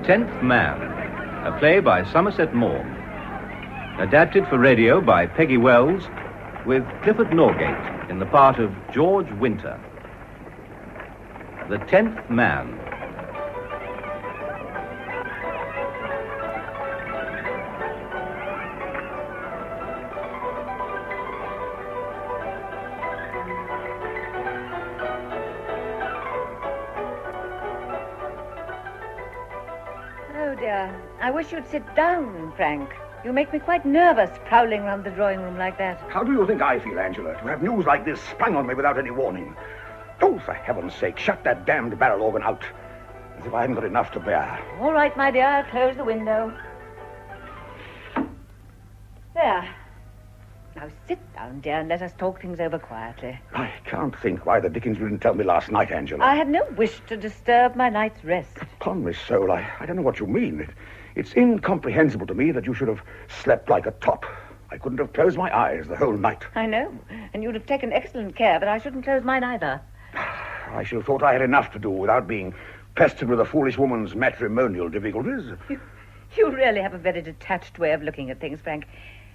10th Man, a play by Somerset Maugham. Adapted for radio by Peggy Wells, with Clifford Norgate in the part of George Winter. The 10th Man. Oh, dear. I wish you'd sit down, Frank. You make me quite nervous prowling round the drawing room like that. How do you think I feel, Angela, to have news like this sprung on me without any warning? Oh, for heaven's sake, shut that damned barrel organ out. As if I hadn't got enough to bear. All right, my dear, I'll close the window. There. Now sit down, dear, and let us talk things over quietly. I can't think why the dickens you didn't tell me last night, Angela. I had no wish to disturb my night's rest. Upon my soul, I don't know what you mean. It's incomprehensible to me that you should have slept like a top. I couldn't have closed my eyes the whole night. I know, and you'd have taken excellent care, but I shouldn't close mine either. I should have thought I had enough to do without being pestered with a foolish woman's matrimonial difficulties. You really have a very detached way of looking at things, Frank.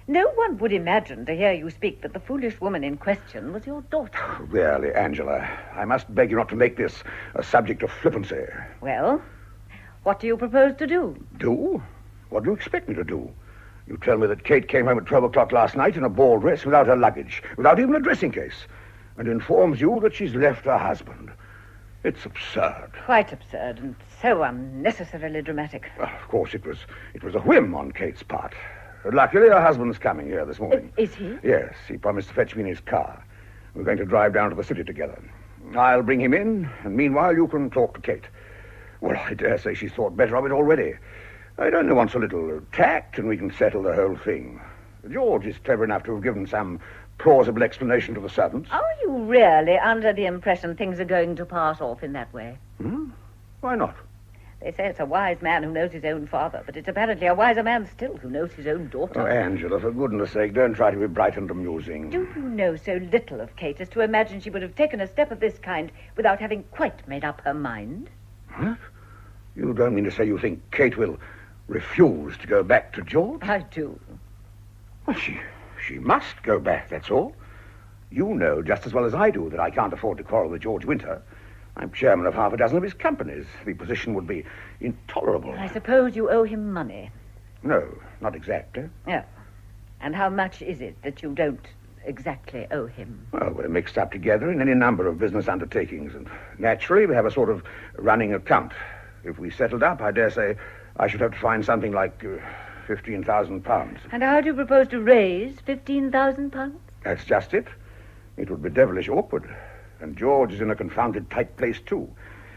No one would imagine, to hear you speak, that the foolish woman in question was your daughter. Really, Angela, I must beg you not to make this a subject of flippancy. Well, what do you propose to do? Do? What do you expect me to do? You tell me that Kate came home at 12 o'clock last night in a ball dress without her luggage, without even a dressing case, and informs you that she's left her husband. It's absurd. Quite absurd, and so unnecessarily dramatic. Well, of course, it was a whim on Kate's part. Luckily, her husband's coming here this morning. Is he? Yes, he promised to fetch me in his car. We're going to drive down to the city together. I'll bring him in, and meanwhile you can talk to Kate. Well, I dare say she's thought better of it already. It only wants a little tact, and we can settle the whole thing. George is clever enough to have given some plausible explanation to the servants. Are you really under the impression things are going to pass off in that way? Why not? They say it's a wise man who knows his own father, but it's apparently a wiser man still who knows his own daughter. Oh, Angela, for goodness sake, don't try to be bright and amusing. Do you know so little of Kate as to imagine she would have taken a step of this kind without having quite made up her mind? What? You don't mean to say you think Kate will refuse to go back to George? I do. Well, she must go back, that's all. You know just as well as I do that I can't afford to quarrel with George Winter. I'm chairman of half a dozen of his companies. The position would be intolerable. I suppose you owe him money. No, not exactly. Yeah. And how much is it that you don't exactly owe him? Well, we're mixed up together in any number of business undertakings, and naturally we have a sort of running account. If we settled up, I dare say I should have to find something like £15,000. And how do you propose to raise £15,000? That's just it. It would be devilish awkward. And George is in a confounded tight place, too.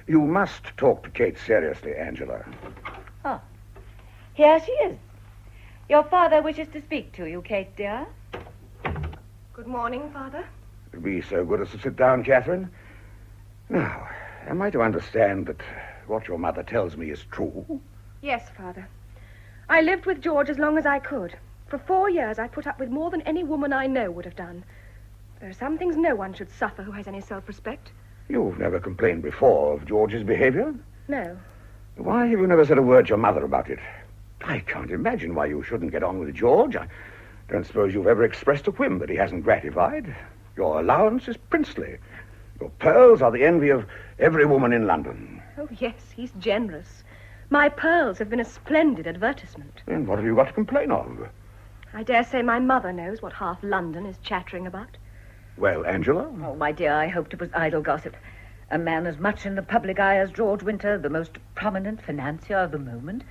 You must talk to Kate seriously, Angela. Oh, here she is. Your father wishes to speak to you, Kate, dear. Good morning, Father. Be so good as to sit down, Catherine. Now, am I to understand that what your mother tells me is true? Yes, Father. I lived with George as long as I could. For 4 years, I put up with more than any woman I know would have done. There are some things no one should suffer who has any self-respect. You've never complained before of George's behavior? No. Why have you never said a word to your mother about it? I can't imagine why you shouldn't get on with George. I don't suppose you've ever expressed a whim that he hasn't gratified. Your allowance is princely. Your pearls are the envy of every woman in London. Oh, yes, he's generous. My pearls have been a splendid advertisement. Then what have you got to complain of? I dare say my mother knows what half London is chattering about. Well, Angela? Oh, my dear, I hoped it was idle gossip. A man as much in the public eye as George Winter, the most prominent financier of the moment,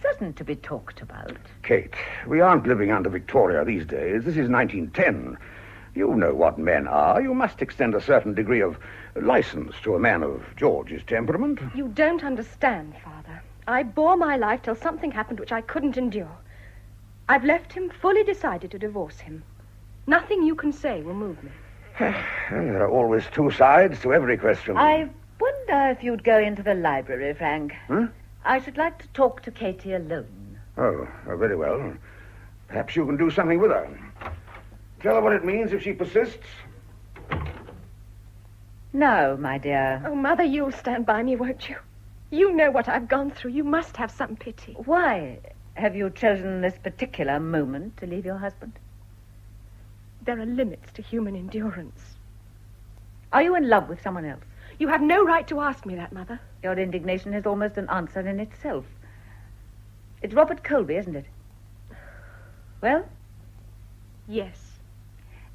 certain to be talked about. Kate, we aren't living under Victoria these days. This is 1910. You know what men are. You must extend a certain degree of license to a man of George's temperament. You don't understand, Father. I bore my life till something happened which I couldn't endure. I've left him fully decided to divorce him. Nothing you can say will move me. There are always two sides to every question. I wonder if you'd go into the library, Frank. I should like to talk to Katie alone. Oh, very well. Perhaps you can do something with her. Tell her what it means if she persists. No, my dear. Oh, Mother, you'll stand by me, won't you? You know what I've gone through. You must have some pity. Why have you chosen this particular moment to leave your husband? There are limits to human endurance. Are you in love with someone else? You have no right to ask me that, Mother. Your indignation is almost an answer in itself. It's Robert Colby, isn't it? Well? Yes.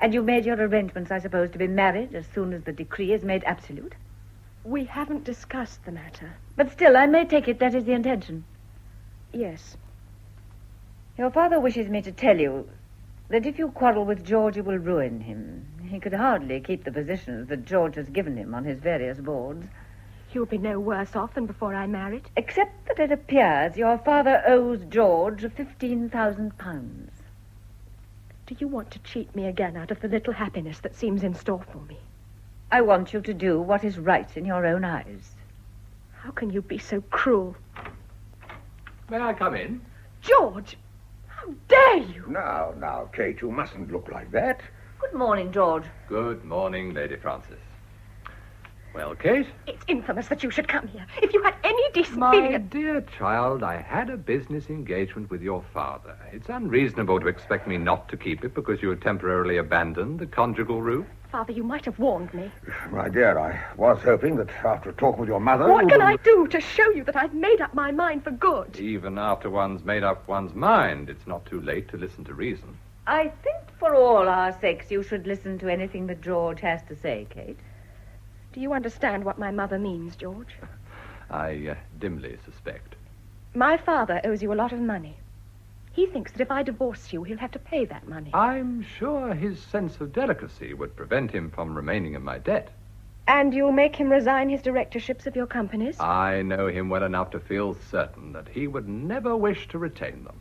And you made your arrangements, I suppose, to be married as soon as the decree is made absolute? We haven't discussed the matter. But still, I may take it that is the intention. Yes. Your father wishes me to tell you that if you quarrel with George, you will ruin him. He could hardly keep the positions that George has given him on his various boards. You'll be no worse off than before I married. Except that it appears your father owes George £15,000. Do you want to cheat me again out of the little happiness that seems in store for me? I want you to do what is right in your own eyes. How can you be so cruel? May I come in? George! How dare you? Now, Kate, you mustn't look like that. Good morning, George. Good morning, Lady Frances. Well, Kate? It's infamous that you should come here. If you had any decent My feeling... dear child, I had a business engagement with your father. It's unreasonable to expect me not to keep it because you had temporarily abandoned the conjugal roof. Father, you might have warned me. My dear, I was hoping that after a talk with your mother... What can I do to show you that I've made up my mind for good? Even after one's made up one's mind, it's not too late to listen to reason. I think for all our sakes you should listen to anything that George has to say, Kate. Do you understand what my mother means, George? I dimly suspect. My father owes you a lot of money. He thinks that if I divorce you, he'll have to pay that money. I'm sure his sense of delicacy would prevent him from remaining in my debt. And you'll make him resign his directorships of your companies? I know him well enough to feel certain that he would never wish to retain them.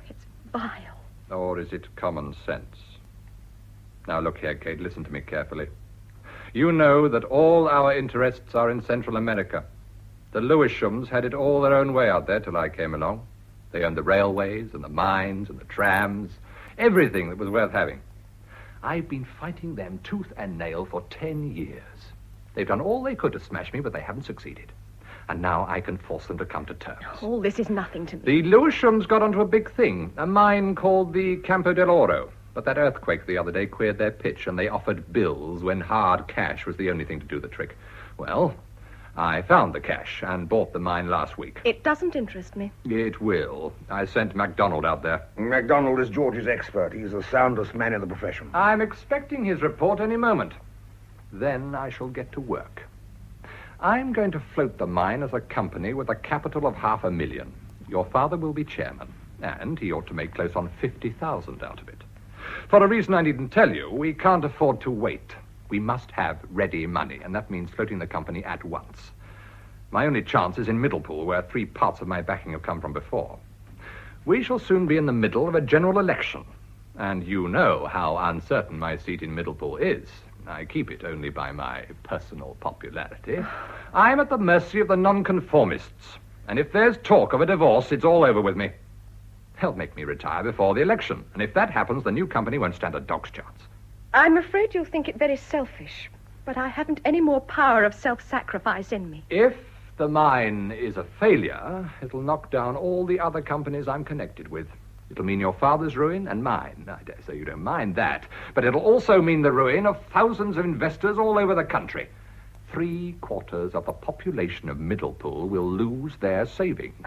It's vile. Or is it common sense? Now, look here, Kate, listen to me carefully. You know that all our interests are in Central America. The Lewishams had it all their own way out there till I came along. They owned the railways and the mines and the trams, everything that was worth having. I've been fighting them tooth and nail for 10 years. They've done all they could to smash me, but they haven't succeeded. And now I can force them to come to terms. All this is nothing to me. The Lewishams got onto a big thing, a mine called the Campo del Oro. But that earthquake the other day queered their pitch, and they offered bills when hard cash was the only thing to do the trick. Well, I found the cash and bought the mine last week. It doesn't interest me. It will. I sent MacDonald out there. MacDonald is George's expert. He's the soundest man in the profession. I'm expecting his report any moment. Then I shall get to work. I'm going to float the mine as a company with a capital of $500,000. Your father will be chairman, and he ought to make close on 50,000 out of it. For a reason I needn't tell you, we can't afford to wait. We must have ready money, and that means floating the company at once. My only chance is in Middlepool, where 3 parts of my backing have come from before. We shall soon be in the middle of a general election, and you know how uncertain my seat in Middlepool is. I keep it only by my personal popularity. I'm at the mercy of the nonconformists, and if there's talk of a divorce, it's all over with me. They'll make me retire before the election, and if that happens, the new company won't stand a dog's chance. I'm afraid you'll think it very selfish, but I haven't any more power of self-sacrifice in me. If the mine is a failure, it'll knock down all the other companies I'm connected with. It'll mean your father's ruin and mine. I dare say you don't mind that. But it'll also mean the ruin of thousands of investors all over the country. 3/4 of the population of Middlepool will lose their savings.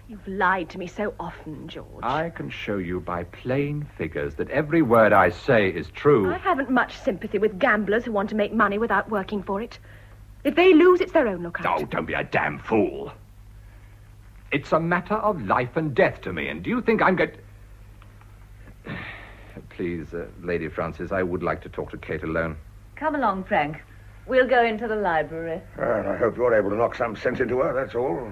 You've lied to me so often, George. I can show you by plain figures that every word I say is true. I haven't much sympathy with gamblers who want to make money without working for it. If they lose, it's their own lookout. Oh, don't be a damn fool. It's a matter of life and death to me, and do you think I'm going... Please, Lady Frances, I would like to talk to Kate alone. Come along, Frank. We'll go into the library. Well, I hope you're able to knock some sense into her, that's all.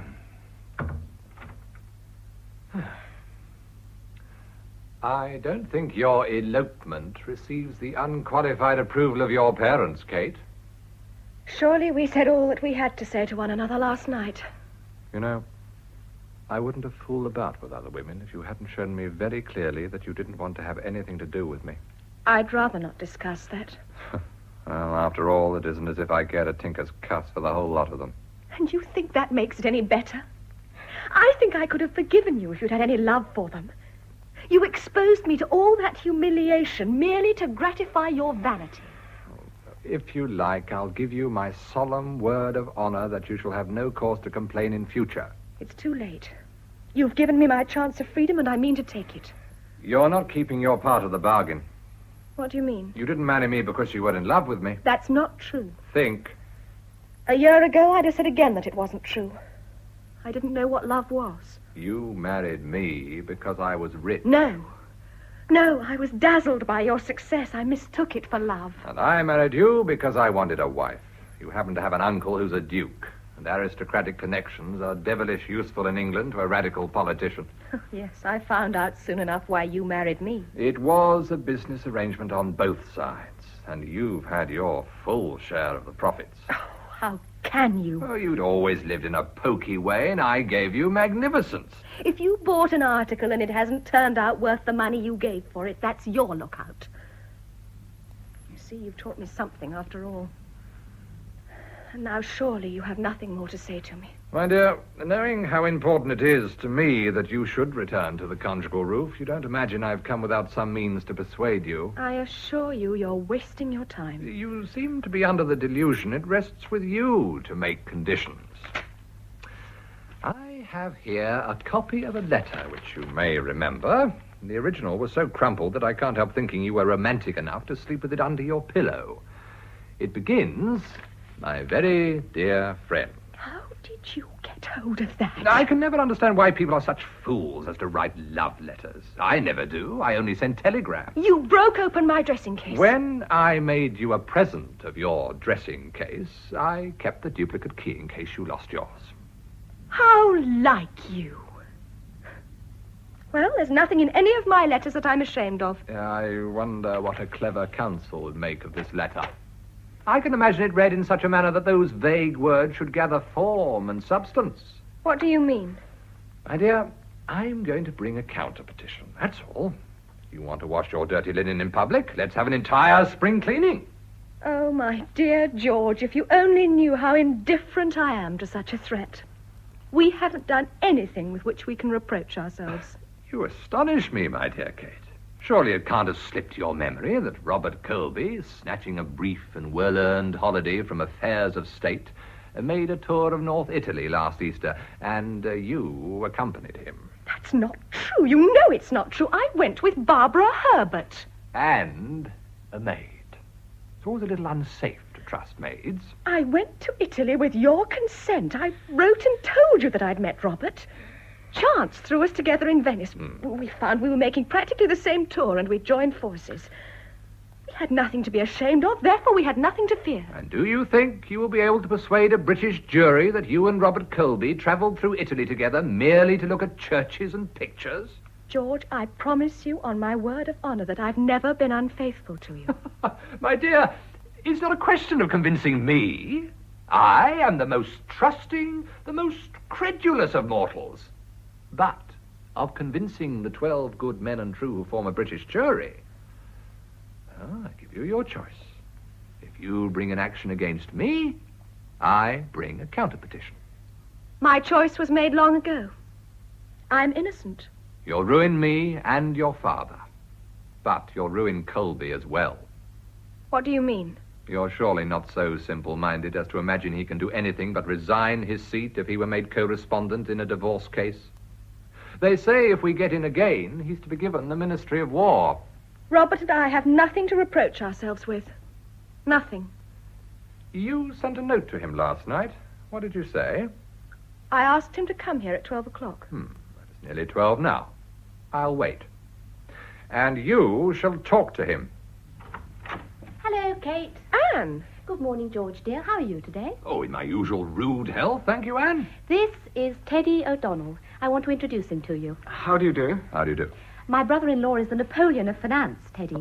I don't think your elopement receives the unqualified approval of your parents, Kate. Surely we said all that we had to say to one another last night. You know, I wouldn't have fooled about with other women if you hadn't shown me very clearly that you didn't want to have anything to do with me. I'd rather not discuss that. Well, after all, it isn't as if I cared a tinker's cuss for the whole lot of them. And you think that makes it any better? I think I could have forgiven you if you'd had any love for them. You exposed me to all that humiliation merely to gratify your vanity. If you like, I'll give you my solemn word of honor that you shall have no cause to complain in future. It's too late. You've given me my chance of freedom, and I mean to take it. You're not keeping your part of the bargain. What do you mean? You didn't marry me because you were in love with me. That's not true. Think. A year ago, I'd have said again that it wasn't true. I didn't know what love was. You married me because I was rich. No, I was dazzled by your success. I mistook it for love. And I married you because I wanted a wife. You happen to have an uncle who's a duke. And aristocratic connections are devilish useful in England to a radical politician. Yes, I found out soon enough why you married me. It was a business arrangement on both sides. And you've had your full share of the profits. Oh, how can you? Oh, you'd always lived in a poky way, and I gave you magnificence. If you bought an article and it hasn't turned out worth the money you gave for it, that's your lookout. You see, you've taught me something after all. And now surely you have nothing more to say to me. My dear, knowing how important it is to me that you should return to the conjugal roof, you don't imagine I've come without some means to persuade you. I assure you, you're wasting your time. You seem to be under the delusion it rests with you to make conditions. I have here a copy of a letter which you may remember. The original was so crumpled that I can't help thinking you were romantic enough to sleep with it under your pillow. It begins, "My very dear friend." How did you get hold of that? I can never understand why people are such fools as to write love letters. I never do. I only send telegrams. You broke open my dressing case. When I made you a present of your dressing case, I kept the duplicate key in case you lost yours. How like you. Well, there's nothing in any of my letters that I'm ashamed of. I wonder what a clever counsel would make of this letter. I can imagine it read in such a manner that those vague words should gather form and substance. What do you mean? My dear, I'm going to bring a counter-petition, that's all. You want to wash your dirty linen in public? Let's have an entire spring cleaning. Oh, my dear George, if you only knew how indifferent I am to such a threat. We haven't done anything with which we can reproach ourselves. You astonish me, my dear Kate. Surely it can't have slipped your memory that Robert Colby, snatching a brief and well-earned holiday from affairs of state, made a tour of North Italy last Easter, and you accompanied him. That's not true. You know it's not true. I went with Barbara Herbert. And a maid. It's always a little unsafe to trust maids. I went to Italy with your consent. I wrote and told you that I'd met Robert. Chance threw us together in Venice. We found we were making practically the same tour, and we joined forces. We had nothing to be ashamed of, therefore we had nothing to fear. And do you think you will be able to persuade a British jury that you and Robert Colby travelled through Italy together merely to look at churches and pictures? George, I promise you on my word of honor that I've never been unfaithful to you. My dear, it's not a question of convincing me. I am the most trusting, the most credulous of mortals. But of convincing the 12 good men and true who form a British jury, I give you your choice. If you bring an action against me, I bring a counter-petition. My choice was made long ago. I'm innocent. You'll ruin me and your father. But you'll ruin Colby as well. What do you mean? You're surely not so simple-minded as to imagine he can do anything but resign his seat if he were made co-respondent in a divorce case. They say if we get in again, he's to be given the Ministry of War. Robert and I have nothing to reproach ourselves with. Nothing. You sent a note to him last night. What did you say? I asked him to come here at 12 o'clock. It's nearly 12 now. I'll wait. And you shall talk to him. Hello, Kate. Anne! Good morning, George, dear. How are you today? Oh, in my usual rude health, thank you, Anne. This is Teddy O'Donnell. I want to introduce him to you. How do you do? How do you do? My brother-in-law is the Napoleon of finance, Teddy.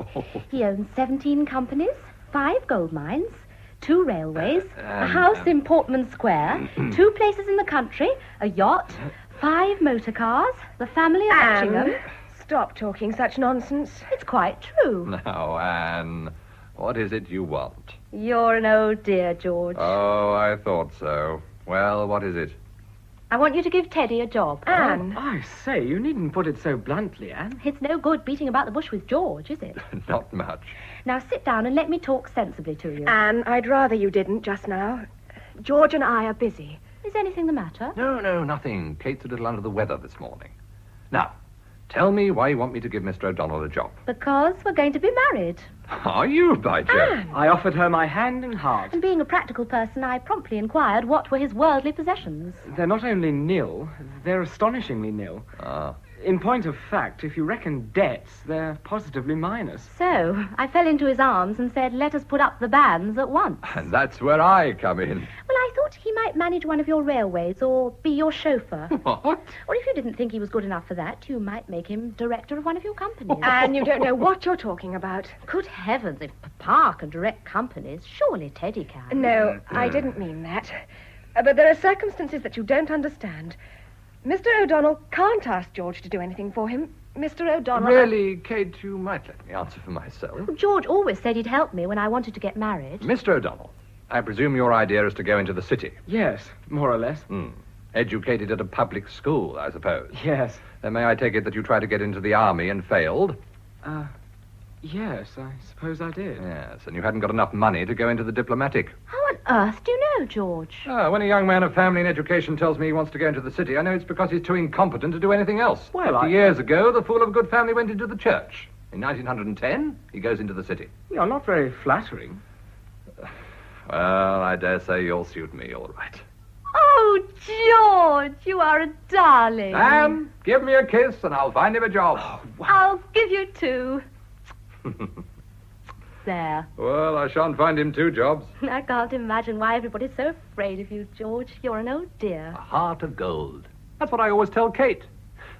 He owns 17 companies, 5 gold mines, 2 railways, a house in Portman Square, 2 places in the country, a yacht, 5 motor cars, the family of Atchison. Stop talking such nonsense. It's quite true. Now, Anne, what is it you want? You're an old dear, George. Oh, I thought so. Well, what is it? I want you to give Teddy a job. Anne. I say, you needn't put it so bluntly, Anne. It's no good beating about the bush with George, is it? Not much. Now sit down and let me talk sensibly to you. Anne, I'd rather you didn't just now. George and I are busy. Is anything the matter? No, nothing. Kate's a little under the weather this morning. Now, tell me why you want me to give Mr. O'Donnell a job. Because we're going to be married. Are you, by Jove? I offered her my hand and heart. And being a practical person, I promptly inquired what were his worldly possessions. They're not only nil, they're astonishingly nil. Ah. In point of fact, if you reckon debts, they're positively minus. So, I fell into his arms and said, let us put up the banns at once. And that's where I come in. Well, I thought he might manage one of your railways or be your chauffeur. What? Or if you didn't think he was good enough for that, you might make him director of one of your companies. Anne, you don't know what you're talking about. Good heavens, if Papa can direct companies, surely Teddy can. No, I didn't mean that. But there are circumstances that you don't understand. Mr. O'Donnell can't ask George to do anything for him. Mr. O'Donnell... Really, Kate, you might let me answer for myself. George always said he'd help me when I wanted to get married. Mr. O'Donnell, I presume your idea is to go into the city. Yes, more or less. Educated at a public school, I suppose. Yes. Then may I take it that you tried to get into the army and failed? Yes, I suppose I did. Yes, and you hadn't got enough money to go into the diplomatic. How on earth do you know, George? When a young man of family and education tells me he wants to go into the city, I know it's because he's too incompetent to do anything else. Well, 50 years ago, the fool of a good family went into the church. In 1910, he goes into the city. You're not very flattering. Well, I dare say you'll suit me all right. Oh, George, you are a darling. Anne, give me a kiss and I'll find him a job. I'll give you two. There. Well, I shan't find him two jobs. I can't imagine why everybody's so afraid of you, George. You're an old dear. A heart of gold. That's what I always tell Kate.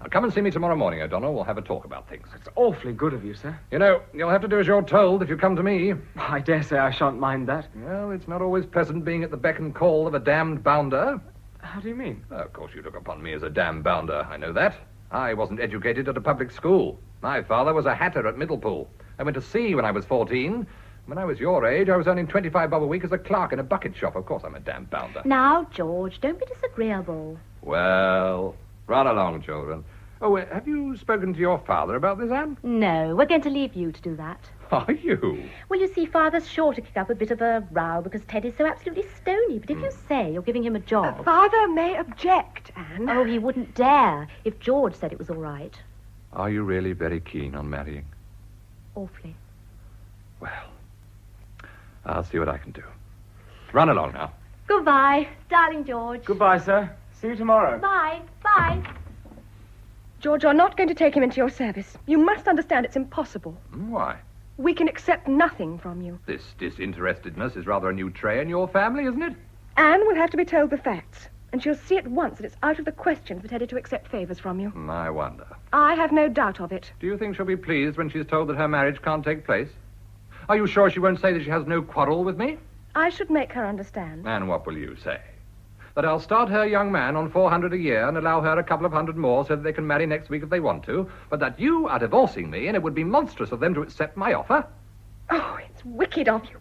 Now, come and see me tomorrow morning, O'Donnell. We'll have a talk about things. It's awfully good of you, sir. You know, you'll have to do as you're told if you come to me. I dare say I shan't mind that. Well, it's not always pleasant being at the beck and call of a damned bounder. How do you mean? Of course, you look upon me as a damned bounder. I know that. I wasn't educated at a public school. My father was a hatter at Middlepool. I went to sea when I was 14. When I was your age, I was earning 25 bob a week as a clerk in a bucket shop. Of course, I'm a damned bounder. Now, George, don't be disagreeable. Well, run along, children. Oh, have you spoken to your father about this, Anne? No, we're going to leave you to do that. Are you? Well, you see, Father's sure to kick up a bit of a row because Teddy's so absolutely stony. But if you say you're giving him a job... Father may object, Anne. Oh, he wouldn't dare if George said it was all right. Are you really very keen on marrying? Awfully. Well, I'll see what I can do. Run along now. Goodbye, darling George. Goodbye, sir. See you tomorrow. Bye. Bye. George, you're not going to take him into your service. You must understand it's impossible. Why? We can accept nothing from you. This disinterestedness is rather a new trait in your family, isn't it? Anne will have to be told the facts, and she'll see at once that it's out of the question for Teddy to accept favours from you. I wonder. I have no doubt of it. Do you think she'll be pleased when she's told that her marriage can't take place? Are you sure she won't say that she has no quarrel with me? I should make her understand. And what will you say? That I'll start her young man on 400 a year and allow her a couple of hundred more so that they can marry next week if they want to, but that you are divorcing me and it would be monstrous of them to accept my offer? Oh, it's wicked of you.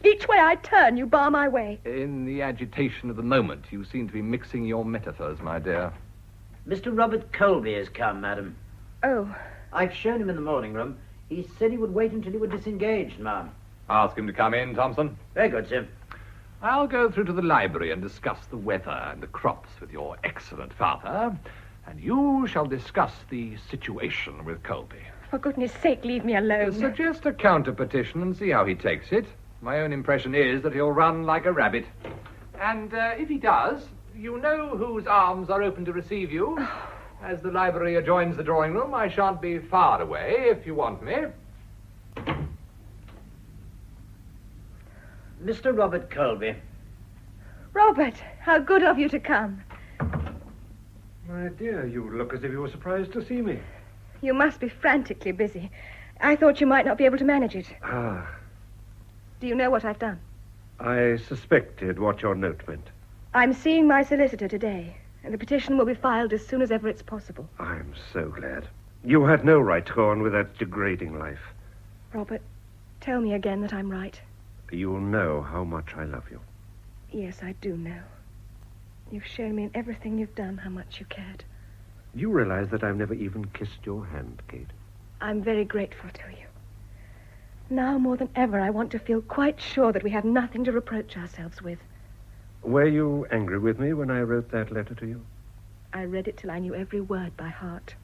Each way I turn, you bar my way. In the agitation of the moment, you seem to be mixing your metaphors, my dear. Mr. Robert Colby has come, madam. Oh. I've shown him in the morning room. He said he would wait until you were disengaged, ma'am. Ask him to come in, Thompson. Very good, sir. I'll go through to the library and discuss the weather and the crops with your excellent father, and you shall discuss the situation with Colby. For goodness sake, leave me alone. Suggest a counter-petition and see how he takes it. My own impression is that he'll run like a rabbit. And if he does, you know whose arms are open to receive you. As the library adjoins the drawing room, I shan't be far away if you want me. Mr. Robert Colby. Robert, how good of you to come. My dear, you look as if you were surprised to see me. You must be frantically busy. I thought you might not be able to manage it. Ah, Do you know what I've done? I suspected what your note meant. I'm seeing my solicitor today, and the petition will be filed as soon as ever it's possible. I'm so glad. You had no right to go on with that degrading life. Robert, tell me again that I'm right. You'll know how much I love you. Yes, I do know. You've shown me in everything you've done how much you cared. You realize that I've never even kissed your hand, Kate. I'm very grateful to you. Now more than ever, I want to feel quite sure that we have nothing to reproach ourselves with. Were you angry with me when I wrote that letter to you? I read it till I knew every word by heart.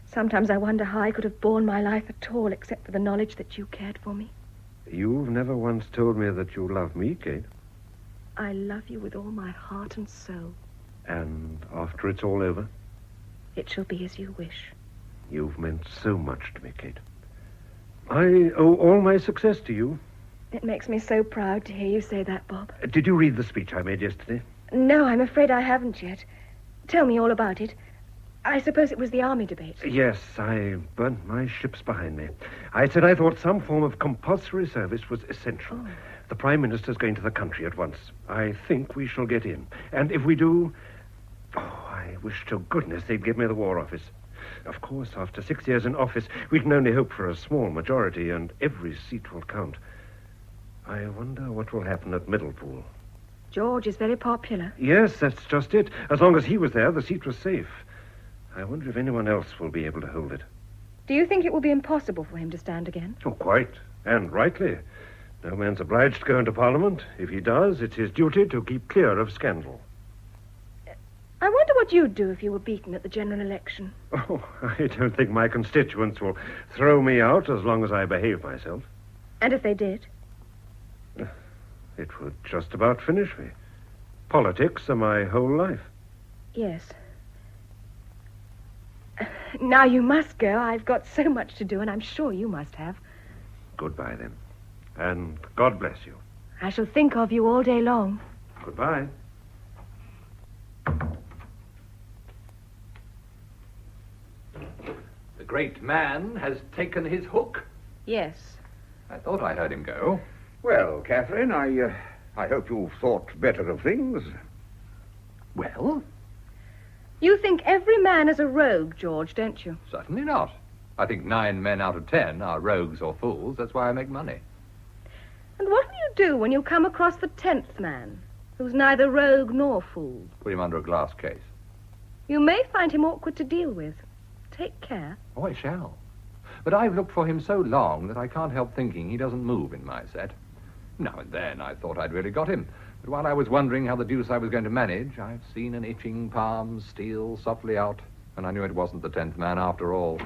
Sometimes I wonder how I could have borne my life at all except for the knowledge that you cared for me. You've never once told me that you love me, Kate. I love you with all my heart and soul. And after it's all over? It shall be as you wish. You've meant so much to me, Kate. I owe all my success to you. It makes me so proud to hear you say that, Bob. Did you read the speech I made yesterday? No, I'm afraid I haven't yet. Tell me all about it. I suppose it was the army debate. Yes, I burnt my ships behind me. I said I thought some form of compulsory service was essential. Oh. The Prime Minister's going to the country at once. I think we shall get in. And if we do... Oh, I wish to goodness they'd give me the War Office. Of course, after 6 years in office, we can only hope for a small majority, and every seat will count. I wonder what will happen at Middlepool. George is very popular. Yes, that's just it. As long as he was there, the seat was safe. I wonder if anyone else will be able to hold it. Do you think it will be impossible for him to stand again? Oh, quite. And rightly. No man's obliged to go into Parliament. If he does, it's his duty to keep clear of scandal. I wonder what you'd do if you were beaten at the general election. Oh, I don't think my constituents will throw me out as long as I behave myself. And if they did? It would just about finish me. Politics are my whole life. Yes. Now you must go. I've got so much to do, and I'm sure you must have. Goodbye, then. And God bless you. I shall think of you all day long. Goodbye. The great man has taken his hook. Yes. I thought I heard him go. Well, Catherine, I hope you've thought better of things. Well, You think every man is a rogue, George, don't you? certainly not. I think 9 men out of 10 are rogues or fools. That's why I make money. And what will you do when you come across the 10th man, who's neither rogue nor fool? Put him under a glass case. You may find him awkward to deal with. Take care. Oh, I shall. But I've looked for him so long that I can't help thinking he doesn't move in my set. Now and then I thought I'd really got him. But while I was wondering how the deuce I was going to manage, I've seen an itching palm steal softly out, and I knew it wasn't the 10th man after all.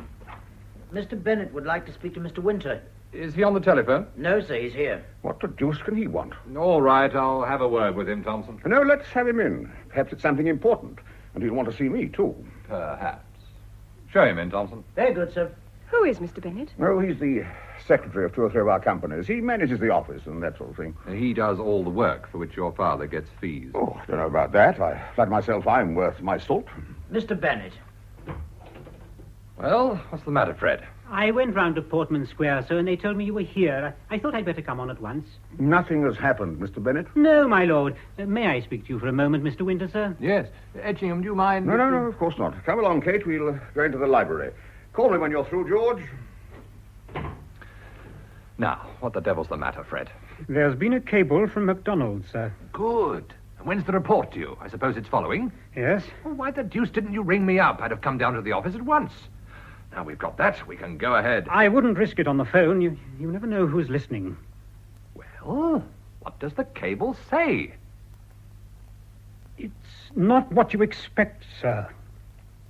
Mr. Bennett would like to speak to Mr. Winter. Is he on the telephone? No, sir, he's here. What the deuce can he want? All right, I'll have a word with him, Thompson. No, let's have him in. Perhaps it's something important. And he'll want to see me, too. Perhaps. Show him in, Thompson. Very good, sir. Who is Mr. Bennett? Oh, he's the secretary of 2 or 3 of our companies. He manages the office and that sort of thing. He does all the work for which your father gets fees. Oh, I don't know about that. I flatter myself I'm worth my salt. Mr. Bennett. Well, what's the matter, Fred? I went round to Portman Square, sir, and they told me you were here. I thought I'd better come on at once. Nothing has happened, Mr. Bennett. No, my lord. May I speak to you for a moment, Mr. Winter, sir? Yes. Etchingham, do you mind? No, of course not. Come along, Kate. We'll go into the library. Call me when you're through, George. Now, what the devil's the matter, Fred? There's been a cable from MacDonald's, sir. Good. And when's the report due? I suppose it's following? Yes? Well, why the deuce didn't you ring me up? I'd have come down to the office at once. Now we've got that, we can go ahead. I wouldn't risk it on the phone. You never know who's listening. Well, what does the cable say? It's not what you expect, sir.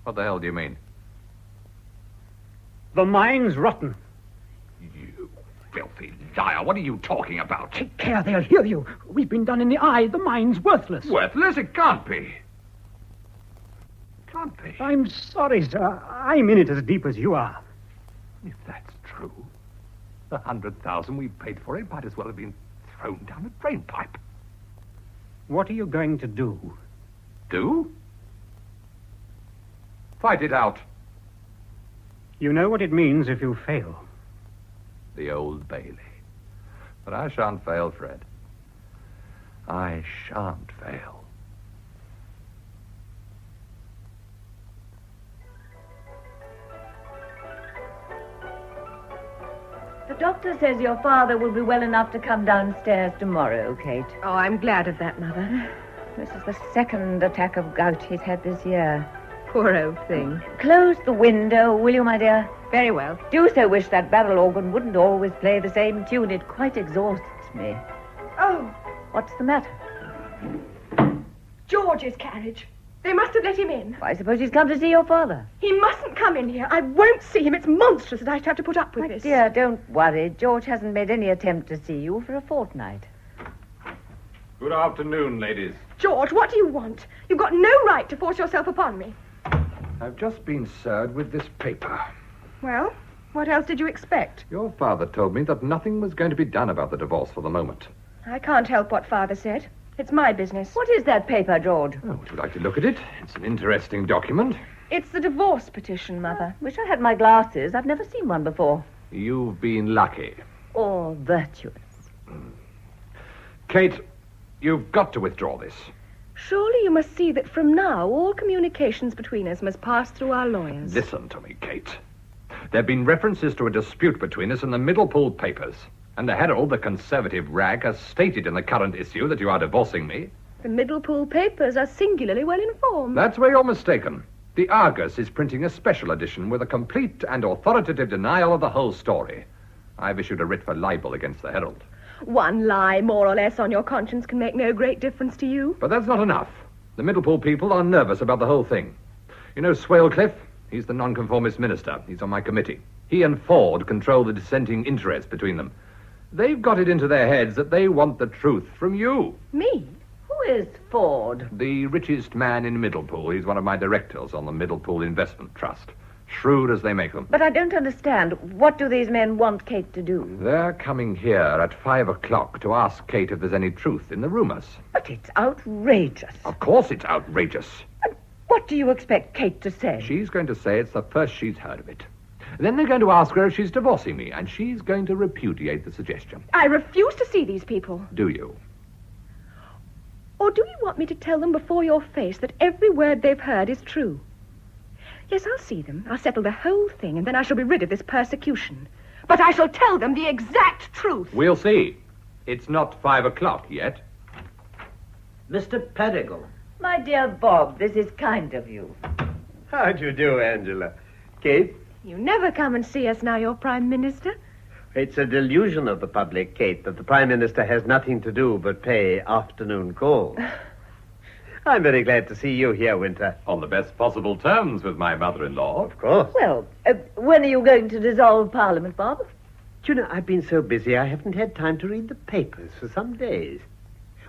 What the hell do you mean? The mine's rotten. You filthy liar. What are you talking about? Take care, they'll hear you. We've been done in the eye. The mine's worthless. Worthless? It can't be. Can't be. I'm sorry, sir. I'm in it as deep as you are. If that's true, the 100,000 we paid for it might as well have been thrown down a drain pipe. What are you going to do? Do? Fight it out. You know what it means if you fail. The Old Bailey. But I shan't fail, Fred. I shan't fail. The doctor says your father will be well enough to come downstairs tomorrow, Kate. Oh, I'm glad of that, Mother. This is the second attack of gout he's had this year. Poor old thing. Close the window, will you, my dear? Very well. Do so wish that barrel organ wouldn't always play the same tune. It quite exhausts me. Oh, What's the matter? George's carriage. They must have let him in. I suppose he's come to see your father. He mustn't come in here. I won't see him. It's monstrous that I should have to put up with My this. dear, don't worry. George hasn't made any attempt to see you for a fortnight. Good afternoon, ladies. George, what do you want? You've got no right to force yourself upon me. I've just been served with this paper. Well, what else did you expect? Your father told me that nothing was going to be done about the divorce for the moment. I can't help what Father said. It's my business. What is that paper, George? Oh, would you like to look at it? It's an interesting document. It's the divorce petition, Mother. Wish I had my glasses. I've never seen one before. You've been lucky. Or virtuous. Kate, you've got to withdraw this. Surely you must see that from now all communications between us must pass through our lawyers. Listen to me, Kate. There have been references to a dispute between us in the Middlepool papers. And the Herald, the conservative rag, has stated in the current issue that you are divorcing me. The Middlepool papers are singularly well informed. That's where you're mistaken. The Argus is printing a special edition with a complete and authoritative denial of the whole story. I've issued a writ for libel against the Herald. One lie, more or less, on your conscience can make no great difference to you. But that's not enough. The Middlepool people are nervous about the whole thing. You know Swalecliffe? He's the nonconformist minister. He's on my committee. He and Ford control the dissenting interest between them. They've got it into their heads that they want the truth from you. Me? Who is Ford? The richest man in Middlepool. He's one of my directors on the Middlepool Investment Trust. Shrewd as they make them. But I don't understand. What do these men want Kate to do? They're coming here at 5 o'clock to ask Kate if there's any truth in the rumors. But it's outrageous. Of course it's outrageous. And what do you expect Kate to say? She's going to say it's the first she's heard of it. Then they're going to ask her if she's divorcing me, and she's going to repudiate the suggestion. I refuse to see these people. Do you? Or do you want me to tell them before your face that every word they've heard is true? Yes, I'll see them. I'll settle the whole thing, and then I shall be rid of this persecution. But I shall tell them the exact truth. We'll see. It's not 5 o'clock yet. Mr. Pettigle. My dear Bob, this is kind of you. How do you do, Angela? Kate? You never come and see us now you're Prime Minister. It's a delusion of the public, Kate, that the Prime Minister has nothing to do but pay afternoon calls. I'm very glad to see you here, Winter. On the best possible terms with my mother-in-law. Of course. Well, when are you going to dissolve Parliament, Bob? Do you know, I've been so busy I haven't had time to read the papers for some days.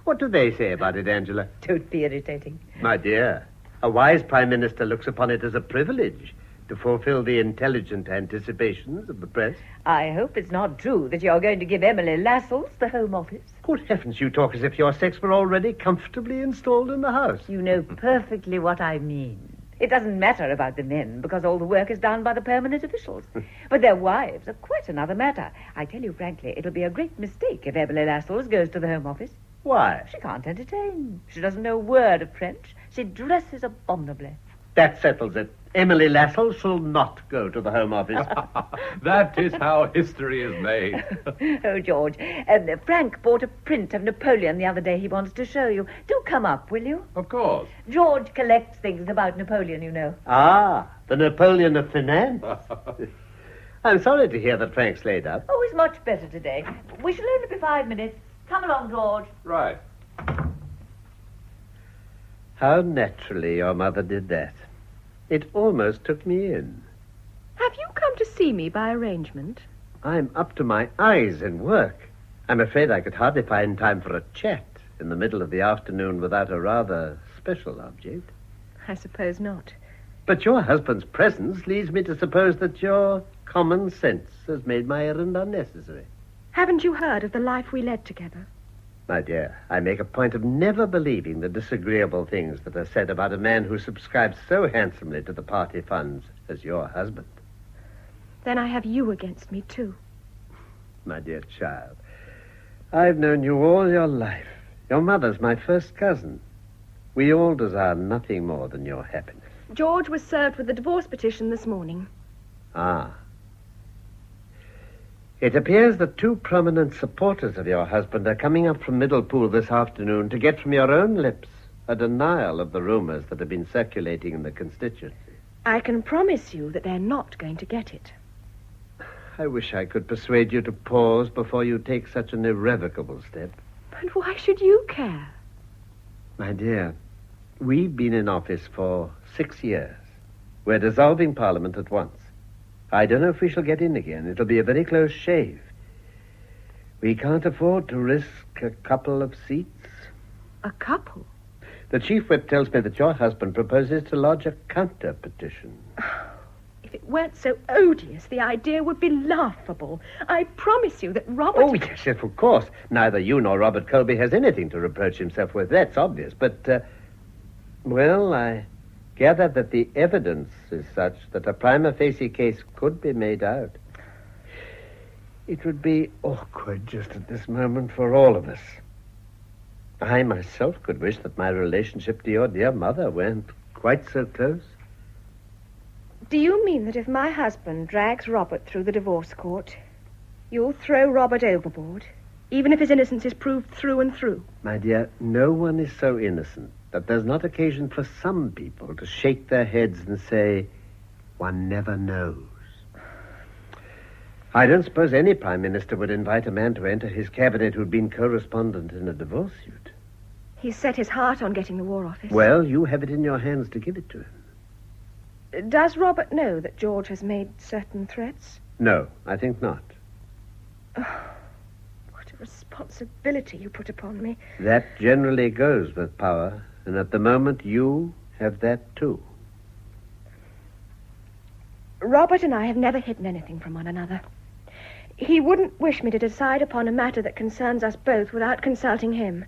What do they say about it, Angela? Don't be irritating. My dear, a wise Prime Minister looks upon it as a privilege to fulfill the intelligent anticipations of the press. I hope it's not true that you're going to give Emily Lascelles the Home Office. Good heavens, you talk as if your sex were already comfortably installed in the house. You know perfectly what I mean. It doesn't matter about the men, because all the work is done by the permanent officials. But their wives are quite another matter. I tell you frankly, it'll be a great mistake if Emily Lascelles goes to the Home Office. Why? She can't entertain. She doesn't know a word of French. She dresses abominably. That settles it. Emily Lascelles shall not go to the Home Office. That is how history is made. Oh, George, Frank bought a print of Napoleon the other day he wants to show you. Do come up, will you? Of course. George collects things about Napoleon, you know. Ah, the Napoleon of finance. I'm sorry to hear that Frank's laid up. Oh, he's much better today. We shall only be 5 minutes. Come along, George. Right. How naturally your mother did that. It almost took me in. Have you come to see me by arrangement? I'm up to my eyes in work. I'm afraid I could hardly find time for a chat in the middle of the afternoon without a rather special object. I suppose not. But your husband's presence leads me to suppose that your common sense has made my errand unnecessary. Haven't you heard of the life we led together? My dear, I make a point of never believing the disagreeable things that are said about a man who subscribes so handsomely to the party funds as your husband. Then I have you against me, too. My dear child, I've known you all your life. Your mother's my first cousin. We all desire nothing more than your happiness. George was served with the divorce petition this morning. Ah. It appears that two prominent supporters of your husband are coming up from Middlepool this afternoon to get from your own lips a denial of the rumors that have been circulating in the constituency. I can promise you that they're not going to get it. I wish I could persuade you to pause before you take such an irrevocable step. But why should you care? My dear, we've been in office for 6 years. We're dissolving Parliament at once. I don't know if we shall get in again. It'll be a very close shave. We can't afford to risk a couple of seats. A couple? The Chief Whip tells me that your husband proposes to lodge a counter-petition. If it weren't so odious, the idea would be laughable. I promise you that Robert... Oh, yes, of course. Neither you nor Robert Colby has anything to reproach himself with. That's obvious. But, well, I gather that the evidence is such that a prima facie case could be made out. It would be awkward just at this moment for all of us. I myself could wish that my relationship to your dear mother weren't quite so close. Do you mean that if my husband drags Robert through the divorce court, you'll throw Robert overboard, even if his innocence is proved through and through? My dear, no one is so innocent that there's not occasion for some people to shake their heads and say, one never knows. I don't suppose any Prime Minister would invite a man to enter his cabinet who'd been co-respondent in a divorce suit. He's set his heart on getting the War Office. Well, you have it in your hands to give it to him. Does Robert know that George has made certain threats? No, I think not. Oh, what a responsibility you put upon me. That generally goes with power, and at the moment you have that too. Robert and I have never hidden anything from one another. He wouldn't wish me to decide upon a matter that concerns us both without consulting him.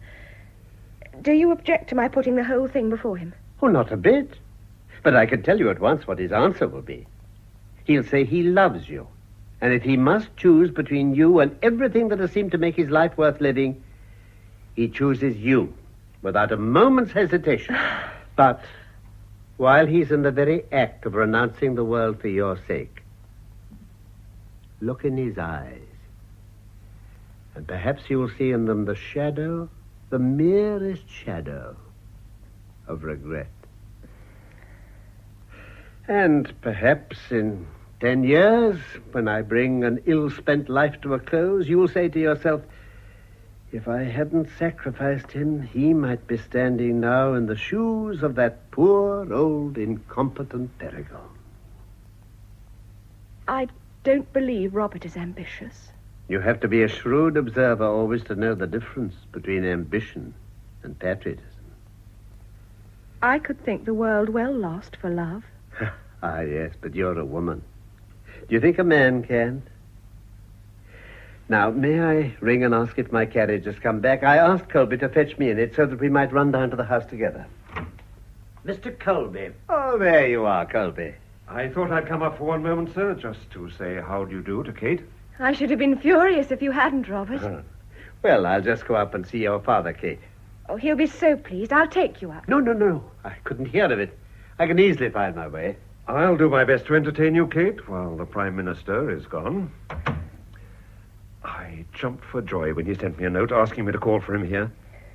Do you object to my putting the whole thing before him? Oh, not a bit. But I can tell you at once what his answer will be. He'll say he loves you. And if he must choose between you and everything that has seemed to make his life worth living, he chooses you without a moment's hesitation. But while he's in the very act of renouncing the world for your sake, look in his eyes. And perhaps you will see in them the shadow, the merest shadow of regret. And perhaps in 10 years, when I bring an ill-spent life to a close, you will say to yourself, if I hadn't sacrificed him, he might be standing now in the shoes of that poor, old, incompetent Peregrine. I don't believe Robert is ambitious. You have to be a shrewd observer always to know the difference between ambition and patriotism. I could think the world well lost for love. Ah, yes, but you're a woman. Do you think a man can? Now, may I ring and ask if my carriage has come back? I asked Colby to fetch me in it so that we might run down to the house together. Mr. Colby. Oh, there you are, Colby. I thought I'd come up for one moment, sir, just to say how do you do to Kate. I should have been furious if you hadn't, Robert. Well, I'll just go up and see your father, Kate. Oh, he'll be so pleased. I'll take you up. No. I couldn't hear of it. I can easily find my way. I'll do my best to entertain you, Kate, while the Prime Minister is gone. I jumped for joy when he sent me a note asking me to call for him here.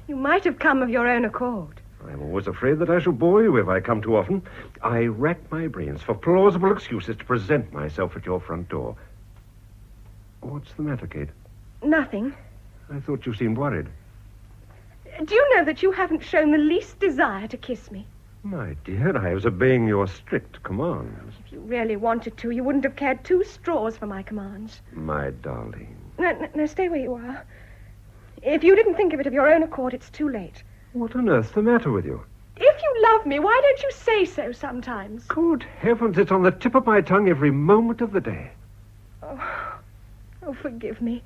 You might have come of your own accord. I'm always afraid that I shall bore you if I come too often. I rack my brains for plausible excuses to present myself at your front door. What's the matter, Kate? Nothing. I thought you seemed worried. Do you know that you haven't shown the least desire to kiss me? My dear, I was obeying your strict commands. If you really wanted to, you wouldn't have cared 2 straws for my commands. My darling. No, stay where you are. If you didn't think of it of your own accord, it's too late. What on earth's the matter with you? If you love me, why don't you say so sometimes? Good heavens, it's on the tip of my tongue every moment of the day. Oh, forgive me.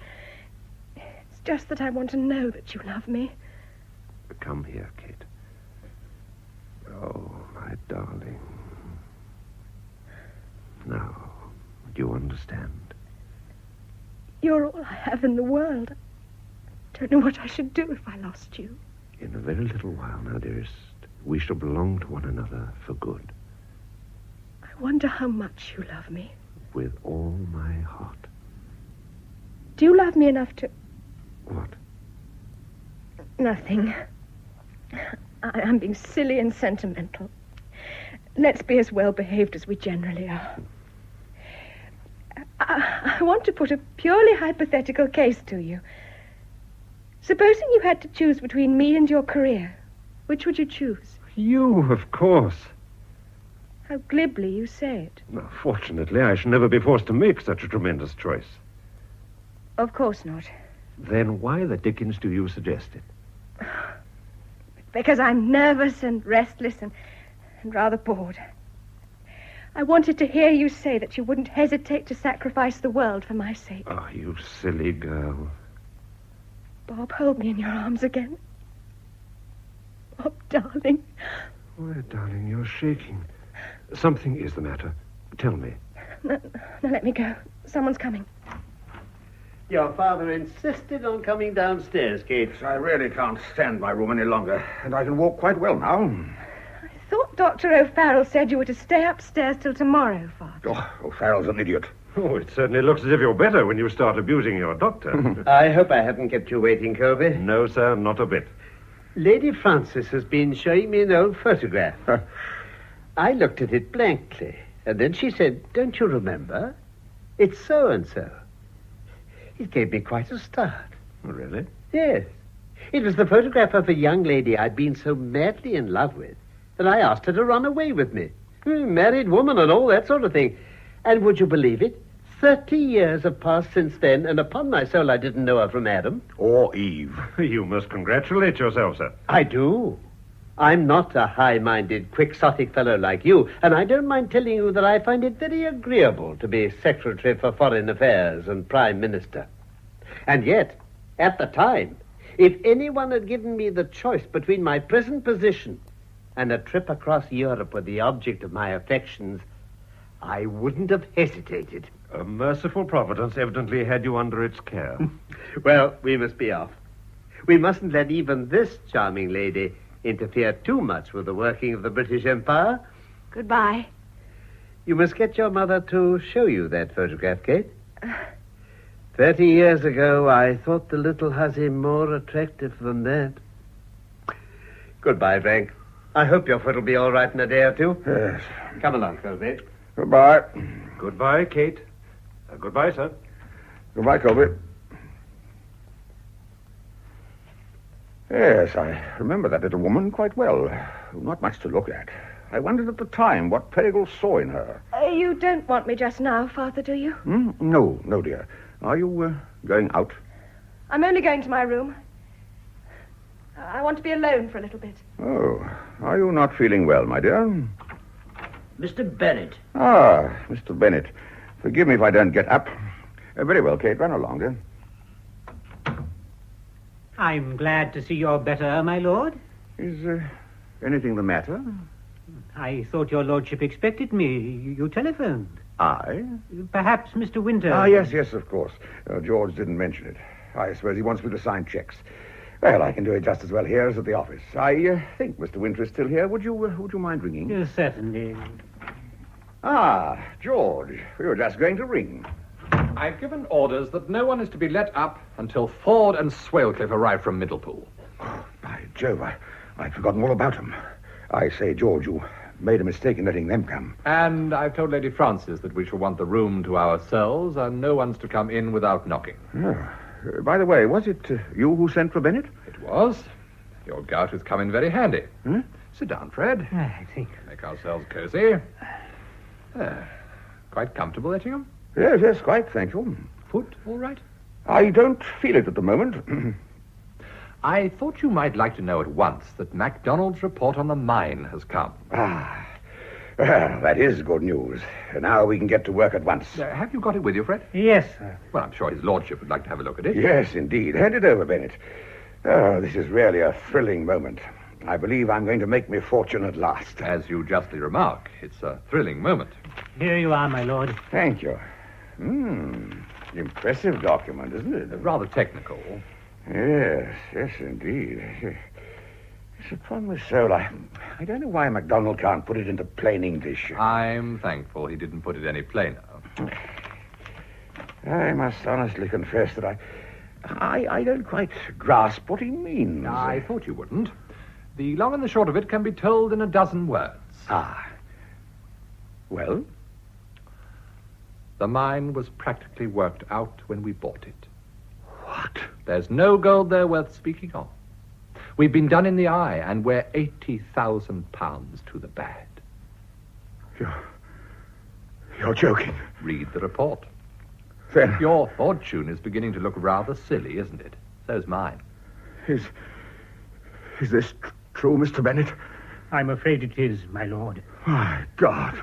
It's just that I want to know that you love me. Come here, Kate. Oh, my darling. Now, do you understand? You're all I have in the world. I don't know what I should do if I lost you. In a very little while now, dearest, we shall belong to one another for good. I wonder how much you love me. With all my heart. Do you love me enough to... What? Nothing. I'm being silly and sentimental. Let's be as well behaved as we generally are. I want to put a purely hypothetical case to you. Supposing you had to choose between me and your career, which would you choose? You, of course. How glibly you say it. Well, fortunately, I shall never be forced to make such a tremendous choice. Of course not. Then why the dickens do you suggest it? Because I'm nervous and restless and rather bored. I wanted to hear you say that you wouldn't hesitate to sacrifice the world for my sake. Oh, you silly girl. Bob, hold me in your arms again. Bob, darling. Why, darling, you're shaking. Something is the matter. Tell me. No, let me go. Someone's coming. Your father insisted on coming downstairs, Kate. I really can't stand my room any longer, and I can walk quite well now. I thought Dr. O'Farrell said you were to stay upstairs till tomorrow, Father. Oh, O'Farrell's an idiot. Oh, it certainly looks as if you're better when you start abusing your doctor. I hope I haven't kept you waiting, Colby. No, sir, not a bit. Lady Frances has been showing me an old photograph. I looked at it blankly, and then she said, "Don't you remember? It's so-and-so." It gave me quite a start. Really? Yes. It was the photograph of a young lady I'd been so madly in love with that I asked her to run away with me. Married woman and all that sort of thing. And would you believe it? 30 years have passed since then, and upon my soul I didn't know her from Adam. Or Eve. You must congratulate yourself, sir. I do. I'm not a high-minded, quixotic fellow like you, and I don't mind telling you that I find it very agreeable to be Secretary for Foreign Affairs and Prime Minister. And yet, at the time, if anyone had given me the choice between my present position and a trip across Europe with the object of my affections, I wouldn't have hesitated. A merciful providence evidently had you under its care. Well, we must be off. We mustn't let even this charming lady interfere too much with the working of the British Empire. Goodbye. You must get your mother to show you that photograph, Kate. 30 years ago, I thought the little hussy more attractive than that. Goodbye, Frank. I hope your foot will be all right in a day or two. Yes. Come along, Colby. Goodbye. Goodbye, Kate. Goodbye, sir. Goodbye, Colby. Yes, I remember that little woman quite well. Not much to look at. I wondered at the time what Perigal saw in her. You don't want me just now, Father, do you? No, dear. Are you going out? I'm only going to my room. I want to be alone for a little bit. Oh, are you not feeling well, my dear? Mr. Bennett. Ah, Mr. Bennett. Forgive me if I don't get up. Very well, Kate. Run along, dear. I'm glad to see you're better, my lord. Is anything the matter? I thought your lordship expected me. You telephoned. I? Perhaps Mr. Winter... Ah, yes, of course. George didn't mention it. I suppose he wants me to sign checks. Well, I can do it just as well here as at the office. I think Mr. Winter is still here. Would you mind ringing? Yes, certainly. Ah, George. We were just going to ring. I've given orders that no one is to be let up until Ford and Swalecliffe arrive from Middlepool. Oh, by Jove, I'd forgotten all about them. I say, George, you made a mistake in letting them come. And I've told Lady Frances that we shall want the room to ourselves and no one's to come in without knocking. Oh. By the way, was it you who sent for Bennett? It was. Your gout has come in very handy. Hmm? Sit down, Fred. I think... Make ourselves cozy. Quite comfortable, Etchingham? Yes, quite, thank you. Foot all right? I don't feel it at the moment. I thought you might like to know at once that MacDonald's report on the mine has come. Ah, well, that is good news. Now we can get to work at once. Have you got it with you, Fred? Yes, sir. Well, I'm sure his lordship would like to have a look at it. Yes, indeed. Hand it over, Bennett. Oh, this is really a thrilling moment. I believe I'm going to make my fortune at last. As you justly remark, it's a thrilling moment. Here you are, my lord. Thank you. Impressive document, isn't it? Rather technical. Yes, indeed. It's upon my soul, I don't know why MacDonald can't put it into plain English. I'm thankful he didn't put it any plainer. I must honestly confess that I don't quite grasp what he means. I thought you wouldn't. The long and the short of it can be told in a dozen words. Ah. Well? The mine was practically worked out when we bought it. What? There's no gold there worth speaking of. We've been done in the eye, and we're £80,000 to the bad. You're joking. Read the report. Then... Your fortune is beginning to look rather silly, isn't it? So's mine. Is this true, Mr. Bennet? I'm afraid it is, my lord. My God.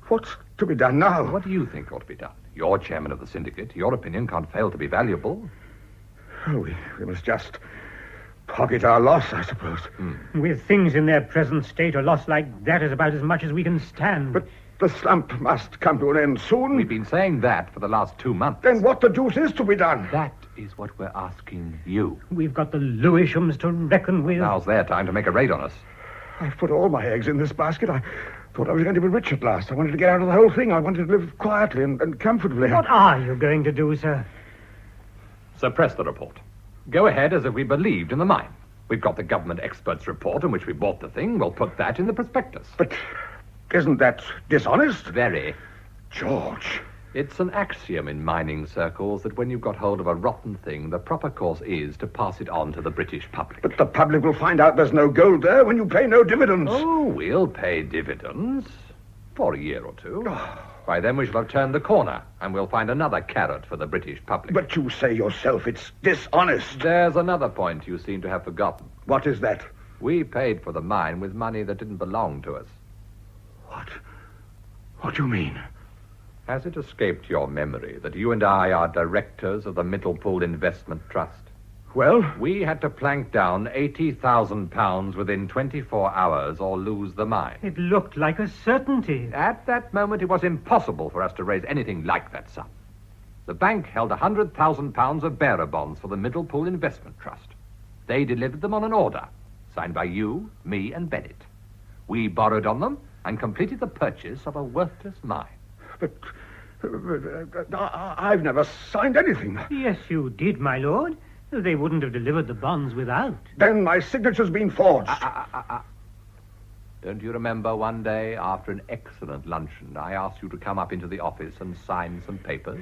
What's to be done now? What do you think ought to be done? You're chairman of the syndicate. Your opinion can't fail to be valuable. Oh, we must just pocket our loss, I suppose. With things in their present state, a loss like that is about as much as we can stand. But the slump must come to an end soon. We've been saying that for the last 2 months. Then what the deuce is to be done? That is what we're asking you. We've got the Lewishams to reckon with. Now's their time to make a raid on us. I've put all my eggs in this basket. I thought I was going to be rich at last. I wanted to get out of the whole thing. I wanted to live quietly and comfortably. What are you going to do, sir? Suppress the report. Go ahead as if we believed in the mine. We've got the government expert's report in which we bought the thing. We'll put that in the prospectus. But isn't that dishonest? Very. George. It's an axiom in mining circles that when you've got hold of a rotten thing, the proper course is to pass it on to the British public. But the public will find out there's no gold there when you pay no dividends. Oh, we'll pay dividends for a year or two. By then we shall have turned the corner, and we'll find another carrot for the British public. But you say yourself it's dishonest. There's another point you seem to have forgotten. What is that? We paid for the mine with money that didn't belong to us. What do you mean? Has it escaped your memory that you and I are directors of the Middlepool Investment Trust? Well? We had to plank down £80,000 within 24 hours or lose the mine. It looked like a certainty. At that moment, it was impossible for us to raise anything like that sum. The bank held £100,000 of bearer bonds for the Middlepool Investment Trust. They delivered them on an order, signed by you, me, and Bennett. We borrowed on them and completed the purchase of a worthless mine. But I've never signed anything. Yes, you did, my lord. They wouldn't have delivered the bonds without. Then my signature's been forged. Don't you remember one day after an excellent luncheon, I asked you to come up into the office and sign some papers?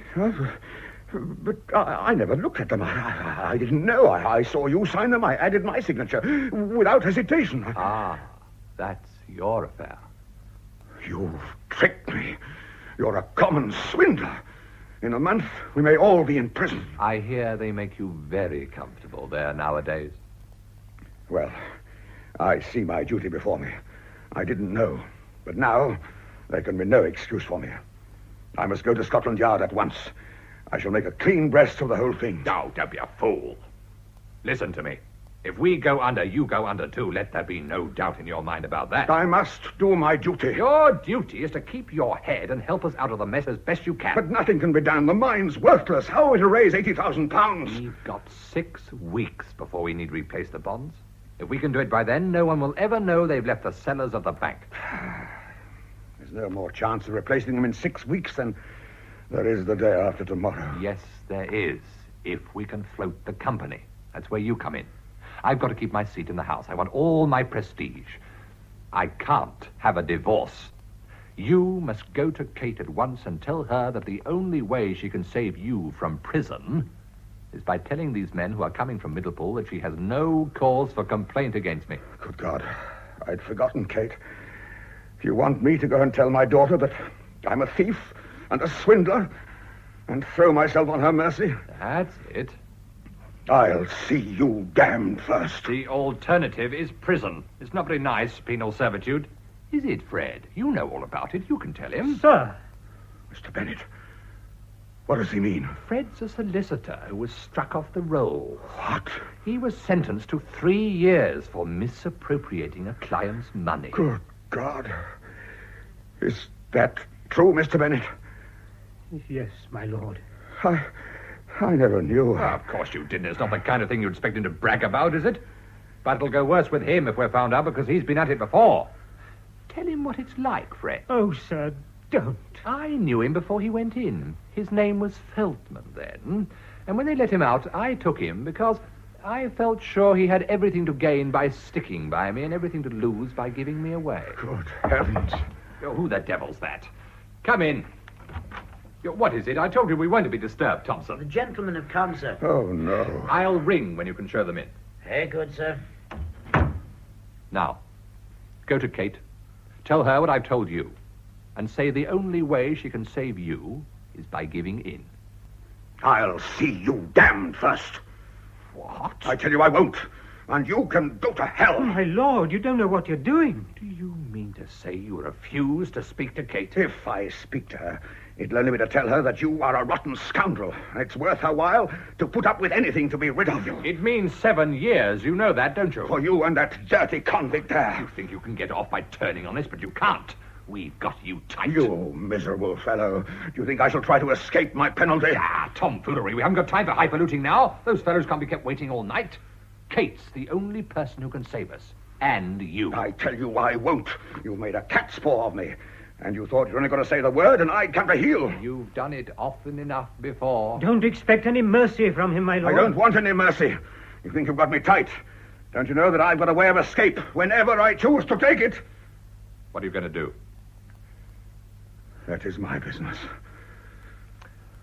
But I never looked at them. I didn't know. I saw you sign them. I added my signature without hesitation. That's your affair. You've tricked me. You're a common swindler. In a month, we may all be in prison. I hear they make you very comfortable there nowadays. Well, I see my duty before me. I didn't know. But now, there can be no excuse for me. I must go to Scotland Yard at once. I shall make a clean breast of the whole thing. No, don't be a fool. Listen to me. If we go under, you go under too. Let there be no doubt in your mind about that. I must do my duty. Your duty is to keep your head and help us out of the mess as best you can. But nothing can be done. The mine's worthless. How are we to raise £80,000? We've got 6 weeks before we need replace the bonds. If we can do it by then, no one will ever know they've left the cellars of the bank. There's no more chance of replacing them in 6 weeks than there is the day after tomorrow. Yes, there is, if we can float the company. That's where you come in. I've got to keep my seat in the House. I want all my prestige. I can't have a divorce. You must go to Kate at once and tell her that the only way she can save you from prison is by telling these men who are coming from Middlepool that she has no cause for complaint against me. Good God. I'd forgotten, Kate. If you want me to go and tell my daughter that I'm a thief and a swindler and throw myself on her mercy? That's it. I'll see you damned first. The alternative is prison. It's not very nice, penal servitude. Is it, Fred? You know all about it. You can tell him. Sir. Mr. Bennet, what does he mean? Fred's a solicitor who was struck off the roll. What? He was sentenced to 3 years for misappropriating a client's money. Good God. Is that true, Mr. Bennet? Yes, my lord. I never knew. Of course you didn't. It's not the kind of thing you'd expect him to brag about, is it? But it'll go worse with him if we're found out because he's been at it before. Tell him what it's like, Fred. Oh, sir, don't. I knew him before he went in. His name was Feltman then. And when they let him out, I took him because I felt sure he had everything to gain by sticking by me and everything to lose by giving me away. Good heavens. Oh, who the devil's that? Come in. What is it? I told you we weren't to be disturbed, The Thompson. gentlemen have come, sir. Oh, no. I'll ring when you can show them in. Very good, sir. Now, go to Kate. Tell her what I've told you. And say the only way she can save you is by giving in. I'll see you damned first. What? I tell you I won't. And you can go to hell. Oh, my lord, you don't know what you're doing. Do you mean to say you refuse to speak to Kate? If I speak to her, it'll only be to tell her that you are a rotten scoundrel. It's worth her while to put up with anything to be rid of you. It means 7 years. You know that, don't you? For you and that dirty convict there. You think you can get off by turning on us, but you can't. We've got you tight. You miserable fellow. Do you think I shall try to escape my penalty? Ah, tomfoolery. We haven't got time for highfalutin now. Those fellows can't be kept waiting all night. Kate's the only person who can save us. And you. I tell you I won't. You made a cat's paw of me. And you thought you were only going to say the word and I'd come to heel. You've done it often enough before. Don't expect any mercy from him, my lord. I don't want any mercy. You think you've got me tight. Don't you know that I've got a way of escape whenever I choose to take it? What are you going to do? That is my business.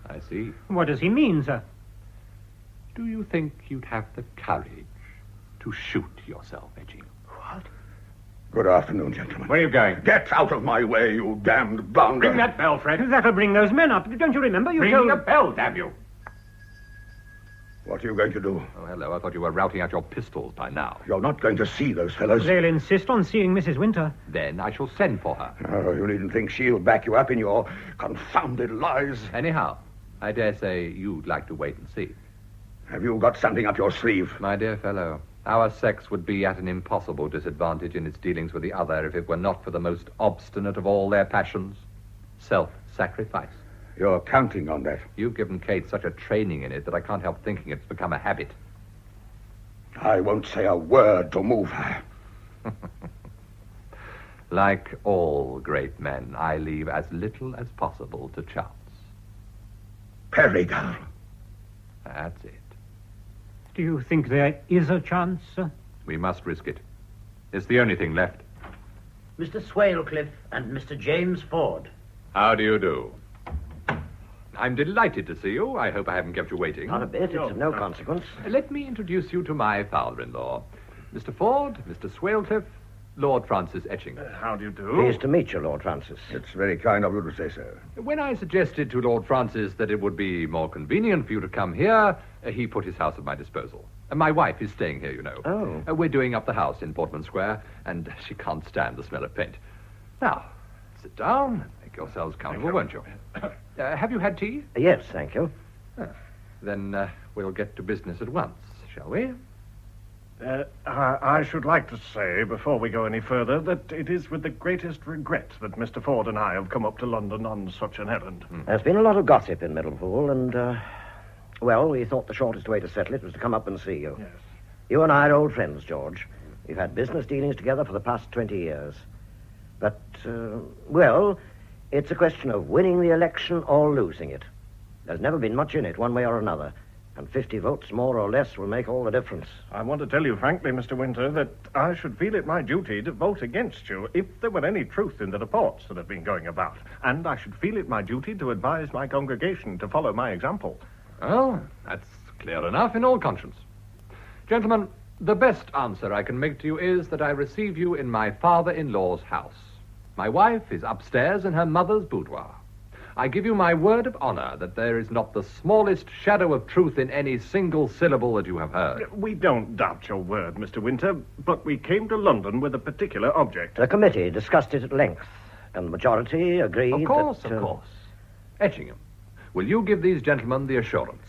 I see. What does he mean, sir? Do you think you'd have the courage to shoot yourself, Edging? What? Good afternoon, gentlemen. Where are you going? Get out of my way, you damned bounder. Ring that bell, Fred. That'll bring those men up. Don't you remember? You Ring told... the bell, damn you. What are you going to do? Oh, hello. I thought you were routing out your pistols by now. You're not going to see those fellows. They'll insist on seeing Mrs. Winter. Then I shall send for her. Oh, you needn't think she'll back you up in your confounded lies. Anyhow, I dare say you'd like to wait and see. Have you got something up your sleeve? My dear fellow, our sex would be at an impossible disadvantage in its dealings with the other if it were not for the most obstinate of all their passions, self-sacrifice. You're counting on that. You've given Kate such a training in it that I can't help thinking it's become a habit. I won't say a word to move her. Like all great men, I leave as little as possible to chance. Perigal. That's it. Do you think there is a chance, sir? We must risk it. It's the only thing left. Mr. Swalecliffe and Mr. James Ford. How do you do? I'm delighted to see you. I hope I haven't kept you waiting. Not a bit. It's of no consequence. Let me introduce you to my father-in-law. Mr. Ford, Mr. Swalecliffe, Lord Francis Etching. How do you do? Pleased to meet you, Lord Francis. It's very kind of you to say so. When I suggested to Lord Francis that it would be more convenient for you to come here, he put his house at my disposal. My wife is staying here, you know. Oh. We're doing up the house in Portman Square, and she can't stand the smell of paint. Now, sit down and make yourselves comfortable, won't you? Have you had tea? Yes, thank you. Then we'll get to business at once, shall we? I should like to say, before we go any further, that it is with the greatest regret that Mr. Ford and I have come up to London on such an errand. There's been a lot of gossip in Middlepool, and, well, we thought the shortest way to settle it was to come up and see you. Yes. You and I are old friends, George. We've had business dealings together for the past 20 years. But, well, it's a question of winning the election or losing it. There's never been much in it, one way or another. And 50 votes, more or less, will make all the difference. I want to tell you frankly, Mr. Winter, that I should feel it my duty to vote against you if there were any truth in the reports that have been going about. And I should feel it my duty to advise my congregation to follow my example. Well, that's clear enough in all conscience. Gentlemen, the best answer I can make to you is that I receive you in my father-in-law's house. My wife is upstairs in her mother's boudoir. I give you my word of honor that there is not the smallest shadow of truth in any single syllable that you have heard. We don't doubt your word, Mr. Winter, but we came to London with a particular object. The committee discussed it at length, and the majority agreed Of course, that... of course. Etchingham, will you give these gentlemen the assurance?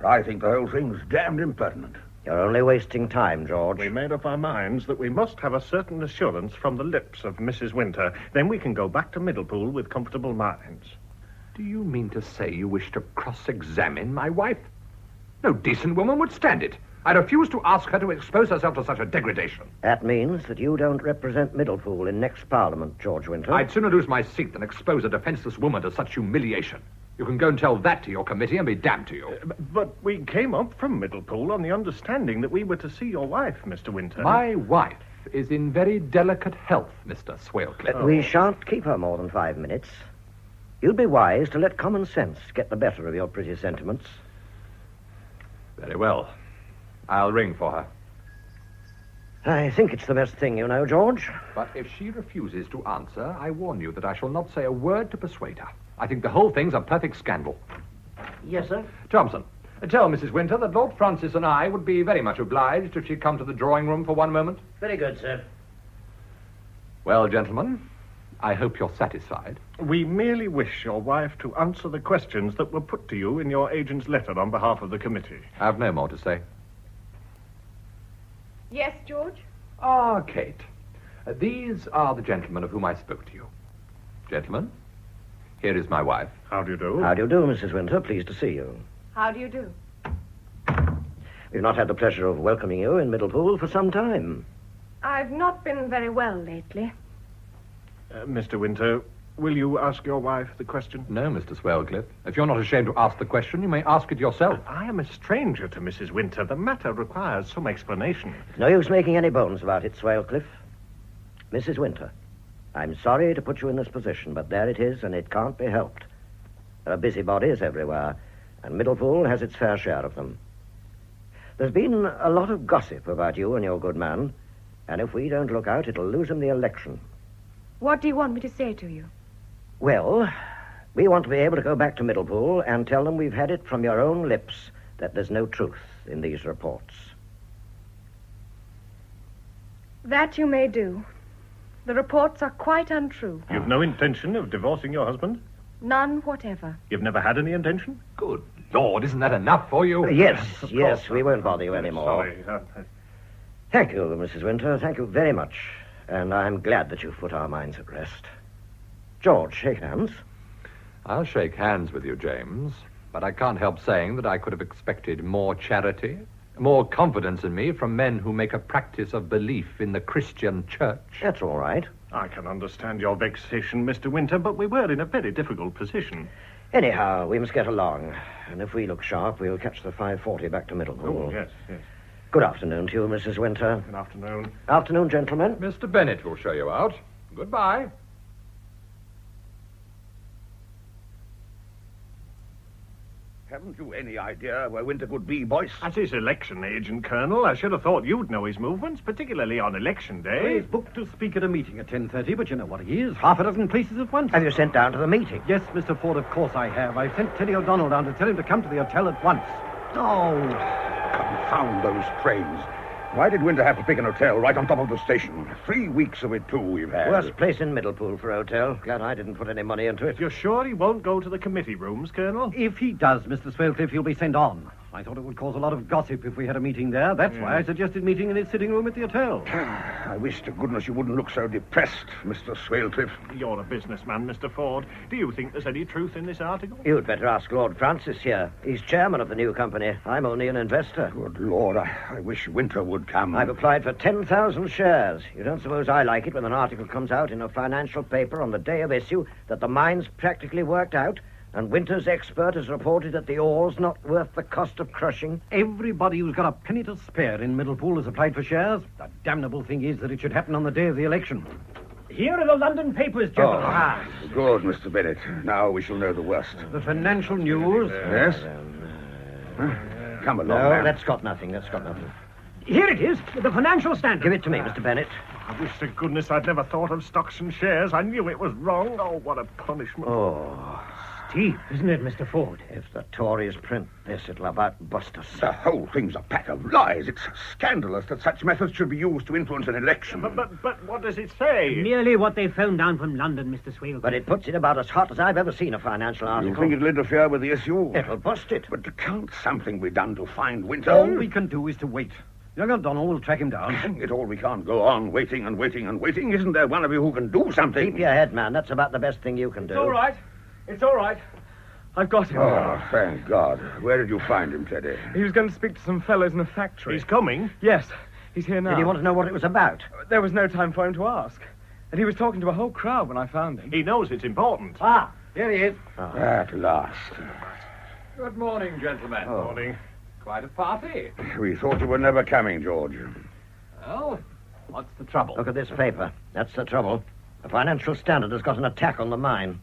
I think the whole thing's damned impertinent. You're only wasting time, George. We made up our minds that we must have a certain assurance from the lips of Mrs. Winter. Then we can go back to Middlepool with comfortable minds. Do you mean to say you wish to cross-examine my wife? No decent woman would stand it. I refuse to ask her to expose herself to such a degradation. That means that you don't represent Middlepool in next Parliament, George Winter. I'd sooner lose my seat than expose a defenseless woman to such humiliation. You can go and tell that to your committee and be damned to you. But we came up from Middlepool on the understanding that we were to see your wife, Mr. Winter. My wife is in very delicate health, Mr. Swalcliffe. We shan't keep her more than 5 minutes. You'd be wise to let common sense get the better of your pretty sentiments. Very well. I'll ring for her. I think it's the best thing, you know, George. But if she refuses to answer, I warn you that I shall not say a word to persuade her. I think the whole thing's a perfect scandal. Yes, sir? Thompson, tell Mrs. Winter that Lord Francis and I would be very much obliged if she'd come to the drawing room for one moment. Very good, sir. Well, gentlemen, I hope you're satisfied. We merely wish your wife to answer the questions that were put to you in your agent's letter on behalf of the committee. I've no more to say. Yes, George? Kate. These are the gentlemen of whom I spoke to you. Gentlemen, here is my wife. How do you do? How do you do, Mrs. Winter? Pleased to see you. How do you do? We've not had the pleasure of welcoming you in Middlepool for some time. I've not been very well lately. Mr. Winter, will you ask your wife the question? No, Mr. Swalcliffe. If you're not ashamed to ask the question, you may ask it yourself. I am a stranger to Mrs. Winter. The matter requires some explanation. No use making any bones about it, Swalcliffe. Mrs. Winter, I'm sorry to put you in this position, but there it is, and it can't be helped. There are busybodies everywhere, and Middlepool has its fair share of them. There's been a lot of gossip about you and your good man, and if we don't look out, it'll lose him the election. What do you want me to say to you? Well, we want to be able to go back to Middlepool and tell them we've had it from your own lips that there's no truth in these reports. That you may do. The reports are quite untrue. You've no intention of divorcing your husband? None whatever. You've never had any intention? Good Lord, isn't that enough for you? Yes, we won't bother you anymore. Sorry. Thank you, Mrs. Winter. Thank you very much. And I'm glad that you've put our minds at rest. George, shake hands. I'll shake hands with you, James, but I can't help saying that I could have expected more charity, more confidence in me from men who make a practice of belief in the Christian church. That's all right. I can understand your vexation, Mr. Winter, but we were in a very difficult position. Anyhow, we must get along. And if we look sharp, we'll catch the 5:40 back to Middlepool. Oh, yes. Good afternoon to you, Mrs. Winter. Good afternoon. Afternoon, gentlemen. Mr. Bennett will show you out. Goodbye. Haven't you any idea where Winter could be, Boyce? As his election agent, Colonel, I should have thought you'd know his movements, particularly on election day. He's booked to speak at a meeting at 10:30, but you know what he is. Half a dozen places at once. Have you sent down to the meeting? Yes, Mr. Ford, of course I have. I've sent Teddy O'Donnell down to tell him to come to the hotel at once. Oh, confound those trains. Why did Winter have to pick an hotel right on top of the station? 3 weeks of it, too, we've had. Worst place in Middlepool for a hotel. Glad I didn't put any money into it. You're sure he won't go to the committee rooms, Colonel? If he does, Mr. Swalcliffe, he'll be sent on. I thought it would cause a lot of gossip if we had a meeting there. That's why I suggested meeting in his sitting room at the hotel. I wish to goodness you wouldn't look so depressed, Mr. Swalcliffe. You're a businessman, Mr. Ford. Do you think there's any truth in this article? You'd better ask Lord Francis here. He's chairman of the new company. I'm only an investor. Good Lord, I wish Winter would come. I've applied for 10,000 shares. You don't suppose I like it when an article comes out in a financial paper on the day of issue that the mine's practically worked out, and Winter's expert has reported that the ore's not worth the cost of crushing? Everybody who's got a penny to spare in Middlepool has applied for shares. The damnable thing is that it should happen on the day of the election. Here are the London papers, gentlemen. Good, Mr. Bennett. Now we shall know the worst. The financial news. Yes? Come along, No, man. that's got nothing. Here it is, the Financial Standard. Give it to me, Mr. Bennett. I wish to goodness I'd never thought of stocks and shares. I knew it was wrong. Oh, what a punishment. Oh, Steep, isn't it, Mr. Ford? if the Tories print this, it'll about bust us. The whole thing's a pack of lies. It's scandalous that such methods should be used to influence an election. But what does it say? Merely what they phoned down from London, Mr. Swalcliffe. But it puts it about as hot as I've ever seen a financial You article. think it'll interfere with the issue? It'll bust it. But can't something be done to find Winter? All we can do is to wait. Young O'Donnell will track him down. Hang it all, we can't go on waiting and waiting and waiting. Isn't there one of you who can do something? Keep your head, man. That's about the best thing you can do. It's all right. It's all right. I've got him. Oh, thank God. Where did you find him, Teddy? He was going to speak to some fellows in a factory. He's coming. Yes, he's here now. Did you want to know what it was about? There was no time for him to ask. And he was talking to a whole crowd when I found him. He knows it's important. Here he is. At last. Good morning, gentlemen. Oh. Morning. Quite a party. We thought you were never coming, George. Well, what's the trouble? Look at this paper. That's the trouble. The Financial Standard has got an attack on the mine.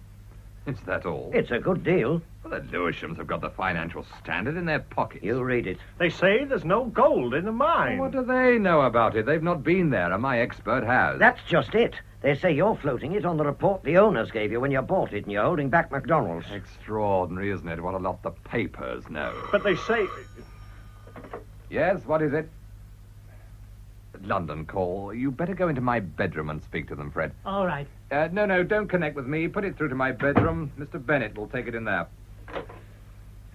Is that all? It's a good deal. Well, the Lewishams have got the Financial Standard in their pockets. You read it. They say there's no gold in the mine. What do they know about it? They've not been there, and my expert has. That's just it. They say you're floating it on the report the owners gave you when you bought it, and you're holding back McDonald's. Extraordinary, isn't it? What a lot the papers know. But they say... Yes, what is it? London call. You better go into my bedroom and speak to them, Fred. All right. No, don't connect with me. Put it through to my bedroom. Mr. Bennett will take it in there.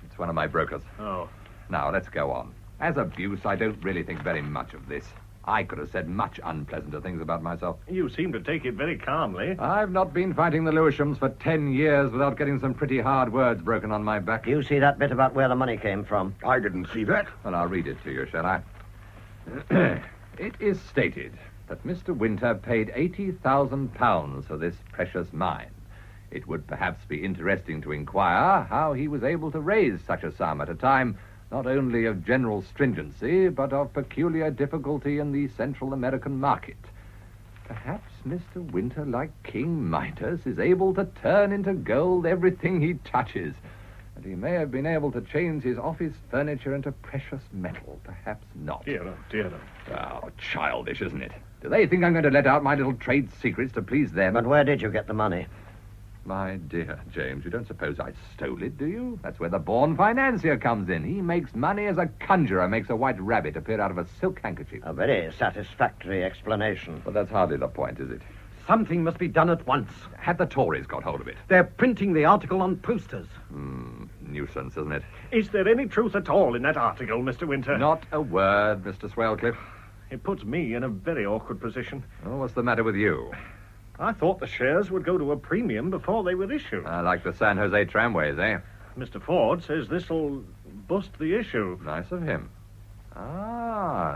It's one of my brokers. Oh. Now, let's go on. As abuse, I don't really think very much of this. I could have said much unpleasanter things about myself. You seem to take it very calmly. I've not been fighting the Lewishams for 10 years without getting some pretty hard words broken on my back. Do you see that bit about where the money came from? I didn't see that. Well, I'll read it to you, shall I? It is stated that Mr. Winter paid £80,000 for this precious mine. It would perhaps be interesting to inquire how he was able to raise such a sum at a time not only of general stringency, but of peculiar difficulty in the Central American market. Perhaps Mr. Winter, like King Midas, is able to turn into gold everything he touches. And he may have been able to change his office furniture into precious metal. Perhaps not. Dear. Oh, childish, isn't it? Do they think I'm going to let out my little trade secrets to please them? But where did you get the money? My dear James, you don't suppose I stole it, do you? That's where the born financier comes in. He makes money as a conjurer makes a white rabbit appear out of a silk handkerchief. A very satisfactory explanation. But that's hardly the point, is it? Something must be done at once. Had the Tories got hold of it? They're printing the article on posters. Nuisance, isn't it? Is there any truth at all in that article, Mr. Winter? Not a word, Mr. Swellcliffe. It puts me in a very awkward position. Oh, what's the matter with you? I thought the shares would go to a premium before they were issued. Like the San Jose tramways, eh? Mr. Ford says this'll bust the issue. Nice of him.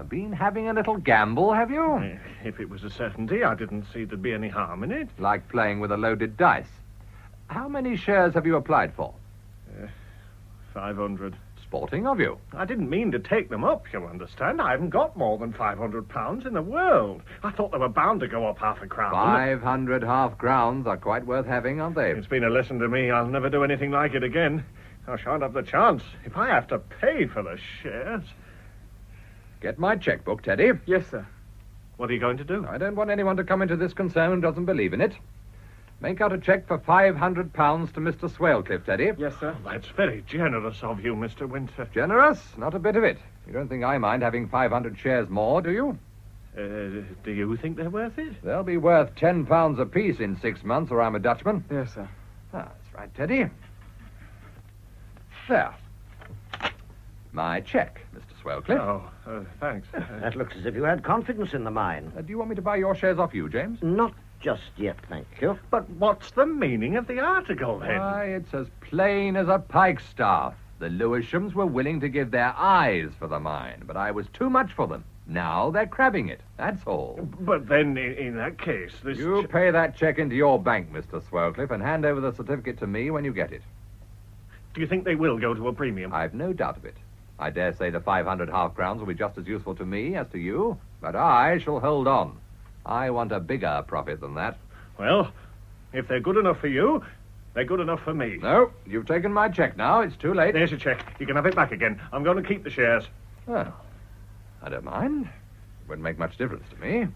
Been having a little gamble, have you? If it was a certainty, I didn't see there'd be any harm in it. Like playing with a loaded dice. How many shares have you applied for? 500. Sporting of you. I didn't mean to take them up, you understand. I haven't got more than £500 in the world. I thought they were bound to go up half a crown. 500 half-crowns are quite worth having, aren't they? It's been a lesson to me. I'll never do anything like it again. I shan't have the chance. If I have to pay for the shares... Get my checkbook, Teddy. Yes, sir. What are you going to do? I don't want anyone to come into this concern who doesn't believe in it. Make out a cheque for £500 to Mr. Swellcliffe, Teddy. Yes, sir. Oh, that's very generous of you, Mr. Winter. Generous? Not a bit of it. You don't think I mind having 500 shares more, do you? Do you think they're worth it? They'll be worth £10 apiece in 6 months, or I'm a Dutchman. Yes, sir. That's right, Teddy. There. My cheque, Mr. Swellcliffe. Oh, thanks. That looks as if you had confidence in the mine. Do you want me to buy your shares off you, James? Not just yet, thank you. But what's the meaning of the article, then? Why, it's as plain as a pikestaff. The Lewishams were willing to give their eyes for the mine, but I was too much for them. Now they're crabbing it, that's all. But then, in that case, this... You pay that cheque into your bank, Mr. Swellcliffe, and hand over the certificate to me when you get it. Do you think they will go to a premium? I've no doubt of it. I dare say the 500 half-crowns will be just as useful to me as to you, but I shall hold on. I want a bigger profit than that. Well, if they're good enough for you, they're good enough for me. No, you've taken my cheque now. It's too late. There's your cheque. You can have it back again. I'm going to keep the shares. Well, I don't mind. It wouldn't make much difference to me.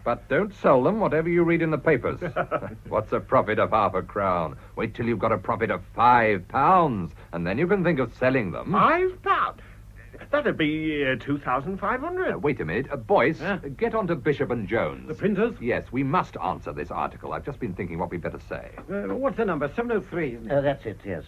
But don't sell them, whatever you read in the papers. What's a profit of half a crown? Wait till you've got a profit of £5, and then you can think of selling them. £5? That'd be 2,500. Wait a minute. Boyce, get on to Bishop and Jones. The printers? Yes, we must answer this article. I've just been thinking what we'd better say. What's the number? 703, isn't it? That's it, yes.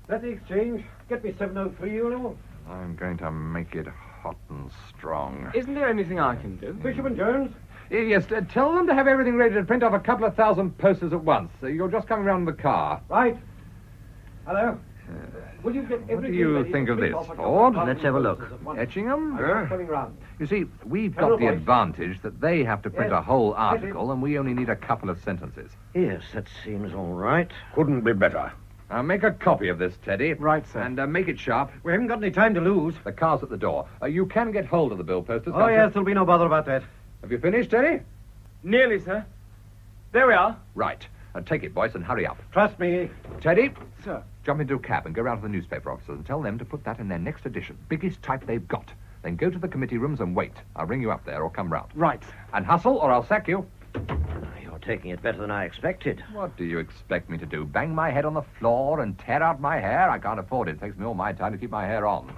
That's the exchange. Get me 703, you know. I'm going to make it hot and strong. Isn't there anything I can do? Bishop and Jones? Yes, tell them to have everything ready to print off a couple of thousand posters at once. You're just coming round in the car. Right. Hello. Will you get What do you think of this, Ford? Let's have a look. Etchingham? You see, we've got the advantage that they have to print a whole article and we only need a couple of sentences. Yes, that seems all right. Couldn't be better. Now, make a copy of this, Teddy. Right, sir. And make it sharp. We haven't got any time to lose. The car's at the door. You can get hold of the bill posters. Oh, can't you? yes, there'll be no bother about that. Have you finished, Teddy? Nearly, sir. There we are. Right. Take it, boys, and hurry up. Trust me. Teddy, Sir. jump into a cab and go round to the newspaper offices and tell them to put that in their next edition. Biggest type they've got. Then go to the committee rooms and wait. I'll ring you up there or come round. Right. And hustle or I'll sack you. You're taking it better than I expected. What do you expect me to do? Bang my head on the floor and tear out my hair? I can't afford it. It takes me all my time to keep my hair on.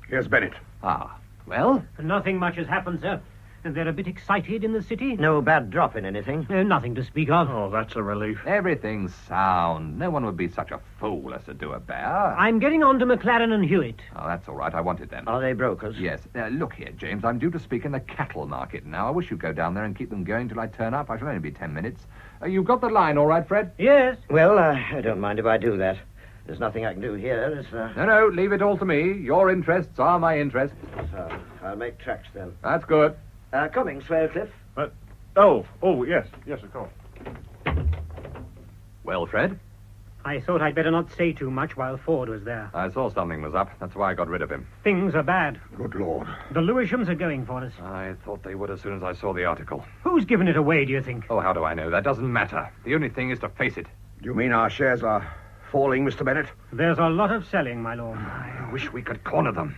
Here's Bennett. Ah, well? Nothing much has happened, sir. And they're a bit excited in the city. No bad drop in anything. Nothing to speak of. Oh, that's a relief. Everything's sound. No one would be such a fool as to do a bear. I'm getting on to McLaren and Hewitt. Oh, that's all right. I wanted them. Are they brokers? Yes. Look here, James. I'm due to speak in the cattle market now. I wish you'd go down there and keep them going till I turn up. I shall only be 10 minutes. You've got the line all right, Fred? Yes. Well, I don't mind if I do that. There's nothing I can do here, is there? No, leave it all to me. Your interests are my interests. So, I'll make tracks then. That's good. Coming, Swalcliffe. Yes, of course. Well, Fred? I thought I'd better not say too much while Ford was there. I saw something was up. That's why I got rid of him. Things are bad. Good Lord. The Lewishams are going for us. I thought they would as soon as I saw the article. Who's given it away, do you think? Oh, how do I know? That doesn't matter. The only thing is to face it. Do you mean our shares are falling, Mr. Bennett? There's a lot of selling, my lord. I wish we could corner them.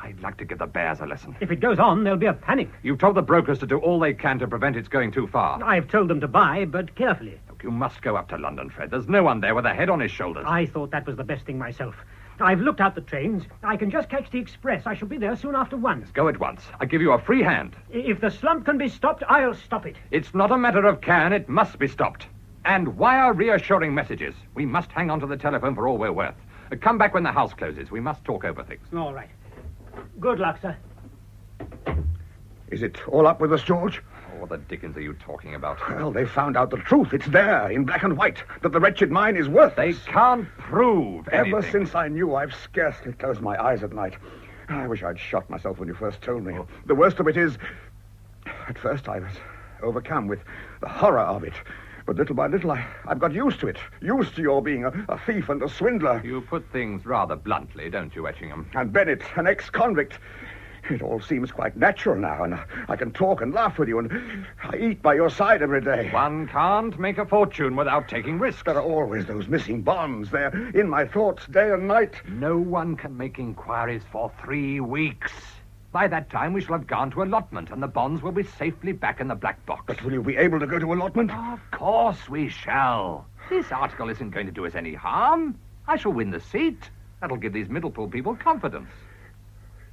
I'd like to give the bears a lesson. If it goes on, there'll be a panic. You've told the brokers to do all they can to prevent its going too far. I've told them to buy, but carefully. Look, you must go up to London, Fred. There's no one there with a head on his shoulders. I thought that was the best thing myself. I've looked out the trains. I can just catch the express. I shall be there soon after 1. Go at once. I give you a free hand. If the slump can be stopped, I'll stop it. It's not a matter of can, it must be stopped. And wire reassuring messages. We must hang on to the telephone for all we're worth. Come back when the house closes. We must talk over things. All right. Good luck, sir. Is it all up with us, George? Oh, what the dickens are you talking about? Well, they found out the truth. It's there, in black and white, that the wretched mine is worthless. They can't prove anything. Ever since I knew, I've scarcely closed my eyes at night. I wish I'd shot myself when you first told me. The worst of it is, at first I was overcome with the horror of it. But little by little, I've got used to it. Used to your being a thief and a swindler. You put things rather bluntly, don't you, Etchingham? And Bennett, an ex-convict. It all seems quite natural now, and I can talk and laugh with you, and I eat by your side every day. One can't make a fortune without taking risks. There are always those missing bonds. They're in my thoughts day and night. No one can make inquiries for 3 weeks. By that time, we shall have gone to allotment, and the bonds will be safely back in the black box. But will you be able to go to allotment? Of course we shall. This article isn't going to do us any harm. I shall win the seat. That'll give these Middlepool people confidence.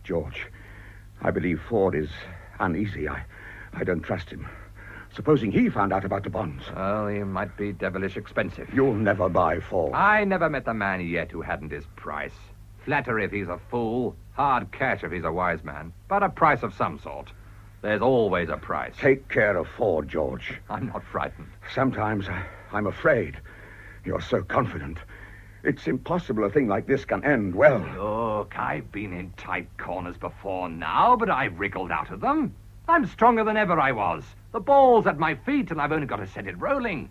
George, I believe Ford is uneasy. I don't trust him. Supposing he found out about the bonds. Well, he might be devilish expensive. You'll never buy Ford. I never met the man yet who hadn't his price. Flattery if he's a fool, hard cash if he's a wise man, but a price of some sort. There's always a price. Take care of Ford, George. I'm not frightened. Sometimes I'm afraid. You're so confident. It's impossible a thing like this can end well. Look, I've been in tight corners before now, but I've wriggled out of them. I'm stronger than ever I was. The ball's at my feet, and I've only got to set it rolling.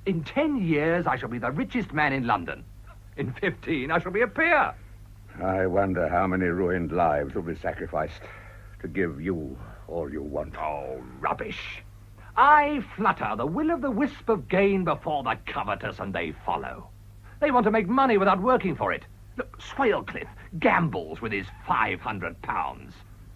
In 10 years, I shall be the richest man in London. In 15, I shall be a peer. I wonder how many ruined lives will be sacrificed to give you all you want. Oh, rubbish. I flutter the will-o'-the-wisp of gain before the covetous, and they follow. They want to make money without working for it. Look, Swalcliffe gambles with his £500.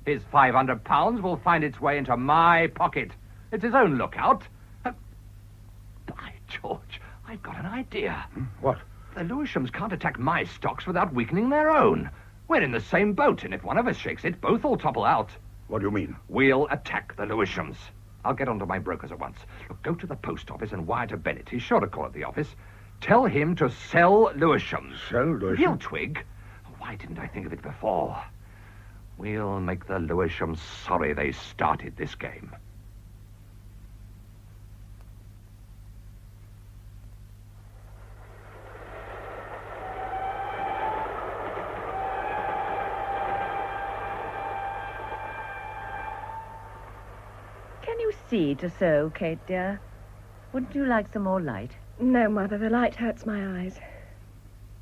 His £500 will find its way into my pocket. It's his own lookout. By George, I've got an idea. What? The Lewishams can't attack my stocks without weakening their own. We're in the same boat, and if one of us shakes it, both will topple out. What do you mean? We'll attack the Lewishams. I'll get onto my brokers at once. Look, go to the post office and wire to Bennett. He's sure to call at the office. Tell him to sell Lewishams. Sell Lewishams? He'll twig. Why didn't I think of it before? We'll make the Lewishams sorry they started this game. you see to sew, Kate, dear? Wouldn't you like some more light? No, Mother, the light hurts my eyes.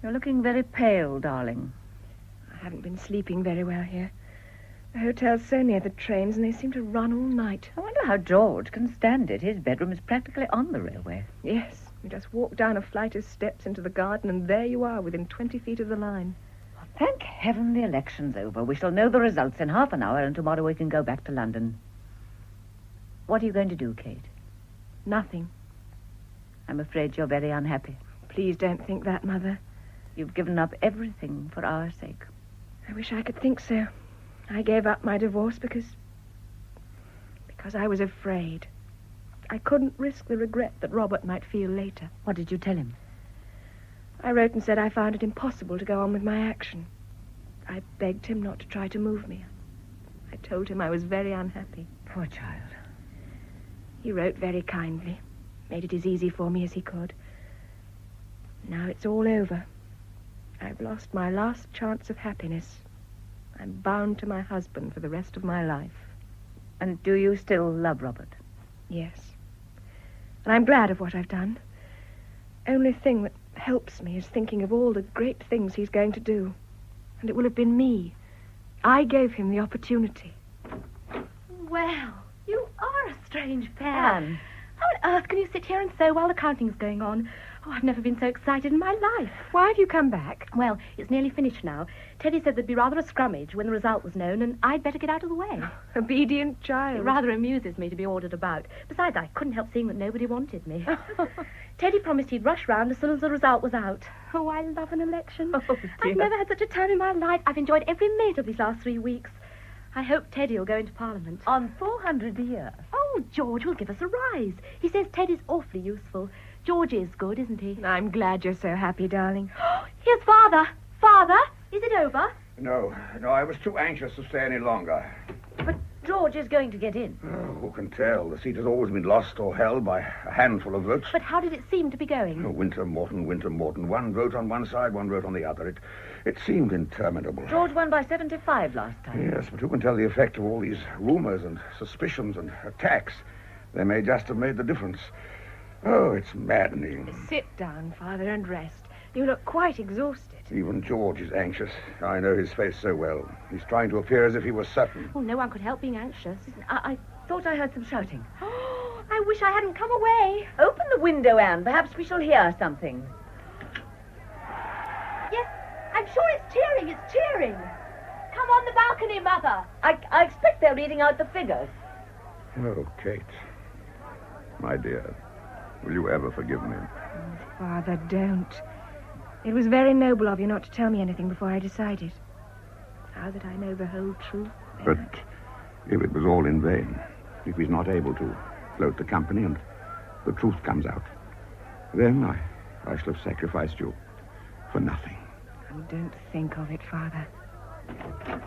You're looking very pale, darling. I haven't been sleeping very well here. The hotel's so near the trains, and they seem to run all night. I wonder how George can stand it. His bedroom is practically on the railway. Yes, we just walk down a flight of steps into the garden, and there you are, within 20 feet of the line. Well, thank heaven the election's over. We shall know the results in half an hour, and tomorrow we can go back to London. What are you going to do, Kate? Nothing. I'm afraid you're very unhappy. Please don't think that, Mother. You've given up everything for our sake. I wish I could think so. I gave up my divorce because I was afraid. I couldn't risk the regret that Robert might feel later. What did you tell him? I wrote and said I found it impossible to go on with my action. I begged him not to try to move me. I told him I was very unhappy. Poor child. He wrote very kindly, made it as easy for me as he could. Now it's all over. I've lost my last chance of happiness. I'm bound to my husband for the rest of my life. And do you still love Robert? Yes. And I'm glad of what I've done. Only thing that helps me is thinking of all the great things he's going to do. And it will have been me. I gave him the opportunity. Well, you are a strange pair. Anne. How on earth can you sit here and sew while the counting's going on? Oh, I've never been so excited in my life. Why have you come back? Well, it's nearly finished now. Teddy said there'd be rather a scrummage when the result was known, and I'd better get out of the way. Obedient child. It rather amuses me to be ordered about. Besides, I couldn't help seeing that nobody wanted me. Teddy promised he'd rush round as soon as the result was out. Oh, I love an election. Oh, dear. I've never had such a time in my life. I've enjoyed every minute of these last 3 weeks. I hope Teddy will go into Parliament. On 400 a year. Oh, George will give us a rise. He says Teddy's awfully useful. George is good, isn't he? I'm glad you're so happy, darling. Here's Father. Father, is it over? No, I was too anxious to stay any longer. But George is going to get in. Oh, who can tell? The seat has always been lost or held by a handful of votes. But how did it seem to be going? Oh, Winter, Morton. One vote on one side, one vote on the other. It seemed interminable. George won by 75 last time. Yes, but who can tell the effect of all these rumors and suspicions and attacks? They may just have made the difference. Oh, it's maddening. Sit down, Father, and rest. You look quite exhausted. Even George is anxious. I know his face so well. He's trying to appear as if he was certain. Oh, no one could help being anxious. I thought I heard some shouting. Oh, I wish I hadn't come away. Open the window, Anne. Perhaps we shall hear something. Yes, I'm sure it's cheering. It's cheering. Come on the balcony, Mother. I expect they're reading out the figures. Oh, Kate. My dear, will you ever forgive me? Oh, Father, don't. It was very noble of you not to tell me anything before I decided. Now that I know the whole truth. But if it was all in vain, if he's not able to float the company and the truth comes out, then I shall have sacrificed you for nothing. Oh, don't think of it, Father.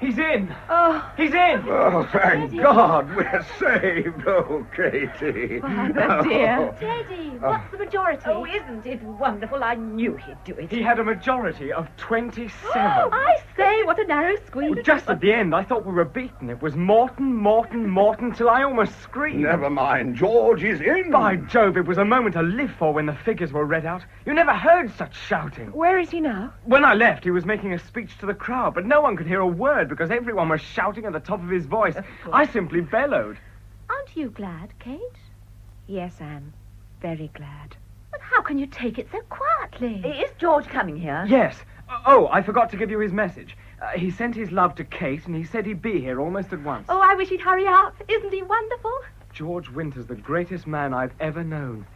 He's in! Oh! He's in! Oh, thank God, we're saved. Oh, Katie. Father, dear. Teddy, what's the majority? Oh, isn't it wonderful? I knew he'd do it. He had a majority of 27. I say, what a narrow squeeze. Well, just at the end, I thought we were beaten. It was Morton, till I almost screamed. Never mind, George is in. By Jove, it was a moment to live for when the figures were read out. You never heard such shouting. Where is he now? When I left, he was making a speech to the crowd, but no one could hear a word because everyone was shouting at the top of his voice. I simply bellowed. Aren't you glad, Kate? Yes, Anne. Very glad. But how can you take it so quietly? Is George coming here? Yes. Oh, I forgot to give you his message. He sent his love to Kate, and he said he'd be here almost at once. Oh, I wish he'd hurry up. Isn't he wonderful? George Winter's the greatest man I've ever known.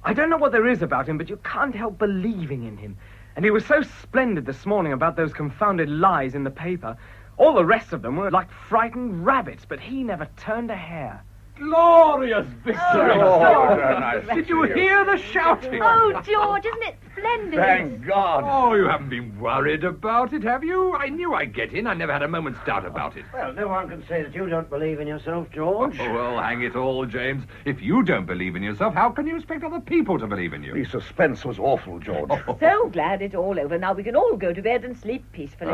I don't know what there is about him, but you can't help believing in him. And he was so splendid this morning about those confounded lies in the paper. All the rest of them were like frightened rabbits, but he never turned a hair. Glorious victory! Nice. Did you hear the shouting? Oh, George, isn't it splendid? Thank God. Oh, you haven't been worried about it, have you? I knew I'd get in. I never had a moment's doubt about it. Well, no one can say that you don't believe in yourself, George. Oh, well, hang it all, James. If you don't believe in yourself, how can you expect other people to believe in you? The suspense was awful, George. So glad it's all over. Now we can all go to bed and sleep peacefully.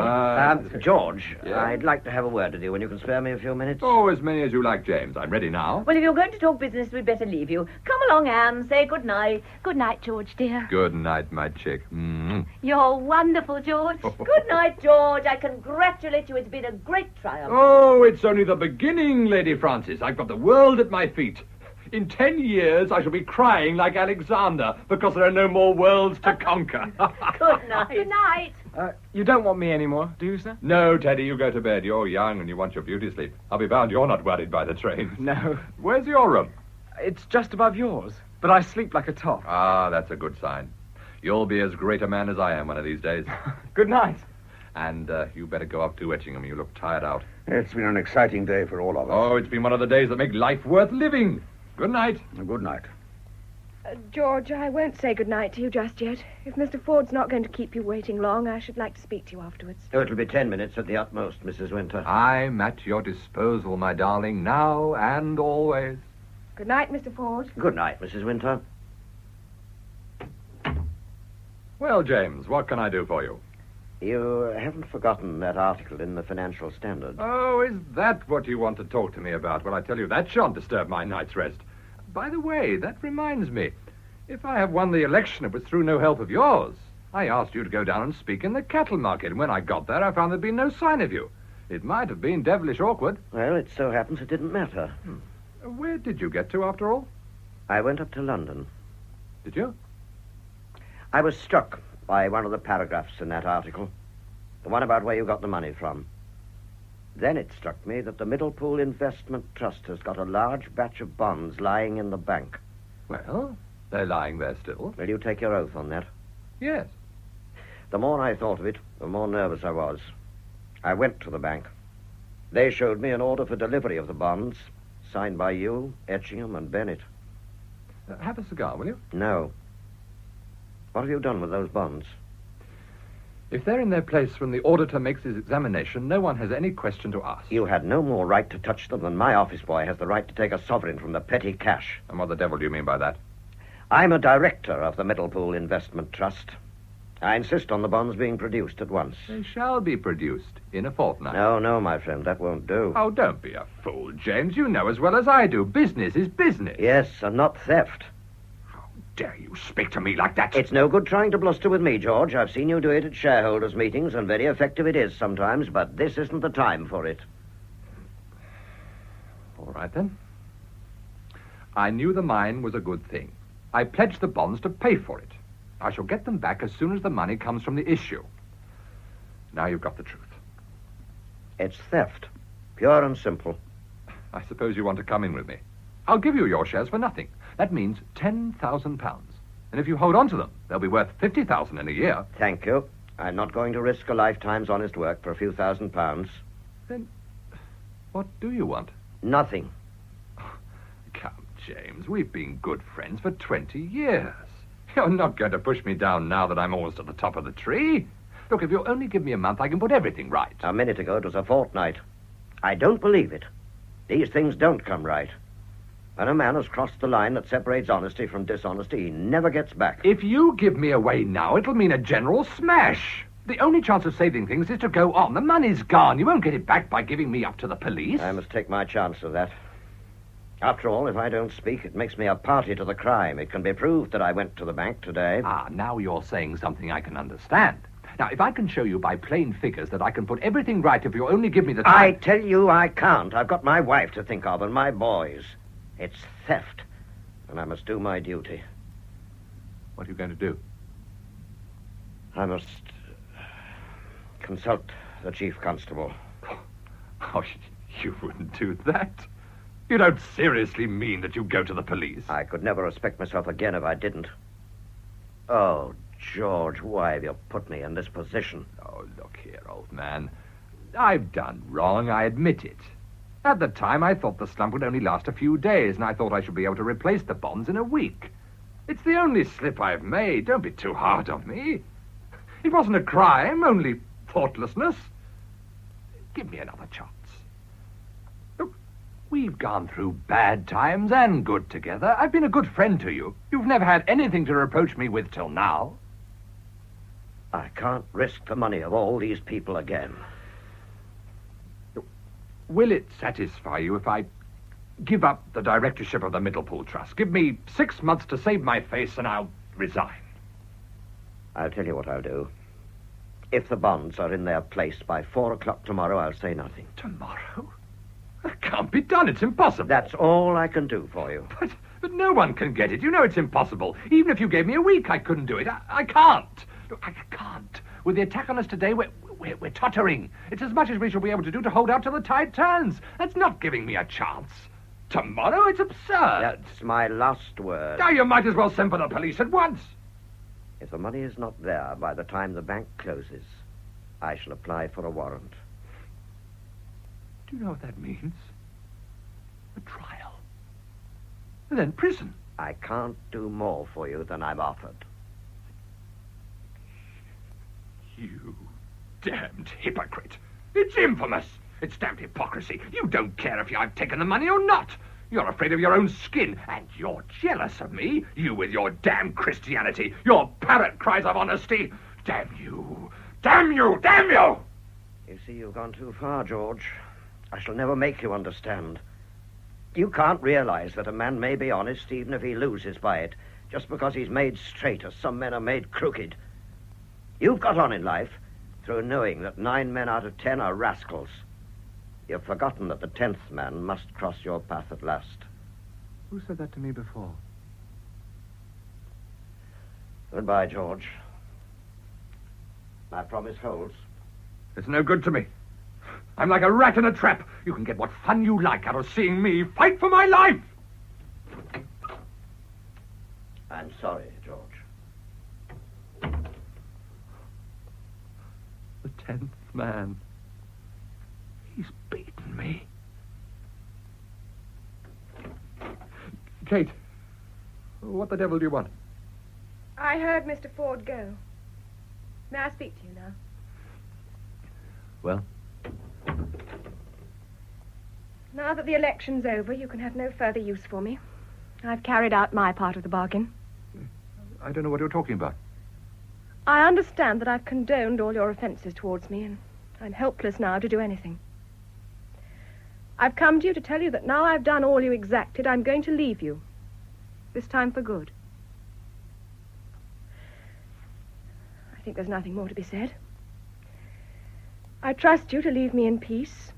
George, Yeah? I'd like to have a word with you when you can spare me a few minutes. Oh, as many as you like, James. I'm ready now. now. Well, if you're going to talk business, we'd better leave you. Come along, Anne. Say good night. Good night, George, dear. Good night, my chick. Mm. You're wonderful, George. Good night, George. I congratulate you. It's been a great triumph. Oh, it's only the beginning, Lady Frances. I've got the world at my feet. In 10 years, I shall be crying like Alexander because there are no more worlds to conquer. Good night. Good night. You don't want me anymore, do you, sir? No, Teddy, you go to bed. You're young and you want your beauty sleep. I'll be bound you're not worried by the train. No. Where's your room? It's just above yours, but I sleep like a top. Ah, that's a good sign. You'll be as great a man as I am one of these days. Good night. And you better go up to Etchingham. You look tired out. It's been an exciting day for all of us. Oh, it's been one of the days that make life worth living. Good night. Good night. George, I won't say good night to you just yet. If Mr. Ford's not going to keep you waiting long, I should like to speak to you afterwards. Oh, it'll be 10 minutes at the utmost, Mrs. Winter. I'm at your disposal, my darling, now and always. Good night, Mr. Ford. Good night, Mrs. Winter. Well, James, what can I do for you? You haven't forgotten that article in the Financial Standard. Oh, is that what you want to talk to me about? Well, I tell you, that shan't disturb my night's rest. By the way, that reminds me. If I have won the election, it was through no help of yours. I asked you to go down and speak in the cattle market, and when I got there, I found there'd been no sign of you. It might have been devilish awkward. Well, it so happens it didn't matter. Where did you get to, after all? I went up to London. Did you? I was struck by one of the paragraphs in that article. The one about where you got the money from. Then it struck me that the Middlepool Investment Trust has got a large batch of bonds lying in the bank. Well, they're lying there still. Will you take your oath on that? Yes. The more I thought of it, the more nervous I was. I went to the bank. They showed me an order for delivery of the bonds, signed by you, Etchingham, and Bennett. Have a cigar, will you? No. What have you done with those bonds? If they're in their place when the auditor makes his examination, no one has any question to ask. You had no more right to touch them than my office boy has the right to take a sovereign from the petty cash. And what the devil do you mean by that? I'm a director of the Middlepool Investment Trust. I insist on the bonds being produced at once. They shall be produced in a fortnight. No, my friend, that won't do. Oh, don't be a fool, James. You know as well as I do. Business is business. Yes, and not theft. Dare you speak to me like that? It's no good trying to bluster with me, George. I've seen you do it at shareholders' meetings, and very effective it is sometimes, but this isn't the time for it. All right, then. I knew the mine was a good thing. I pledged the bonds to pay for it. I shall get them back as soon as the money comes from the issue. Now you've got the truth. It's theft. Pure and simple. I suppose you want to come in with me. I'll give you your shares for nothing. That means £10,000. And if you hold on to them, they'll be worth £50,000 in a year. Thank you. I'm not going to risk a lifetime's honest work for a few £1,000s. Then what do you want? Nothing. Come, James, we've been good friends for 20 years. You're not going to push me down now that I'm almost at the top of the tree. Look, if you'll only give me a month, I can put everything right. A minute ago, it was a fortnight. I don't believe it. These things don't come right. When a man has crossed the line that separates honesty from dishonesty, he never gets back. If you give me away now, it'll mean a general smash. The only chance of saving things is to go on. The money's gone. You won't get it back by giving me up to the police. I must take my chance of that. After all, if I don't speak, it makes me a party to the crime. It can be proved that I went to the bank today. Ah, now you're saying something I can understand. Now, if I can show you by plain figures that I can put everything right if you only give me the time... I tell you I can't. I've got my wife to think of and my boys. It's theft, and I must do my duty. What are you going to do? I must consult the chief constable. Oh, you wouldn't do that. You don't seriously mean that you go to the police? I could never respect myself again if I didn't. Oh, George, why have you put me in this position? Oh, look here, old man. I've done wrong, I admit it. At the time, I thought the slump would only last a few days, and I thought I should be able to replace the bonds in a week. It's the only slip I've made. Don't be too hard on me. It wasn't a crime, only thoughtlessness. Give me another chance. Look, we've gone through bad times and good together. I've been a good friend to you. You've never had anything to reproach me with till now. I can't risk the money of all these people again. Will it satisfy you if I give up the directorship of the Middlepool Trust. Give me 6 months to save my face, and I'll resign. I'll tell you what I'll do. If the bonds are in their place by 4 o'clock tomorrow, I'll say nothing. Tomorrow? That can't be done. It's impossible. That's all I can do for you. But no one can get it. You know it's impossible. Even if you gave me a week, I couldn't do it. I can't. Look, I can't. With the attack on us today, we're tottering. It's as much as we shall be able to do to hold out till the tide turns. That's not giving me a chance. Tomorrow? It's absurd. That's my last word. Now you might as well send for the police at once. If the money is not there by the time the bank closes, I shall apply for a warrant. Do you know what that means? A trial. And then prison. I can't do more for you than I'm offered. You damned hypocrite. It's infamous. It's damned hypocrisy. You don't care if I've taken the money or not. You're afraid of your own skin, and you're jealous of me. You with your damn Christianity, your parrot cries of honesty. Damn you! Damn you! Damn you! You see, you've gone too far, George. I shall never make you understand. You can't realize that a man may be honest even if he loses by it, just because he's made straight as some men are made crooked. You've got on in life through knowing that 9 men out of 10 are rascals. You've forgotten that the 10th man must cross your path at last. Who said that to me before? Goodbye, George. My promise holds. It's no good to me. I'm like a rat in a trap. You can get what fun you like out of seeing me fight for my life. I'm sorry, George. The 10th man. He's beaten me. Kate, what the devil do you want? I heard Mr. Ford go. May I speak to you now? Well? Now that the election's over, you can have no further use for me. I've carried out my part of the bargain. I don't know what you're talking about. I understand that I've condoned all your offenses towards me, and I'm helpless now to do anything. I've come to you to tell you that now I've done all you exacted, I'm going to leave you. This time for good. I think there's nothing more to be said. I trust you to leave me in peace.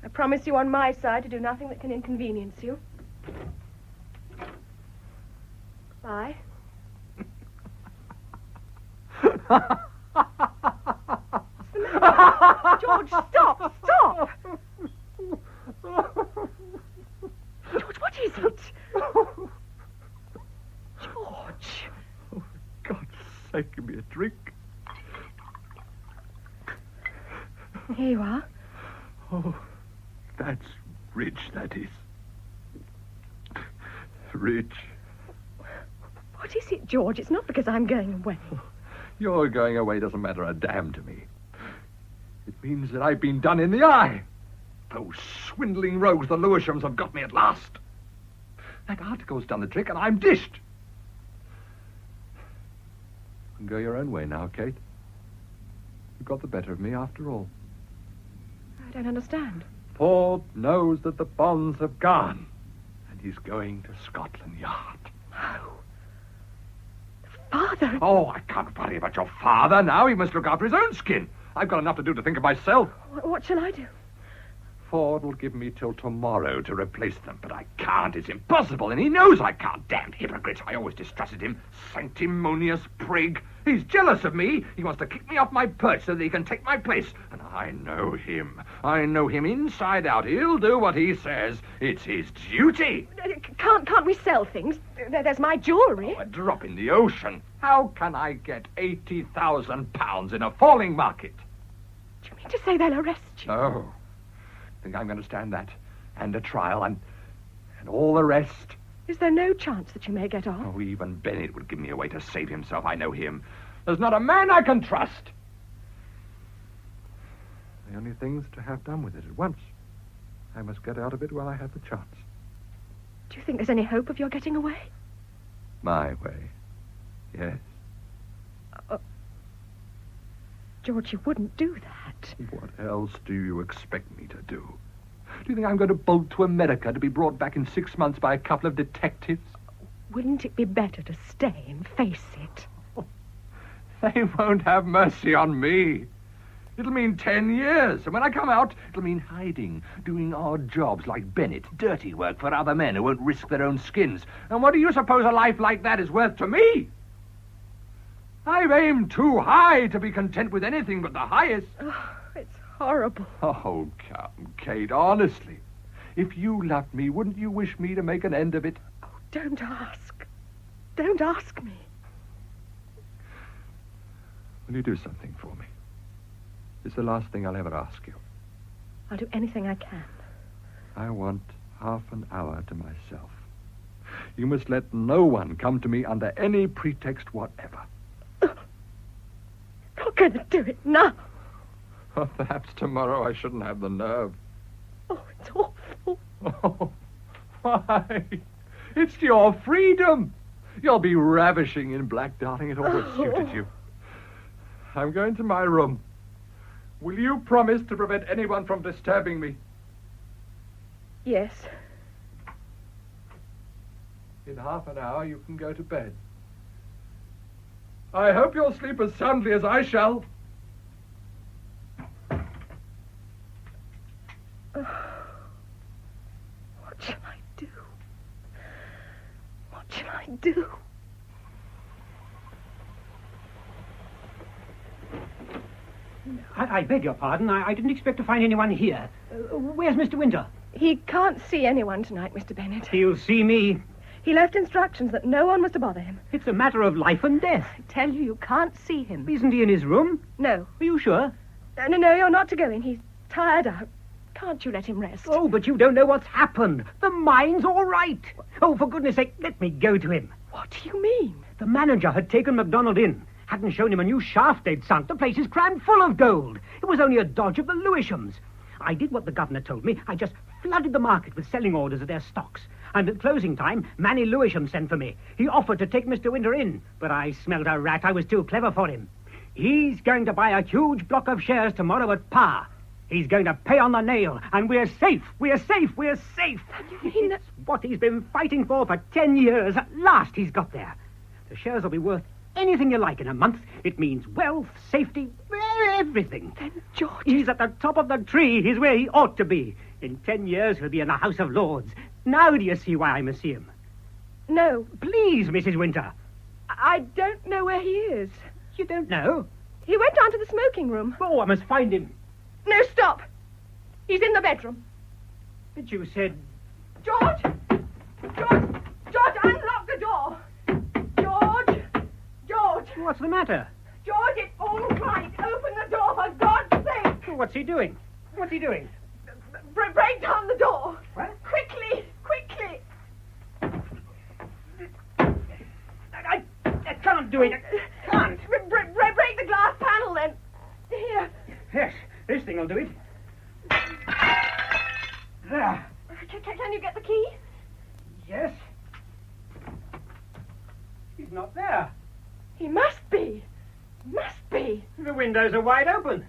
I promise you on my side to do nothing that can inconvenience you. Bye. George, stop! Stop! George, what is it? George! Oh, for God's sake, give me a drink. Here you are. Oh, that's rich, that is. Rich. What is it, George? It's not because I'm going away. Your going away doesn't matter a damn to me. It means that I've been done in the eye. Those swindling rogues, the Lewishams, have got me at last. That article's done the trick, and I'm dished. You can go your own way now, Kate. You got the better of me after all. I don't understand. Ford knows that the bonds have gone, and he's going to Scotland Yard. Oh. Father! Oh, I can't worry about your father now. He must look after his own skin. I've got enough to do to think of myself. What shall I do? Ford will give me till tomorrow to replace them, but I can't. It's impossible, and he knows I can't. Damned hypocrite. I always distrusted him. Sanctimonious prig. He's jealous of me. He wants to kick me off my perch so that he can take my place. And I know him. I know him inside out. He'll do what he says. It's his duty. Can't we sell things? There's my jewellery. Oh, a drop in the ocean. How can I get £80,000 in a falling market? Do you mean to say they'll arrest you? No. Think I'm going to stand that? And a trial and all the rest? Is there no chance that you may get off? Oh, even Bennett would give me a way to save himself. I know him. There's not a man I can trust. The only thing's to have done with it at once. I must get out of it while I have the chance. Do you think there's any hope of your getting away? My way. Yes. George, you wouldn't do that. What else do you expect me to do? Do you think I'm going to bolt to America to be brought back in 6 months by a couple of detectives? Wouldn't it be better to stay and face it? They won't have mercy on me. It'll mean 10 years, and when I come out, it'll mean hiding, doing odd jobs like Bennett, dirty work for other men who won't risk their own skins. And what do you suppose a life like that is worth to me? I've aimed too high to be content with anything but the highest. Oh, it's horrible. Oh, come, Kate, honestly. If you loved me, wouldn't you wish me to make an end of it? Oh, don't ask. Don't ask me. Will you do something for me? It's the last thing I'll ever ask you. I'll do anything I can. I want half an hour to myself. You must let no one come to me under any pretext whatever. Not going to do it now. Well, perhaps tomorrow I shouldn't have the nerve. Oh, it's awful. Oh, why? It's your freedom. You'll be ravishing in black, darling. It always suited you. I'm going to my room. Will you promise to prevent anyone from disturbing me? Yes. In half an hour, you can go to bed. I hope you'll sleep as soundly as I shall. What shall I do? What shall I do? I beg your pardon. I didn't expect to find anyone here. Where's Mr. Winter? He can't see anyone tonight, Mr. Bennett. He'll see me. He left instructions that no one was to bother him. It's a matter of life and death. I tell you, you can't see him. Isn't he in his room? No. Are you sure? No, you're not to go in. He's tired out. Can't you let him rest? Oh, but you don't know what's happened. The mine's all right. Oh, for goodness sake, let me go to him. What do you mean? The manager had taken MacDonald in. Hadn't shown him a new shaft they'd sunk. The place is crammed full of gold. It was only a dodge of the Lewishams. I did what the governor told me. I just flooded the market with selling orders of their stocks. And at closing time, Manny Lewisham sent for me. He offered to take Mr. Winter in, but I smelled a rat. I was too clever for him. He's going to buy a huge block of shares tomorrow at par. He's going to pay on the nail, and we're safe. We're safe. We're safe. You mean It's what he's been fighting for 10 years. At last he's got there. The shares will be worth anything you like in a month. It means wealth, safety, everything. Then, George... He's at the top of the tree. He's where he ought to be. In 10 years, he'll be in the House of Lords. Now do you see why I must see him? No. Please, Mrs. Winter. I don't know where he is. You don't know? He went down to the smoking room. Oh, I must find him. No, stop. He's in the bedroom. But you said... George! George, unlock the door! George! What's the matter? George, it's all right. Open the door, for God's sake! What's he doing? What's he doing? Break down the door! What? Quickly! I can't do it. I can't. Break the glass panel, then. Here. Yes, this thing will do it. There. Can you get the key? Yes. He's not there. He must be. The windows are wide open.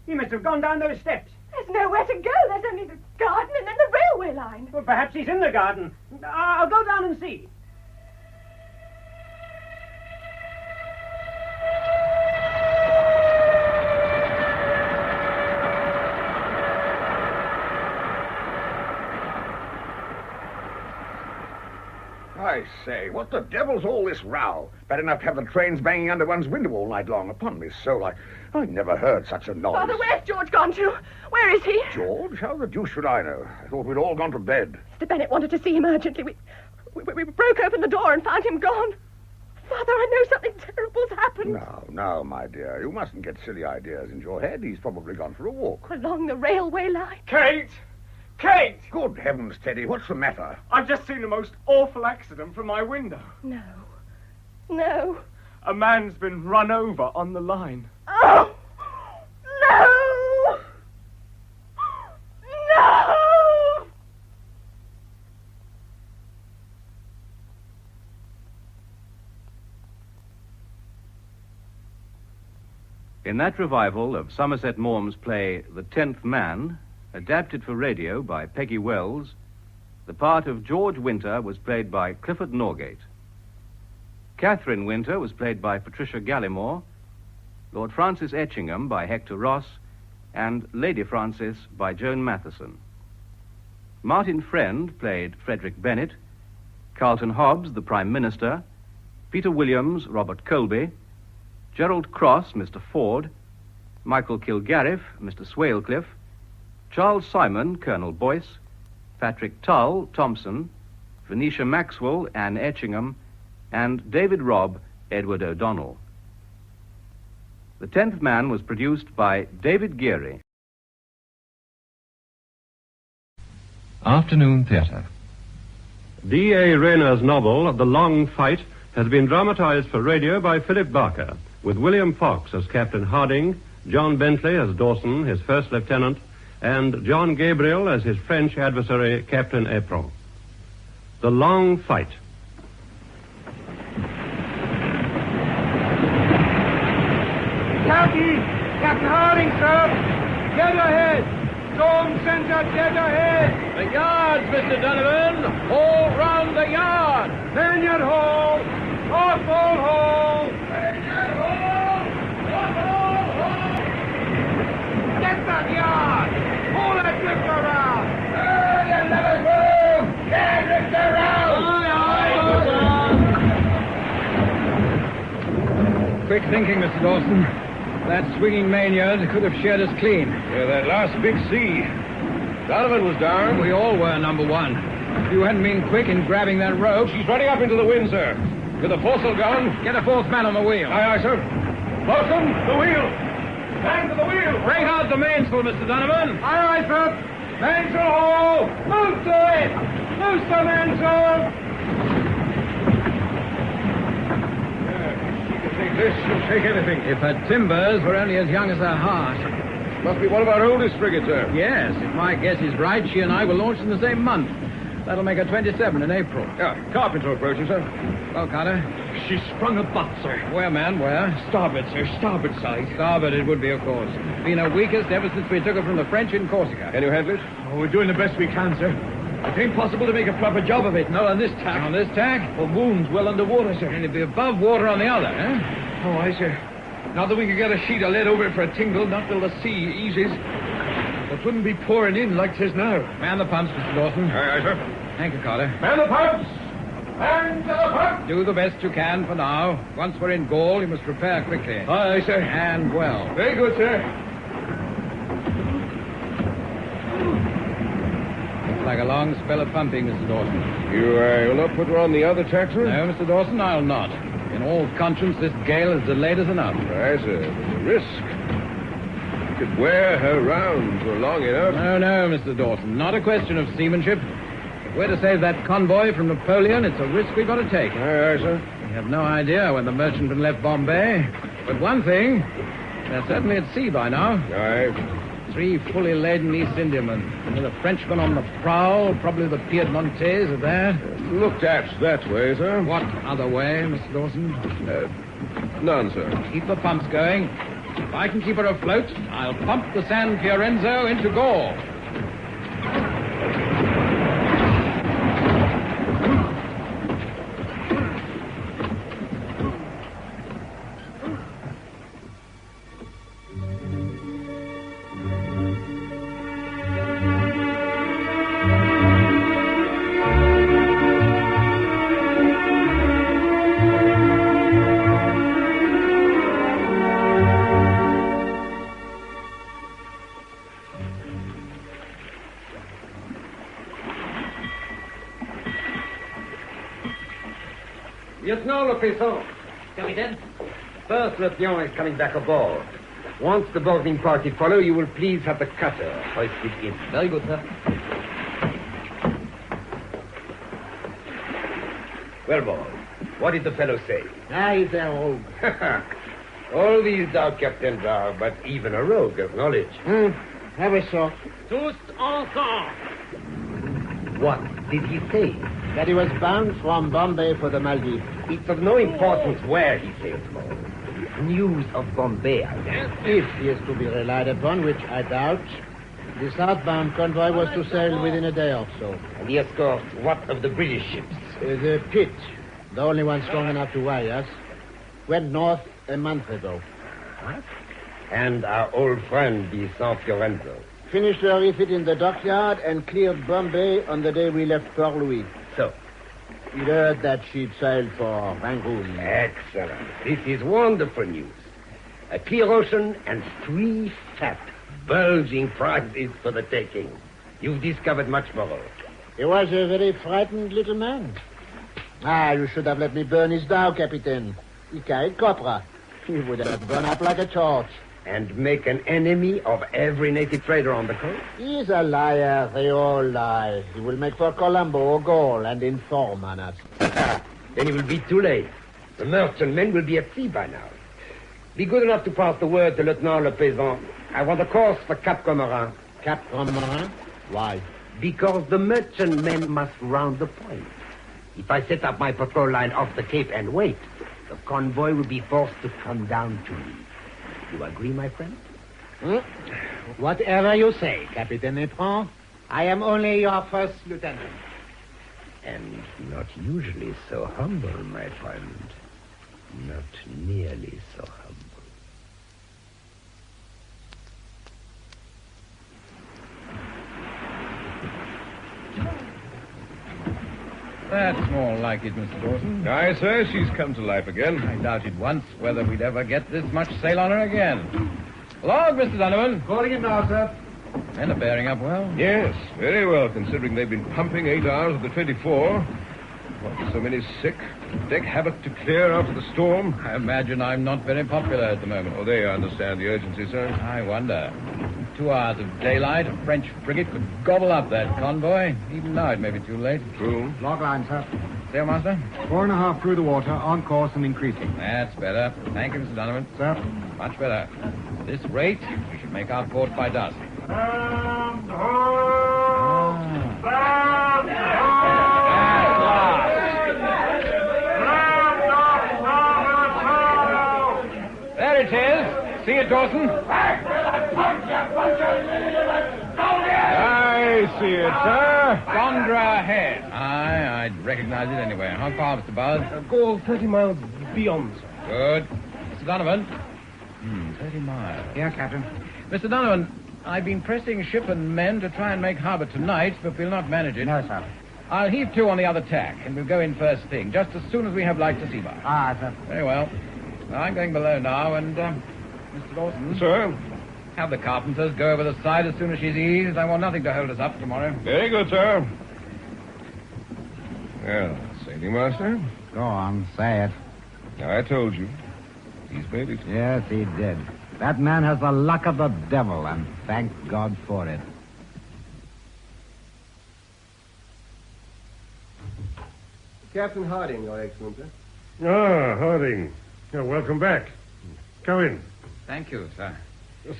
He must have gone down those steps. There's nowhere to go. There's only the garden and then the railway line. Well, perhaps he's in the garden. I'll go down and see. I say, what the devil's all this row? Bad enough to have the trains banging under one's window all night long. Upon me soul, I never heard such a noise. Father, where's George gone to? Where is he? George? How the deuce should I know? I thought we'd all gone to bed. Mr. Bennett wanted to see him urgently. We broke open the door and found him gone. Father, I know something terrible's happened. No, my dear. You mustn't get silly ideas into your head. He's probably gone for a walk. Along the railway line. Kate! Kate! Good heavens, Teddy, what's the matter? I've just seen the most awful accident from my window. No. A man's been run over on the line. Oh! No! No! In that revival of Somerset Maugham's play, The 10th Man, Adapted for radio by Peggy Wells, the part of George Winter was played by Clifford Norgate. Catherine Winter was played by Patricia Gallimore, Lord Francis Etchingham by Hector Ross, and Lady Francis by Joan Matheson. Martin Friend played Frederick Bennett, Carlton Hobbs, the Prime Minister, Peter Williams, Robert Colby, Gerald Cross, Mr. Ford, Michael Kilgarriff, Mr. Swalecliffe, Charles Simon, Colonel Boyce, Patrick Tull, Thompson, Venetia Maxwell, Anne Etchingham, and David Robb, Edward O'Donnell. The 10th Man was produced by David Geary. Afternoon Theatre. D.A. Rayner's novel, The Long Fight, has been dramatized for radio by Philip Barker, with William Fox as Captain Harding, John Bentley as Dawson, his first lieutenant, and John Gabriel as his French adversary, Captain Apron. The Long Fight. Captain Harding, sir. Dead ahead. Storm center, dead ahead. The yards, Mr. Donovan. All round the yard. Lanyard hole. Awful hole. Lanyard hole. Awful hole. Get that yard. Pull that drifter around. Turn the levers move. Get drifter around. Quick thinking, Mr. Dawson. That swinging mainyard could have sheared us clean. Yeah, that last big sea. Donovan was down. We all were, number one. If you hadn't been quick in grabbing that rope... She's running up into the wind, sir. With the foresail gone. Get a fourth man on the wheel. Aye, aye, sir. Bosun, the wheel. Hang to the wheel. Bring out the mainsail, Mr. Donovan. Aye, aye, sir. Mainsail haul. Move to it. Loose the mainsail. This will take anything. If her timbers were only as young as her heart. Must be one of our oldest frigates, sir. Yes, if my guess is right, she and I were launched in the same month. That'll make her 27 in April. Yeah, Carpenter approaching, sir. Well, Carter? She sprung a butt, sir. Where, man, where? Starboard, sir. Starboard side. Starboard it would be, of course. Been her weakest ever since we took her from the French in Corsica. Can you handle it? Oh, we're doing the best we can, sir. It ain't possible to make a proper job of it. Not on this tack. On this tack? The wound's well underwater, sir. And it'd be above water on the other, eh? Oh, aye, sir. Now that we can get a sheet of lead over it for a tingle, not till the sea eases. It wouldn't be pouring in like 'tis now. Man the pumps, Mr. Dawson. Aye, aye, sir. Thank you, Carter. Man the pumps! Man to the pumps! Do the best you can for now. Once we're in Gaul, you must repair quickly. Aye, sir. And well. Very good, sir. Looks like a long spell of pumping, Mr. Dawson. You'll not put her on the other tack, sir? No, Mr. Dawson, I'll not. In all conscience, this gale has delayed us enough. Aye, sir. There's a risk. You could wear her round for long enough. No, Mr. Dawson. Not a question of seamanship. If we're to save that convoy from Napoleon, it's a risk we've got to take. Aye, aye, sir. We have no idea when the merchantman left Bombay. But one thing, they're certainly at sea by now. Aye. 3 fully laden East Indiamen. And with a Frenchman on the prowl, probably the Piedmontese are there. Looked at that way, sir. What other way, Mr. Dawson? None, sir. Keep the pumps going. If I can keep her afloat, I'll pump the San Fiorenzo into Gaul. Lieutenant Le Pisson. Captain? First Lieutenant is coming back aboard. Once the boarding party follow, you will please have the cutter hoisted in. Very good, sir. Well, boys, what did the fellow say? He's a rogue. All these dark captains are, but even a rogue acknowledge. Ever so. Tous ensemble. What did he say? That he was bound from Bombay for the Maldives. It's of no importance where he sailed for. News of Bombay, I guess. If he is to be relied upon, which I doubt, The southbound convoy was to sail within a day or so. And the escort, what of the British ships? The Pitt, the only one strong enough to weigh us, went north a month ago. What? And our old friend, the San Fiorenzo. Finished her refit in the dockyard and cleared Bombay on the day we left Port Louis. So? We'd heard that she'd sailed for Rangoon. Excellent. This is wonderful news. A clear ocean and 3 fat, bulging prizes for the taking. You've discovered much more. He was a very frightened little man. You should have let me burn his dhow, Captain. He carried copra. He would have gone up like a torch. And make an enemy of every native trader on the coast? He's a liar. They all lie. He will make for Colombo or Gaul and inform on us. Then it will be too late. The merchantmen will be at sea by now. Be good enough to pass the word to Lieutenant Le Paysan. I want a course for Cap Comorin. Cap Comorin? Why? Because the merchantmen must round the point. If I set up my patrol line off the Cape and wait, the convoy will be forced to come down to me. You agree, my friend? Whatever you say, Captain Etron. I am only your first lieutenant. And not usually so humble, my friend. Not nearly so humble. That's more like it, Mr. Dawson. Aye, sir, she's come to life again. I doubted once whether we'd ever get this much sail on her again. Log, Mr. Donovan. Calling him now, sir. Men are bearing up well. Yes, very well, considering they've been pumping 8 hours of the 24. What, so many sick? Deck havoc to clear after the storm? I imagine I'm not very popular at the moment. Oh, they understand the urgency, sir. I wonder. 2 hours of daylight, a French frigate could gobble up that convoy. Even now it may be too late. True. Log line, sir. Sailmaster? 4.5 through the water, on course and increasing. That's better. Thank you, Mr. Donovan. Sir? Much better. At this rate, we should make our port by dusk. There it is. See it, Dawson? I see it, sir. Gondra ahead. Aye, I'd recognize it anyway. How far, Mr. Buzz? Go 30 miles beyond, sir. Good. Mr. Donovan? 30 miles. Here, Captain. Mr. Donovan, I've been pressing ship and men to try and make harbor tonight, but we'll not manage it. No, sir. I'll heave to on the other tack, and we'll go in first thing, just as soon as we have light to see by. Aye, sir. Very well. I'm going below now, and, Mr. Dawson? Sir? Have the carpenters go over the side as soon as she's eased. I want nothing to hold us up tomorrow. Very good, sir. Well, sailing master? Go on, say it. I told you. He's made it. Yes, he did. That man has the luck of the devil, and thank God for it. Captain Harding, Your Excellency. Ah, Harding. Welcome back. Come in. Thank you, sir.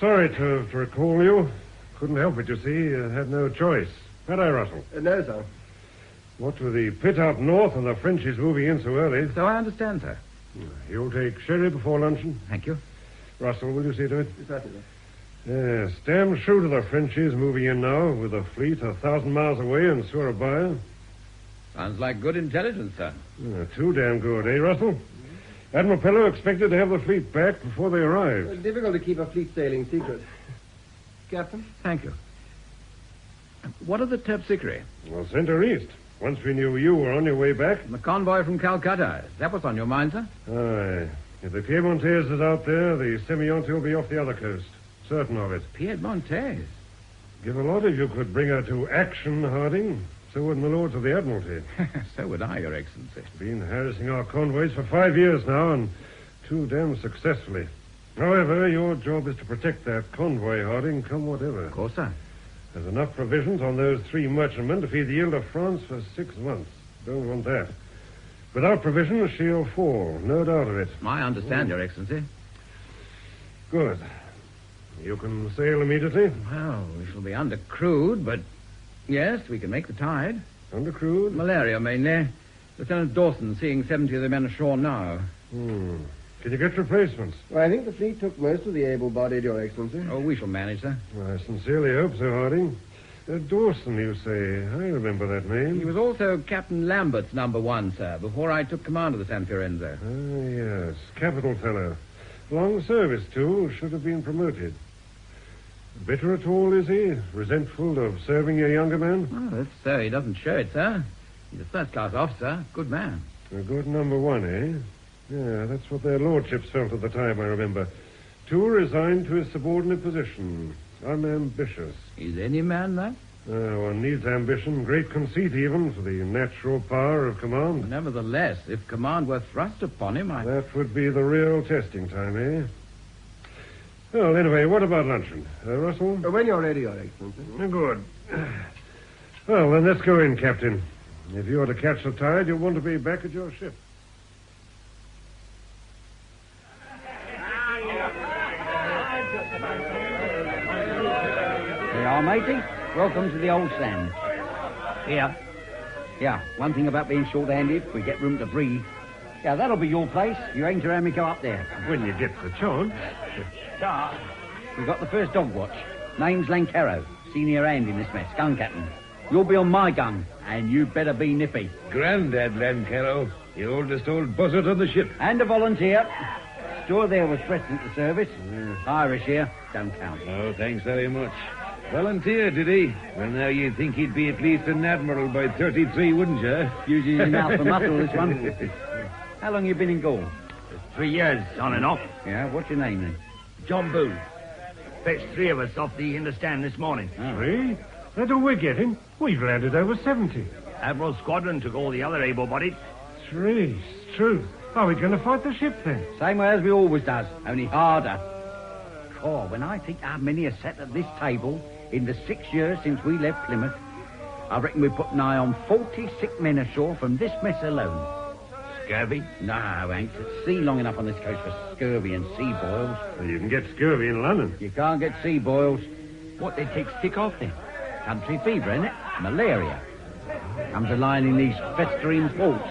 Sorry to recall you. Couldn't help it, you see. Had no choice. Had I, Russell? No, sir. What with the pit up north and the Frenchies moving in so early. So I understand, sir. You'll take sherry before luncheon? Thank you. Russell, will you see to it? Certainly. Yes, damn shrewd of the Frenchies moving in now with a fleet 1,000 miles away in Surabaya. Sounds like good intelligence, sir. Too damn good, eh, Russell? Admiral Pellew expected to have the fleet back before they arrived. Difficult to keep a fleet sailing secret. Captain? Thank you. What of the Terpsichore? Well, sent her east. Once we knew you were on your way back. The convoy from Calcutta. Is that what's on your mind, sir? Aye. If the Piedmontese is out there, the Semillante will be off the other coast. Certain of it. Piedmontese? Give a lot if you could bring her to action, Harding. So would my lords of the Admiralty. So would I, Your Excellency. Been harassing our convoys for 5 years now, and too damn successfully. However, your job is to protect that convoy, Harding, come whatever. Of course, sir. There's enough provisions on those 3 merchantmen to feed the Ile de France for 6 months. Don't want that. Without provisions, she'll fall. No doubt of it. I understand, Your Excellency. Good. You can sail immediately? Well, we shall be undercrewed, but yes, we can make the tide. Undercrewed? Malaria, mainly. Lieutenant Dawson seeing 70 of the men ashore now. Can you get replacements? Well, I think the fleet took most of the able-bodied, Your Excellency. Oh, we shall manage, sir. I sincerely hope so, Harding. Dawson, you say. I remember that name. He was also Captain Lambert's number one, sir, before I took command of the San Fiorenzo. Ah, yes. Capital fellow. Long service, too. Should have been promoted. Bitter at all, is he? Resentful of serving your younger man? Well, if so, he doesn't show it, sir. He's a first-class officer. Good man. A good number one, eh? Yeah, that's what their lordships felt at the time, I remember. Too resigned to his subordinate position. Unambitious. Is any man that? One needs ambition, great conceit even, for the natural power of command. Nevertheless, if command were thrust upon him, That would be the real testing time, eh? Well, anyway, what about luncheon? Russell? When you're ready, Your Excellency. Good. Well, then let's go in, Captain. If you are to catch the tide, you'll want to be back at your ship. There you are, matey. Welcome to the old stand. Here. Yeah, one thing about being short-handed, we get room to breathe. Yeah, that'll be your place. You ain't to have me go up there. When you get the chance. We've got the first dog watch. Name's Lancaro, senior hand in this mess, gun captain. You'll be on my gun, and you better be nippy. Grandad Lancaro, the oldest old buzzard on the ship. And a volunteer. Steward there was present at the service. Irish here, don't count. Oh, thanks very much. Volunteer, did he? Well, now you'd think he'd be at least an admiral by 33, wouldn't you? Using his mouth for muscle, this one. How long you been in Gaul? 3 years, on and off. Yeah, what's your name then? John Booth. Fetched 3 of us off the Hindustan this morning. 3? That's all we're getting. We've landed over 70. Admiral Squadron took all the other able-bodied. 3, truth. Are we going to fight the ship then? Same way as we always does, only harder. Oh, when I think how many are sat at this table in the 6 years since we left Plymouth, I reckon we've put nigh on 40 sick men ashore from this mess alone. Scurvy? No, ain't at sea long enough on this coast for scurvy and sea boils. Well, you can get scurvy in London. You can't get sea boils. What, they take stick off then? Country fever, innit? Malaria. Comes a line in these festering ports.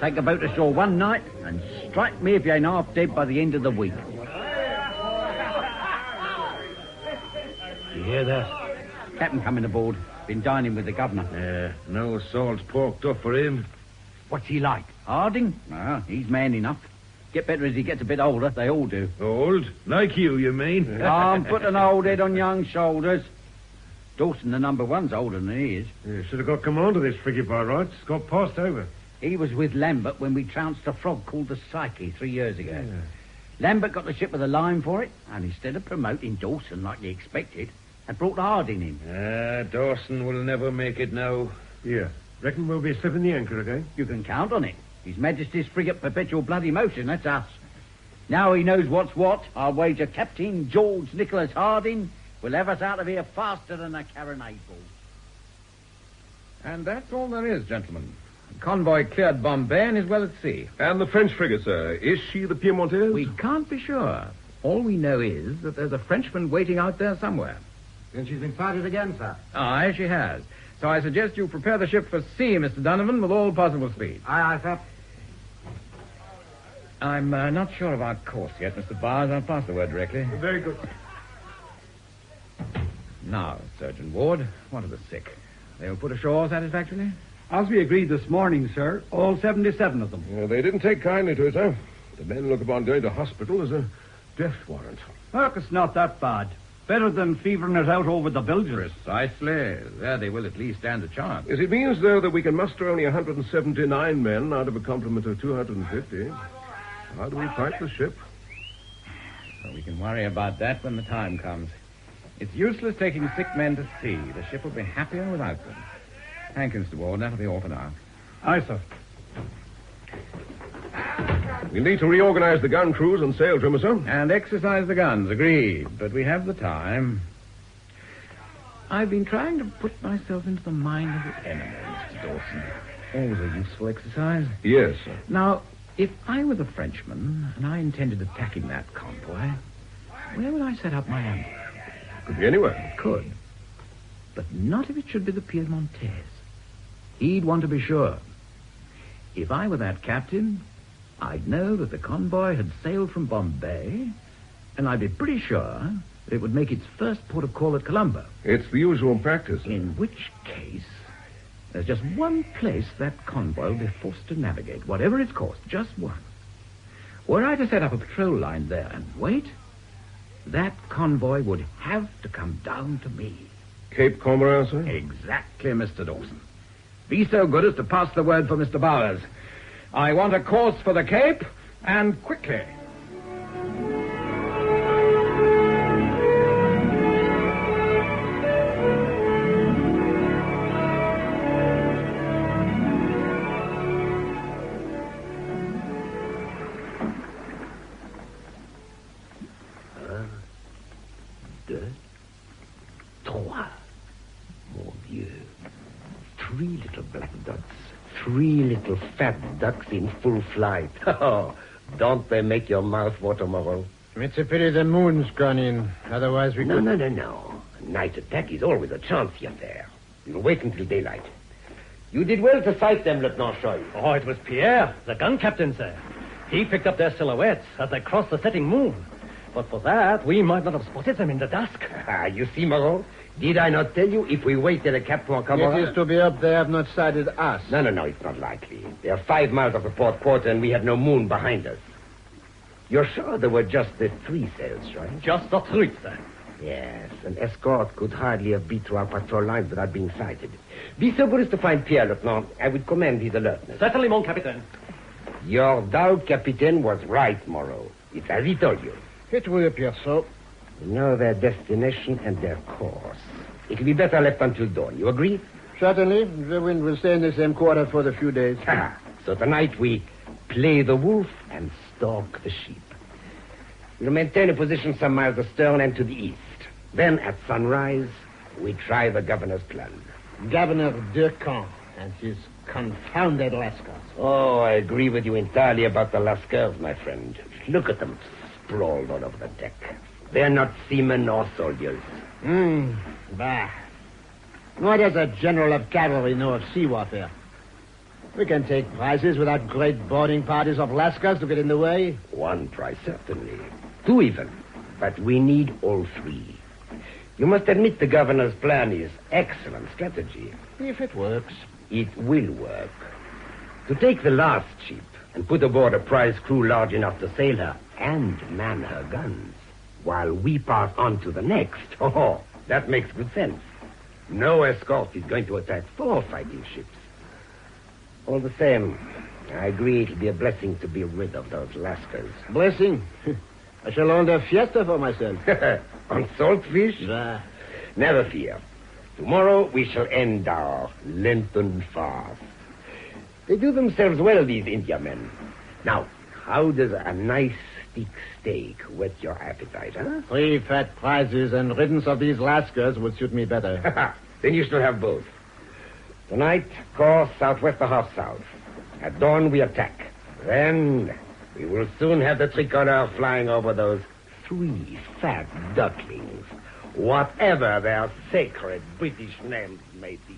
Take a boat ashore one night and strike me if you ain't half dead by the end of the week. You hear that? Captain coming aboard. Been dining with the governor. Yeah, no salt pork duff for him. What's he like? Harding? Ah, he's man enough. Get better as he gets a bit older. They all do. Old? Like you mean? Can't put an old head on young shoulders. Dawson, the number one's older than he is. You should have got command of this frigate by rights. Got passed over. He was with Lambert when we trounced a frog called the Psyche 3 years ago. Yeah. Lambert got the ship with a line for it, and instead of promoting Dawson like he expected, had brought Harding in. Dawson will never make it now. Yeah. Reckon we'll be slipping the anchor again? You can count on it. His Majesty's frigate Perpetual Bloody Motion, that's us. Now he knows what's what. I'll wager Captain George Nicholas Harding will have us out of here faster than a carronade ball. And that's all there is, gentlemen. The convoy cleared Bombay and is well at sea. And the French frigate, sir, is she the Piemontaise? We can't be sure. All we know is that there's a Frenchman waiting out there somewhere. Then she's been sighted again, sir. Aye, she has. So I suggest you prepare the ship for sea, Mr. Donovan, with all possible speed. Aye, sir. I'm not sure of our course yet, Mr. Bars. I'll pass the word directly. Very good. Now, Surgeon Ward, what are the sick? They were put ashore satisfactorily? As we agreed this morning, sir, all 77 of them. They didn't take kindly to it, sir. The men look upon going to hospital as a death warrant. Look, it's not that bad. Better than fevering it out over the bilges. Precisely. There they will at least stand a chance. Yes, it means, though, that we can muster only 179 men out of a complement of 250. How do we fight the ship? So we can worry about that when the time comes. It's useless taking sick men to sea. The ship will be happier without them. Thank you, Mr. Ward. That'll be all for now. Aye, sir. We need to reorganize the gun crews and sail trimmers, sir. And exercise the guns, agreed. But we have the time. I've been trying to put myself into the mind of the enemy, Mr. Dawson. Always a useful exercise. Yes, sir. Now, if I were the Frenchman and I intended attacking that convoy, where would I set up my ambush? Could be anywhere. It could. But not if it should be the Piemontaise. He'd want to be sure. If I were that captain, I'd know that the convoy had sailed from Bombay, and I'd be pretty sure that it would make its first port of call at Colombo. It's the usual practice. In which case, there's just one place that convoy will be forced to navigate, whatever its course, just one. Were I to set up a patrol line there and wait, that convoy would have to come down to me. Cape Comorin, sir? Exactly, Mr. Dawson. Be so good as to pass the word for Mr. Bowers. I want a course for the Cape, and quickly. Three little fat ducks in full flight. Oh, don't they make your mouth water, Moreau? It's a pity the moon's gone in. Otherwise we could... No. A night attack is always a chancy affair. We'll wait until daylight. You did well to sight them, Lieutenant Choy. Oh, it was Pierre, the gun captain, sir. He picked up their silhouettes as they crossed the setting moon. But for that, we might not have spotted them in the dusk. You see, Moreau? Did I not tell you if we wait till the captain will come over? It is to be up they have not sighted us. No, it's not likely. They are 5 miles off the port quarter and we have no moon behind us. You're sure there were just the 3 sails, right? Just the 3, sir. Yes, an escort could hardly have beat through our patrol lines without being sighted. Be so good as to find Pierre, Lieutenant. I would commend his alertness. Certainly, mon capitaine. Your doubt, Captain, was right, Moreau. It's as he told you. It would appear so. We know their destination and their course. It will be better left until dawn. You agree? Certainly. The wind will stay in the same quarter for the few days. So tonight we play the wolf and stalk the sheep. We'll maintain a position some miles astern and to the east. Then at sunrise, we try the governor's plan. Governor Durcan and his confounded Lascars. Oh, I agree with you entirely about the Lascars, my friend. Look at them sprawled all over the deck. They're not seamen or soldiers. Bah. What does a general of cavalry know of sea warfare? We can take prizes without great boarding parties of Lascars to get in the way. 1 prize, certainly. 2 even. But we need all 3. You must admit the governor's plan is excellent strategy. If it works. It will work. To take the last ship and put aboard a prize crew large enough to sail her and man her guns, while we pass on to the next. Oh, that makes good sense. No escort is going to attack 4 fighting ships. All the same, I agree it'll be a blessing to be rid of those Lascars. Blessing? I shall hold a fiesta for myself. On saltfish? Bah. Never fear. Tomorrow we shall end our Lenten fast. They do themselves well, these Indiamen. Now, how does a nice thick steak whet your appetite, huh? 3 fat prizes and riddance of these Lascars would suit me better. Then you shall have both. Tonight, course southwest to half south. At dawn, we attack. Then we will soon have the tricolor flying over those 3 fat ducklings, whatever their sacred British names may be.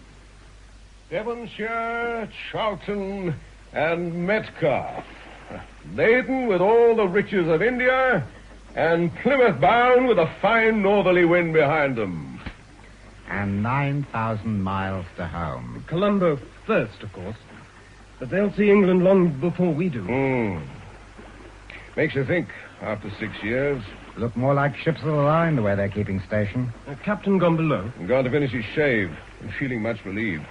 Devonshire, Charlton, and Metcalfe. Laden with all the riches of India, and Plymouth bound with a fine northerly wind behind them. And 9,000 miles to home. Colombo first, of course. But they'll see England long before we do. Makes you think, after 6 years. Look more like ships of the line the way they're keeping station. Captain gone below? Gone to finish his shave, and feeling much relieved.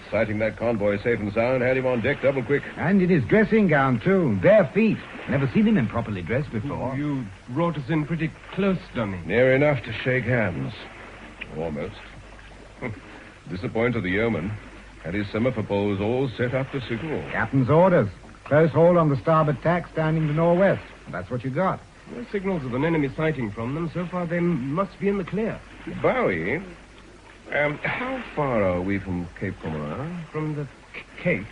Sighting that convoy safe and sound, had him on deck double quick. And in his dressing gown, too. Bare feet. Never seen him in properly dressed before. You brought us in pretty close, dummy. Near enough to shake hands. Almost. Disappointed the yeoman. Had his semaphore poles all set up to signal. Captain's orders. Close haul on the starboard tack, standing to northwest. That's what you got. No signals of an enemy sighting from them. So far, they must be in the clear. Bowie? How far are we from Cape Comorin? From the Cape?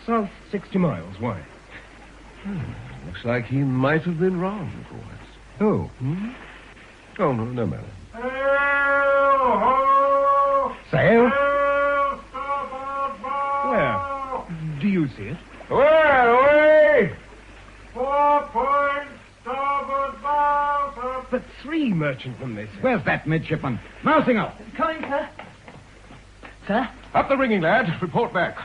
South 60 miles. Why? Looks like he might have been wrong for once. Who? Oh, no matter. Sail? Where? Do you see it? Away! 4 points, starboard bow, sir. But 3 merchantmen, they say. Where's that midshipman? Mousing up. Coming, sir. Sir? Up the rigging, lad. Report back.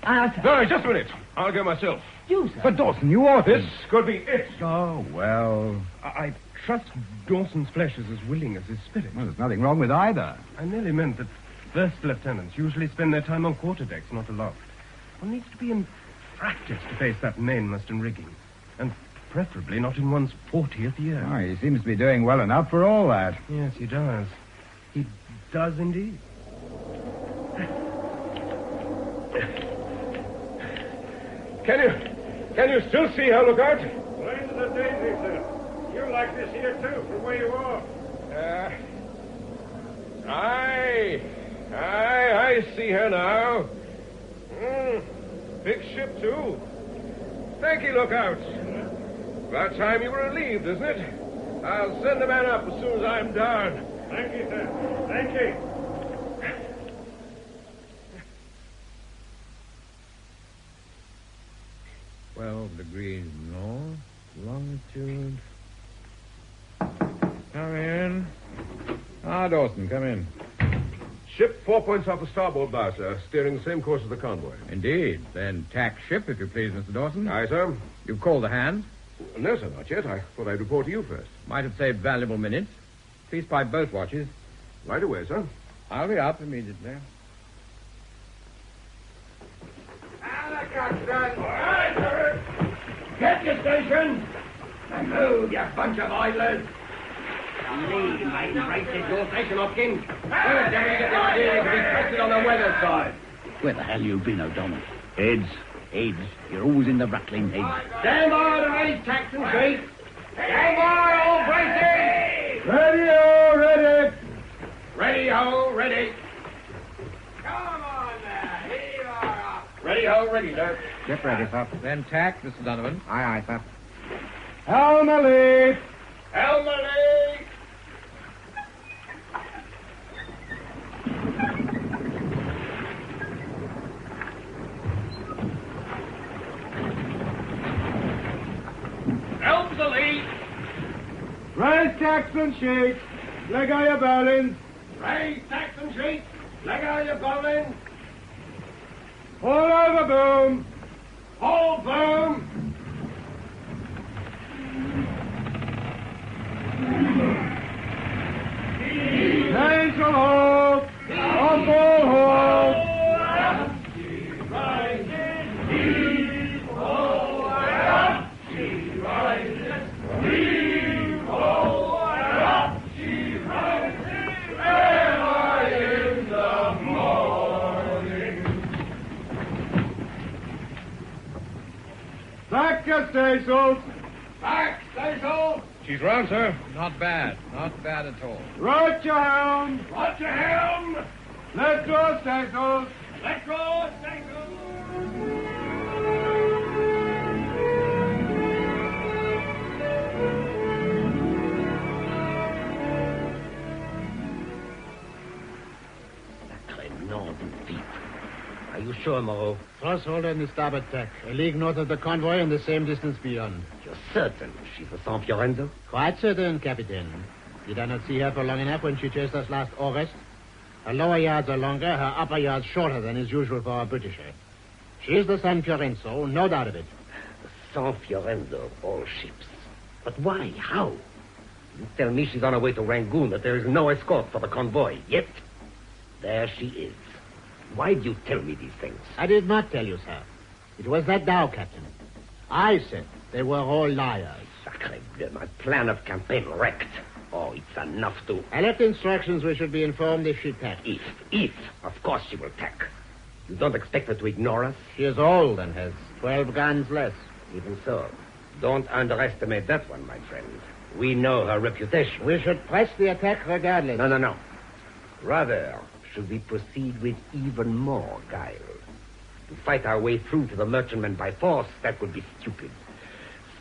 Aye, sir. No, just a minute. I'll go myself. You, sir. But Dawson, you ought to. This could be it. Oh, well. I trust Dawson's flesh is as willing as his spirit. Well, there's nothing wrong with either. I merely meant that first lieutenants usually spend their time on quarterdecks, not aloft. One needs to be in practice to face that mainmast and rigging. And preferably not in one's 40th year. Oh, he seems to be doing well enough for all that. Yes, he does. He does indeed. Can you still see her, Lookout? Plain as a daisy, sir. You like this here, too, from where you are. I see her now. Big ship, too. Thank you, Lookout. About time you were relieved, isn't it? I'll send the man up as soon as I'm down. Thank you, sir. Thank you. 12 degrees north, longitude. Come in. Dawson, come in. Ship 4 points off the starboard bow, sir. Steering the same course as the convoy. Indeed. Then tack ship, if you please, Mr. Dawson. Aye, sir. You've called the hands? No, sir, not yet. I thought I'd report to you first. Might have saved valuable minutes. Please by both watches. Right away, sir. I'll be up immediately. Get your station! And move, you bunch of idlers! Lead, my gracious, your station, Hopkins. Where the devil you get the idea to be posted on the weather side? Where the hell you been, O'Donnell? Heads. You're always in the rattling heads. Stand by to raise tacks and sheets! Stand by, all braces! Ready-o, ready! Ready-ho, ready! Come on now, heave her up! Ready-ho, ready, sir. Ship ready, sir. Then tack, Mr. Donovan. Aye, sir. Helm a-lee! Helm a-lee! Helm's a-lee! Raise tacks and sheets! Leg out your bowlings! Raise tacks and sheets! Leg out your bowlings! All over boom! All boom! Mainsail hold! On board hold! Back your staysails! Back staysails! She's round, sir. Not bad. Not bad at all. Right your helm! Right your helm! Let go staysails! Let go staysails! Northern deep. Are you sure, Moreau? Crossholder in the starboard tack. A league north of the convoy and the same distance beyond. You're certain she's a San Fiorenzo? Quite certain, Captain. Did I not see her for long enough when she chased us last August? Her lower yards are longer, her upper yards shorter than is usual for a Britisher. She's the San Fiorenzo, no doubt of it. The San Fiorenzo of all ships. But why? How? You tell me she's on her way to Rangoon, that there is no escort for the convoy. Yet, there she is. Why do you tell me these things? I did not tell you, sir. It was that Dow, Captain. I said they were all liars. Sacre bleu, my plan of campaign wrecked. Oh, it's enough to... I left instructions we should be informed if she tacked. If. Of course she will tack. You don't expect her to ignore us? She is old and has 12 guns less. Even so, don't underestimate that one, my friend. We know her reputation. We should press the attack regardless. No. Rather, should we proceed with even more guile? To fight our way through to the merchantmen by force, that would be stupid.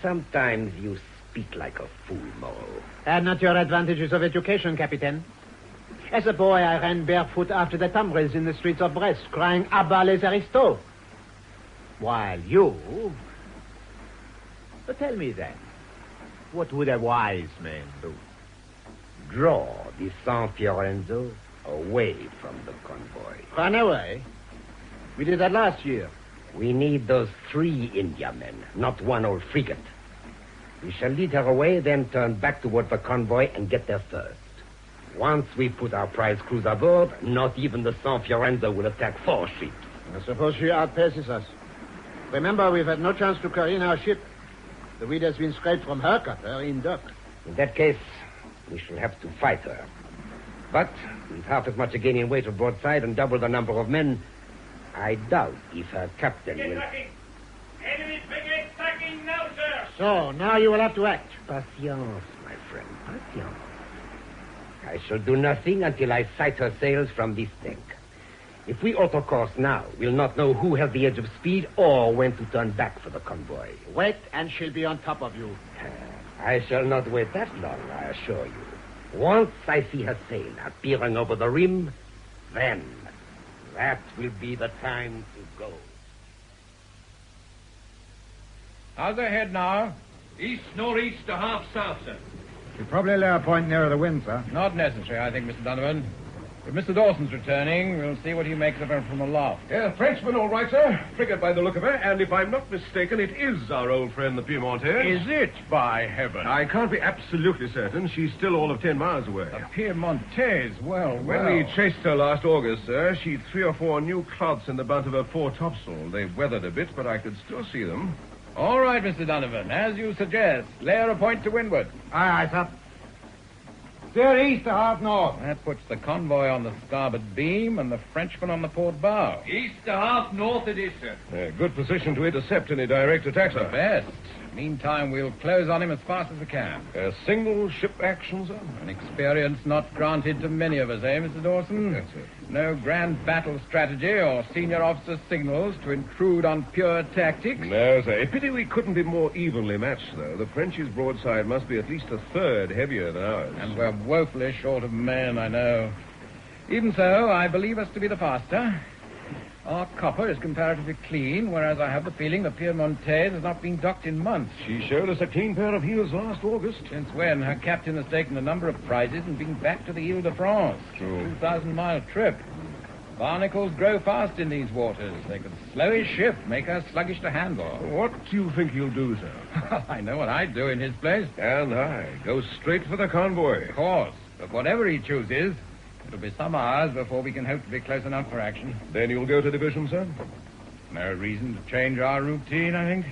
Sometimes you speak like a fool, Moreau. Had not your advantages of education, Captain. As a boy, I ran barefoot after the tumbrils in the streets of Brest, crying, "Abat les aristos!" While you... But tell me then, what would a wise man do? Draw the San Fiorenzo away from the convoy. Run away? We did that last year. We need those 3 Indiamen, not one old frigate. We shall lead her away, then turn back toward the convoy and get there first. Once we put our prize crews aboard, not even the San Fiorenzo will attack 4 ships. I suppose she outpaces us. Remember, we've had no chance to careen our ship. The weed has been scraped from her cutter in dock. In that case, we shall have to fight her. But with half as much again in weight of broadside and double the number of men, I doubt if her captain will... Enemy frigate backing now, sir. So, now you will have to act. Patience, my friend, patience. I shall do nothing until I sight her sails from this deck. If we alter course now, we'll not know who has the edge of speed or when to turn back for the convoy. Wait, and she'll be on top of you. I shall not wait that long, I assure you. Once I see her sail appearing over the rim, then that will be the time to go. How's the head now? East-northeast to half south, sir. Should probably lay a point nearer the wind, sir. Not necessary, I think, Mr. Donovan. If Mr. Dawson's returning, we'll see what he makes of her from aloft. Yeah, Frenchman, all right, sir. Frigate by the look of her, and if I'm not mistaken, it is our old friend, the Piemontese. Is it, by heaven? I can't be absolutely certain. She's still all of 10 miles away. The Piemontese, well. When we chased her last August, sir, she'd 3 or 4 new clots in the bunt of her fore topsail. They've weathered a bit, but I could still see them. All right, Mr. Donovan, as you suggest. Lay her a point to windward. Aye, sir. Steer east to half north. That puts the convoy on the starboard beam and the Frenchman on the port bow. East to half north it is, sir. Good position to intercept any direct attack, The sir. best. Meantime, we'll close on him as fast as we can. Single ship action, sir? An experience not granted to many of us, eh, Mr. Dawson? That's it. No grand battle strategy or senior officer signals to intrude on pure tactics. No, sir. A pity we couldn't be more evenly matched, though. The French's broadside must be at least a third heavier than ours. And we're woefully short of men, I know. Even so, I believe us to be the faster. Our copper is comparatively clean, whereas I have the feeling the Piemontese has not been docked in months. She showed us a clean pair of heels last August. Since when? Her captain has taken a number of prizes and been back to the Ile-de-France. True. 2,000-mile trip. Barnacles grow fast in these waters. They could slow his ship, make her sluggish to handle. What do you think he'll do, sir? I know what I'd do in his place. And I go straight for the convoy. Of course. But whatever he chooses, it'll be some hours before we can hope to be close enough for action. Then you'll go to division, sir? No reason to change our routine, I think.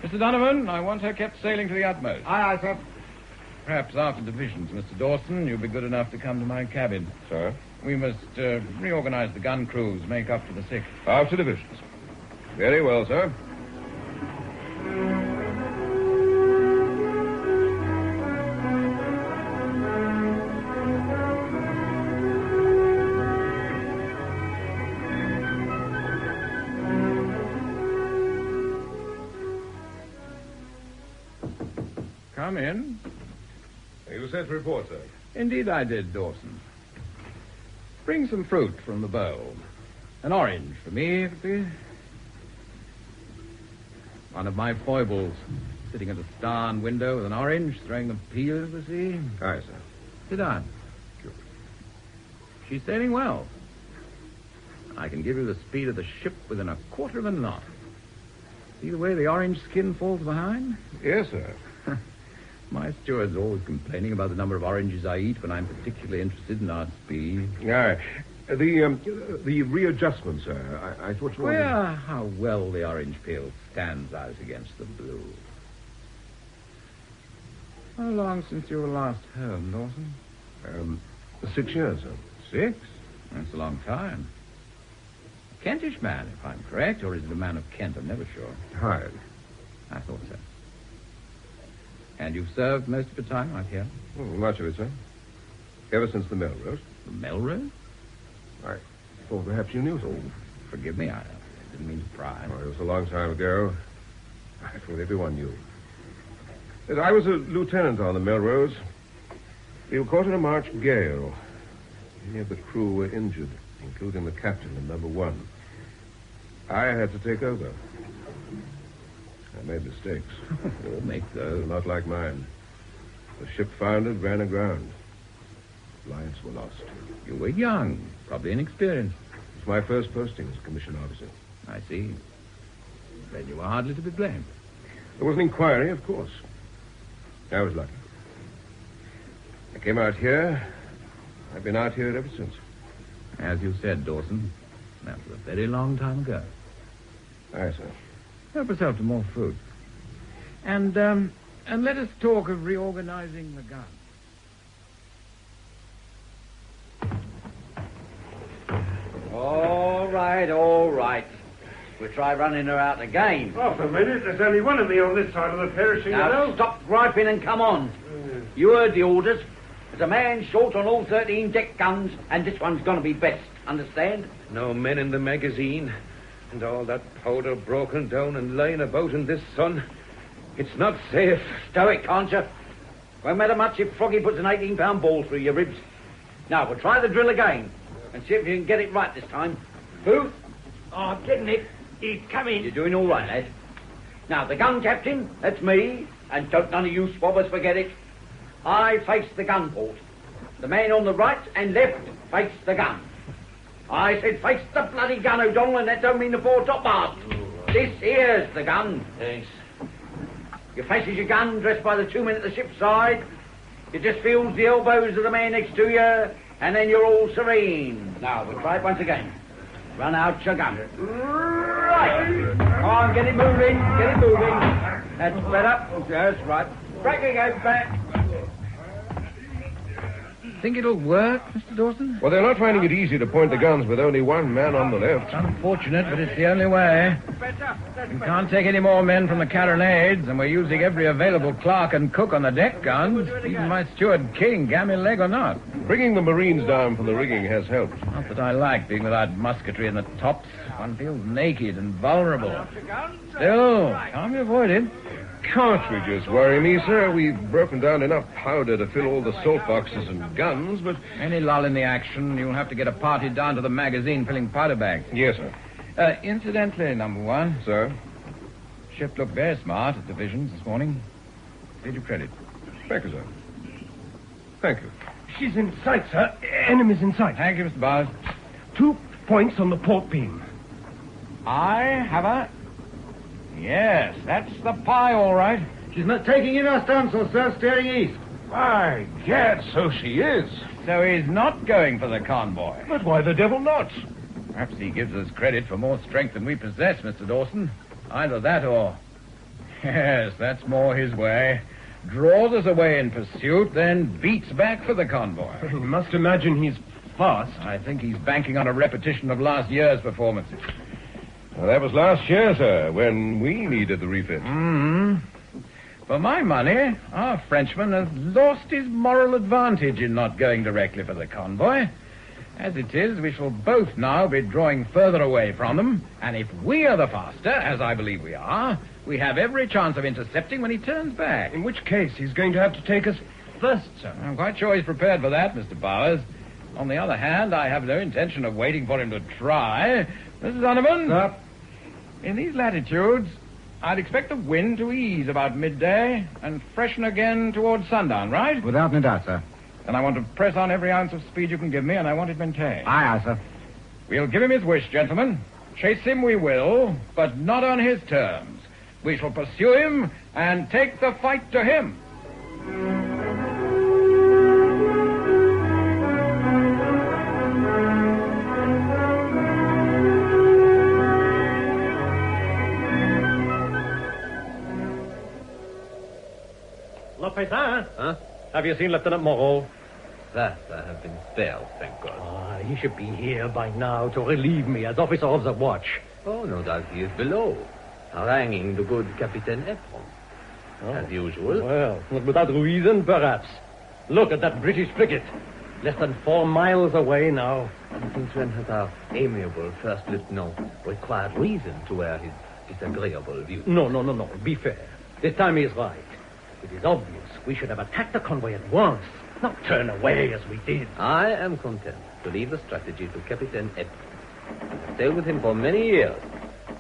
Mr. Donovan, I want her kept sailing to the utmost. Aye, sir. Perhaps after divisions, Mr. Dawson, you'll be good enough to come to my cabin. Sir? We must reorganize the gun crews, make up for the sick. After divisions. Very well, sir. Come in. You sent to report, sir? Indeed I did, Dawson. Bring some fruit from the bowl. An orange for me, if it be. One of my foibles, sitting at a starn window with an orange, throwing the peel into the sea. Aye, sir. Sit down. Sure. She's sailing well. I can give you the speed of the ship within a quarter of a knot. See the way the orange skin falls behind? Yes, sir. My steward's always complaining about the number of oranges I eat when I'm particularly interested in our speed. Aye. The readjustment, sir. I thought you wanted... Well, how well the orange peel stands out against the blue. How long since you were last home, Dawson? 6 years, sir. 6? That's a long time. A Kentish man, if I'm correct, or is it a man of Kent? I'm never sure. Hired. I thought so. And you've served most of your time out here? Oh, much of it, sir. Ever since the Melrose. The Melrose? I thought perhaps you knew so. Forgive me, I didn't mean to pry. Oh, it was a long time ago. I thought everyone knew. Yes, I was a lieutenant on the Melrose. We were caught in a March gale. Many of the crew were injured, including the captain and number 1. I had to take over. I made mistakes. Oh, make those. Not like mine. The ship foundered, ran aground. Lives were lost. You were young, probably inexperienced. It's my first posting as a commissioned officer. I see. Then you were hardly to be blamed. There was an inquiry, of course. I was lucky. I came out here. I've been out here ever since. As you said, Dawson, that was a very long time ago. Aye, sir. Help yourself to more food. And let us talk of reorganizing the gun. All right. We'll try running her out again. Half a minute. There's only one of me on this side of the perishing, Now, stop griping and come on. You heard the orders. There's a man short on all 13 deck guns, and this one's going to be best. Understand? No men in the magazine. And all that powder broken down and lying about in this sun. It's not safe. Stow it, can't you? Won't matter much if Froggy puts an 18-pound ball through your ribs. Now, we'll try the drill again and see if you can get it right this time. Who? Oh, I'm getting it. He's coming. You're doing all right, lad. Now, the gun captain, that's me, and don't none of you swabbers forget it. I face the gun port. The man on the right and left face the gun. I said face the bloody gun, O'Donnell, and that don't mean the fore topmast. This here's the gun. Thanks. You faces your gun, dressed by the 2 men at the ship's side. You just feels the elbows of the man next to you, and then you're all serene. Now, we'll try it once again. Run out your gun. Right. Come on, get it moving. Get it moving. That's better. That's right. Breaking it back. Think it'll work, Mr. Dawson? Well, they're not finding it easy to point the guns with only one man on the left. Unfortunate, but it's the only way. We can't take any more men from the carronades, and we're using every available clerk and cook on the deck guns, even my steward King, gammy leg or not. Bringing the Marines down from the rigging has helped. Not that I like being without musketry in the tops. One feels naked and vulnerable. Still, can't be avoided. Cartridges worry me, sir. We've broken down enough powder to fill all the salt boxes and guns, but... Any lull in the action, you'll have to get a party down to the magazine filling powder bags. Yes, sir. Incidentally, number one. Sir? Ship looked very smart at divisions this morning. Did you credit? Thank you, sir. Thank you. She's in sight, sir. Enemy's in sight. Thank you, Mr. Bowers. 2 points on the port beam. I have her. Yes, that's the pie, all right. She's not taking in our stunsail, sir, steering east. By gad, so she is. So he's not going for the convoy. But why the devil not? Perhaps he gives us credit for more strength than we possess, Mr. Dawson. Either that or... Yes, that's more his way. Draws us away in pursuit, then beats back for the convoy. You must imagine he's fast. I think he's banking on a repetition of last year's performance. Well, that was last year, sir, when we needed the refit. For my money, our Frenchman has lost his moral advantage in not going directly for the convoy. As it is, we shall both now be drawing further away from them, and if we are the faster, as I believe we are, we have every chance of intercepting when he turns back. In which case, he's going to have to take us first, sir. I'm quite sure he's prepared for that, Mr. Bowers. On the other hand, I have no intention of waiting for him to try. Mrs. Donovan? Sir? In these latitudes, I'd expect the wind to ease about midday and freshen again towards sundown, right? Without any doubt, sir. And I want to press on every ounce of speed you can give me, and I want it maintained. Aye, sir. We'll give him his wish, gentlemen. Chase him we will, but not on his terms. We shall pursue him and take the fight to him. Le Paysan? Huh? Have you seen Lieutenant Moreau? That I have been spared, thank God. He should be here by now to relieve me as officer of the watch. Oh, no doubt he is below, haranguing the good Captain Epron. As usual. Well, without reason, perhaps. Look at that British frigate. Less than 4 miles away now. Since when has our amiable first lieutenant required reason to wear his disagreeable views? No. Be fair. This time he is right. It is obvious we should have attacked the convoy at once, not turn away as we did. I am content to leave the strategy to Captain Epron. I have sailed with him for many years.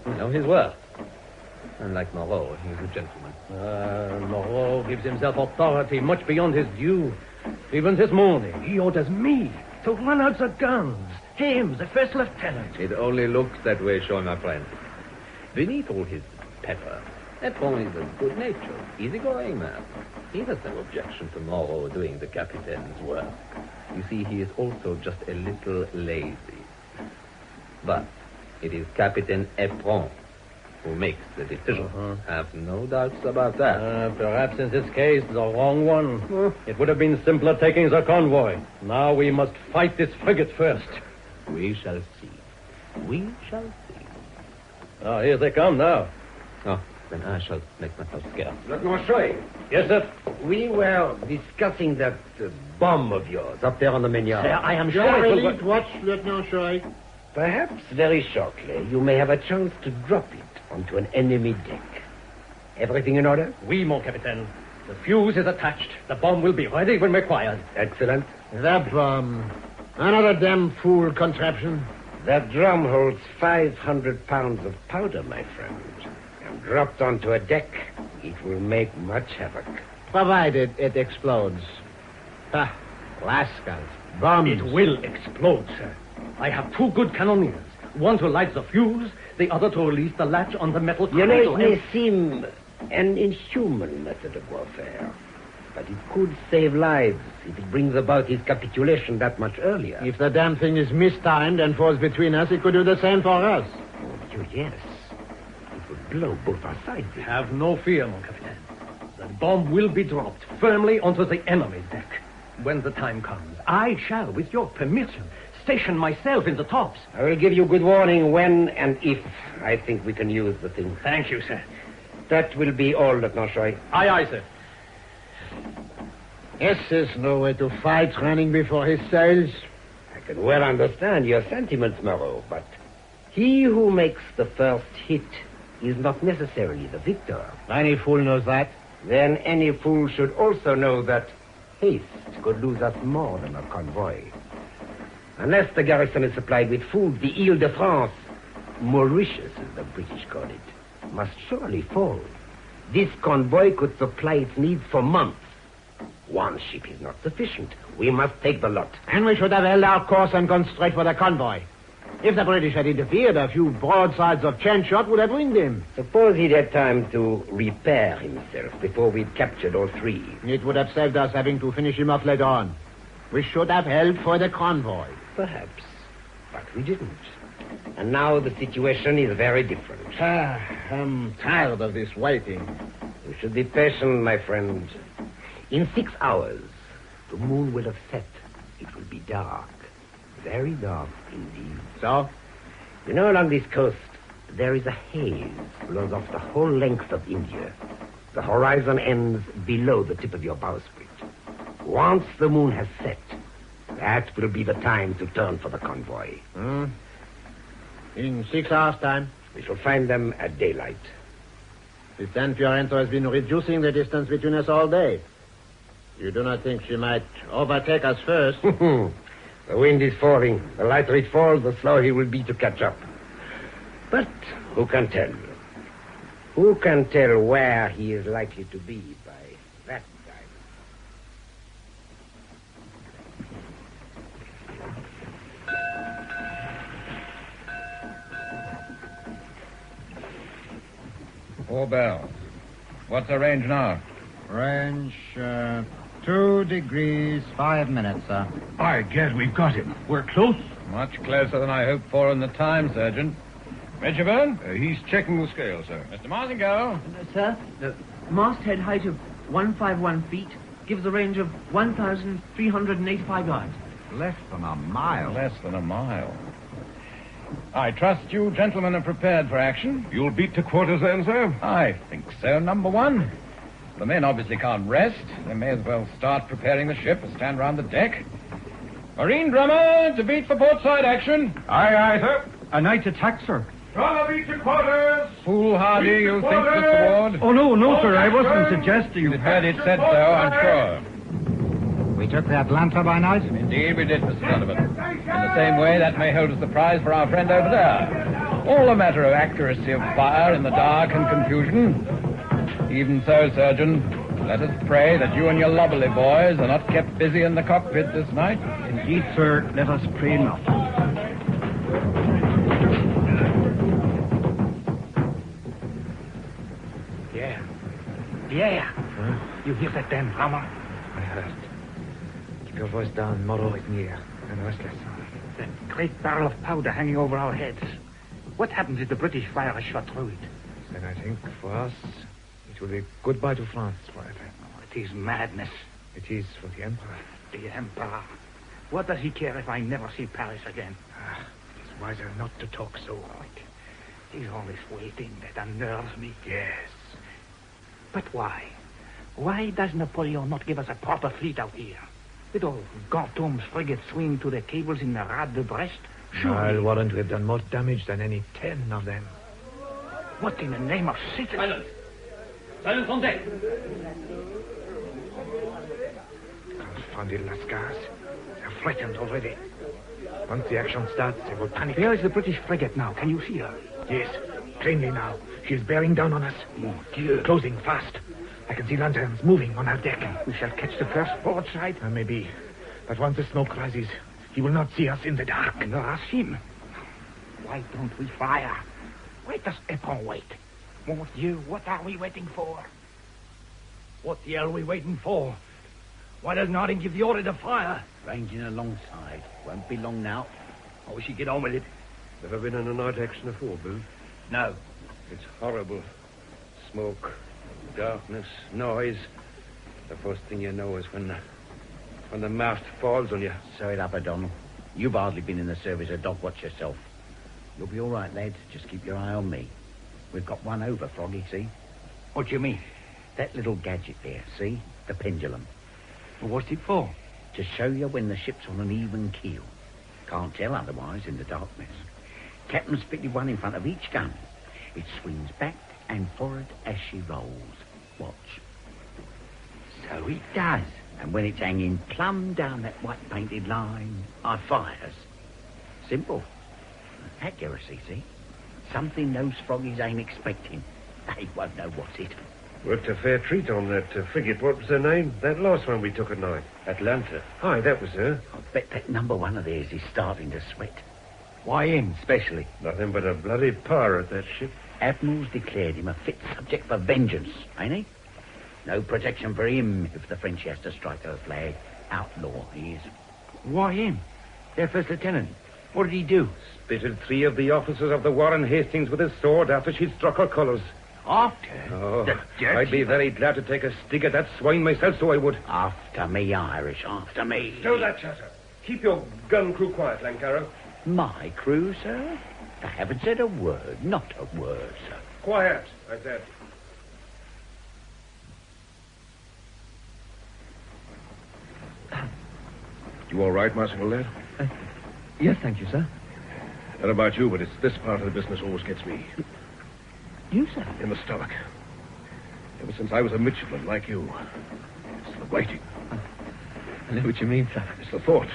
I know his worth. Unlike Moreau, he is a gentleman. Moreau gives himself authority much beyond his due. Even this morning, he orders me to run out the guns. Him, the first lieutenant. It only looks that way, Sean, my friend. Beneath all his pepper, Epron is a good-natured, easygoing man. He has no objection to Moreau doing the Capitain's work. You see, he is also just a little lazy. But it is Captain Epron who makes the decision. Have no doubts about that. Perhaps in this case, the wrong one. It would have been simpler taking the convoy. Now we must fight this frigate first. We shall see. We shall see. Oh, here they come now. Oh, then I shall make myself scarce. Lieutenant Shoy. Yes, sir? We were discussing that bomb of yours up there on the main yard. Sir, I am You sure are it will... relieved to watch, Lieutenant Shoy. Perhaps very shortly you may have a chance to drop it onto an enemy deck. Everything in order? Oui, mon capitaine. The fuse is attached. The bomb will be ready when required. Excellent. That bomb. Another damn fool contraption. That drum holds 500 pounds of powder, my friend. And dropped onto a deck, it will make much havoc. Provided it explodes. Ah, rascals. Bombs. It will explode, sir. I have 2 good cannoneers. One to light the fuse, the other to release the latch on the metal You know, cradle. it may seem an inhuman method of warfare, but it could save lives if it brings about his capitulation that much earlier. If the damn thing is mistimed and falls between us, it could do the same for us. Oh, yes. It would blow both our sides. Have no fear, mon capitaine. The bomb will be dropped firmly onto the enemy's deck. When the time comes, I shall, with your permission, station myself in the tops. I will give you good warning when and if I think we can use the thing. Thank you, sir. That will be all, Lieutenant Shoy. Aye, aye, sir. Yes, there's no way to fight running before his sails. I can well understand your sentiments, Moreau, but he who makes the first hit is not necessarily the victor. Any fool knows that. Then any fool should also know that haste could lose us more than a convoy. Unless the garrison is supplied with food, the Ile-de-France, Mauritius as the British call it, must surely fall. This convoy could supply its needs for months. One ship is not sufficient. We must take the lot. And we should have held our course and gone straight for the convoy. If the British had interfered, a few broadsides of chance shot would have winged him. Suppose he'd had time to repair himself before we'd captured all 3. It would have saved us having to finish him off later on. We should have held for the convoy. Perhaps. But we didn't. And now the situation is very different. I'm tired of this waiting. You should be patient, my friend. In 6 hours, the moon will have set. It will be dark. Very dark indeed. So? You know, along this coast, there is a haze blows off the whole length of India. The horizon ends below the tip of your bowsprit. Once the moon has set, that will be the time to turn for the convoy. In 6 hours' time? We shall find them at daylight. The San Fiorenzo has been reducing the distance between us all day. You do not think she might overtake us first? The wind is falling. The lighter it falls, the slower he will be to catch up. But who can tell? Who can tell where he is likely to be by that time? Four bells. What's the range now? Range, 2 degrees, 5 minutes, sir. I guess we've got him. We're close. Much closer than I hoped for in the time, Sergeant. Wedgwood? He's checking the scale, sir. Mr. Martingo? Sir, the masthead height of 151 feet gives a range of 1,385 yards. Less than a mile. Less than a mile. I trust you gentlemen are prepared for action. You'll beat to quarters then, sir? I think so, number one. The men obviously can't rest. They may as well start preparing the ship and stand round the deck. Marine drummer, to beat for port side action. Aye, aye, sir. A night attack, sir. Drummer, beat to quarters. Foolhardy, you think, Mr. Ward? Oh, no, sir. I wasn't suggesting... You've heard it said so, I'm sure. We took the Atlanta by night? Indeed we did, Mr. Donovan. In the same way, that may hold us the prize for our friend over there. All a matter of accuracy of fire in the dark and confusion. Even so, Surgeon, let us pray that you and your lovely boys are not kept busy in the cockpit this night. Indeed, sir, let us pray not. Yeah. You hear that damn hammer? I heard. Keep your voice down. Moreau is near and restless. That great barrel of powder hanging over our heads. What happens if the British fire a shot through it? Then I think for us, it will be goodbye to France forever. Oh, it is madness. It is for the Emperor. The Emperor. What does he care if I never see Paris again? It is wiser not to talk so. He's always waiting. That unnerves me. Yes. But why? Why does Napoleon not give us a proper fleet out here? With all Gantour's frigates swinging to their cables in the Rade de Brest? I'll warrant we've done more damage than any 10 of them. What in the name of Satan? Silence! Silence on deck! Confounded Lascars. They're frightened already. Once the action starts, they will panic. Where is the British frigate now? Can you see her? Yes, plainly now. She's bearing down on us. Mon Dieu. Closing fast. I can see lanterns moving on her deck. We shall catch the first broadside. Maybe. But once the smoke rises, he will not see us in the dark. Nor us him. Why don't we fire? Why does Epon wait? Mon Dieu, what are we waiting for? What the hell are we waiting for? Why does Nardin give the order to fire? Ranging alongside. Won't be long now. I wish he'd get on with it. Never been in a night action before, Bill? No. It's horrible. Smoke, darkness, noise. The first thing you know is when the mast falls on you. Sew it up, O'Donnell. You've hardly been in the service of dog watch yourself. You'll be all right, lad. Just keep your eye on me. We've got one over, Froggy, see? What do you mean? That little gadget there, see? The pendulum. Well, what's it for? To show you when the ship's on an even keel. Can't tell otherwise in the darkness. Captain's fitted one in front of each gun. It swings back and forward as she rolls. Watch. So it does. And when it's hanging plumb down that white painted line, I fires. Simple. Accuracy, see? Something those froggies ain't expecting. They won't know what's it. Worked a fair treat on that frigate. What was her name? That last one we took at night. Atlanta. Aye, that was her. I bet that number one of theirs is starting to sweat. Why him, specially? Nothing but a bloody pirate, that ship. Admiral's declared him a fit subject for vengeance, ain't he? No protection for him if the French has to strike her flag. Outlaw, he is. Why him? Their first lieutenant. What did he do? Spitted 3 of the officers of the Warren Hastings with his sword after she'd struck her colours. After? Oh, The dirty I'd be very glad to take a stick at that swine myself, so I would. After me, Irish, after me. Stow that chatter. Keep your gun crew quiet, Lancaro. My crew, sir? I haven't said a word, not a word, sir. Quiet, I said. You all right, Marshal lad? Yes, thank you, sir. I don't know about you, but it's this part of the business always gets me. You, sir? In the stomach. Ever since I was a midshipman like you. It's the waiting. I know what you mean, sir. It's the thought.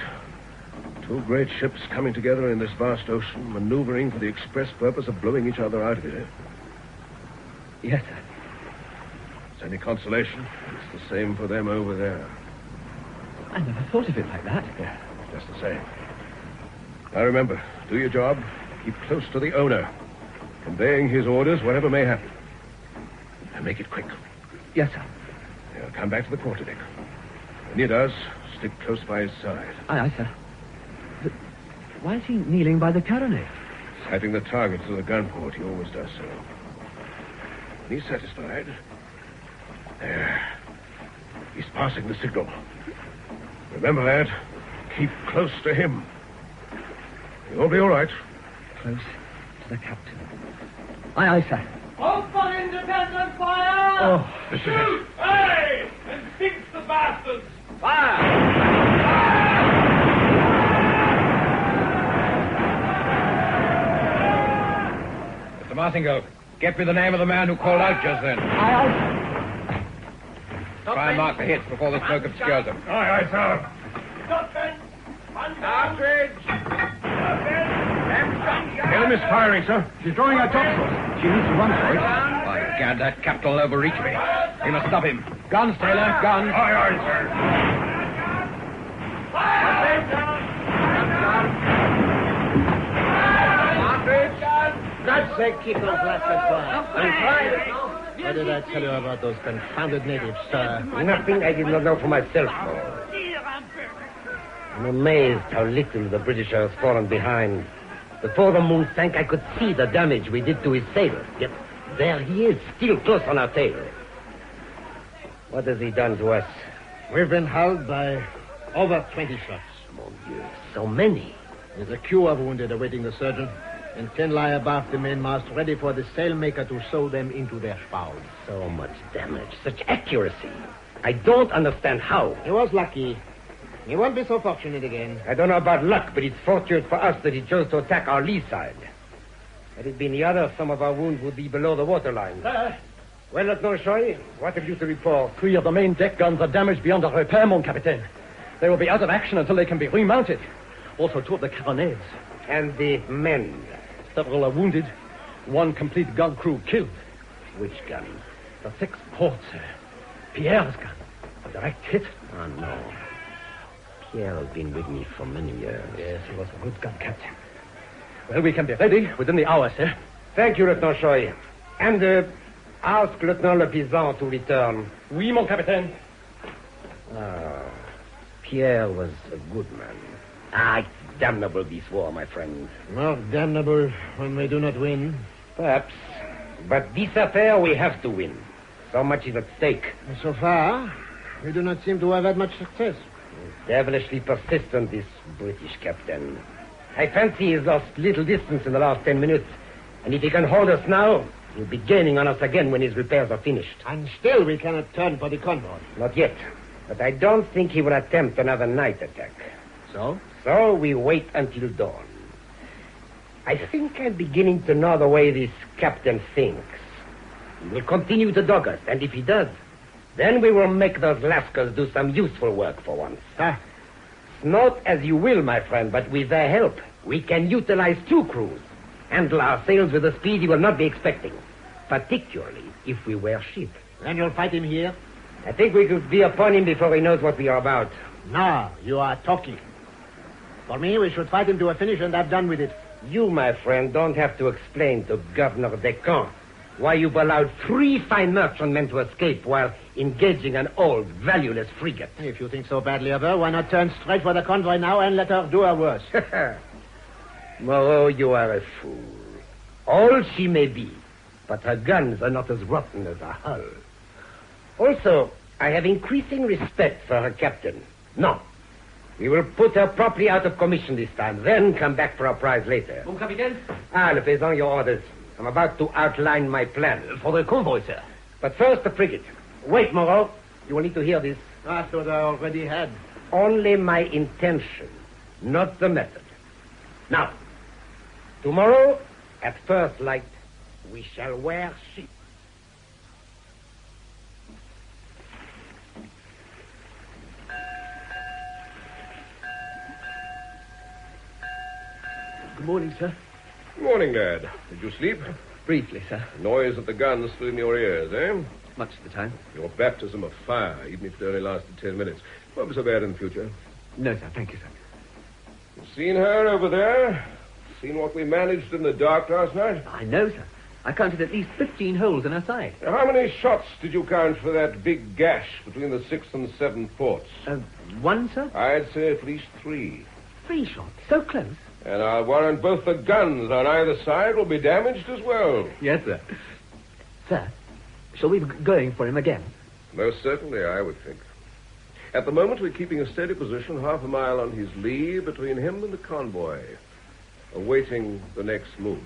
2 great ships coming together in this vast ocean, maneuvering for the express purpose of blowing each other out of it. Yes, sir. It's any consolation. It's the same for them over there. I never thought of it like that. Yeah, just the same. Now remember, do your job. Keep close to the owner. Conveying his orders, whatever may happen. And make it quick. Yes, sir. Now come back to the quarterdeck. When he does, stick close by his side. Aye, sir. But why is he kneeling by the carronade? Sighting the target through the gun port, he always does so. When he's satisfied... There. He's passing the signal. Remember that. Keep close to him. You'll be all right. Close to the captain. Aye, sir. Open independent fire! Oh, shoot! Hey! And sink the bastards! Fire! Mr. Martingal, get me the name of the man who called out just then. Aye. Try and mark the hits before the smoke obscures them. Aye, sir. Partridge! Enemy ram is firing, sir. She's drawing her topsails. She needs to run for it. By gad, that captain will overreach me. We must stop him. Guns, Taylor, guns. Aye, aye, sir. God's sake, keep those lasses quiet. What did I tell you about those confounded natives, sir? Nothing I did not know for myself, Lord. I'm amazed how little the British has fallen behind. Before the moon sank, I could see the damage we did to his sailors. Yet there he is, still close on our tail. What has he done to us? We've been hulled by over 20 shots. Mon Dieu, so many. There's a queue of wounded awaiting the surgeon, and 10 lie abaft the mainmast, ready for the sailmaker to sew them into their shrouds. So much damage, such accuracy. I don't understand how. He was lucky. He won't be so fortunate again. I don't know about luck, but it's fortunate for us that he chose to attack our lee side. Had it been the other, some of our wounds would be below the waterline. Well, Lieutenant Shoy, what have you to report? 3 of the main deck guns are damaged beyond repair, mon capitaine. They will be out of action until they can be remounted. Also 2 of the carronades. And the men? Several are wounded. 1 complete gun crew killed. Which gun? The 6th port, sir. Pierre's gun. A direct hit. Oh, no. Pierre has been with me for many years. Yes, he was a good gun captain. Well, we can be ready within the hour, sir. Thank you, Lieutenant Shoy. And ask Lieutenant Le Pisan to return. Oui, mon capitaine. Pierre was a good man. It's damnable, this war, my friend. More damnable when we do not win. Perhaps. But this affair we have to win. So much is at stake. So far, we do not seem to have had much success. Devilishly persistent, this British captain. I fancy he's lost little distance in the last 10 minutes. And if he can hold us now, he'll be gaining on us again when his repairs are finished. And still we cannot turn for the convoy. Not yet. But I don't think he will attempt another night attack. So? So we wait until dawn. I think I'm beginning to know the way this captain thinks. He will continue to dog us, and if he does, then we will make those Lascars do some useful work for once. Not as you will, my friend, but with their help, we can utilize 2 crews. Handle our sails with a speed you will not be expecting, particularly if we wear sheep. Then you'll fight him here? I think we could be upon him before he knows what we are about. Now, you are talking. For me, we should fight him to a finish and have done with it. You, my friend, don't have to explain to Governor Descamps why you've allowed 3 fine merchantmen to escape while engaging an old, valueless frigate. If you think so badly of her, why not turn straight for the convoy now and let her do her worst? Moreau, you are a fool. All she may be, but her guns are not as rotten as her hull. Also, I have increasing respect for her captain. No. We will put her properly out of commission this time, then come back for our prize later. Mon capitaine? Le Paysan, your orders. I'm about to outline my plan. For the convoy, sir. But first, the frigate. Wait, Moreau. You will need to hear this. I thought I already had. Only my intention, not the method. Now, tomorrow, at first light, we shall wear sheep. Good morning, sir. Good morning, lad. Did you sleep? Briefly, sir. The noise of the guns still in your ears, eh? Much of the time. Your baptism of fire, even if it only lasted 10 minutes. Won't be so bad in the future. No, sir. Thank you, sir. You seen her over there? Seen what we managed in the dark last night? I know, sir. I counted at least 15 holes in her side. Now, how many shots did you count for that big gash between the 6th and 7th ports? 1, sir? I'd say at least 3. 3 shots? So close? And I'll warrant both the guns on either side will be damaged as well. Yes, sir. Sir, shall we be going for him again? Most certainly, I would think. At the moment, we're keeping a steady position half a mile on his lee between him and the convoy, awaiting the next move.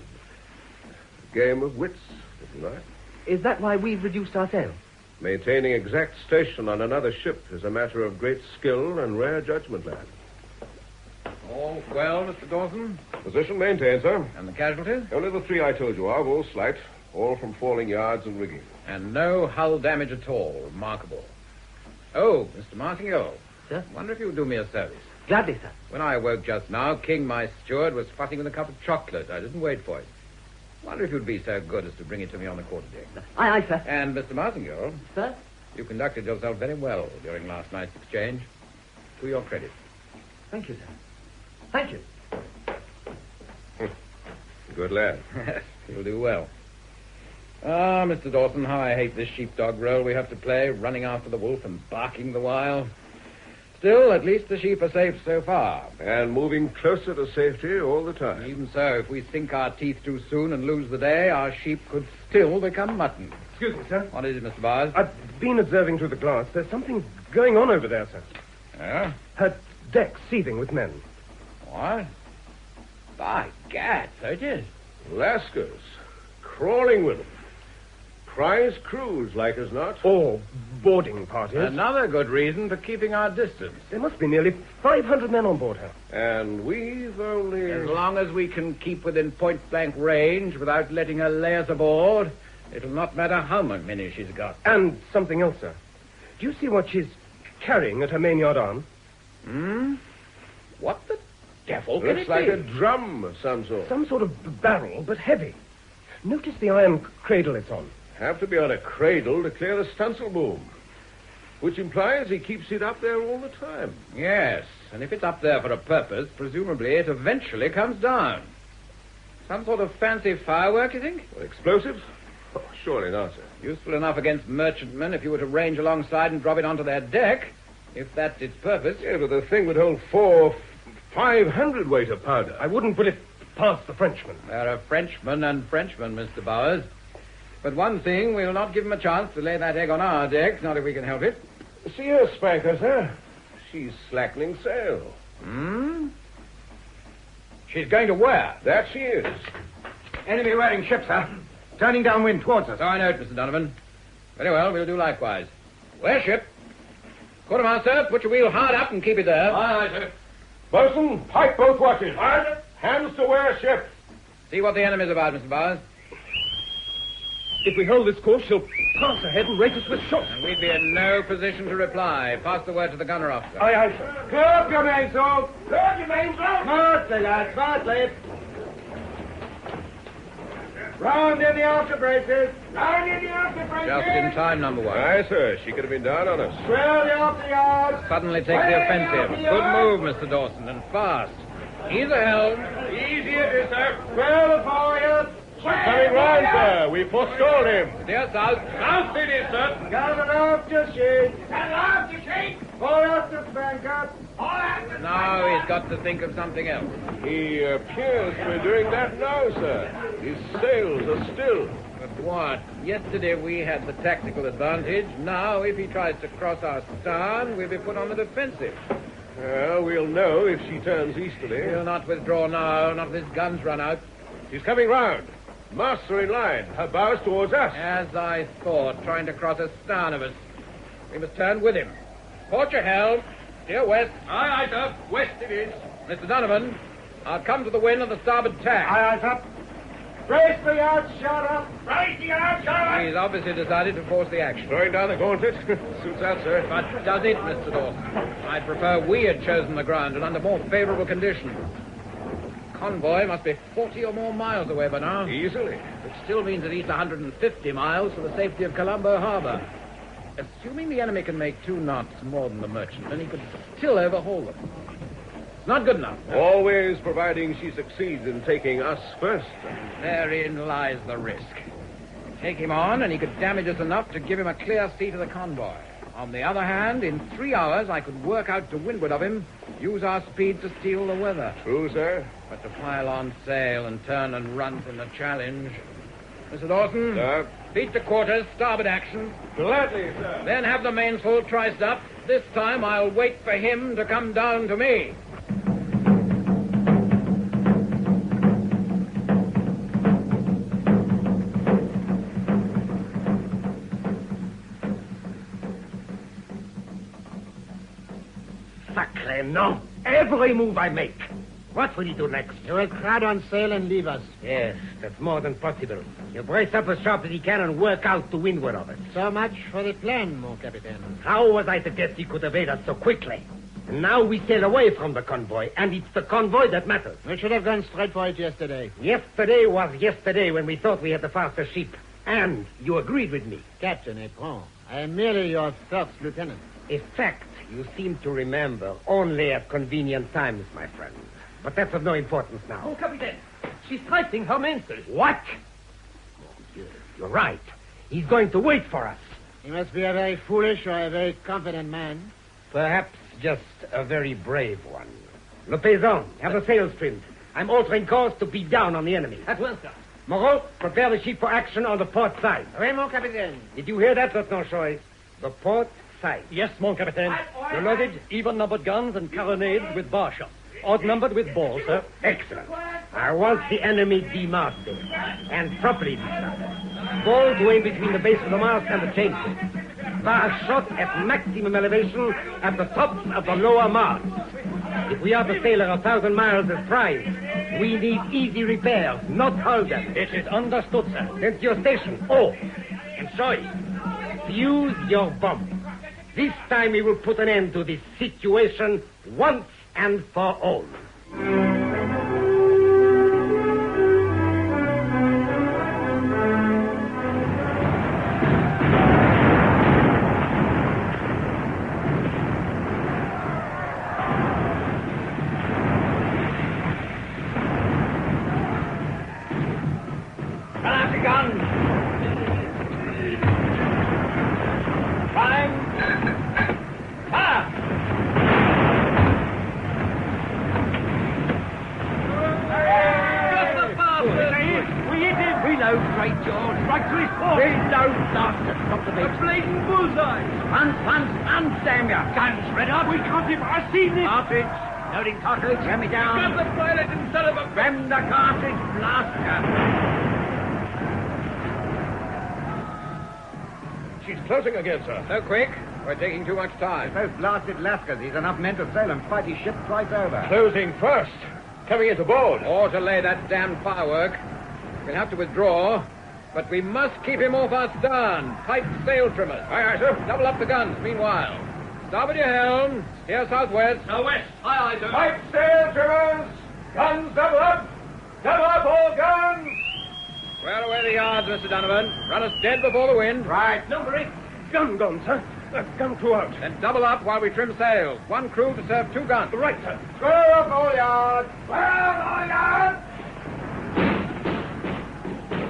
A game of wits, if you like. Is that why we've reduced our sail? Maintaining exact station on another ship is a matter of great skill and rare judgment, lad. All well, Mr. Dawson? Position maintained, sir. And the casualties? Only the 3 I told you of, all slight, all from falling yards and rigging. And no hull damage at all. Remarkable. Oh, Mr. Martingale. Sir? Wonder if you'll do me a service. Gladly, sir. When I awoke just now, King, my steward, was fussing with a cup of chocolate. I didn't wait for it. Wonder if you'd be so good as to bring it to me on the quarterdeck. Aye, sir. And, Mr. Martingale. Sir? You conducted yourself very well during last night's exchange. To your credit. Thank you, sir. Thank you. Good lad. You'll do well. Ah, Mr. Dawson, how I hate this sheepdog role we have to play, running after the wolf and barking the while. Still, at least the sheep are safe so far. And moving closer to safety all the time. Even so, if we sink our teeth too soon and lose the day, our sheep could still become mutton. Excuse me, sir. What is it, Mr. Bowers? I've been observing through the glass. There's something going on over there, sir. Yeah? Her deck seething with men. What? By gad, so it is. Lascars. Crawling with them. Prize crews, like as not. Or boarding parties. Another good reason for keeping our distance. There must be nearly 500 men on board her. And we've only... As long as we can keep within point-blank range without letting her lay us aboard, it'll not matter how many she's got. And something else, sir. Do you see what she's carrying at her mainyard arm? What the devil can Looks it like be? a drum of some sort. Some sort of barrel, but heavy. Notice the iron cradle it's on. Have to be on a cradle to clear the stunsail boom. Which implies he keeps it up there all the time. Yes, and if it's up there for a purpose, presumably it eventually comes down. Some sort of fancy firework, you think? Well, explosives? Oh, surely not, sir. Useful enough against merchantmen if you were to range alongside and drop it onto their deck, if that's its purpose. Yeah, but the thing would hold 500 weight of powder. I wouldn't put it past the Frenchman. There are Frenchmen and Frenchmen, Mr. Bowers. But one thing, we'll not give him a chance to lay that egg on our deck, not if we can help it. See her spanker, sir? She's slackening sail. She's going to where? That she is. Enemy wearing ship, sir. Turning downwind towards us. So I know it, Mr. Donovan. Very well, we'll do likewise. Wear ship. Quartermaster, put your wheel hard up and keep it there. Aye, sir. Bosun, pipe both watches. Aye, sir. Hands to wear ship. See what the enemy's about, Mr. Bowers. If we hold this course, she'll pass ahead and rake us with shot. And we'd be in no position to reply. Pass the word to the gunner officer. Aye, aye, sir. Clear up your mainsail! Clear up your mainsail! Smartly, lads, smartly! Round in the after braces! Round in the after braces! Just in time, number one. Aye, sir. She could have been down on us. Swell the after yards! Suddenly takes the offensive. Good move, Mr. Dawson, and fast. Ease the helm. Easy it is, sir. Swell the foreyard! She's coming round, sir. We forestalled him. Steer south. South it is, sir. Got an after sheet. Got an after sheet. All after spanker. All after Now he's got to think of something else. He appears to be doing that now, sir. His sails are still. But what? Yesterday we had the tactical advantage. Now, if he tries to cross our stern, we'll be put on the defensive. Well, we'll know if she turns easterly. He'll not withdraw now, not if his guns run out. She's coming round. Masts are in line. Her bows towards us. As I thought, trying to cross astern of us. We must turn with him. Port your helm. Steer west. Aye, aye, sir. West it is. Mr. Donovan, I'll come to the wind on the starboard tack. Aye, aye, sir. Brace the yards, shut up. Brace the yards, shut up. He's obviously decided to force the action. Throwing down the gauntlet. Suits out, sir. But does it, Mr. Dawson? I'd prefer we had chosen the ground and under more favorable conditions. Convoy must be 40 or more miles away by now. Easily. Which still means at least 150 miles for the safety of Colombo Harbor. Assuming the enemy can make 2 knots more than the merchantmen, he could still overhaul them. It's not good enough. Always providing she succeeds in taking us first. Therein lies the risk. Take him on, and he could damage us enough to give him a clear seat of the convoy. On the other hand, in 3 hours, I could work out to windward of him, use our speed to steal the weather. True, sir. But to pile on sail and turn and run from the challenge... Mr. Dawson? Sir? Beat to quarters, starboard action. Gladly, sir. Then have the mainsail triced up. This time I'll wait for him to come down to me. Sacre no. Every move I make. What will you do next? You will crowd on sail and leave us. Yes, that's more than possible. You brace up as sharp as you can and work out to windward of it. So much for the plan, mon capitaine. How was I to guess he could evade us so quickly? And now we sail away from the convoy, and it's the convoy that matters. We should have gone straight for it yesterday. Yesterday was yesterday when we thought we had the faster ship. And you agreed with me. Captain Epron, I am merely your first lieutenant. A fact you seem to remember only at convenient times, my friend. But that's of no importance now. Oh, Captain, she's tightening her mainsail. What? You're right. He's going to wait for us. He must be a very foolish or a very confident man. Perhaps just a very brave one. Le Paysan, have the sails trimmed. I'm altering course to beat down on the enemy. At once, sir. Moreau, prepare the ship for action on the port side. Oui, mon capitaine. Did you hear that, Lieutenant Choice? The port side. Yes, mon capitaine. You're loaded, even-numbered guns and carronades with bar shots. Odd-numbered with balls, sir. Excellent. I want the enemy demasted. And properly demasted. Ball to aim between the base of the mast and the chainsail. Bar shot at maximum elevation at the tops of the lower mast. If we are to sail 1,000 miles as prize, we need easy repairs, not hull damage. It is understood, sir. Then to your station. Oh, and sorry. Fuse your bomb. This time we will put an end to this situation once and for all. Loading cartridge, hand me down. Grab the pilot instead of a... Ram the cartridge blaster. She's closing again, sir. So quick. We're taking too much time. Those blasted Lascars, he's enough men to sail and fight his ship twice over. Closing first. Coming into board. Or to lay that damned firework. We'll have to withdraw, but we must keep him off our stern. Pipe sail trimmers. Aye, aye, sir. Double up the guns meanwhile. Starboard your helm. Steer southwest. Southwest. Aye, aye, sir. Pipe sail trimmers. Guns double up. Double up all guns. Well away the yards, Mr. Donovan. Run us dead before the wind. Right. Number 8. Gun, sir. Gun crew out. Then double up while we trim sails. One crew to serve 2 guns. Right, sir. Square up all yards. Square up all yards.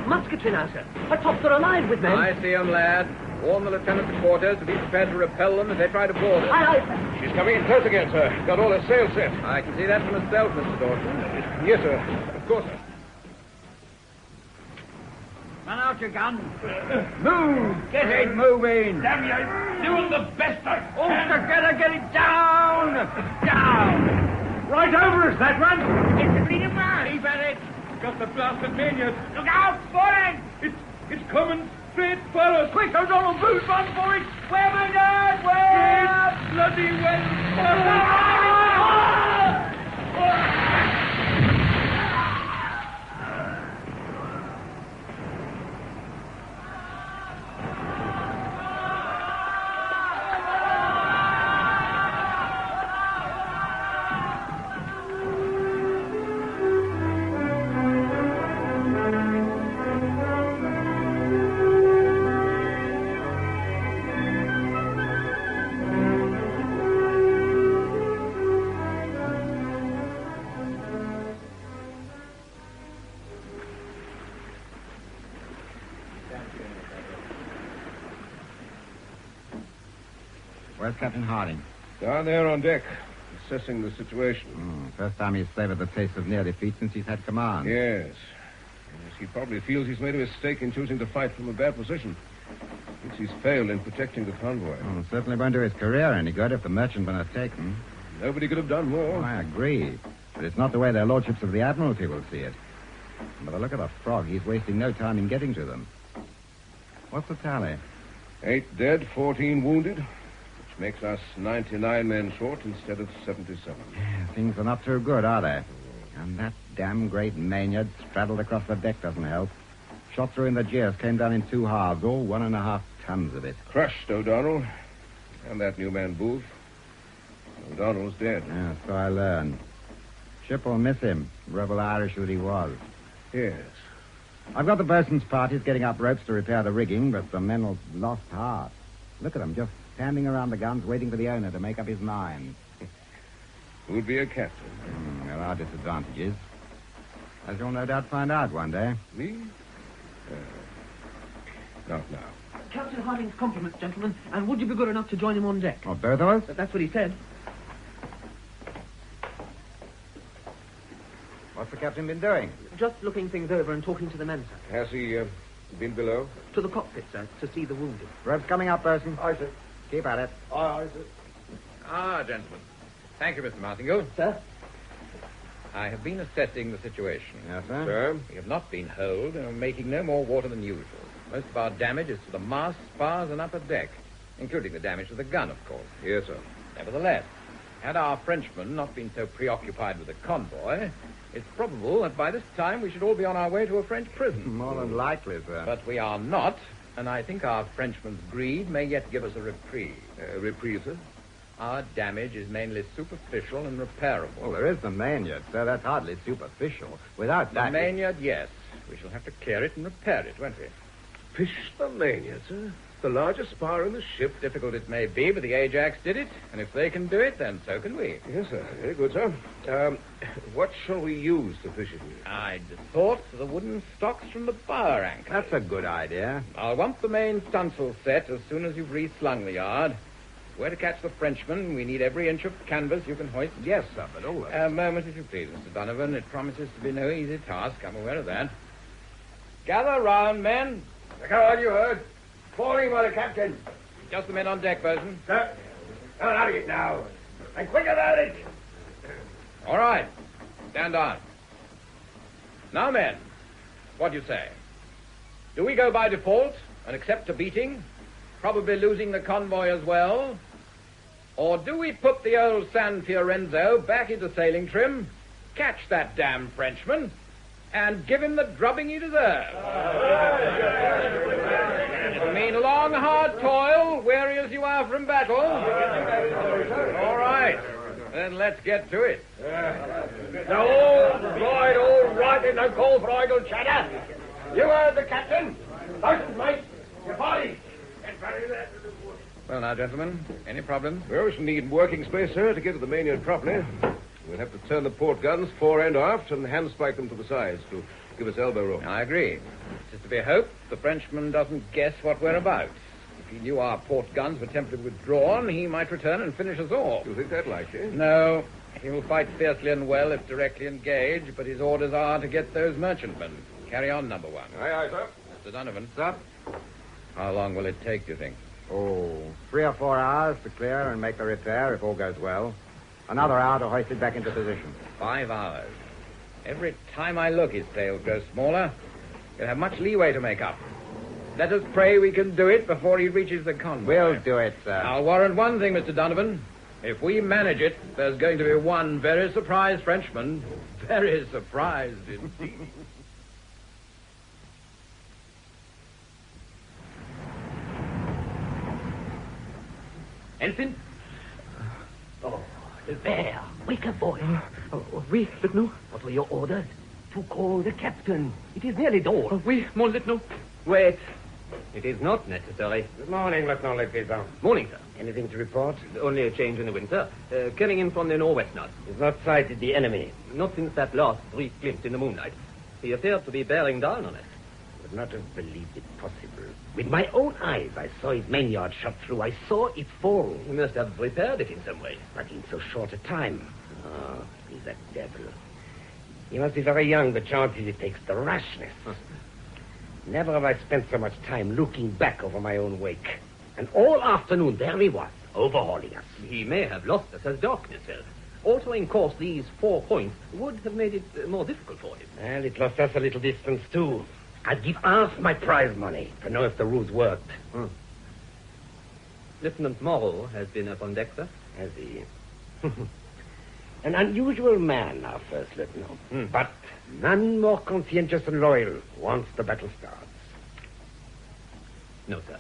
Musketry now, sir. Our tops are alive with men. I see 'em, lad. Warn the lieutenant to quarters to be prepared to repel them if they try to board us. Aye, aye, sir. She's coming in close again, sir. Got all her sails set. I can see that for myself, Mr. Dawson. Yes, sir. Of course, sir. Run out your guns. Move! Get it moving! Damn you, doing the best I can. All together, get it down! Down! Right over us, that one. It's a bleeding man! Keep at it. Got the blasted mainyard. Look out, falling! It's coming straight for us. Quick, O'Donnell, Booth, run for it. Where, my dad? Where? It's bloody well. Where's Captain Harding? Down there on deck, assessing the situation. First time he's savored the taste of near defeat since he's had command. Yes. He probably feels he's made a mistake in choosing to fight from a bad position. Thinks he's failed in protecting the convoy. Certainly won't do his career any good if the merchantmen are taken. Nobody could have done more. I agree. But it's not the way their lordships of the Admiralty will see it. And by the look of the frog, he's wasting no time in getting to them. What's the tally? 8 dead, 14 wounded, which makes us 99 men short instead of 77. Things are not too good, are they? And that damn great mainyard straddled across the deck doesn't help. Shot through in the gears, came down in 2 halves, all 1.5 tons of it. Crushed, O'Donnell. And that new man, Booth. O'Donnell's dead. Yeah, so I learned. Ship will miss him, rebel Irish that he was. Yes. I've got the bosun's parties getting up ropes to repair the rigging, but the men have lost heart. Look at them, just standing around the guns waiting for the owner to make up his mind. Who'd be a captain? There are disadvantages. As you'll no doubt find out one day. Me? Not now. Captain Harding's compliments, gentlemen, and would you be good enough to join him on deck? Oh, both of us? That's what he said. What's the captain been doing? Just looking things over and talking to the men, sir. Has he been below? To the cockpit, sir, to see the wounded. Ropes coming up, bosun. Aye, sir. Keep at it. Aye, sir. Ah, gentlemen. Thank you, Mr. Martingale. Sir? I have been assessing the situation. Yes, sir? Sir? We have not been holed and are making no more water than usual. Most of our damage is to the mast, spars, and upper deck, including the damage to the gun, of course. Yes, sir. Nevertheless, had our Frenchmen not been so preoccupied with the convoy, it's probable that by this time we should all be on our way to a French prison. More than likely, sir. But we are not, and I think our Frenchmen's greed may yet give us a reprieve. Reprieve, sir? Our damage is mainly superficial and repairable. Well, there is the mainyard, sir. That's hardly superficial. Without The that... mainyard, yes. We shall have to clear it and repair it, won't we? Fish the mainyard, sir. The largest spar in the ship. Difficult it may be, but the Ajax did it, and if they can do it, then so can we. Yes, sir. Very good, sir. What shall we use to fish it with? I'd thought the wooden stocks from the bower anchor. That's a good idea. I'll want the main stunsail set as soon as you've reslung the yard. Where to catch the Frenchman, we need every inch of canvas you can hoist. Yes, sir, but all A moment, if you please, Mr. Donovan. It promises to be no easy task. I'm aware of that. Gather round, men. Come on, you heard. Falling by the captain. Just the men on deck, bosun. Sir, come on out of it now. And quick about it. All right. Stand on. Now, men, what do you say? Do we go by default and accept a beating, probably losing the convoy as well? Or do we put the old San Fiorenzo back into sailing trim, catch that damn Frenchman, and give him the drubbing he deserves? It'll mean long, hard toil, weary as you are from battle. All right. Then let's get to it. Now, all right in the cold for idle chatter. You heard the captain. Bosun's mate. Your party. Well, now, gentlemen, any problems? Well, we shall need working space, sir, to get to the mainyard properly. We'll have to turn the port guns fore and aft and handspike them to the sides to give us elbow room. I agree. It's to be hoped the Frenchman doesn't guess what we're about. If he knew our port guns were temporarily withdrawn, he might return and finish us off. You think that likely? No. He will fight fiercely and well if directly engaged, but his orders are to get those merchantmen. Carry on, number one. Aye, aye, sir. Mr. Donovan. Sir? How long will it take, do you think? Oh, 3 or 4 hours to clear and make the repair if all goes well. Another hour to hoist it back into position. 5 hours. Every time I look, his sails grow smaller. He'll have much leeway to make up. Let us pray we can do it before he reaches the convoy. We'll do it, sir. I'll warrant one thing, Mr. Donovan. If we manage it, there's going to be one very surprised Frenchman. Very surprised indeed. Elfin? Oh, there. Wake up, boy. Oui, lieutenant. What were your orders? To call the captain. It is nearly dawn. Oui, mon lieutenant. Wait. It is not necessary. Good morning, Lieutenant Lepizan. Morning, sir. Anything to report? Only a change in the wind, sir. Coming in from the northwest now. You've not sighted the enemy. Not since that last brief glimpse in the moonlight. He appeared to be bearing down on us. Would not have believed it possible. With my own eyes, I saw his mainyard shot through. I saw it fall. He must have repaired it in some way. But in so short a time. Oh, he's a devil. He must be very young, the chances it takes, the rashness. Never have I spent so much time looking back over my own wake. And all afternoon, there he was, overhauling us. He may have lost us as darkness fell. Altering course these 4 points would have made it more difficult for him. Well, it lost us a little distance, too. I'd give half my prize money to know if the ruse worked. Lieutenant Morrow has been up on deck, sir. Has he? An unusual man, our first lieutenant. But none more conscientious and loyal once the battle starts. No, sir.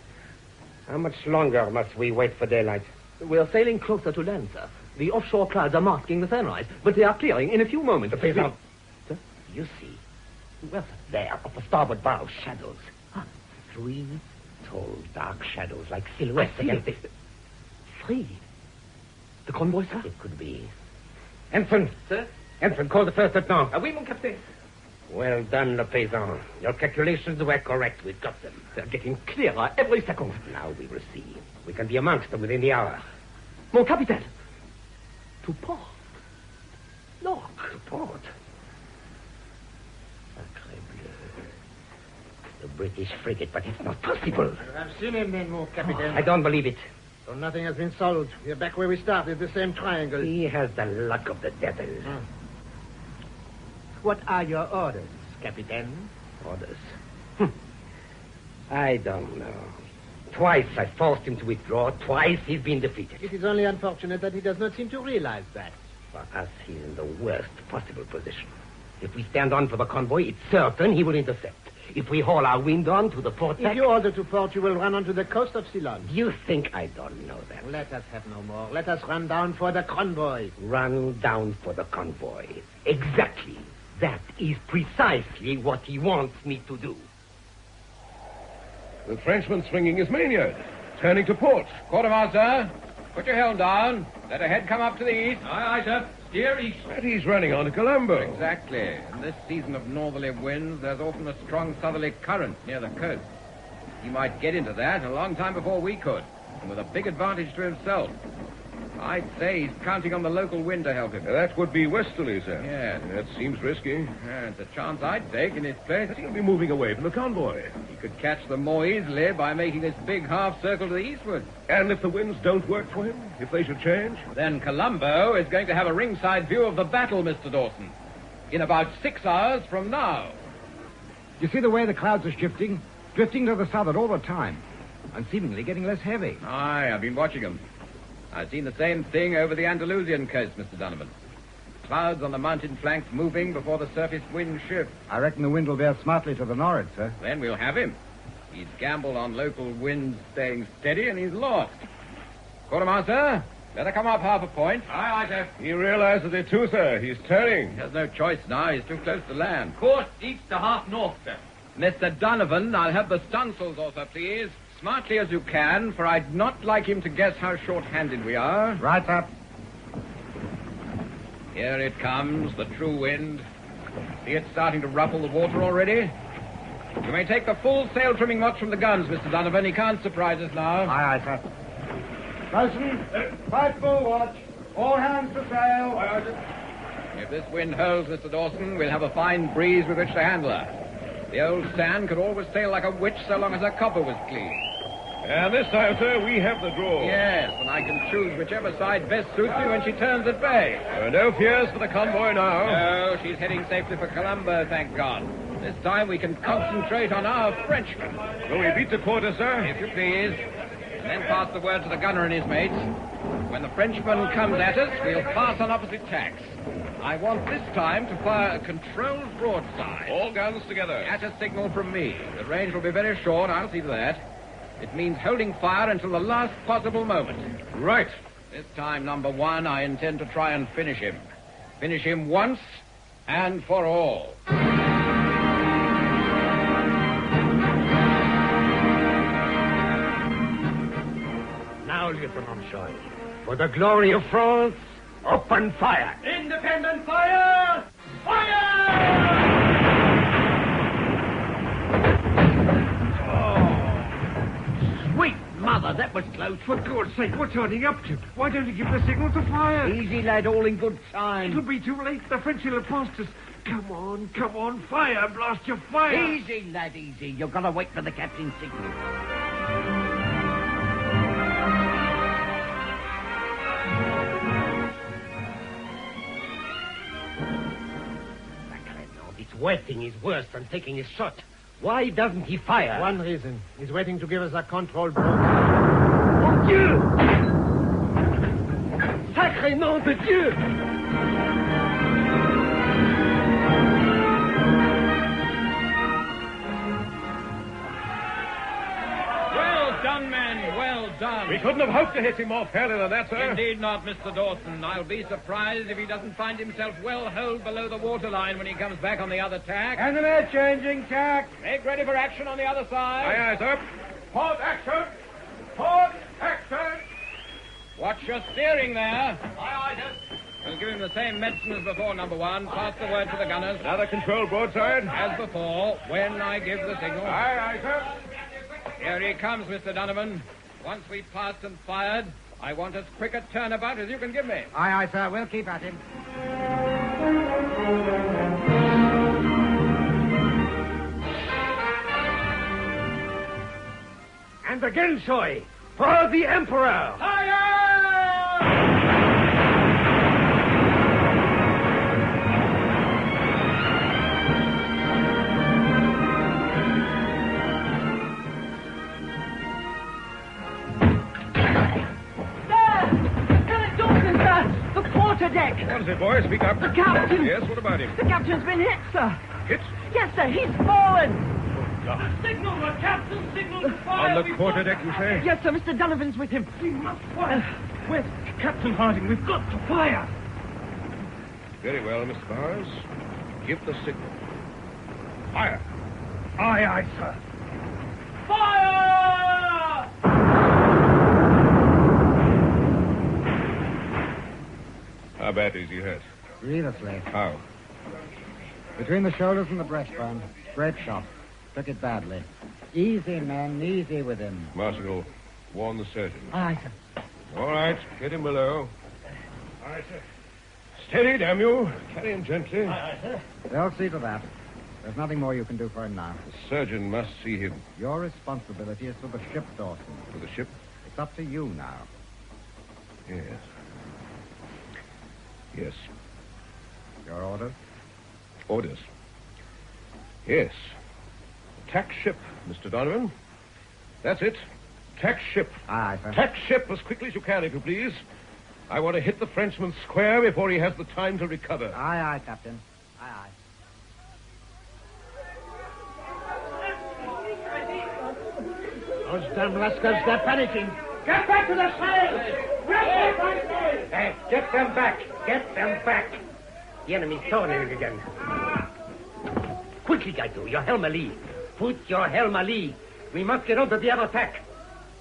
How much longer must we wait for daylight? We're sailing closer to land, sir. The offshore clouds are masking the sunrise, but they are clearing in a few moments. The paysan. Sir, you see? Well, there, at the starboard bow, shadows. Three tall, dark shadows, like silhouettes against the... Three? The convoy, sir? It could be. Ensign! Sir? Ensign, call the first lieutenant. Oui, mon capitaine. Well done, Le Paysan. Your calculations were correct. We've got them. They're getting clearer every second. Now we will see. We can be amongst them within the hour. Mon capitaine. To port. Look. To port. Sacre bleu. The British frigate, but it's not possible. I've seen him then, mon capitaine. I don't believe it. So nothing has been solved. We're back where we started, the same triangle. He has the luck of the devil. What are your orders, Captain? Orders? I don't know. Twice I forced him to withdraw. Twice he's been defeated. It is only unfortunate that he does not seem to realize that. For us, he's in the worst possible position. If we stand on for the convoy, it's certain he will intercept. If we haul our wind on to the port If you order to port, you will run onto the coast of Ceylon. You think I don't know that? Let us have no more. Let us run down for the convoy. Run down for the convoy. Exactly. That is precisely what he wants me to do. The Frenchman swinging his mainyard, turning to port. Quartermaster, put your helm down. Let a head come up to the east. Aye, sir. Steer east. But he's running on to Colombo. Exactly. In this season of northerly winds, there's often a strong southerly current near the coast. He might get into that a long time before we could, and with a big advantage to himself. I'd say he's counting on the local wind to help him. That would be westerly, sir. Yes. That seems risky. Yeah, it's a chance I'd take in his place. But he'll be moving away from the convoy. He could catch them more easily by making this big half circle to the eastward. And if the winds don't work for him, if they should change? Then Colombo is going to have a ringside view of the battle, Mr. Dawson. In about 6 hours from now. You see the way the clouds are shifting? Drifting to the southward all the time. And seemingly getting less heavy. Aye, I've been watching them. I've seen the same thing over the Andalusian coast, Mr. Donovan. Clouds on the mountain flanks moving before the surface wind shifts. I reckon the wind will bear smartly to the nor'ard, sir. Then we'll have him. He's gambled on local winds staying steady, and he's lost. Quartermaster, let her come up half a point. Aye, sir. He realizes it too, sir. He's turning. He has no choice now. He's too close to land. Course east to half north, sir. Mr. Donovan, I'll have the stunsails also, please. Smartly as you can, for I'd not like him to guess how short-handed we are. Right up. Here it comes, the true wind. See it starting to ruffle the water already? You may take the full sail trimming watch from the guns, Mr. Donovan. He can't surprise us now. Aye, sir. Bosun, fight full watch. All hands to sail. Aye, sir. If this wind holds, Mr. Dawson, we'll have a fine breeze with which to handle her. The old Stan could always sail like a witch so long as her copper was clean. And this time, sir, we have the draw. Yes, and I can choose whichever side best suits me when she turns at bay. No fears for the convoy now. No, she's heading safely for Colombo, thank God. This time we can concentrate on our Frenchman. Will we beat the quarter, sir? If you please. And then pass the word to the gunner and his mates. When the Frenchman comes at us, we'll pass on opposite tacks. I want this time to fire a controlled broadside. All guns together. At a signal from me. The range will be very short, I'll see to that. It means holding fire until the last possible moment. Right. This time, number one, I intend to try and finish him. Finish him once and for all. Now, Lieutenant Shaw, for the glory of France, open fire. Independent fire! Fire! Sweet mother, that was close. For God's sake, what's Harding up to? Why don't you give the signal to fire? Easy, lad, all in good time. It'll be too late. The French will have passed us. Come on, fire, blast your fire. Easy, lad, easy. You've got to wait for the captain's signal. This wetting is worse than taking a shot. Why doesn't he fire? One reason. He's waiting to give us a control blow. Mon Dieu! Sacré nom de Dieu! Well done, men. Well done. We couldn't have hoped to hit him more fairly than that, sir. Indeed not, Mr. Dawson. I'll be surprised if he doesn't find himself well held below the waterline when he comes back on the other tack. And they're changing tack. Make ready for action on the other side. Aye, aye, sir. Port action! Port action! Watch your steering there. Aye, aye, sir. We'll give him the same medicine as before, number one. Pass the word to the gunners. Another control broadside. As before, when I give the signal. Aye, aye, sir. Here he comes, Mr. Donovan. Once we've passed and fired, I want as quick a turnabout as you can give me. Aye, aye, sir. We'll keep at him. And again, Soy, for the Emperor! Deck. What is it, boy? Speak up. The captain. Yes, what about him? The captain's been hit, sir. Hit? Yes, sir. He's fallen. Signal, the captain signaled fire. On the quarterdeck, you say? Yes, sir. Mr. Donovan's with him. We must fire. Where's Captain Harding? We've got to fire. Very well, Mr. Bowers. Give the signal. Fire. Aye, aye, sir. Fire! How badly is he hurt? Grievously. How? Between the shoulders and the breastbone. Great shot. Took it badly. Easy, men. Easy with him. Marshal, warn the surgeon. Aye, sir. All right. Get him below. Aye, sir. Steady, damn you. Carry him gently. Aye, sir. They'll see to that. There's nothing more you can do for him now. The surgeon must see him. Your responsibility is for the ship, Dawson. For the ship? It's up to you now. Yes. Yes. Your orders? Orders. Yes. Tack ship, Mr. Donovan. That's it. Tack ship. Aye, sir. Tack ship as quickly as you can, if you please. I want to hit the Frenchman square before he has the time to recover. Aye, aye, Captain. Aye, aye. Those damn lascars, they're panicking. Get back to the sails! Get back, Hey, get them back. Get them back. The enemy's tornading again. Quickly, Gaito. Your helm a lee. Put your helm a lee. We must get onto the other tack.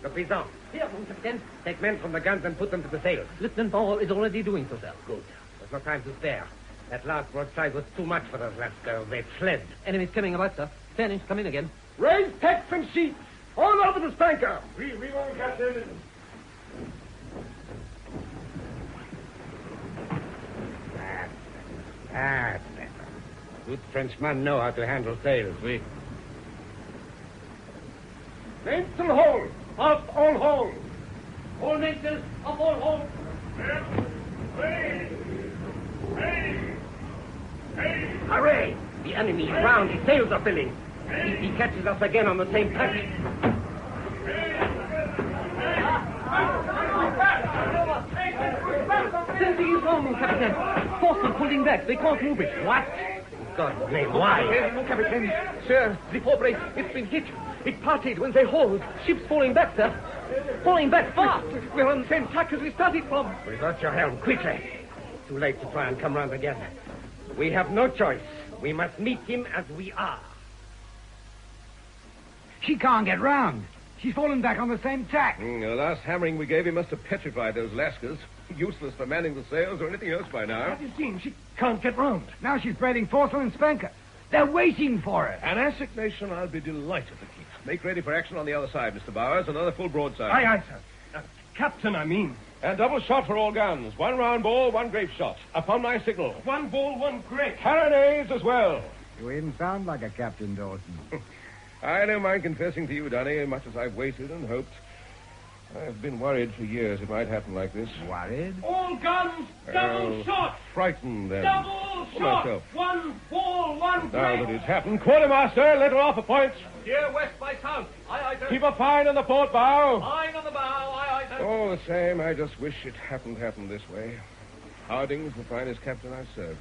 Le Président. Here, mon capitaine. Take men from the guns and put them to the sails. Lieutenant Ball is already doing so, sir. Good. There's no time to spare. That last broadside was too much for those lascars. They've fled. Enemy's coming about, sir. Spanish, come in again. Raise tacks and sheets. All over the spanker. We won't get them. That's better. Good Frenchmen know how to handle sails. Oui. Mainsail haul. Off all haul. All mainsails, up all home. Hooray! The enemy is round. His sails are filling. If he catches us again on the same tack. Something is wrong, mon capitaine. Force are pulling back. They can't move it. What? In God's name, why? Mon capitaine. Sir, the forebrace, it's been hit. It parted when they hauled. Ship's falling back, sir. Falling back fast. We're on the same tack as we started from. Reverse your helm, quickly. Too late to try and come round again. We have no choice. We must meet him as we are. She can't get round. She's fallen back on the same tack. The last hammering we gave him must have petrified those lascars. Useless for manning the sails or anything else by now. Have you seen? She can't get round. Now she's braiding foresail and spanker. They're waiting for her. An assignation I'll be delighted to keep. Make ready for action on the other side, Mr. Bowers. Another full broadside. Aye, aye, sir. Captain, I mean. And double shot for all guns. One round ball, one grape shot. Upon my signal. One ball, one grape. Carronades as well. You even sound like a Captain Dawson. I don't mind confessing to you, Dunny, much as I've waited and hoped. I've been worried for years it might happen like this. Worried? All guns, double shot. Frightened them. Double shot. Myself. One ball, one Now grape. that it's happened, quartermaster, let her off a point. Steer west by south. Aye, aye, sir. Keep a fine on the port bow. Line on the bow. Aye, aye, sir. Oh, the same. I just wish it hadn't happened this way. Harding's the finest captain I've served.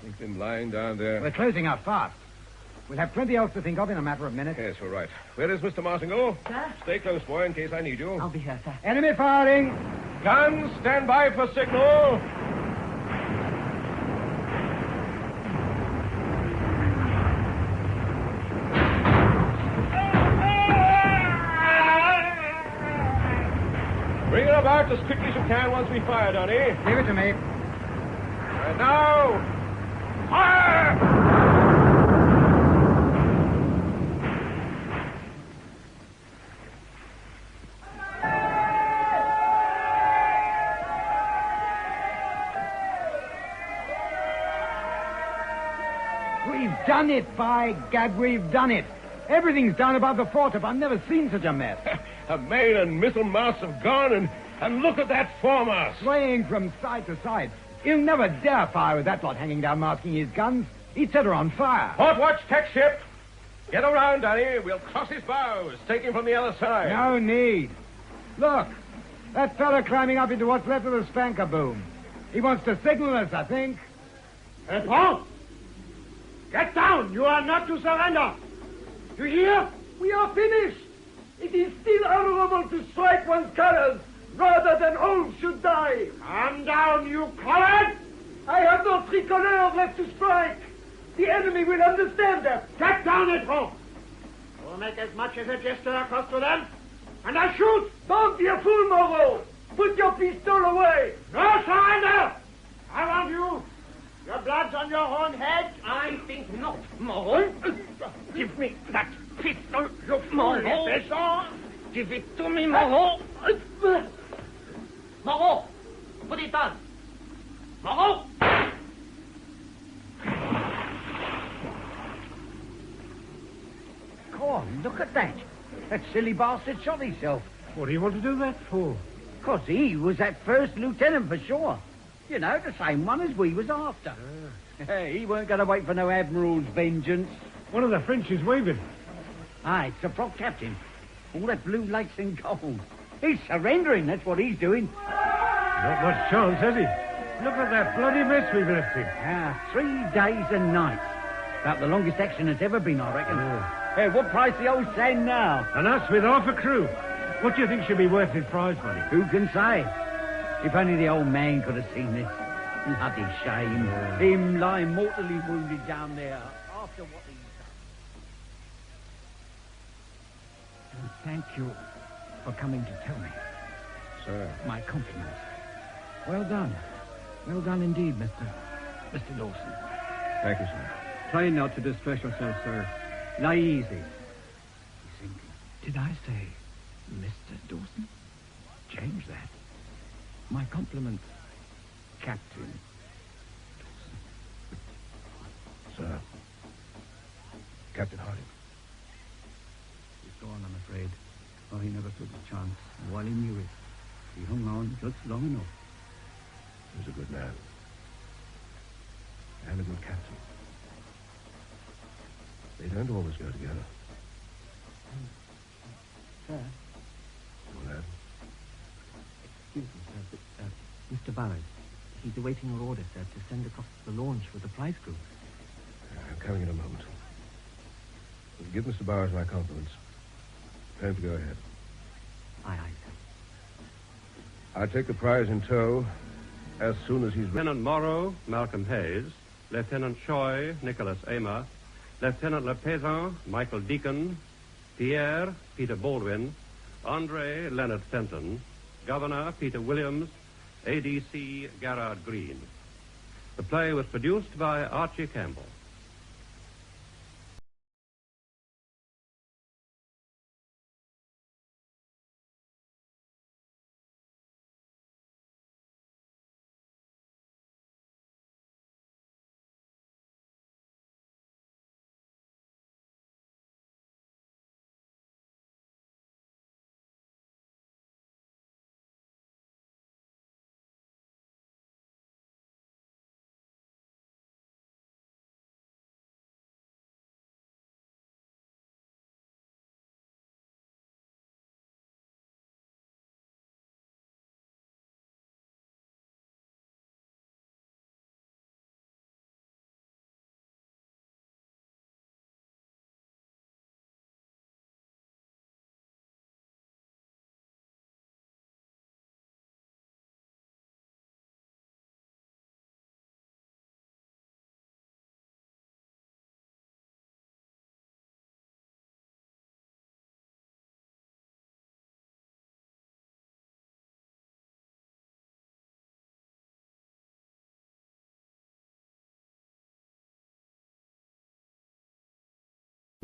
Keep him lying down there. We're closing up fast. We'll have plenty else to think of in a matter of minutes. Yes, all right. Where is Mr. Martingale? Sir? Stay close, boy, in case I need you. I'll be here, sir. Enemy firing! Guns, stand by for signal. Bring it about as quickly as you can once we fire, Donny. Give it to me. Right now. Fire! We've done it, by gad, we've done it. Everything's down above the foretop. I've never seen such a mess. A main and missile masts have gone, and look at that foremast. Swaying from side to side. He'll never dare fire with that lot hanging down masking his guns. He'd set her on fire. Port watch, tech ship. Get around, Danny. We'll cross his bows. Take him from the other side. No need. Look, that fella climbing up into what's left of the spanker boom. He wants to signal us, I think. Edmond! Get down! You are not to surrender! You hear? We are finished. It is still honorable to strike one's colors rather than Holmes should die. Calm down, you coward! I have no tricolor left to strike. The enemy will understand that. Get down at home. We'll make as much as a gesture across to them. And I shoot. Don't be a fool, Moreau. Put your pistol away. No surrender. I want you. Your blood's on your own head. I think not, Moreau. Give me that pistol, you Moreau. Give it to me, Moreau. Moreau, put it on. Moreau. Go on, look at that. That silly bastard shot himself. What do you want to do that for? 'Cause he was that first lieutenant for sure. You know, the same one as we was after. He weren't going to wait for no admiral's vengeance. One of the French is waving. Aye, it's the prop captain. All that blue lakes and gold. He's surrendering, that's what he's doing. Not much chance, has he? Look at that bloody mess we've left him. 3 days and nights. About the longest action that's ever been, I reckon. Hey, what price the old sand now? And us with half a crew. What do you think should be worth his prize money? Who can say? If only the old man could have seen this. Bloody shame. Him lying mortally wounded down there after what he's done. And thank you for coming to tell me. Sir. My compliments. Well done. Well done indeed, Mr. Dawson. Thank you, sir. Try not to distress yourself, sir. Lie easy. He's thinking. Did I say Mr. Dawson? Change that. My compliments, Captain Sir. Captain Harding. He's gone, I'm afraid. Oh, he never took a chance. And while he knew it, he hung on just long enough. He was a good man. And a good captain. They don't always go together. Sir? Well, lad. Excuse me, sir, but Mr. Burrows, he's awaiting your order, sir, to send across the launch with the prize crew. I'm coming in a moment. Give Mr. Bowers my compliments. Tell him to go ahead. Aye, aye, sir. I'll take the prize in tow as soon as he's... Lieutenant Morrow, Malcolm Hayes. Lieutenant Choi, Nicholas Amer. Lieutenant LePaysan, Michael Deacon. Pierre, Peter Baldwin. Andre, Leonard Fenton. Governor, Peter Williams. ADC, Garrard Green. The play was produced by Archie Campbell.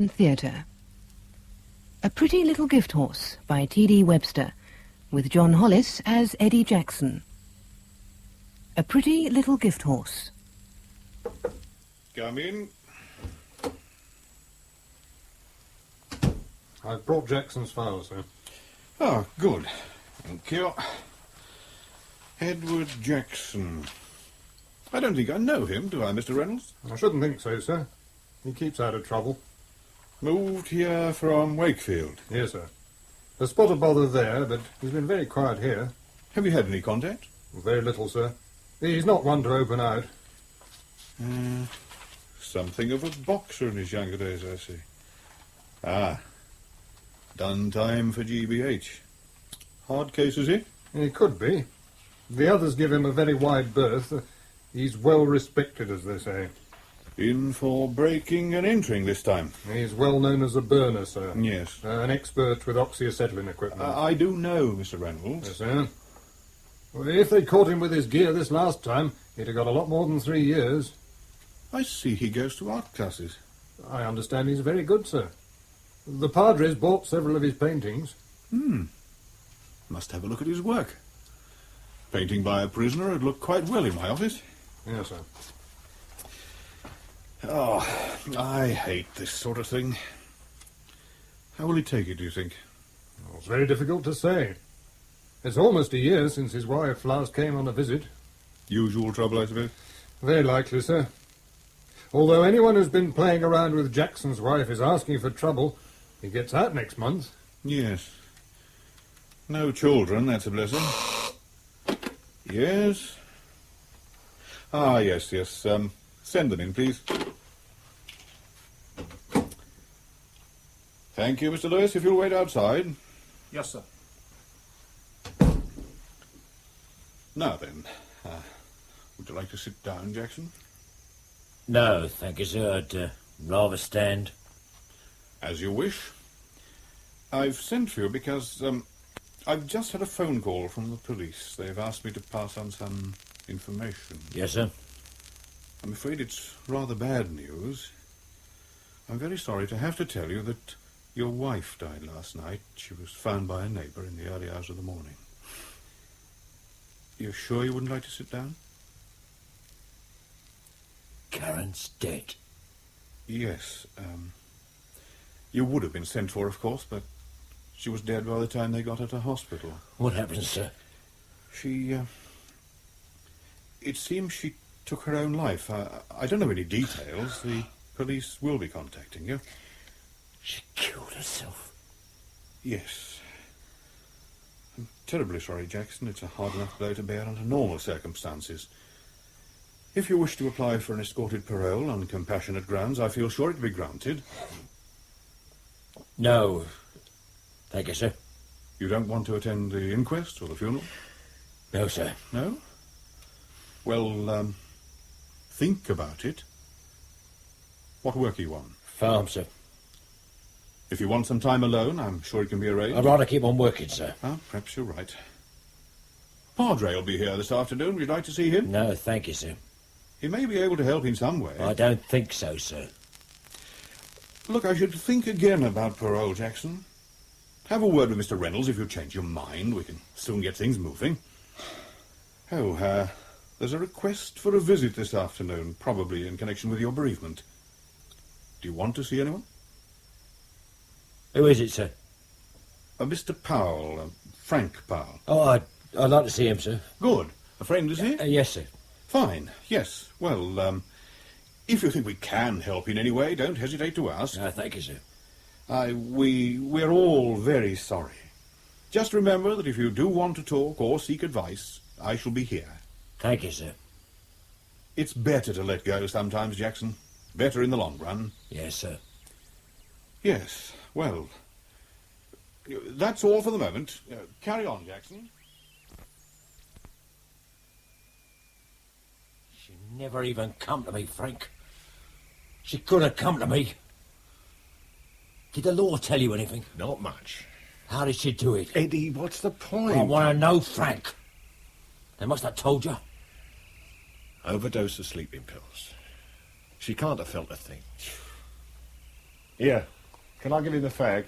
Theatre. A Pretty Little Gift Horse by T.D. Webster, with John Hollis as Eddie Jackson. A Pretty Little Gift Horse. Come in. I've brought Jackson's file, sir. Oh, good. Thank you. Edward Jackson. I don't think I know him, do I, Mr. Reynolds? I shouldn't think so, sir. He keeps out of trouble. Moved here from Wakefield? Yes, sir. A spot of bother there, but he's been very quiet here. Have you had any contact? Very little, sir. He's not one to open out. Something of a boxer in his younger days, I see. Ah. Done time for GBH. Hard case, is he? He could be. The others give him a very wide berth. He's well respected, as they say. In for breaking and entering this time. He's well known as a burner, sir. Yes. An expert with oxyacetylene equipment. I do know, Mr. Reynolds. Yes, sir. Well, if they caught him with his gear this last time, he'd have got a lot more than 3 years. I see he goes to art classes. I understand he's very good, sir. The Padres bought several of his paintings. Must have a look at his work. Painting by a prisoner would look quite well in my office. Yes, sir. Oh, I hate this sort of thing. How will he take it, do you think? Well, it's very difficult to say. It's almost a year since his wife last came on a visit. Usual trouble, I suppose? Very likely, sir. Although anyone who's been playing around with Jackson's wife is asking for trouble, he gets out next month. Yes. No children, that's a blessing. Yes? Ah, yes. Send them in, please. Thank you, Mr. Lewis. If you'll wait outside. Yes, sir. Now then, would you like to sit down, Jackson? No, thank you, sir. I'd rather stand. As you wish. I've sent for you because I've just had a phone call from the police. They've asked me to pass on some information. Yes, sir. I'm afraid it's rather bad news. I'm very sorry to have to tell you that your wife died last night. She was found by a neighbour in the early hours of the morning. You're sure you wouldn't like to sit down? Karen's dead. Yes. You would have been sent for, of course, but she was dead by the time they got her to hospital. What happened, sir? It seems she took her own life. I don't know any details. The police will be contacting you. She killed herself? Yes. I'm terribly sorry, Jackson. It's a hard enough blow to bear under normal circumstances. If you wish to apply for an escorted parole on compassionate grounds, I feel sure it will be granted. No. Thank you, sir. You don't want to attend the inquest or the funeral? No, sir. No? Well, think about it. What work are you on? Farm, sir. If you want some time alone, I'm sure it can be arranged. I'd rather keep on working, sir. Ah, perhaps you're right. Padre will be here this afternoon. Would you like to see him? No, thank you, sir. He may be able to help in some way. I don't think so, sir. Look, I should think again about parole, Jackson. Have a word with Mr. Reynolds if you change your mind. We can soon get things moving. Oh, there's a request for a visit this afternoon, probably in connection with your bereavement. Do you want to see anyone? Who is it, sir? Mr. Powell, Frank Powell. Oh, I'd like to see him, sir. Good. A friend, is he? Yes, sir. Fine, yes. Well, if you think we can help in any way, don't hesitate to ask. Thank you, sir. We're all very sorry. Just remember that if you do want to talk or seek advice, I shall be here. Thank you, sir. It's better to let go sometimes, Jackson. Better in the long run. Yes, sir. Yes, well, that's all for the moment. Carry on, Jackson. She never even come to me, Frank. She could have come to me. Did the law tell you anything? Not much. How did she do it? Eddie, what's the point? I want to know, Frank. They must have told you. Overdose of sleeping pills. She can't have felt a thing. Here. Can I give you the fag?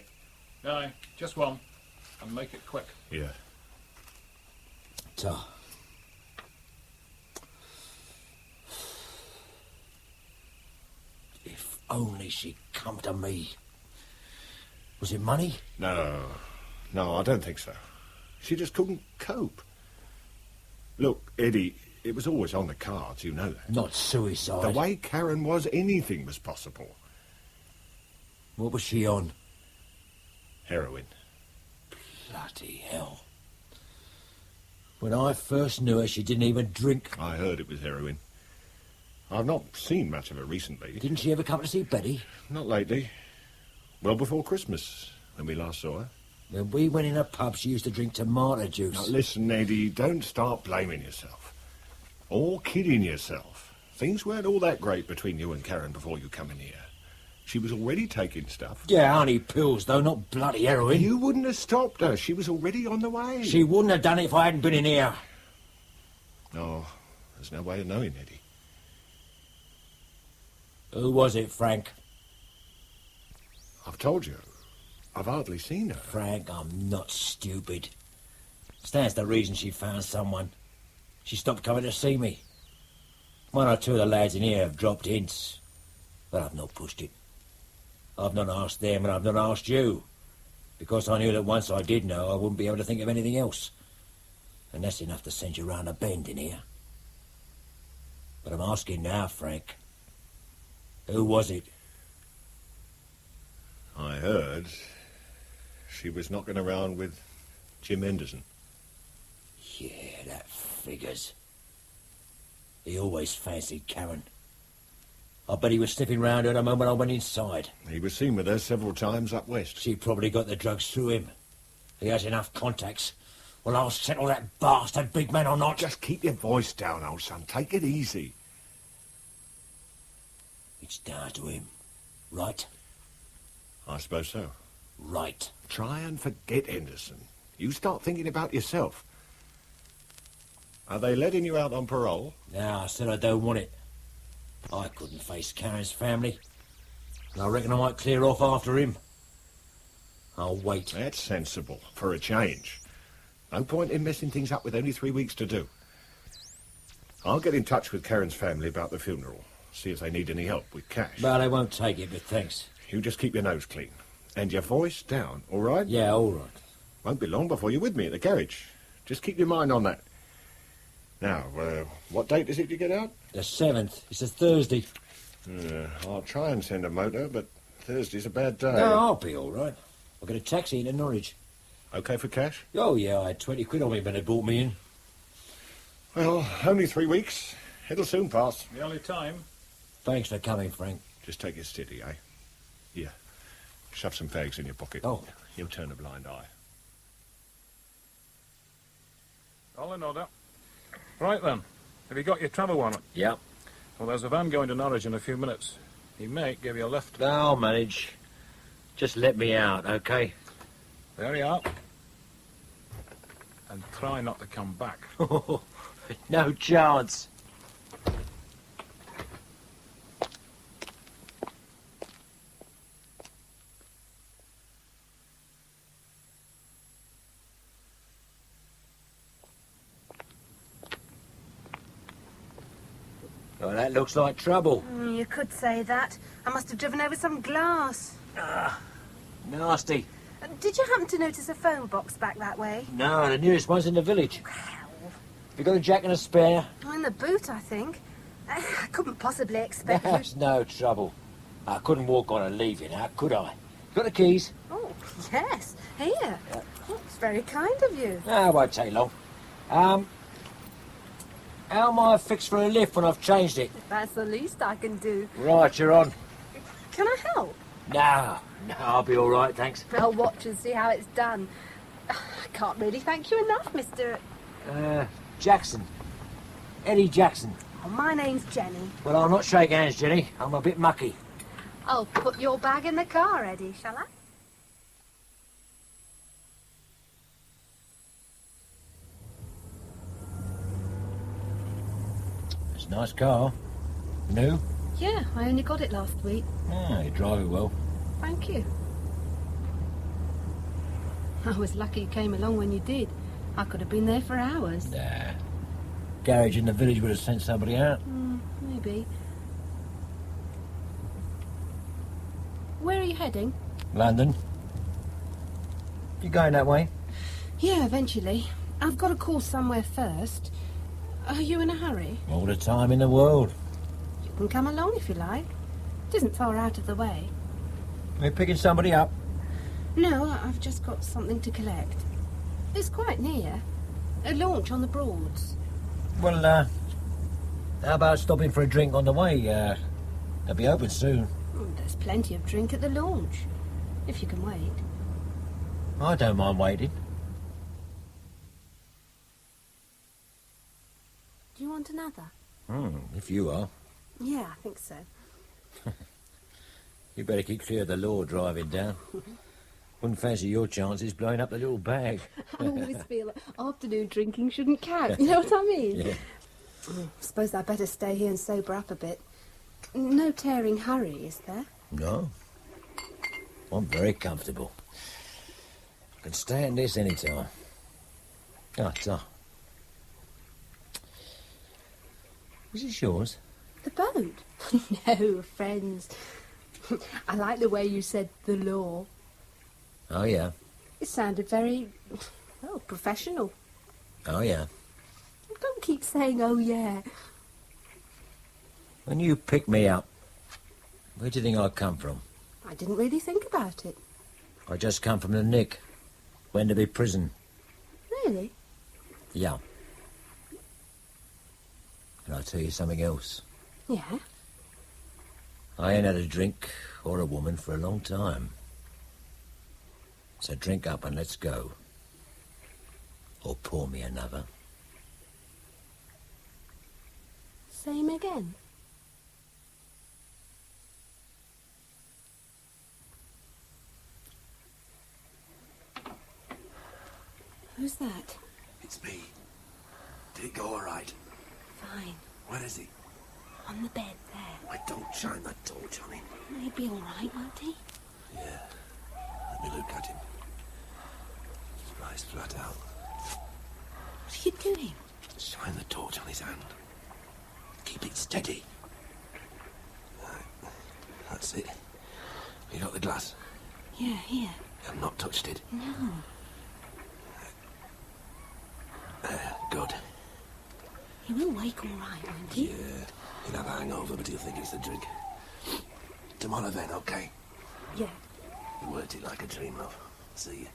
Aye, just one. And make it quick. Yeah. Ta. If only she'd come to me. Was it money? No, I don't think so. She just couldn't cope. Look, Eddie, it was always on the cards, you know that. Not suicide. The way Karen was, anything was possible. What was she on? Heroin. Bloody hell. When I first knew her, she didn't even drink. I heard it was heroin. I've not seen much of her recently. Didn't she ever come to see Betty? Not lately. Well before Christmas, when we last saw her. When we went in a pub, she used to drink tomato juice. Now, listen, Eddie, don't start blaming yourself. Or kidding yourself. Things weren't all that great between you and Karen before you come in here. She was already taking stuff. Yeah, only pills, though, not bloody heroin. You wouldn't have stopped her. She was already on the way. She wouldn't have done it if I hadn't been in here. No, there's no way of knowing, Eddie. Who was it, Frank? I've told you. I've hardly seen her. Frank, I'm not stupid. Stands to reason she found someone. She stopped coming to see me. One or two of the lads in here have dropped hints, but I've not pushed it. I've not asked them, and I've not asked you, because I knew that once I did know, I wouldn't be able to think of anything else. And that's enough to send you round a bend in here. But I'm asking now, Frank. Who was it? I heard she was knocking around with Jim Henderson. Yeah, that figures. He always fancied Karen. I bet he was sniffing round her the moment I went inside. He was seen with her several times up west. She probably got the drugs through him. He has enough contacts. Well, I'll settle that bastard, big man or not. Just keep your voice down, old son. Take it easy. It's down to him, right? I suppose so. Right. Try and forget Henderson. You start thinking about yourself. Are they letting you out on parole? No, I said I don't want it. I couldn't face Karen's family. And I reckon I might clear off after him. I'll wait. That's sensible, for a change. No point in messing things up with only 3 weeks to do. I'll get in touch with Karen's family about the funeral. See if they need any help with cash. Well, they won't take it, but thanks. You just keep your nose clean. And your voice down, all right? Yeah, all right. Won't be long before you're with me at the garage. Just keep your mind on that. Now, what date is it you get out? The 7th. It's a Thursday. I'll try and send a motor, but Thursday's a bad day. No, I'll be all right. I'll get a taxi into Norwich. Okay for cash? Oh, yeah, I had 20 quid on me when they brought me in. Well, only 3 weeks. It'll soon pass. The only time. Thanks for coming, Frank. Just take it steady, eh? Here. Shove some fags in your pocket. Oh. You'll turn a blind eye. All in order. Right then. Have you got your travel warrant? Yep. Well, there's a van going to Norwich in a few minutes. He may give you a lift. I'll manage. Just let me out, okay? There you are. And try not to come back. No chance. Well, that looks like trouble. You could say that. I must have driven over some glass. Nasty. Did you happen to notice a phone box back that way? No, the nearest one's in the village. You got a jack and a spare? In the boot, I think. I couldn't possibly expect you... That's no trouble. I couldn't walk on and leave you now, could I? Got the keys? Oh, yes. Here. Oh, it's very kind of you. No, it won't take long. How am I fixed for a lift when I've changed it? That's the least I can do. Right, you're on. Can I help? No, I'll be all right, thanks. I'll watch and see how it's done. I can't really thank you enough, Mr... Jackson. Eddie Jackson. Oh, my name's Jenny. Well, I'll not shake hands, Jenny. I'm a bit mucky. I'll put your bag in the car, Eddie, shall I? It's a nice car. New? Yeah, I only got it last week. Ah, you drive it well. Thank you. I was lucky you came along when you did. I could have been there for hours. Nah. Garage in the village would have sent somebody out. Maybe. Where are you heading? London. You going that way? Yeah, eventually. I've got to call somewhere first. Are you in a hurry? All the time in the world. You can come along if you like. It isn't far out of the way. We're picking somebody up. No, I've just got something to collect. It's quite near. A launch on the Broads. Well, how about stopping for a drink on the way? They'll be open soon. There's plenty of drink at the launch, if you can wait. I don't mind waiting. Do you want another? If you are. Yeah, I think so. You better keep clear of the law driving down. Wouldn't fancy your chances blowing up the little bag. I always feel that afternoon drinking shouldn't count. You know what I mean? Yeah. Suppose I'd better stay here and sober up a bit. No tearing hurry, is there? No. I'm very comfortable. I can stay in this any time. Tom. Is this yours? The boat? No, friends. I like the way you said the law. Oh, yeah. It sounded very, professional. Oh, yeah. Don't keep saying, oh, yeah. When you picked me up, where do you think I come from? I didn't really think about it. I just come from the Nick. Wenderby prison. Really? Yeah. And I'll tell you something else. Yeah? I ain't had a drink or a woman for a long time. So drink up and let's go. Or pour me another. Same again. Who's that? It's me. Did it go all right? Fine. Where is he? On the bed there. Why, don't shine that torch on him. He'll be all right, won't he? Yeah. Let me look at him. His eyes flat out. What are you doing? Shine the torch on his hand. Keep it steady. Right. That's it. You got the glass? Yeah, here. I've not touched it. No. Good. He will wake all right, won't he? Yeah. He'll have a hangover, but he'll think it's the drink. Tomorrow then, okay? Yeah. You worked it like a dream, love. See you.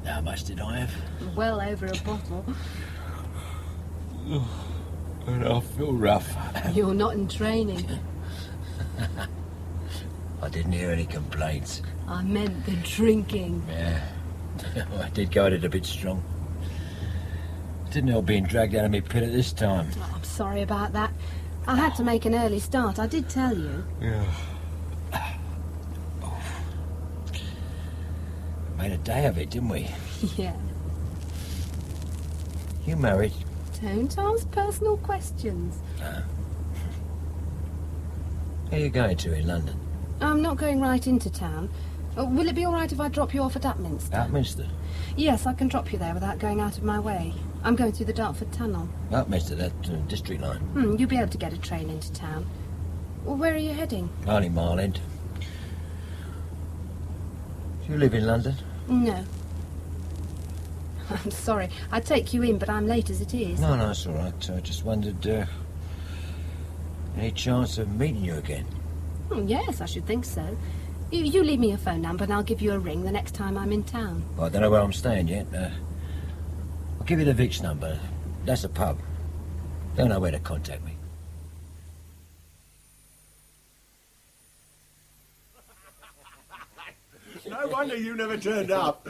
How much did I have? Well over a bottle. And I feel rough. You're not in training. I didn't hear any complaints. I meant the drinking. Yeah. I did go at it a bit strong. Didn't help being dragged out of me pit at this time. Oh, I'm sorry about that. I had to make an early start. I did tell you. Yeah. Made a day of it, didn't we? Yeah. You married? Don't ask personal questions. No. Where are you going to in London? I'm not going right into town. Will it be all right if I drop you off at Upminster? Upminster? Yes, I can drop you there without going out of my way. I'm going through the Dartford Tunnel. Upminster, that district line. You'll be able to get a train into town. Well, where are you heading? Only Mile End. Do you live in London? No. I'm sorry. I'd take you in, but I'm late as it is. No, it's all right. I just wondered, any chance of meeting you again? Yes, I should think so. You leave me your phone number and I'll give you a ring the next time I'm in town. Well, I don't know where I'm staying yet. I'll give you the Vic's number. That's a pub. They'll know where to contact me. No wonder you never turned up.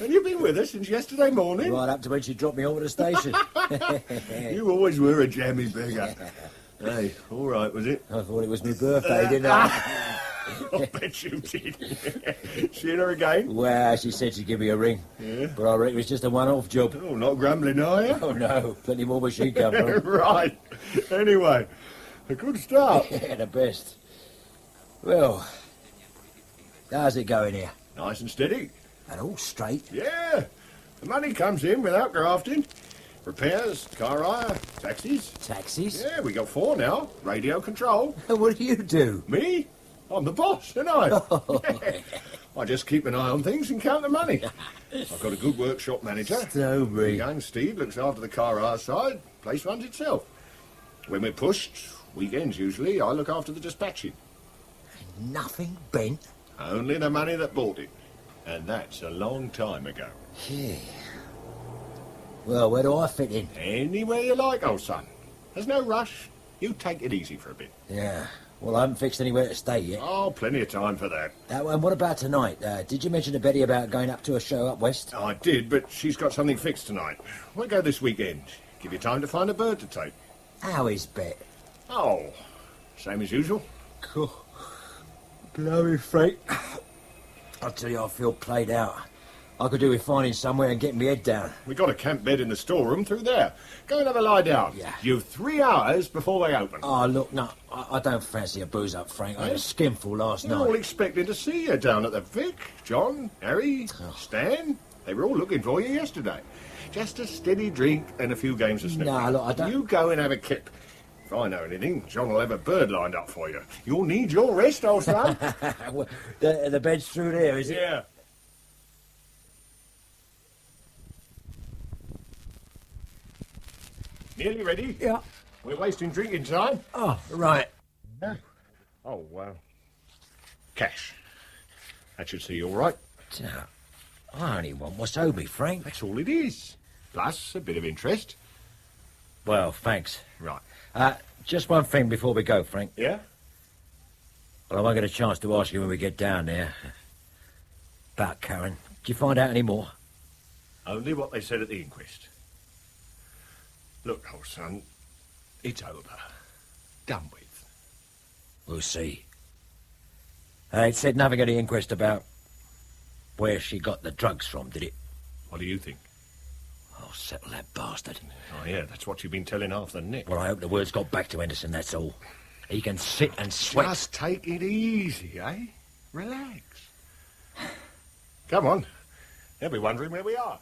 And you've been with us since yesterday morning? Right up to when she dropped me off at the station. You always were a jammy beggar. Hey, all right, was it? I thought it was my birthday, didn't I? I bet you did. Seen her again? Well, she said she'd give me a ring. Yeah? But I reckon it's just a one-off job. Oh, not grumbling, are you? Oh, no. Plenty more where she come from. Right. Anyway, a good start. Yeah, the best. Well, how's it going here? Nice and steady. And all straight? Yeah. The money comes in without grafting. Repairs, car hire, taxis. Taxis? Yeah, we got 4 now. Radio control. What do you do? Me? I'm the boss, ain't I? I just keep an eye on things and count the money. I've got a good workshop manager. Stowberry. Young Steve looks after the car hire side. Place runs itself. When we're pushed, weekends usually, I look after the dispatching. Nothing bent? Only the money that bought it. And that's a long time ago. Yeah. Well, where do I fit in? Anywhere you like, old son. There's no rush. You take it easy for a bit. Yeah. Well, I haven't fixed anywhere to stay yet. Oh, plenty of time for that. And what about tonight? Did you mention to Betty about going up to a show up west? I did, but she's got something fixed tonight. We'll go this weekend. Give you time to find a bird to take. How is Bet? Oh, same as usual. Cool. Blowy Frank. I tell you, I feel played out. I could do with finding somewhere and getting my head down. We got a camp bed in the storeroom through there. Go and have a lie down. Yeah. You've 3 hours before they open. Oh, look, no, I don't fancy a booze up, Frank. I had a skinful last They're night. all expecting to see you down at the Vic. John, Harry, Stan. They were all looking for you yesterday. Just a steady drink and a few games of snooker. No, look, I don't... You go and have a kip. If I know anything, John will have a bird lined up for you. You'll need your rest, old son. the bed's through there, is it? Yeah. Nearly ready? Yeah. We're wasting drinking time. Oh, right. Oh, wow. Cash. That should see you all right. Now, I only want what's owed me, Frank. That's all it is. Plus a bit of interest. Well, thanks. Right. Just one thing before we go, Frank. Yeah? Well, I won't get a chance to ask you when we get down there. About Karen. Did you find out any more? Only what they said at the inquest. Look, old son, it's over. Done with. We'll see. It said nothing at the inquest about where she got the drugs from, did it? What do you think? I'll settle that bastard. Oh, yeah, that's what you've been telling Arthur Nick. Well, I hope the word's got back to Henderson, that's all. He can sit and sweat. Just take it easy, eh? Relax. Come on. They'll be wondering where we are.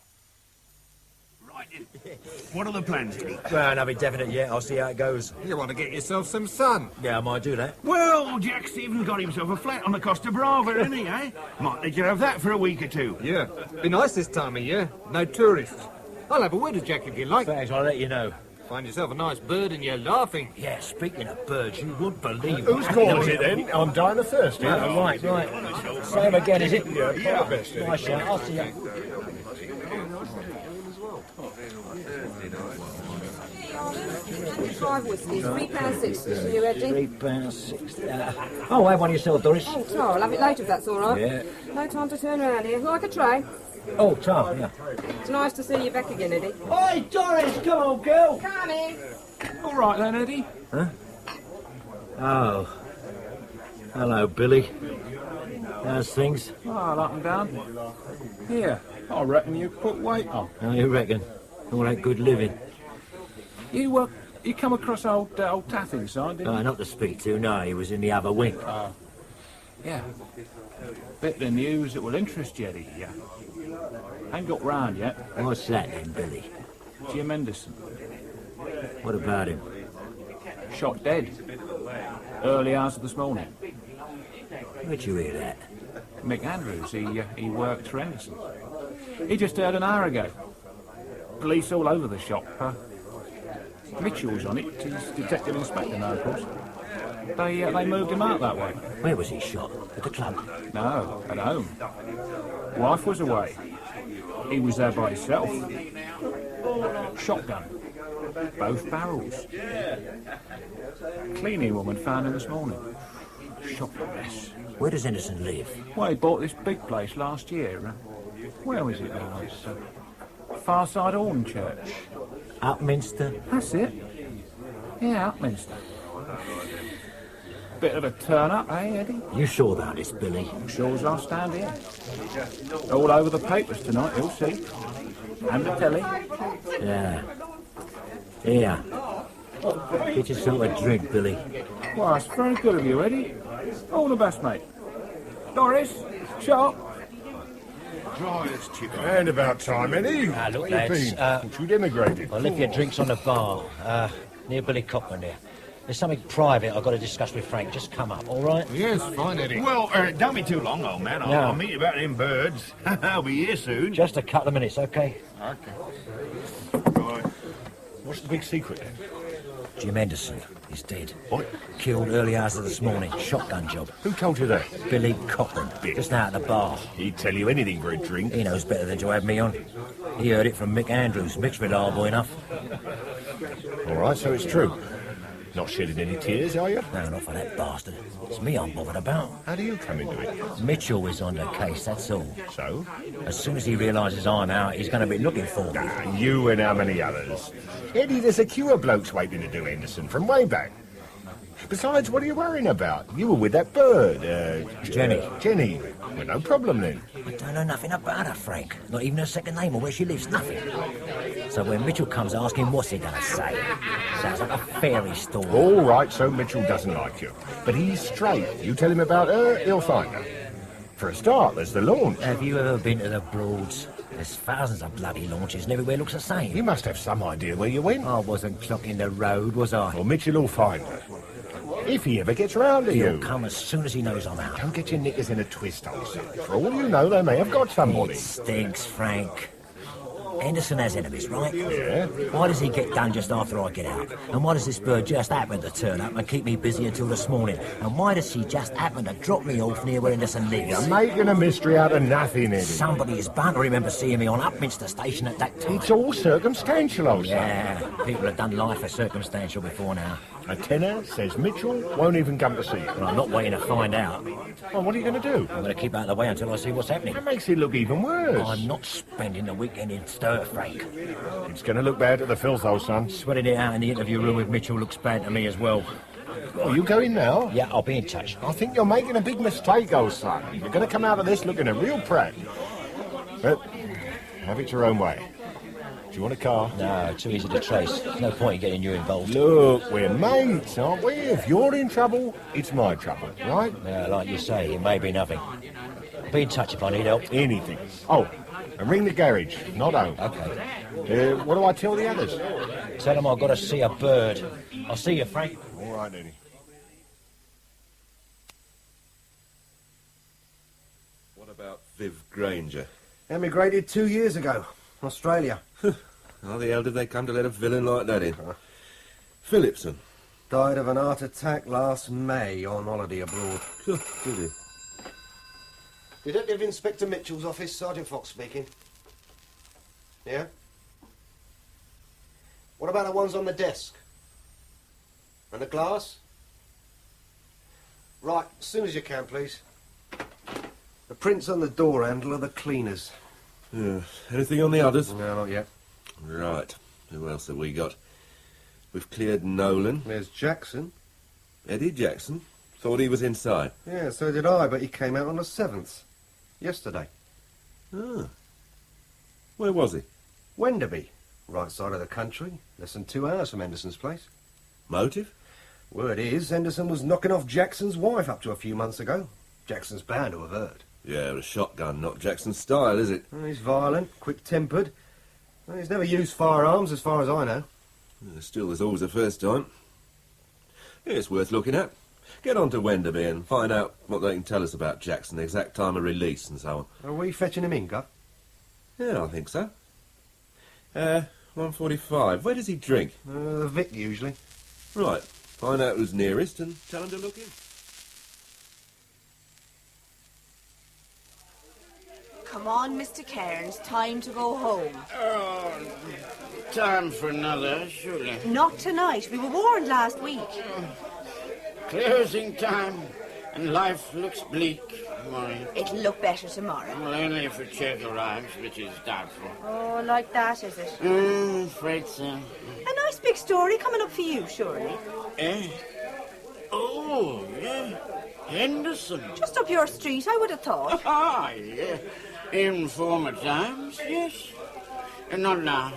Right. What are the plans, Eddie? Well, nothing definite yet. I'll see how it goes. You want to get yourself some sun? Yeah, I might do that. Well, Jack Stevens got himself a flat on the Costa Brava, hasn't he, eh? Might let you have that for a week or two. Yeah. Be nice this time of year. No tourists. I'll have a word with Jack if you like. Thanks, I'll let you know. Find yourself a nice bird and you're laughing. Yeah, speaking of birds, you wouldn't believe Who's calling it then? I'm dying of thirst. Yeah, right. Same again, is it? Yeah, best. Nice shot. I'll see you. £5 whiskies, £3.60 for you, Eddie. £3.60. Oh, have one yourself, Doris. Oh, Tar, I'll have it later if that's all right. Yeah. No time to turn around here. Like a tray. Oh, Tom, yeah. It's nice to see you back again, Eddie. Oi, Doris, come on, girl. Coming. All right then, Eddie. Huh? Oh. Hello, Billy. How's things? Oh, up and down. Here, I reckon you put weight on. How you reckon? All that good living. You come across old Taff inside, didn't you? Not to speak to, no. He was in the other wing. Yeah. Bit of news that will interest you, Eddie. Yeah. Ain't got round yet. What's that then, Billy? Jim Henderson. What about him? Shot dead. Early hours of this morning. Where'd you hear that? Mick Andrews, he works for Henderson. He just heard an hour ago. Police all over the shop. Mitchell's on it. He's detective inspector now, of course. They moved him out that way. Where was he shot? At the club? No, at home. Wife was away. He was there by himself. Shotgun. Both barrels. Cleaning woman found him this morning. Shot a mess. Where does Henderson live? Well, he bought this big place last year. Where was it now? It's Farside Horn Church. Upminster? That's it. Yeah, Upminster. Bit of a turn-up, eh, Eddie? You sure about this, Billy? Sure as I'll stand here. All over the papers tonight, you'll see. And the telly. Yeah. Here. Get yourself a drink, Billy. Well, that's very good of you, Eddie. All the best, mate. Doris, sharp. Try this chip. And about time, Eddie. Look, Where you lads, been? Since you'd emigrated. I'll leave your drinks on the bar, near Billy Cochran there. There's something private I've got to discuss with Frank. Just come up, all right? Yes, fine, Eddie. Well, don't be too long, old man. I'll meet you about them birds. I'll be here soon. Just a couple of minutes, okay? Okay. Right. What's the big secret, then? Jim Henderson is dead. What? Killed early hours of this morning. Shotgun job. Who told you that? Billy Cochran. Just now at the bar. He'd tell you anything for a drink. He knows better than to have me on. He heard it from Mick Andrews. Mick's reliable enough. All right, so it's true. Not shedding any tears, are you? No, not for that bastard. It's me I'm bothered about. How do you come into it? Mitchell is on the case, that's all. So? As soon as he realises I'm out, he's going to be looking for me. You and how many others? Eddie, there's a queue of blokes waiting to do Henderson from way back. Besides, what are you worrying about? You were with that bird, Jenny. Jenny. Well, no problem then. I don't know nothing about her, Frank. Not even her second name or where she lives, nothing. So when Mitchell comes asking, what's he going to say? Sounds like a fairy story. All right, so Mitchell doesn't like you. But he's straight. You tell him about her, he'll find her. For a start, there's the launch. Have you ever been to the Broads? There's thousands of bloody launches and everywhere looks the same. You must have some idea where you went. I wasn't clocking the road, was I? Well, Mitchell will find her. If he ever gets round to He'll you. come as soon as he knows I'm out. Don't get your knickers in a twist, old son. For all you know, they may have got somebody. It stinks, Frank. Henderson has enemies, right? Yeah. Why does he get done just after I get out? And why does this bird just happen to turn up and keep me busy until this morning? And why does she just happen to drop me off near where Henderson lives? You're making a mystery out of nothing, Eddie. Somebody is bound to remember seeing me on Upminster Station at that time. It's all circumstantial, old son. Yeah, people have done life as circumstantial before now. A tenor says Mitchell won't even come to see you. Well, I'm not waiting to find out. Well, what are you going to do? I'm going to keep out of the way until I see what's happening. That makes it look even worse. I'm not spending the weekend in stir, Frank. It's going to look bad at the filth, old son. Sweating it out in the interview room with Mitchell looks bad to me as well. Are you going now? Yeah, I'll be in touch. I think you're making a big mistake, old son. You're going to come out of this looking a real prat. But have it your own way. Do you want a car? No, too easy to trace. There's no point in getting you involved. Look, we're mates, aren't we? If you're in trouble, it's my trouble, right? Yeah, like you say, it may be nothing. I'll be in touch if I need help. Anything. Oh, and ring the garage, not home. Okay. What do I tell the others? Tell them I've got to see a bird. I'll see you, Frank. All right, Eddie. What about Viv Granger? Emigrated 2 years ago. Australia. How the hell did they come to let a villain like that in? Phillipson. Died of an heart attack last May on holiday abroad. Did he? Detective Inspector Mitchell's office, Sergeant Fox speaking. Yeah? What about the ones on the desk? And the glass? Right, as soon as you can, please. The prints on the door handle are the cleaners. Yeah. Anything on the others? No, not yet. Right. Who else have we got? We've cleared Nolan. There's Jackson. Eddie Jackson. Thought he was inside. Yeah, so did I, but he came out on the 7th. Yesterday. Ah. Where was he? Wenderby. Right side of the country. Less than 2 hours from Henderson's place. Motive? Word is, Henderson was knocking off Jackson's wife up to a few months ago. Jackson's bound to have heard. Yeah, a shotgun, not Jackson's style, is it? He's violent, quick-tempered. He's never used firearms, as far as I know. Still, there's always a first time. Yeah, it's worth looking at. Get on to Wenderby and find out what they can tell us about Jackson, the exact time of release and so on. Are we fetching him in, Guv? Yeah, I think so. 1:45. Where does he drink? The Vic, usually. Right. Find out who's nearest and tell him to look in. Come on, Mr. Cairns, time to go home. Oh, time for another, surely. Not tonight. We were warned last week. Closing time, and life looks bleak, Maureen. It'll look better tomorrow. Well, only if a check arrives, which is doubtful. Oh, like that, is it? Afraid so. A nice big story coming up for you, surely. Eh? Oh, Oh, yeah. Henderson. Just up your street, I would have thought. Ah, yeah. In former times, yes. Not now.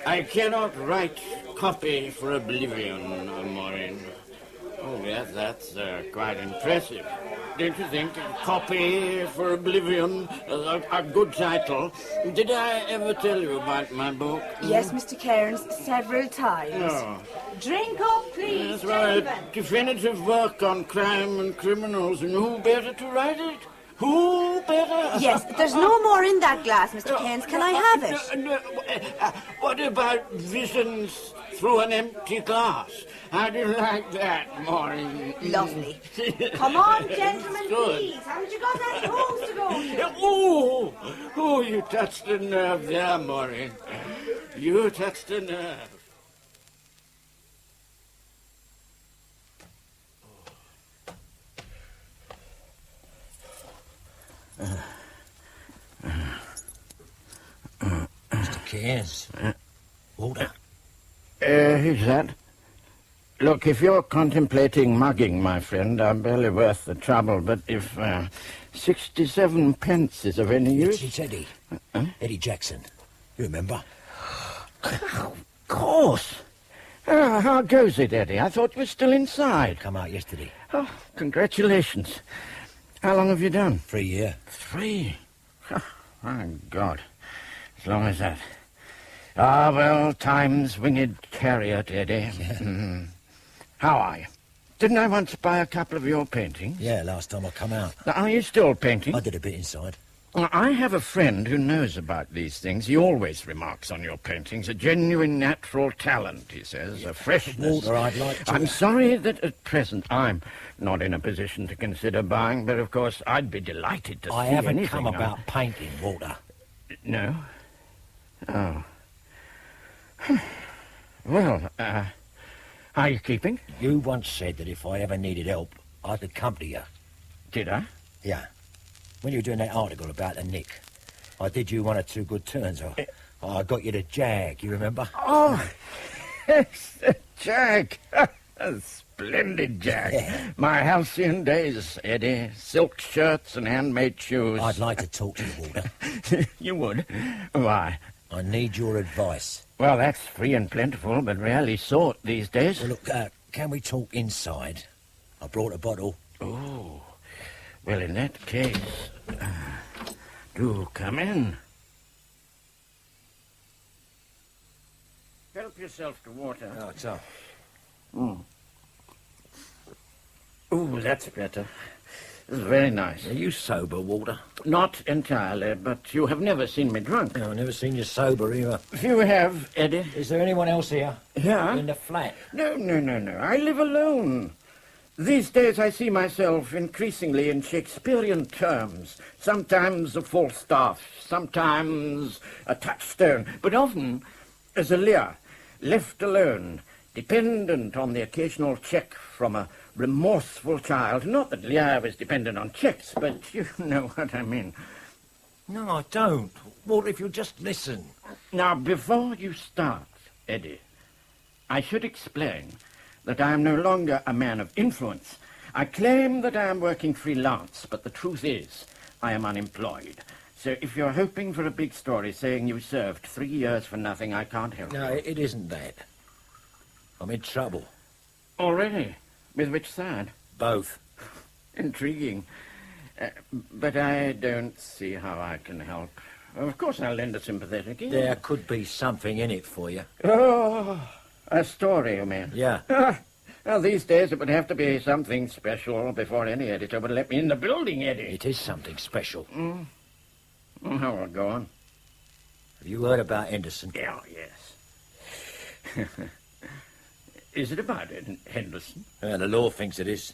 I cannot write copy for oblivion, Maureen. Oh, yes, that's quite impressive. Don't you think? Copy for oblivion, a good title. Did I ever tell you about my book? Yes, Mr. Cairns, several times. No. Drink up, please, That's right. gentlemen. Definitive work on crime and criminals, and who better to write it? Who better? Yes, there's no more in that glass, Mr. Cairns. Can I have it? What about visions through an empty glass? How do you like that, Maureen? Lovely. Come on, gentlemen, Good. please. Haven't you got any holes to go to? Oh, you touched a nerve there, Maureen. You touched a nerve. Mr. Cairns. Walter. Who's that? Look, if you're contemplating mugging, my friend, I'm barely worth the trouble, but if 67 pence is of any use... It's Eddie. Eddie Jackson. You remember? Of course. How goes it, Eddie? I thought you were still inside. Come out yesterday. Oh, congratulations. How long have you done? 3 years. 3? Oh, my God. As long as that. Ah, well, time's winged chariot, Eddie. Yeah. How are you? Didn't I once buy a couple of your paintings? Yeah, last time I come out. Now, are you still painting? I did a bit inside. Well, I have a friend who knows about these things. He always remarks on your paintings. A genuine natural talent, he says. A freshness. Walter, I'd like to... I'm sorry that at present I'm not in a position to consider buying, but of course I'd be delighted to see I haven't anything. come about painting, Walter. No? Oh. Well, how are you keeping? You once said that if I ever needed help, I could come to you. Did I? Yeah. When you were doing that article about the Nick, I did you 1 or 2 good turns. I got you the Jag, you remember? Oh, yes, the Jag. A splendid Jag. Yeah. My halcyon days, Eddie. Silk shirts and handmade shoes. I'd like to talk to you, Walter. You would? Why? I need your advice. Well, that's free and plentiful, but rarely sought these days. Well, look, can we talk inside? I brought a bottle. Oh, well, in that case, do come in. Help yourself to water. Oh, it's up. Oh, that's better. This is very nice. Are you sober, Walter? Not entirely, but you have never seen me drunk. No, I've never seen you sober either. You have, Eddie. Is there anyone else here? Yeah? In the flat? No. I live alone. These days I see myself increasingly in Shakespearean terms. Sometimes a Falstaff, sometimes a touchstone, but often as a Lear, left alone, dependent on the occasional check from a remorseful child. Not that Lear was dependent on checks, but you know what I mean. No, I don't. Walter, if you'll just listen. Now, before you start, Eddie, I should explain that I am no longer a man of influence. I claim that I am working freelance, but the truth is I am unemployed. So if you're hoping for a big story saying you served 3 years for nothing, I can't help you. No, it isn't that. I'm in trouble. Already? With which side? Both. Intriguing. But I don't see how I can help. Of course I'll lend a sympathetic ear. There could be something in it for you. Oh, a story, you mean? Yeah. Well, these days it would have to be something special before any editor would let me in the building, Eddie. It is something special. How will go on? Have you heard about Henderson? Oh, yes. Is it about Henderson? The law thinks it is.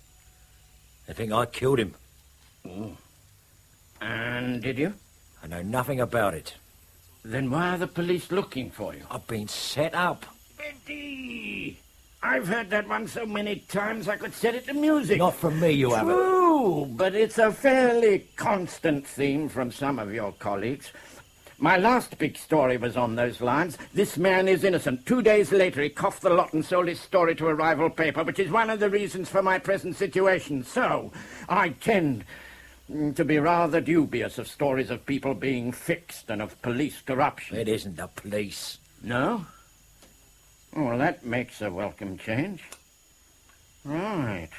They think I killed him. Oh. And did you? I know nothing about it. Then why are the police looking for you? I've been set up. Betty! I've heard that one so many times I could set it to music. Not from me, you haven't. True, but it's a fairly constant theme from some of your colleagues. My last big story was on those lines. This man is innocent. 2 days later, he coughed the lot and sold his story to a rival paper, which is one of the reasons for my present situation. So, I tend to be rather dubious of stories of people being fixed and of police corruption. It isn't the police. No? Oh, well, that makes a welcome change. Right.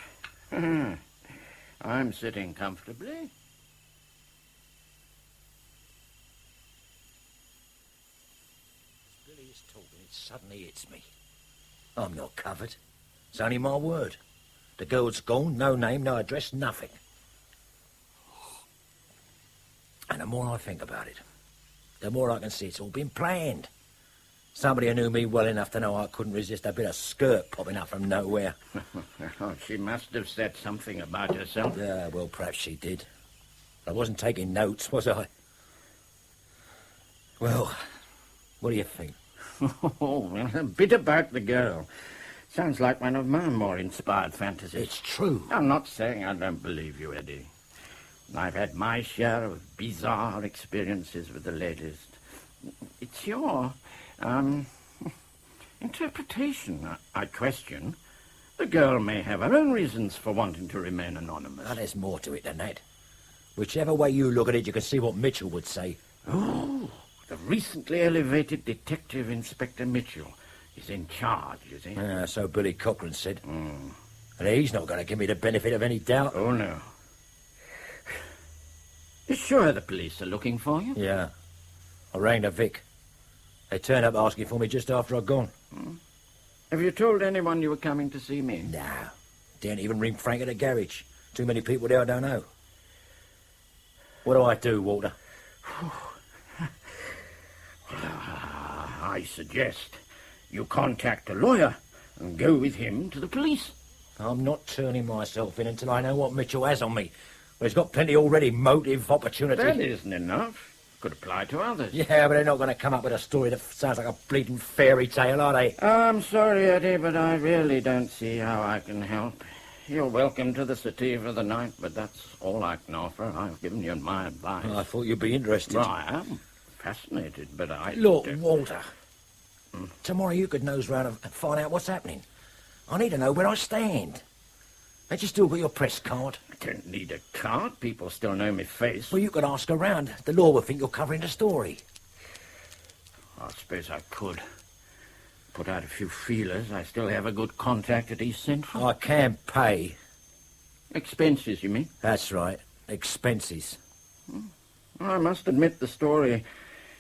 I'm sitting comfortably. Billy is talking, it suddenly hits me. I'm not covered. It's only my word. The girl's gone, no name, no address, nothing. And the more I think about it, the more I can see it's all been planned. Somebody who knew me well enough to know I couldn't resist a bit of skirt popping up from nowhere. Oh, she must have said something about herself. Yeah, well, perhaps she did. I wasn't taking notes, was I? Well, what do you think? Oh, well, a bit about the girl. Sounds like one of my more inspired fantasies. It's true. I'm not saying I don't believe you, Eddie. I've had my share of bizarre experiences with the ladies. It's your, interpretation I question. The girl may have her own reasons for wanting to remain anonymous. Now, there's more to it than that. Whichever way you look at it, you can see what Mitchell would say. Oh, the recently elevated Detective Inspector Mitchell is in charge, is he? Yeah, so Billy Cochran said. And he's not going to give me the benefit of any doubt. Oh, no. You sure the police are looking for you? Yeah. I rang the Vic. They turned up asking for me just after I'd gone. Have you told anyone you were coming to see me? No. Didn't even ring Frank at the garage. Too many people there I don't know. What do I do, Walter? I suggest you contact a lawyer and go with him to the police. I'm not turning myself in until I know what Mitchell has on me. Well, he's got plenty already, motive, opportunity. That isn't enough. Could apply to others. Yeah, but they're not going to come up with a story that sounds like a bleeding fairy tale, are they? I'm sorry, Eddie, but I really don't see how I can help. You're welcome to the sativa of the night, but that's all I can offer. I've given you my advice. I thought you'd be interested. Well, I am fascinated, but I... Look, Walter, tomorrow you could nose round and find out what's happening. I need to know where I stand. Ain't you still got your press card? I don't need a card. People still know my face. Well, you could ask around. The law would think you're covering the story. I suppose I could. Put out a few feelers. I still have a good contact at East Central. I can pay. Expenses, you mean? That's right. Expenses. I must admit the story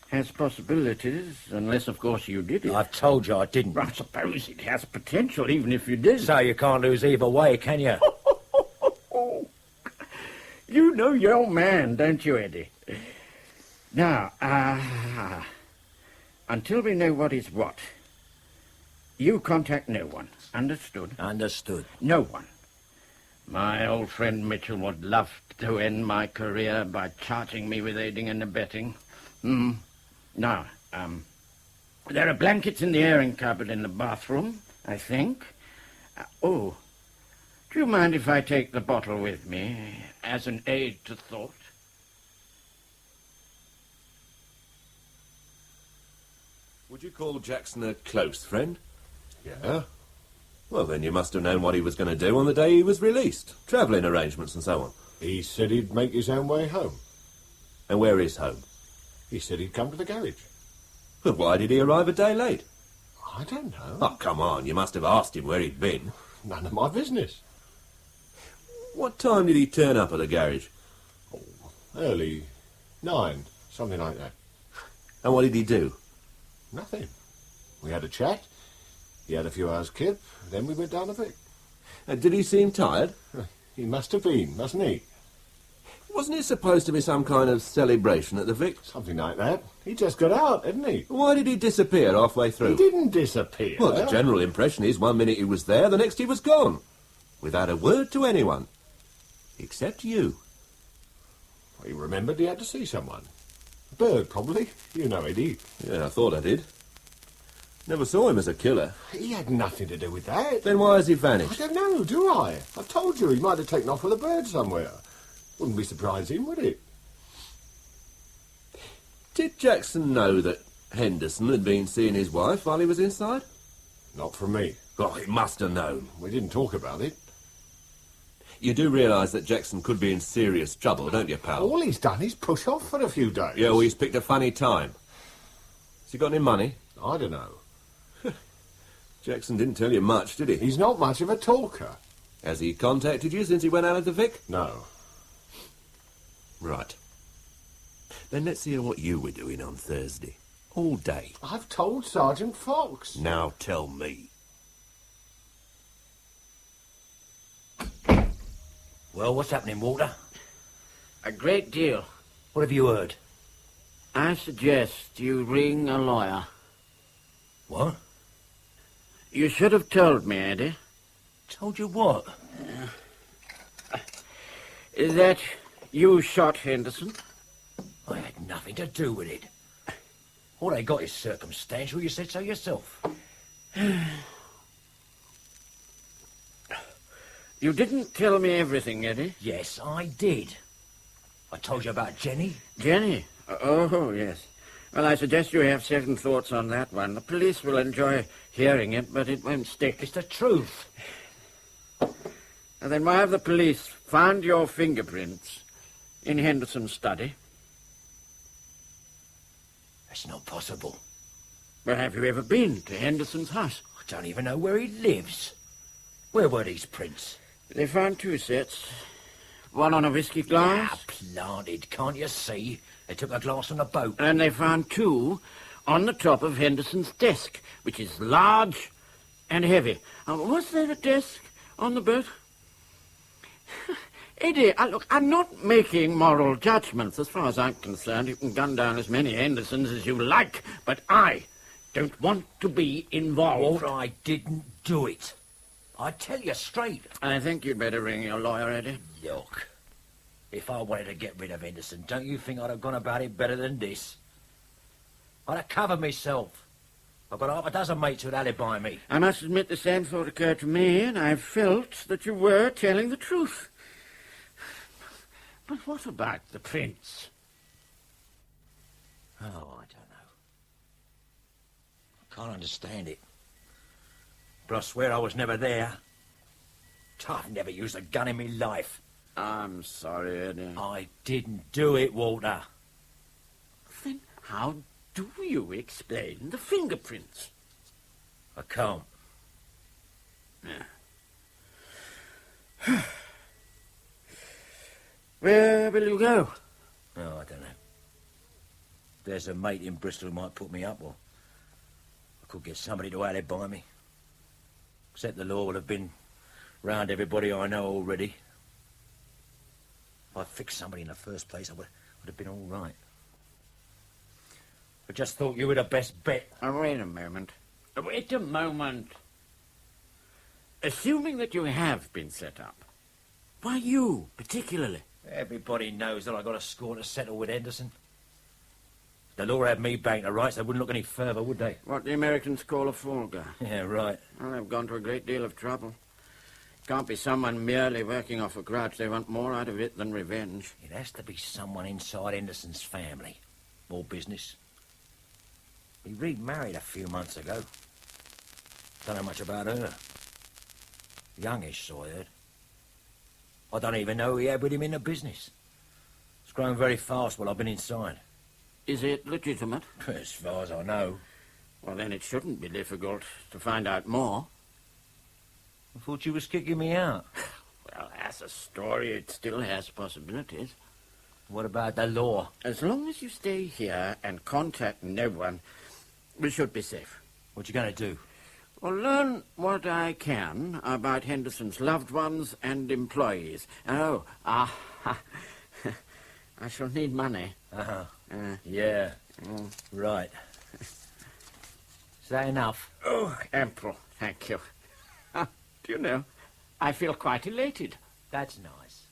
has possibilities, unless, of course, you did it. I've told you I didn't. I suppose it has potential, even if you did. So you can't lose either way, can you? You know your man, don't you, Eddie? Now, until we know what is what, you contact no one. Understood? Understood. No one. My old friend Mitchell would love to end my career by charging me with aiding and abetting. Now, there are blankets in the airing cupboard in the bathroom, I think. Do you mind if I take the bottle with me as an aid to thought? Would you call Jackson a close friend? Yeah. Well, then you must have known what he was going to do on the day he was released. Travelling arrangements and so on. He said he'd make his own way home. And where is home? He said he'd come to the garage. But why did he arrive a day late? I don't know. Oh, come on, you must have asked him where he'd been. None of my business. What time did he turn up at the garage? Early. 9, something like that. And what did he do? Nothing. We had a chat. He had a few hours' kip. Then we went down the Vic. And did he seem tired? He must have been, mustn't he? Wasn't it supposed to be some kind of celebration at the Vic? Something like that. He just got out, didn't he? Why did he disappear halfway through? He didn't disappear. Well, the general impression is 1 minute he was there, the next he was gone. Without a word to anyone. Except you. He remembered he had to see someone. A bird, probably. You know, Eddie. Yeah, I thought I did. Never saw him as a killer. He had nothing to do with that. Then why has he vanished? I don't know, do I? I told you he might have taken off with a bird somewhere. Wouldn't be surprising, would it? Did Jackson know that Henderson had been seeing his wife while he was inside? Not from me. Oh, he must have known. We didn't talk about it. You do realise that Jackson could be in serious trouble, don't you, pal? All he's done is push off for a few days. Yeah, well, he's picked a funny time. Has he got any money? I don't know. Jackson didn't tell you much, did he? He's not much of a talker. Has he contacted you since he went out of the Vic? No. Right. Then let's hear what you were doing on Thursday. All day. I've told Sergeant Fox. Now tell me. Well, what's happening, Walter? A great deal. What have you heard? I suggest you ring a lawyer. What? You should have told me, Eddie. Told you what? That you shot Henderson. I had nothing to do with it. All I got is circumstantial. You said so yourself. You didn't tell me everything, Eddie. Yes, I did. I told you about Jenny. Jenny? Oh, yes. Well, I suggest you have second thoughts on that one. The police will enjoy hearing it, but it won't stick. It's the truth. And then why have the police found your fingerprints in Henderson's study? That's not possible. Well, have you ever been to Henderson's house? I don't even know where he lives. Where were these prints? They found two sets. One on a whiskey glass. Ah, planted, can't you see? They took a glass from the boat. And they found two on the top of Henderson's desk, which is large and heavy. Was there a desk on the boat? Eddie, look, I'm not making moral judgments. As far as I'm concerned, you can gun down as many Hendersons as you like, but I don't want to be involved. Well, I didn't do it. I tell you straight. I think you'd better ring your lawyer, Eddie. Look, if I wanted to get rid of Henderson, don't you think I'd have gone about it better than this? I'd have covered myself. I've got half a dozen mates who'd alibi me. I must admit the same thought occurred to me, and I felt that you were telling the truth. But what about the prince? Oh, I don't know. I can't understand it. But I swear I was never there. I've never used a gun in my life. I'm sorry, Eddie. I didn't do it, Walter. Then how do you explain the fingerprints? I can't. Yeah. Where will you go? Oh, I don't know. There's a mate in Bristol who might put me up, or I could get somebody to alibi me. Except the law will have been round everybody I know already. If I'd fixed somebody in the first place, I would have been all right. I just thought you were the best bet. Wait a moment. Wait a moment. Assuming that you have been set up, why you, particularly? Everybody knows that I got a score to settle with Henderson. If the law had me banked to rights, they wouldn't look any further, would they? What the Americans call a fall guy. Yeah, right. Well, they've gone to a great deal of trouble. Can't be someone merely working off a grudge. They want more out of it than revenge. It has to be someone inside Henderson's family. More business. He remarried a few months ago. Don't know much about her. Youngish, so I heard. I don't even know who he had with him in the business. It's grown very fast while I've been inside. Is it legitimate? As far as I know. Well, then it shouldn't be difficult to find out more. I thought you was kicking me out. Well, as a story, it still has possibilities. What about the law? As long as you stay here and contact no one, we should be safe. What you going to do? Well, learn what I can about Henderson's loved ones and employees. Oh, I shall need money. Uh-huh. Yeah. Right. Is that enough? Oh, ample, thank you. Do you know, I feel quite elated. That's nice.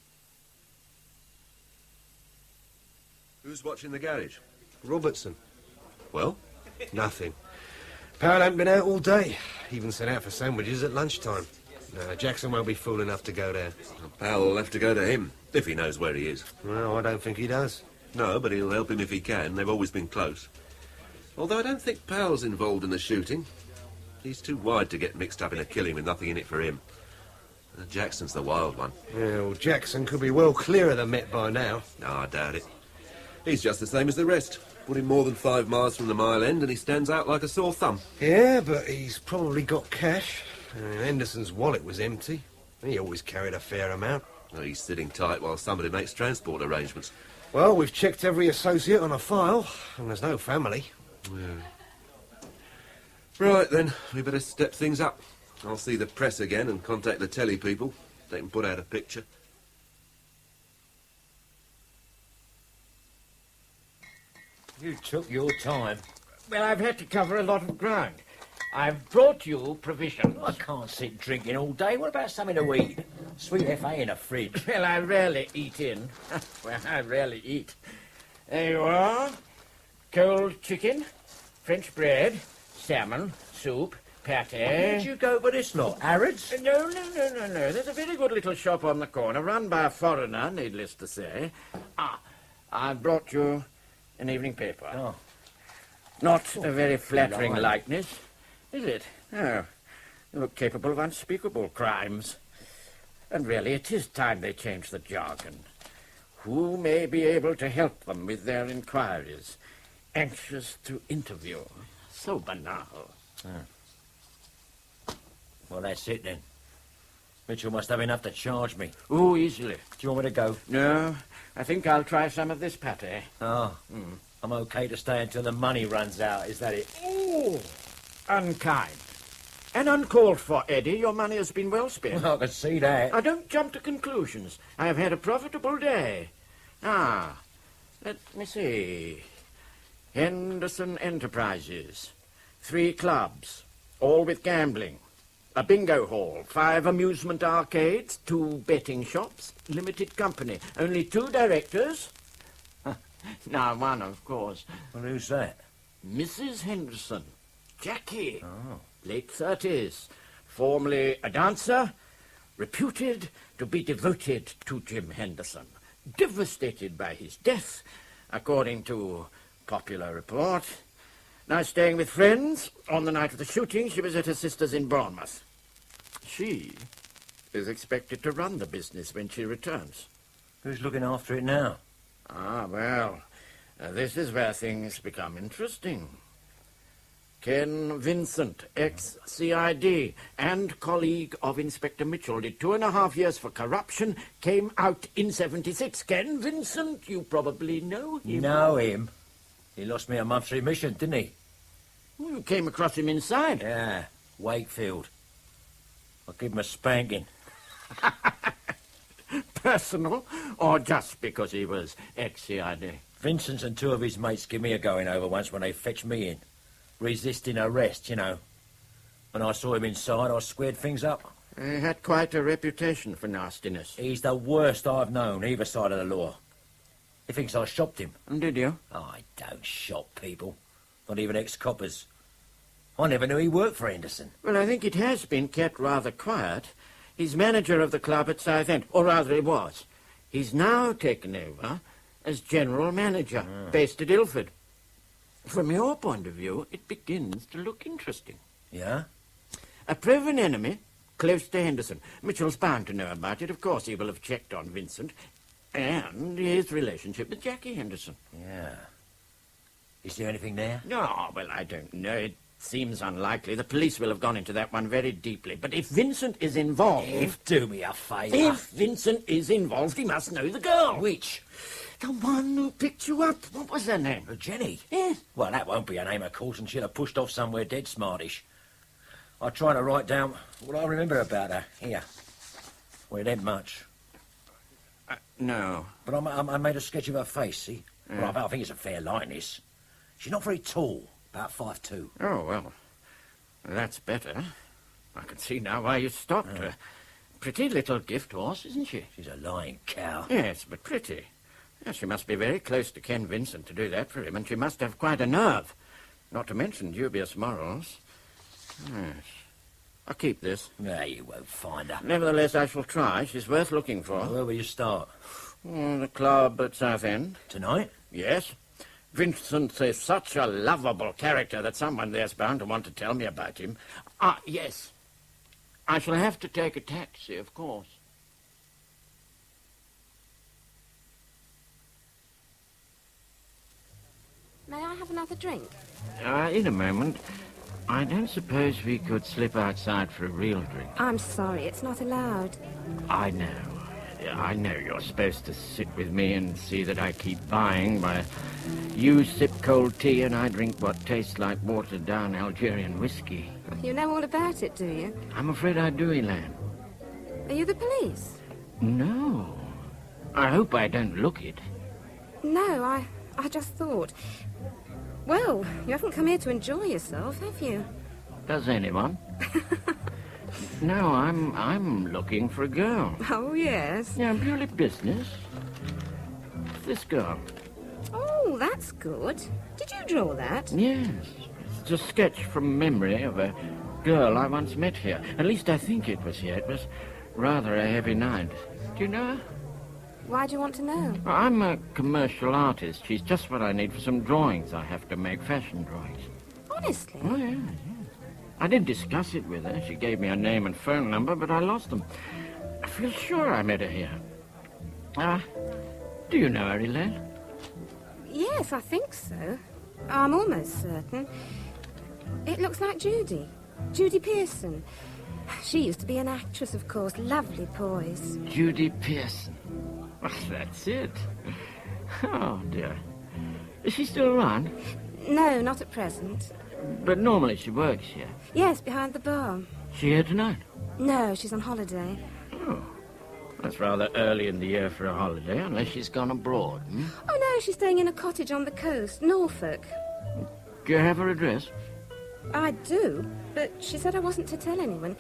Who's watching the garage? Robertson. Well? Nothing. Powell hasn't been out all day. Even sent out for sandwiches at lunchtime. No, Jackson won't be fool enough to go there. Powell will have to go to him, if he knows where he is. Well, I don't think he does. No, but he'll help him if he can. They've always been close. Although I don't think Powell's involved in the shooting. He's too wide to get mixed up in a killing with nothing in it for him. Jackson's the wild one. Yeah, well, Jackson could be well clear of the Met by now. No, I doubt it. He's just the same as the rest. Put him more than 5 miles from the Mile End and he stands out like a sore thumb. Yeah, but he's probably got cash. Henderson's wallet was empty. He always carried a fair amount. Well, he's sitting tight while somebody makes transport arrangements. Well, we've checked every associate on a file, and there's no family. Yeah. Right, then. We better step things up. I'll see the press again and contact the telly people. They can put out a picture. You took your time. Well, I've had to cover a lot of ground. I've brought you provisions. I can't sit drinking all day. What about something to eat? Sweet FA in a fridge. Well, I rarely eat in. Well, I rarely eat. There you are. Cold chicken, French bread, salmon, soup, pate. Where'd you go for this lot? Harrods? No. There's a very good little shop on the corner, run by a foreigner, needless to say. I brought you an evening paper. Oh. Not a very flattering likeness, is it? No. You look capable of unspeakable crimes. And really, it is time they changed the jargon. Who may be able to help them with their inquiries? Anxious to interview. So banal. Well, that's it then. Mitchell must have enough to charge me. Oh, easily. Do you want me to go? No. I think I'll try some of this pate. Oh. I'm okay to stay until the money runs out, is that it? Oh, unkind. And uncalled for, Eddie. Your money has been well spent. Well, I can see that. I don't jump to conclusions. I have had a profitable day. Let me see. Henderson Enterprises. 3 clubs, all with gambling. A bingo hall, 5 amusement arcades, 2 betting shops, limited company. Only 2 directors. Now, one, of course. Well, who's that? Mrs. Henderson. Jackie. Oh. Late 30s. Formerly a dancer. Reputed to be devoted to Jim Henderson. Devastated by his death, according to popular report. Now staying with friends. On the night of the shooting, she was at her sister's in Bournemouth. She is expected to run the business when she returns. Who's looking after it now? This is where things become interesting. Ken Vincent, ex-CID, and colleague of Inspector Mitchell, did 2.5 years for corruption, came out in 76. Ken Vincent, you probably know him. Know him? He lost me a month's remission, didn't he? Well, you came across him inside. Yeah, Wakefield. I'll give him a spanking. Personal, or just because he was ex-CID? Vincent and 2 of his mates give me a going over once when they fetched me in. Resisting arrest, you know. When I saw him inside, I squared things up. He had quite a reputation for nastiness. He's the worst I've known, either side of the law. He thinks I shopped him. And did you? I don't shop people. Not even ex-coppers. I never knew he worked for Henderson. Well, I think it has been kept rather quiet. He's manager of the club at Southend, or rather he was. He's now taken over as general manager, based at Ilford. From your point of view, it begins to look interesting. Yeah? A proven enemy, close to Henderson. Mitchell's bound to know about it. Of course, he will have checked on Vincent. And his relationship with Jackie Henderson. Yeah. Is there anything there? No, well, I don't know. It seems unlikely. The police will have gone into that one very deeply. But if Vincent is involved... do me a favour. If Vincent is involved, he must know the girl. Which? The one who picked you up. What was her name? Jenny? Yes. Well, that won't be her name, of course, and she'll have pushed off somewhere dead smartish. I tried to write down what I remember about her. Here. Well, it ain't much. No. But I made a sketch of her face, see? Yeah. Well, I think it's a fair likeness. She's not very tall, about 5'2". Oh, well, that's better. I can see now why you stopped her. Pretty little gift horse, isn't she? She's a lying cow. Yes, but pretty. Yes, she must be very close to Ken Vincent to do that for him, and she must have quite a nerve. Not to mention dubious morals. Yes. I'll keep this. No, you won't find her. Nevertheless, I shall try. She's worth looking for. Where will you start? The club at Southend. Tonight? Yes? Vincent is such a lovable character that someone there's bound to want to tell me about him. Ah, yes. I shall have to take a taxi, of course. May I have another drink? In a moment. I don't suppose we could slip outside for a real drink. I'm sorry, it's not allowed. I know. I know you're supposed to sit with me and see that I keep buying, but you sip cold tea and I drink what tastes like watered-down Algerian whiskey. You know all about it, do you? I'm afraid I do, Elaine. Are you the police? No. I hope I don't look it. No, I just thought... Well, you haven't come here to enjoy yourself, have you? Does anyone? No, I'm looking for a girl. Oh, yes? Yeah, purely business. This girl. Oh, that's good. Did you draw that? Yes. It's a sketch from memory of a girl I once met here. At least I think it was here. It was rather a heavy night. Do you know her? Why do you want to know? I'm a commercial artist. She's just what I need for some drawings I have to make, fashion drawings. Honestly? Oh, yeah. I did discuss it with her. She gave me her name and phone number, but I lost them. I feel sure I met her here. Do you know her, Elaine? Yes, I think so. I'm almost certain. It looks like Judy. Judy Pearson. She used to be an actress, of course. Lovely poise. Judy Pearson. Oh, that's it. Oh, dear. Is she still around? No, not at present. But normally she works here. Yes, behind the bar. She here tonight? No, she's on holiday. Oh, that's rather early in the year for a holiday, unless she's gone abroad. Oh, no, she's staying in a cottage on the coast, Norfolk. Do you have her address? I do, but she said I wasn't to tell anyone.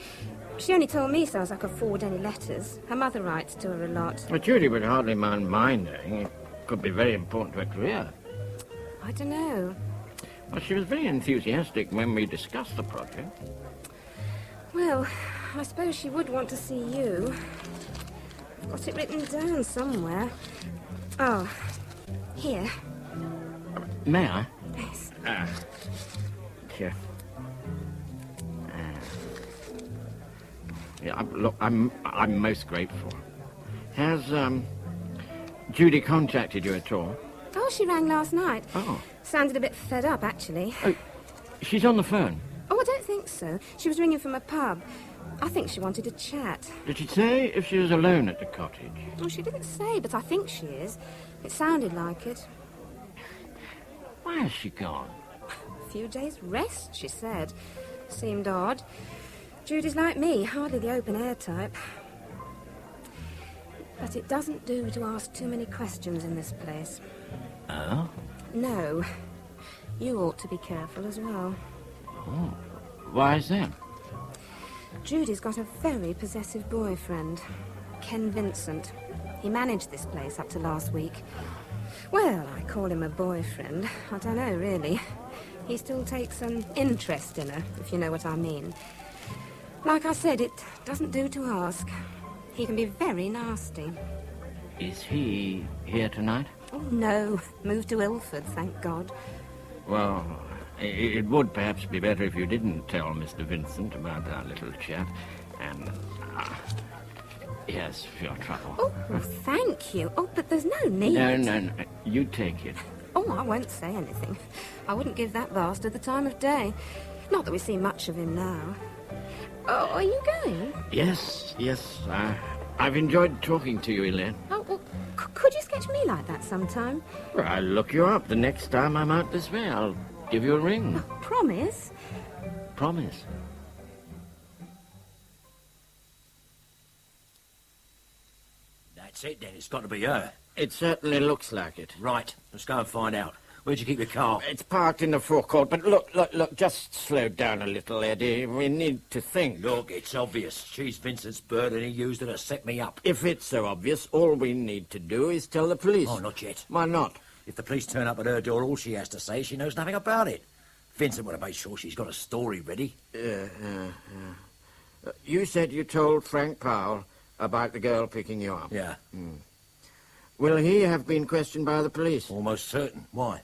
She only told me so as I could forward any letters. Her mother writes to her a lot. Well, Judy would hardly mind my knowing. It could be very important to her career. I don't know. Well, she was very enthusiastic when we discussed the project. Well, I suppose she would want to see you. I've got it written down somewhere. Oh, here. May I? Yes. Here. Yeah, look, I'm most grateful. Has, Judy contacted you at all? Oh, she rang last night. Oh. Sounded a bit fed up, actually. Oh, she's on the phone. Oh, I don't think so. She was ringing from a pub. I think she wanted to chat. Did she say if she was alone at the cottage? Oh, she didn't say, but I think she is. It sounded like it. Why has she gone? A few days' rest, she said. Seemed odd. Judy's like me, hardly the open-air type. But it doesn't do to ask too many questions in this place. Oh? No. You ought to be careful as well. Oh. Why is that? Judy's got a very possessive boyfriend, Ken Vincent. He managed this place up to last week. Well, I call him a boyfriend. I don't know, really. He still takes an interest in her, if you know what I mean. Like I said, it doesn't do to ask. He can be very nasty. Is he here tonight? Oh, no. Moved to Ilford, thank God. Well, it would perhaps be better if you didn't tell Mr. Vincent about our little chat. And, yes, for your trouble. Oh, well, thank you. Oh, but there's no need. No. You take it. Oh, I won't say anything. I wouldn't give that bastard the time of day. Not that we see much of him now. Oh, are you going? Yes. I've enjoyed talking to you, Elaine. Oh, well, could you sketch me like that sometime? Well, I'll look you up the next time I'm out this way. I'll give you a ring. Oh, promise? Promise. That's it, then. It's got to be her. It certainly looks like it. Right. Let's go and find out. Where'd you keep your car? It's parked in the forecourt, but look, just slow down a little, Eddie. We need to think. Look, it's obvious. She's Vincent's bird and he used her to set me up. If it's so obvious, all we need to do is tell the police. Oh, not yet. Why not? If the police turn up at her door, all she has to say is she knows nothing about it. Vincent would have made sure she's got a story ready. You said you told Frank Powell about the girl picking you up. Yeah. Will he have been questioned by the police? Almost certain. Why?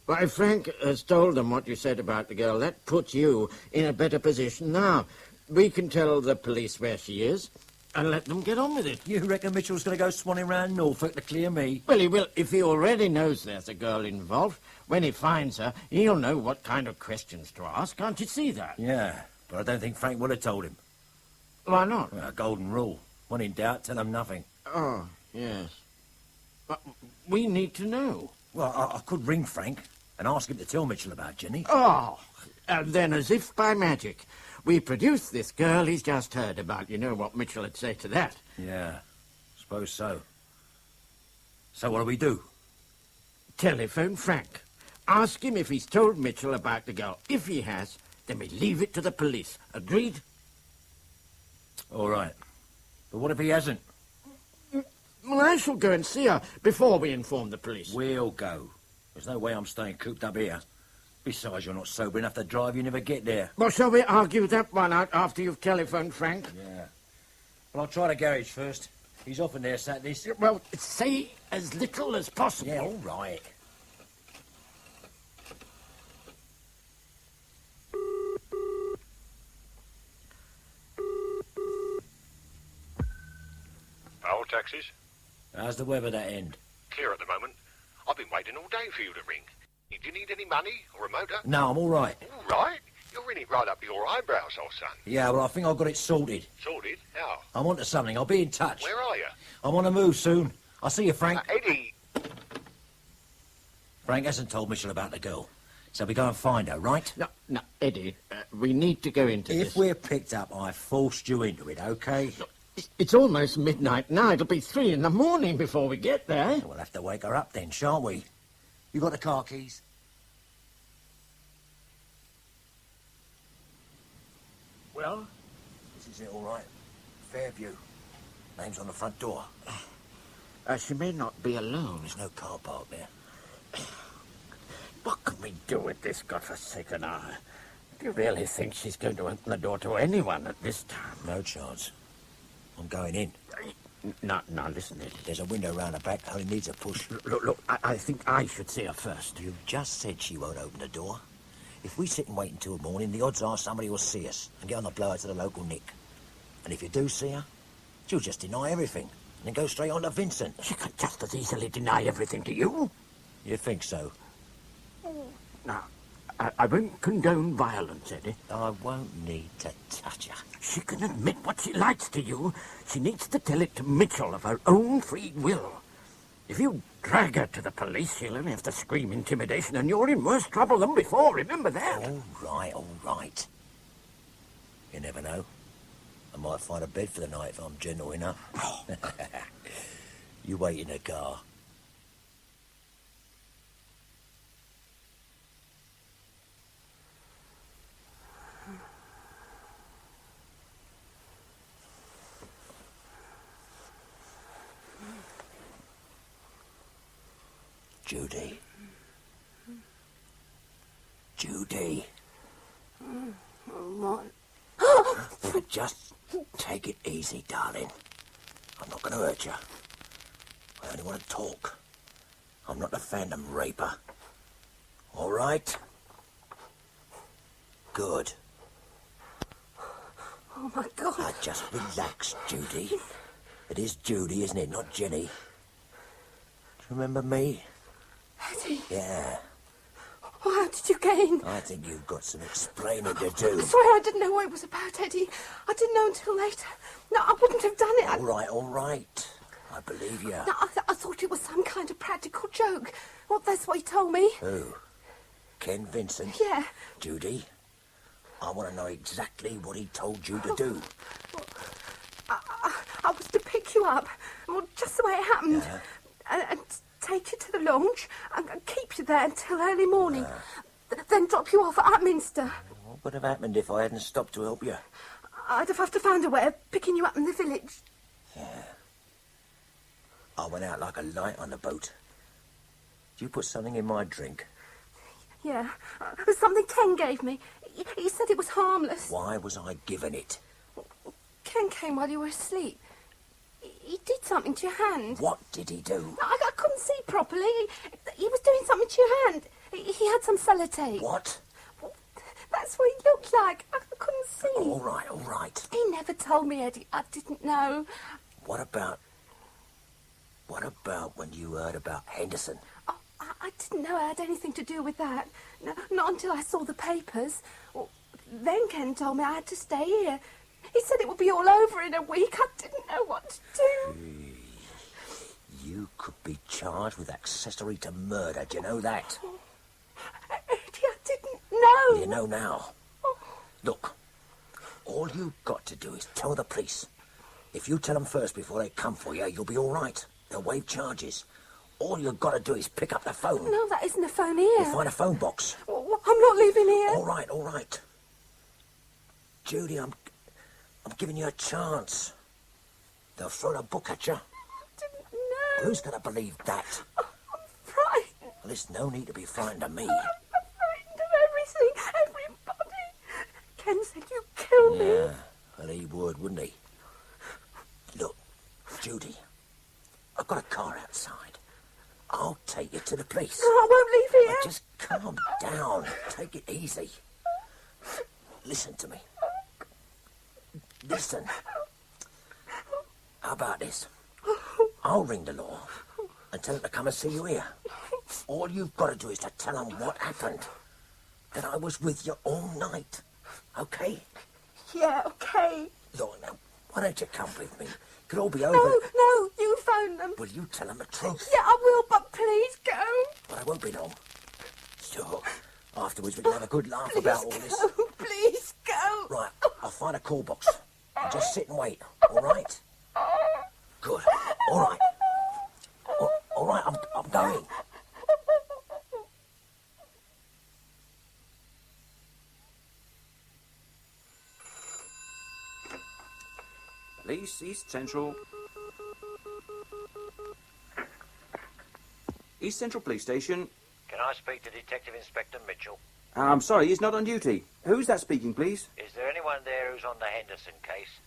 Why, Frank has told them what you said about the girl. That puts you in a better position now. We can tell the police where she is and let them get on with it. You reckon Mitchell's going to go swanning round Norfolk to clear me? Well, he will. If he already knows there's a girl involved, when he finds her, he'll know what kind of questions to ask. Can't you see that? Yeah, but I don't think Frank would have told him. Why not? Well, golden rule. When in doubt, tell him nothing. Oh, yes. But we need to know. Well, I could ring Frank and ask him to tell Mitchell about Jenny. Oh, and then as if by magic, we produce this girl he's just heard about. You know what Mitchell would say to that. Yeah, suppose so. So what do we do? Telephone Frank. Ask him if he's told Mitchell about the girl. If he has, then we leave it to the police. Agreed? All right. But what if he hasn't? Well, I shall go and see her before we inform the police. We'll go. There's no way I'm staying cooped up here. Besides, you're not sober enough to drive. You never get there. Well, shall we argue that one out after you've telephoned Frank? Yeah. Well, I'll try the garage first. He's often there Saturdays. Well, say as little as possible. Yeah, all right. Old taxis? How's the weather that end? Clear at the moment. I've been waiting all day for you to ring. Do you need any money or a motor? No, I'm all right. All right? You're in it right up your eyebrows, old son. Yeah, well, I think I've got it sorted. Sorted? How? I'm onto something. I'll be in touch. Where are you? I'm on the move soon. I'll see you, Frank. Eddie! Frank hasn't told Mitchell about the girl. So we go and find her, right? No, Eddie, we need to go into this. If we're picked up, I forced you into it, OK? It's almost midnight now. It'll be 3 in the morning before we get there. We'll have to wake her up then, shan't we? You got the car keys? Well? This is it, all right. Fairview. Name's on the front door. She may not be alone. There's no car park there. What can we do with this godforsaken hour? Do you really think she's going to open the door to anyone at this time? No chance. I'm going in. No, listen, Eddie. There's a window round the back, only needs a push. Look, I think I should see her first. You just said she won't open the door. If we sit and wait until morning, the odds are somebody will see us and get on the blower to the local Nick. And if you do see her, she'll just deny everything and then go straight on to Vincent. She can just as easily deny everything to you. You think so? No, I won't condone violence, Eddie. I won't need to touch her. She can admit what she likes to you. She needs to tell it to Mitchell of her own free will. If you drag her to the police, she'll only have to scream intimidation, and you're in worse trouble than before. Remember that. All right. You never know. I might find a bed for the night if I'm gentle enough. You wait in the car. Judy. What? Just take it easy, darling. I'm not going to hurt you. I only want to talk. I'm not a phantom raper. All right? Good. Oh, my God. Now, just relax, Judy. It is Judy, isn't it? Not Jenny. Do you remember me? Eddie. Yeah. Oh, how did you get in? I think you've got some explaining to do. I swear I didn't know what it was about, Eddie. I didn't know until later. No, I wouldn't have done it. All right. I believe you. No, I thought it was some kind of practical joke. Well, that's what he told me. Who? Ken Vincent? Yeah. Judy, I want to know exactly what he told you to do. I was to pick you up, well, just the way it happened, and take you to the lounge and keep you there until early morning. Then drop you off at Upminster. What would have happened if I hadn't stopped to help you? I'd have to find a way of picking you up in the village. Yeah. I went out like a light on the boat. Did you put something in my drink? Yeah, it was something Ken gave me. He said it was harmless. Why was I given it? Ken came while you were asleep. He did something to your hand. What did he do? I couldn't see properly. He was doing something to your hand. He had some sellotape. What? That's what he looked like. I couldn't see. All right. He never told me, Eddie. I didn't know. What about when you heard about Henderson? Oh, I didn't know I had anything to do with that. No, not until I saw the papers. Well, then Ken told me I had to stay here. He said it would be all over in a week. I didn't know what to do. You could be charged with accessory to murder. Do you know that? Oh, Eddie, I didn't know. You know now. Look, all you've got to do is tell the police. If you tell them first before they come for you, you'll be all right. They'll waive charges. All you've got to do is pick up the phone. No, that isn't a phone here. You'll find a phone box. Well, I'm not leaving here. All right. Judy, I'm giving you a chance. They'll throw a book at you. I didn't know. Who's going to believe that? I'm frightened. Well, there's no need to be frightened of me. I'm frightened of everything, everybody. Ken said you'd kill me. Yeah, well, he would, wouldn't he? Look, Judy, I've got a car outside. I'll take you to the police. No, I won't leave here. But just calm down. Take it easy. Listen to me. Listen. How about this? I'll ring the law and tell them to come and see you here. All you've got to do is to tell them what happened. That I was with you all night. Okay? Yeah, okay. Look, now, why don't you come with me? It could all be over. No, you phone them. Will you tell them the truth? Yeah, I will, but please go. But I won't be long. Sure. Afterwards we can have a good laugh about all this. Please go. Right, I'll find a call box. And just sit and wait, all right? Good. All right. All right, I'm going. Police, East Central. East Central Police Station. Can I speak to Detective Inspector Mitchell? I'm sorry, he's not on duty. Who's that speaking, please? Is there anyone there who's on the Henderson case?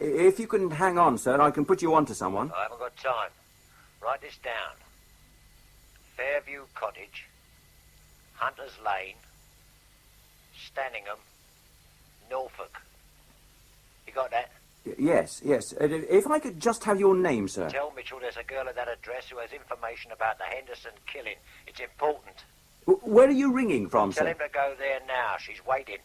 If you can hang on, sir, I can put you on to someone. I haven't got time. Write this down. Fairview Cottage, Hunter's Lane, Stanningham, Norfolk. You got that? Yes. If I could just have your name, sir. Tell Mitchell there's a girl at that address who has information about the Henderson killing. It's important. Where are you ringing from, Tell sir? him to go there now. She's waiting.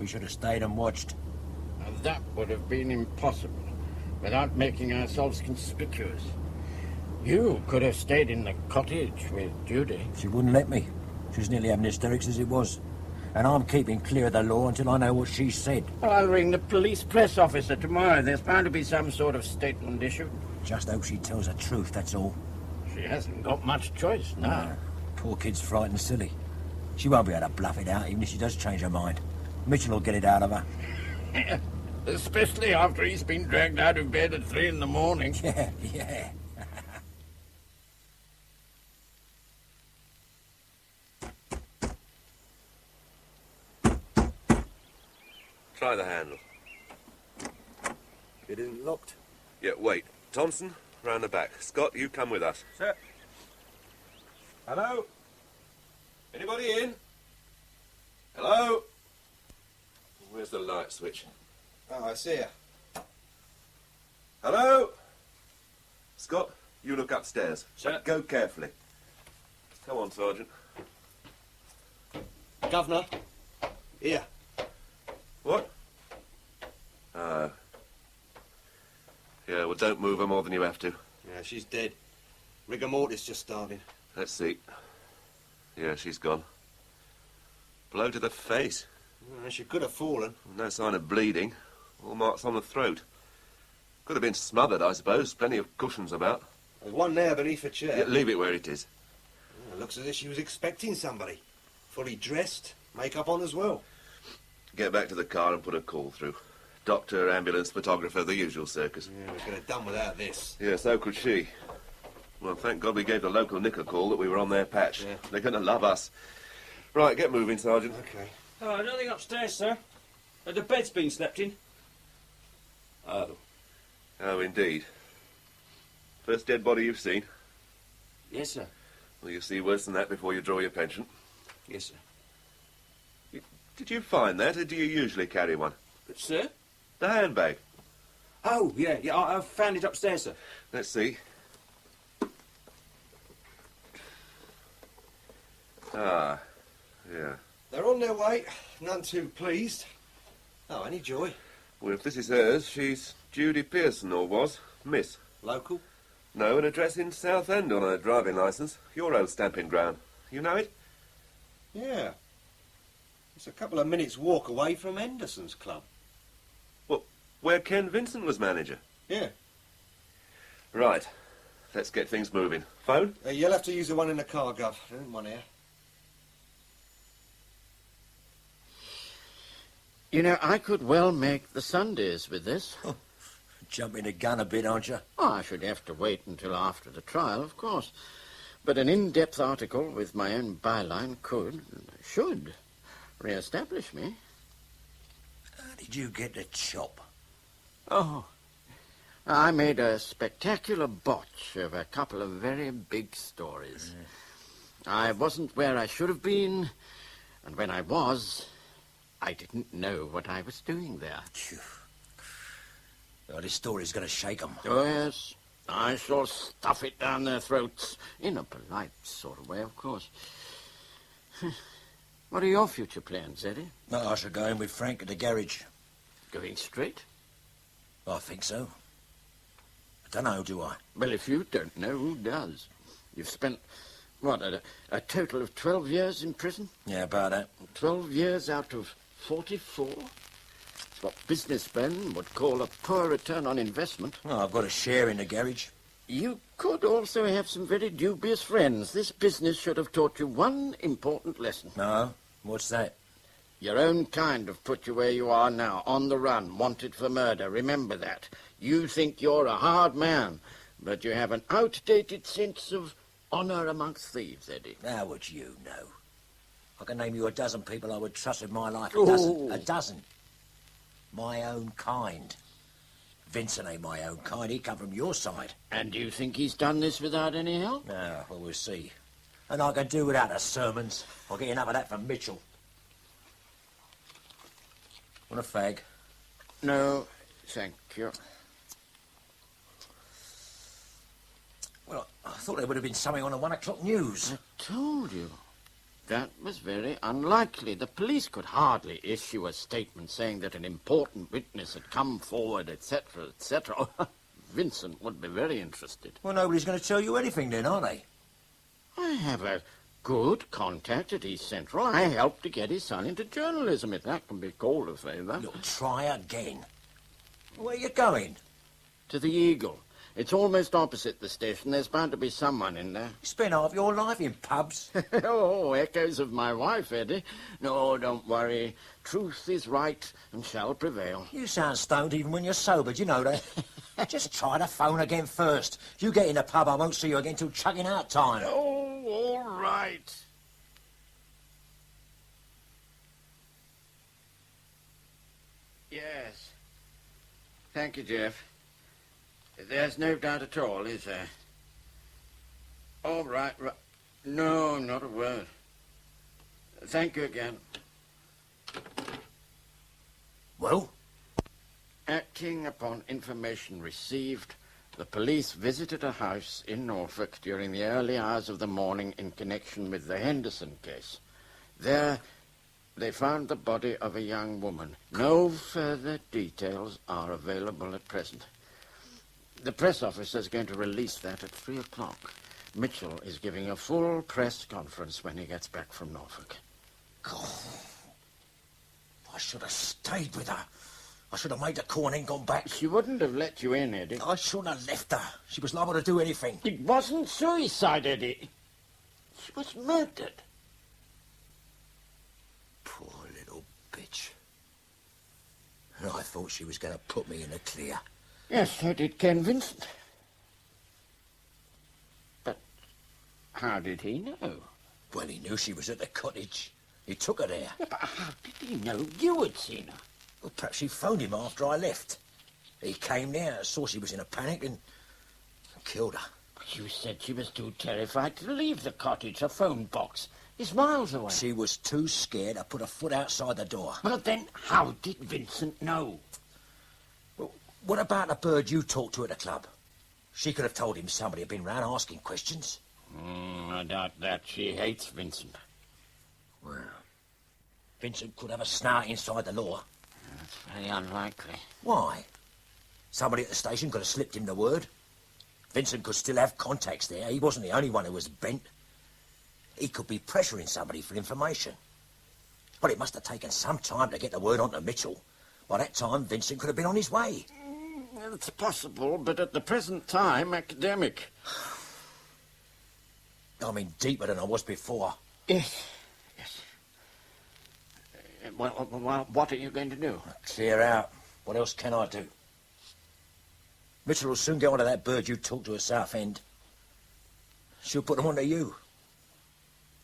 We should have stayed and watched. And that would have been impossible without making ourselves conspicuous. You could have stayed in the cottage with Judy. She wouldn't let me. She was nearly having hysterics as it was. And I'm keeping clear of the law until I know what she said. I'll ring the police press officer tomorrow. There's bound to be some sort of statement issued. Just hope she tells the truth, that's all. She hasn't got much choice now. No. Poor kid's frightened silly. She won't be able to bluff it out, even if she does change her mind. Mitchell will get it out of her. Especially after he's been dragged out of bed at 3 in the morning. Yeah. Try the handle. It isn't locked. Yeah, wait. Thompson, round the back. Scott, you come with us. Sir. Hello? Anybody in? Hello? Where's the light switch? Oh, I see her. Hello? Scott, you look upstairs. Sir. Go carefully. Come on, Sergeant. Governor. Here. What? Oh. Yeah, well, don't move her more than you have to. Yeah, she's dead. Rigor mortis just started. Let's see. Yeah, she's gone. Blow to the face. She could have fallen. No sign of bleeding. All marks on the throat. Could have been smothered, I suppose. Plenty of cushions about. There's one there beneath her chair. Yeah, leave it where it is. It looks as if she was expecting somebody. Fully dressed, makeup on as well. Get back to the car and put a call through. Doctor, ambulance, photographer, the usual circus. Yeah, we could have done without this. Yeah, so could she. Well, thank God we gave the local Nick a call that we were on their patch. Yeah. They're going to love us. Right, get moving, Sergeant. OK. Oh, nothing upstairs, sir. The bed's been slept in. Oh. Oh, indeed. First dead body you've seen? Yes, sir. Well, you'll see worse than that before you draw your pension. Yes, sir. Did you find that, or do you usually carry one? But, sir? The handbag. Oh, yeah, I found it upstairs, sir. Let's see. Ah, yeah. They're on their way. None too pleased. Oh, any joy? Well, if this is hers, she's Judy Pearson, or was. Miss. Local? No, an address in Southend on her driving licence. Your old stamping ground. You know it? Yeah. It's a couple of minutes' walk away from Henderson's club. Well, where Ken Vincent was manager? Yeah. Right. Let's get things moving. Phone? You'll have to use the one in the car, Gov. There isn't one here. You know, I could well make the Sundays with this. Jumping the gun a bit, aren't you? Oh, I should have to wait until after the trial, of course. But an in-depth article with my own byline should re-establish me. How did you get the chop? Oh, I made a spectacular botch of a couple of very big stories. I wasn't where I should have been, and when I was, I didn't know what I was doing there. Well, this story's going to shake 'em. Oh, yes. I shall stuff it down their throats. In a polite sort of way, of course. What are your future plans, Eddie? I shall go in with Frank at the garage. Going straight? I think so. I don't know, do I? Well, if you don't know, who does? You've spent, what, a total of 12 years in prison? Yeah, about that. 12 years out of 44? It's what businessmen would call a poor return on investment. Well, I've got a share in the garage. You could also have some very dubious friends. This business should have taught you one important lesson. No? What's that? Your own kind have put you where you are now, on the run, wanted for murder. Remember that. You think you're a hard man, but you have an outdated sense of honour amongst thieves, Eddie. How would you know? I can name you a dozen people I would trust with my life. A dozen. My own kind. Vincent ain't my own kind. He come from your side. And do you think he's done this without any help? No, well, we'll see. And I can do without the sermons. I'll get enough of that from Mitchell. Want a fag? No, thank you. Well, I thought there would have been something on the 1 o'clock news. I told you. That was very unlikely. The police could hardly issue a statement saying that an important witness had come forward, etc., etc. Vincent would be very interested. Well, nobody's going to tell you anything then, are they? I have a good contact at East Central. I helped to get his son into journalism, if that can be called a favour. You'll try again. Where are you going? To the Eagle. It's almost opposite the station. There's bound to be someone in there. You spent half your life in pubs. Oh, echoes of my wife, Eddie. No, don't worry. Truth is right and shall prevail. You sound stoned even when you're sober, do you know that? Just try the phone again first. If you get in a pub, I won't see you again till chucking out time. Oh, all right. Yes. Thank you, Jeff. There's no doubt at all, is there? All right. No, not a word. Thank you again. Well? Acting upon information received, the police visited a house in Norfolk during the early hours of the morning in connection with the Henderson case. There, they found the body of a young woman. No further details are available at present. The press officer is going to release that at 3 o'clock. Mitchell is giving a full press conference when he gets back from Norfolk. God, I should have stayed with her. I should have made the call and then gone back. She wouldn't have let you in, Eddie. I shouldn't have left her. She was liable to do anything. It wasn't suicide, Eddie. She was murdered. Poor little bitch. And I thought she was going to put me in the clear. Yes, so did Ken Vincent. How did he know? Well, he knew she was at the cottage. He took her there. But how did he know you had seen her? Well, perhaps she phoned him after I left. He came there, saw she was in a panic and killed her. You said she was too terrified to leave the cottage. Her phone box is miles away. She was too scared to put a foot outside the door. Well, then how did Vincent know? Well, what about the bird you talked to at the club? She could have told him somebody had been round asking questions. I doubt that. She hates Vincent. Well, Vincent could have a snout inside the law. That's very unlikely. Why? Somebody at the station could have slipped him the word. Vincent could still have contacts there. He wasn't the only one who was bent. He could be pressuring somebody for information. But it must have taken some time to get the word on to Mitchell. By that time, Vincent could have been on his way. It's possible, but at the present time, academic. I mean, deeper than I was before. Yes. Well, what are you going to do? Clear out. What else can I do? Mitchell will soon get onto that bird you talked to at Southend. She'll put them onto you.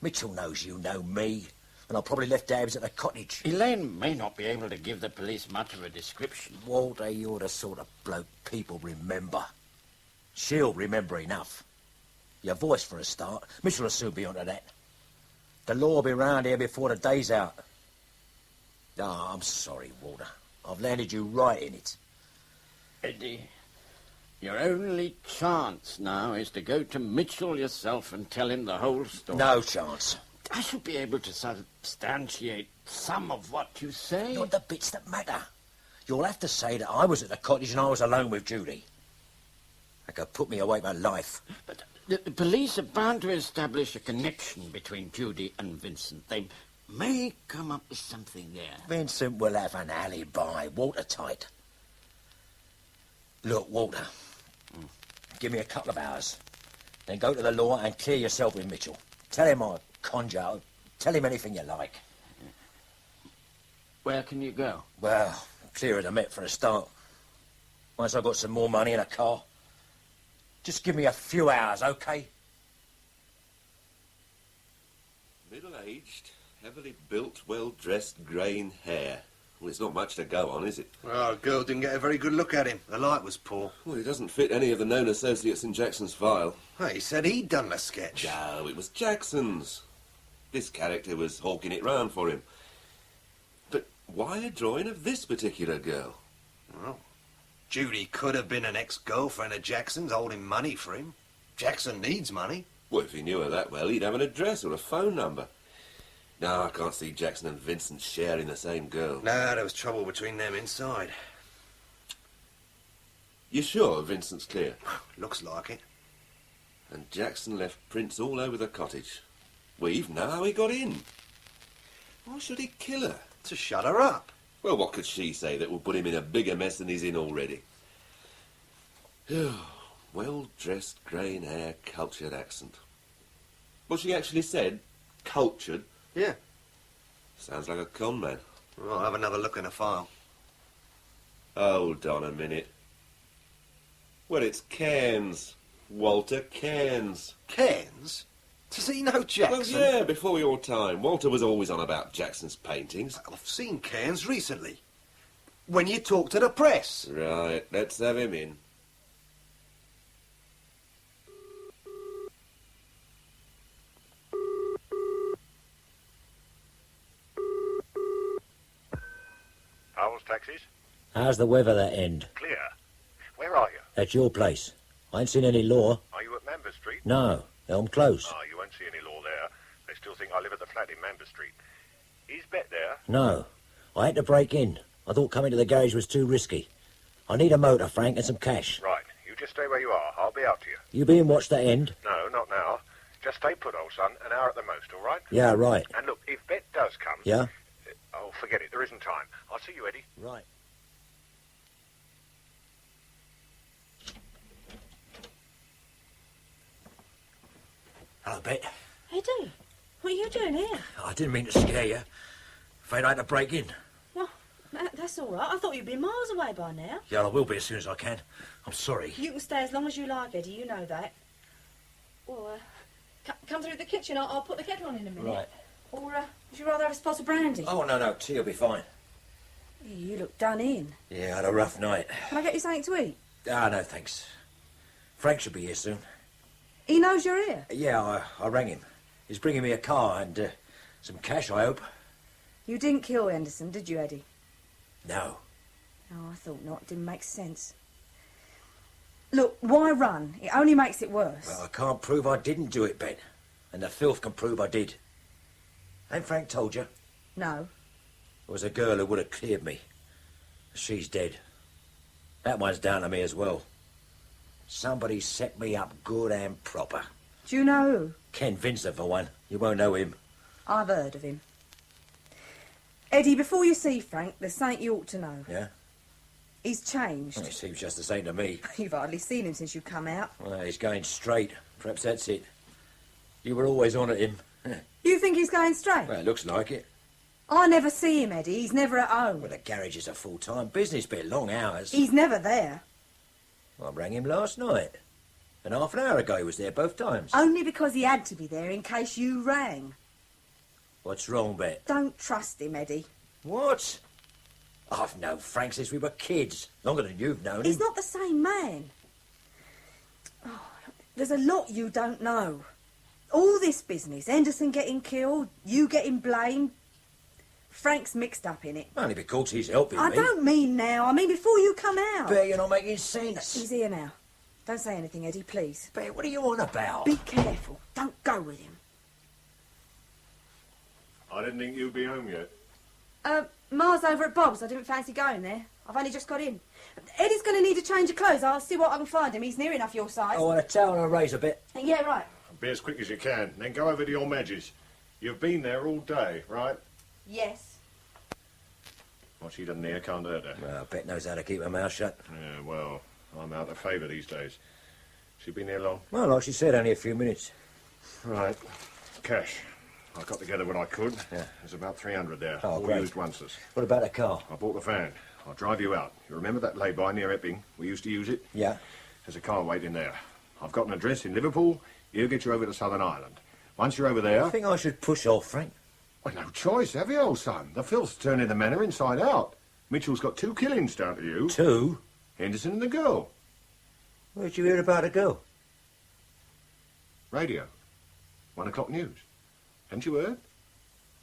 Mitchell knows you know me, and I probably left Dabbs at the cottage. Elaine may not be able to give the police much of a description. Walter, you're the sort of bloke people remember. She'll remember enough. Your voice for a start. Mitchell will soon be onto that. The law will be round here before the day's out. Ah, I'm sorry, Walter. I've landed you right in it. Eddie, your only chance now is to go to Mitchell yourself and tell him the whole story. No chance. I shall be able to substantiate some of what you say. Not the bits that matter. You'll have to say that I was at the cottage and I was alone with Judy. That could put me away my life. But the police are bound to establish a connection between Judy and Vincent. They may come up with something there. Vincent will have an alibi, watertight. Look, Walter, give me a couple of hours. Then go to the law and clear yourself with Mitchell. Tell him I conjure. Tell him anything you like. Where can you go? Well, clear of the Met for a start. Once I've got some more money in a car. Just give me a few hours, OK? Middle-aged, heavily built, well-dressed, greying hair. Well, it's not much to go on, is it? Well, the girl didn't get a very good look at him. The light was poor. Well, he doesn't fit any of the known associates in Jackson's file. Well, he said he'd done the sketch. No, it was Jackson's. This character was hawking it round for him. But why a drawing of this particular girl? Well, Judy could have been an ex-girlfriend of Jackson's holding money for him. Jackson needs money. Well, if he knew her that well, he'd have an address or a phone number. No, I can't see Jackson and Vincent sharing the same girl. No, there was trouble between them inside. You sure Vincent's clear? Looks like it. And Jackson left prints all over the cottage. We even know how he got in. Why should he kill her? To shut her up. Well, what could she say that will put him in a bigger mess than he's in already? Well-dressed, greying hair, cultured accent. Well, she actually said cultured. Yeah. Sounds like a con man. Well, I'll have another look in the file. Hold on a minute. Well, it's Cairns. Walter Cairns. Cairns? Does he know Jackson? Well, yeah, before your time. Walter was always on about Jackson's paintings. I've seen Cairns recently. When you talked to the press. Right, let's have him in. How's taxis? How's the weather that end? Clear. Where are you? At your place. I ain't seen any law. Are you at Member Street? No, Elm Close. Ah, you won't see any law there. They still think I live at the flat in Member Street. Is Bet there? No. I had to break in. I thought coming to the garage was too risky. I need a motor, Frank, and some cash. Right. You just stay where you are. I'll be out to you. You being watched that end? No, not now. Just stay put, old son. An hour at the most, all right? Yeah, right. And look, if Bet does come... Yeah? Oh, forget it. There isn't time. I'll see you, Eddie. Right. Hello, Bet. Eddie, what are you doing here? I didn't mean to scare you. Afraid I had to break in. Well, that's all right. I thought you'd be miles away by now. Yeah, I will be as soon as I can. I'm sorry. You can stay as long as you like, Eddie. You know that. Well, Come through the kitchen. I'll put the kettle on in a minute. Right. Or would you rather have a spot of brandy? Oh, no, tea will be fine. You look done in. Yeah, I had a rough night. Can I get you something to eat? Ah, no, thanks. Frank should be here soon. He knows you're here. Yeah, I rang him. He's bringing me a car and some cash, I hope. You didn't kill Henderson, did you, Eddie? No. Oh, I thought not. It didn't make sense. Look, why run? It only makes it worse. Well, I can't prove I didn't do it, Ben. And the filth can prove I did. Ain't Frank told you? No. There was a girl who would have cleared me. She's dead. That one's down to me as well. Somebody set me up good and proper. Do you know who? Ken Vincent, for one. You won't know him. I've heard of him. Eddie, before you see Frank, there's something you ought to know. Yeah? He's changed. Well, he seems just the same to me. You've hardly seen him since you come out. Well, he's going straight. Perhaps that's it. You were always on at him. You think he's going straight? Well, it looks like it. I never see him, Eddie. He's never at home. Well, the garage is a full-time business, bit long hours. He's never there. I rang him last night. And half an hour ago he was there both times. Only because he had to be there in case you rang. What's wrong, Bet? Don't trust him, Eddie. What? I've known Frank since we were kids. Longer than you've known him. He's not the same man. Oh, there's a lot you don't know. All this business, Henderson getting killed, you getting blamed. Frank's mixed up in it. Only because he's helping me. I don't mean now. I mean before you come out. Bet you're not making sense. He's here now. Don't say anything, Eddie, please. Bet, what are you on about? Be careful. Don't go with him. I didn't think you'd be home yet. Ma's over at Bob's. I didn't fancy going there. I've only just got in. Eddie's going to need a change of clothes. I'll see what I can find him. He's near enough your size. I want a towel and a razor, Bet. Yeah, right. Be as quick as you can, then go over to your Madge's. You've been there all day, right? Yes. What she doesn't hear can't hurt her. Well, Bet knows how to keep her mouth shut. Yeah, well, I'm out of favour these days. She been here long? Well, like she said, only a few minutes. Right. Cash. I got together what I could. Yeah. There's about 300 there. Oh, all great. used onces. What about the car? I bought the van. I'll drive you out. You remember that lay-by near Epping? We used to use it? Yeah. There's a car waiting there. I've got an address in Liverpool. He'll get you over to Southern Ireland. Once you're over there... I think I should push off, Frank. Well, no choice, have you, old son? The filth's turning the manor inside out. Mitchell's got 2 killings down to you. 2? Henderson and the girl. Where'd you hear about the girl? Radio. 1 o'clock news. Haven't you heard?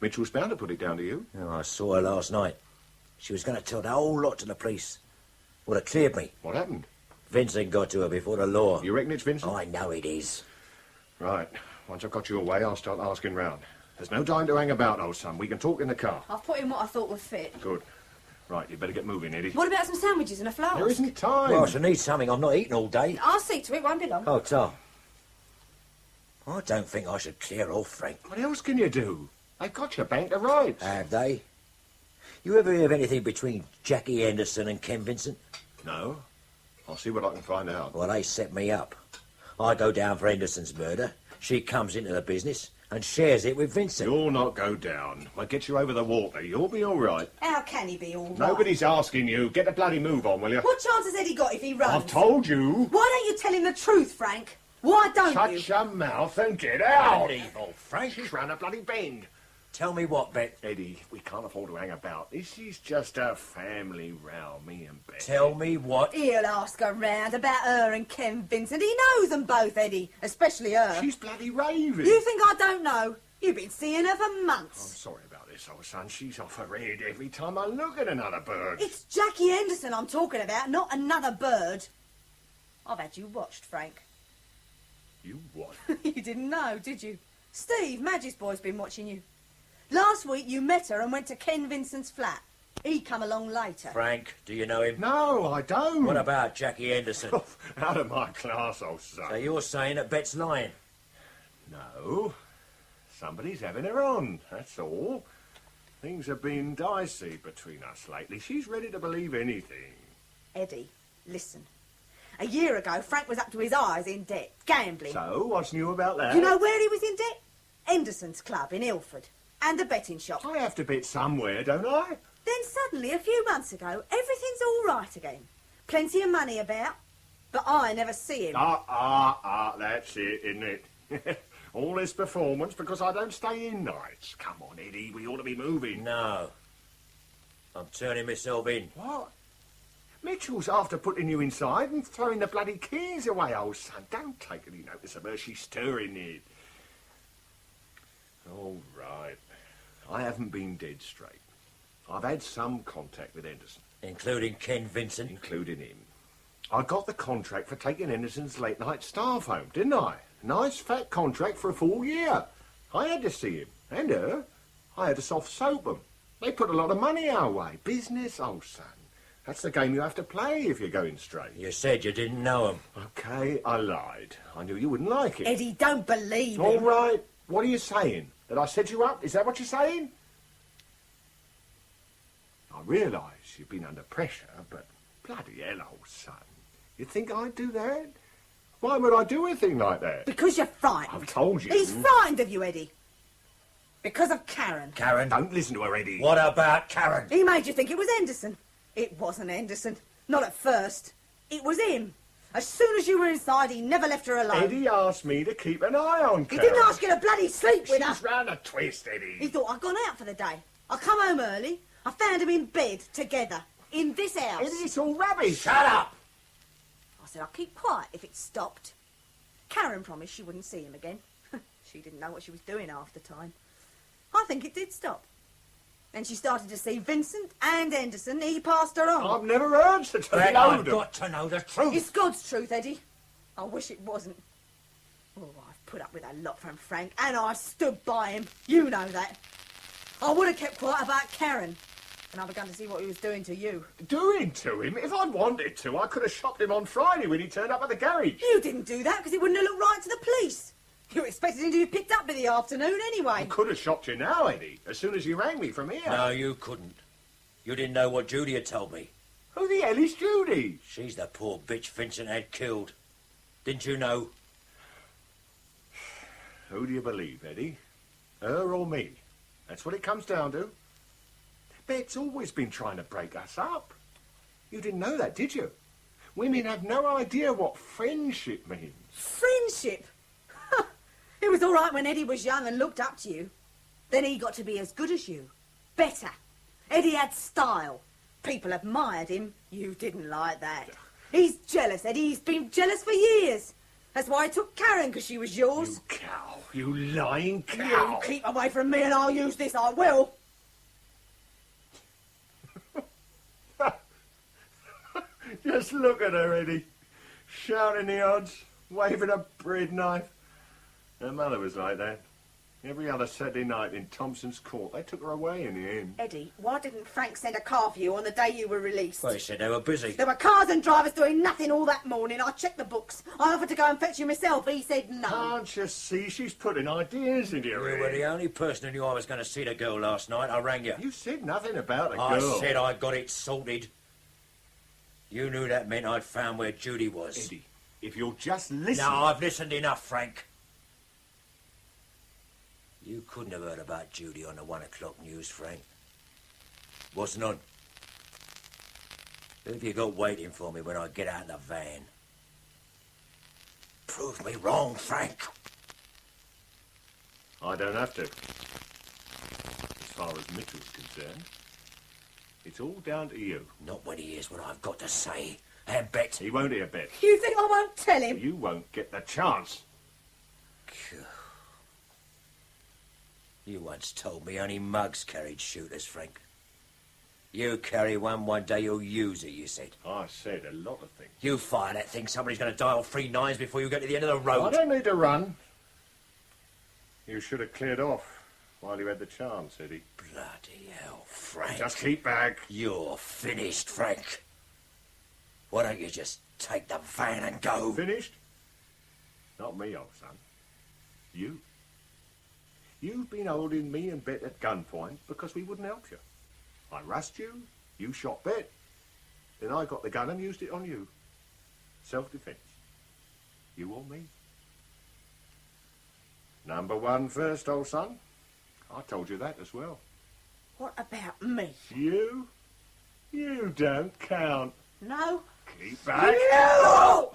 Mitchell's bound to put it down to you. Oh, I saw her last night. She was going to tell the whole lot to the police. Would have cleared me. What happened? Vincent got to her before the law. You reckon it's Vincent? I know it is. Right. Once I've got you away, I'll start asking round. There's no time to hang about, old son. We can talk in the car. I've put in what I thought would fit. Good. Right, you better get moving, Eddie. What about some sandwiches and a flask? There isn't time. Well, I shall need something. I'm not eating all day. I'll see to it. Won't be long. Oh, Tom. I don't think I should clear off, Frank. What else can you do? They've got your bank to rights. Have they? You ever hear of anything between Jackie Henderson and Ken Vincent? No. I'll see what I can find out. Well, they set me up. I go down for Henderson's murder. She comes into the business and shares it with Vincent. You'll not go down. I'll get you over the water. You'll be all right. How can he be all right? Nobody's asking you. Get the bloody move on, will you? What chance has Eddie got if he runs? I've told you. Why don't you tell him the truth, Frank? Why don't you? Shut your mouth and get out. Evil, Frank. She's round a bloody bend. Tell me what, Bet? Eddie, we can't afford to hang about. This is just a family row, me and Bet. Tell me what? He'll ask around about her and Ken Vincent. He knows them both, Eddie. Especially her. She's bloody raving. You think I don't know? You've been seeing her for I'm months. sorry about this, old son. She's off her head every time I look at another bird. It's Jackie Henderson I'm talking about, not another bird. I've had you watched, Frank. You what? You didn't know, did you? Steve, Madge's boy's been watching you. Last week you met her and went to Ken Vincent's flat. He come along later. Frank, do you know him? No, I don't. What about Jackie Henderson? Out of my class, old son. So you're saying that Bet's lying? No. Somebody's having her on, that's all. Things have been dicey between us lately. She's ready to believe anything. Eddie, listen. A year ago, Frank was up to his eyes in debt, gambling. So, what's new about that? You know where he was in debt? Henderson's club in Ilford. And a betting shop. I have to bet somewhere, don't I? Then suddenly, a few months ago, everything's all right again. Plenty of money about. But I never see him. That's it, isn't it? All this performance because I don't stay in nights. Come on, Eddie, we ought to be moving. No. I'm turning myself in. What? Mitchell's after putting you inside and throwing the bloody keys away, old son. Don't take any notice of her. She's stirring it. All right. I haven't been dead straight. I've had some contact with Henderson. Including Ken Vincent? Including him. I got the contract for taking Henderson's late-night staff home, didn't I? Nice fat contract for a full year. I had to see him. And her. I had to soft soap them. They put a lot of money our way. Business, old son. That's the game you have to play if you're going straight. You said you didn't know him. OK, I lied. I knew you wouldn't like it. Eddie, don't believe him. All right. What are you saying? That I set you up? Is that what you're saying? I realise you've been under pressure, but bloody hell, old son. You think I'd do that? Why would I do a thing like that? Because you're frightened. I've told you. He's frightened of you, Eddie. Because of Karen. Karen? Don't listen to her, Eddie. What about Karen? He made you think it was Henderson. It wasn't Henderson. Not at first. It was him. As soon as you were inside, he never left her alone. Eddie asked me to keep an eye on Karen. He didn't ask you to bloody sleep with her. She's round a twist, Eddie. He thought I'd gone out for the day. I come home early. I found him in bed together. In this house. Eddie, it's all rubbish. Shut up! I said I'd keep quiet if it stopped. Karen promised she wouldn't see him again. She didn't know what she was doing half the time. I think it did stop. Then she started to see Vincent and Henderson. He passed her on. I've never heard such a I've load of... got to know the truth. It's God's truth, Eddie. I wish it wasn't. Oh, I've put up with a lot from Frank, and I stood by him. You know that. I would have kept quiet about Karen. And I begun to see what he was doing to you. Doing to him? If I'd wanted to, I could have shot him on Friday when he turned up at the garage. You didn't do that because it wouldn't have looked right to the police. You expected him to be picked up in the afternoon anyway. I could have shot you now, Eddie, as soon as you rang me from here. No, you couldn't. You didn't know what Judy had told me. Who the hell is Judy? She's the poor bitch Vincent had killed. Didn't you know? Who do you believe, Eddie? Her or me? That's what it comes down to. Bet's always been trying to break us up. You didn't know that, did you? Women have no idea what friendship means. Friendship? It was all right when Eddie was young and looked up to you. Then he got to be as good as you. Better. Eddie had style. People admired him. You didn't like that. He's jealous, Eddie. He's been jealous for years. That's why he took Karen, because she was yours. You cow. You lying cow. You keep away from me and I'll use this. I will. Just look at her, Eddie. Shouting the odds, waving a bread knife. Her mother was like that. Every other Saturday night in Thompson's Court, they took her away in the end. Eddie, why didn't Frank send a car for you on the day you were released? Well, he said they were busy. There were cars and drivers doing nothing all that morning. I checked the books. I offered to go and fetch you myself. He said no. Can't you see she's putting ideas into your head? You were the only person who knew I was going to see the girl last night. I rang you. You said nothing about the girl. I said I got it sorted. You knew that meant I'd found where Judy was. Eddie, if you'll just listen... No, I've listened enough, Frank. You couldn't have heard about Judy on the 1 o'clock news, Frank. Wasn't on. Who have you got waiting for me when I get out of the van? Prove me wrong, Frank. I don't have to. As far as Mitchell's concerned, it's all down to you. Not when he hears what I've got to say. And Bet. He won't hear Bet. You think I won't tell him? You won't get the chance. You once told me only mugs carried shooters, Frank. You carry one day you'll use it, you said. I said a lot of things. You fire that thing, somebody's going to dial 3 9s before you get to the end of the road. I don't need to run. You should have cleared off while you had the chance, Eddie. Bloody hell, Frank. Just keep back. You're finished, Frank. Why don't you just take the van and go? Finished? Not me, old son. You. You've been holding me and Bet at gunpoint because we wouldn't help you. I rushed you, you shot Bet, then I got the gun and used it on you. Self-defense. You or me. Number 1 first, old son. I told you that as well. What about me? You? You don't count. No. Keep back. No!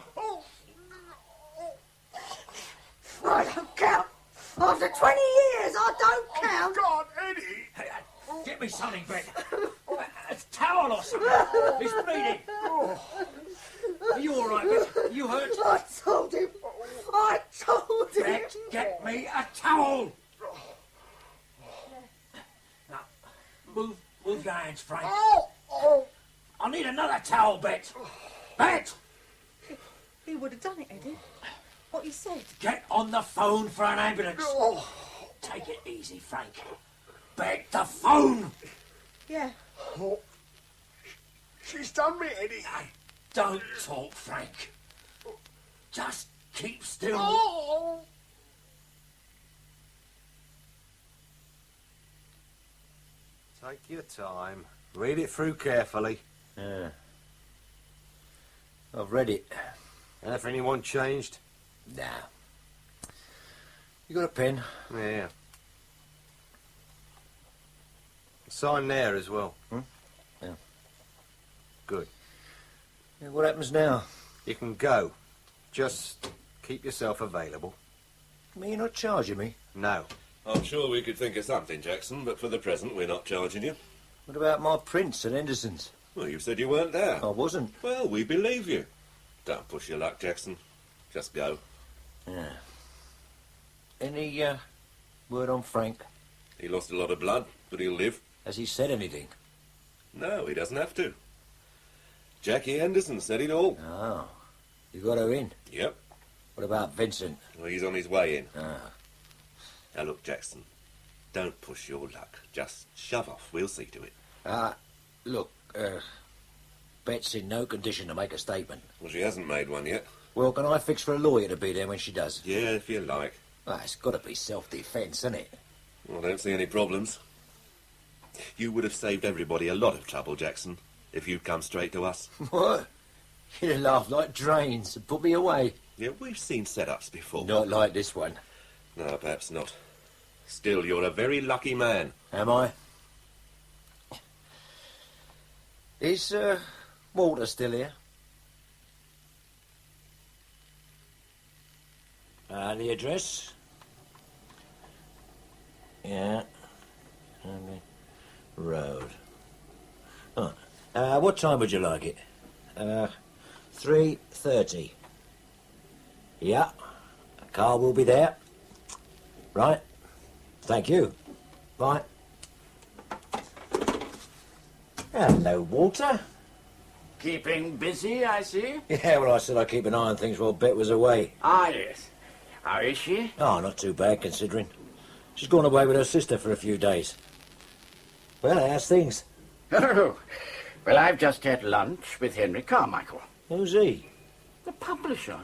I don't count. After 20 years, I don't count. God, Eddie! Get me something, Bet. A towel or something. He's bleeding. Are you all right, Bet? You hurt? I told him. Bet, get me a towel. Now, move your hands, Frank. I need another towel, Bet. Bet! He would have done it, Eddie. What you said. Get on the phone for an ambulance. Take it easy, Frank. Bet, the phone! Yeah. Oh, she's done me, Eddie. Don't talk, Frank. Just keep still. Oh. Take your time. Read it through carefully. Yeah. I've read it. Anything you want changed? Nah. You got a pen? Yeah. Sign there as well. Yeah. Good. Yeah, what happens now? You can go. Just keep yourself available. You're not charging me? No. I'm sure we could think of something, Jackson, but for the present we're not charging you. What about my prints at Henderson's? Well, you said you weren't there. I wasn't. Well, we believe you. Don't push your luck, Jackson. Just go. Yeah. Any, word on Frank? He lost a lot of blood, but he'll live. Has he said anything? No, he doesn't have to. Jackie Henderson said it all. Oh. You got her in? Yep. What about Vincent? Well, he's on his way in. Ah. Now, look, Jackson, don't push your luck. Just shove off. We'll see to it. Look, Bet's in no condition to make a statement. Well, she hasn't made one yet. Well, can I fix for a lawyer to be there when she does? Yeah, if you like. Well, it's got to be self-defence, isn't it? Well, I don't see any problems. You would have saved everybody a lot of trouble, Jackson, if you'd come straight to us. What? You'd have laughed like drains and put me away. Yeah, we've seen setups before. Not like this one. No, perhaps not. Still, you're a very lucky man. Am I? Is, Walter still here? The address? Yeah. Road. Oh. What time would you like it? 3:30. Yeah. A car will be there. Right. Thank you. Bye. Hello, Walter. Keeping busy, I see. Yeah, well, I said I'd keep an eye on things while Bet was away. Ah, yes. How is she? Oh, not too bad, considering. She's gone away with her sister for a few days. Well, how's things? Oh, well, I've just had lunch with Henry Carmichael. Who's he? The publisher.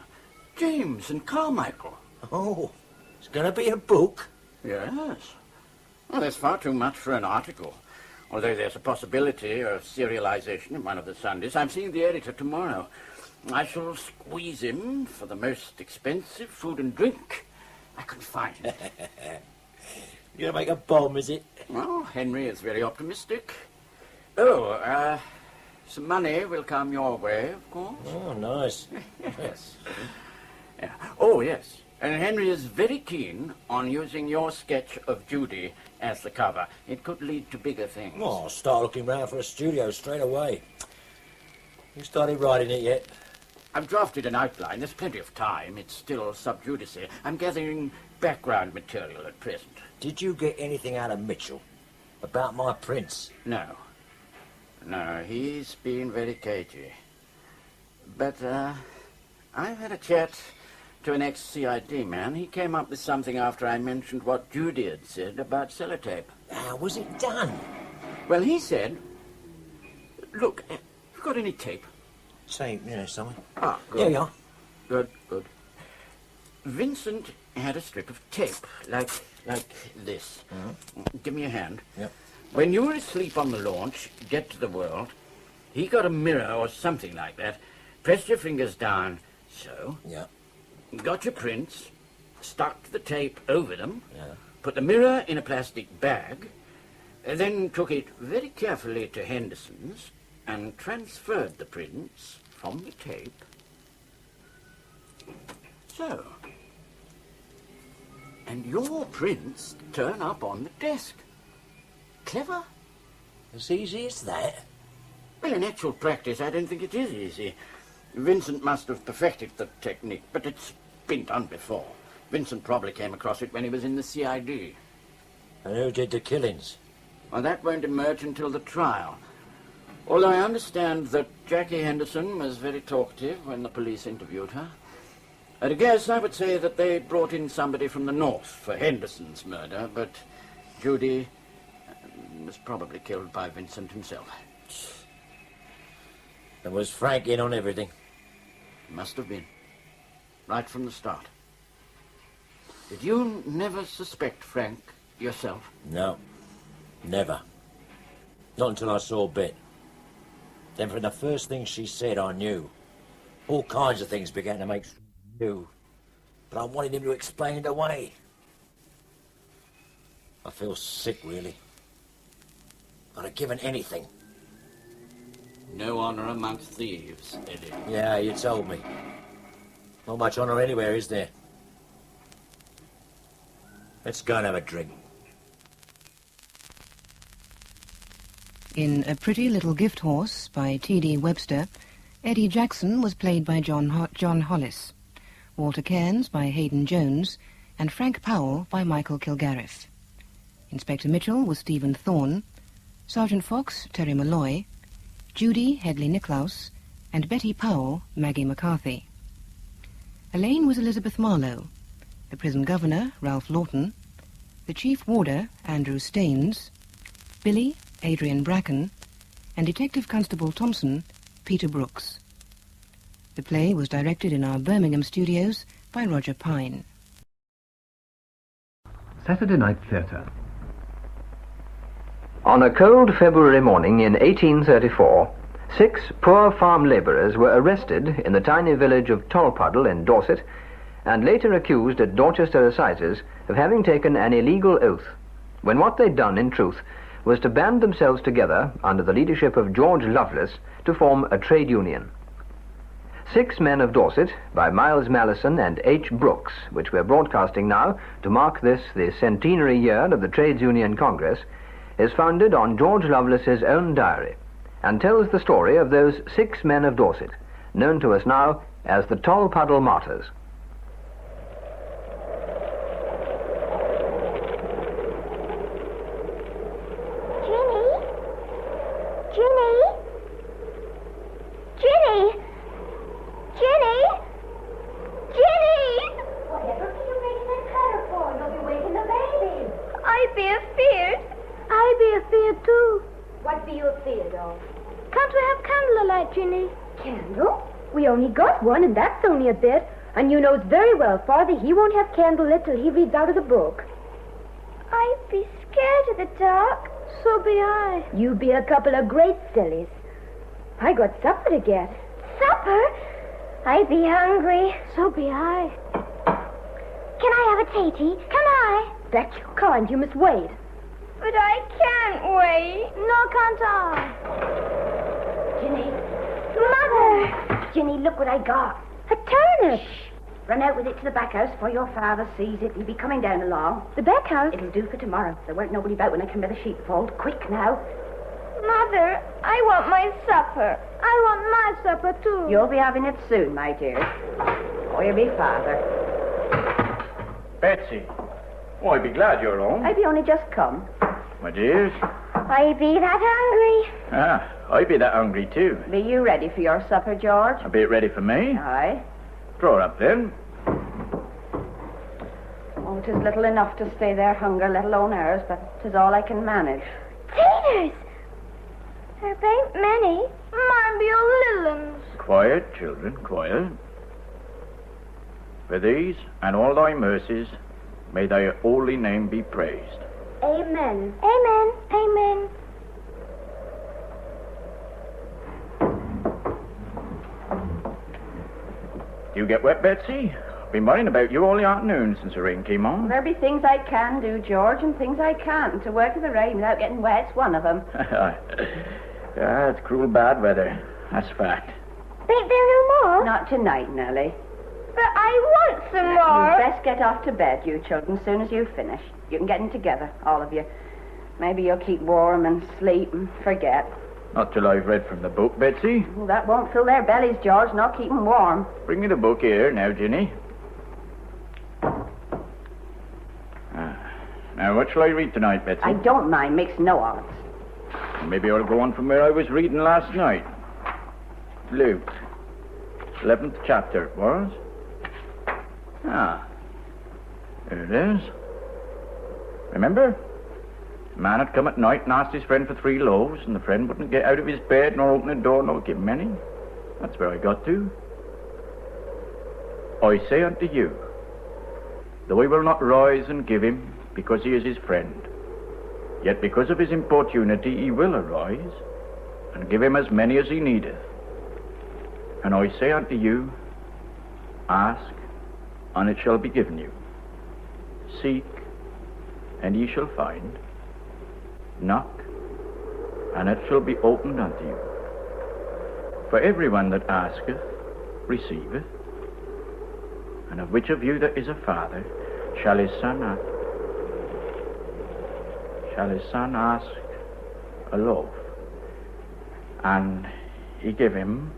James and Carmichael. Oh, it's going to be a book? Yes. Well, there's far too much for an article. Although there's a possibility of serialization in one of the Sundays. I'm seeing the editor tomorrow. I shall squeeze him for the most expensive food and drink I can find. You're going to make a bomb, is it? Well, Henry is very optimistic. Oh, some money will come your way, of course. Oh, nice. Yes. Yeah. Oh, yes. And Henry is very keen on using your sketch of Judy as the cover. It could lead to bigger things. Oh, I'll start looking round for a studio straight away. You started writing it yet? I've drafted an outline. There's plenty of time. It's still sub judice. I'm gathering background material at present. Did you get anything out of Mitchell about my prints? No. No, he's been very cagey. But, I've had a chat to an ex-CID man. He came up with something after I mentioned what Judy had said about sellotape. How was it done? Well, he said... Look, have you got any tape? Tape, yeah, something. Ah, good. Here you are. Good, good. Vincent had a strip of tape, like this. Mm-hmm. Give me a hand. Yep. When you were asleep on the launch, get to the world, he got a mirror or something like that, pressed your fingers down, so. Yeah. Got your prints, stuck the tape over them, Yeah. put the mirror in a plastic bag, and then took it very carefully to Henderson's and transferred the prints from the tape. So. and your prints turn up on the desk. Clever? As easy as that? Well, in actual practice, I don't think it is easy. Vincent must have perfected the technique, but it's been done before. Vincent probably came across it when he was in the CID. And who did the killings? Well, that won't emerge until the trial. Although I understand that Jackie Henderson was very talkative when the police interviewed her. At a guess, I would say that they brought in somebody from the north for Henderson's murder, but Judy was probably killed by Vincent himself. And was Frank in on everything? Must have been. Right from the start. Did you never suspect Frank yourself? No. Never. Not until I saw Bet. Then from the first thing she said, I knew. All kinds of things began to make new. But I wanted him to explain it away. I feel sick, really. I'd have given anything. No honor amongst thieves, Eddie. Yeah, you told me. Not much honor anywhere, is there? Let's go and have a drink. In A Pretty Little Gift Horse by T.D. Webster, Eddie Jackson was played by John Hollis, Walter Cairns by Hayden Jones, and Frank Powell by Michael Kilgarriff. Inspector Mitchell was Stephen Thorne, Sergeant Fox, Terry Malloy, Judy, Hedley Nicklaus, and Betty Powell, Maggie McCarthy. Elaine was Elizabeth Marlowe, the prison governor, Ralph Lawton, the chief warder, Andrew Staines, Billy, Adrian Bracken, and Detective Constable Thompson, Peter Brooks. The play was directed in our Birmingham studios by Roger Pine. Saturday Night Theatre. On a cold February morning in 1834, 6 poor farm labourers were arrested in the tiny village of Tolpuddle in Dorset and later accused at Dorchester Assizes of having taken an illegal oath, when what they'd done, in truth, was to band themselves together under the leadership of George Lovelace to form a trade union. 6 Men of Dorset, by Miles Mallison and H. Brooks, which we're broadcasting now to mark this, the centenary year of the Trades Union Congress, is founded on George Lovelace's own diary and tells the story of those 6 Men of Dorset, known to us now as the Tolpuddle Martyrs. One, and that's only a bit. And you knows very well, Father, he won't have candlelit till he reads out of the book. I'd be scared of the dark. So be I. You be a couple of great sillies. I got supper to get. Supper? I be hungry. So be I. Can I have a tatey? Can I? Bet you can't. You must wait. But I can't wait. Nor can't I. Ginny. Mother! Ginny, look what I got. A turnip. Shh. Run out with it to the back house before your father sees it. He'll be coming down along. The back house? It'll do for tomorrow. There weren't nobody about when I came by the sheepfold. Quick now. Mother, I want my supper. I want my supper, too. You'll be having it soon, my dear. Or you'll be father. Betsy. Oh, I'd be glad you're home. I be only just come. My dears. I be that hungry. Ah, I be that hungry too. Be you ready for your supper, George? A bit ready for me? Aye. Draw up then. Oh, 'tis little enough to stay their hunger, let alone ours, but 'tis all I can manage. Taters! There ain't many. Mine be a little uns. Quiet, children, quiet. For these and all thy mercies, may thy holy name be praised. Amen. Amen. Amen. You get wet, Betsy? Been worrying about you all the afternoon since the rain came on. There'll be things I can do, George, and things I can't. To work in the rain without getting wet's one of them. Yeah, it's cruel bad weather. That's fact. Ain't there no more? Not tonight, Nellie. But I want some more. You'd best get off to bed, you children, as soon as you finish. You can get in together, all of you. Maybe you'll keep warm and sleep and forget. Not till I've read from the book, Betsy. Well, that won't fill their bellies, George, nor keep them warm. Bring me the book here now, Ginny. Now, what shall I read tonight, Betsy? I don't mind, makes no odds. Maybe I'll go on from where I was reading last night. Luke, 11th chapter, it was. There it is. Remember? A man had come at night and asked his friend for 3 loaves, and the friend wouldn't get out of his bed nor open the door nor give him any. That's where I got to. I say unto you, though he will not rise and give him, because he is his friend, yet because of his importunity he will arise, and give him as many as he needeth. And I say unto you, ask, and it shall be given you. Seek, and ye shall find. Knock, and it shall be opened unto you. For everyone that asketh, receiveth. And of which of you that is a father shall his son ask a loaf, and he give him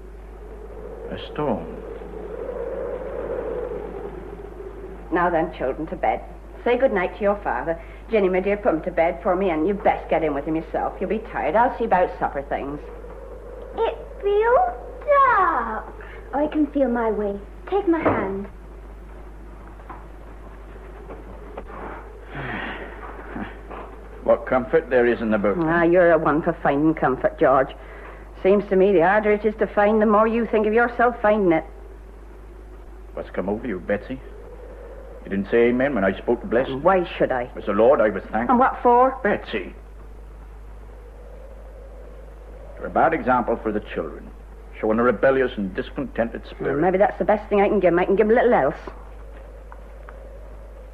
a stone? Now then, children, to bed. Say good night to your father. Jenny, my dear, put him to bed for me, and you best get in with him yourself. You'll be tired. I'll see about supper things. It feels dark. Oh, I can feel my way. Take my hand. What comfort there is in the book. You're a one for finding comfort, George. Seems to me the harder it is to find, the more you think of yourself finding it. What's come over you, Betsy? You didn't say amen when I spoke to bless? Why should I? It was the Lord I was thanking. And what for? Betsy. You're a bad example for the children, showing a rebellious and discontented spirit. Well, maybe that's the best thing I can give them. I can give them a little else.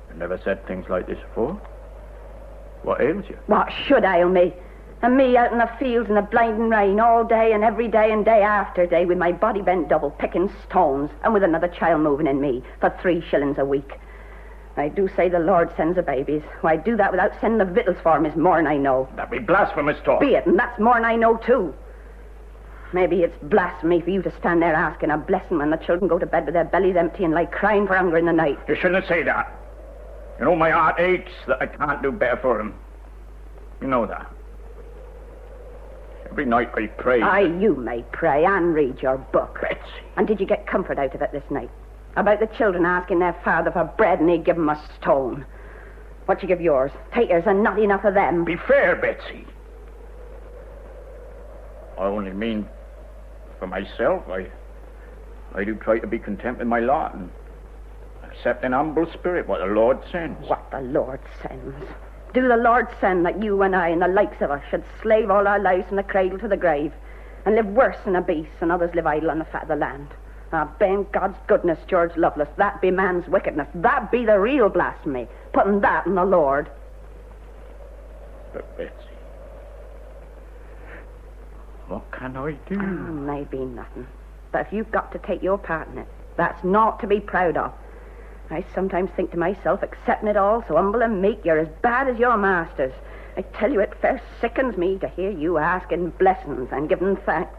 You never said things like this before. What ails you? What should ail me? And me out in the fields in the blinding rain all day and every day and day after day with my body bent double, picking stones, and with another child moving in me for 3 shillings a week. I do say the Lord sends the babies. Why, do that without sending the victuals for 'em is more'n I know. That'd be blasphemous talk. Be it, and that's more'n I know, too. Maybe it's blasphemy for you to stand there asking a blessing when the children go to bed with their bellies empty and lie crying for hunger in the night. You shouldn't say that. You know my heart aches that I can't do better for them. You know that. Every night I pray. Aye, you may pray and read your book. Betsy. And did you get comfort out of it this night? About the children asking their father for bread and he'd give them a stone. What you give yours? Taters and not enough of them. Be fair, Betsy. I only mean for myself. I do try to be content with my lot and accept in humble spirit what the Lord sends. What the Lord sends? Do the Lord send that you and I and the likes of us should slave all our lives from the cradle to the grave and live worse than a beast and others live idle on the fat of the land? Ben God's goodness, George Lovelace, that be man's wickedness. That be the real blasphemy, putting that in the Lord. But Betsy, what can I do? Maybe nothing. But if you've got to take your part in it, that's not to be proud of. I sometimes think to myself, accepting it all, so humble and meek, you're as bad as your masters. I tell you, it fair sickens me to hear you asking blessings and giving thanks.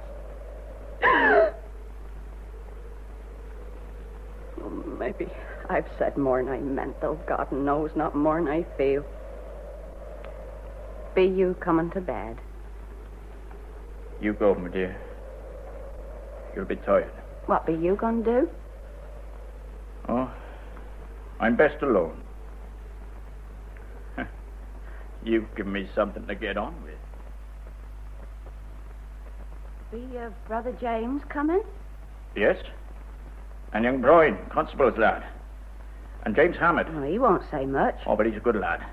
Maybe I've said more than I meant, though God knows not more than I feel. Be you coming to bed? You go, my dear. You'll be tired. What be you going to do? Oh, I'm best alone. You've given me something to get on with. Be Brother James coming? Yes. And young Broyd, constable's lad. And James Hammett. Oh, he won't say much. Oh, but he's a good lad.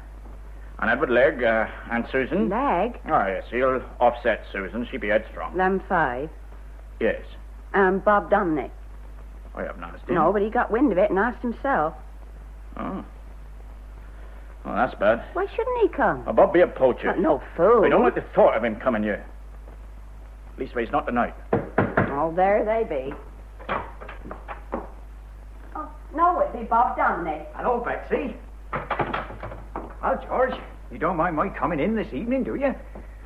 And Edward Legg, and Susan. Legg? Oh, yes, he'll offset Susan. She'll be headstrong. Them 5? Yes. And Bob Dominic? I haven't asked him. No, but he got wind of it and asked himself. Oh. Well, that's bad. Why shouldn't he come? Oh, Bob be a poacher. But no fool. I don't like the thought of him coming here. Leastways, not tonight. Oh, there they be. Oh, No, it'd be Bob Domney. Hello, Betsy. Well, George, you don't mind my coming in this evening, do you?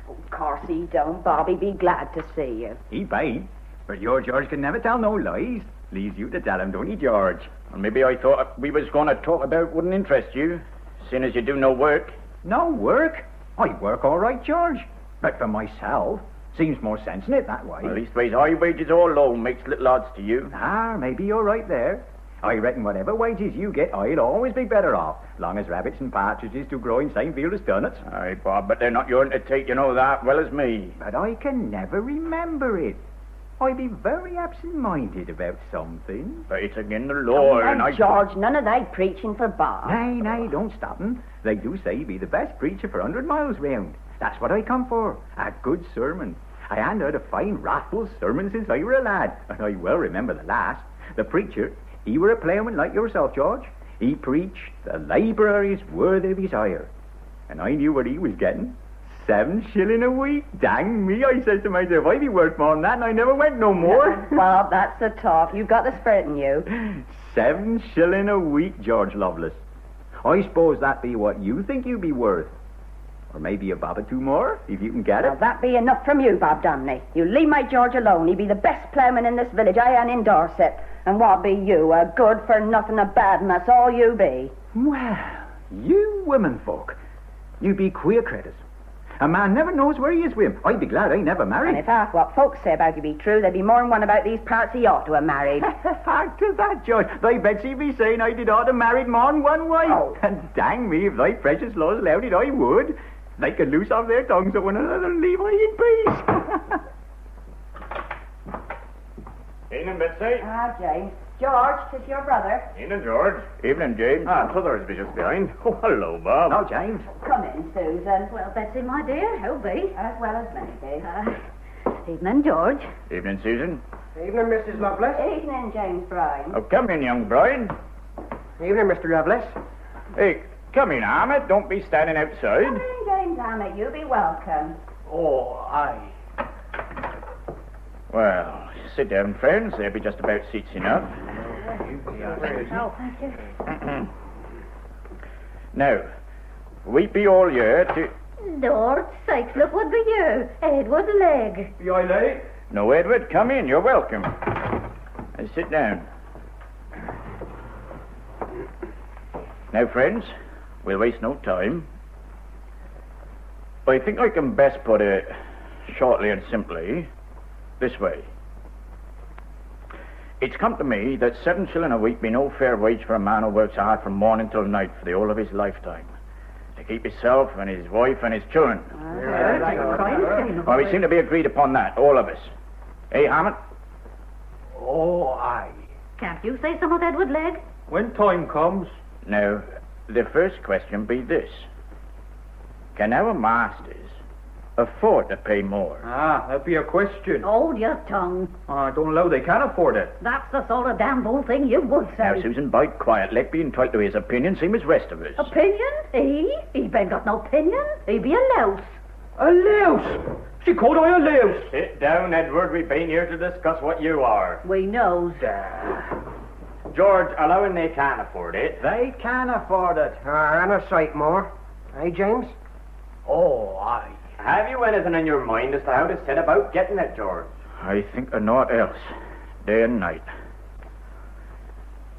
Of course he don't, Bob. He'd be glad to see you. He paid. But your George can never tell no lies. Leaves you to tell him, don't he, George? Well, maybe I thought we was going to talk about wouldn't interest you, seeing as you do no work. No work? I work all right, George. But for myself, seems more sense in it that way. Well, leastways, high wages or low makes little odds to you. Ah, maybe you're right there. I reckon whatever wages you get, I'll always be better off, long as rabbits and partridges do grow in same field as turnips. Aye, Bob, but they're not yours to take, you know that well as me. But I can never remember it. I be very absent-minded about something. But it's again the law, and I... George, none of that preaching for Bob. Nay, don't stop him. They do say he be the best preacher for 100 miles round. That's what I come for, a good sermon. I ain't heard a fine, wrathful sermon since I were a lad, and I well remember the last. The preacher, he were a ploughman like yourself, George. He preached, the labourer is worthy of his hire. And I knew what he was getting. 7 shilling a week. Dang me, I says to myself, I be worth more than that, and I never went no more. Bob, that's the talk. You've got the spirit in you. 7 shilling a week, George Lovelace. I suppose that be what you think you be worth. Or maybe a bob or two more, if you can get it. Well, that be enough from you, Bob Domney. You leave my George alone. He be the best ploughman in this village. I ain't in Dorset. And what be you? A good-for-nothing, a bad man. That's all you be. Well, you women folk. You be queer critters. A man never knows where he is with him. I'd be glad I never married. And if half what folks say about you be true, there'd be more than one about these parts he ought to have married. Hark to that, George. Thy Betsy be saying I did ought to married more than one wife. Oh. And dang me, if thy precious laws allowed it, I would. They could loose off their tongues at one another and leave I in peace. Evening, Betsy. Ah, James. George, 'tis your brother. Evening, George. Evening, James. Ah, t'other's be just behind. Oh, hello, Bob. Oh, James. Come in, Susan. Well, Betsy, my dear, how be? As well as many be. Evening, George. Evening, Susan. Evening, Mrs. Lovelace. Evening, James Bryan. Oh, come in, young bride. Evening, Mr. Lovelace. Hey, come in, Ahmed. Don't be standing outside. Come in, James Hammett. You be welcome. Oh, aye. Well, sit down, friends. There be just about seats enough. Oh, thank you. Now, we be all here to... Lord's sakes, look what be you. Edward Legg. Be I late? No, Edward, come in. You're welcome. And sit down. Now, friends, we'll waste no time. I think I can best put it shortly and simply this way. It's come to me that 7 shilling a week be no fair wage for a man who works hard from morning till night for the whole of his lifetime. To keep himself and his wife and his children. Well, we seem to be agreed upon that, all of us. Hey, Hammett? Oh, aye. Can't you say some of Edward Legg? When time comes. Now, the first question be this. Can our masters afford to pay more? Ah, that'd be a question. Hold your tongue. I don't allow they can afford it. That's the sort of damn bull thing you would say. Now, Susan, bide quiet. Let be entitled to his opinion, same as rest of us. Opinion? He ain't got no opinion. He be a louse. A louse? She called I a louse. Sit down, Edward. We've been here to discuss what you are. We knows. George, allowing they can't afford it. They can afford it. And a sight more. Eh, James? Oh, aye. Have you anything in your mind as to how to set about getting it, George? I think of naught else, day and night.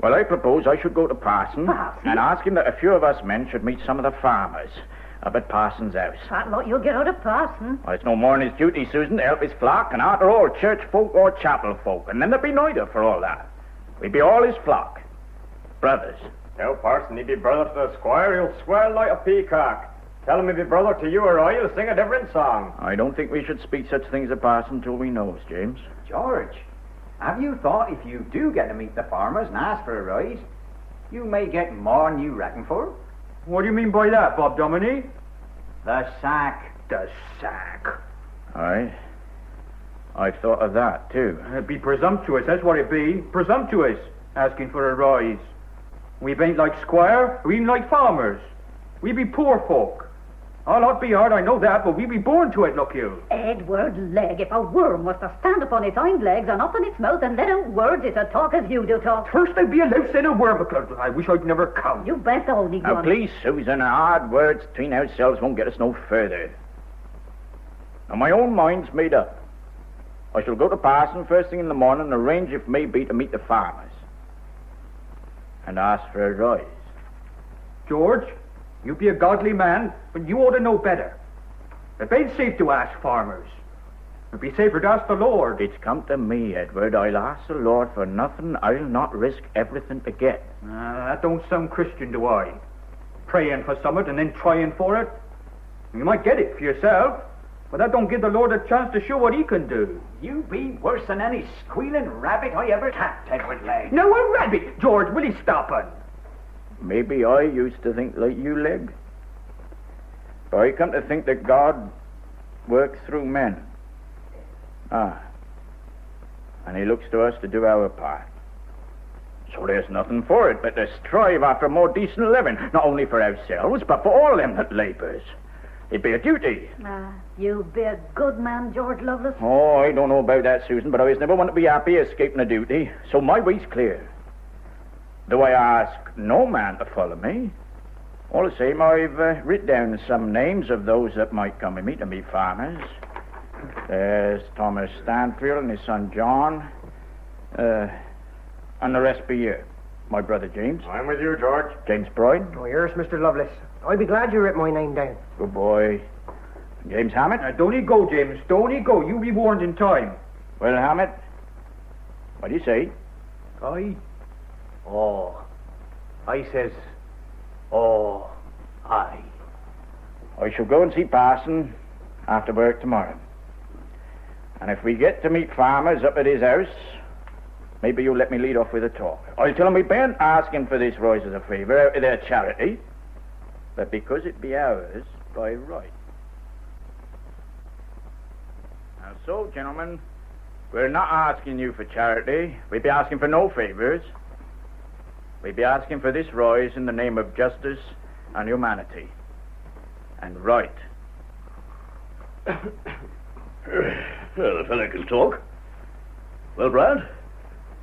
Well, I propose I should go to Parson and ask him that a few of us men should meet some of the farmers up at Parson's house. That lot you'll get out of Parson. Well, it's no more than his duty, Susan, to help his flock, and after all, church folk or chapel folk, and then there'd be neither for all that. We'd be all his flock. Brothers. Now, Parson, he'd be brother to the squire, he'll swear like a peacock. Tell him he'd be brother to you or I, he'll sing a different song. I don't think we should speak such things at Parson till we knows, James. George, have you thought if you do get to meet the farmers and ask for a rise, you may get more than you reckon for? What do you mean by that, Bob Dominie? The sack. The sack. Aye. I've thought of that, too. It'd be presumptuous, that's what it be. Presumptuous, asking for a rise. We ain't like squire, we ain't like farmers. We be poor folk. Our lot be hard, I know that, but we be born to it, look you. Edward Legg, if a worm was to stand upon its hind legs and open its mouth and let out words, it'd talk as you do talk. First I'd be a louse and a wormicle. I wish I'd never come. You bet the Holy Now, Gun. please, Susan, hard words between ourselves won't get us no further. Now, my own mind's made up. I shall go to Parson first thing in the morning and arrange, if may be, to meet the farmers. And ask for a rise. George, you be a godly man, but you ought to know better. It ain't safe to ask farmers. It'd be safer to ask the Lord. It's come to me, Edward. I'll ask the Lord for nothing. I'll not risk everything to get. That don't sound Christian, do I? Praying for something and then trying for it. You might get it for yourself, but that don't give the Lord a chance to show what he can do. You be worse than any squealing rabbit I ever tapped, Edward Legg. No, a rabbit! George, will he stop it? Maybe I used to think like you, Legg. But I come to think that God works through men. And he looks to us to do our part. So there's nothing for it but to strive after a more decent living, not only for ourselves, but for all them that labours. It be a duty. You be a good man, George Lovelace. Oh, I don't know about that, Susan, but I was never one to be happy escaping a duty, so my way's clear. Though I ask no man to follow me, all the same, I've written down some names of those that might come with me to meet farmers. There's Thomas Stanfield and his son John, and the rest be here. My brother James. I'm with you, George. James Broyd. Oh, yours, Mr. Lovelace. I'd be glad you wrote my name down. Good boy. James Hammett. Don't he go, James. Don't he go. You be warned in time. Well, Hammett, what do you say? I says, I. I shall go and see Parson after work tomorrow. And if we get to meet farmers up at his house, maybe you'll let me lead off with a talk. I'll tell them we beren't asking for this rise as a favour out of their charity, but because it be ours by right. Now so, gentlemen, we're not asking you for charity. We'd be asking for no favours. We'd be asking for this rise in the name of justice and humanity. And right. Well, the fellow can talk. Well, Brad,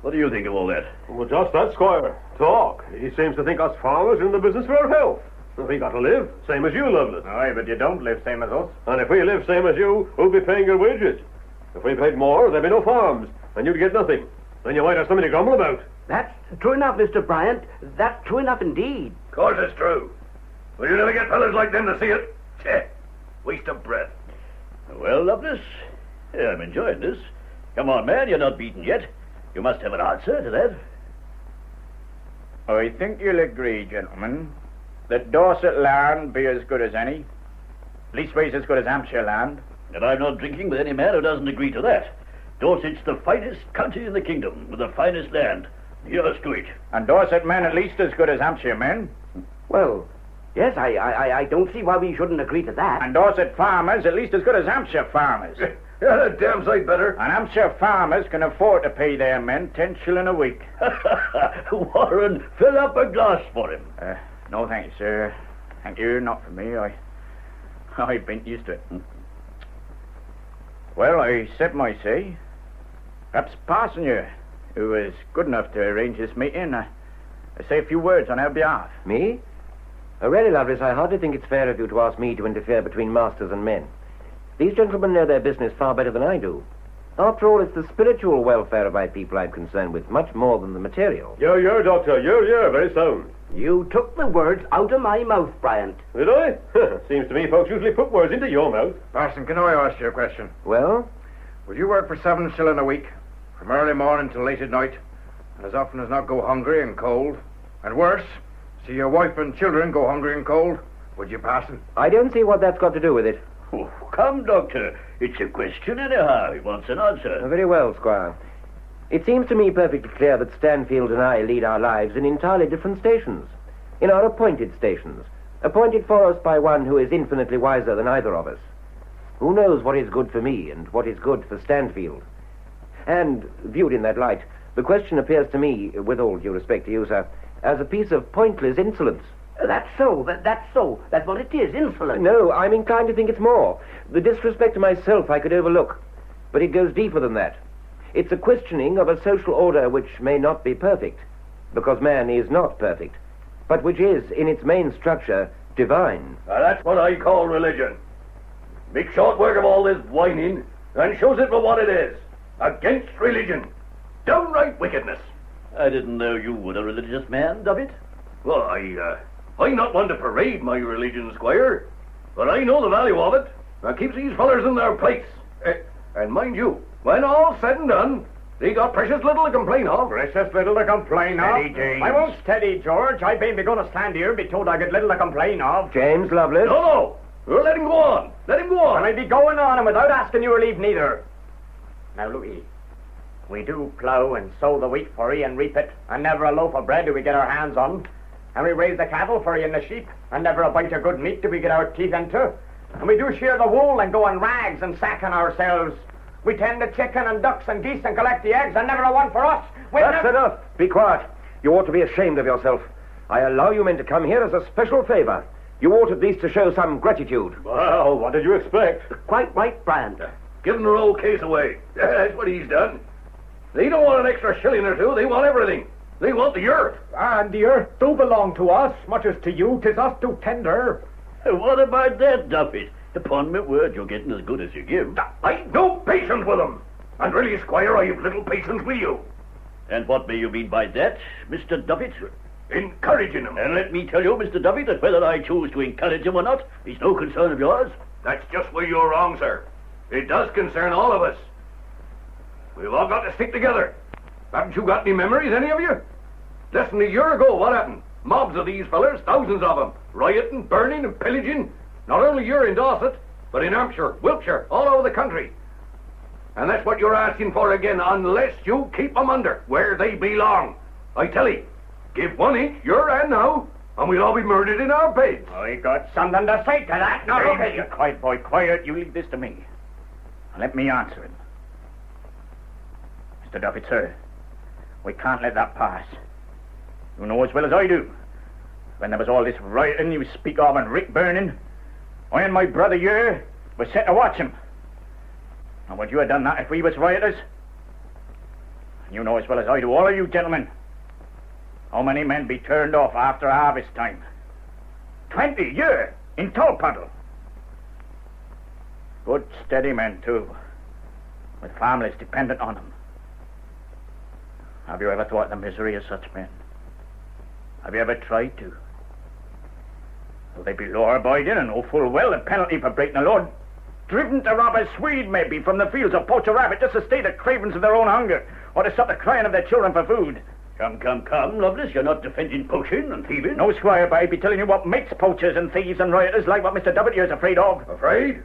what do you think of all that? Well, just that, Squire. Talk. He seems to think us farmers are in the business for our health. We got to live, same as you, Lovelace. Aye, but you don't live same as us. And if we live same as you, who'll be paying your wages? If we paid more, there'd be no farms, and you'd get nothing. Then you might have something to grumble about. That's true enough, Mr. Bryant. That's true enough indeed. Of course it's true. Well, you never get fellas like them to see it. Cheh, waste of breath. Well, Lovelace, I'm enjoying this. Come on, man, you're not beaten yet. You must have an answer to that. I think you'll agree, gentlemen, that Dorset land be as good as any. Leastways as good as Hampshire land. And I'm not drinking with any man who doesn't agree to that. Dorset's the finest county in the kingdom, with the finest land. Yours to it. And Dorset men at least as good as Hampshire men. Well, yes, I don't see why we shouldn't agree to that. And Dorset farmers at least as good as Hampshire farmers. Yeah, a damn sight better. And Hampshire farmers can afford to pay their men 10 shillings a week. Warren, fill up a glass for him. No, thank you, sir. Thank you, not for me. I've been used to it. Well, I said my say. Perhaps Parson here, who was good enough to arrange this meeting, say a few words on our behalf. Me? Really, Lovelace, I hardly think it's fair of you to ask me to interfere between masters and men. These gentlemen know their business far better than I do. After all, it's the spiritual welfare of my people I'm concerned with, much more than the material. You're, Doctor. You're very sound. You took the words out of my mouth, Bryant. Did I? Seems to me folks usually put words into your mouth. Parson, can I ask you a question? Well? Would you work for 7 shillings a week, from early morning till late at night, and as often as not go hungry and cold? And worse, see your wife and children go hungry and cold? Would you, Parson? I don't see what that's got to do with it. Oh, come, Doctor. It's a question anyhow. He wants an answer. Very well, Squire. It seems to me perfectly clear that Stanfield and I lead our lives in entirely different stations. In our appointed stations. Appointed for us by one who is infinitely wiser than either of us. Who knows what is good for me and what is good for Stanfield? And, viewed in that light, the question appears to me, with all due respect to you, sir, as a piece of pointless insolence. That's so. That's so. That's what it is, insolence. No, I'm inclined to think it's more. The disrespect to myself I could overlook. But it goes deeper than that. It's a questioning of a social order which may not be perfect, because man is not perfect, but which is, in its main structure, divine. Now, that's what I call religion. Make short work of all this whining and shows it for what it is. Against religion. Downright wickedness. I didn't know you were a religious man, Dubbit. Well, I'm not one to parade my religion, Squire, but I know the value of it. That keeps these fellers in their place. And mind you, when all's said and done, they got precious little to complain of. Precious little to complain of? Steady, James. I won't steady, George. I ain't going to stand here and be told I get little to complain of. James Lovelace? No. Let him go on. Let him go on. And I'd be going on and without asking your leave neither. Now, Louis, we do plough and sow the wheat for ye and reap it, and never a loaf of bread do we get our hands on. And we raise the cattle for ye and the sheep, and never a bite of good meat do we get our teeth into. And we do shear the wool and go on rags and sacking ourselves. We tend the chicken and ducks and geese and collect the eggs, and never a one for us. That's enough. Be quiet. You ought to be ashamed of yourself. I allow you men to come here as a special favor. You ought at least to show some gratitude. Well, what did you expect? Quite right, Brand. Give their old case away. That's what he's done. They don't want an extra shilling or two. They want everything. They want the earth. And the earth do belong to us, much as to you. 'Tis us do tender. What about that, Duffy? Upon my word, you're getting as good as you give. I've no patience with them. And really, Squire, I've little patience with you. And what may you mean by that, Mr. Duffy? Encouraging him. And let me tell you, Mr. Duffy, that whether I choose to encourage him or not is no concern of yours. That's just where you're wrong, sir. It does concern all of us. We've all got to stick together. Haven't you got any memories, any of you? Less than a year ago, what happened? Mobs of these fellers, thousands of them, rioting, burning, and pillaging. Not only here in Dorset, but in Hampshire, Wiltshire, all over the country. And that's what you're asking for again, unless you keep them under where they belong. I tell you, give 1 inch, your hand now, and we'll all be murdered in our beds. I got something to say to that. Now, look at you. Quiet, boy, quiet. You leave this to me. Let me answer him. Mr. Duffy, sir, we can't let that pass. You know as well as I do. When there was all this rioting you speak of and rick burning, I and my brother here was set to watch him. And would you have done that if we was rioters? And you know as well as I do, all of you gentlemen, how many men be turned off after harvest time? 20 here in Tolpuddle. Good, steady men, too, with families dependent on them. Have you ever thought of the misery of such men? Have you ever tried to? Will they be law-abiding and know full well the penalty for breaking the law? Driven to rob a Swede, maybe, from the fields or poach a rabbit just to stay the cravings of their own hunger, or to stop the crying of their children for food. Come, Lovelace, you're not defending poaching and thieving. No, Squire, but I'd be telling you what makes poachers and thieves and rioters like what Mr. Dubbit here's afraid of. Afraid?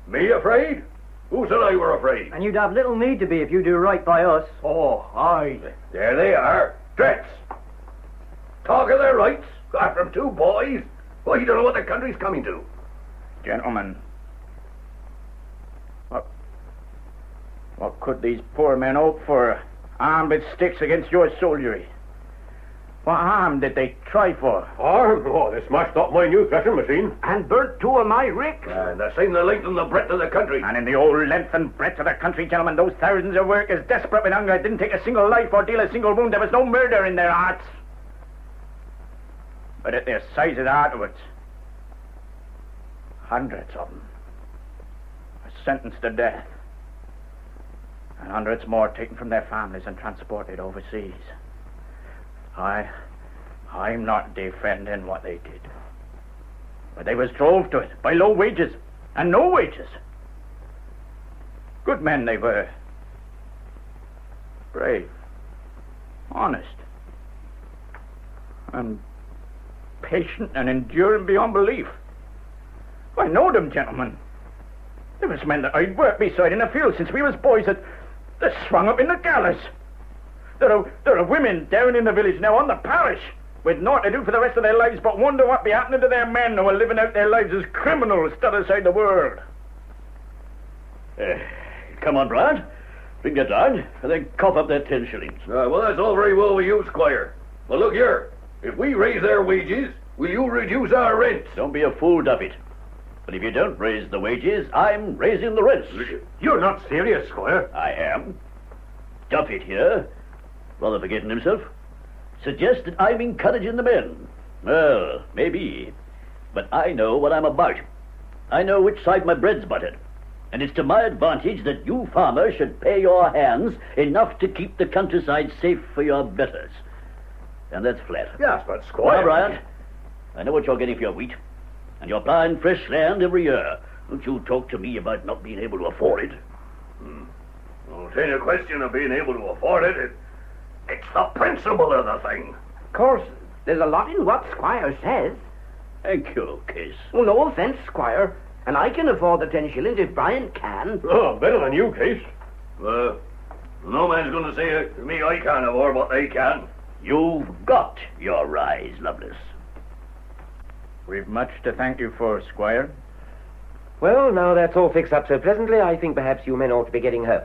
Me afraid? Who said I were afraid? And you'd have little need to be if you do right by us. Oh, aye. There they are. Threats. Talk of their rights. Got from 2 boys. Well, you don't know what the country's coming to. Gentlemen, what could these poor men hope for, armed with sticks against your soldiery? What harm did they try for? Harm? Oh, they smashed up my new threshing machine. And burnt 2 of my ricks. And they're saying the length and the breadth of the country. And in the old length and breadth of the country, gentlemen, those thousands of workers desperate with hunger didn't take a single life or deal a single wound. There was no murder in their hearts. But at their sizes afterwards, hundreds of them were sentenced to death, and hundreds more taken from their families and transported overseas. I'm not defending what they did, but they was drove to it by low wages and no wages. Good men they were, brave, honest, and patient and enduring beyond belief. I know them, gentlemen. There was men that I'd worked beside in the field since we was boys that swung up in the gallows. There are women down in the village now on the parish with naught to do for the rest of their lives but wonder what be happening to their men who are living out their lives as criminals t'other side the world. Come on, Brad. Bring it down and then cough up that 10 shillings. Well, that's all very well with you, Squire. But look here. If we raise their wages, will you reduce our rent? Don't be a fool, Duffet. But if you don't raise the wages, I'm raising the rents. You're not serious, Squire. I am. Duffet here, rather forgetting himself, suggests that I'm encouraging the men. Well, maybe. But I know what I'm about. I know which side my bread's buttered. And it's to my advantage that you farmers should pay your hands enough to keep the countryside safe for your betters. And that's flat. Yes, but Squire... Now, Bryant, I know what you're getting for your wheat. And you're buying fresh land every year. Don't you talk to me about not being able to afford it. Well, it ain't a question of being able to afford it. It's the principle of the thing. Of course, there's a lot in what Squire says. Thank you, Case. Well, no offense, Squire. And I can afford the 10 shillings if Brian can. Oh, better than you, Case. No man's going to say to me I can't afford what they can. You've got your rise, Lovelace. We've much to thank you for, Squire. Well, now that's all fixed up so pleasantly, I think perhaps you men ought to be getting home.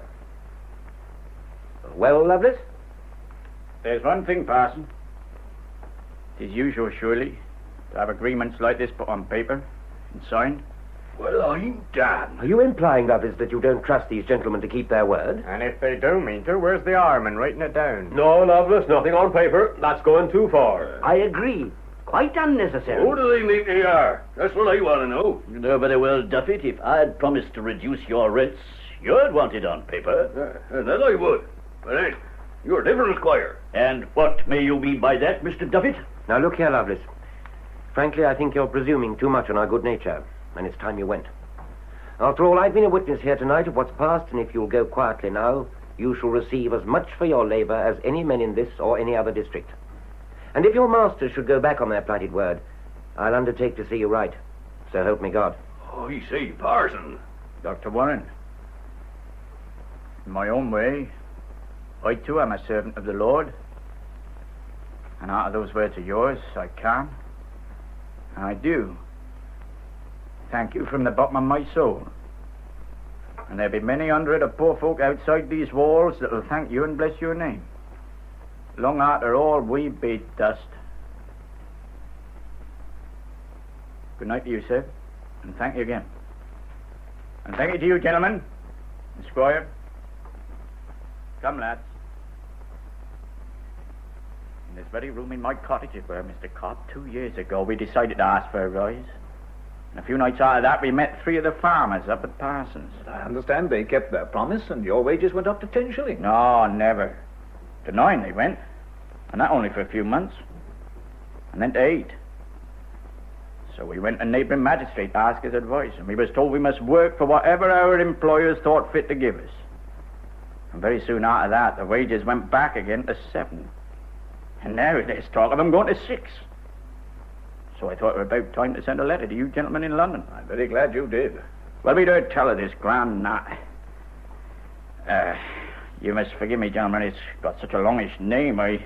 Well, Lovelace? There's one thing, Parson. It is usual, surely, to have agreements like this put on paper and signed. Well, I'm damned. Are you implying, Lovelace, that you don't trust these gentlemen to keep their word? And if they do mean to, where's the arm in writing it down? No, Lovelace, nothing on paper. That's going too far. I agree. Quite unnecessary. Who do they think they are? That's what I want to know. You know very well, Duffet, if I'd promised to reduce your rents, you'd want it on paper. That I would. But hey, you're different, Squire. And what may you mean by that, Mr. Duffet? Now, look here, Lovelace. Frankly, I think you're presuming too much on our good nature, and it's time you went. After all, I've been a witness here tonight of what's passed, and if you'll go quietly now, you shall receive as much for your labor as any men in this or any other district. And if your masters should go back on their plighted word, I'll undertake to see you right. So help me God. Oh, you see, Parson. Dr. Warren, in my own way, I too am a servant of the Lord. And out of those words of yours, I can, and I do, thank you from the bottom of my soul. And there'll be many hundred of poor folk outside these walls that'll thank you and bless your name. Long after all we be dust. Good night to you, sir, and thank you again. And thank you to you, gentlemen, and Squire. Come, lads. In this very room in my cottage is where Mr. Cobb, 2 years ago, we decided to ask for a rise. And a few nights after that, we met 3 of the farmers up at Parsons. I understand they kept their promise and your wages went up to 10 shillings. No, never. To 9 they went, and that only for a few months, and then to 8. So we went to neighbouring magistrate to ask his advice, and we was told we must work for whatever our employers thought fit to give us. And very soon after that, the wages went back again to 7. And now there's talk of them going to 6. So I thought it was about time to send a letter to you gentlemen in London. I'm very glad you did. Well, we'd heard tell of this grand you must forgive me, gentlemen, it's got such a longish name, I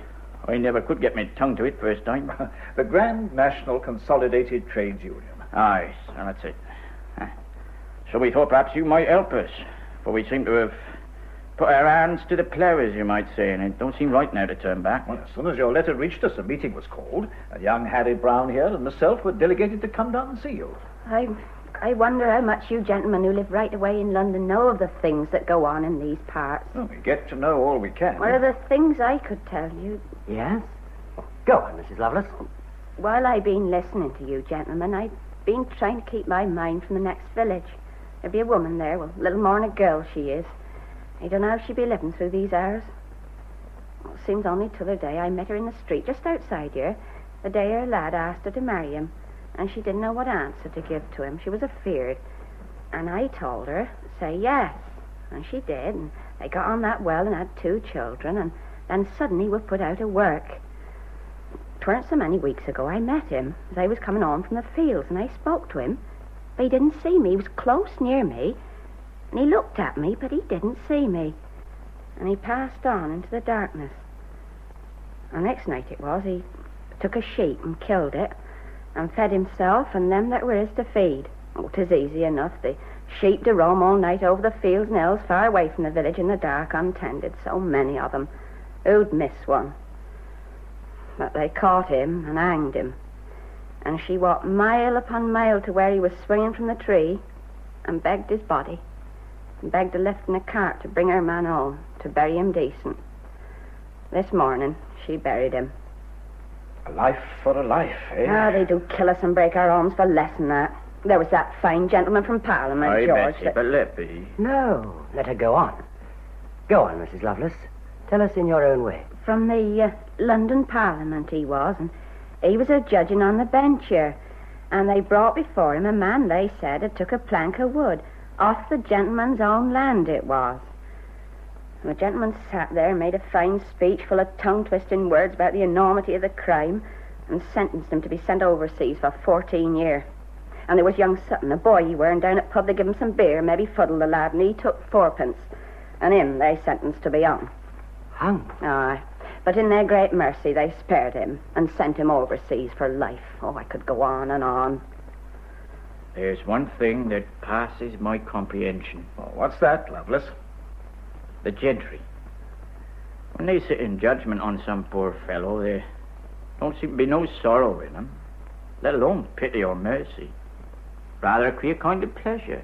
never could get my tongue to it first time. The Grand National Consolidated Trades Union. Aye, so that's it. So we thought perhaps you might help us, for we seem to have put our hands to the plough, as you might say, and it don't seem right now to turn back. Well, as soon as your letter reached us, a meeting was called, and young Harry Brown here and myself were delegated to come down and see you. I wonder how much you gentlemen who live right away in London know of the things that go on in these parts. Well, we get to know all we can. What are the things I could tell you? Yes? Go on, Mrs. Lovelace. While I've been listening to you gentlemen, I've been trying to keep my mind from the next village. There'll be a woman there, well, little more than a girl she is. I don't know how she'd be living through these hours. Well, it seems only t'other day I met her in the street just outside here, the day her lad asked her to marry him, and she didn't know what answer to give to him. She was afeard. And I told her, say yes. And she did, and they got on that well and had 2 children, and then suddenly were put out of work. 'Tweren't so many weeks ago I met him as I was coming on from the fields, and I spoke to him, but he didn't see me. He was close near me, and he looked at me, but he didn't see me. And he passed on into the darkness. The next night it was, he took a sheep and killed it, and fed himself and them that were his to feed. Oh, 'tis easy enough. The sheep to roam all night over the fields and hills far away from the village in the dark, untended, so many of them. Who'd miss one? But they caught him and hanged him. And she walked mile upon mile to where he was swinging from the tree and begged his body and begged to lift in a cart to bring her man home to bury him decent. This morning, she buried him. A life for a life, eh? Ah, they do kill us and break our arms for less than that. There was that fine gentleman from Parliament, Aye, George. Betsy, but let be. No, let her go on. Go on, Mrs. Lovelace. Tell us in your own way. From the London Parliament he was, and he was a judging on the bench here. And they brought before him a man, they said, had took a plank of wood off the gentleman's own land it was. And the gentleman sat there and made a fine speech full of tongue-twisting words about the enormity of the crime and sentenced him to be sent overseas for 14 years. And there was young Sutton, a boy he were, and down at pub they give him some beer, maybe fuddled the lad, and he took 4p. And him they sentenced to be hung. Hung? Aye. But in their great mercy they spared him and sent him overseas for life. Oh, I could go on and on. There's one thing that passes my comprehension. Well, what's that, Lovelace? The gentry. When they sit in judgment on some poor fellow, there don't seem to be no sorrow in them, let alone pity or mercy. Rather a queer kind of pleasure.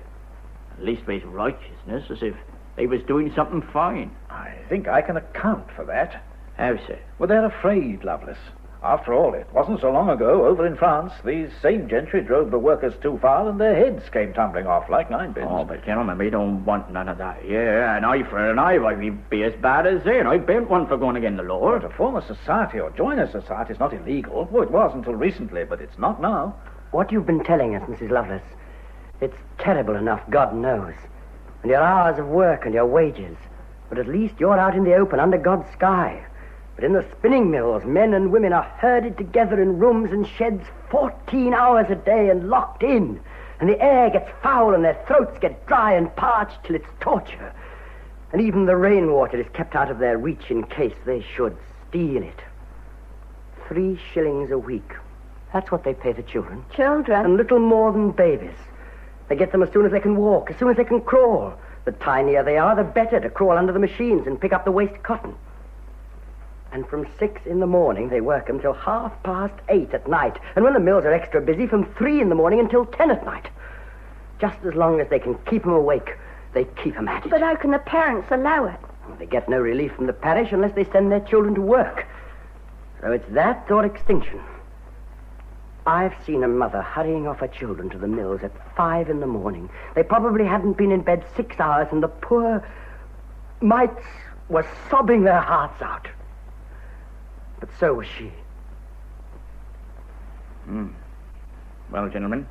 At least there's righteousness, as if they was doing something fine. I think I can account for that. How so? Well, they're afraid, Lovelace. After all, it wasn't so long ago, over in France, these same gentry drove the workers too far and their heads came tumbling off like ninepins. Oh, but gentlemen, we don't want none of that. Yeah, an eye for an eye, why, we'd be as bad as they, and I bent one for going against the law. But to form a society or join a society is not illegal. Well, it was until recently, but it's not now. What you've been telling us, Mrs. Lovelace, it's terrible enough, God knows. And your hours of work and your wages. But at least you're out in the open under God's sky. But in the spinning mills, men and women are herded together in rooms and sheds 14 hours a day and locked in. And the air gets foul and their throats get dry and parched till it's torture. And even the rainwater is kept out of their reach in case they should steal it. 3 shillings a week. That's what they pay the children. Children? And little more than babies. They get them as soon as they can walk, as soon as they can crawl. The tinier they are, the better to crawl under the machines and pick up the waste cotton. And from 6 in the morning, they work them till 8:30 at night. And when the mills are extra busy, from 3 in the morning until 10 at night. Just as long as they can keep them awake, they keep them at it. But how can the parents allow it? Well, they get no relief from the parish unless they send their children to work. So it's that or extinction. I've seen a mother hurrying off her children to the mills at 5 in the morning. They probably hadn't been in bed 6 hours, and the poor mites were sobbing their hearts out. But so was she. Well, gentlemen,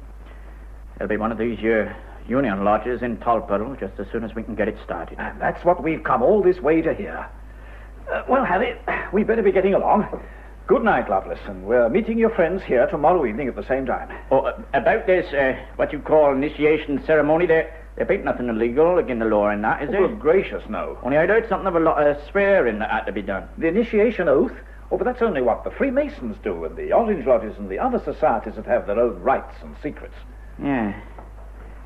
there'll be one of these union lodges in Tolpuddle just as soon as we can get it started. And that's what we've come all this way to hear. Well, Harry, we better be getting along. Good night, Lovelace, and we're meeting your friends here tomorrow evening at the same time. Oh, about this, what you call initiation ceremony, there ain't nothing illegal against the law in that, is there? Good gracious, no. Only I'd heard something of a lot of swearing that had to be done. The initiation oath? Oh, but that's only what the Freemasons do, and the Orange Lodges and the other societies that have their own rights and secrets. Yeah.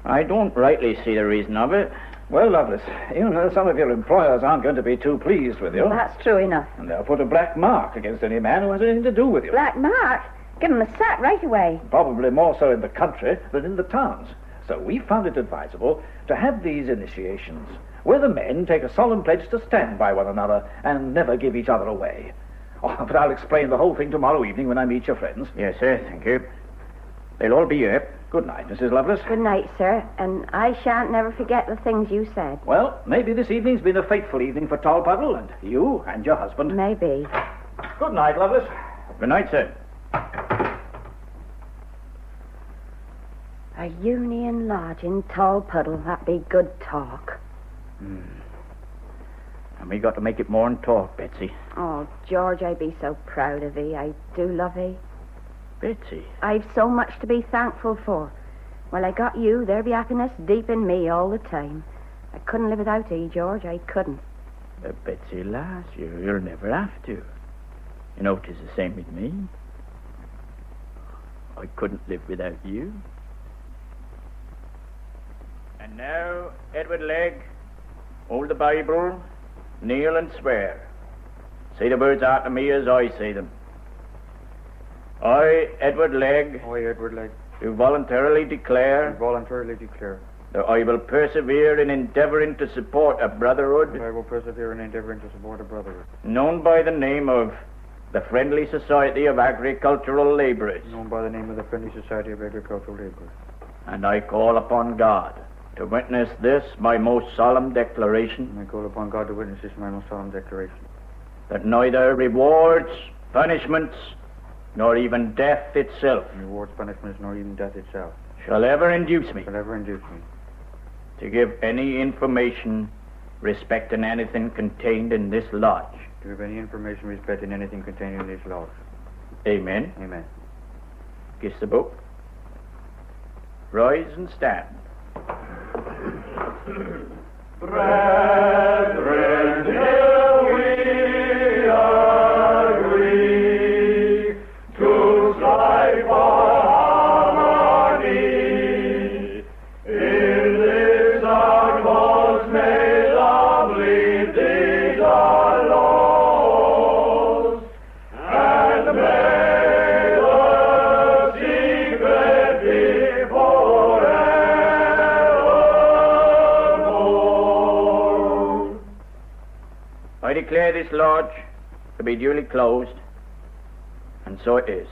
I don't rightly see the reason of it. Well, Lovelace, you know some of your employers aren't going to be too pleased with you. That's true enough. And they'll put a black mark against any man who has anything to do with you. Black mark? Give him the sack right away. Probably more so in the country than in the towns. So we found it advisable to have these initiations, where the men take a solemn pledge to stand by one another and never give each other away. Oh, but I'll explain the whole thing tomorrow evening when I meet your friends. Yes, sir, thank you. They'll all be here. Good night, Mrs. Lovelace. Good night, sir, and I shan't never forget the things you said. Well, maybe this evening's been a fateful evening for Tolpuddle and you and your husband. Maybe. Good night, Lovelace. Good night, sir. A union lodge in Tolpuddle, that'd be good talk. And we got to make it more than talk, Betsy. Oh, George, I'd be so proud of thee. I do love thee. Betsy? I've so much to be thankful for. Well, I got you. There'll be happiness deep in me all the time. I couldn't live without thee, George. I couldn't. Betsy, lass, you'll never have to. You know, 'tis the same with me. I couldn't live without you. And now, Edward Legg, hold the Bible, kneel and swear. Say the words after me as I say them. I, Edward Legg. I, Edward Legg. Do voluntarily declare. That I will persevere in endeavouring to support a brotherhood. Known by the name of the Friendly Society of Agricultural Labourers. And I call upon God to witness this my most solemn declaration. That neither rewards, punishments, nor even death itself. Shall ever induce me. To give any information respecting anything contained in this lodge. Amen. Kiss the book. Rise and stand. Brethren, here we agree to strive for harmony. In this our cause made lovely these our laws, and may the secret be forevermore. I declare this lodge to be duly closed, and so it is.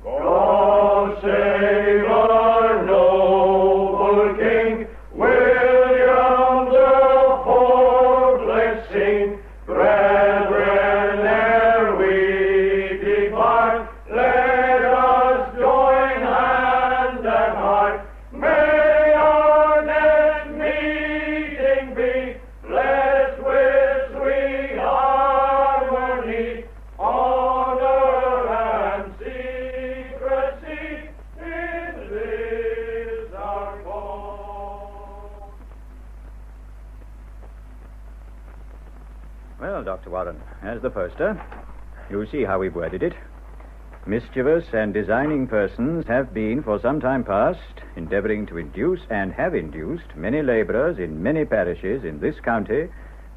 God save our noble King, William the Fourth, let's sing. Brethren, ere we depart, let us join hand and heart. May our next meeting be blessed with sweet harmony, honor and secrecy in this our cause. Well, Dr. Warren, as the poster, you see how we've worded it. Mischievous and designing persons have been, for some time past, endeavoring to induce and have induced many laborers in many parishes in this county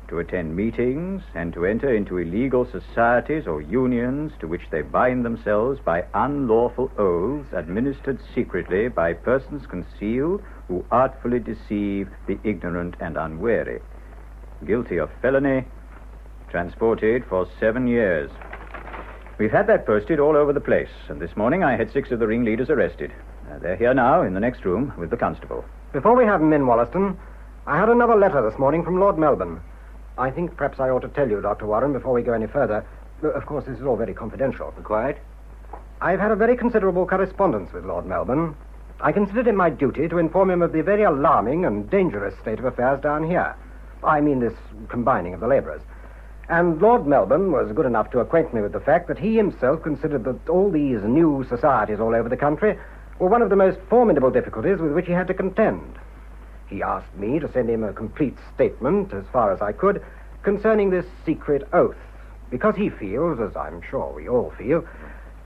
to attend meetings and to enter into illegal societies or unions to which they bind themselves by unlawful oaths administered secretly by persons concealed who artfully deceive the ignorant and unwary. Guilty of felony, transported for 7 years. We've had that posted all over the place, and this morning I had 6 of the ringleaders arrested. They're here now in the next room with the constable. Before we have them in, Wollaston, I had another letter this morning from Lord Melbourne. I think perhaps I ought to tell you, Dr. Warren, before we go any further. Of course, this is all very confidential. Quiet. I've had a very considerable correspondence with Lord Melbourne. I considered it my duty to inform him of the very alarming and dangerous state of affairs down here. I mean this combining of the labourers. And Lord Melbourne was good enough to acquaint me with the fact that he himself considered that all these new societies all over the country were one of the most formidable difficulties with which he had to contend. He asked me to send him a complete statement, as far as I could, concerning this secret oath, because he feels, as I'm sure we all feel,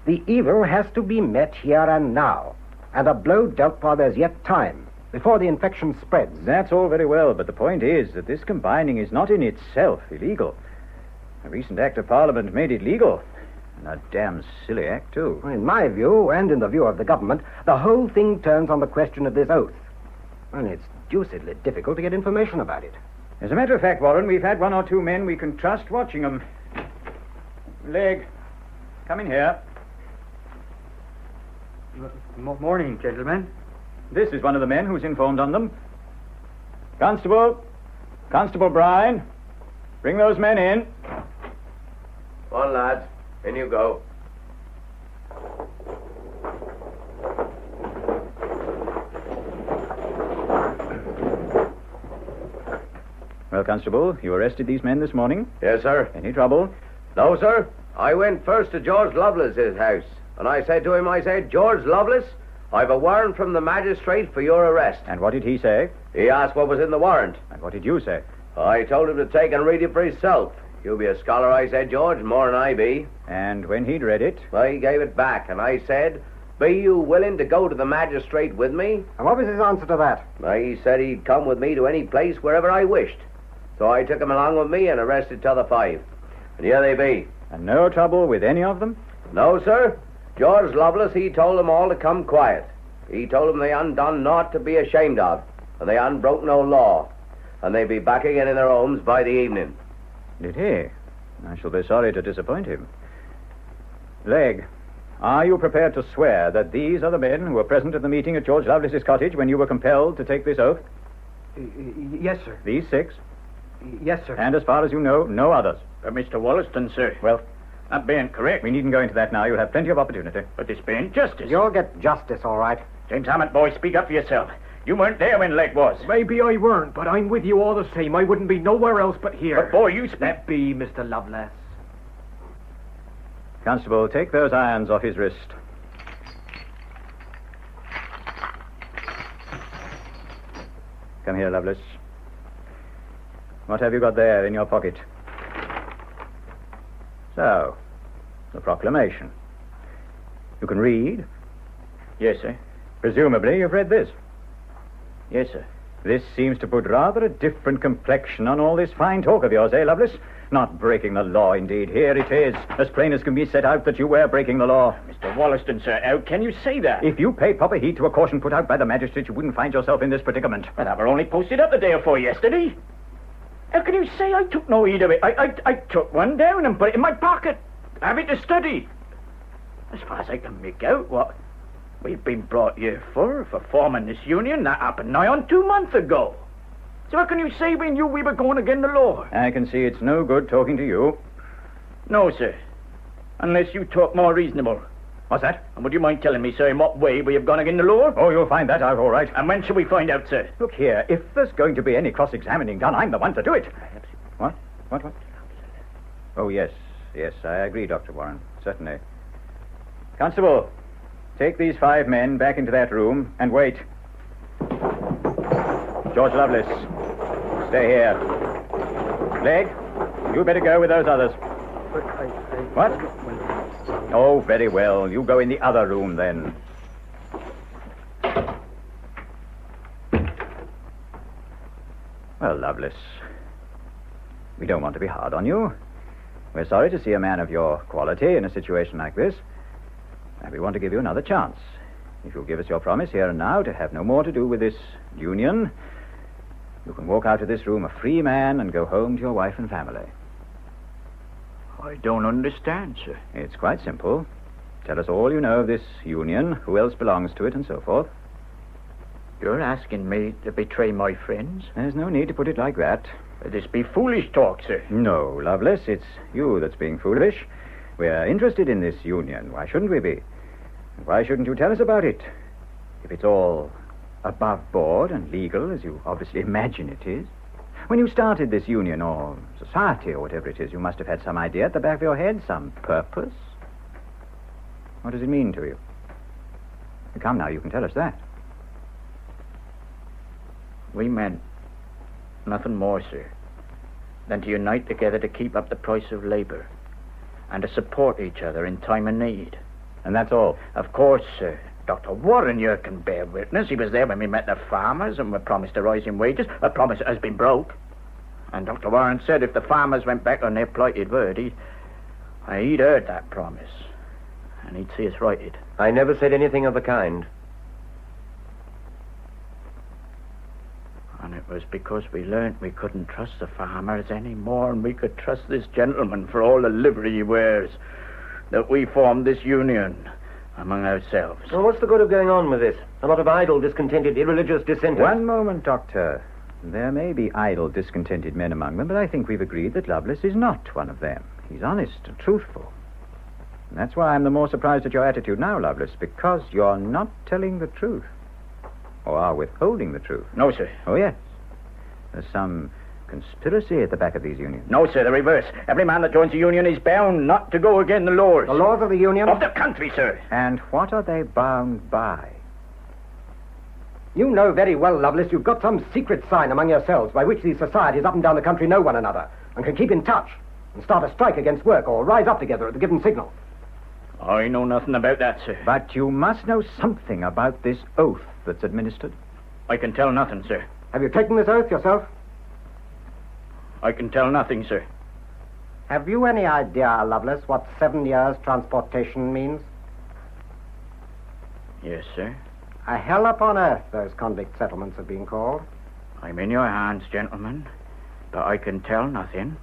the evil has to be met here and now, and a blow dealt while there's yet time, before the infection spreads. That's all very well, but the point is that this combining is not in itself illegal. A recent act of Parliament made it legal. And a damn silly act, too. In my view, and in the view of the government, the whole thing turns on the question of this oath. And it's deucedly difficult to get information about it. As a matter of fact, Warren, we've had 1 or 2 men we can trust watching them. Legg, come in here. Morning, gentlemen. This is one of the men who's informed on them. Constable Bryan, bring those men in. On, lads. In you go. Well, Constable, you arrested these men this morning? Yes, sir. Any trouble? No, sir. I went first to George Lovelace's house, and I said to him, George Lovelace, I've a warrant from the magistrate for your arrest. And what did he say? He asked what was in the warrant. And what did you say? I told him to take and read it for himself. You be a scholar, I said, George, more than I be. And when he'd read it? I gave it back, and I said, be you willing to go to the magistrate with me? And what was his answer to that? He said he'd come with me to any place wherever I wished. So I took him along with me and arrested t'other 5. And here they be. And no trouble with any of them? No, sir. George Lovelace, he told them all to come quiet. He told them they hadn't done naught to be ashamed of, and they hadn't broke no law, and they'd be back again in their homes by the evening. Did he? I shall be sorry to disappoint him. Legg, are you prepared to swear that these are the men who were present at the meeting at George Lovelace's cottage when you were compelled to take this oath? Yes, sir. These 6? Yes, sir. And as far as you know, no others? Mr. Wollaston, sir. Well, that being correct. We needn't go into that now. You'll have plenty of opportunity. But this being justice. You'll get justice, all right. James Hammond, boy, speak up for yourself. You weren't there when Legg was. Maybe I weren't, but I'm with you all the same. I wouldn't be nowhere else but here. But, boy, you... Let be, Mr. Lovelace. Constable, take those irons off his wrist. Come here, Lovelace. What have you got there in your pocket? So, the proclamation. You can read? Yes, sir. Presumably you've read this. Yes, sir. This seems to put rather a different complexion on all this fine talk of yours, eh, Lovelace? Not breaking the law, indeed. Here it is, as plain as can be set out that you were breaking the law. Mr. Wollaston, sir, how can you say that? If you paid proper heed to a caution put out by the magistrate, you wouldn't find yourself in this predicament. But that were only posted up the day before yesterday. How can you say I took no heed of it? I took one down and put it in my pocket. Have it to study. As far as I can make out, what we've been brought here for forming this union, that happened nigh on 2 months ago. So how can you say we knew we were going against the law? I can see it's no good talking to you. No, sir. Unless you talk more reasonable. What's that? And would you mind telling me, sir, in what way we have gone against the law? Oh, you'll find that out, all right. And when shall we find out, sir? Look here, if there's going to be any cross-examining done, I'm the one to do it. What? What? Oh, yes, I agree, Dr. Warren, certainly. Constable, take these 5 men back into that room and wait. George Lovelace, stay here. Legg, you better go with those others. What? Oh, very well. You go in the other room, then. Well, Lovelace, we don't want to be hard on you. We're sorry to see a man of your quality in a situation like this. And we want to give you another chance. If you'll give us your promise here and now to have no more to do with this union, you can walk out of this room a free man and go home to your wife and family. I don't understand, sir. It's quite simple. Tell us all you know of this union, who else belongs to it, and so forth. You're asking me to betray my friends? There's no need to put it like that. This be foolish talk, sir. No, Lovelace, it's you that's being foolish. We're interested in this union. Why shouldn't we be? Why shouldn't you tell us about it? If it's all above board and legal, as you obviously imagine it is. When you started this union, or society, or whatever it is, you must have had some idea at the back of your head, some purpose. What does it mean to you? Come now, you can tell us that. We meant nothing more, sir, than to unite together to keep up the price of labour and to support each other in time of need. And that's all? Of course, sir. Dr. Warren here can bear witness. He was there when we met the farmers and were promised a rise in wages, a promise that has been broke. And Dr. Warren said if the farmers went back on their plighted word, he'd heard that promise. And he'd see us righted. I never said anything of the kind. And it was because we learnt we couldn't trust the farmers any more than we could trust this gentleman for all the livery he wears that we formed this union among ourselves. Well, what's the good of going on with this? A lot of idle, discontented, irreligious dissenters. One moment, Doctor. There may be idle, discontented men among them, but I think we've agreed that Lovelace is not one of them. He's honest and truthful. And that's why I'm the more surprised at your attitude now, Lovelace, because you're not telling the truth. Or are withholding the truth. No, sir. Oh, yes. There's some conspiracy at the back of these unions. No, sir, the reverse. Every man that joins a union is bound not to go against the laws. The laws of the union? Of the country, sir. And what are they bound by? You know very well, Lovelace, you've got some secret sign among yourselves by which these societies up and down the country know one another and can keep in touch and start a strike against work or rise up together at the given signal. I know nothing about that, sir. But you must know something about this oath that's administered. I can tell nothing, sir. Have you taken this oath yourself? I can tell nothing, sir. Have you any idea, Lovelace, what 7 years transportation means? Yes, sir. A hell upon earth, those convict settlements have been called. I'm in your hands, gentlemen, but I can tell nothing.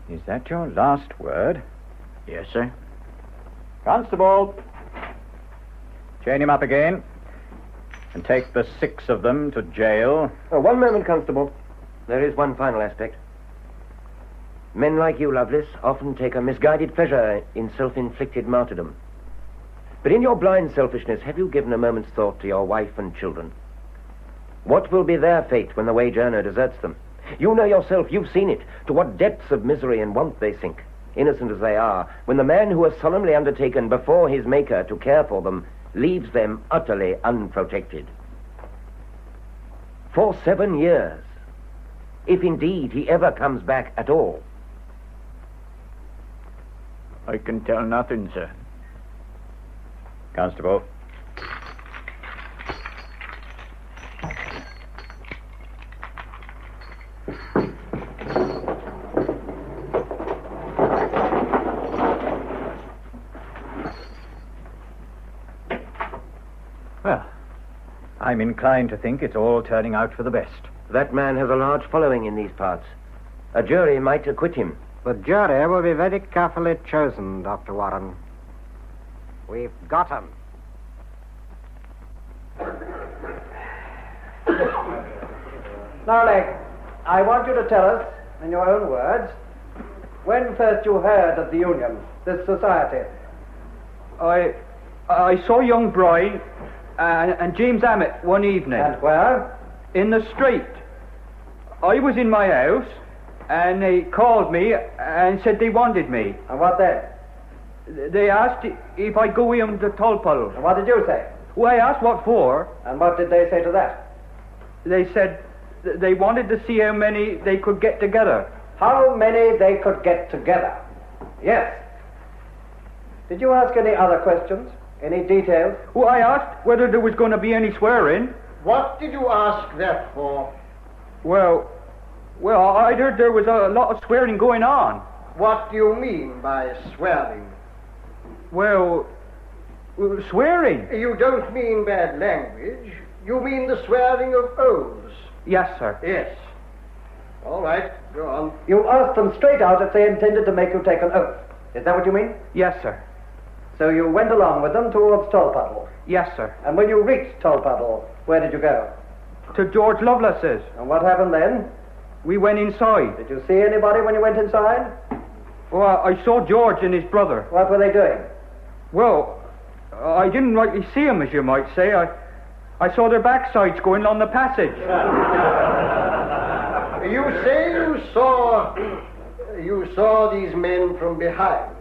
Is that your last word? Yes, sir. Constable, chain him up again and take the 6 of them to jail. Oh, one moment, Constable. There is one final aspect. Men like you, Lovelace, often take a misguided pleasure in self-inflicted martyrdom. But in your blind selfishness, have you given a moment's thought to your wife and children? What will be their fate when the wage earner deserts them? You know yourself, you've seen it, to what depths of misery and want they sink, innocent as they are, when the man who has solemnly undertaken before his Maker to care for them leaves them utterly unprotected. For 7 years, if indeed he ever comes back at all. I can tell nothing, sir. Constable. Well, I'm inclined to think it's all turning out for the best. That man has a large following in these parts. A jury might acquit him. The jury will be very carefully chosen, Dr. Warren. We've got 'em. Now, Leg, I want you to tell us, in your own words, when first you heard of the Union, this society. I saw young Brian and James Ammett one evening. And where? In the street. I was in my house, and they called me and said they wanted me. And what then? They asked if I'd go with them to Tolpuddle. And what did you say? Well, I asked what for. And what did they say to that? They said they wanted to see how many they could get together. How many they could get together? Yes. Did you ask any other questions? Any details? Well, I asked whether there was going to be any swearing. What did you ask that for? Well, I heard there was a lot of swearing going on. What do you mean by swearing? Well, swearing. You don't mean bad language. You mean the swearing of oaths. Yes, sir. Yes. All right, go on. You asked them straight out if they intended to make you take an oath. Is that what you mean? Yes, sir. So you went along with them towards Tolpuddle? Yes, sir. And when you reached Tolpuddle, where did you go? To George Lovelace's. And what happened then? We went inside. Did you see anybody when you went inside? Well, I saw George and his brother. What were they doing? Well, I didn't rightly see them, as you might say. I saw their backsides going along the passage. You say you saw these men from behind.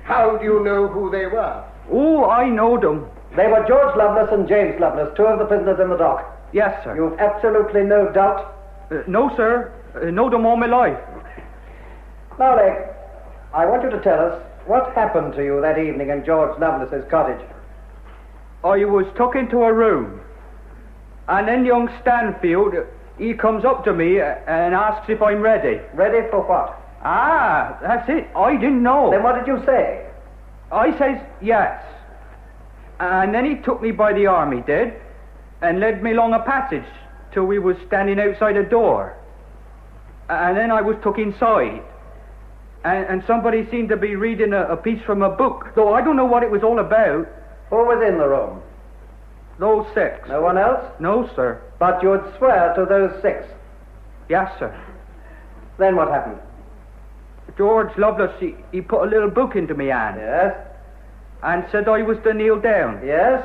How do you know who they were? Oh, I know them. They were George Lovelace and James Lovelace, 2 of the prisoners in the dock. Yes, sir. You've absolutely no doubt? No, sir. Know them all my life. Now, Leg, I want you to tell us what happened to you that evening in George Lovelace's cottage. I was took into a room, and then young Stanfield, he comes up to me and asks if I'm ready. Ready for what? Ah, that's it. I didn't know. Then what did you say? I says yes. And then he took me by the arm, he did, and led me along a passage till we was standing outside a door. And then I was took inside. And somebody seemed to be reading a piece from a book, though I don't know what it was all about. Who was in the room? Those 6. No one else? No, sir. But you'd swear to those 6? Yes, sir. Then what happened? George Lovelace, he put a little book into me hand. Yes. And said I was to kneel down. Yes.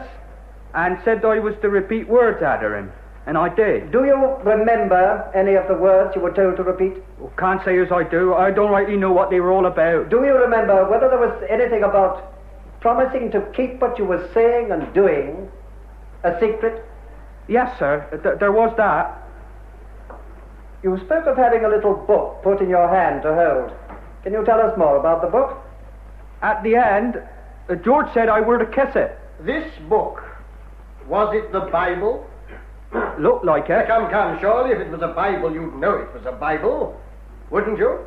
And said I was to repeat words after him. And I did. Do you remember any of the words you were told to repeat? Well, can't say as I do. I don't rightly know what they were all about. Do you remember whether there was anything about promising to keep what you were saying and doing a secret? Yes, sir. There was that. You spoke of having a little book put in your hand to hold. Can you tell us more about the book? At the end, George said I were to kiss it. This book, was it the Bible? Looked like it. Come, surely if it was a Bible, you'd know it was a Bible, wouldn't you?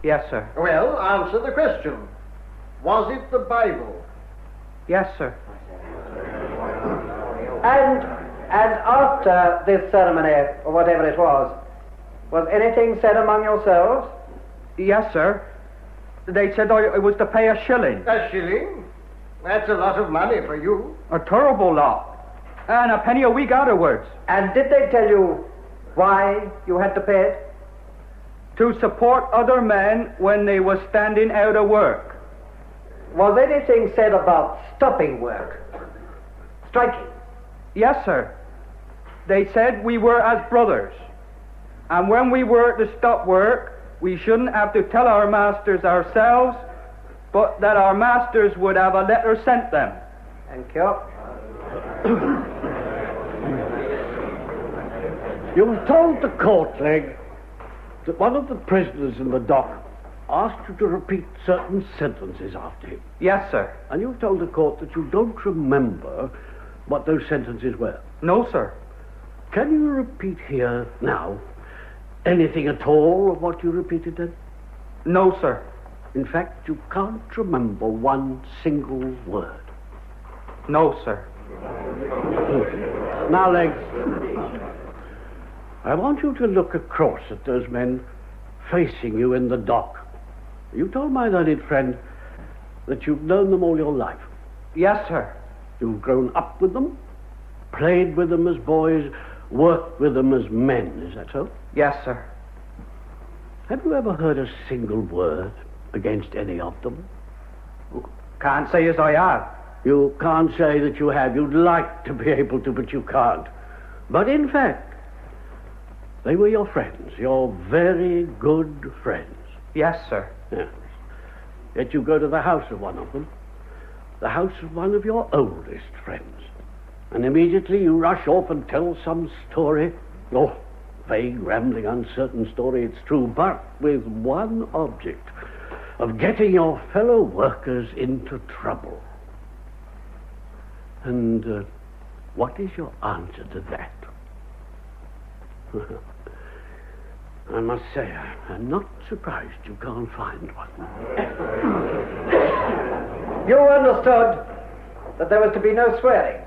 Yes, sir. Well, answer the question. Was it the Bible? Yes, sir. And after this ceremony, or whatever it was anything said among yourselves? Yes, sir. They said I was to pay a shilling. A shilling? That's a lot of money for you. A terrible lot. And a penny a week afterwards. And did they tell you why you had to pay it? To support other men when they were standing out of work. Was anything said about stopping work? Striking? Yes, sir. They said we were as brothers. And when we were to stop work, we shouldn't have to tell our masters ourselves, but that our masters would have a letter sent them. Thank you. You told the court, Legg, that one of the prisoners in the dock asked you to repeat certain sentences after him. Yes, sir. And you told the court that you don't remember what those sentences were. No, sir. Can you repeat here now anything at all of what you repeated then? No, sir. In fact, you can't remember one single word. No, sir. Now, Legg, I want you to look across at those men facing you in the dock. You told my learned friend that you've known them all your life. Yes, sir. You've grown up with them, played with them as boys, worked with them as men. Is that so? Yes, sir. Have you ever heard a single word against any of them? Can't say as I have. You can't say that you have. You'd like to be able to, but you can't. But in fact, they were your friends, your very good friends. Yes, sir. Yes. Yet you go to the house of one of them, the house of one of your oldest friends, and immediately you rush off and tell some story. Oh, vague, rambling, uncertain story, it's true, but with one object of getting your fellow workers into trouble. And what is your answer to that? I must say, I'm not surprised you can't find one. You understood that there was to be no swearing.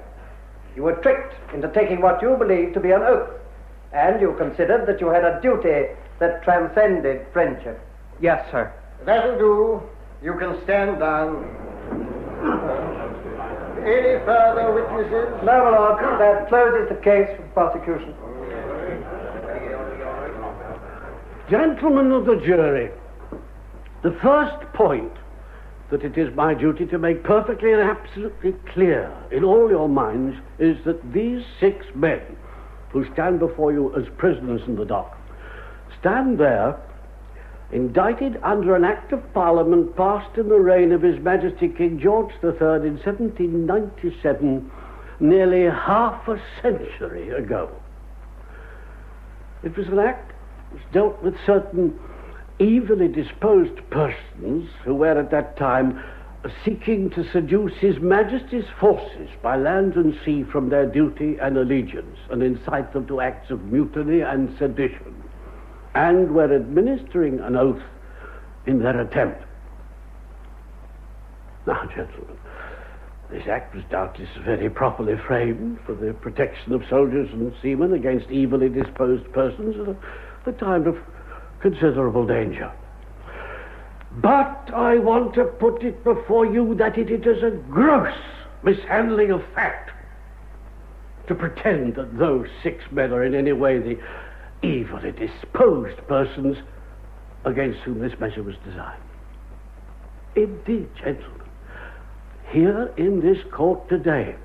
You were tricked into taking what you believed to be an oath, and you considered that you had a duty that transcended friendship. Yes, sir. That'll do. You can stand down. Any further witnesses? No, my lord. That closes the case for prosecution. Gentlemen of the jury, the first point that it is my duty to make perfectly and absolutely clear in all your minds is that these 6 men who stand before you as prisoners in the dock stand there indicted under an Act of Parliament passed in the reign of His Majesty King George III in 1797, nearly half a century ago. It was an act which dealt with certain evilly disposed persons who were at that time seeking to seduce His Majesty's forces by land and sea from their duty and allegiance and incite them to acts of mutiny and sedition, and were administering an oath in their attempt. Now, gentlemen, this act was doubtless very properly framed for the protection of soldiers and seamen against evilly disposed persons at a time of considerable danger. But I want to put it before you that it is a gross mishandling of fact to pretend that those 6 men are in any way the evilly disposed persons against whom this measure was designed. Indeed, gentlemen, here in this court today,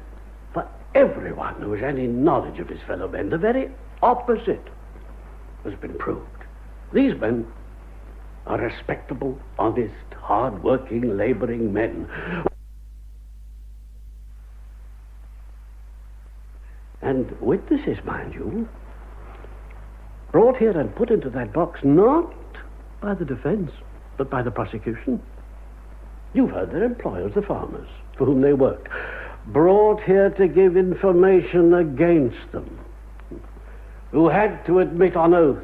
for everyone who has any knowledge of his fellow men, the very opposite has been proved. These men are respectable, honest, hard-working, laboring men. And witnesses, mind you, brought here and put into that box not by the defense, but by the prosecution. You've heard their employers, the farmers, for whom they worked, brought here to give information against them, who had to admit on oath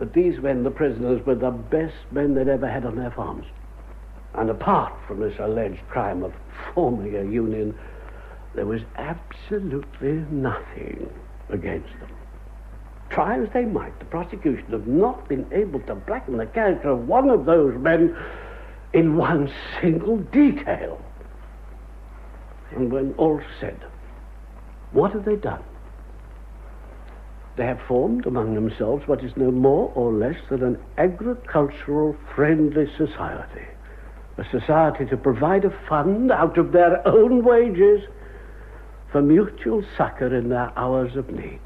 that these men, the prisoners, were the best men they'd ever had on their farms. And apart from this alleged crime of forming a union, there was absolutely nothing against them. Try as they might, the prosecution have not been able to blacken the character of one of those men in one single detail. And when all's said, what have they done? They have formed among themselves what is no more or less than an agricultural friendly society. A society to provide a fund out of their own wages for mutual succor in their hours of need.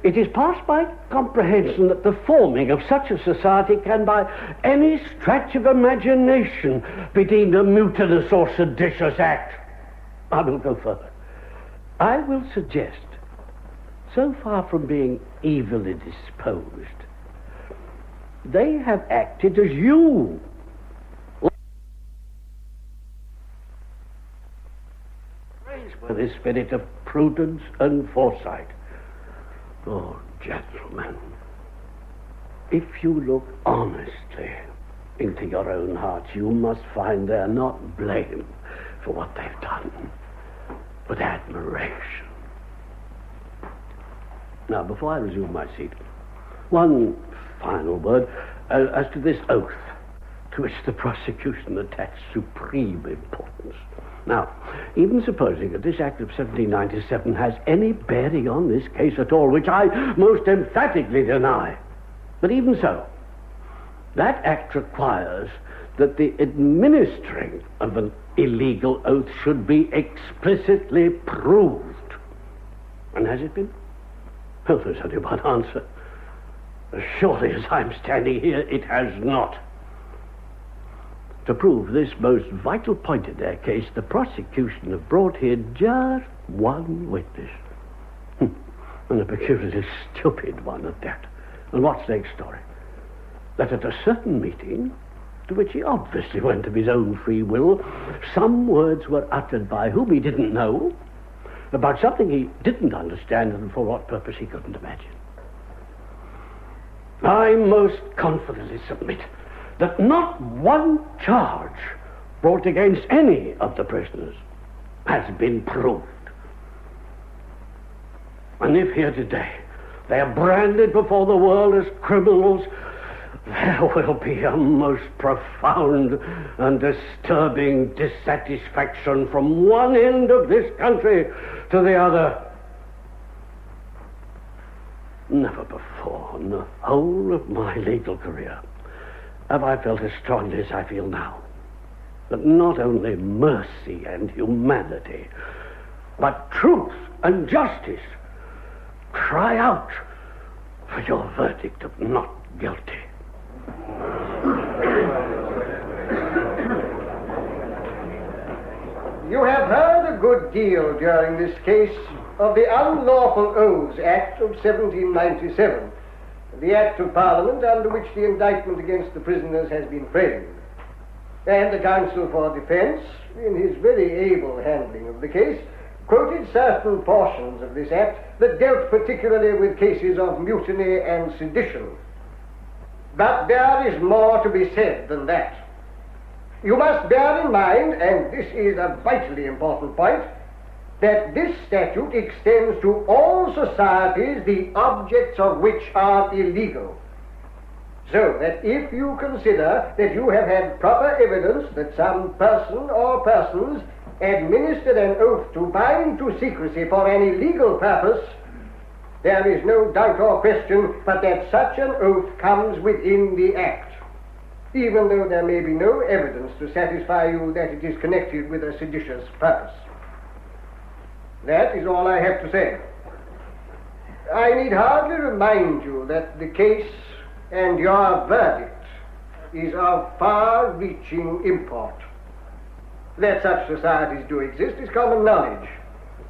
It is past my comprehension that the forming of such a society can by any stretch of imagination be deemed a mutinous or seditious act. I will go further. I will suggest, so far from being evilly disposed, they have acted as you. With this spirit of prudence and foresight. Oh, gentlemen, if you look honestly into your own hearts, you must find they're not blame for what they've done, but admiration. Now, before I resume my seat, one final word as to this oath to which the prosecution attached supreme importance. Now, even supposing that this Act of 1797 has any bearing on this case at all, which I most emphatically deny, but even so, that Act requires that the administering of an illegal oath should be explicitly proved. And has it been? Well, there's only one answer. As surely as I'm standing here, it has not. To prove this most vital point in their case, the prosecution have brought here just one witness. And a peculiarly stupid one at that. And what's the next story? That at a certain meeting, to which he obviously went of his own free will, some words were uttered by whom he didn't know, about something he didn't understand, and for what purpose he couldn't imagine. I most confidently submit that not one charge brought against any of the prisoners has been proved. And if here today they are branded before the world as criminals, there will be a most profound and disturbing dissatisfaction from one end of this country to the other. Never before in the whole of my legal career have I felt as strongly as I feel now that not only mercy and humanity, but truth and justice cry out for your verdict of not guilty. You have heard a good deal during this case of the Unlawful Oaths Act of 1797, the Act of Parliament under which the indictment against the prisoners has been framed. And the counsel for defence, in his very able handling of the case, quoted certain portions of this act that dealt particularly with cases of mutiny and sedition. But there is more to be said than that. You must bear in mind, and this is a vitally important point, that this statute extends to all societies the objects of which are illegal. So that if you consider that you have had proper evidence that some person or persons administered an oath to bind to secrecy for an illegal purpose, there is no doubt or question but that such an oath comes within the Act, even though there may be no evidence to satisfy you that it is connected with a seditious purpose. That is all I have to say. I need hardly remind you that the case and your verdict is of far-reaching import. That such societies do exist is common knowledge,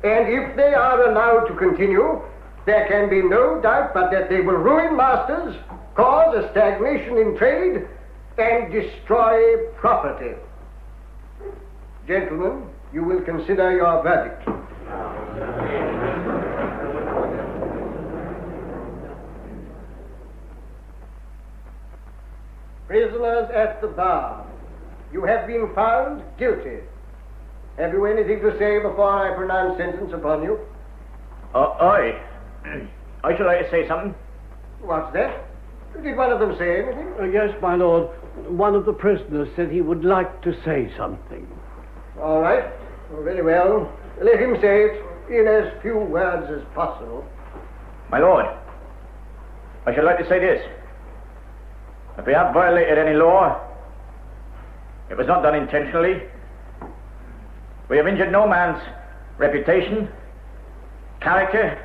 and if they are allowed to continue, there can be no doubt but that they will ruin masters, cause a stagnation in trade, and destroy property. Gentlemen, you will consider your verdict. Prisoners at the bar, you have been found guilty. Have you anything to say before I pronounce sentence upon you? I should like to say something. What's that? Did one of them say anything? Yes, my lord. One of the prisoners said he would like to say something. All right. Very well. Let him say it in as few words as possible. My lord, I should like to say this. If we have violated any law, it was not done intentionally. We have injured no man's reputation, character,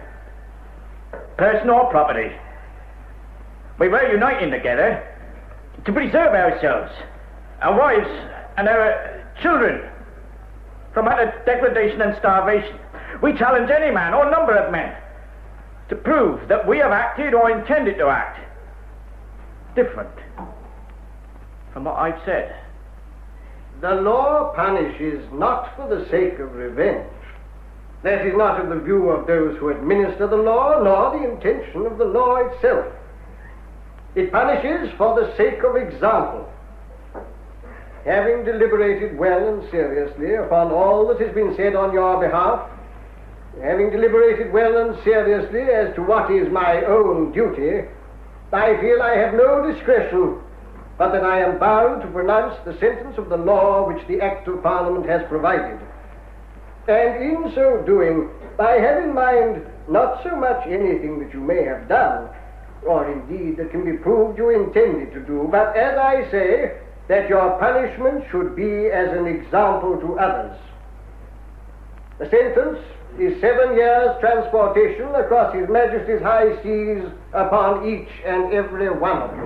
person or property. We were uniting together to preserve ourselves, our wives and our children from utter degradation and starvation. We challenge any man or number of men to prove that we have acted or intended to act different from what I've said. The law punishes not for the sake of revenge. That is not of the view of those who administer the law, nor the intention of the law itself. It punishes for the sake of example. Having deliberated well and seriously upon all that has been said on your behalf, having deliberated well and seriously as to what is my own duty, I feel I have no discretion, but that I am bound to pronounce the sentence of the law which the Act of Parliament has provided. And in so doing, I have in mind not so much anything that you may have done, or indeed that can be proved you intended to do, but as I say, that your punishment should be as an example to others. The sentence is 7 years' transportation across His Majesty's high seas upon each and every one of you.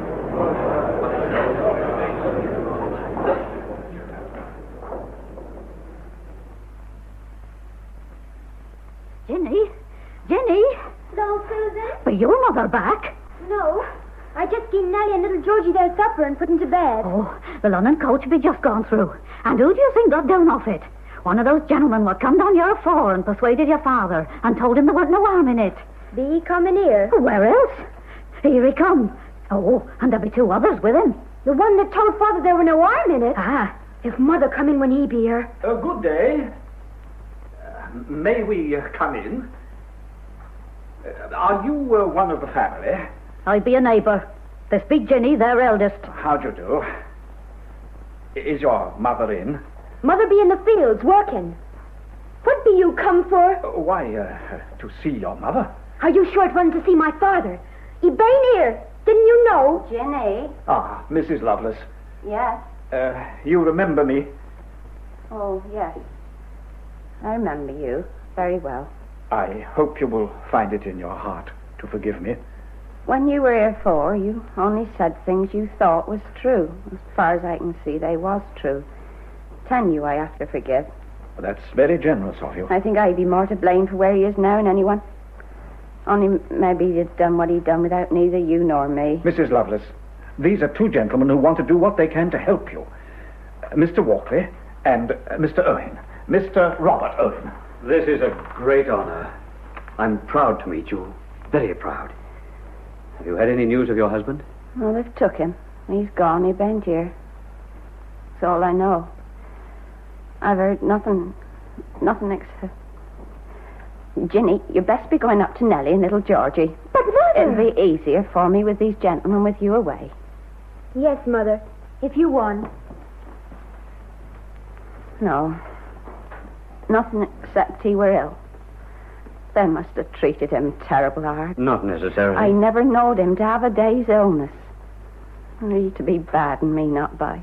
Jenny? Hello, Susan? But your mother back? No. I just gave Nellie and little Georgie their supper and put them to bed. Oh, the London coach be just gone through. And who do you think got down off it? One of those gentlemen what come down here afore and persuaded your father and told him there wasn't no harm in it. Be he coming here? Where else? Here he come. Oh, and there'll be 2 others with him. The one that told Father there were no harm in it. Ah. If Mother come in when he be here. Good day. May we come in? Are you one of the family? I be a neighbour. This be Jenny, their eldest. How do you do? Is your mother in? Mother be in the fields working. What be you come for? Why, to see your mother. Are you sure it wasn't to see my father? He been here. Didn't you know? Jenny? Ah, Mrs. Lovelace. Yes? You remember me? Oh, yes. I remember you very well. I hope you will find it in your heart to forgive me. When you were here for, you only said things you thought was true. As far as I can see, they was true. 10 you I have to forgive. Well, that's very generous of you. I think I'd be more to blame for where he is now than anyone. Only maybe he'd done what he'd done without neither you nor me. Mrs. Lovelace, these are 2 gentlemen who want to do what they can to help you. Mr. Walkley and Mr. Owen. Mr. Robert Owen. This is a great honor. I'm proud to meet you. Very proud. Have you had any news of your husband? Well, they've took him. He's gone. He bent here. That's all I know. I've heard nothing except... Ginny, you best be going up to Nellie and little Georgie. But, Mother... It'll be easier for me with these gentlemen with you away. Yes, Mother. If you want. No. Nothing except he were ill. They must have treated him terrible hard. Not necessarily. I never knowed him to have a day's illness. He to be bad and me not by.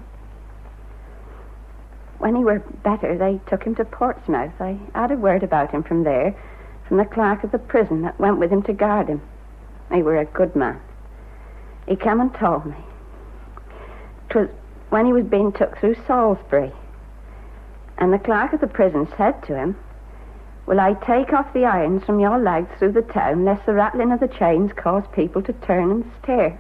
When he were better, they took him to Portsmouth. I had a word about him from there, from the clerk of the prison that went with him to guard him. He were a good man. He came and told me. 'Twas when he was being took through Salisbury. And the clerk of the prison said to him, "Will I take off the irons from your legs through the town, lest the rattling of the chains cause people to turn and stare?"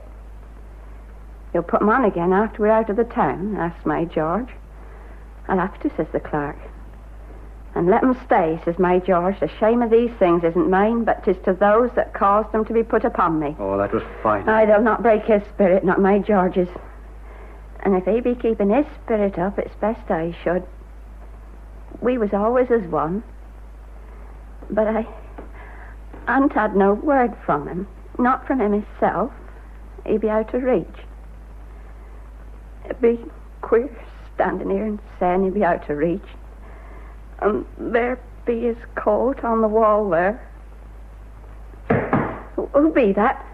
"You'll put 'em on again after we're out of the town?" asked my George. "I'll have to," says the clerk. "And let 'em stay," says my George. "The shame of these things isn't mine, but 'tis to those that caused them to be put upon me." Oh, that was fine. Aye, they'll not break his spirit, not my George's. And if he be keeping his spirit up, it's best I should. We was always as one. But I ain't had no word from him. Not from him himself. He be out of reach. It'd be queer standing here and saying he'd be out of reach. And there be his coat on the wall there. Who be that?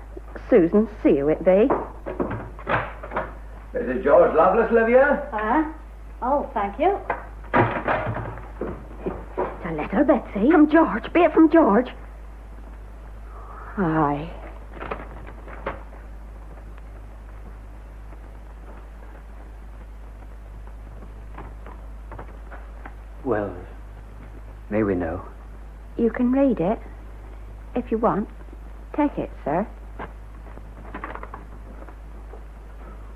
Susan, see who it be. Is it George Lovelace, Olivia? Oh, thank you. It's a letter, Betsy. From George. Be it from George? Aye. Well, may we know? You can read it, if you want. Take it, sir.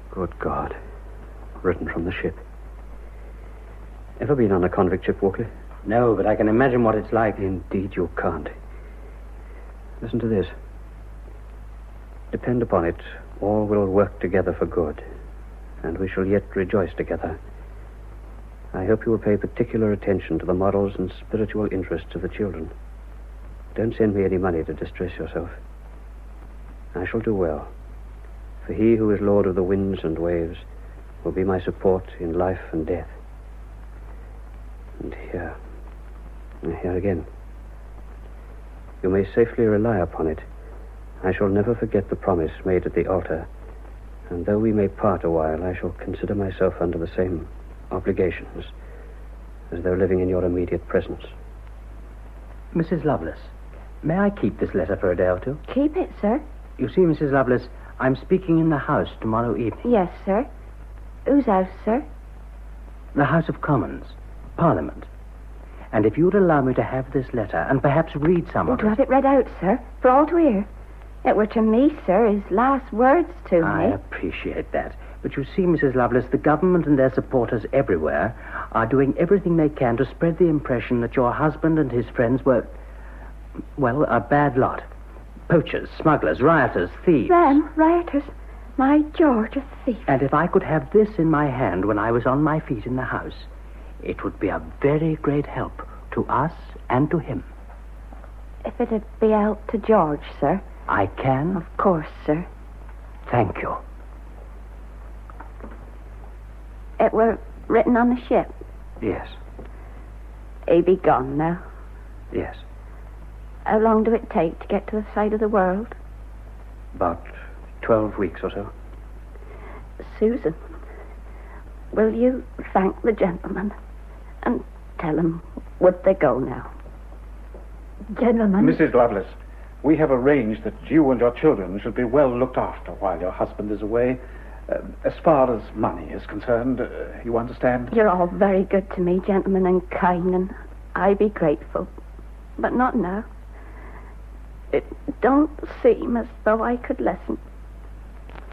Good God. Written from the ship. Ever been on a convict ship, Walkley? No, but I can imagine what it's like. Indeed you can't. Listen to this. Depend upon it, all will work together for good, and we shall yet rejoice together. I hope you will pay particular attention to the morals and spiritual interests of the children. Don't send me any money to distress yourself. I shall do well, for he who is Lord of the winds and waves will be my support in life and death. And here again. You may safely rely upon it. I shall never forget the promise made at the altar, and though we may part a while, I shall consider myself under the same obligations as though living in your immediate presence. Mrs. Lovelace, may I keep this letter for a day or two? Keep it, sir. You see, Mrs. Lovelace, I'm speaking in the House tomorrow evening. Yes, sir. Whose house, sir? The House of Commons, Parliament. And if you would allow me to have this letter and perhaps read some of to have it read out, sir, for all to hear. It were to me, sir, his last words to I me. appreciate that. But you see, Mrs. Lovelace, the government and their supporters everywhere are doing everything they can to spread the impression that your husband and his friends were, well, a bad lot. Poachers, smugglers, rioters, thieves. Them, rioters. My George, a thief. And if I could have this in my hand when I was on my feet in the house, it would be a very great help to us and to him. If it'd be out to George, sir. I can? Of course, sir. Thank you. It were written on the ship. Yes. He be gone now. Yes. How long do it take to get to the side of the world? About 12 weeks or so. Susan, will you thank the gentleman and tell him would they go now? Gentlemen. Mrs. Lovelace, we have arranged that you and your children should be well looked after while your husband is away. As far as money is concerned, you understand? You're all very good to me, gentlemen, and kind, and I be grateful. But not now. It don't seem as though I could listen.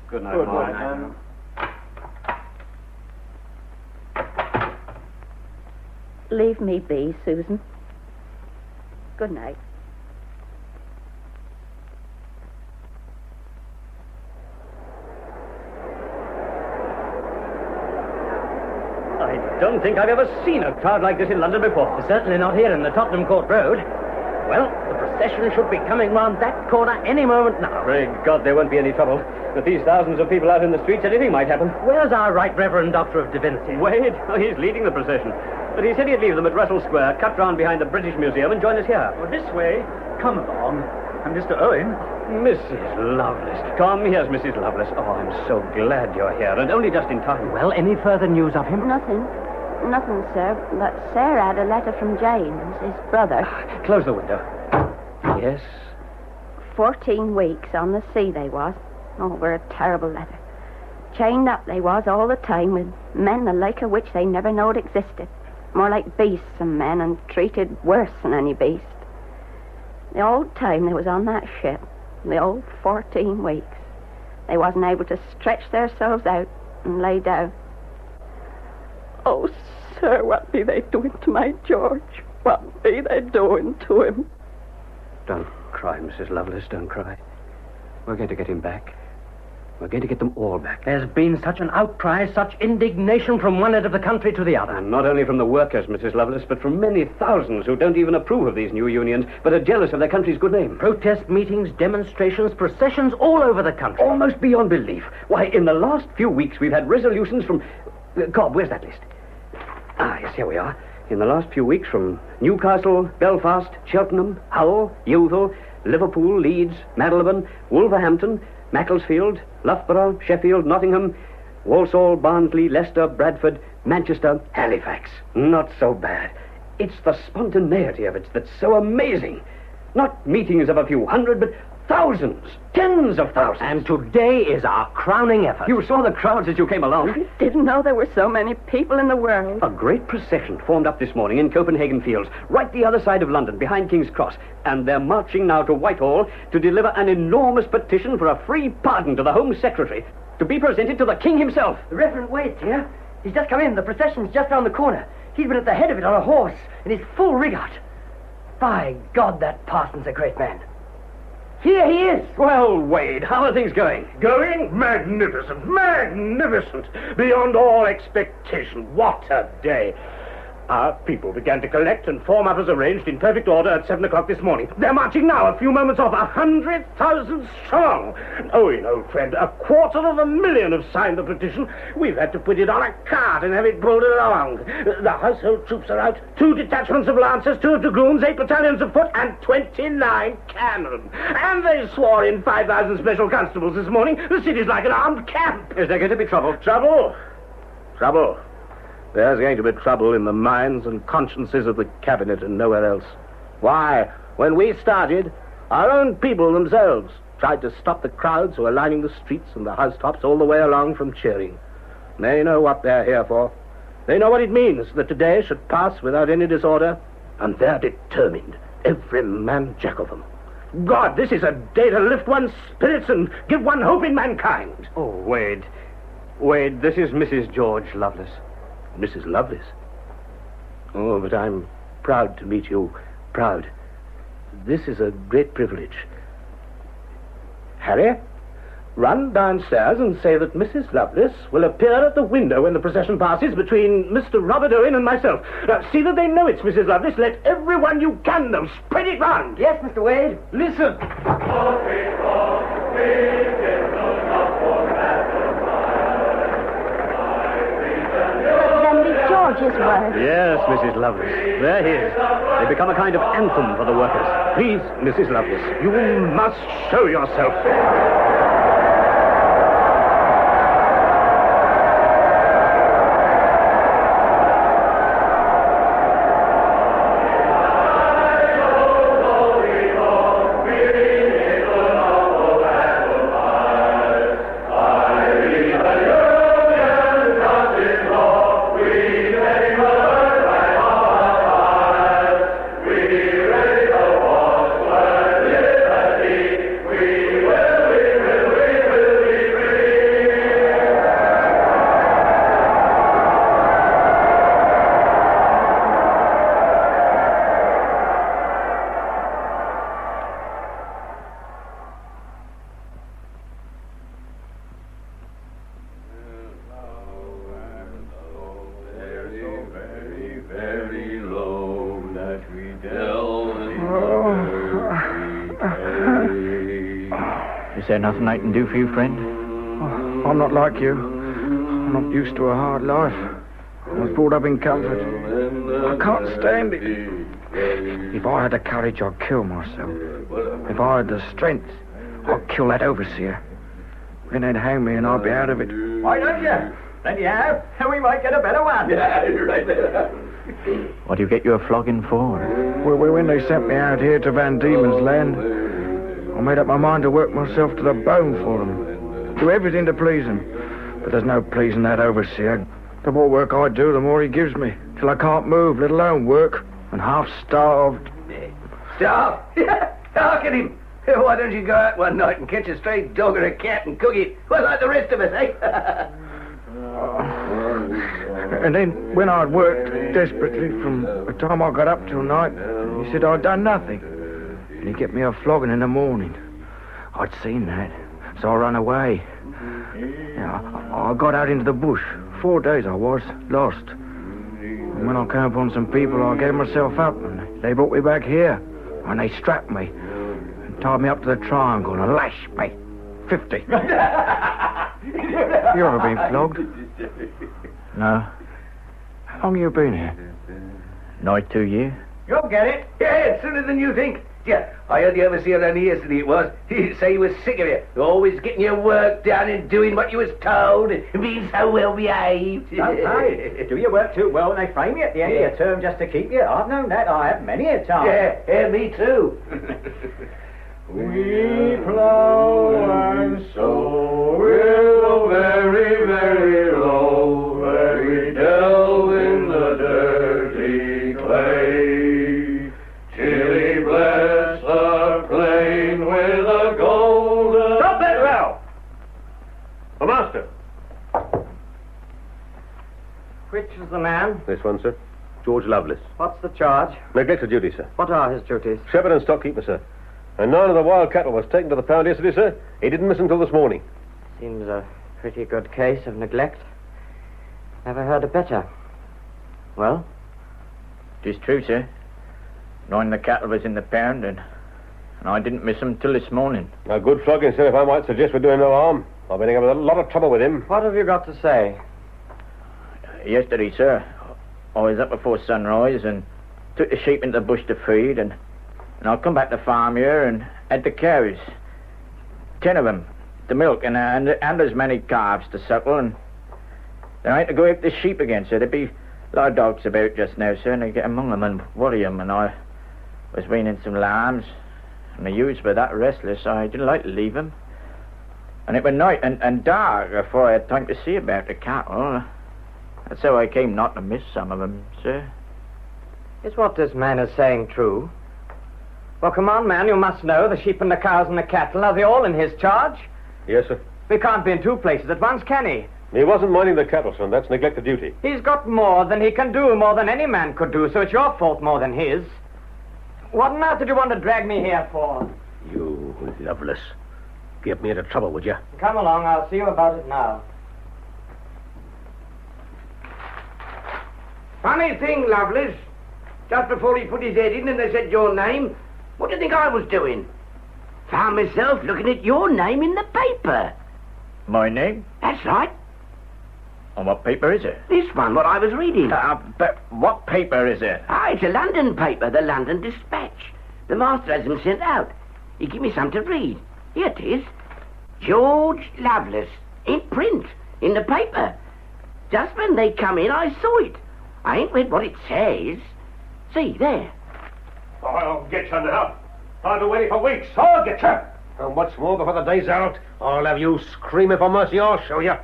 Good night, Good Mom. Leave me be, Susan. Good night. I don't think I've ever seen a crowd like this in London before. Certainly not here in the Tottenham Court Road. Well, the procession should be coming round that corner any moment now. Pray God there won't be any trouble. With these thousands of people out in the streets, anything might happen. Where's our Right Reverend Doctor of Divinity? Wade? Oh, he's leading the procession. But he said he'd leave them at Russell Square, cut round behind the British Museum, and join us here. Well, this way. Come along. And Mr. Owen. Mrs. Lovelace. Come, here's Mrs. Lovelace. Oh, I'm so glad you're here, and only just in time. Well, any further news of him? Nothing, sir. But Sarah had a letter from James, his brother. Close the window. Yes? 14 weeks on the sea they was. Oh, were a terrible letter. Chained up they was all the time with men the like of which they never knowed existed. More like beasts than men, and treated worse than any beast. The old time they was on that ship, the old 14 weeks, they wasn't able to stretch themselves out and lay down. Oh, sir, what be they doing to my George? What be they doing to him? Don't cry, Mrs. Lovelace, don't cry. We're going to get him back. We're going to get them all back. There's been such an outcry, such indignation from one end of the country to the other. And not only from the workers, Mrs. Lovelace, but from many thousands who don't even approve of these new unions, but are jealous of their country's good name. Protest meetings, demonstrations, processions all over the country. Almost beyond belief. Why, in the last few weeks, we've had resolutions from... Cobb, where's that list? Ah, yes, here we are. In the last few weeks, from Newcastle, Belfast, Cheltenham, Hull, Youthall, Liverpool, Leeds, Marylebone, Wolverhampton, Macclesfield, Loughborough, Sheffield, Nottingham, Walsall, Barnsley, Leicester, Bradford, Manchester, Halifax. Not so bad. It's the spontaneity of it that's so amazing. Not meetings of a few hundred, but thousands, tens of thousands. And today is our crowning effort. You saw the crowds as you came along. I didn't know there were so many people in the world. A great procession formed up this morning in Copenhagen Fields, right the other side of London, behind King's Cross. And they're marching now to Whitehall to deliver an enormous petition for a free pardon to the Home Secretary, to be presented to the King himself. The Reverend Wade's here. He's just come in. The procession's just round the corner. He's been at the head of it on a horse, in his full rig-out. By God, that parson's a great man. Here he is. Well, Wade, how are things going? Going? Magnificent, magnificent. Beyond all expectation. What a day. Our people began to collect and form up as arranged in perfect order at 7 o'clock this morning. They're marching now, a few moments off, 100,000 strong. Owing, old friend, 250,000 have signed the petition. We've had to put it on a cart and have it pulled along. The household troops are out, 2 detachments of lancers, 2 of dragoons, 8 battalions of foot, and 29 cannon. And they swore in 5,000 special constables this morning. The city's like an armed camp. Is there going to be trouble? Trouble? Trouble. There's going to be trouble in the minds and consciences of the cabinet and nowhere else. Why, when we started, our own people themselves tried to stop the crowds who were lining the streets and the housetops all the way along from cheering. They know what they're here for. They know what it means that today should pass without any disorder, and they're determined, every man jack of them. God, this is a day to lift one's spirits and give one hope in mankind. Oh, Wade, this is Mrs. George Lovelace. Mrs. Lovelace? Oh, but I'm proud to meet you. Proud. This is a great privilege. Harry, run downstairs and say that Mrs. Lovelace will appear at the window when the procession passes between Mr. Robert Owen and myself. Now, see that they know it's Mrs. Lovelace. Let everyone you can know. Spread it round. Yes, Mr. Wade. Listen. George's word. Yes, Mrs. Lovelace. There he is. They become a kind of anthem for the workers. Please, Mrs. Lovelace, you must show yourself. Is there nothing I can do for you, friend? Oh, I'm not like you. I'm not used to a hard life. I was brought up in comfort. I can't stand it. If I had the courage, I'd kill myself. If I had the strength, I'd kill that overseer. Then they'd hang me and I'd be out of it. Why don't you? Then you have, and we might get a better one. Yeah, you're right there. What do you get you a flogging for? Well, when they sent me out here to Van Diemen's Land, I made up my mind to work myself to the bone for them. Do everything to please him. But there's no pleasing that overseer. The more work I do, the more he gives me. Till I can't move, let alone work. And half starved. Starved? Look at him. Why don't you go out one night and catch a stray dog or a cat and cook it? Well, like the rest of us, eh? And then, when I'd worked desperately from the time I got up till night, he said I'd done nothing. And he'd get me a flogging in the morning. I'd seen that, so I ran away. Yeah, I got out into the bush. 4 days I was, lost. And when I came upon some people, I gave myself up, and they brought me back here. And they strapped me and tied me up to the triangle and lashed me. 50. You ever been flogged? No. How long you been here? Nigh 2 years. You'll get it. Yeah, sooner than you think. Yeah, I heard the overseer only yesterday it was. He'd say he was sick of you. Always getting your work done and doing what you was told and being so well behaved. Hey, do your work too well and they frame you at the end of your term just to keep you. I've known that. I have many a time. Yeah, me too. We plow and sow with a very, very low, where we delve in the dirty clay, till he bless the plain with a golden... Stop that row! The master. Which is the man? This one, sir. George Lovelace. What's the charge? Neglect of duty, sir. What are his duties? Shepherd and stockkeeper, sir. And 9 of the wild cattle was taken to the pound yesterday, sir. He didn't miss until this morning. Seems a pretty good case of neglect. Never heard a better. Well? Tis true, sir. 9 of the cattle was in the pound, and I didn't miss them till this morning. A good flogging, sir, if I might suggest we're doing no harm. I've been having a lot of trouble with him. What have you got to say? Yesterday, sir, I was up before sunrise and took the sheep into the bush to feed, and I come back to farm here and had the cows. 10 of them to milk, and as many calves to suckle, and then I had to go out the sheep again, sir. There'd be a lot of dogs about just now, sir, and I get among them and worry them, and I was weaning some lambs, and the ewes were that restless, I didn't like to leave them. And it was night and dark before I had time to see about the cattle. That's how I came not to miss some of them, sir. Is what this man is saying true? Well, come on, man, you must know the sheep and the cows and the cattle, are they all in his charge? Yes, sir. We can't be in 2 places at once, can he? He wasn't minding the cattle, son. That's neglect of duty. He's got more than he can do, more than any man could do, so it's your fault more than his. What on earth did you want to drag me here for? You Lovelace. Get me into trouble, would you? Come along, I'll see you about it now. Funny thing, Lovelace. Just before he put his head in and they said your name, what do you think I was doing? Found myself looking at your name in the paper. My name? That's right. On what paper is it? This one, what I was reading. But what paper is it? It's a London paper, the London Dispatch. The master has them sent out. He gave me some to read. Here it is. George Lovelace, in print, in the paper. Just when they come in, I saw it. I ain't read what it says. See, there. I'll get you now. I've been waiting for weeks. I'll get you. And what's more, before the day's out, I'll have you screaming for mercy. I'll show you.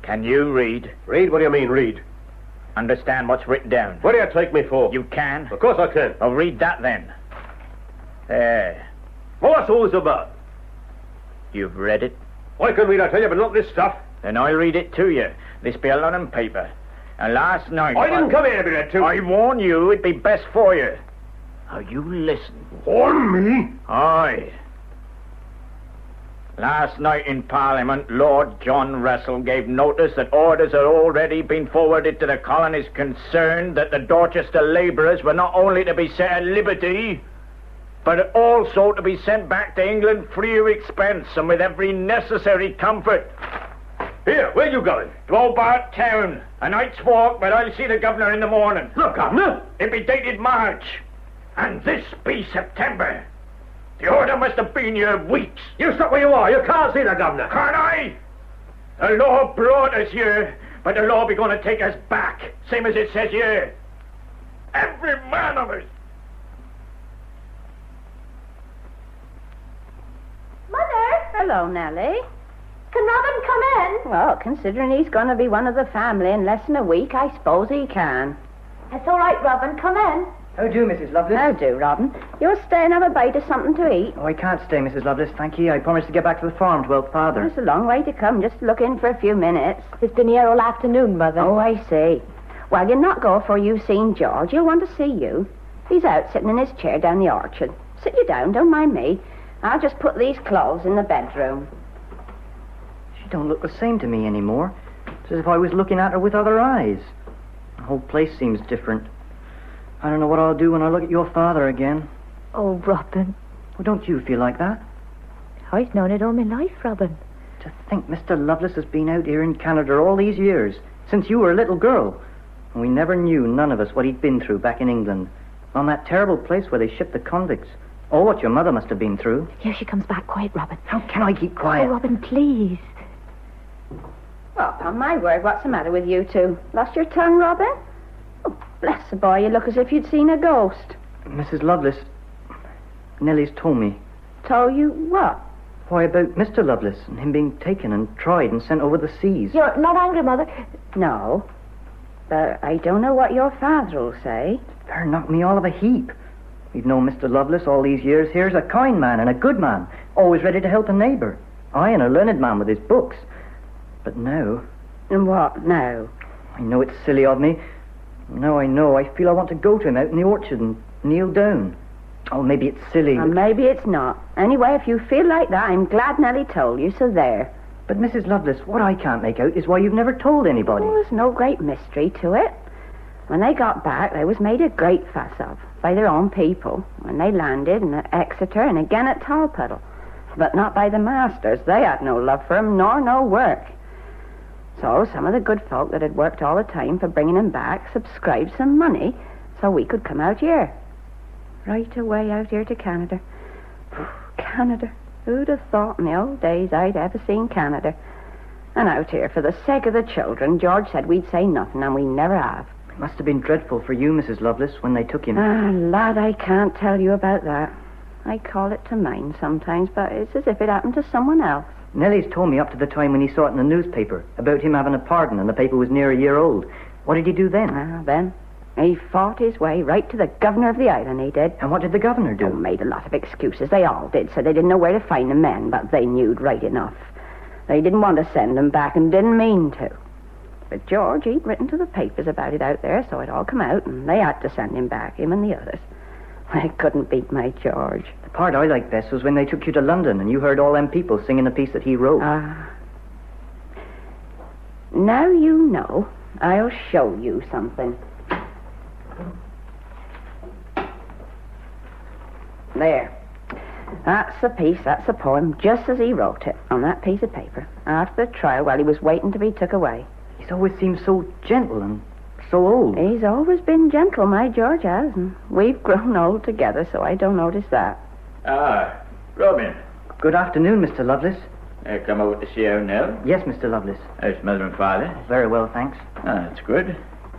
Can you read? Read? What do you mean, read? Understand what's written down? What do you take me for? You can? Of course I can. Well, read that then. There. Well, what's all this about? You've read it? I can read, I tell you, but not this stuff. Then I'll read it to you. This be a London paper. And last night... I didn't come here to be read to. I warn you, it'd be best for you. Now, you listen. Warn me? Aye. Last night in Parliament, Lord John Russell gave notice that orders had already been forwarded to the colonies concerned that the Dorchester labourers were not only to be set at liberty, but also to be sent back to England free of expense and with every necessary comfort. Here, where you going? To Hobart Town. A night's walk, but I'll see the governor in the morning. The governor? It be dated March. And this be September. The order must have been here weeks. You stop where you are. You can't see the governor. Can't I? The law brought us here, but the law be going to take us back, same as it says here. Every man of us. Mother! Hello, Nellie. Can Robin come in? Well, considering he's going to be one of the family in less than a week, I suppose he can. That's all right, Robin. Come in. How do, Mrs. Lovelace? How do, Robin? You'll stay and have a bite of something to eat. Oh, I can't stay, Mrs. Lovelace, thank you. I promised to get back to the farm to help Father. It's a long way to come just to look in for a few minutes. It's been here all afternoon, Mother. Oh, I see. Well, you'll not go before you've seen George. He'll want to see you. He's out sitting in his chair down the orchard. Sit you down, don't mind me. I'll just put these clothes in the bedroom. She don't look the same to me anymore. It's as if I was looking at her with other eyes. The whole place seems different. I don't know what I'll do when I look at your father again. Oh, Robin. Well, don't you feel like that? I've known it all my life, Robin. To think Mr. Lovelace has been out here in Canada all these years, since you were a little girl. And we never knew, none of us, what he'd been through back in England. On that terrible place where they shipped the convicts. Or what your mother must have been through. Here she comes back. Quiet, Robin. How can I keep quiet? Oh, Robin, please. Well, upon my word, what's the matter with you two? Lost your tongue, Robin? Oh, bless the boy, you look as if you'd seen a ghost. Mrs. Lovelace, Nellie's told me. Told you what? Why, about Mr. Lovelace and him being taken and tried and sent over the seas. You're not angry, Mother? No. But I don't know what your father will say. Better knock me all of a heap. We've known Mr. Lovelace all these years. Here's a kind man and a good man, always ready to help a neighbour. Aye, and a learned man with his books. But now... And what now? I know it's silly of me. Now I know. I feel I want to go to him out in the orchard and kneel down. Oh, maybe it's silly. And maybe it's not. Anyway, if you feel like that, I'm glad Nellie told you, so there. But, Mrs. Lovelace, what I can't make out is why you've never told anybody. Oh, there's no great mystery to it. When they got back, they was made a great fuss of by their own people. When they landed in Exeter and again at Talpuddle. But not by the masters. They had no love for 'em, nor no work. So some of the good folk that had worked all the time for bringing him back subscribed some money so we could come out here. Right away out here to Canada. Canada. Who'd have thought in the old days I'd ever seen Canada? And out here for the sake of the children. George said we'd say nothing, and we never have. It must have been dreadful for you, Mrs. Lovelace, when they took him. Ah, lad, I can't tell you about that. I call it to mind sometimes, but it's as if it happened to someone else. Nellie's told me up to the time when he saw it in the newspaper about him having a pardon and the paper was near a year old. What did he do then? Ah, then he fought his way right to the governor of the island, he did. And what did the governor do? Oh, made a lot of excuses. They all did, so they didn't know where to find the men, but they knewed right enough. They didn't want to send them back and didn't mean to. But George, he'd written to the papers about it out there, so it all come out, and they had to send him back, him and the others. I couldn't beat my George. The part I liked best was when they took you to London and you heard all them people singing a piece that he wrote. Ah. Now you know. I'll show you something. There. That's the piece, that's the poem, just as he wrote it, on that piece of paper, after the trial while he was waiting to be took away. He's always seemed so gentle and so old. He's always been gentle, my George has, and we've grown old together, so I don't notice that. Ah, Robin. Good afternoon, Mr. Lovelace. Come over to see how Nell? Yes, Mr. Lovelace. How's mother and father? Very well, thanks. Ah, that's good.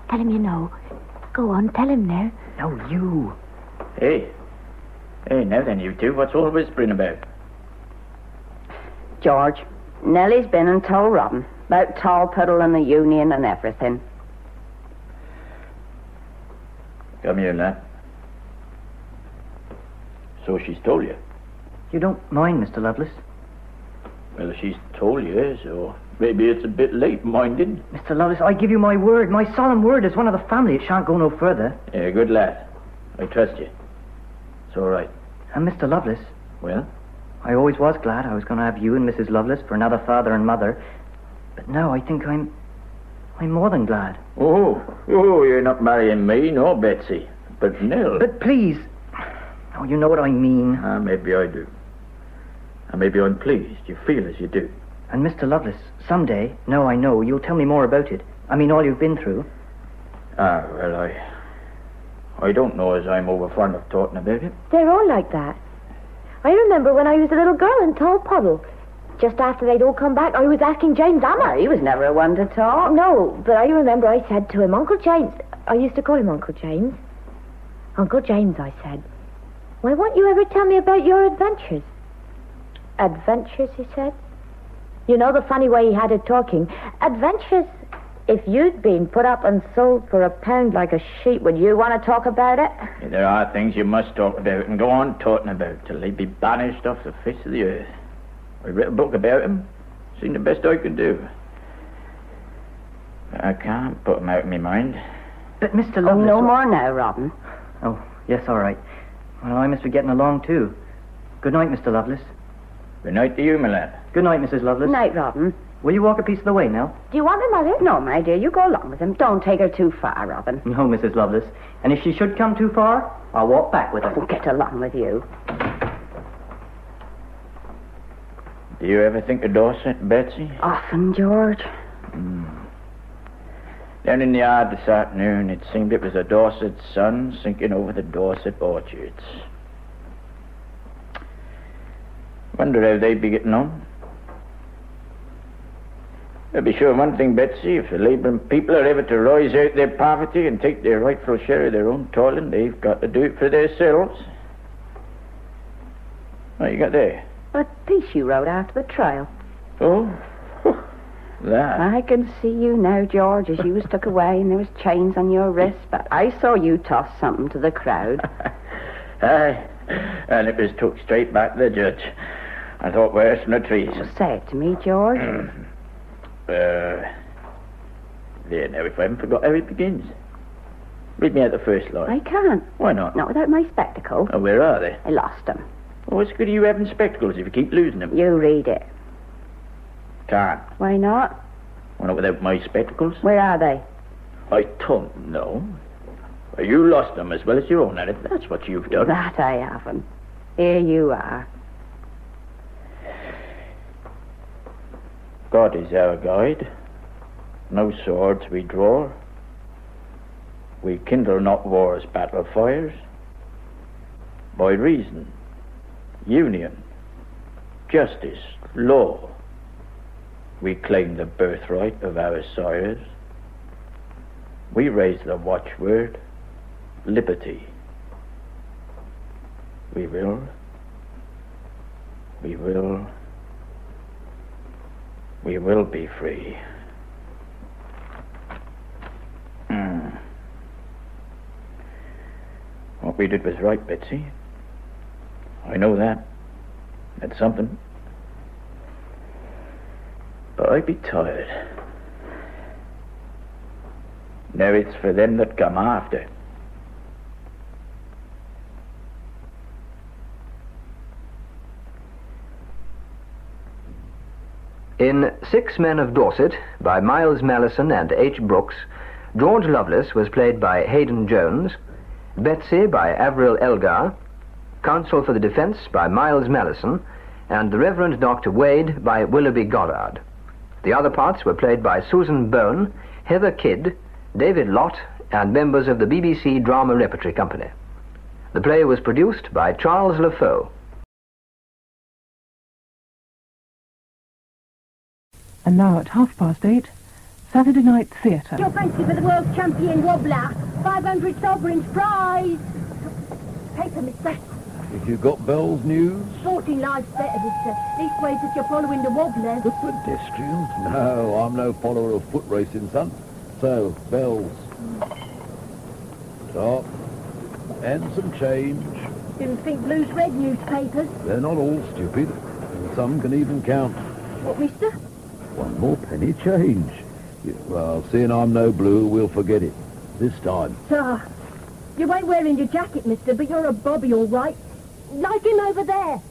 Tell him you know. Go on, tell him now. No, you. Hey, now then, you two, what's all the whispering about? George, Nellie's been and told Robin about Talpuddle and the Union and everything. Come here, lad. So she's told you? You don't mind, Mr. Lovelace? Well, she's told you, so maybe it's a bit late minding. Mr. Lovelace, I give you my word, my solemn word as one of the family. It shan't go no further. Yeah, good lad. I trust you. It's all right. And Mr. Lovelace? Well? I always was glad I was going to have you and Mrs. Lovelace for another father and mother. But now I think I'm more than glad. Oh, you're not marrying me nor Betsy, but Nell. But please. Oh, you know what I mean. Maybe I do. And maybe I'm pleased you feel as you do. And Mr. Lovelace, someday, now I know, you'll tell me more about it. I mean, all you've been through. Well, I don't know as I'm over fond of talking about it. They're all like that. I remember when I was a little girl in Talpuddle. Just after they'd all come back, I was asking James Ammer. He was never one to talk. No, but I remember I said to him, Uncle James... I used to call him Uncle James. Uncle James, I said, why won't you ever tell me about your adventures? Adventures, he said. You know the funny way he had it talking. Adventures. If you'd been put up and sold for £1 like a sheep, would you want to talk about it? Yeah, there are things you must talk about and go on talking about till they be banished off the face of the earth. I read a book about them. Seen the best I could do. But I can't put them out of my mind. But Mr. Lovelace... no more now, Robin. Oh, yes, all right. Well, I must be getting along, too. Good night, Mr. Lovelace. Good night to you, my lad. Good night, Mrs. Lovelace. Night, Robin. Will you walk a piece of the way, Nell? Do you want me, Mother? No, my dear, you go along with him. Don't take her too far, Robin. No, Mrs. Lovelace. And if she should come too far, I'll walk back with her. Oh, get along with you. Do you ever think of Dorset, Betsy? Often, George. Down in the yard this afternoon, it seemed it was a Dorset sun sinking over the Dorset orchards. Wonder how they'd be getting on. I'll be sure one thing, Betsy, if the labouring people are ever to rise out their poverty and take their rightful share of their own toiling, they've got to do it for themselves. What you got there? A piece you wrote after the trial. Oh, that. I can see you now, George, as you was took away and there was chains on your wrists, but I saw you toss something to the crowd. Aye, and it was took straight back to the judge. I thought worse than a treason. Well, say it to me, George. There, now, if I haven't forgot how it begins. Read me out the first line. I can't. Why not? Not without my spectacles. Oh, where are they? I lost them. Well, what's the good of you having spectacles if you keep losing them? You read it. Can't. Why not? Why not without my spectacles? Where are they? I don't know. Well, you lost them as well as your own, and if that's what you've done. That I haven't. Here you are. God is our guide. No swords we draw. We kindle not war's battle fires. By reason, union, justice, law, we claim the birthright of our sires. We raise the watchword, liberty. We will be free. What we did was right, Betsy. I know that. That's something. But I'd be tired. Now it's for them that come after. In 6 Men of Dorset, by Miles Malleson and H. Brooks, George Lovelace was played by Hayden Jones, Betsy by Avril Elgar, Counsel for the Defense by Miles Malleson, and the Reverend Dr. Wade by Willoughby Goddard. The other parts were played by Susan Bone, Heather Kidd, David Lott, and members of the BBC Drama Repertory Company. The play was produced by Charles LaFoe. And now at 8:30, Saturday Night Theatre. Your fancy for the world champion wobbler. 500 sovereigns prize. Paper, mister. If you've got Bell's news? 14 lives better, mister. Leastways if you're following the wobblers. The pedestrians? No, I'm no follower of foot racing, son. So, Bell's. Top. And some change. Didn't think blues red newspapers. They're not all stupid. And some can even count. What, mister? One more penny change. Well, seeing I'm no blue, we'll forget it. This time. Sir, you ain't wearing your jacket, mister, but you're a bobby, all right. Like him over there.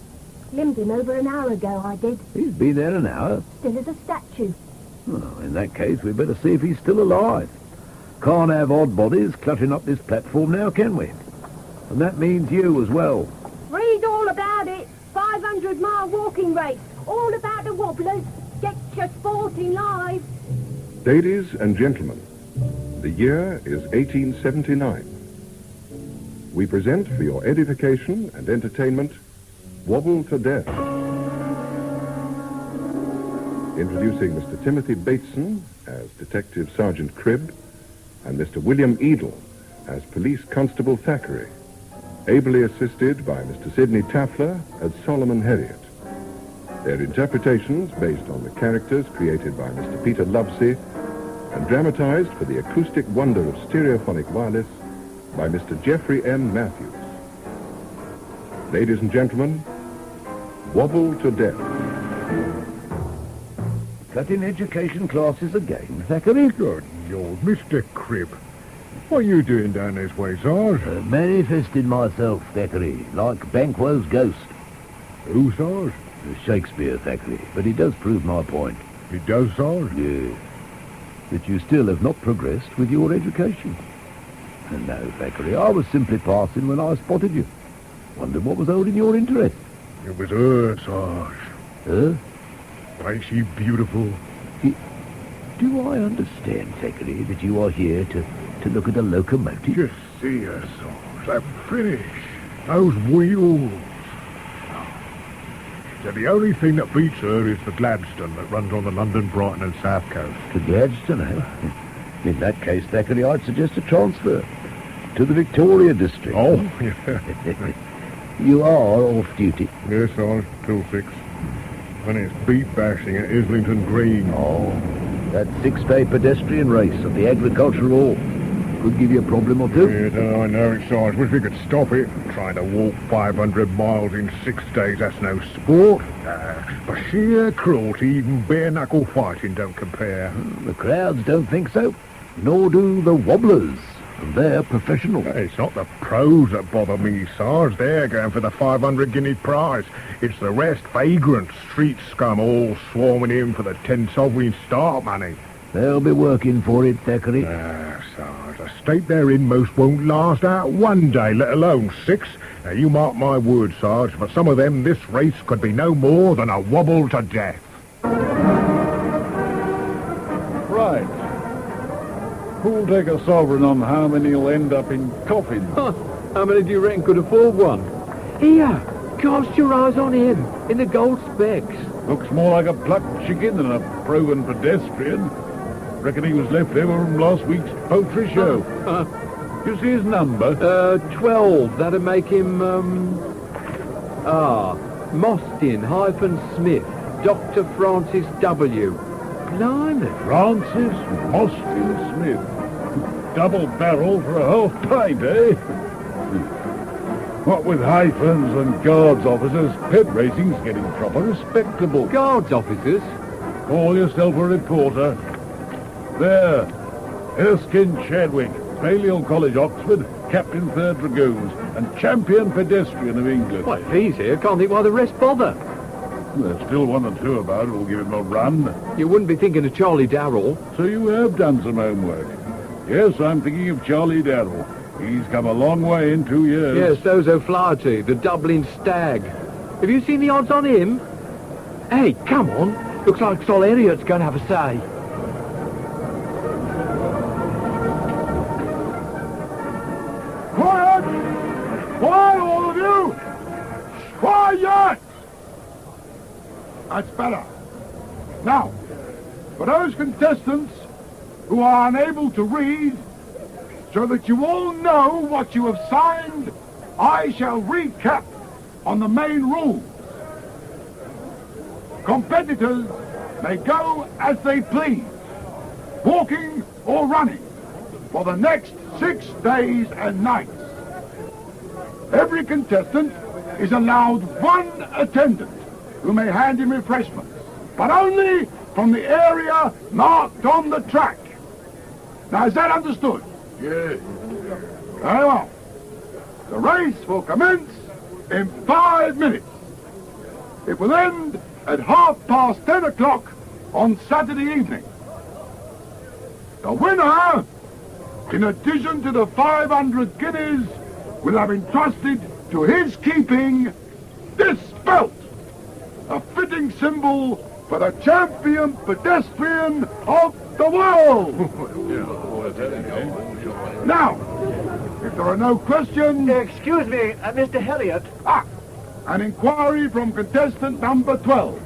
Limbed him over an hour ago, I did. He's been there an hour. Still as a statue. Well, in that case, we better see if he's still alive. Can't have odd bodies cluttering up this platform now, can we? And that means you as well. Read all about it. 500-mile walking race. All about the wobblers. Get your 14 lives. Ladies and gentlemen, the year is 1879. We present for your edification and entertainment, Wobble to Death. Introducing Mr. Timothy Bateson as Detective Sergeant Cribb and Mr. William Edel as Police Constable Thackeray, ably assisted by Mr. Sidney Taffler as Solomon Heriot. Their interpretations based on the characters created by Mr. Peter Lovesey and dramatized for the acoustic wonder of stereophonic wireless by Mr. Geoffrey M. Matthews. Ladies and gentlemen, Wobble to Death. Cutting education classes again, Thackeray? Good Lord, Mr. Cribb. What are you doing down this way, Sarge? Manifesting myself, Thackeray, like Banquo's ghost. Who, Sarge? Shakespeare, Thackeray, but he does prove my point. It does, Sarge? Yes. But you still have not progressed with your education. And no, Thackeray, I was simply passing when I spotted you. Wondered what was holding your interest. It was her, Sarge. Her? Ain't she beautiful? Do I understand, Thackeray, that you are here to look at a locomotive? Just see her, Sarge. That finish. Those wheels. So the only thing that beats her is the Gladstone that runs on the London, Brighton and South Coast. The Gladstone, eh? In that case, Thackeray, I'd suggest a transfer to the Victoria district. Oh, yeah. You are off duty. Yes, Sarge, till 6. And it's beef bashing at Islington Green. Oh, that 6-day pedestrian race at the Agricultural Hall could give you a problem or two. Yes, I know it, Sarge. Wish we could stop it. Trying to walk 500 miles in 6 days, that's no sport. For sheer cruelty, even bare-knuckle fighting don't compare. The crowds don't think so, nor do the wobblers. They're professional. It's not the pros that bother me, Sarge. They're going for the 500 guinea prize. It's the rest, vagrant street scum, all swarming in for the 10 sovereign start money. They'll be working for it, Thackeray. Sarge, the state they're in most won't last out 1 day, let alone 6. Now, you mark my words, Sarge, for some of them, this race could be no more than a wobble to death. Right. Who'll take a sovereign on how many will end up in coffins? How many do you reckon could afford one? Here, cast your eyes on him, in the gold specs. Looks more like a plucked chicken than a proven pedestrian. Reckon he was left over from last week's poultry show. You see his number? 12. That'd make him, Mostyn-Smith. Dr. Francis W. Blimey. Francis Mostyn Smith. Double barrel for a half pint, eh? What with hyphens and guards officers, pet racing's getting proper respectable. Guards officers? Call yourself a reporter. There, Erskine Chadwick, Balliol College, Oxford, Captain 3rd Dragoons, and champion pedestrian of England. Why, if he's here, can't think why the rest bother. There's still 1 or 2 about who'll give him a run. You wouldn't be thinking of Charlie Darrell. So you have done some homework. Yes, I'm thinking of Charlie Darrell. He's come a long way in 2 years. Yes, so's O'Flaherty, the Dublin Stag. Have you seen the odds on him? Hey, come on. Looks like Sol Elliott's going to have a say. Quiet! Quiet, all of you! Quiet! That's better. Now, for those contestants who are unable to read, so that you all know what you have signed, I shall recap on the main rules. Competitors may go as they please, walking or running, for the next 6 days and nights. Every contestant is allowed 1 attendant who may hand him refreshments, but only from the area marked on the track. Now, is that understood? Yes. Very well. The race will commence in 5 minutes. It will end at 10:30 on Saturday evening. The winner, in addition to the 500 guineas, will have entrusted to his keeping this belt, a fitting symbol for the champion pedestrian of the world. Now, if there are no questions... Excuse me, Mr. Elliott. An inquiry from contestant number 12,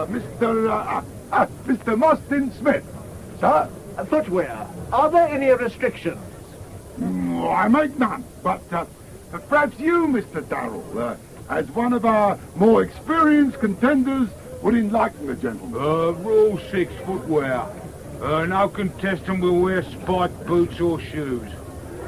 Mr. Mostyn Smith. Sir? Footwear. Are there any restrictions? I make none, but perhaps you, Mr. Darrell, as one of our more experienced contenders, would enlighten the gentleman. Rule 6, footwear. No contestant will wear spiked boots or shoes.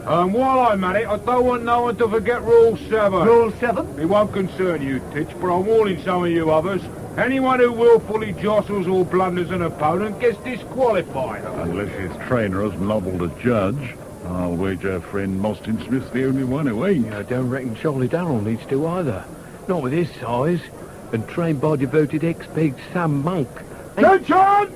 While I'm at it, I don't want no one to forget Rule 7. Rule 7? It won't concern you, Titch, but I'm warning some of you others. Anyone who willfully jostles or blunders an opponent gets disqualified. Unless his trainer has nobbled a judge. I'll wager friend Mostyn Smith's the only one who ain't. I don't reckon Charlie Darrell needs to either. Not with his size. And trained by devoted ex-pig Sam Monk. Attention!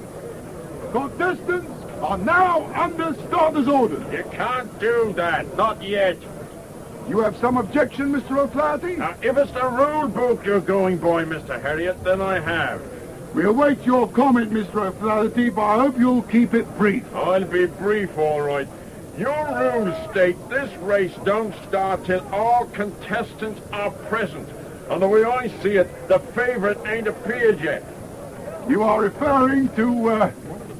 Contestants are now under starter's orders. You can't do that, not yet. You have some objection, Mr. O'Flaherty? Now, if it's the rule book you're going by, Mr. Harriet, then I have. We await your comment, Mr. O'Flaherty, but I hope you'll keep it brief. I'll be brief, all right. Your rules state this race don't start till all contestants are present. And the way I see it, the favourite ain't appeared yet. You are referring to,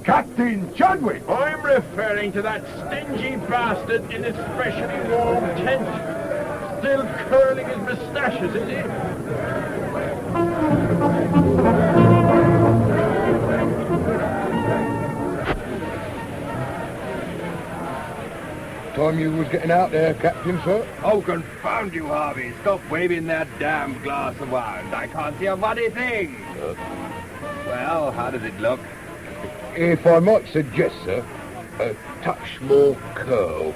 Captain Chadwick. I'm referring to that stingy bastard in his specially warm tent. Still curling his moustaches, is he? Time you was getting out there, Captain, sir. Oh, confound you, Harvey. Stop waving that damn glass around. I can't see a bloody thing. Well, how does it look? If I might suggest, sir, a touch more curl.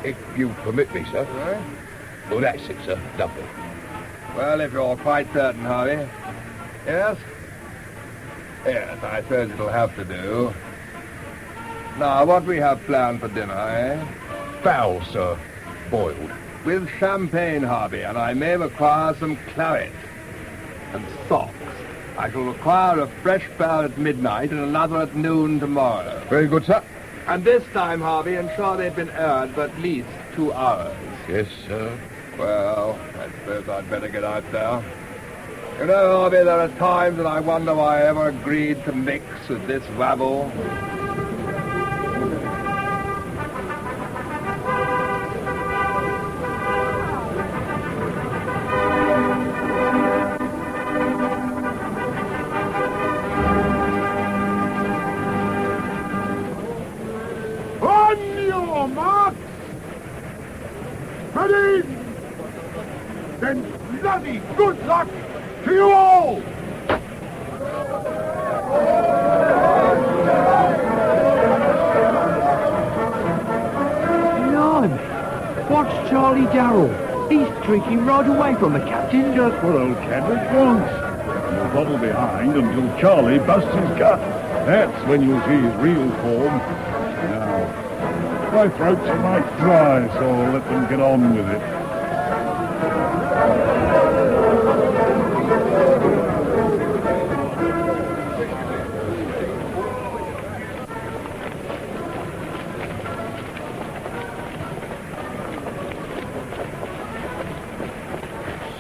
If you permit me, sir. Well, that's it, sir. Lovely. Well, if you're quite certain, Harvey. Yes? Yes, I suppose it'll have to do. Now, what we have planned for dinner, eh? Fowl, sir. Boiled. With champagne, Harvey, and I may require some claret. And socks. I shall require a fresh pair at midnight and another at noon tomorrow. Very good, sir. And this time, Harvey, ensure they've been aired for at least 2 hours. Yes, sir. Well, I suppose I'd better get out there. You know, Harvey, there are times that I wonder why I ever agreed to mix with this rabble. On your mark! Ready? Then bloody good luck to you all! Blimey, watch Charlie Darrell. He's streaking right away from the captain. Just what old Chadwick wants. You'll bobble behind until Charlie busts his gut. That's when you'll see his real form. Now, my throat's a mite dry, so I'll let them get on with it.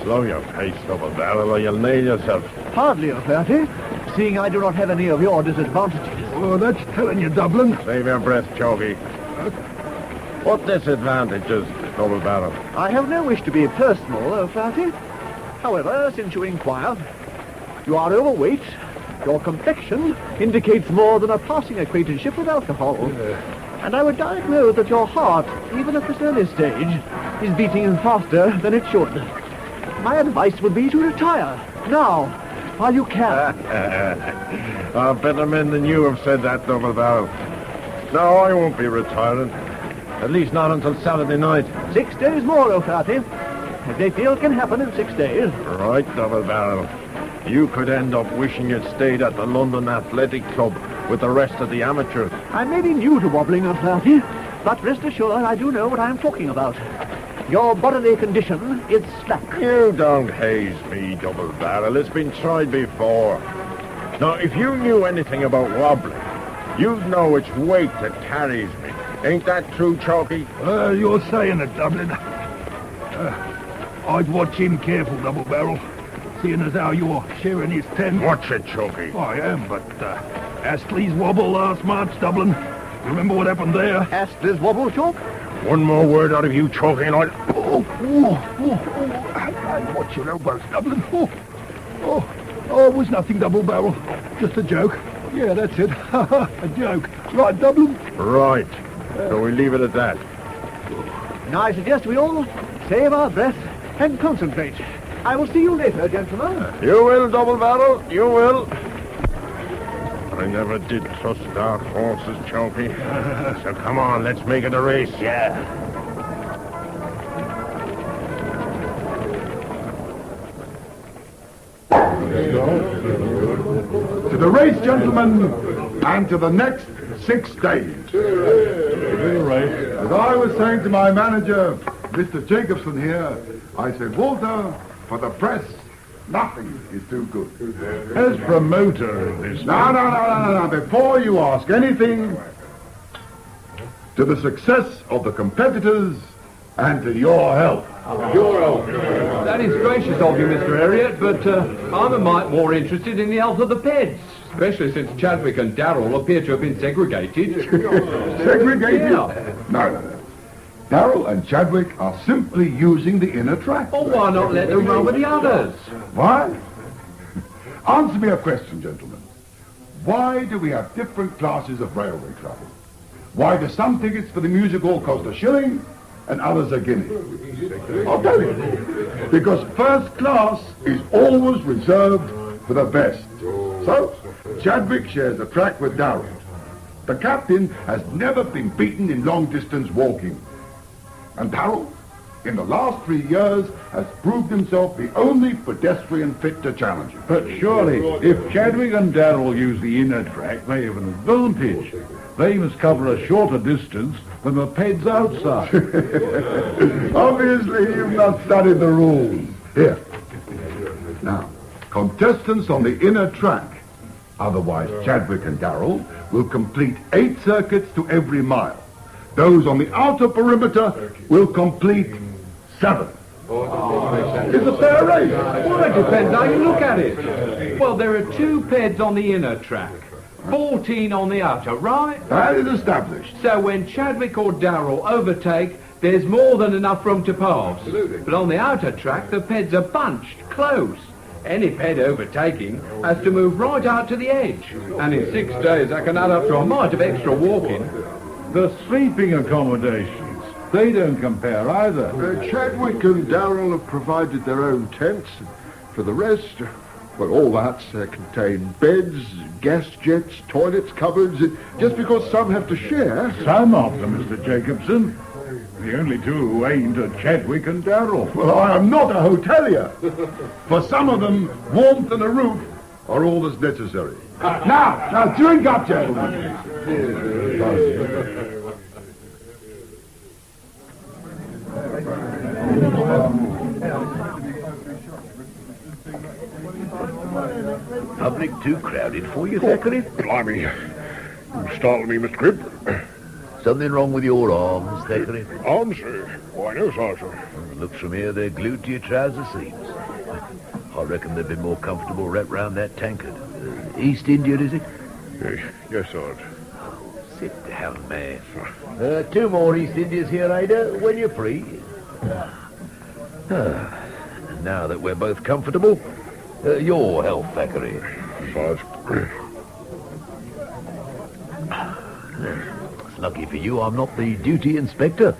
Slow your pace, double barrel, or you'll nail yourself. Hardly, O'Flaherty, seeing I do not have any of your disadvantages. Oh, that's telling you, Dublin. Save your breath, Chalky. What disadvantages, double barrel? I have no wish to be personal, O'Flaherty. However, since you inquire, you are overweight. Your complexion indicates more than a passing acquaintanceship with alcohol. And I would diagnose that your heart, even at this early stage, is beating faster than it should. My advice would be to retire, now, while you can. Better men than you have said that, double barrel. No, I won't be retiring. At least not until Saturday night. 6 days more, O'Flaherty. A great deal can happen in 6 days. Right, double barrel. You could end up wishing you'd stayed at the London Athletic Club with the rest of the amateurs. I may be new to wobbling, O'Flaherty, but rest assured I do know what I am talking about. Your bodily condition is slack. You don't haze me, double barrel. It's been tried before. Now, if you knew anything about wobbling, you'd know it's weight that carries me. Ain't that true, Chalky? You're saying it, Dublin. I'd watch him careful, double barrel. Seeing as how you're sharing his tent. Watch it, Chalky. I am, but Astley's wobble last March, Dublin. Remember what happened there? Astley's wobble, Chalk? One more word out of you, Chalky, and I'll... Watch your elbows, Dublin. Oh, it was nothing, double barrel. Just a joke. Yeah, that's it. A joke. Right, Dublin? Right. So we leave it at that. Now I suggest we all save our breath and concentrate. I will see you later, gentlemen. You will, double barrel. You will. I never did trust dark horses, Chalky. So come on, let's make it a race. Yeah. to the race, gentlemen, and to the next 6 days. As I was saying to my manager, Mr. Jacobson here, I said, Walter, for the press, nothing is too good. As promoter of this... No. Before you ask anything, to the success of the competitors and to your health. Your health. That is gracious of you, Mr. Elliot, but I'm a mite more interested in the health of the Peds, especially since Chadwick and Darrell appear to have been segregated. Segregated? Yeah. No. Darrell and Chadwick are simply using the inner track. Well, why not let them run with the others? Why? Answer me a question, gentlemen. Why do we have different classes of railway travel? Why do some tickets for the music hall cost a shilling and others a guinea? I'll tell you. Because first class is always reserved for the best. So, Chadwick shares the track with Darrell. The captain has never been beaten in long-distance walking. And Darrell, in the last 3 years, has proved himself the only pedestrian fit to challenge him. But surely, if Chadwick and Darrell use the inner track, they have an advantage. They must cover a shorter distance than the Peds outside. Obviously, you've not studied the rules. Here. Now, contestants on the inner track, otherwise Chadwick and Darrell, will complete 8 circuits to every mile. Those on the outer perimeter will complete 7. It's a fair race. Well, it depends how you look at it. Well, there are 2 Peds on the inner track, 14 on the outer, right? That is established. So when Chadwick or Darrell overtake, there's more than enough room to pass. But on the outer track, the Peds are bunched, close. Any Ped overtaking has to move right out to the edge. And in 6 days, that can add up to a mite of extra walking. The sleeping accommodations, they don't compare either. Chadwick and Darrell have provided their own tents. For the rest, well, all that's contained beds, gas jets, toilets, cupboards, just because some have to share. Some of them, Mr. Jacobson. The only 2 who ain't are Chadwick and Darrell. Well, I am not a hotelier. For some of them, warmth and a roof are all that's necessary. Now, drink up, gentlemen. Public too crowded for you, Thackeray? Blimey. You startled me, Mr. Cribb. Something wrong with your arms, Thackeray? Arms? Why, no, Sergeant. Looks from here they're glued to your trouser seams. I reckon they'd be more comfortable wrapped round that tankard. East India, is it? Yes, Sergeant. Sit down, man. 2 more East Indias here, Ada, when you're free. Now that we're both comfortable, your health, Thackeray. It's lucky for you I'm not the duty inspector.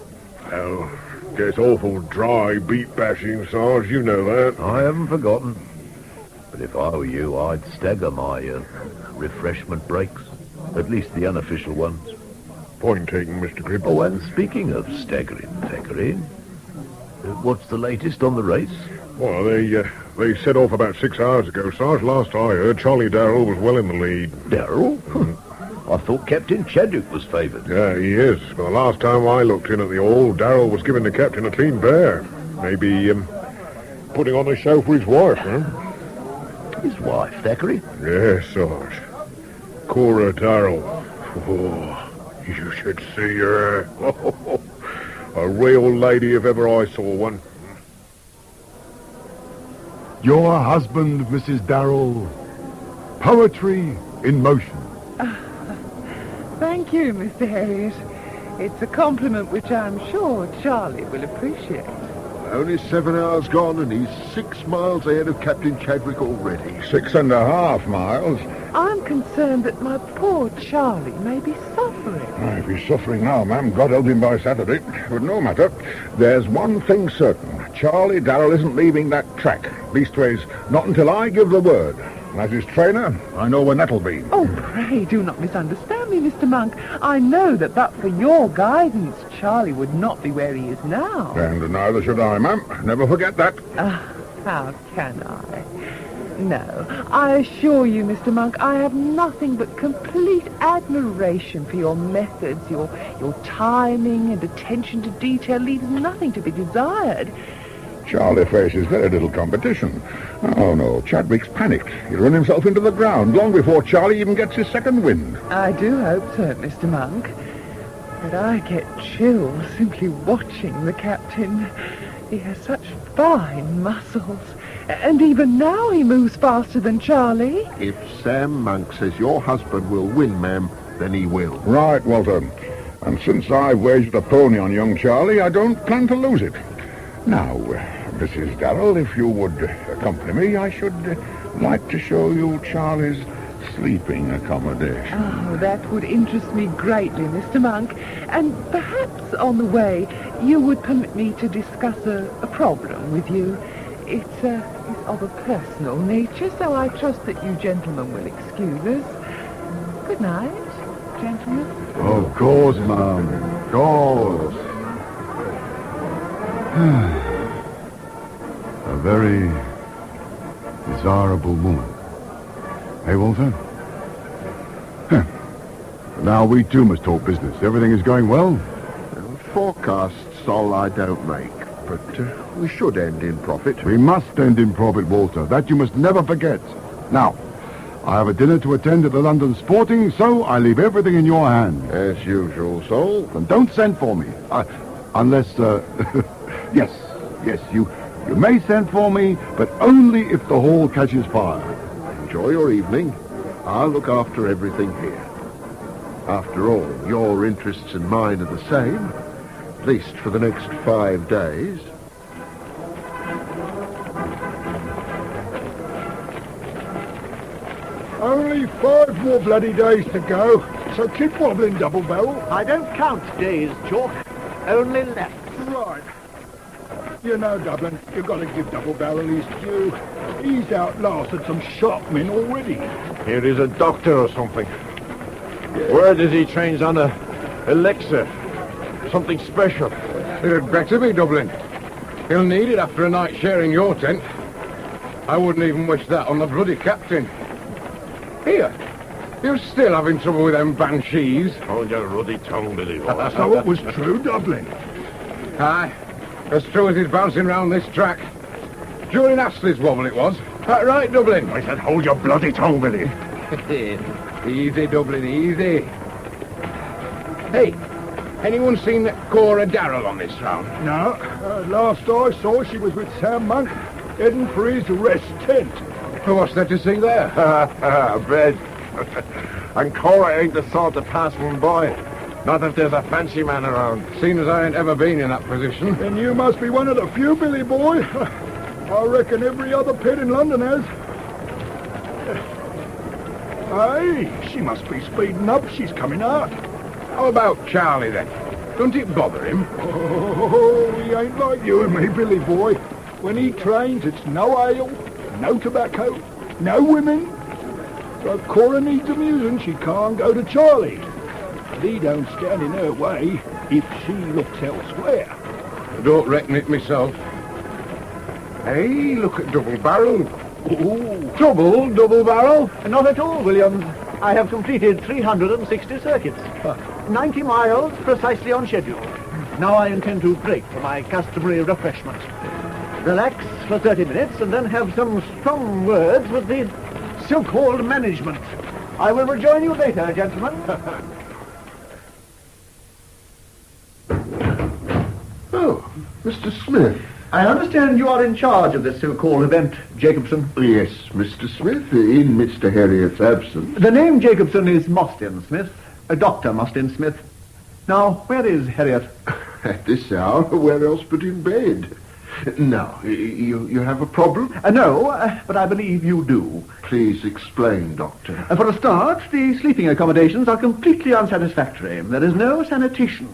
Well, gets awful dry beat bashing, Sarge, you know that. I haven't forgotten. But if I were you, I'd stagger my refreshment breaks. At least the unofficial ones. Point taken, Mr. Cribb. Oh, and speaking of staggering, Thackeray, what's the latest on the race? Well, they set off about 6 hours ago, Sarge. Last I heard, Charlie Darrell was well in the lead. Darrell? I thought Captain Chadwick was favoured. Yeah, he is. But the last time I looked in at the hall, Darrell was giving the captain a clean bear. Maybe, putting on a show for his wife, huh? His wife, Thackeray? Yes, Sarge. Cora Darrell. Oh, you should see her. A real lady if ever I saw one. Your husband, Mrs. Darrell. Poetry in motion. Thank you, Mr. Harriet. It's a compliment which I'm sure Charlie will appreciate. Only 7 hours gone and he's 6 miles ahead of Captain Chadwick already. 6.5 miles. I'm concerned that my poor Charlie may be suffering. If he's suffering now, ma'am, God help him by Saturday. But no matter. There's one thing certain. Charlie Darrell isn't leaving that track. Leastways, not until I give the word. And as his trainer, I know when that'll be. Oh, pray do not misunderstand me, Mr. Monk. I know that but for your guidance, Charlie would not be where he is now. And neither should I, ma'am. Never forget that. How can I? No, I assure you, Mr. Monk, I have nothing but complete admiration for your methods. Your timing and attention to detail leaves nothing to be desired. Charlie faces very little competition. Oh, no, Chadwick's panicked. He'll run himself into the ground long before Charlie even gets his second wind. I do hope so, Mr. Monk. But I get chills simply watching the captain. He has such fine muscles. And even now he moves faster than Charlie. If Sam Monk says your husband will win, ma'am, then he will. Right, Walter. And since I've wagered a pony on young Charlie, I don't plan to lose it. Now, Mrs. Darrell, if you would accompany me, I should like to show you Charlie's sleeping accommodation. Oh, that would interest me greatly, Mr. Monk. And perhaps on the way, you would permit me to discuss a problem with you. It's of a personal nature, so I trust that you gentlemen will excuse us. Good night, gentlemen. Of course, ma'am. Of course. A very desirable woman. Hey, Walter? Now we too must talk business. Everything is going well? Forecasts all I don't make, but we should end in profit. We must end in profit, Walter. That you must never forget. Now, I have a dinner to attend at the London Sporting, so I leave everything in your hands. As usual, Sol. And don't send for me. Unless, yes, you may send for me, but only if the hall catches fire. Enjoy your evening. I'll look after everything here. After all, your interests and mine are the same, at least for the next 5 days. Only 5 more bloody days to go, so keep wobbling, Double Barrel. I don't count days, Chalk. Only left. Right. You know, Dublin, you've got to give Double Barrel his due. He's outlasted some sharp men already. Here is a doctor or something. Word is he trains on a elixir. Something special. It had better be, Dublin. He'll need it after a night sharing your tent. I wouldn't even wish that on the bloody captain. Here, you're still having trouble with them banshees. Hold your ruddy tongue, Billy. So it was true, Dublin. Aye, as true as he's bouncing round this track. During Astley's wobble it was. That right, Dublin? I said hold your bloody tongue, Billy. Easy, Dublin, easy. Hey, anyone seen Cora Darrell on this round? No. Last I saw, she was with Sam Monk, heading for his rest tent. Well, what's there to see there? Bed. And Cora ain't the sort to pass one by. Not if there's a fancy man around. Seeing as I ain't ever been in that position. Then you must be one of the few, Billy boy. I reckon every other pet in London has. Hey, she must be speeding up. She's coming out. How about Charlie, then? Don't it bother him? Oh, he ain't like you and me, Billy boy. When he trains, it's no ale, no tobacco, no women. So if Cora needs amusing, she can't go to Charlie. But he don't stand in her way if she looks elsewhere. I don't reckon it myself. Hey, look at Double Barrel. Ooh. Double Barrel? Not at all, Williams. I have completed 360 circuits. 90 miles precisely on schedule. Now I intend to break for my customary refreshment. Relax for 30 minutes and then have some strong words with the so-called management. I will rejoin you later, gentlemen. Oh, Mr. Smith. I understand you are in charge of this so-called event, Jacobson. Yes, Mr. Smith, in Mr. Harriot's absence. The name Jacobson is Mostyn Smith, Dr. Mostyn Smith. Now, where is Harriot? At this hour, where else but in bed? Now, you have a problem? No, but I believe you do. Please explain, Doctor. For a start, the sleeping accommodations are completely unsatisfactory. There is no sanitation.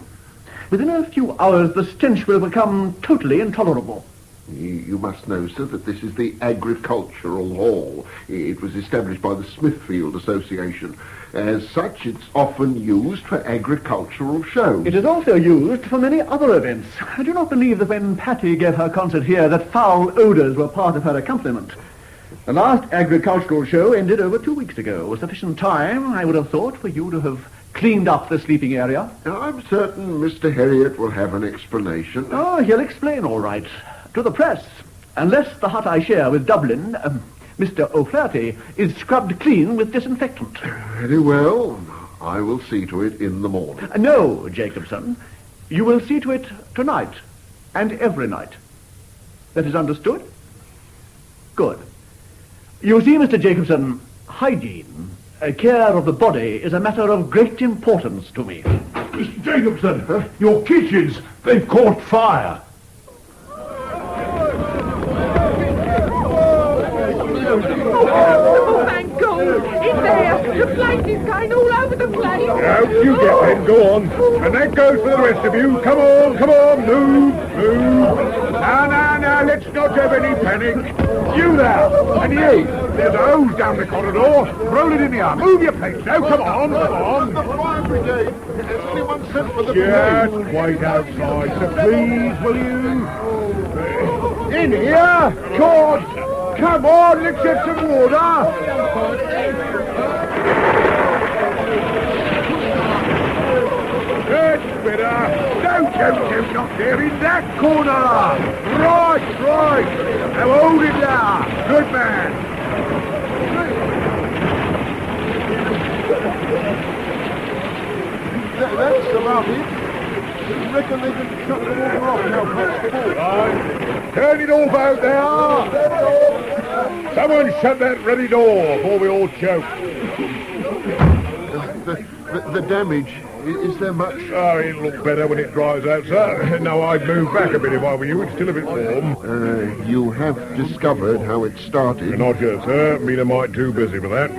Within a few hours, the stench will become totally intolerable. You must know, sir, that this is the Agricultural Hall. It was established by the Smithfield Association. As such, it's often used for agricultural shows. It is also used for many other events. I do not believe that when Patty gave her concert here that foul odours were part of her accompaniment. The last agricultural show ended over 2 weeks ago. Sufficient time, I would have thought, for you to have cleaned up the sleeping area. I'm certain Mr. Herriot will have an explanation. Oh, he'll explain all right. To the press. Unless the hut I share with Dublin, Mr. O'Flaherty, is scrubbed clean with disinfectant. Very well. I will see to it in the morning. No, Jacobson. You will see to it tonight and every night. That is understood? Good. You see, Mr. Jacobson, hygiene, care of the body is a matter of great importance to me. Mr. Jacobson, your kitchens, they've caught fire. Oh, thank God! In there! The flame is going all over the place! Out you get then, go on. And that goes for the rest of you. Come on, move. Now, let's not have any panic. You there, and you, there's a hose down the corridor. Roll it in the arm. Move your place now, come on. The fire brigade. Has anyone sent for the Just brigade? wait outside, so please, will you? In here, George. Come on, let's get some water. That's better. Don't, not there, in that corner. Right. Now hold it there. Good man. That's about it. I reckon they can shut the water off now, Constable. Right. Turn it off out there. Someone shut that ready door before we all choke. The damage, is there much? Oh, it'll look better when it dries out, sir. No, I'd move back a bit if I were you. It's still a bit warm. You have discovered how it started? Not yet, sir. Been a mite too busy for that.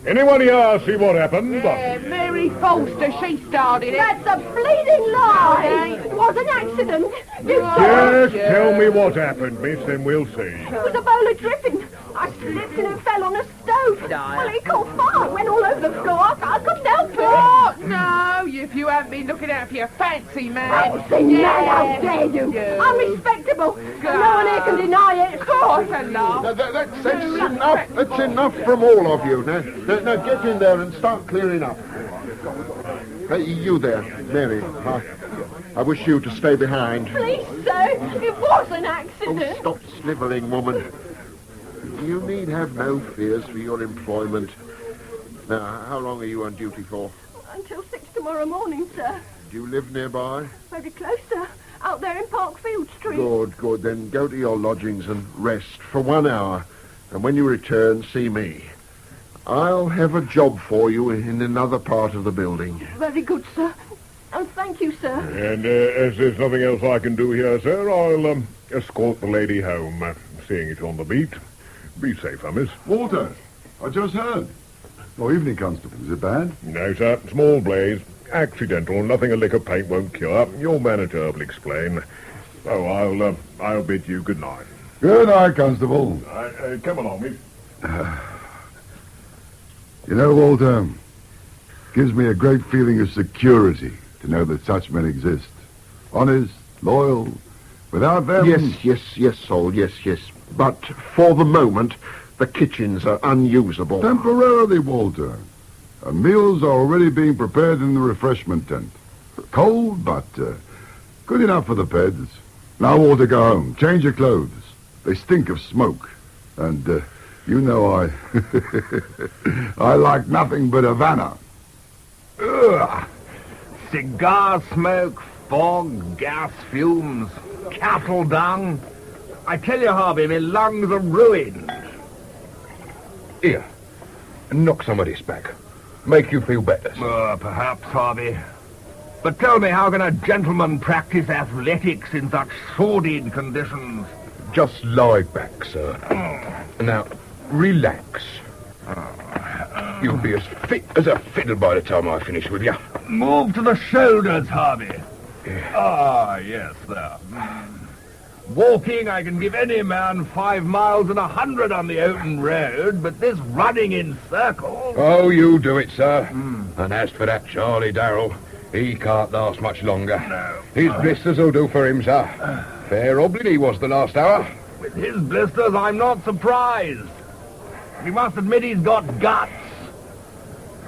Anyone here see what happened? Mary Foster, she started it. That's a bleeding lie! It was an accident. Just tell me what happened, miss, then we'll see. It was a bowl of dripping. I slipped and it fell on a stove. Well, it caught fire. It went all over the floor. I couldn't help it. Oh, no, if you haven't been looking out for your fancy man. Fancy man, how dare you? I'm respectable. No one here can deny it. Of course, I laugh. That's enough. That's enough from all of you. Now get in there and start clearing up. Hey, you there, Mary. I wish you to stay behind. Please, sir. It was an accident. Oh, stop snivelling, woman. You need have no fears for your employment. Now, how long are you on duty for? Until 6 tomorrow morning, sir. Do you live nearby? Very close, sir. Out there in Parkfield Street. Good. Then go to your lodgings and rest for 1 hour. And when you return, see me. I'll have a job for you in another part of the building. Very good, sir. And thank you, sir. And as there's nothing else I can do here, sir, I'll escort the lady home, seeing it's on the beat. Be safe, miss. Walter, I just heard. Oh, evening, Constable. Is it bad? No, sir. Small blaze. Accidental. Nothing a lick of paint won't cure. Your manager will explain. Oh, I'll bid you good night. Good night, Constable. Come along, miss. You know, Walter, gives me a great feeling of security to know that such men exist. Honest, loyal, without them... Yes, Sol, yes. But for the moment, the kitchens are unusable. Temporarily, Walter. And meals are already being prepared in the refreshment tent. Cold, but good enough for the beds. Now, Walter, go home. Change your clothes. They stink of smoke. And, you know I like nothing but Havana. Ugh. Cigar smoke, fog, gas fumes, cattle dung. I tell you, Harvey, my lungs are ruined. Here, knock some of this back. Make you feel better. Perhaps, Harvey. But tell me, how can a gentleman practice athletics in such sordid conditions? Just lie back, sir. Now, relax. You'll be as fit as a fiddle by the time I finish with you. Move to the shoulders, Harvey. Yes, there. Walking, I can give any man 5 miles and 100 on the open road, but this running in circles... Oh, you do it, sir. And as for that Charlie Darrell, he can't last much longer. No. His blisters will do for him, sir. Fair oblin he was the last hour. With his blisters, I'm not surprised. We must admit he's got guts.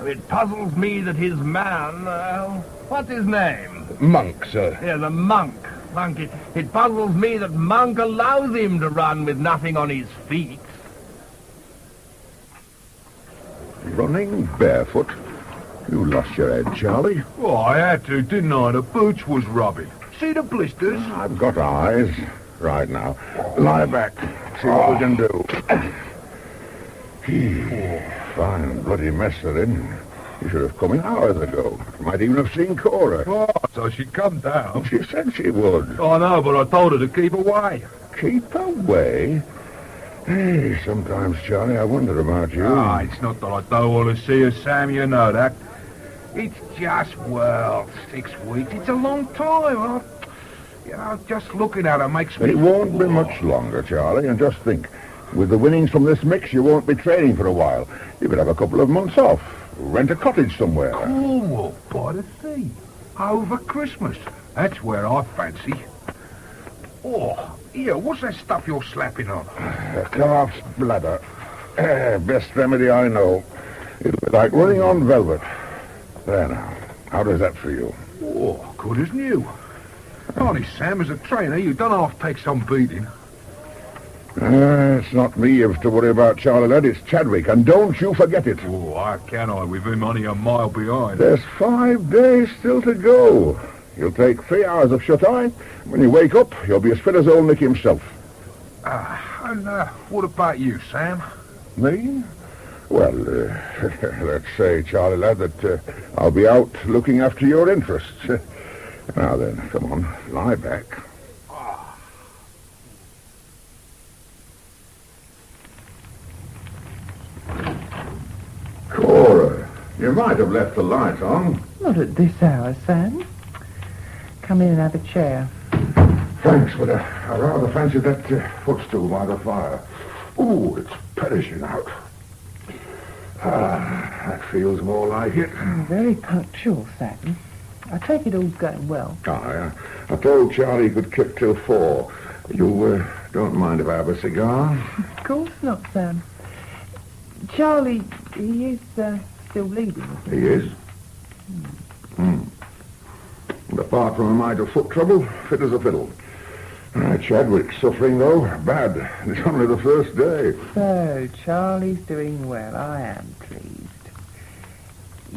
It puzzles me that his man, what's his name? Monk, sir. Yeah, the Monk. It puzzles me that Monk allows him to run with nothing on his feet. Running barefoot? You lost your head, Charlie. Well, I had to, didn't I? The boots was rubbing. See the blisters? I've got eyes. Right now. Lie back. See what we can do. Fine bloody mess they're in. You should have come in hours ago. Might even have seen Cora. Oh, so she'd come down. She said she would. Oh, no, but I told her to keep away. Keep away? Hey, sometimes, Charlie, I wonder about you. Ah, it's not that I don't want to see her, Sam, you know that. It's just, 6 weeks. It's a long time. Just looking at her makes me... It won't be much longer, Charlie, and just think. With the winnings from this mix, you won't be training for a while. You could have a couple of months off. Rent a cottage somewhere. Cornwall, by the sea. Over Christmas. That's where I fancy. Oh, here, what's that stuff you're slapping on? Calf's bladder. Best remedy I know. It'll be like running on velvet. There now. How does that for you? Oh, good as new. Honest, Sam, as a trainer, you don't half take some beating. It's not me you've to worry about, Charlie, lad. It's Chadwick, and don't you forget it. Oh, how can I, with him only a mile behind? There's 5 days still to go. You'll take 3 hours of shut-eye. When you wake up, you'll be as fit as old Nick himself. And what about you, Sam? Me? Well, let's say, Charlie, lad, that I'll be out looking after your interests. Now then, come on, lie back. Cora, you might have left the light on. Not at this hour, Sam. Come in and have a chair. Thanks, but I rather fancy that footstool by the fire. Ooh, it's perishing out. That feels more like it. Very punctual, Sam. I take it all's going well. I told Charlie he could kick till 4. You don't mind if I have a cigar? Of course not, Sam. Charlie, he is still leading. He is? And apart from a mite of foot trouble, fit as a fiddle. Chadwick's suffering, though, bad. It's only the first day. So, Charlie's doing well. I am pleased.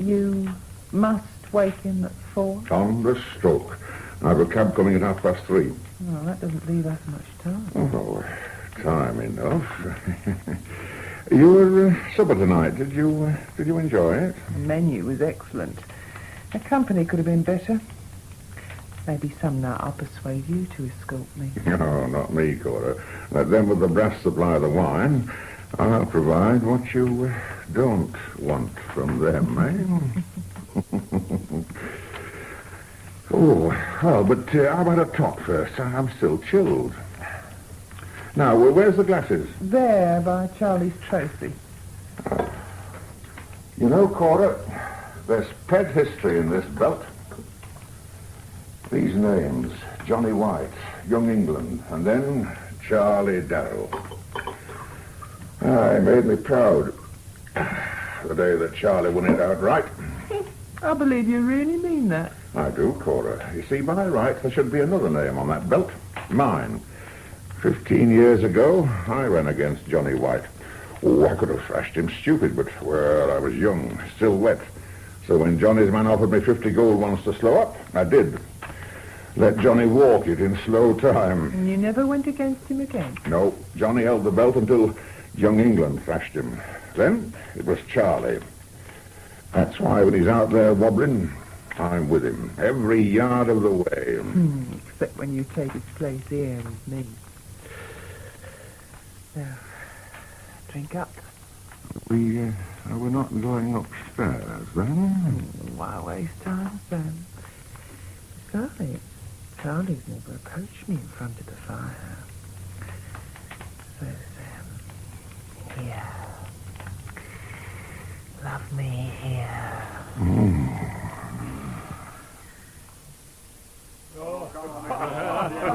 You must wake him at 4? On the stroke. I've a cab coming at 3:30. Well, that doesn't leave us much time. Oh, time enough. Your supper tonight, did you enjoy it? The menu was excellent. The company could have been better. Maybe some night I'll persuade you to escort me. No, not me, Cora. Let them with the brass supply the wine. I'll provide what you don't want from them, eh? Oh, well, but how about a top first? I'm still chilled. Now, where's the glasses? There, by Charlie's trophy. You know, Cora, there's pet history in this belt. These names, Johnny White, Young England, and then Charlie Darrell. It made me proud. The day that Charlie won it outright. I believe you really mean that. I do, Cora. You see, by rights, there should be another name on that belt. Mine. 15 years ago, I ran against Johnny White. Oh, I could have thrashed him stupid, but, well, I was young, still wet. So when Johnny's man offered me 50 gold once to slow up, I did. Let Johnny walk it in slow time. And you never went against him again? No, Johnny held the belt until Young England thrashed him. Then it was Charlie. That's why when he's out there wobbling, I'm with him, every yard of the way. Except when you take his place here with me. Now, drink up. We're not going upstairs, then? Why waste time, Sam? Besides, Charlie's never approached me in front of the fire. So, Sam, here. Love me here.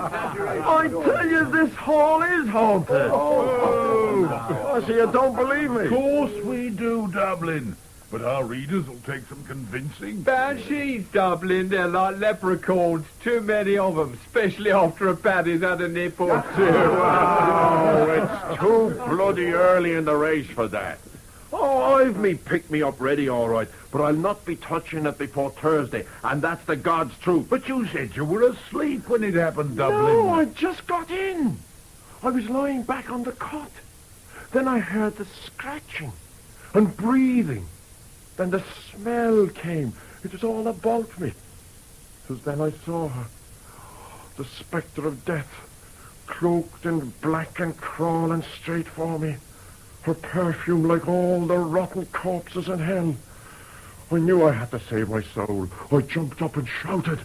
I tell you, this hall is haunted. I see you don't believe me. Of course we do, Dublin. But our readers will take some convincing. Banshees, Dublin, they're like leprechauns. Too many of them, especially after a paddy's had a nip or two. Oh, it's too bloody early in the race for that. Oh, I've me pick-me-up ready, all right, but I'll not be touching it before Thursday, and that's the God's truth. But you said you were asleep when it happened, Dublin. No, I just got in. I was lying back on the cot. Then I heard the scratching and breathing. Then the smell came. It was all about me. It was then I saw her, the spectre of death, cloaked in black and crawling straight for me. Her perfume like all the rotten corpses in hell. I knew I had to save my soul. I jumped up and shouted.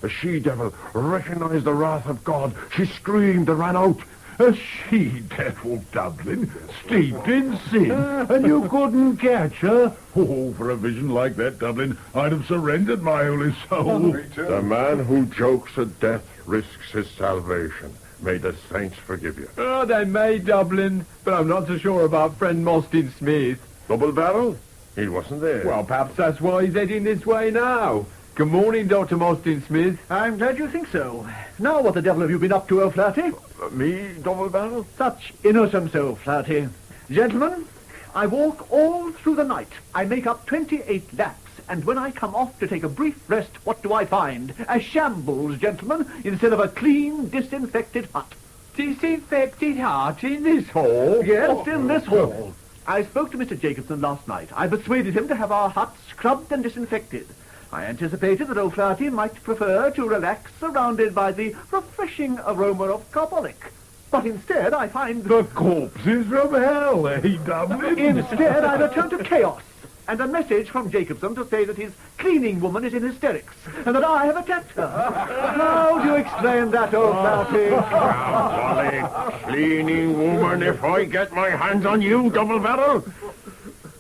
The she-devil recognized the wrath of God. She screamed and ran out. A she-devil, Dublin, steeped in sin, and you couldn't catch her? Oh, for a vision like that, Dublin, I'd have surrendered my holy soul. The man who jokes at death risks his salvation. May the saints forgive you. Oh, they may, Dublin, but I'm not so sure about friend Mostyn Smith. Double barrel? He wasn't there. Well, perhaps that's why he's heading this way now. Good morning, Dr. Mostyn Smith. I'm glad you think so. Now, what the devil have you been up to, O'Flaherty? Me, double barrel? Such innocence, O'Flaherty. Gentlemen, I walk all through the night. I make up 28 laps. And when I come off to take a brief rest, what do I find? A shambles, gentlemen, instead of a clean, disinfected hut. Disinfected hut in this hall? Yes, in this hall. I spoke to Mr. Jacobson last night. I persuaded him to have our hut scrubbed and disinfected. I anticipated that O'Flaherty might prefer to relax surrounded by the refreshing aroma of carbolic. But instead, I find... The corpses from hell, eh, Dublin? Instead, I return to chaos. And a message from Jacobson to say that his cleaning woman is in hysterics, and that I have attacked her. How do you explain that, O'Flaherty? Golly, cleaning woman, if I get my hands on you, double barrel?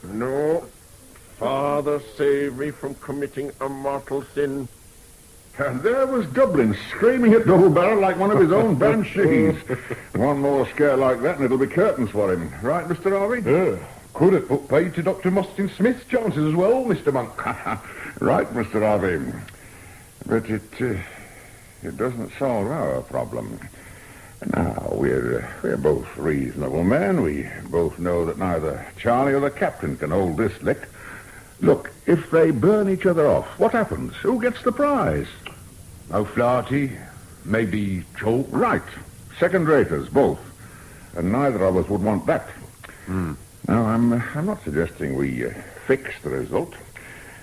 No. Father, save me from committing a mortal sin. And there was Dublin, screaming at double barrel like one of his own banshees. One more scare like that and it'll be curtains for him. Right, Mr. Harvey? Could have put paid to Dr. Mostyn Smith's chances as well, Mr. Monk. Right, Mr. Harvey. But it doesn't solve our problem. Now, we're both reasonable men. We both know that neither Charlie or the captain can hold this lick. Look, if they burn each other off, what happens? Who gets the prize? O'Flaherty, maybe Chalk. Right. Second-raters, both. And neither of us would want that. Now, I'm not suggesting we fix the result.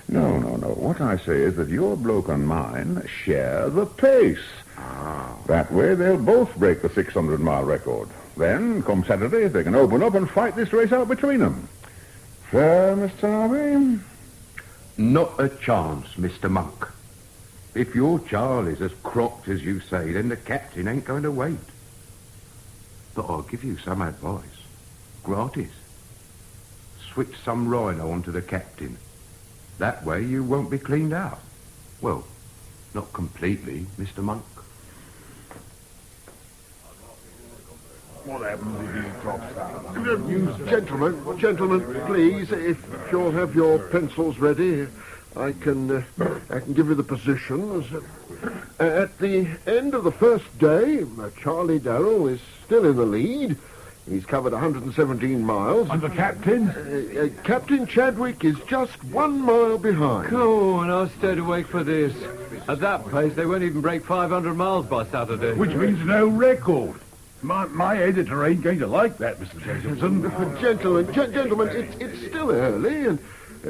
No. What I say is that your bloke and mine share the pace. That way, they'll both break the 600-mile record. Then, come Saturday, they can open up and fight this race out between them. Fair, Mr. Harvey? Not a chance, Mr. Monk. If your Charlie's as crocked as you say, then the captain ain't going to wait. But I'll give you some advice. Gratis. Switch some rhino onto the captain. That way you won't be cleaned out. Well, not completely, Mr. Monk. What happens if he drops out? Gentlemen, please, if you'll have your pencils ready, I can give you the positions. At the end of the first day, Charlie Darrell is still in the lead. He's covered 117 miles. And the captain? Captain Chadwick is just 1 mile behind. Oh, and I stayed awake for this. At that pace, they won't even break 500 miles by Saturday. Which means no record. My editor ain't going to like that, Mr. Chesterton. Gentlemen, it's still early, and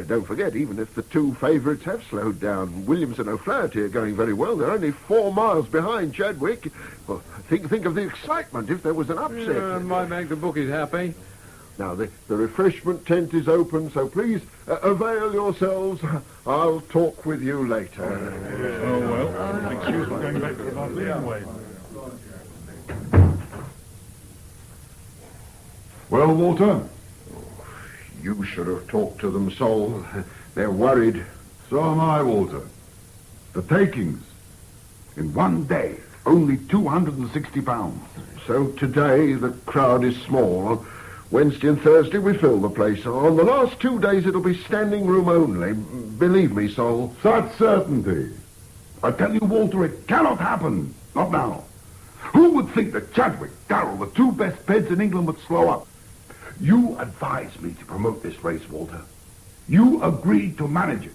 don't forget, even if the two favourites have slowed down, Williams and O'Flaherty are going very well. They're only 4 miles behind Chadwick. Well, think of the excitement if there was an upset. Yeah, might make the bookies happy. Now, the refreshment tent is open, so please avail yourselves. I'll talk with you later. Oh, well, excuse me going back to the lovely anyway. Well, Walter? You should have talked to them, Sol. They're worried. So am I, Walter. The takings. In 1 day. Only £260. So today the crowd is small. Wednesday and Thursday we fill the place. On the last 2 days it'll be standing room only. Believe me, Sol. Such certainty. I tell you, Walter, it cannot happen. Not now. Who would think that Chadwick, Darrell, the two best beds in England, would slow up? You advised me to promote this race, Walter. You agreed to manage it.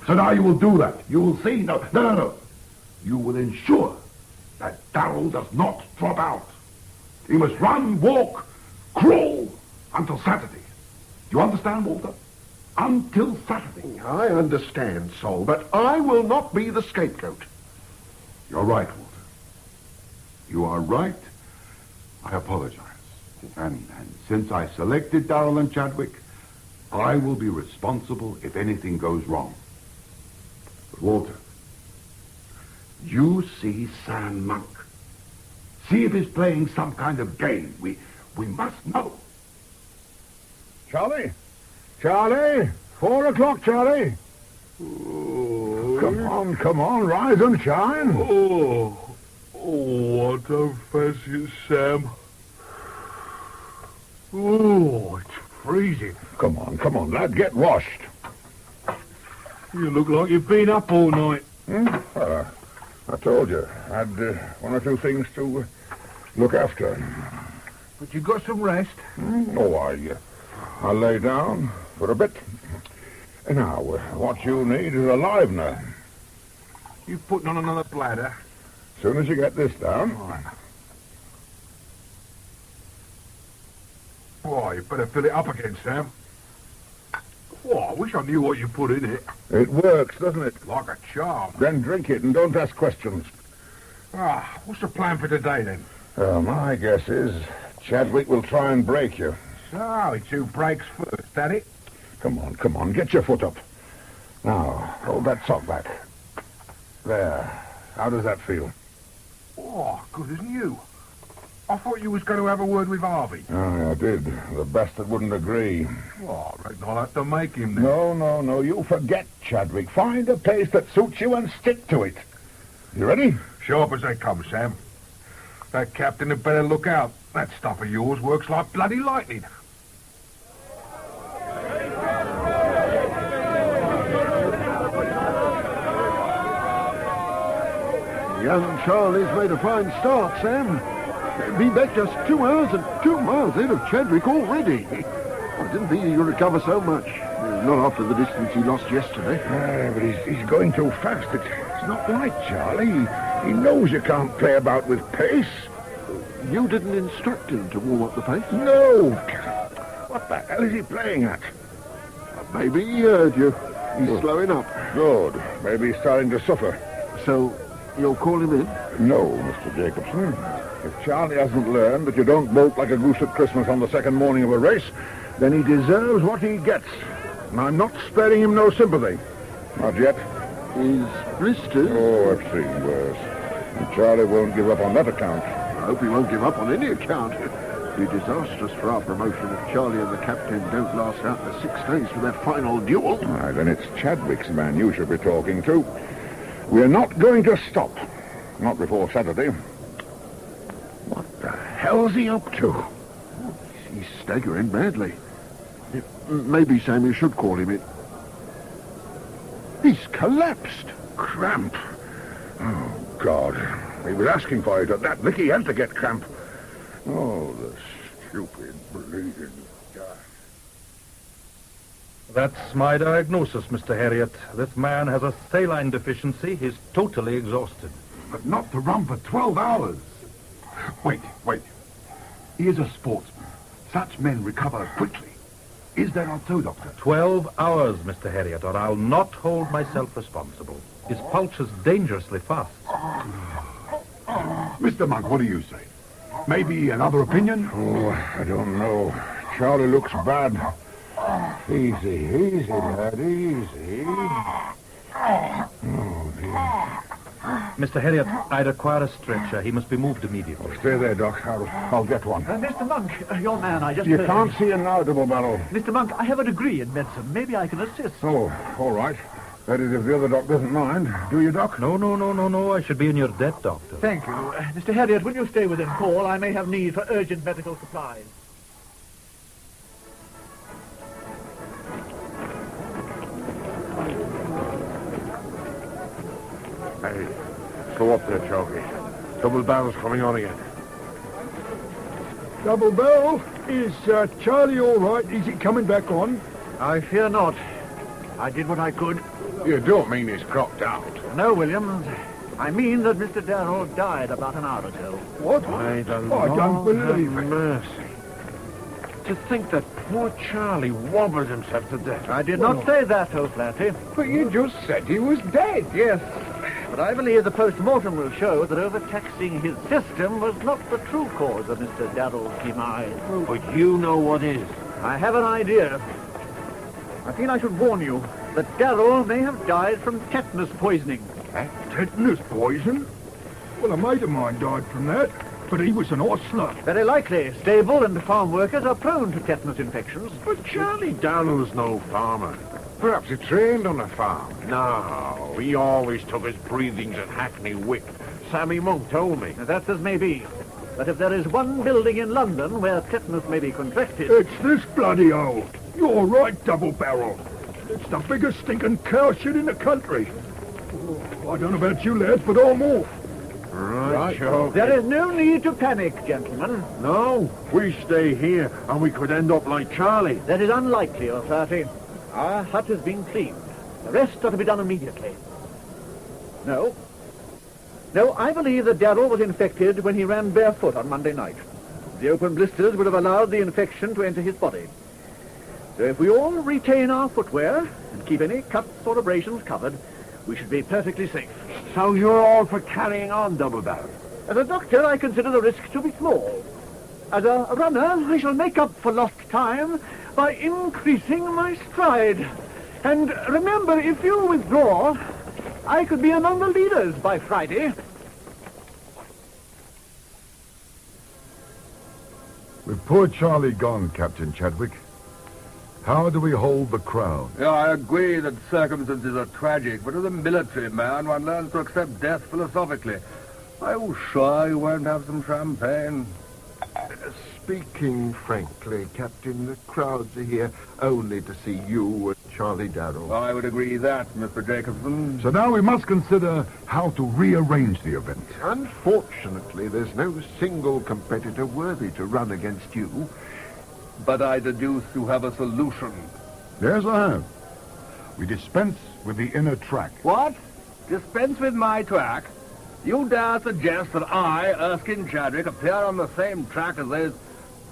So now you will do that. You will see. No. You will ensure that Darrell does not drop out. He must run, walk, crawl until Saturday. Do you understand, Walter? Until Saturday. I understand, Sol, but I will not be the scapegoat. You're right, Walter. You are right. I apologize. And since I selected Darrell and Chadwick, I will be responsible if anything goes wrong. But Walter, you see Sam Monk. See if he's playing some kind of game. We must know. Charlie? 4 o'clock, Charlie. Oh. Come on, rise and shine. Oh, what a face is Sam. Oh, it's freezing. Come on, lad, get washed. You look like you've been up all night. I told you, I had one or two things to look after. But you got some rest? I lay down for a bit. Now, what you need is a livener. You putting on another bladder? As soon as you get this down. Why, you better fill it up again, Sam. Oh, I wish I knew what you put in it. It works, doesn't it? Like a charm. Then drink it and don't ask questions. What's the plan for today, then? My guess is Chadwick will try and break you. So, it's who breaks first, that it? Come on, get your foot up. Now, hold that sock back. There. How does that feel? Oh, good as new. I thought you was going to have a word with Harvey. I did. The bastard wouldn't agree. Oh, I reckon I'll have to make him then. No, you forget, Chadwick. Find a place that suits you and stick to it. You ready? Sharp as they come, Sam. That captain had better look out. That stuff of yours works like bloody lightning. Young Charlie's made a fine start, Sam. Be back just 2 hours and 2 miles ahead of Chadwick already. I didn't think he could recover so much. Not after the distance he lost yesterday. But he's going too fast. It's not right, Charlie. He knows you can't play about with pace. You didn't instruct him to warm up the pace? No. What the hell is he playing at? Maybe he heard you. He's slowing up. Good. Maybe he's starting to suffer. So, you'll call him in? No, Mr. Jacobson. If Charlie hasn't learned that you don't bolt like a goose at Christmas on the second morning of a race, then he deserves what he gets. And I'm not sparing him no sympathy. Not yet. He's blistered. Oh, I've seen worse. And Charlie won't give up on that account. I hope he won't give up on any account. It'd be disastrous for our promotion if Charlie and the captain don't last out the 6 days for their final duel. Then it's Chadwick's man you should be talking to. We're not going to stop. Not before Saturday. What the hell's he up to? He's staggering badly. Maybe, Sam, you should call him in. He's collapsed. Cramp. Oh, God. He was asking for it at that lick. He had to get cramp. Oh, the stupid bleeding guy. That's my diagnosis, Mr. Harriet. This man has a saline deficiency. He's totally exhausted. But not to run for 12 hours. Wait. He is a sportsman. Such men recover quickly. Is there not so, Doctor? 12 hours, Mr. Harriet, or I'll not hold myself responsible. His pulse is dangerously fast. Mr. Monk, what do you say? Maybe another opinion? Oh, I don't know. Charlie looks bad. Easy, lad, easy. Oh, dear. Mr. Harriet, I'd require a stretcher. He must be moved immediately. Oh, stay there, Doc. I'll get one. Mr. Monk, your man, I just You heard. can't see him now, Double Barrel. Mr. Monk, I have a degree in medicine. Maybe I can assist. Oh, all right. That is, if the other doc doesn't mind. Do you, Doc? No. I should be in your debt, Doctor. Thank you. Mr. Harriet, will you stay within call? I may have need for urgent medical supplies. Hey, slow up there, Chalky. Double barrel's coming on again. Double barrel? Is Charlie all right? Is he coming back on? I fear not. I did what I could. You don't mean he's cropped out? No, Williams. I mean that Mr. Darrell died about an hour ago. What? By the I don't Lord believe have it. mercy. To think that poor Charlie wobbled himself to death. I did not say that, O'Flaherty. But you just said he was dead. Yes, but I believe the post-mortem will show that overtaxing his system was not the true cause of Mr. Darrell's demise. But you know what is. I have an idea. I feel I should warn you that Darrell may have died from tetanus poisoning. Tetanus poison? Well, a mate of mine died from that, but he was an hostler. Very likely. Stable and farm workers are prone to tetanus infections. But Charlie Darrell's no farmer. Perhaps he trained on a farm. No, he always took his breathings at Hackney Wick. Sammy Monk told me. That's as may be. But if there is one building in London where tetanus may be contracted... It's this bloody hole. You're right, Double Barrel. It's the biggest stinking cow shit in the country. Oh, I don't know about you lads, but I'm off. Right, Joe. There is no need to panic, gentlemen. No, we stay here, and we could end up like Charlie. That is unlikely, O'Flaherty. Our hut has been cleaned. The rest ought to be done immediately. No, I believe that Darrell was infected when he ran barefoot on Monday night. The open blisters would have allowed the infection to enter his body. So if we all retain our footwear and keep any cuts or abrasions covered, we should be perfectly safe. So you're all for carrying on, Double Barrel? As a doctor, I consider the risk to be small. As a runner, I shall make up for lost time by increasing my stride. And remember, if you withdraw, I could be among the leaders by Friday. With poor Charlie gone, Captain Chadwick, how do we hold the crown? Yeah, I agree that circumstances are tragic, but as a military man, one learns to accept death philosophically. Are you sure you won't have some champagne? Speaking frankly, Captain, the crowds are here only to see you and Charlie Darrell. I would agree that, Mr. Jacobson. So now we must consider how to rearrange the event. Unfortunately, there's no single competitor worthy to run against you. But I deduce you have a solution. Yes, I have. We dispense with the inner track. What? Dispense with my track? You dare suggest that I, Erskine Chadwick, appear on the same track as those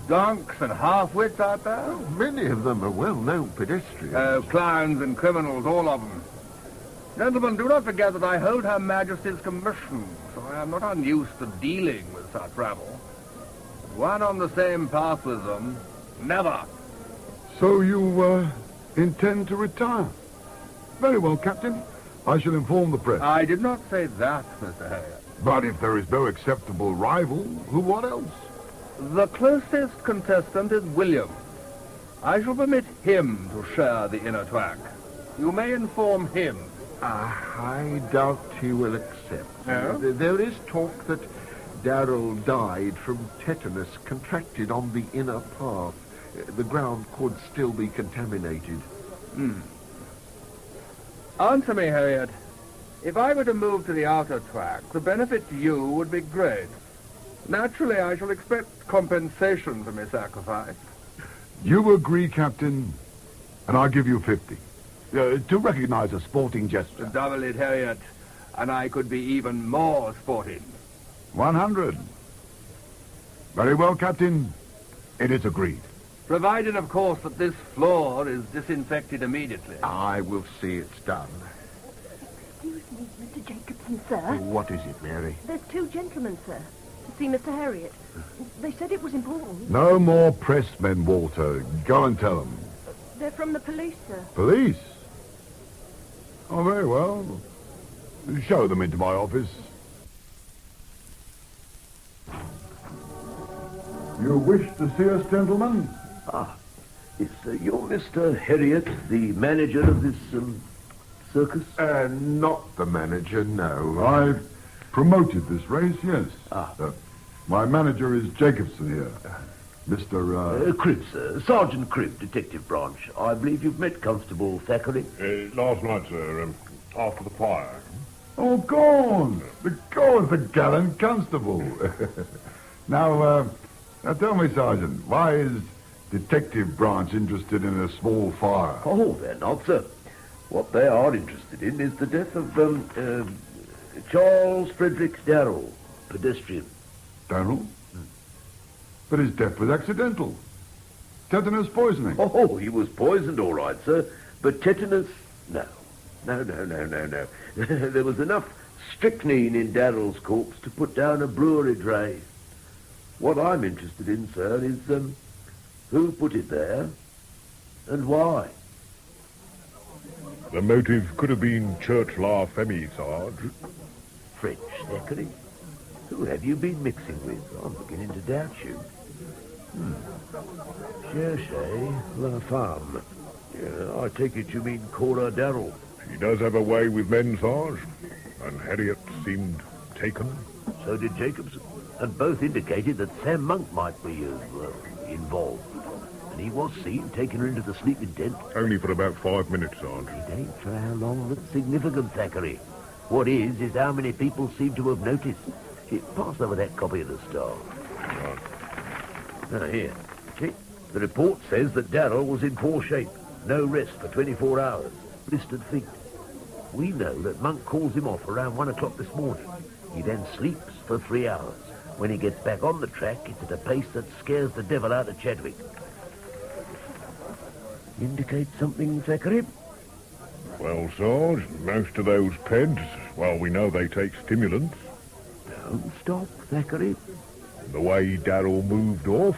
donks and half-wits out there? Oh, many of them are well-known pedestrians. Oh, clowns and criminals, all of them. Gentlemen, do not forget that I hold Her Majesty's commission, so I am not unused to dealing with such rabble. One on the same path with them, never. So you, intend to retire? Very well, Captain. I shall inform the press. I did not say that, Mr. Harriet. But if there is no acceptable rival, what else? The closest contestant is William. I shall permit him to share the inner track. You may inform him. I doubt he will accept. No? There is talk that Darrell died from tetanus contracted on the inner path. The ground could still be contaminated. Answer me, Harriet. If I were to move to the outer track, the benefit to you would be great. Naturally, I shall expect compensation for my sacrifice. You agree, Captain, and I'll give you 50. To recognize a sporting gesture. Double it, Harriet, and I could be even more sporting. 100. Very well, Captain. It is agreed. Provided, of course, that this floor is disinfected immediately. I will see it's done. Excuse me, Mr. Jacobson, sir. What is it, Mary? There's two gentlemen, sir, to see Mr. Harriet. They said it was important. No more pressmen, Walter. Go and tell them. They're from the police, sir. Police? Oh, very well. Show them into my office. You wish to see us, gentlemen? It's you're Mr. Harriet, the manager of this circus? Not the manager, no. I've promoted this race, yes. My manager is Jacobson here. Mr. Cribb, sir. Sergeant Cribb, Detective Branch. I believe you've met Constable Thackeray? Last night, sir, after the fire. Oh, go on, the gallant constable. Now tell me, Sergeant, why is Detective Branch interested in a small fire? Oh, they're not, sir. What they are interested in is the death of, Charles Frederick Darrell, pedestrian. Darrell? But his death was accidental. Tetanus poisoning. Oh, he was poisoned, all right, sir. But tetanus, no. No. There was enough strychnine in Darrell's corpse to put down a brewery dray. What I'm interested in, sir, is, who put it there and why? The motive could have been church la femme, Sarge. French Thackeray? Who have you been mixing with? I'm beginning to doubt you. Cherchez la femme. Yeah, I take it you mean Cora Darrell. She does have a way with men, Sarge. And Harriet seemed taken. So did Jacobson. And both indicated that Sam Monk might be, involved. And he was seen taking her into the sleeping tent. Only for about 5 minutes, Sarge. It ain't for how long that's significant, Thackeray. What is how many people seem to have noticed. Pass over that copy of the Star. Right. Now, here. See? The report says that Darrell was in poor shape. No rest for 24 hours. Blistered feet. We know that Monk calls him off around 1 o'clock this morning. He then sleeps for 3 hours. When he gets back on the track, it's at a pace that scares the devil out of Chadwick. Indicate something, Thackeray? Well, Sarge, most of those peds, well, we know they take stimulants. Don't stop, Thackeray. The way Darrell moved off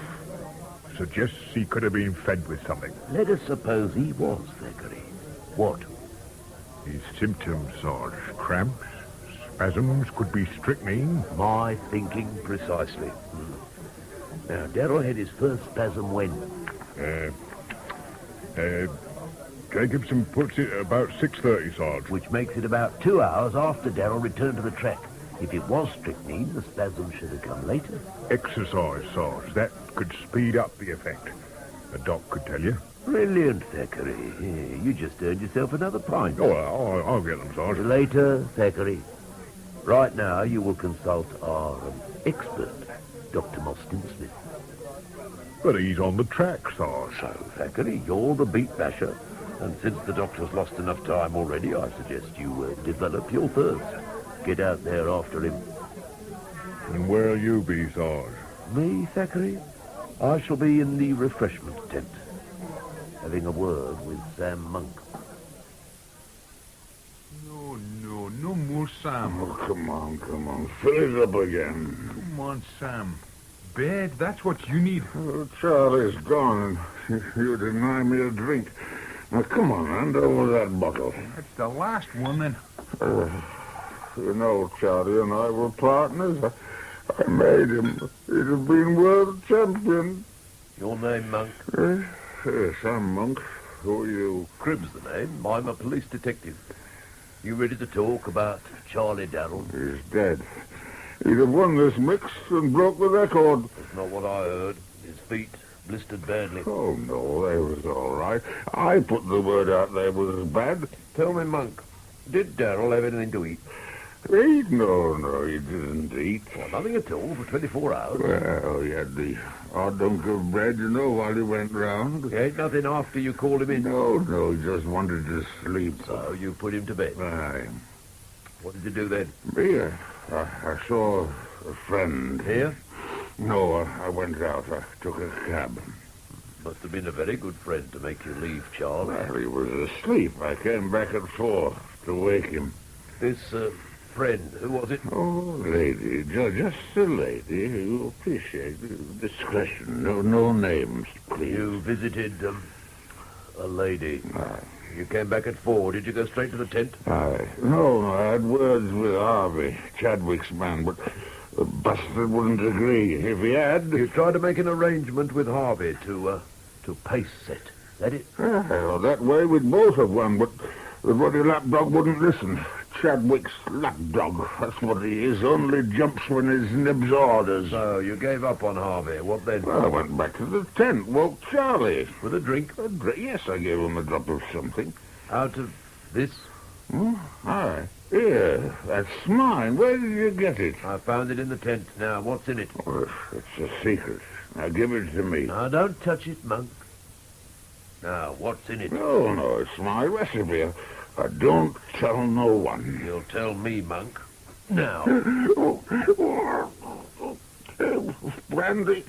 suggests he could have been fed with something. Let us suppose he was, Thackeray. What? His symptoms, Sarge. Cramps, spasms, could be strychnine. My thinking precisely. Now, Darrell had his first spasm when? Jacobson puts it about 6:30, Sarge. Which makes it about 2 hours after Darrell returned to the track. If it was strychnine, the spasm should have come later. Exercise, Sarge. That could speed up the effect. The doc could tell you. Brilliant, Thackeray. You just earned yourself another pint. Oh, I'll get them, Sarge. Later, Thackeray. Right now, you will consult our expert, Dr. Mostyn Smith. But he's on the track, Sarge. So, Thackeray, you're the beat basher. And since the doctor's lost enough time already, I suggest you develop your thirst. Get out there after him. And where'll you be, Sarge? Me, Thackeray? I shall be in the refreshment tent, having a word with Sam Monk. No more Sam. Oh, come on. Fill it up again. Come on, Sam. Bed, that's what you need. Oh, Charlie's gone, and you deny me a drink. Now, come on, hand over that bottle. That's the last one, then. You know, Charlie and I were partners. I made him. He'd have been world champion. Your name, Monk? Yes, I'm Monk. Who are you? Cribb's the name. I'm a police detective. You ready to talk about Charlie Darrell? He's dead. He'd have won this mix and broke the record. That's not what I heard. His feet blistered badly. Oh, no, they was all right. I put the word out they was bad. Tell me, Monk, did Darrell have anything to eat? Eat? No, he didn't eat. Well, nothing at all for 24 hours. Well, he had the odd hunk of bread, while he went round. He ate nothing after you called him in? No, he just wanted to sleep. So you put him to bed? Aye. What did you do then? Me? I saw a friend. Here? No, I went out. I took a cab. Must have been a very good friend to make you leave, Charles. Well, he was asleep. I came back at 4 to wake him. This, friend, who was it? Oh, lady. Just a lady. You appreciate discretion. No names, please. You visited, a lady. Aye. You came back at 4. Did you go straight to the tent? Aye. No, I had words with Harvey, Chadwick's man, but the bastard wouldn't agree. If he had... You tried to make an arrangement with Harvey to pace set. That it? Well, that way we'd both have won, but The bloody lapdog wouldn't listen. Chadwick's lapdog, that's what he is. Only jumps when his nib's orders. So, you gave up on Harvey. What then? Well, I went back to the tent, woke Charlie. With a drink? Yes, I gave him a drop of something. Out of this? Aye. Here, that's mine. Where did you get it? I found it in the tent. Now, what's in it? Oh, it's a secret. Now, give it to me. Now, don't touch it, Monk. Now, what's in it? No, it's my recipe. I don't tell no one. You'll tell me, Monk. Now. Brandy,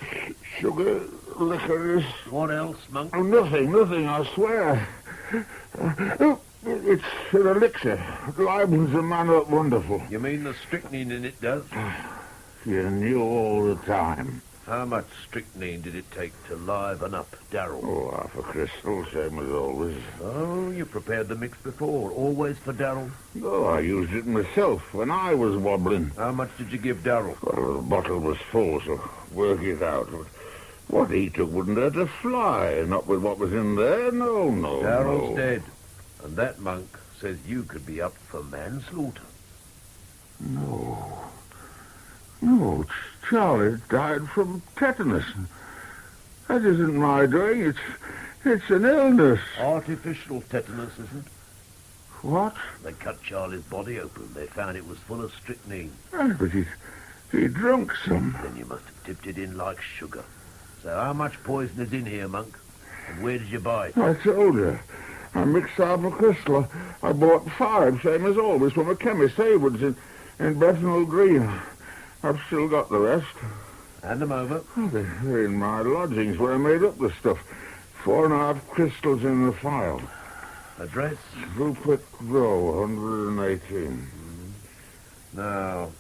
sugar, licorice. What else, Monk? Nothing, I swear. It's an elixir. It livens a man up wonderful. You mean the strychnine in it does? You knew all the time. How much strychnine did it take to liven up Darrell? Oh, half a crystal, same as always. Oh, you prepared the mix before, always for Darrell? Oh, I used it myself when I was wobbling. How much did you give Darrell? Well, the bottle was full, so work it out. What he took wouldn't hurt a fly, not with what was in there, no. Darrell's dead, and that monk says you could be up for manslaughter. No, Charlie died from tetanus. That isn't my doing. It's an illness. Artificial tetanus, isn't? What? They cut Charlie's body open. They found it was full of strychnine. But he drunk some. Then you must have dipped it in like sugar. So how much poison is in here, Monk? And where did you buy it? I told you. I mixed half a crystal. I bought 5, same as always, from a chemist, Hayward's, in Bethnal Green. I've still got the rest. Hand them over. Oh, they're in my lodgings where I made up the stuff. 4.5 crystals in the file. Address? Rupert Row, 118. Now,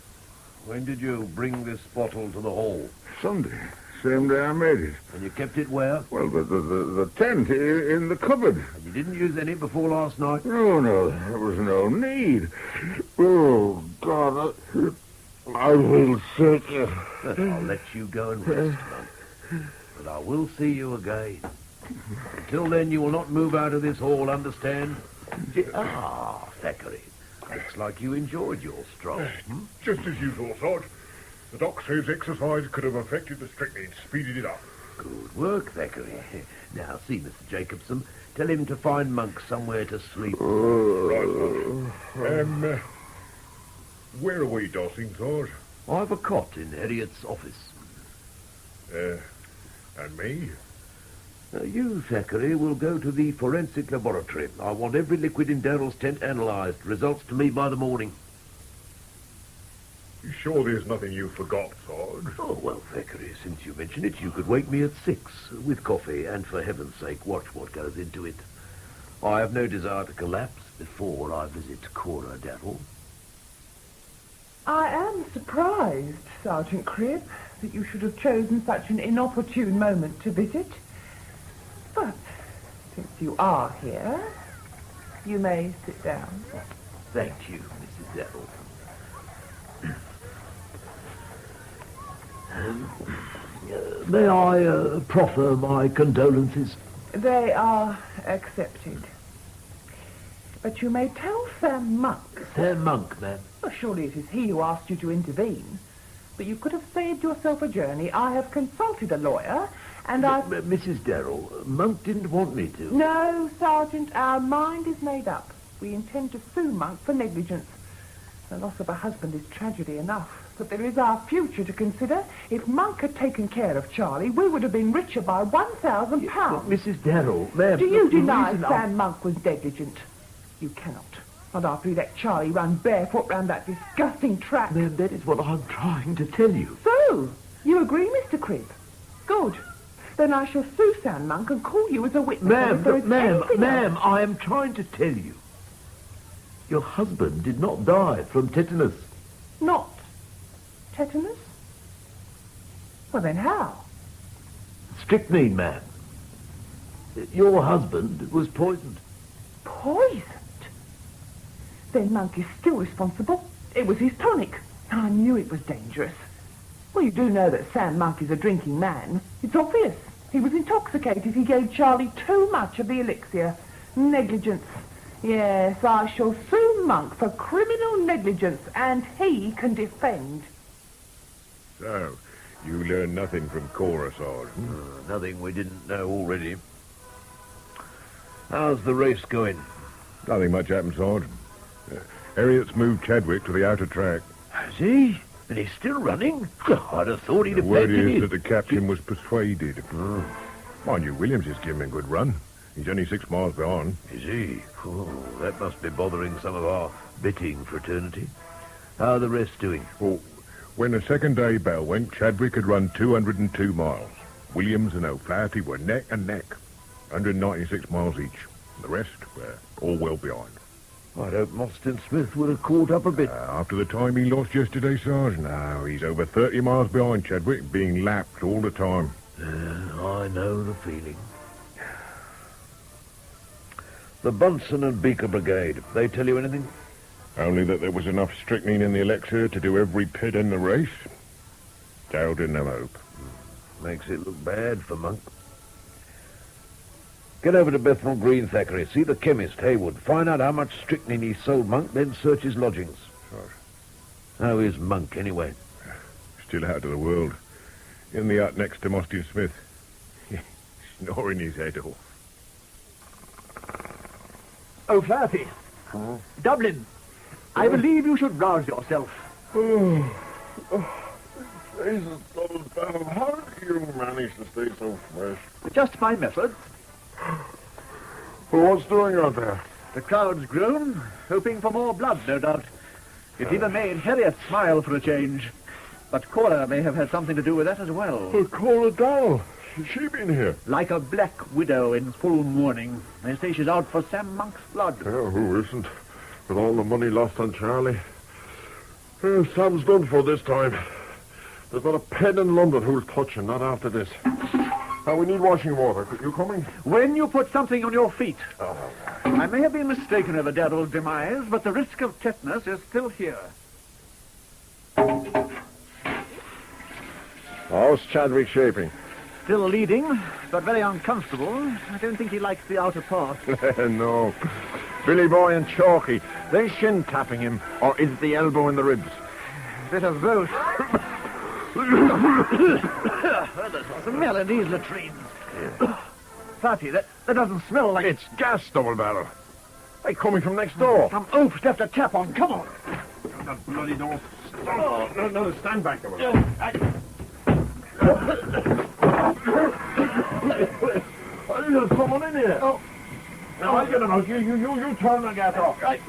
when did you bring this bottle to the hall? Sunday. Same day I made it. And you kept it where? Well, the tent in the cupboard. And you didn't use any before last night? No, there was no need. Oh, God, I feel sick. I'll let you go and rest, Monk. But I will see you again. Until then, you will not move out of this hall, understand? Thackeray. Looks like you enjoyed your stroll. Just as usual, Sarge. The doc says exercise could have affected the strychnine, speeded it up. Good work, Thackeray. Now, see, Mr. Jacobson, tell him to find Monk somewhere to sleep. Right, Sarge. Where are we dossing, Sarge? I've a cot in Harriet's office. And me? You, Thackeray, will go to the forensic laboratory. I want every liquid in Darrell's tent analysed. Results to me by the morning. You sure there's nothing you forgot, Sarge? Oh, well, Thackeray, since you mention it, you could wake me at 6 with coffee, and for heaven's sake, watch what goes into it. I have no desire to collapse before I visit Cora Darrell. I am surprised, Sergeant Cribb, that you should have chosen such an inopportune moment to visit. But since you are here, you may sit down. Thank you, Mrs. Darrell. May I proffer my condolences? They are accepted. But you may tell Sam Monk. Sam Monk, ma'am. Well, surely it is he who asked you to intervene. But you could have saved yourself a journey. I have consulted a lawyer, and Mrs. Darrell, Monk didn't want me to. No, Sergeant, our mind is made up. We intend to sue Monk for negligence. The loss of a husband is tragedy enough, but there is our future to consider. If Monk had taken care of Charlie, we would have been richer by £1,000. Mrs. Darrell, ma'am... Do you deny Sam Monk was negligent? You cannot. Not after he let Charlie run barefoot round that disgusting track. Ma'am, that is what I'm trying to tell you. So, you agree, Mr. Cribb? Good. Then I shall sue Sam Monk and call you as a witness. Ma'am, I am trying to tell you. Your husband did not die from tetanus. Not tetanus? Well, then how? Strychnine, ma'am. Your husband was poisoned. Poisoned? Then Monk is still responsible. It was his tonic. I knew it was dangerous. Well, you do know that Sam Monk is a drinking man. It's obvious. He was intoxicated. He gave Charlie too much of the elixir. Negligence. Yes, I shall sue Monk for criminal negligence, and he can defend. So, you learned nothing from Cora, Sarge? Nothing we didn't know already. How's the race going? Nothing much happened, Sarge. Harriet's moved Chadwick to the outer track. Has he? And he's still running? I'd have thought he'd The have word abandoned is it. that the captain was persuaded. Mind you, Williams is giving him a good run. He's only 6 miles behind. Is he? Oh, that must be bothering some of our betting fraternity. How are the rest doing? Well, when the second day bell went, Chadwick had run 202 miles. Williams and O'Flaherty were neck and neck, 196 miles each. The rest were all well behind. I'd hope Mostyn Smith would have caught up a bit. After the time he lost yesterday, Sarge, no, he's over 30 miles behind Chadwick, being lapped all the time. I know the feeling. The Bunsen and Beaker Brigade, they tell you anything? Only that there was enough strychnine in the elixir to do every pit in the race. Darrell didn't have hope. Makes it look bad for Monk. Get over to Bethnal Green, Thackeray. See the chemist, Haywood. Find out how much strychnine he sold Monk, then search his lodgings. Sorry. How is Monk, anyway? Still out of the world. In the hut next to Mostyn Smith. Snoring his head off. O'Flaherty. Dublin. I believe you should rouse yourself. Jesus, how do you manage to stay so fresh? Just my method. Well, what's doing out there? The crowd's grown, hoping for more blood, no doubt. It even made Harriet smile for a change. But Cora may have had something to do with that as well. Cora Darrell. Has she been here? Like a black widow in full mourning. They say she's out for Sam Monk's blood. Yeah, who isn't? With all the money lost on Charlie. Sam's done for this time. There's not a pen in London who'll touch him, not after this. We need washing water. You coming? When you put something on your feet. I may have been mistaken over Darrell's demise, but the risk of tetanus is still here. How's Chadwick shaping? Still leading, but very uncomfortable. I don't think he likes the outer part. No. Billy Boy and Chalky, they shin tapping him, or is it the elbow in the ribs? Bit of both. There's a smell in these latrines. Fatty, that doesn't smell like... It's gas, Double Barrel. They coming from next door. Some oaf's left a tap on. Come on. That bloody door. No, stand back, Double. There's someone in here. Oh. Now, I'll get him out. You turn the gas off. Right.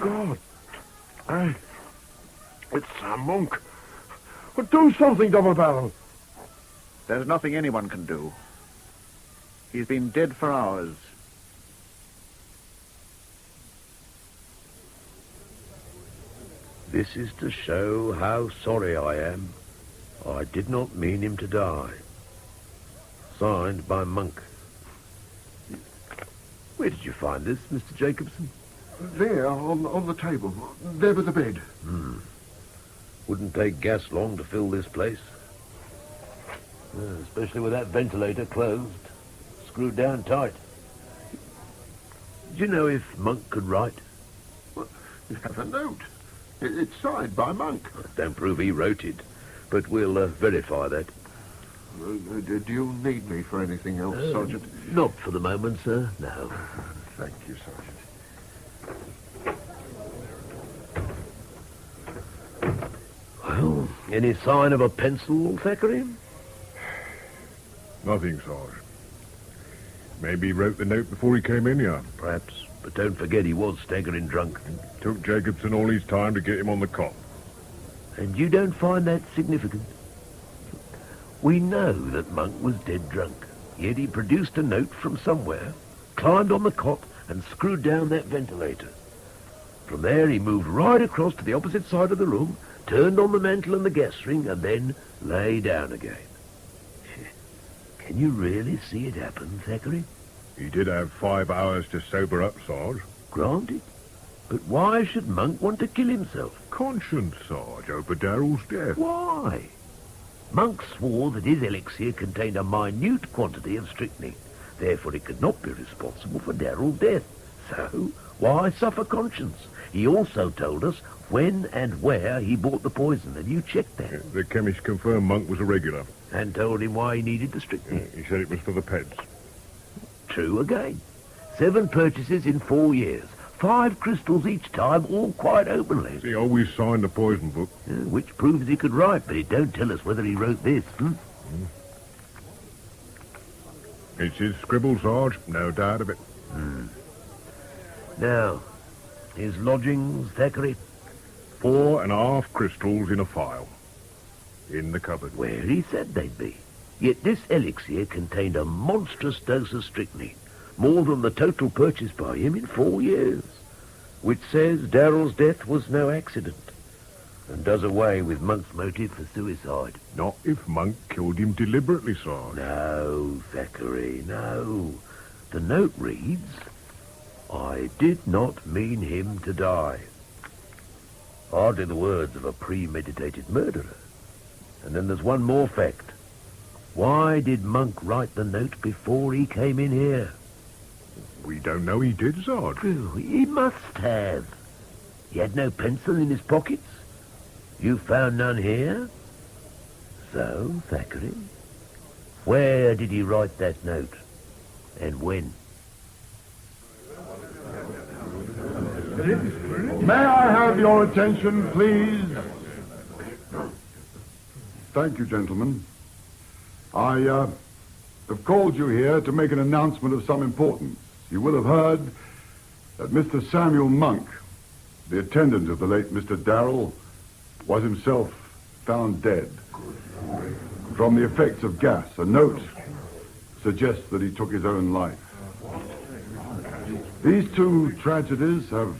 God. It's Sam Monk. Well, do something, Double Barrel. There's nothing anyone can do. He's been dead for hours. This is to show how sorry I am. I did not mean him to die. Signed by Monk. Where did you find this, Mr. Jacobson? There, on the table. There by the bed. Wouldn't take gas long to fill this place. Especially with that ventilator closed. Screwed down tight. Do you know if Monk could write? Well, you have a note. It's signed by Monk. Don't prove he wrote it, but we'll verify that. Do you need me for anything else, Sergeant? Not for the moment, sir, no. Thank you, Sergeant. Well, any sign of a pencil, Thackeray? Nothing, Sarge. Maybe he wrote the note before he came in here. Perhaps, but don't forget he was staggering drunk. Took Jacobson all his time to get him on the cot. And you don't find that significant? We know that Monk was dead drunk, yet he produced a note from somewhere, climbed on the cot, and screwed down that ventilator. From there he moved right across to the opposite side of the room, turned on the mantle and the gas ring, and then lay down again. Can you really see it happen, Thackeray? He did have 5 hours to sober up, Sarge. Granted. But why should Monk want to kill himself? Conscience, Sarge, over Darrell's death. Why? Monk swore that his elixir contained a minute quantity of strychnine. Therefore it could not be responsible for Darrell's death. So, why suffer conscience? He also told us when and where he bought the poison. Have you checked that? The chemist confirmed Monk was a regular. And told him why he needed the strychnine. He said it was for the pets. True again. 7 purchases in 4 years. 5 crystals each time, all quite openly. He always signed the poison book. Which proves he could write, but it don't tell us whether he wrote this. It's his scribble, Sarge. No doubt of it. Now, his lodgings, Thackeray? 4.5 crystals in a file. In the cupboard. Where he said they'd be. Yet this elixir contained a monstrous dose of strychnine. More than the total purchased by him in 4 years. Which says Darrell's death was no accident. And does away with Monk's motive for suicide. Not if Monk killed him deliberately, Sarge. No, Thackeray, no. The note reads, I did not mean him to die. Hardly the words of a premeditated murderer. And then there's one more fact. Why did Monk write the note before he came in here? We don't know he did, Sarge. He must have. He had no pencil in his pockets. You found none here? So, Thackeray, where did he write that note? And when? May I have your attention, please? Thank you, gentlemen. I have called you here to make an announcement of some importance. You will have heard that Mr. Samuel Monk, the attendant of the late Mr. Darrell, was himself found dead from the effects of gas. A note suggests that he took his own life. These 2 tragedies have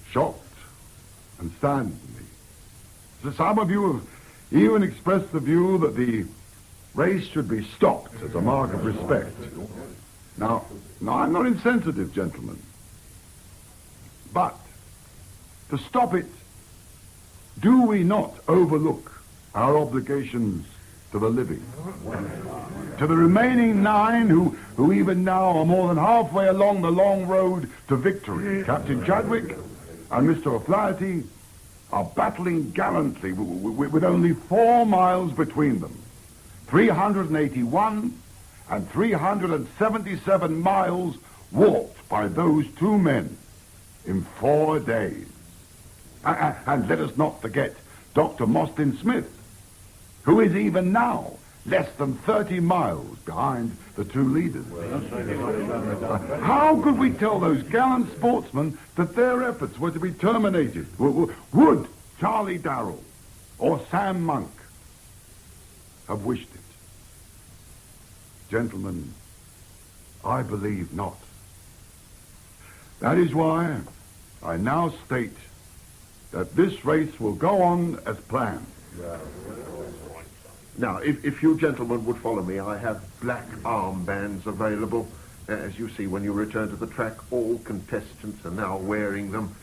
shocked and saddened me. So some of you have even expressed the view that the race should be stopped as a mark of respect. Now, I'm not insensitive, gentlemen. But to stop it, do we not overlook our obligations to the living? To the remaining 9 who even now are more than halfway along the long road to victory. Captain Chadwick and Mr. O'Flaherty are battling gallantly with only 4 miles between them. 381 and 377 miles walked by those 2 men in 4 days. And let us not forget Dr. Mostyn Smith, who is even now less than 30 miles behind the 2 leaders. How could we tell those gallant sportsmen that their efforts were to be terminated? Would Charlie Darrell or Sam Monk have wished it? Gentlemen, I believe not. That is why I now state that this race will go on as planned. Now, if you gentlemen would follow me, I have black armbands available. As you see, when you return to the track, all contestants are now wearing them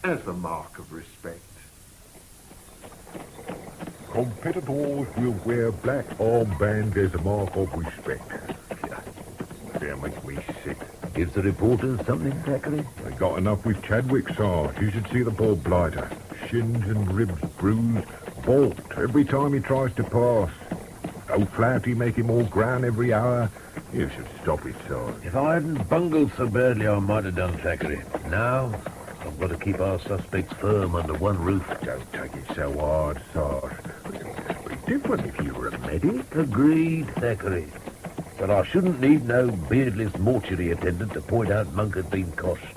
as a mark of respect. Competitors will wear black armbands as a mark of respect. That makes me sick. Gives the reporters something, Thackeray? They got enough with Chadwick, Sarge. You should see the poor blighter. Shins and ribs bruised, balked every time he tries to pass. O'Flaherty making more ground every hour. You should stop it, Sarge. If I hadn't bungled so badly, I might have done, Thackeray. Now, I've got to keep our suspects firm under one roof. Don't take it so hard, Sarge. It'd be different if you were a medic. Agreed, Thackeray. But I shouldn't need no beardless mortuary attendant to point out Monk had been coshed.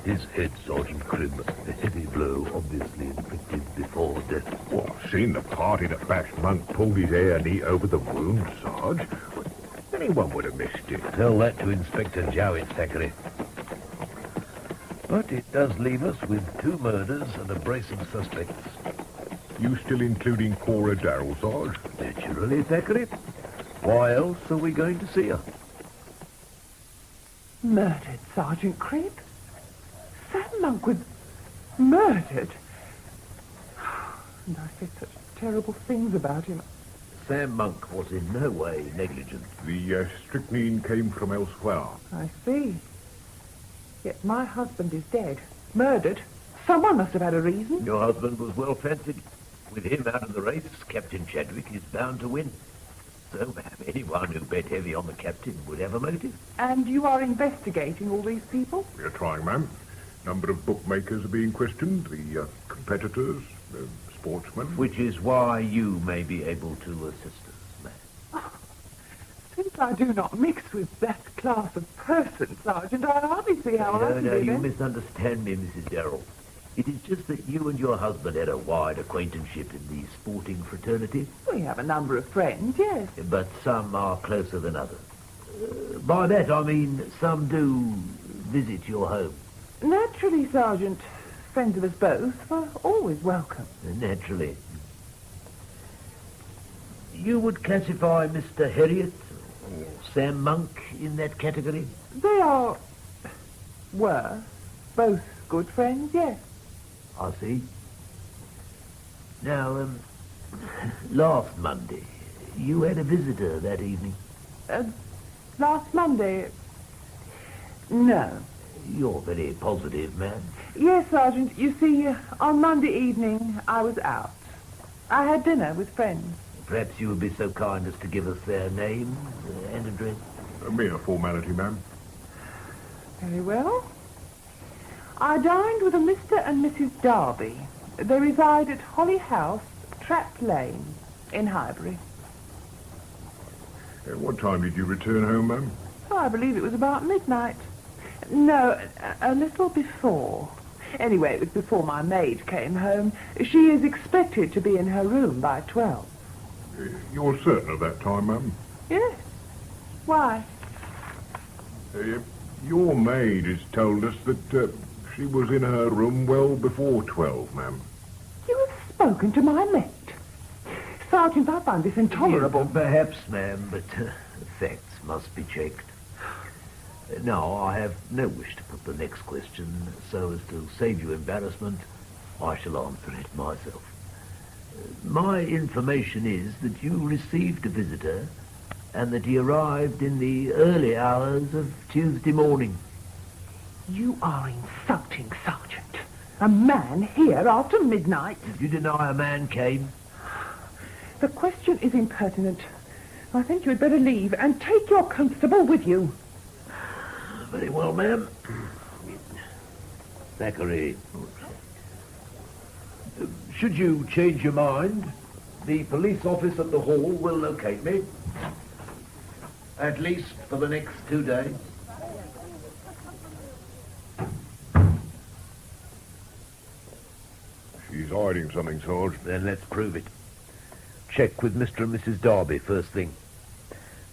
His head, Sergeant Cribb, a heavy blow, obviously inflicted before death. Well, seen the party that bashed Monk pulled his hair knee over the wound, Sarge. Anyone would have missed it. Tell that to Inspector Jowett, Thackeray. But it does leave us with 2 murders and a brace of suspects. You still including Cora Darrell, Sarge? Naturally, Thackeray. Why else are we going to see her? Murdered, Sergeant Cribb? Sam Monk was murdered? And I said such terrible things about him. Sam Monk was in no way negligent. The strychnine came from elsewhere. I see. Yet my husband is dead. Murdered. Someone must have had a reason. Your husband was well fancied. With him out of the race, Captain Chadwick is bound to win. So, ma'am, anyone who bet heavy on the captain would have a motive. And you are investigating all these people? We are trying, ma'am. Number of bookmakers are being questioned, the competitors, the sportsmen. Which is why you may be able to assist us, ma'am. Since I do not mix with that class of person, Sergeant, I hardly see how I can No, be you then. misunderstand me, Mrs. Darrell. It is just that you and your husband had a wide acquaintanceship in the sporting fraternity. We have a number of friends, yes. But some are closer than others. By that I mean some do visit your home. Naturally, Sergeant. Friends of us both were always welcome. Naturally. You would classify Mr. Heriot or Sam Monk in that category? They were both good friends, yes. I see. Now, last Monday, you had a visitor that evening. Last Monday? No. You're very positive, ma'am. Yes, Sergeant. You see, on Monday evening, I was out. I had dinner with friends. Perhaps you would be so kind as to give us their names and address. A mere formality, ma'am. Very well. I dined with a Mr. and Mrs. Darby. They reside at Holly House, Trap Lane, in Highbury. At what time did you return home, ma'am? Oh, I believe it was about midnight. No, a little before. Anyway, it was before my maid came home. She is expected to be in her room by 12. You're certain of that time, ma'am? Yes. Why? Your maid has told us that she was in her room well before 12, ma'am. You have spoken to my maid. Sergeant, I find this intolerable. Perhaps, ma'am, but facts must be checked. No, I have no wish to put the next question, so as to save you embarrassment, I shall answer it myself. My information is that you received a visitor and that he arrived in the early hours of Tuesday morning. You are insulting, Sergeant. A man here after midnight? Did you deny a man came? The question is impertinent. I think you had better leave and take your constable with you. Very well, ma'am. Thackeray. Should you change your mind, the police office at the hall will locate me. At least for the next 2 days. She's hiding something, Sarge. Then let's prove it. Check with Mr. and Mrs. Darby first thing.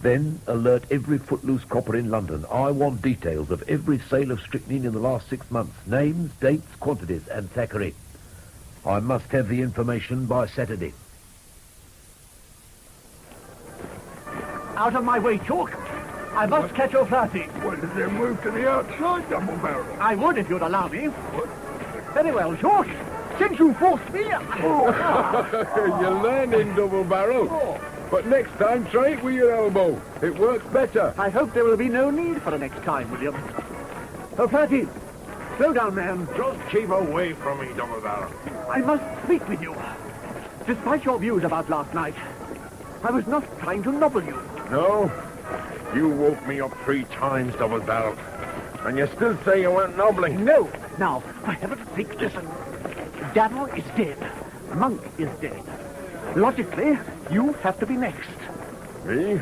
Then alert every footloose copper in London. I want details of every sale of strychnine in the last 6 months. Names, dates, quantities, and Thackeray. I must have the information by Saturday. Out of my way, Chalk. I must catch O'Flaherty. Well, then move to the outside, Double Barrel. I would if you'd allow me. Very well, Chalk. Since you forced me... You're learning, Double Barrel. But next time, try it with your elbow. It works better. I hope there will be no need for the next time, William. O'Flaherty, slow down, man. Just keep away from me, Double Barrel. I must speak with you. Despite your views about last night, I was not trying to nobble you. No? You woke me up 3 times, Double Barrel. And you still say you weren't nobbling? No. Now, for heaven's sake, listen. Darrow is dead. Monk is dead. Logically, you have to be next. Me?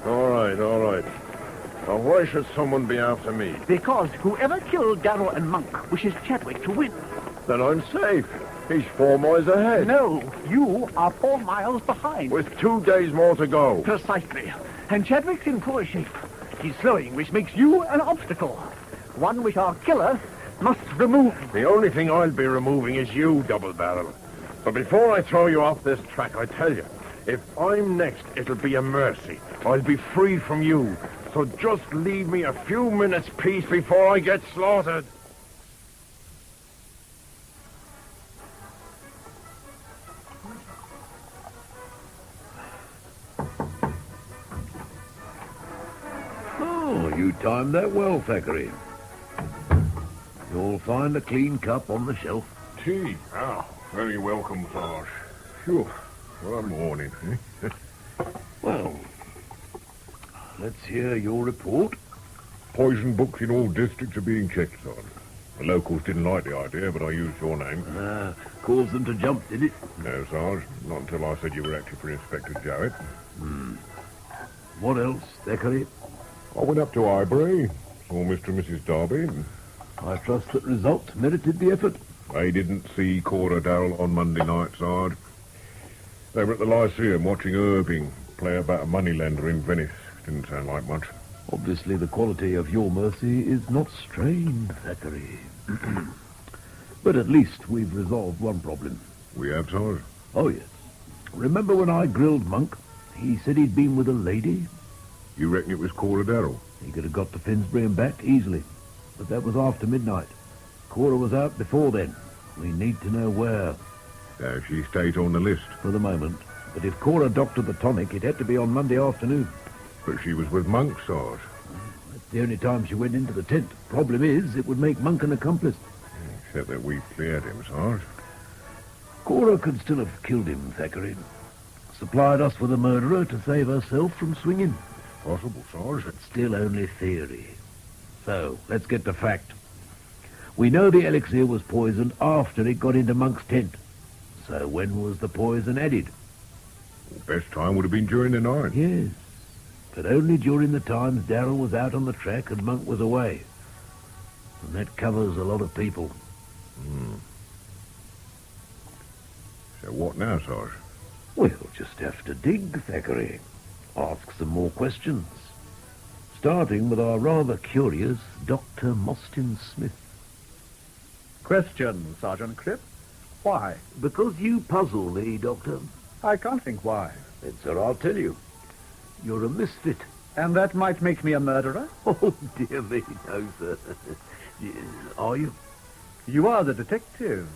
All right. Now, why should someone be after me? Because whoever killed Darrow and Monk wishes Chadwick to win. Then I'm safe. He's 4 miles ahead. No, you are 4 miles behind. With 2 days more to go. Precisely. And Chadwick's in poor shape. He's slowing, which makes you an obstacle. One which our killer must remove. The only thing I'll be removing is you, Double Barrel. But before I throw you off this track, I tell you, if I'm next, it'll be a mercy. I'll be free from you. So just leave me a few minutes' peace before I get slaughtered. timed that well, Thackeray. You'll find a clean cup on the shelf. Tea? Oh, very welcome, Sarge. Sure. One morning, eh? Well, let's hear your report. Poison books in all districts are being checked on. The locals didn't like the idea, but I used your name. Caused them to jump, did it? No, Sarge. Not until I said you were acting for Inspector Jowett. What else, Thackeray? I went up to Highbury, saw Mr. and Mrs. Darby. I trust that results merited the effort. They didn't see Cora Darrell on Monday night, Sarge. They were at the Lyceum watching Irving play about a moneylender in Venice. Didn't sound like much. Obviously, the quality of your mercy is not strained, Thackeray. But at least we've resolved one problem. We have, Sarge? Oh, yes. Remember when I grilled Monk? He said he'd been with a lady. You reckon it was Cora Darrell? He could have got to Finsbury and back easily. But that was after midnight. Cora was out before then. We need to know where. She stays on the list. For the moment. But if Cora doctored the tonic, it had to be on Monday afternoon. But she was with Monk, Sarge. That's the only time she went into the tent. Problem is, it would make Monk an accomplice. Except that we've cleared him, Sarge. Cora could still have killed him, Thackeray. Supplied us with a murderer to save herself from swinging. Possible, Sarge. But still only theory. So, let's get to fact. We know the elixir was poisoned after it got into Monk's tent. So when was the poison added? Well, best time would have been during the night. Yes, but only during the times Darrell was out on the track and Monk was away. And that covers a lot of people. So what now, Sarge? We'll just have to dig, Thackeray. Ask some more questions. Starting with our rather curious Dr. Mostyn Smith. Question, Sergeant Cribb. Why? Because you puzzle me, Doctor. I can't think why. Then, sir, I'll tell you. You're a misfit. And that might make me a murderer? Oh, dear me, no, sir. Are you? You are the detective,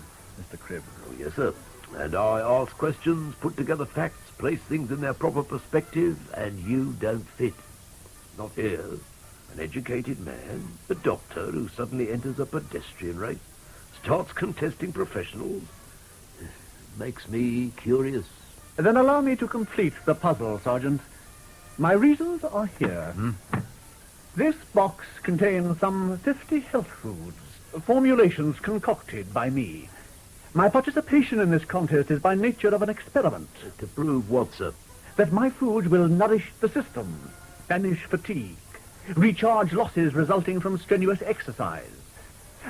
Mr. Cribb. Oh, yes, sir. And I ask questions, put together facts, place things in their proper perspective, and you don't fit. Not here. An educated man, a doctor who suddenly enters a pedestrian race, starts contesting professionals. Makes me curious. Then allow me to complete the puzzle, Sergeant. My reasons are here. This box contains some 50 health foods, formulations concocted by me. My participation in this contest is by nature of an experiment. To prove what, sir? That my food will nourish the system, banish fatigue, recharge losses resulting from strenuous exercise.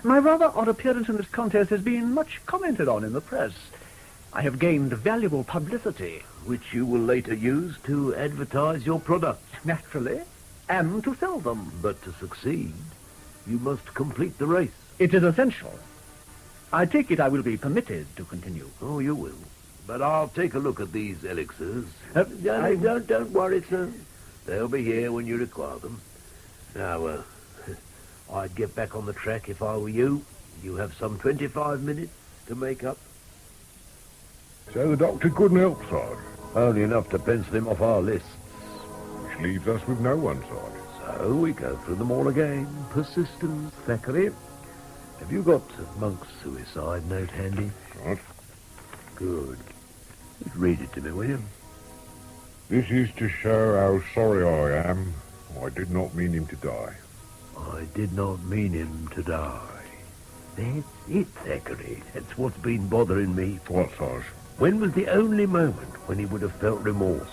My rather odd appearance in this contest has been much commented on in the press. I have gained valuable publicity. Which you will later use to advertise your products. Naturally, and to sell them. But to succeed, you must complete the race. It is essential. I take it I will be permitted to continue. Oh, you will. But I'll take a look at these elixirs. Don't worry, sir. They'll be here when you require them. Now, I'd get back on the track if I were you. You have some 25 minutes to make up. So the doctor couldn't help, Sarge? Only enough to pencil him off our lists. Which leaves us with no one, Sarge. So we go through them all again. Persistence, Thackeray. Have you got Monk's suicide note handy? Right. Good. Just read it to me, will you? This is to show how sorry I am. I did not mean him to die. I did not mean him to die. That's it, Thackeray. That's what's been bothering me. What, Sarge? When was the only moment when he would have felt remorse?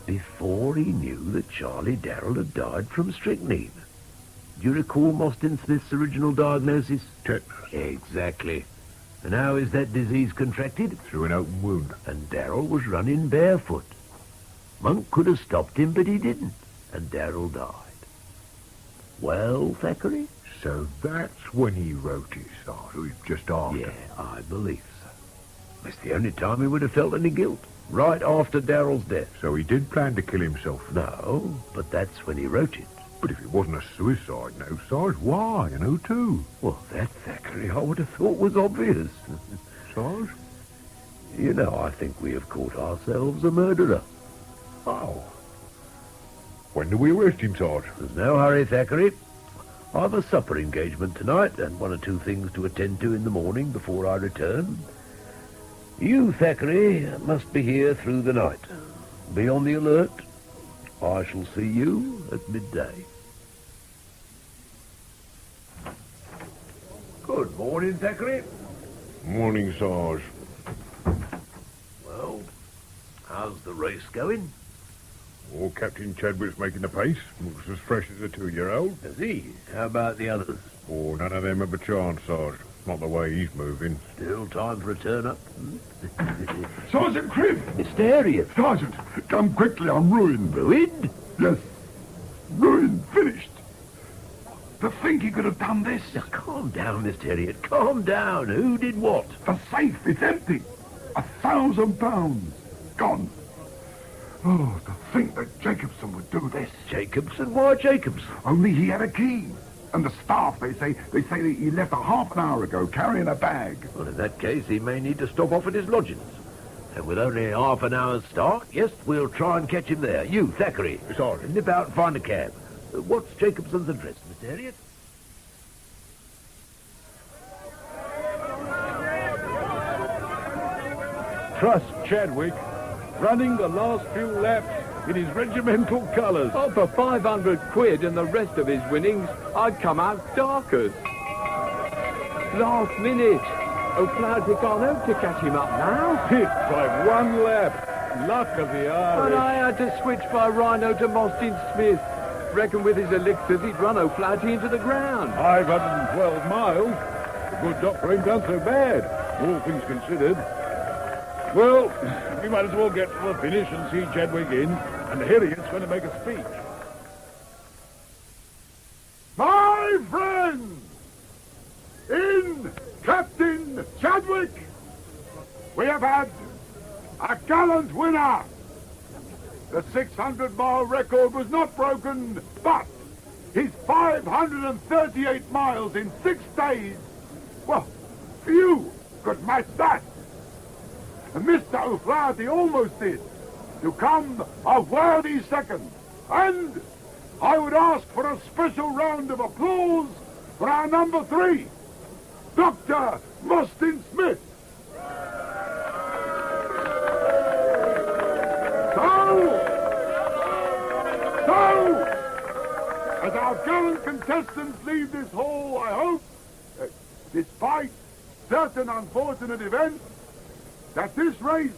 Before he knew that Charlie Darrell had died from strychnine. Do you recall Mostyn Smith's original diagnosis? Tetanus. Exactly. And how is that disease contracted? Through an open wound. And Darrell was running barefoot. Monk could have stopped him, but he didn't. And Darrell died. Well, Thackeray? So that's when he wrote it, Sarge, just after. Yeah, I believe so. That's the only time he would have felt any guilt. Right after Darrell's death. So he did plan to kill himself? No, but that's when he wrote it. But if it wasn't a suicide note, Sarge, why and who to? Well, that, Thackeray, I would have thought was obvious. Sarge? You know, I think we have caught ourselves a murderer. Oh. When do we arrest him, Sarge? There's no hurry, Thackeray. I've a supper engagement tonight and one or two things to attend to in the morning before I return. You, Thackeray, must be here through the night. Be on the alert. I shall see you at midday. Good morning, Thackeray. Morning, Sarge. Well, how's the race going? Oh, Captain Chadwick's making the pace. Looks as fresh as a 2-year-old. Is he? How about the others? Oh, none of them have a chance, Sarge. Not the way he's moving. Still time for a turn-up? Sergeant Cribb! Mr. Harriet! Sergeant, come quickly, I'm ruined. Ruined? Yes. Ruined, finished. To think he could have done this. Now, calm down, Mr. Harriet. Calm down. Who did what? The safe, it's empty. £1,000. Gone. Oh, to think that Jacobson would do this. Jacobson? Why Jacobson? Only he had a key. And the staff, they say that he left a half an hour ago carrying a bag. Well, in that case, he may need to stop off at his lodgings. And with only half an hour's start, yes, we'll try and catch him there. You, Thackeray. Sorry. Nip out and find a cab. What's Jacobson's address, Mr. Harriet? Trust Chadwick, running the last few laps in his regimental colours. Oh, for 500 quid and the rest of his winnings, I'd come out darkers. Last minute. O'Flaherty can't hope to catch him up now. Hit by 1 lap. Luck of the Irish. And I had to switch by Rhino to Mostyn Smith. Reckon with his elixirs he'd run O'Flaherty into the ground. 512 miles. The good doctor ain't done so bad, all things considered. Well, we might as well get to the finish and see Chadwick in, and Harriet's going to make a speech. My friends! In Captain Chadwick, we have had a gallant winner. The 600-mile record was not broken, but his 538 miles in 6 days, well, few could match that. And Mr. O'Flaherty almost did, to come a worthy second. And I would ask for a special round of applause for our number 3, Dr. Mostyn Smith. So, as our gallant contestants leave this hall, I hope, despite certain unfortunate events, that this race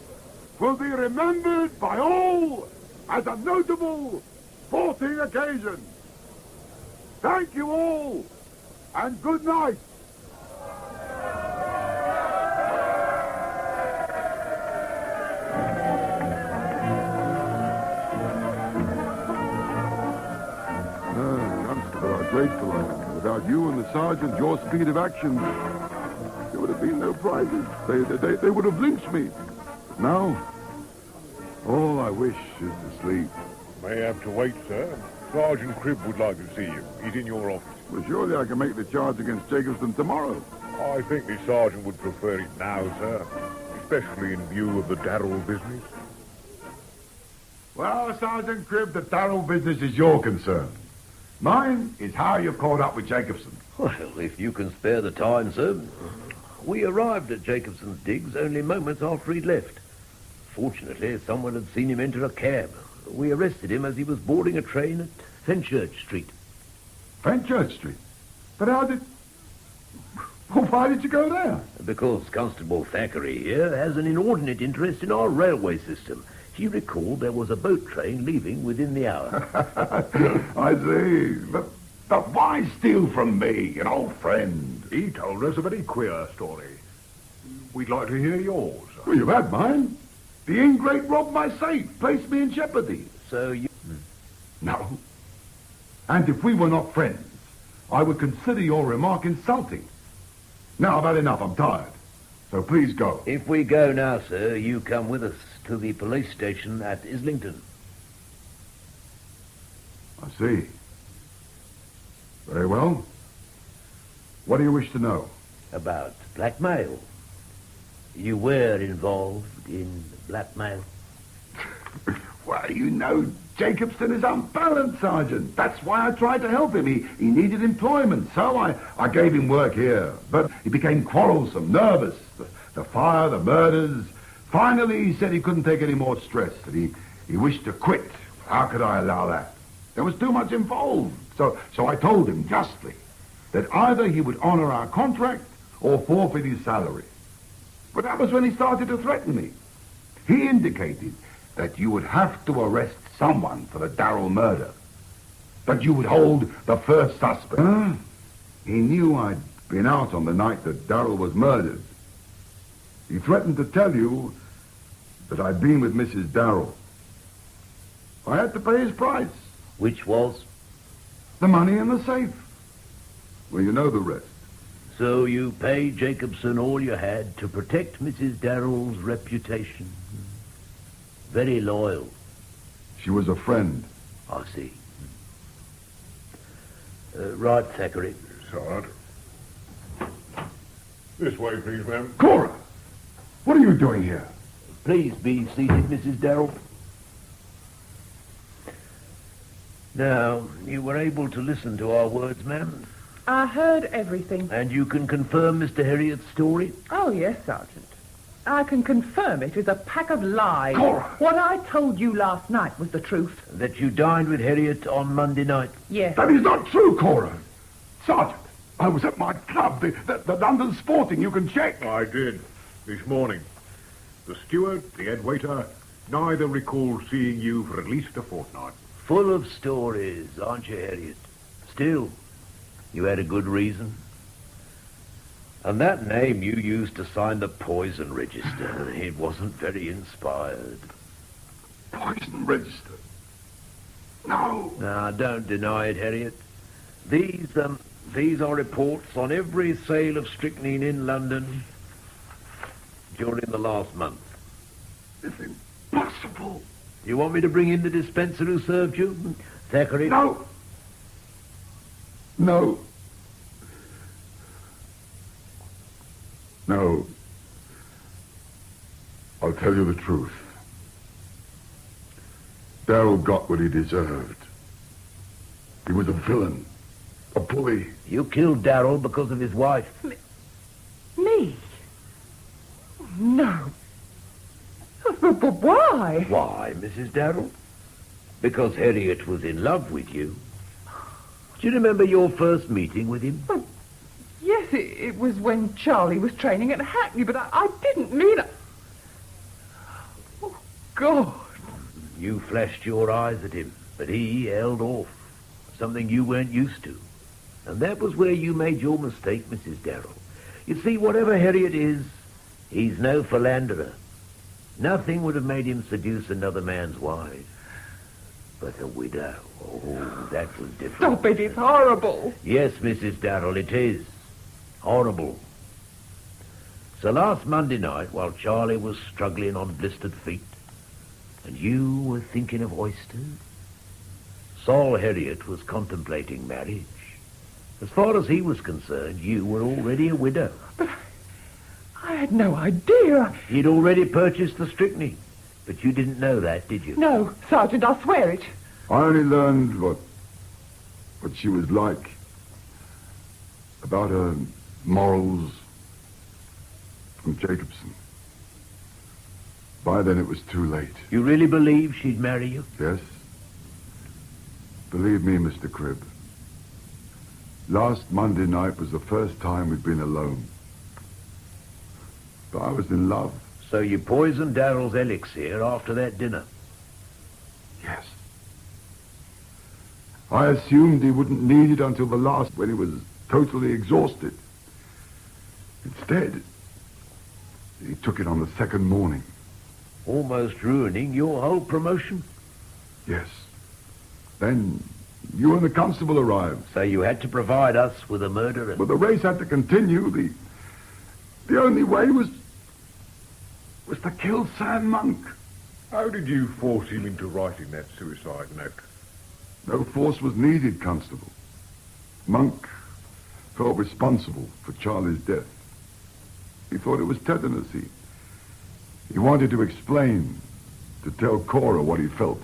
will be remembered by all as a notable sporting occasion. Thank you all, and good night. Constable, how grateful I am. Without you and the sergeant, your speed of action, there would have been no prizes. They would have lynched me. But now, all I wish is to sleep. May have to wait, sir. Sergeant Cribb would like to see you. He's in your office. Well, surely I can make the charge against Jacobson tomorrow. I think the sergeant would prefer it now, sir. Especially in view of the Darrell business. Well, Sergeant Cribb, the Darrell business is your concern. Mine is how you've caught up with Jacobson. Well, if you can spare the time, sir. We arrived at Jacobson's digs only moments after he'd left. Fortunately, someone had seen him enter a cab. We arrested him as he was boarding a train at Fenchurch Street. Fenchurch Street? But how did... Well, why did you go there? Because Constable Thackeray here has an inordinate interest in our railway system. He recalled there was a boat train leaving within the hour. I see. But why steal from me, an old friend? He told us a very queer story. We'd like to hear yours. Well, you've had mine. The ingrate robbed my safe, placed me in jeopardy. So you... No. And if we were not friends, I would consider your remark insulting. Now, I've had enough. I'm tired. So please go. If we go now, sir, you come with us to the police station at Islington. I see. Very well. What do you wish to know? About blackmail. You were involved in blackmail. Well, you know, Jacobson is unbalanced, Sergeant. That's why I tried to help him. He needed employment, so I gave him work here. But he became quarrelsome, nervous. The fire, the murders. Finally, he said he couldn't take any more stress, that he wished to quit. How could I allow that? There was too much involved. So I told him justly that either he would honor our contract or forfeit his salary. But that was when he started to threaten me. He indicated that you would have to arrest someone for the Darrell murder, but you would hold the first suspect. He knew I'd been out on the night that Darrell was murdered. He threatened to tell you that I'd been with Mrs. Darrell. I had to pay his price. Which was? The money in the safe. Well, you know the rest. So you paid Jacobson all you had to protect Mrs. Darrell's reputation. Very loyal. She was a friend. I see. Right, Thackeray. Sergeant. This way, please, ma'am. Cora! What are you doing here? Please be seated, Mrs. Darrell. Now, you were able to listen to our words, ma'am? I heard everything. And you can confirm Mr. Heriot's story? Oh, yes, Sergeant. I can confirm it is a pack of lies. Cora! What I told you last night was the truth. That you dined with Heriot on Monday night? Yes. That is not true, Cora. Sergeant, I was at my club, the London Sporting. You can check. I did, this morning. The steward, the head waiter, neither recall seeing you for at least a fortnight. Full of stories, aren't you, Heriot? Still, you had a good reason. And that name you used to sign the poison register, it wasn't very inspired. Poison register? No. Now, don't deny it, Heriot. These are reports on every sale of strychnine in London during the last month. It's impossible. You want me to bring in the dispenser who served you? Thackeray? No. No. No. I'll tell you the truth. Darrell got what he deserved. He was a villain. A bully. You killed Darrell because of his wife. Me? No. But why? Why, Mrs. Darrell? Because Heriot was in love with you. Do you remember your first meeting with him? Well, yes, it was when Charlie was training at Hackney, but I didn't mean it. Oh, God. You flashed your eyes at him, but he held off. Something you weren't used to. And that was where you made your mistake, Mrs. Darrell. You see, whatever Heriot is, he's no philanderer. Nothing would have made him seduce another man's wife. But a widow, oh, that was different. Stop it, it's horrible. Yes, Mrs. Darrell, it is. Horrible. So last Monday night, while Charlie was struggling on blistered feet, and you were thinking of oysters, Saul Heriot was contemplating marriage. As far as he was concerned, you were already a widow. But I had no idea. He'd already purchased the strychnine. But you didn't know that, did you? No, Sergeant, I'll swear it. I only learned what she was like. About her morals from Jacobson. By then it was too late. You really believe she'd marry you? Yes. Believe me, Mr. Cribb. Last Monday night was the first time we'd been alone. But I was in love. So you poisoned Darrell's elixir after that dinner? Yes. I assumed he wouldn't need it until the last, when he was totally exhausted. Instead, he took it on the second morning. Almost ruining your whole promotion? Yes. Then you and the constable arrived. So you had to provide us with a murderer? But the race had to continue. The only way was to kill Sam Monk. How did you force him into writing that suicide note? No force was needed, Constable. Monk felt responsible for Charlie's death. He thought it was tetanus. He wanted to explain to tell Cora what he felt.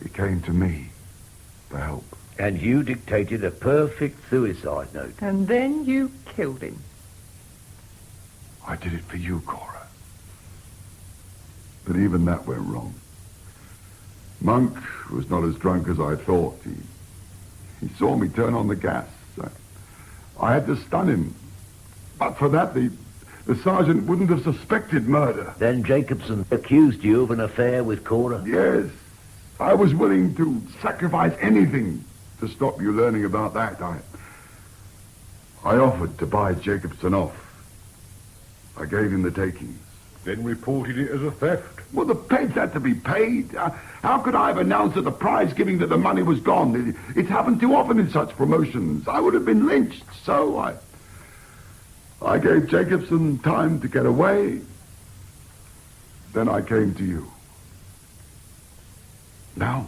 He came to me for help. And you dictated a perfect suicide note. And then you killed him. I did it for you, Cora. But even that went wrong. Monk was not as drunk as I thought. He saw me turn on the gas. I had to stun him. But for that, the sergeant wouldn't have suspected murder. Then Jacobson accused you of an affair with Cora? Yes. I was willing to sacrifice anything to stop you learning about that. I offered to buy Jacobson off. I gave him the takings. Then reported it as a theft. Well, the peds had to be paid. How could I have announced at the prize giving that the money was gone? It's happened too often in such promotions. I would have been lynched. So I gave Jacobson time to get away. Then I came to you. Now,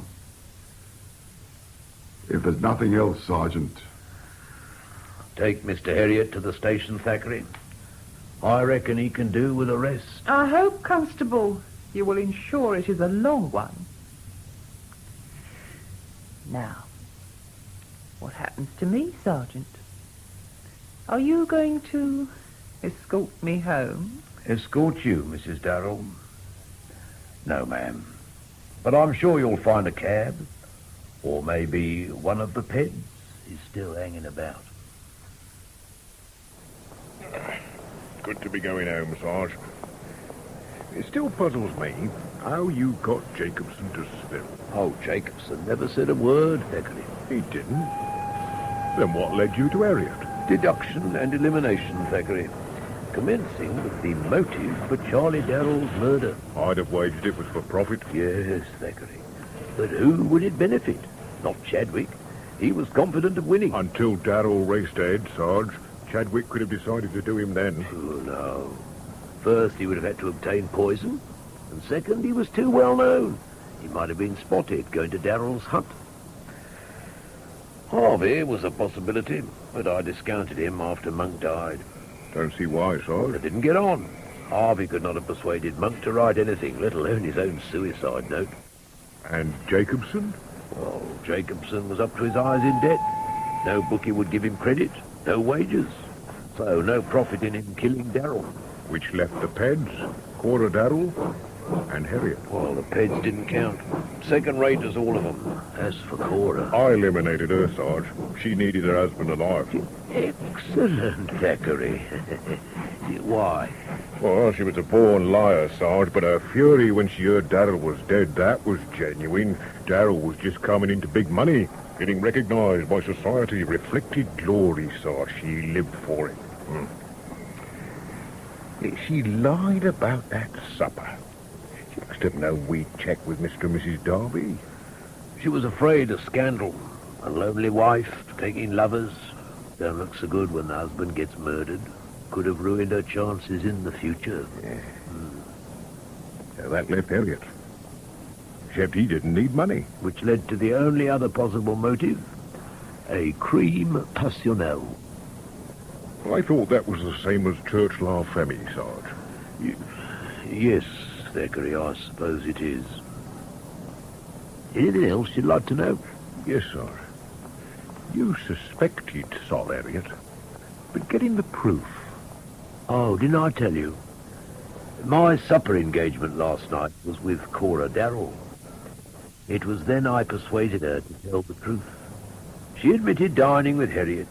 if there's nothing else, Sergeant... Take Mr. Herriot to the station, Thackeray. I reckon he can do with a rest. I hope, Constable, you will ensure it is a long one. Now, what happens to me, Sergeant? Are you going to escort me home? Escort you, Mrs. Darrell? No, ma'am. But I'm sure you'll find a cab. Or maybe one of the peds is still hanging about. Good to be going home, Sarge. It still puzzles me how you got Jacobson to spill. Oh, Jacobson never said a word, Thackeray. He didn't. Then what led you to Harriet? Deduction and elimination, Thackeray. Commencing with the motive for Charlie Darrell's murder. I'd have wagered it was for profit. Yes, Thackeray. But who would it benefit? Not Chadwick. He was confident of winning. Until Darrell raced ahead, Sarge. Chadwick could have decided to do him then. Oh, no. First, he would have had to obtain poison. And second, he was too well known. He might have been spotted going to Darrell's hut. Harvey was a possibility, but I discounted him after Monk died. Don't see why, Sarge. They didn't get on. Harvey could not have persuaded Monk to write anything, let alone his own suicide note. And Jacobson? Well, Jacobson was up to his eyes in debt. No bookie would give him credit, no wages. So no profit in him killing Darrell. Which left the Peds, Cora Darrell, and Harriet. Well, the Peds didn't count. Second rate as all of them. As for Cora... I eliminated her, Sarge. She needed her husband alive. Excellent, Thackeray. Why? Well, she was a born liar, Sarge, but her fury when she heard Darrell was dead, that was genuine. Darrell was just coming into big money, getting recognized by society, reflected glory, Sarge. She lived for it. She lied about that supper. She must have known we'd check with Mr. and Mrs. Darby. She was afraid of scandal. A lonely wife, taking lovers. Don't look so good when the husband gets murdered. Could have ruined her chances in the future. Yeah. That left Harriet. Except he didn't need money. Which led to the only other possible motive. A crime passionnel. I thought that was the same as Church La Femme, Sarge. Yes, Thackeray, I suppose it is. Anything else you'd like to know? Yes, sir. You suspected Sol Harriet, but getting the proof. Oh, didn't I tell you? My supper engagement last night was with Cora Darrell. It was then I persuaded her to tell the truth. She admitted dining with Harriet.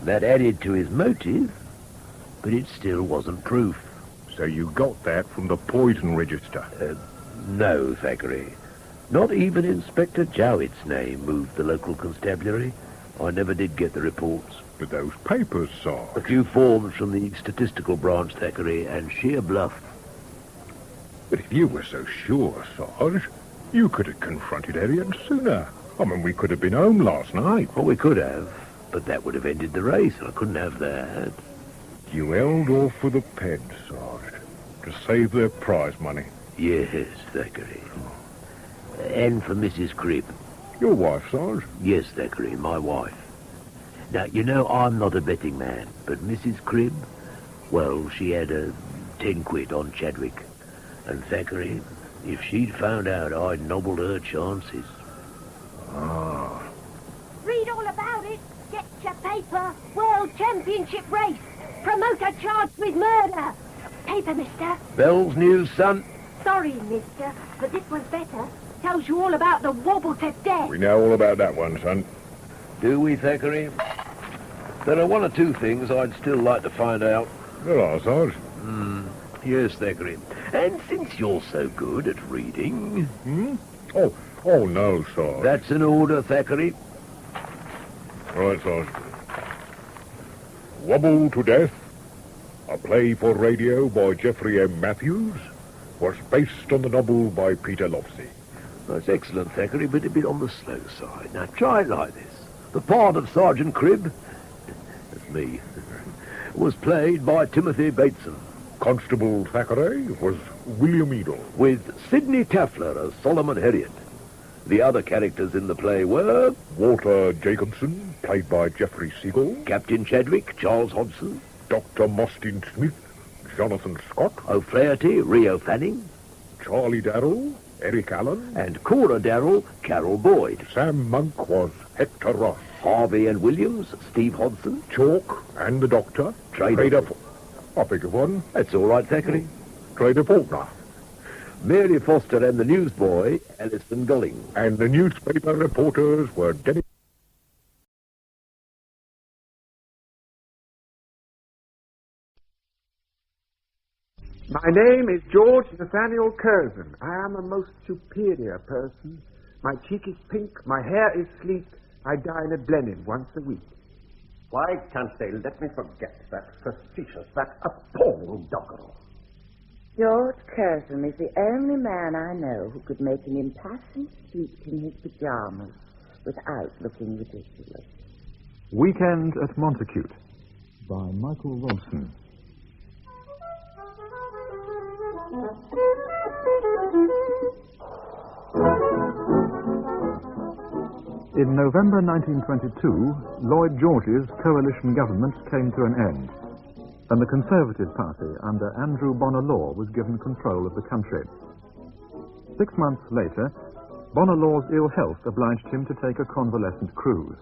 That added to his motive, but it still wasn't proof. So you got that from the poison register? No, Thackeray. Not even Inspector Jowett's name moved the local constabulary. I never did get the reports. But those papers, Sarge. A few forms from the statistical branch, Thackeray, and sheer bluff. But if you were so sure, Sarge, you could have confronted Harriet sooner. I mean, we could have been home last night. Well, we could have, but that would have ended the race, and I couldn't have that. You held off for the Peds, Sarge, to save their prize money. Yes, Thackeray. And for Mrs. Cribb. Your wife, Sarge? Yes, Thackeray, my wife. Now, you know, I'm not a betting man, but Mrs. Cribb, well, she had a 10 quid on Chadwick. And Thackeray, if she'd found out I'd nobbled her chances... Read all about it. Get your paper. World Championship race. Promoter charged with murder. Paper, mister. Bell's News, son. Sorry, mister, but this one's better. Tells you all about the wobble to death. We know all about that one, son. Do we, Thackeray? There are one or two things I'd still like to find out. There are, Sarge. Yes, Thackeray. And since you're so good at reading... Oh, no, Sarge. That's an order, Thackeray. Right, Sarge. Wobble to Death, a play for radio by Geoffrey M. Matthews, was based on the novel by Peter Lovesey. That's excellent, Thackeray, but a bit on the slow side. Now, try it like this. The part of Sergeant Cribb, that's me, was played by Timothy Bateson. Constable Thackeray was William Edel. With Sidney Taffler as Solomon Heriot. The other characters in the play were... Walter Jacobson, played by Geoffrey Seagull. Captain Chadwick, Charles Hodgson. Dr. Mostyn Smith, Jonathan Scott. O'Flaherty, Rio Fanning. Charlie Darrell, Eric Allen. And Cora Darrell, Carol Boyd. Sam Monk was Hector Ross. Harvey and Williams, Steve Hodson. Chalk and the Doctor. Trader... I beg your pardon. That's all right, Thackeray. Trader Faulkner. Mary Foster and the newsboy, Alison Golling. And the newspaper reporters were Dennis... My name is George Nathaniel Curzon. I am a most superior person. My cheek is pink, my hair is sleek. I dine at Blenheim once a week. Why can't they let me forget that facetious, that appalling doggerel? George Curzon is the only man I know who could make an impassioned speech in his pajamas without looking ridiculous. Weekend at Montacute by Michael Robson. In November 1922, Lloyd George's coalition government came to an end, and the Conservative Party under Andrew Bonar Law was given control of the country. 6 months later, Bonar Law's ill health obliged him to take a convalescent cruise.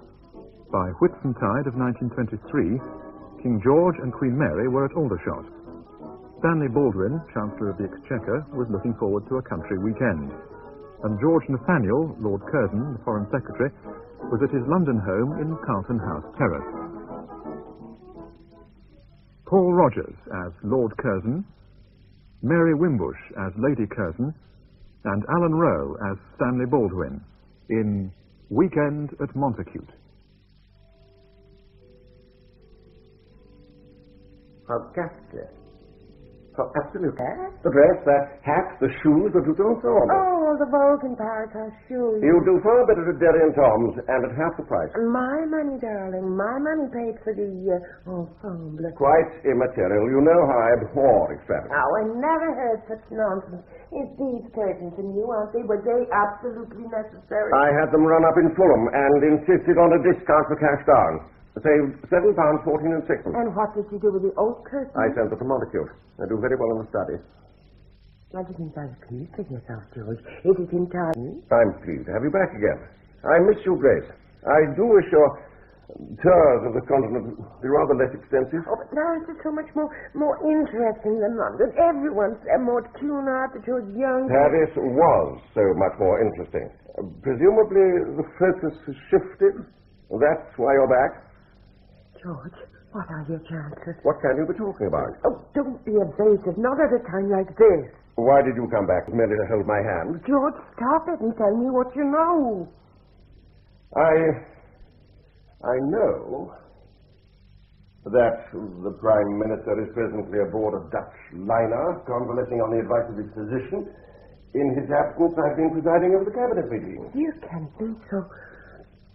By Whitsuntide of 1923, King George and Queen Mary were at Aldershot. Stanley Baldwin, Chancellor of the Exchequer, was looking forward to a country weekend. And George Nathaniel, Lord Curzon, the Foreign Secretary, was at his London home in Carlton House Terrace. Paul Rogers as Lord Curzon, Mary Wimbush as Lady Curzon, and Alan Rowe as Stanley Baldwin in Weekend at Montacute. Fantastic. Oh, absolutely. The dress, the hat, the shoes, the boots, and so on. Oh, the Vulcan Paris has shoes. You do far better at Derry and Tom's, and at half the price. My money, darling. My money paid for the ensemble. Quite immaterial. You know how I abhor extravagance. Oh, I never heard such nonsense. Is these curtains from you, aren't they? Were they absolutely necessary? I had them run up in Fulham and insisted on a discount for cash down. Saved £7.14 and 6. And what did you do with the old curtains? I sent them to Montacute. They do very well in the study. I didn't very pleased with yourself, George. Is it in time? I'm pleased to have you back again. I miss you, Grace. I do wish your tours of the continent be rather less extensive. Oh, but now it's so much more interesting than London. Everyone's more tuned out that you're young. Paris was so much more interesting. Presumably the focus has shifted. That's why you're back. George, what are your chances? What can you be talking about? Oh, don't be evasive. Not at a time like this. Why did you come back? Merely to hold my hand? George, stop it and tell me what you know. I know that the Prime Minister is presently aboard a Dutch liner, convalescing on the advice of his physician. In his absence, I've been presiding over the cabinet meeting. You can be so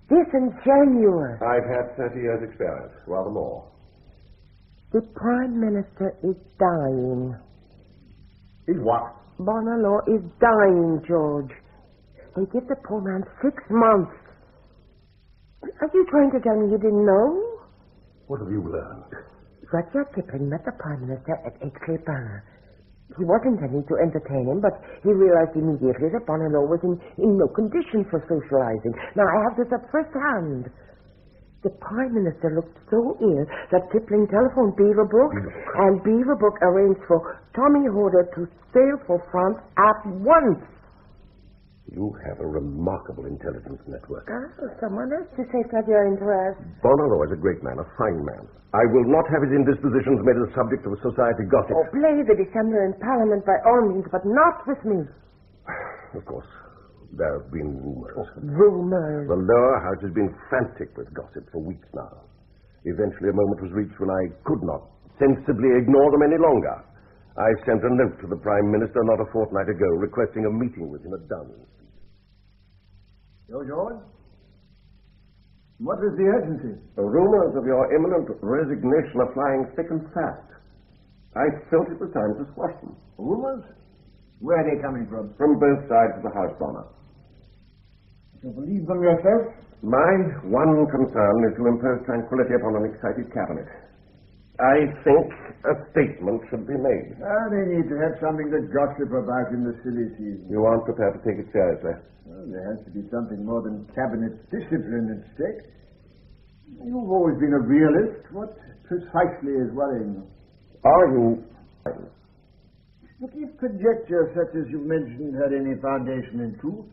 disingenuous. I've had 30 years' experience, rather more. The Prime Minister is dying. He's what? Bonar Law is dying, George. They give the poor man 6 months. Are you trying to tell me you didn't know? What have you learned? Rudyard Kipling met the Prime Minister at Aix-les-Bains. He was intending to entertain him, but he realized immediately that Bonnelow was in no condition for socializing. Now, I have this at first hand. The Prime Minister looked so ill that Kipling telephoned Beaverbrook, and Beaverbrook arranged for Tommy Hodder to sail for France at once. You have a remarkable intelligence network. Someone else to safeguard your interest. Bonnelow is a great man, a fine man. I will not have his indispositions made a subject of society gossip. Oh, play the dissembler in Parliament by all means, but not with me. Of course, there have been rumors. Rumors? The lower house has been frantic with gossip for weeks now. Eventually a moment was reached when I could not sensibly ignore them any longer. I sent a note to the Prime Minister not a fortnight ago requesting a meeting with him at Downing Street. George? What is the urgency? The rumors of your imminent resignation are flying thick and fast. I felt it was time to squash them. Rumors? Where are they coming from? From both sides of the house, Bonner. You believe them yourself? My one concern is to impose tranquility upon an excited cabinet. I think a statement should be made. They need to have something to gossip about in the silly season. You aren't prepared to take it seriously. Well, there has to be something more than cabinet discipline at stake. You've always been a realist. What precisely is worrying you? Are you... Look, if conjecture such as you mentioned had any foundation in truth,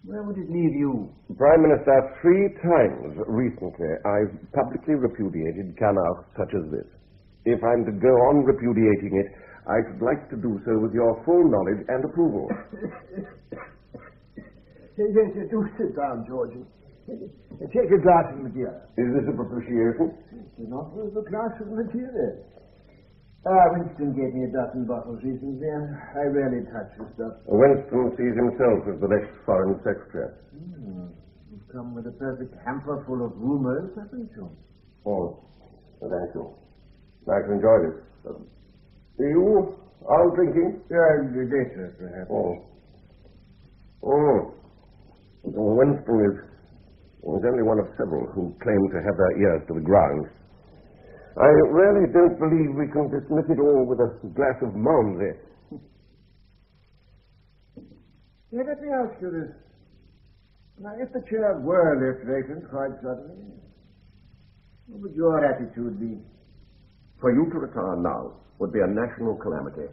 where would it leave you? Prime Minister, 3 times recently I've publicly repudiated canard such as this. If I'm to go on repudiating it, I should like to do so with your full knowledge and approval. Yes, do sit down, George. Take a glass of Madeira. Is this a propitiation? It's an offer of a glass of Madeira. Winston gave me a dozen bottles recently, and I rarely touch the stuff. Winston sees himself as the next foreign secretary. You've come with a perfect hamper full of rumors, haven't you? Oh, thank you. I can enjoy this. You are drinking? Yeah, later, perhaps. Winston is only one of several who claim to have their ears to the ground. I really don't believe we can dismiss it all with a glass of Malmsey. Yeah, let me ask you this. Now, if the chair were left vacant quite suddenly, what would your attitude be? For you to retire now would be a national calamity.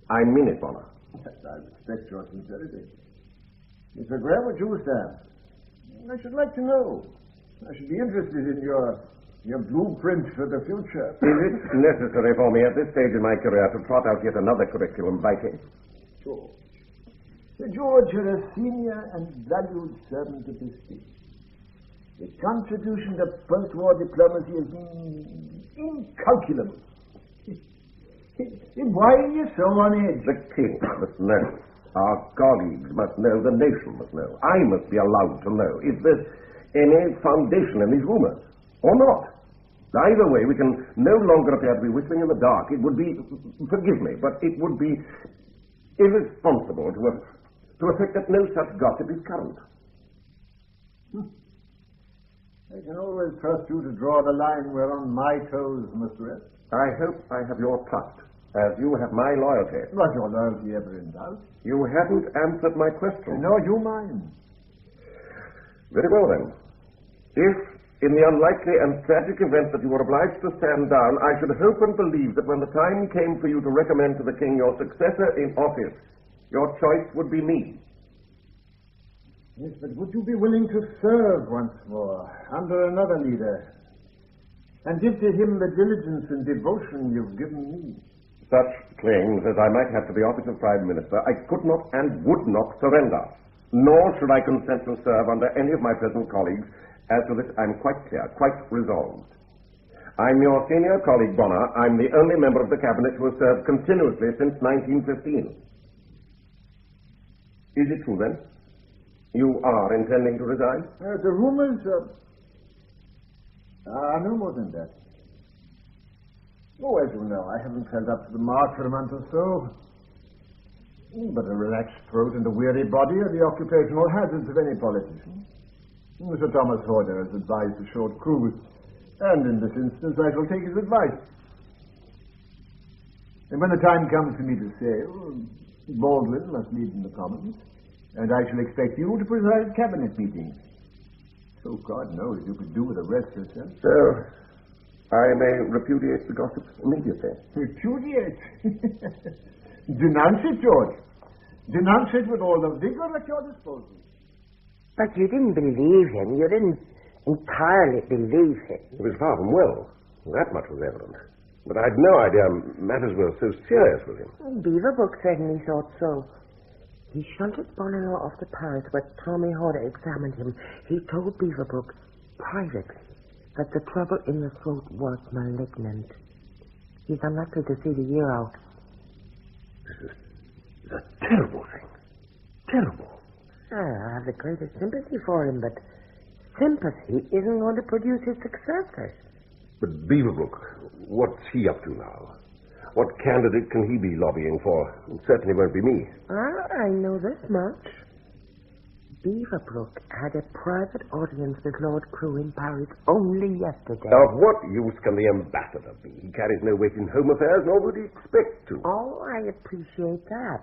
I mean it, Bonner. Yes, I respect your sincerity. Mr. Graham, would you stand? I should like to know. I should be interested in your blueprint for the future. Is it necessary for me at this stage in my career to trot out yet another curriculum Viking? George. George, you're a senior and valued servant of the state. The contribution to post-war diplomacy is incalculable. Why are you so on edge? The king must know. Our colleagues must know. The nation must know. I must be allowed to know. Is there any foundation in these rumors? Or not? Either way, we can no longer appear to be whistling in the dark. It would be, forgive me, but it would be irresponsible to affect that no such gossip is current. I can always trust you to draw the line where on my toes must rest. I hope I have your trust, as you have my loyalty. Was your loyalty ever in doubt? You haven't answered my question. Nor you mine. Very well, then. If, in the unlikely and tragic event that you were obliged to stand down, I should hope and believe that when the time came for you to recommend to the king your successor in office, your choice would be me. Yes, but would you be willing to serve once more under another leader and give to him the diligence and devotion you've given me? Such claims as I might have to the office of Prime Minister, I could not and would not surrender. Nor should I consent to serve under any of my present colleagues. As to this, I'm quite clear, quite resolved. I'm your senior colleague, Bonner. I'm the only member of the cabinet who has served continuously since 1915. Is it true, then? You are intending to resign? The rumors are no more than that. Oh, as you know, I haven't held up to the mark for a month or so. But a relaxed throat and a weary body are the occupational hazards of any politician. Mr. Thomas Hodder has advised a short cruise, and in this instance I shall take his advice. And when the time comes for me to sail, Baldwin must lead in the Commons, and I shall expect you to preside cabinet meetings. So God knows you could do with a rest yourself. So, I may repudiate the gossip immediately. Repudiate? Denounce it, George. Denounce it with all the vigor at your disposal. But you didn't believe him. You didn't entirely believe him. He was far from well. That much was evident. But I'd no idea matters were so serious with him. Beaverbrook certainly thought so. He shunted Bonner off to Paris, where Tommy Horner examined him. He told Beaverbrook privately that the trouble in the throat was malignant. He's unlikely to see the year out. This is a terrible thing. Terrible. I have the greatest sympathy for him, but sympathy isn't going to produce his successor. But Beaverbrook, what's he up to now? What candidate can he be lobbying for? It certainly won't be me. I know this much. Beaverbrook had a private audience with Lord Crewe in Paris only yesterday. Of what use can the ambassador be? He carries no weight in home affairs, nor would he expect to. Oh, I appreciate that.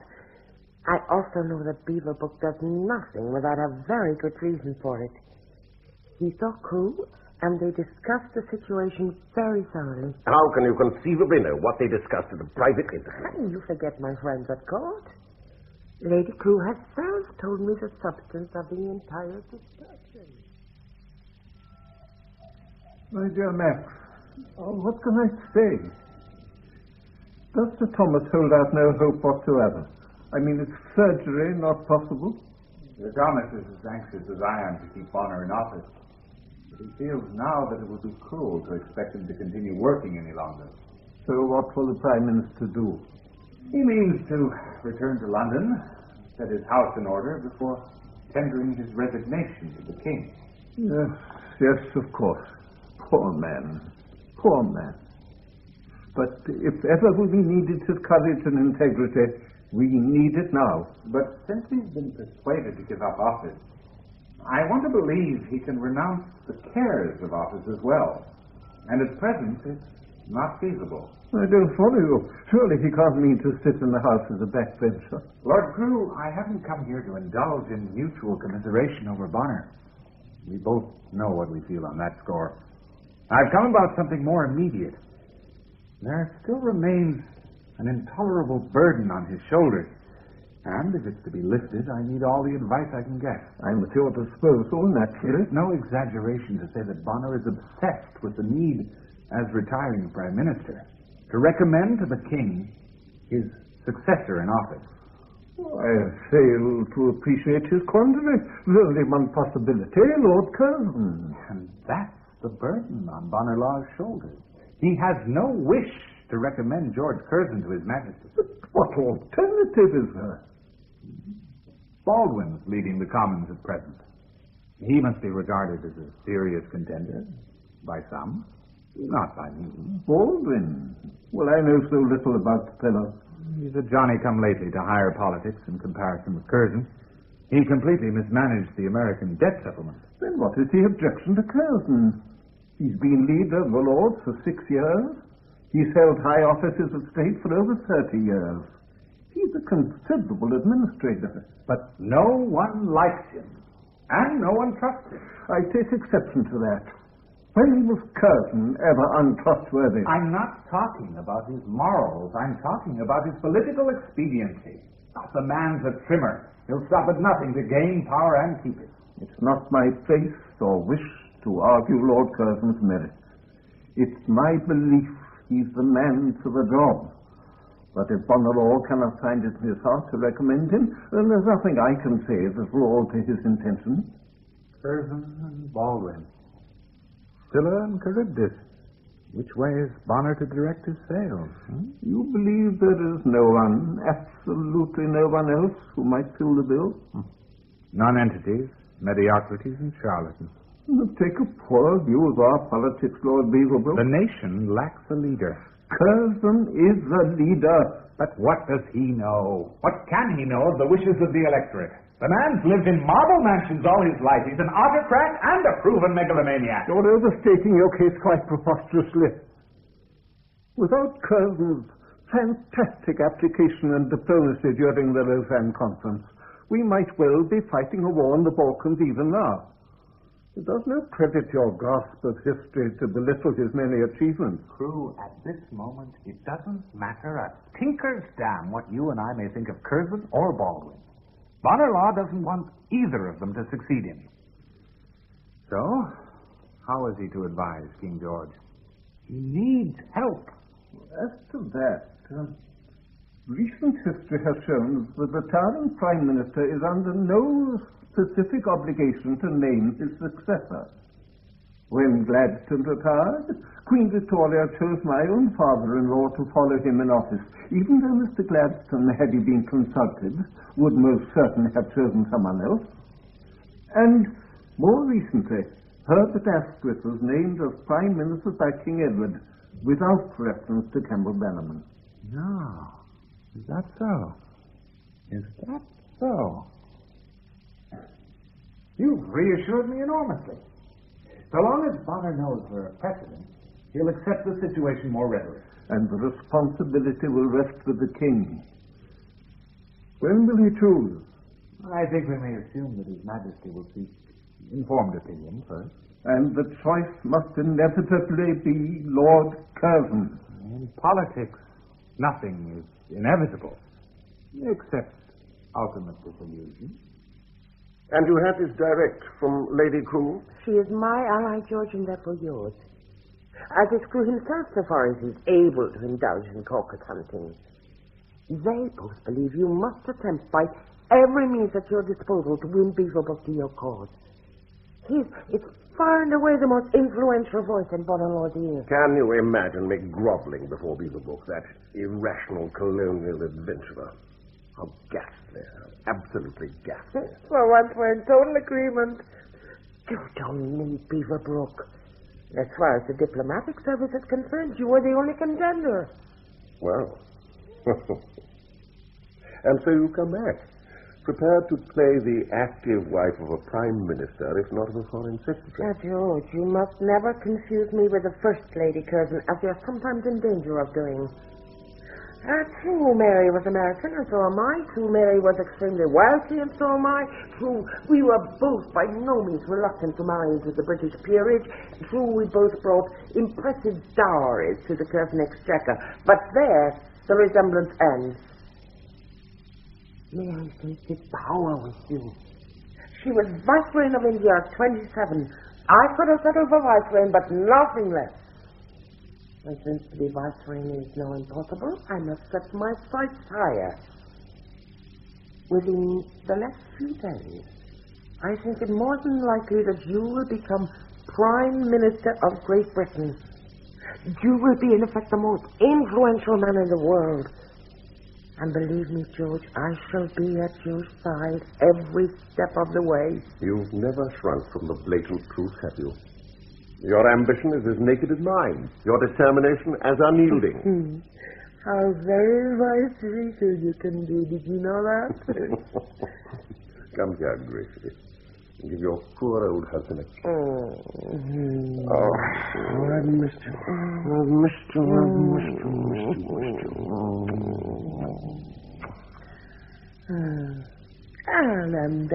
I also know that Beaverbrook does nothing without a very good reason for it. He saw Crewe, and they discussed the situation very thoroughly. How can you conceivably know what they discussed at a private interview? You forget my friends at court. Lady Crewe herself told me the substance of the entire discussion. My dear Max, what can I say? Does Sir Thomas hold out no hope whatsoever? I mean, is surgery not possible? Sir Thomas is as anxious as I am to keep Bonner in office. But he feels now that it would be cruel to expect him to continue working any longer. So what will the Prime Minister do? He means to return to London, set his house in order before tendering his resignation to the King. Yes, of course. Poor man. Poor man. But if ever we needed his courage and integrity, we need it now. But since he's been persuaded to give up office, I want to believe he can renounce the cares of office as well. And at present, it's not feasible. I don't follow you. Surely he can't mean to sit in the house as a backbencher. Lord Crewe, I haven't come here to indulge in mutual commiseration over Bonner. We both know what we feel on that score. I've come about something more immediate. There still remains an intolerable burden on his shoulders. And if it's to be lifted, I need all the advice I can get. I'm at your disposal, naturally. It's no exaggeration to say that Bonner is obsessed with the need, as retiring Prime Minister, to recommend to the King his successor in office. I fail to appreciate his quandary. There's only one possibility, Lord Curzon. And that's the burden on Bonner Law's shoulders. He has no wish to recommend George Curzon to His Majesty. But what alternative is there? Baldwin's leading the Commons at present. He must be regarded as a serious contender by some, not by me. Baldwin? Well, I know so little about the fellow. He's a Johnny-come-lately to higher politics in comparison with Curzon. He completely mismanaged the American debt settlement. Then what is the objection to Curzon? He's been leader of the Lords for 6 years. He's held high offices of state for over 30 years. He's a considerable administrator. But no one likes him, and no one trusts him. I take exception to that. When was Curzon ever untrustworthy? I'm not talking about his morals. I'm talking about his political expediency. The man's a trimmer. He'll stop at nothing to gain power and keep it. It's not my place or wish to argue Lord Curzon's merits. It's my belief he's the man for the job. But if Bonner Law cannot find it in his heart to recommend him, then there's nothing I can say that will alter his intention. Curzon and Baldwin. Scylla and Charybdis. Which way is Bonner to direct his sails? You believe there is no one, absolutely no one else, who might fill the bill? Non-entities, mediocrities, and charlatans. Take a poor view of our politics, Lord Beaverbrook. The nation lacks a leader. Curzon is the leader. But what does he know? What can he know of the wishes of the electorate? The man's lived in marble mansions all his life. He's an autocrat and a proven megalomaniac. You're overstating your case quite preposterously. Without Curzon's Fantastic application and diplomacy during the Lausanne conference. We might well be fighting a war in the Balkans even now. It does not credit your grasp of history to belittle his many achievements. Crew, at this moment, it doesn't matter a tinker's damn what you and I may think of Curzon or Baldwin. Bonner Law doesn't want either of them to succeed him. So, how is he to advise King George? He needs help. As to that, recent history has shown that the retiring Prime Minister is under no specific obligation to name his successor. When Gladstone retired, Queen Victoria chose my own father-in-law to follow him in office, even though Mr. Gladstone, had he been consulted, would most certainly have chosen someone else. And more recently, Herbert Asquith was named as Prime Minister by King Edward, without reference to Campbell Bannerman. No. Is that so? Is that so? You've reassured me enormously. So long as Bonner knows there are precedents, he'll accept the situation more readily. And the responsibility will rest with the king. When will he choose? I think we may assume that His Majesty will seek informed opinion first. And the choice must inevitably be Lord Curzon. In politics, nothing is inevitable, except ultimate disillusion. And you had this direct from Lady Crewe? She is my ally, George, and therefore yours. As is Crewe himself, so far as he's able to indulge in caucus hunting. They both believe you must attempt by every means at your disposal to win Beaverbrook to your cause. It's far and away the most influential voice in Bonner-Law's ear. Can you imagine me groveling before Beaverbrook, that irrational colonial adventurer? How ghastly, absolutely ghastly. For once we're in total agreement. You don't need Beaverbrook. As far as the diplomatic service is concerned, you are the only contender. Well. And so you come back, prepared to play the active wife of a prime minister, if not of a foreign secretary. Now, George, you must never confuse me with the First Lady Curzon, as you're sometimes in danger of doing. True, Mary was American, and so am I. True, Mary was extremely wealthy, and so am I. True, we were both by no means reluctant to marry into the British peerage. True, we both brought impressive dowries to the Curzon exchequer. But there, the resemblance ends. Mary tasted power with you. She was Viceroy of India at 27. I could have settled for Viceroy, but nothing less. And since to be Viceroy is now impossible, I must set my sights higher. Within the next few days, I think it more than likely that you will become Prime Minister of Great Britain. You will be, in effect, the most influential man in the world. And believe me, George, I shall be at your side every step of the way. You've never shrunk from the blatant truth, have you? Your ambition is as naked as mine. Your determination as unyielding. How very vice-regal you can be. Did you know that? Come here, Gracie. Give your poor old husband a kiss. I've missed you. I've missed you. And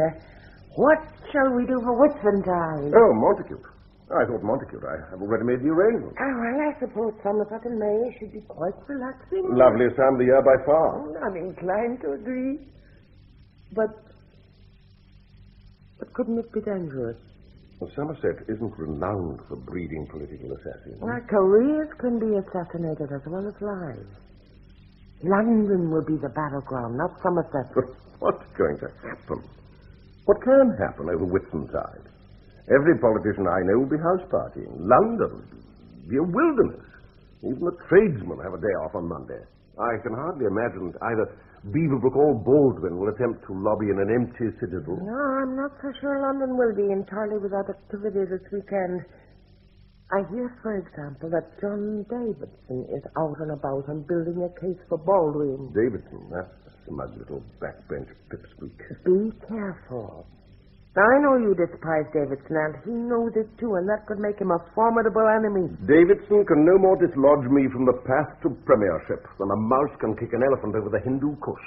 what shall we do for Whitsuntide? Oh, Montacute. I thought Montacute. I have already made the arrangement. Well, I suppose Somerset in May should be quite relaxing. Loveliest time of the year by far. I'm inclined to agree. But couldn't it be dangerous? Well, Somerset isn't renowned for breeding political assassins. Careers can be assassinated as well as lives. London will be the battleground, not Somerset. But what's going to happen? What can happen over Whitsuntide? Every politician I know will be house partying. London will be a wilderness. Even the tradesmen have a day off on Monday. I can hardly imagine either Beaverbrook or Baldwin will attempt to lobby in an empty citadel. No, I'm not so sure London will be entirely without activity this weekend. I hear, for example, that John Davidson is out and about and building a case for Baldwin. Davidson, that smug little backbench pipsqueak. Be careful. I know you despise Davidson, and he knows it too, and that could make him a formidable enemy. Davidson can no more dislodge me from the path to premiership than a mouse can kick an elephant over the Hindu Kush.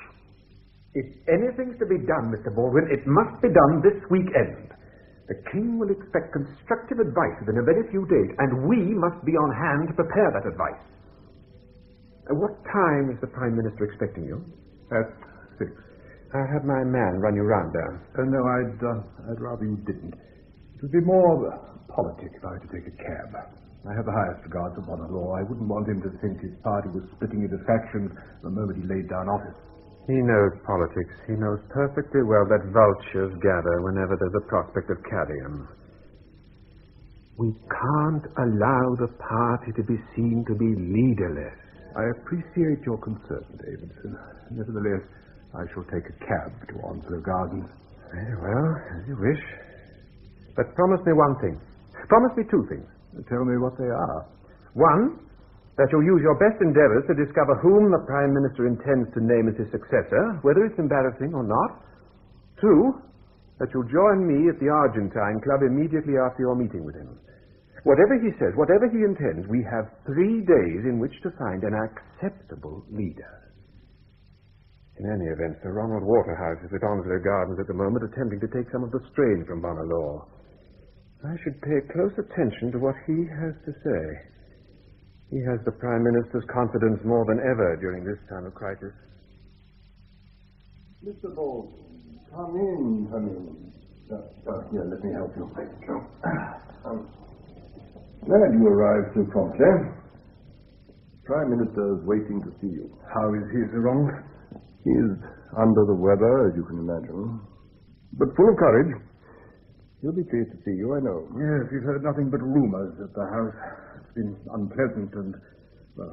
If anything's to be done, Mr. Baldwin, it must be done this weekend. The King will expect constructive advice within a very few days, and we must be on hand to prepare that advice. What time is the Prime Minister expecting you? At 6. I'll have my man run you round there. No, I'd rather you didn't. It would be more politic if I were to take a cab. I have the highest regard for Bonner-Law. I wouldn't want him to think his party was splitting into factions the moment he laid down office. He knows politics. He knows perfectly well that vultures gather whenever there's a prospect of carrion. We can't allow the party to be seen to be leaderless. I appreciate your concern, Davidson. Nevertheless, I shall take a cab to Onslow Gardens. Very well, as you wish. But promise me one thing. Promise me two things. Tell me what they are. One, that you'll use your best endeavors to discover whom the Prime Minister intends to name as his successor, whether it's embarrassing or not. Two, that you'll join me at the Argentine Club immediately after your meeting with him. Whatever he says, whatever he intends, we have 3 days in which to find an acceptable leader. In any event, Sir Ronald Waterhouse is at Onslow Gardens at the moment, attempting to take some of the strain from Bonner-Law. I should pay close attention to what he has to say. He has the Prime Minister's confidence more than ever during this time of crisis. Mr. Baldwin, come in. Here, let me help you. Glad you arrived so promptly. Prime Minister is waiting to see you. How is he, Sir Ronald? He is under the weather, as you can imagine, but full of courage. He'll be pleased to see you, I know. Yes, we've heard nothing but rumors at the house. It's been unpleasant and,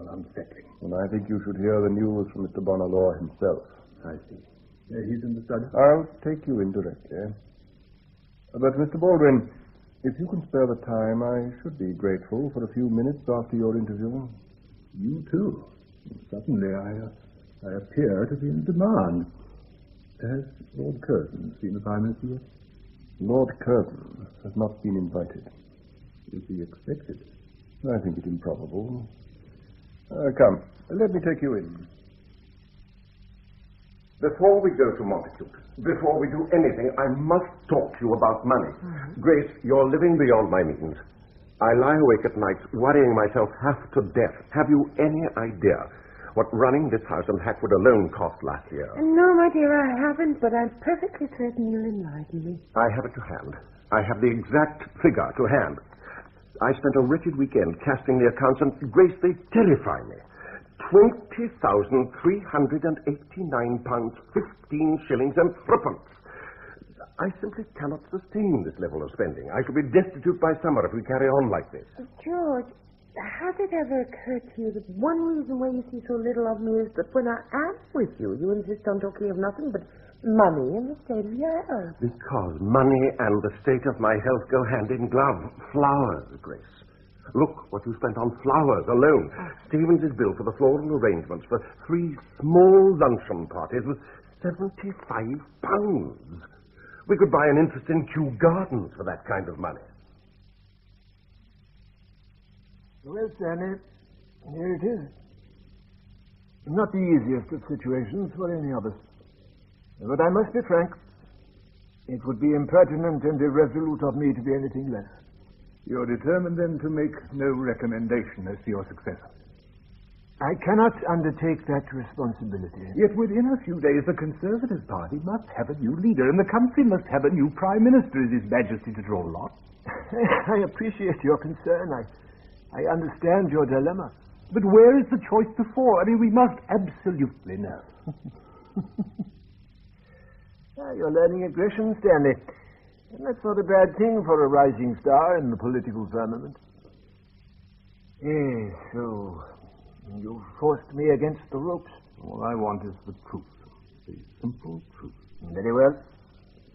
unsettling. And I think you should hear the news from Mr. Bonner-Law himself. I see. He's in the study? I'll take you in directly. But, Mr. Baldwin, if you can spare the time, I should be grateful for a few minutes after your interview. You too? Suddenly I appear to be in demand. Has Lord Curzon seen the Prime Minister yet? Lord Curzon has not been invited. Is he expected? I think it improbable. Come, let me take you in. Before we go to Montacute, before we do anything, I must talk to you about money. Grace, you're living beyond my means. I lie awake at night worrying myself half to death. Have you any idea what running this house in Hackwood alone cost last year? No, my dear, I haven't, but I'm perfectly certain you'll enlighten me. I have it to hand. I have the exact figure to hand. I spent a wretched weekend casting the accounts, and Grace, they terrify me. £20,389, 15 shillings and threepence. I simply cannot sustain this level of spending. I shall be destitute by summer if we carry on like this. George, has it ever occurred to you that one reason why you see so little of me is that when I am with you, you insist on talking of nothing but money and the state of your health? Because money and the state of my health go hand in glove. Flowers, Grace. Look what you spent on flowers alone. Stevens' bill for the floral arrangements for 3 small luncheon parties was £75. We could buy an interest in Kew Gardens for that kind of money. Well, Stanley, here it is. Not the easiest of situations for any of us. But I must be frank. It would be impertinent and irresolute of me to be anything less. You're determined, then, to make no recommendation as to your successor? I cannot undertake that responsibility. Yet within a few days the Conservative Party must have a new leader, and the country must have a new Prime Minister. Is His Majesty to draw lots? I appreciate your concern. I understand your dilemma. But where is the choice before? I mean, we must absolutely know. You're learning aggression, Stanley. And that's not a bad thing for a rising star in the political firmament. Yes, so you forced me against the ropes. All I want is the truth. The simple truth. Very well.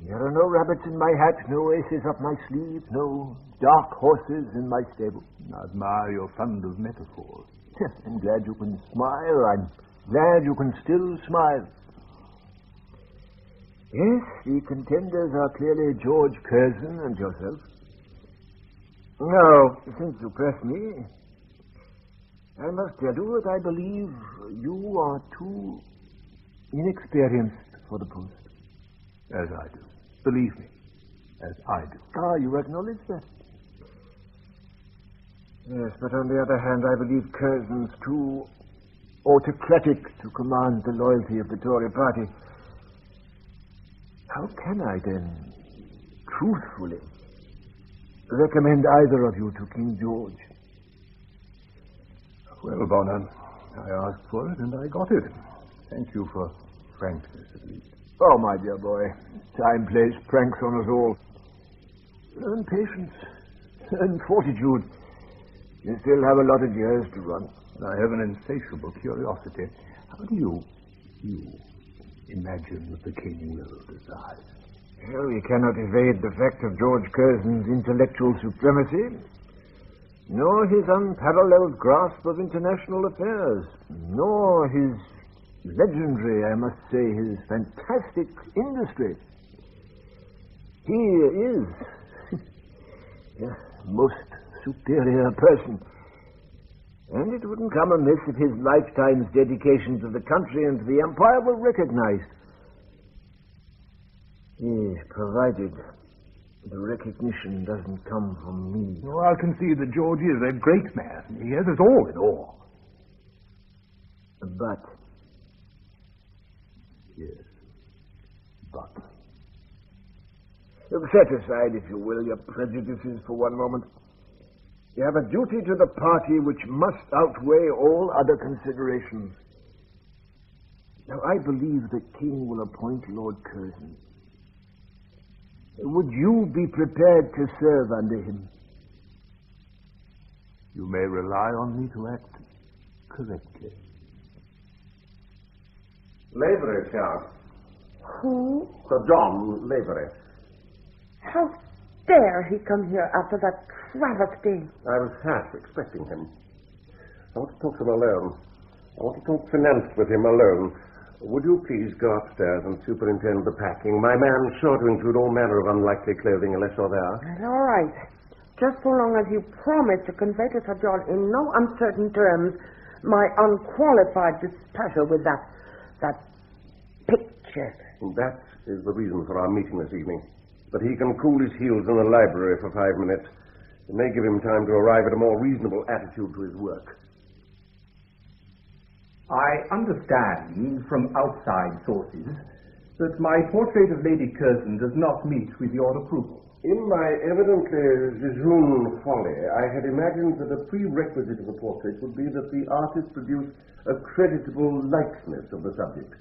There are no rabbits in my hat, no aces up my sleeve, no dark horses in my stable. I admire your fund of metaphors. I'm glad you can smile. I'm glad you can still smile. Yes, the contenders are clearly George Curzon and yourself. Now, since you press me, I must tell you that I believe you are too inexperienced for the post. As I do. Believe me, as I do. Ah, you acknowledge that? Yes, but on the other hand, I believe Curzon's too autocratic to command the loyalty of the Tory party. How can I, then, truthfully, recommend either of you to King George? Well, Bonner, I asked for it and I got it. Thank you for frankness, at least. Oh, my dear boy, time plays pranks on us all. Learn patience and fortitude. You still have a lot of years to run. I have an insatiable curiosity. How do you imagine that the king will decide? Well, we cannot evade the fact of George Curzon's intellectual supremacy, nor his unparalleled grasp of international affairs, nor his legendary, I must say, his fantastic industry. He is a most superior person. And it wouldn't come amiss if his lifetime's dedication to the country and to the empire were recognized. Yes, provided the recognition doesn't come from me. Oh, I'll concede that George is a great man. He has us all in awe. But... Yes, but... Set aside, if you will, your prejudices for one moment. You have a duty to the party which must outweigh all other considerations. Now, I believe the king will appoint Lord Curzon. Would you be prepared to serve under him? You may rely on me to act correctly. Lavery, sir. Who? Sir John Lavery. How dare he come here after that travesty? I was half expecting him. I want to talk to him alone. I want to talk finance with him alone. Would you please go upstairs and superintend the packing? My man's sure to include all manner of unlikely clothing unless you're there. All right. Just so long as you promise to convey to Sir John in no uncertain terms my unqualified displeasure with that picture. And that is the reason for our meeting this evening. That he can cool his heels in the library for 5 minutes. It may give him time to arrive at a more reasonable attitude to his work. I understand from outside sources that my portrait of Lady Curzon does not meet with your approval. In my evidently jejune folly, I had imagined that a prerequisite of the portrait would be that the artist produce a creditable likeness of the subject.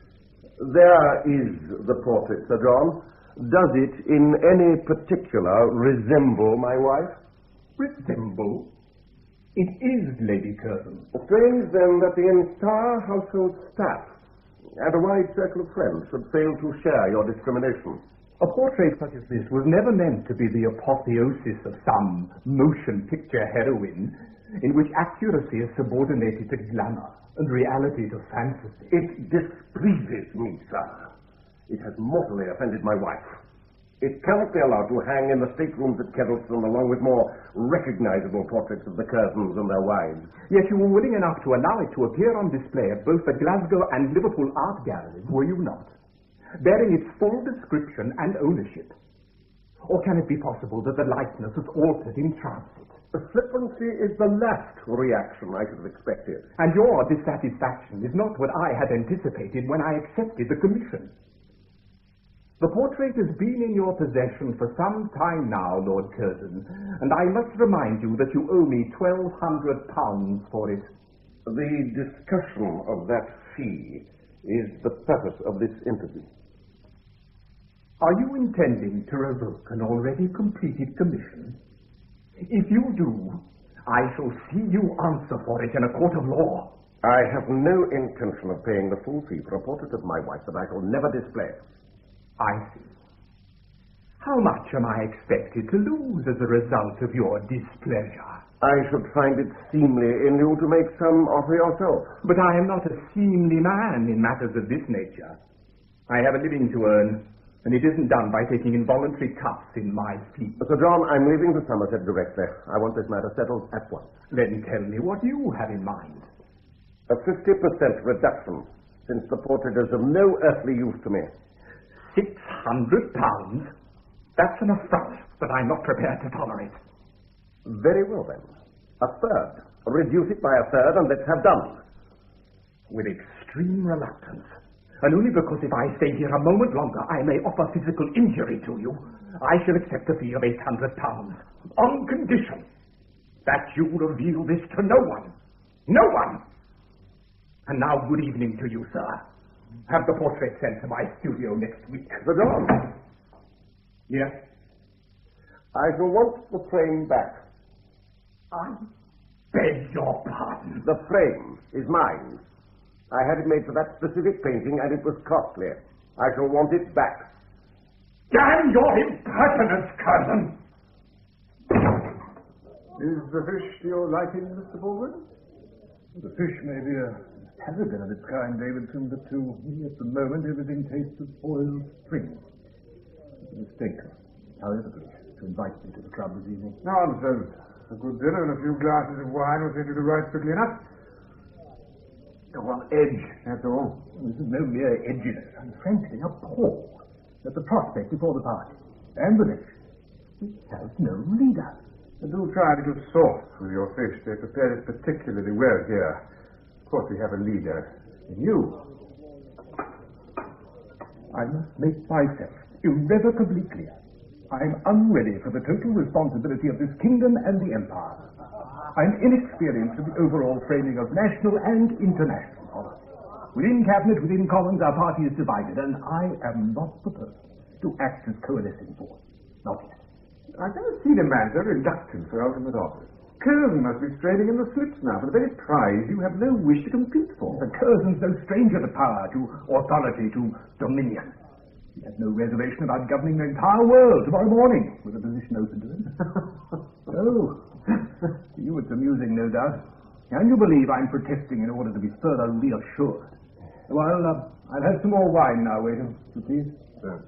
There is the portrait, Sir John. Does it in any particular resemble my wife? Resemble? It is Lady Curzon. Strange, then, that the entire household staff and a wide circle of friends should fail to share your discrimination. A portrait such as this was never meant to be the apotheosis of some motion picture heroine in which accuracy is subordinated to glamour and reality to fantasy. It displeases me, sir. It has mortally offended my wife. It cannot be allowed to hang in the staterooms at Chesterton along with more recognizable portraits of the Curzons and their wives. Yet you were willing enough to allow it to appear on display at both the Glasgow and Liverpool art galleries, were you not? Bearing its full description and ownership. Or can it be possible that the likeness was altered in transit? The flippancy is the last reaction I should have expected. And your dissatisfaction is not what I had anticipated when I accepted the commission. The portrait has been in your possession for some time now, Lord Curzon, and I must remind you that you owe me £1,200 for it. The discussion of that fee is the purpose of this interview. Are you intending to revoke an already completed commission? If you do, I shall see you answer for it in a court of law. I have no intention of paying the full fee for a portrait of my wife that I shall never display. I see. How much am I expected to lose as a result of your displeasure? I should find it seemly in you to make some offer yourself. But I am not a seemly man in matters of this nature. I have a living to earn, And it isn't done by taking involuntary cuts in my sleep. Sir John, I'm leaving for Somerset directly. I want this matter settled at once. Then tell me what you have in mind. A 50% reduction, since the portrait is of no earthly use to me. £600? That's an affront that I'm not prepared to tolerate. Very well, then. A third. Reduce it by a third, and let's have done. With extreme reluctance. And only because if I stay here a moment longer, I may offer physical injury to you, I shall accept a fee of £800, on condition that you reveal this to no one. No one! And now, good evening to you, sir. Have the portrait sent to my studio next week. Sir John. Yes? I shall want the frame back. I beg your pardon. The frame is mine. I had it made for that specific painting, and it was costly. I shall want it back. Damn your impertinence, cousin! Is the fish to your liking, Mr. Baldwin? The fish may be a paragon of its kind, Davidson, but to me at the moment everything tastes of oiled spring. It's a mistake, however, to invite me to the club this evening. Nonsense. A good dinner and a few glasses of wine will send you to rights quickly enough. You're on edge, that's all. This is no mere edginess. I'm frankly appalled at the prospect before the party. And the dish. It has no leader. And do try a little sauce with your fish. They prepare it particularly well here. Of course, we have a leader in you. I must make myself irrevocably clear. I am unready for the total responsibility of this kingdom and the empire. I'm inexperienced in the overall framing of national and international policy. Within cabinet, within commons, our party is divided, and I am not the person to act as coalescing force. Not yet. I don't see the man so reluctant for ultimate office. Curzon must be straining in the slips now for the very prize you have no wish to compete for. The Curzon's no stranger to power, to authority, to dominion. He has no reservation about governing the entire world tomorrow morning, with a position open to him. Oh, to you it's amusing, no doubt. Can you believe I'm protesting in order to be further reassured? Well, I'll have some more wine now, waiter, if you please. Sir.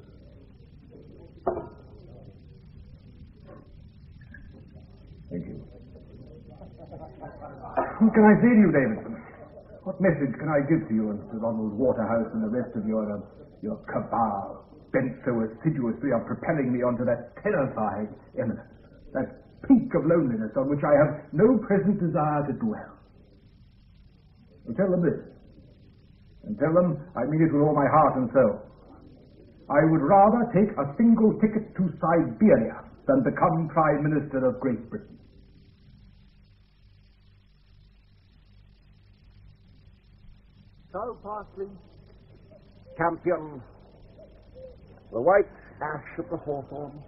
Thank you. What can I say to you, Davidson? What message can I give to you and to Ronald Waterhouse and the rest of your cabal, bent so assiduously on propelling me onto that terrifying eminence, that peak of loneliness on which I have no present desire to dwell? Well, tell them this, and tell them I mean it with all my heart and soul. I would rather take a single ticket to Siberia than become Prime Minister of Great Britain. So, Parsley, Campion, the white ash of the hawthorn.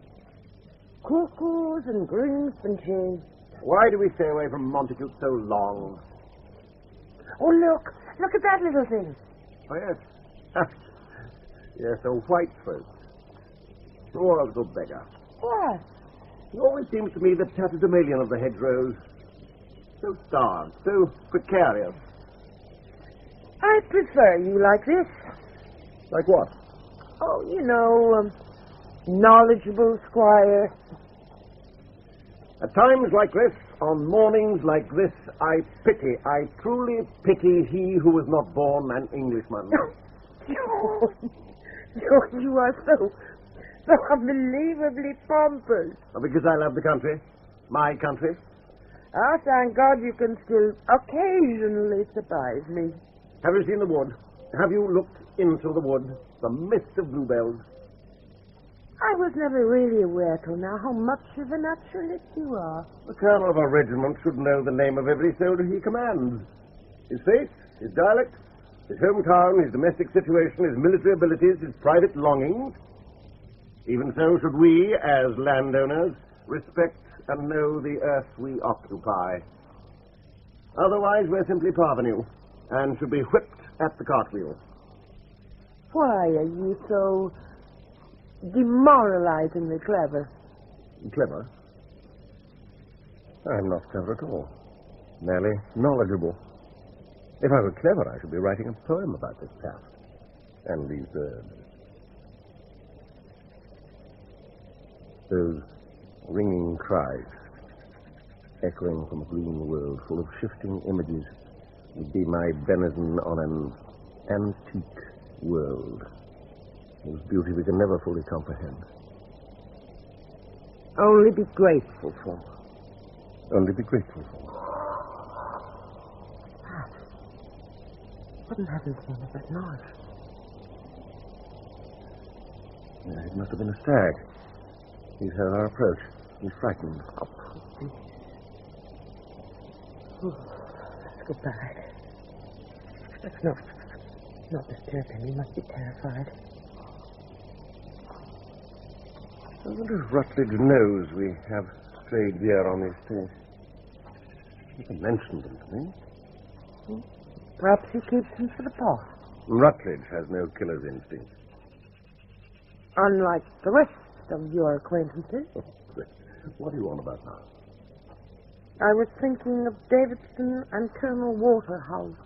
Cuckoos and greenspanches. Why do we stay away from Montacute so long? Oh, look at that little thing. Oh, yes. Yes, a white folk. Poor little beggar. What? He always seems to me the tatterdemalion of the hedgerows. So starved, so precarious. I prefer you like this. Like what? Oh, you know, knowledgeable squire. At times like this, on mornings like this, I truly pity he who was not born an Englishman. You are so unbelievably pompous. Because I love the country. My country. Ah, thank God you can still occasionally surprise me. Have you seen the wood? Have you looked into the wood? The mist of bluebells. I was never really aware till now how much of a naturalist you are. The colonel of a regiment should know the name of every soldier he commands. His faith, his dialect, his hometown, his domestic situation, his military abilities, his private longings. Even so should we, as landowners, respect and know the earth we occupy. Otherwise, we're simply parvenu, and should be whipped at the cartwheel. Why are you so demoralizingly clever? Clever? I'm not clever at all. Merely knowledgeable. If I were clever, I should be writing a poem about this past and these birds. Those ringing cries, echoing from a green world full of shifting images, would be my benison on an antique world whose beauty we can never fully comprehend. Only be grateful for. Only be grateful for. What in heaven's name is that noise? Yeah, it must have been a stag. He's heard our approach. He's frightened. Let's go back. Let's not disturb him. He must be terrified. I wonder if Rutledge knows we have strayed deer on these things. He never mentioned them to me. Perhaps he keeps them for the pot. Rutledge has no killer's instinct. Unlike the rest of your acquaintances. What do you want about now? I was thinking of Davidson and Colonel Waterhouse.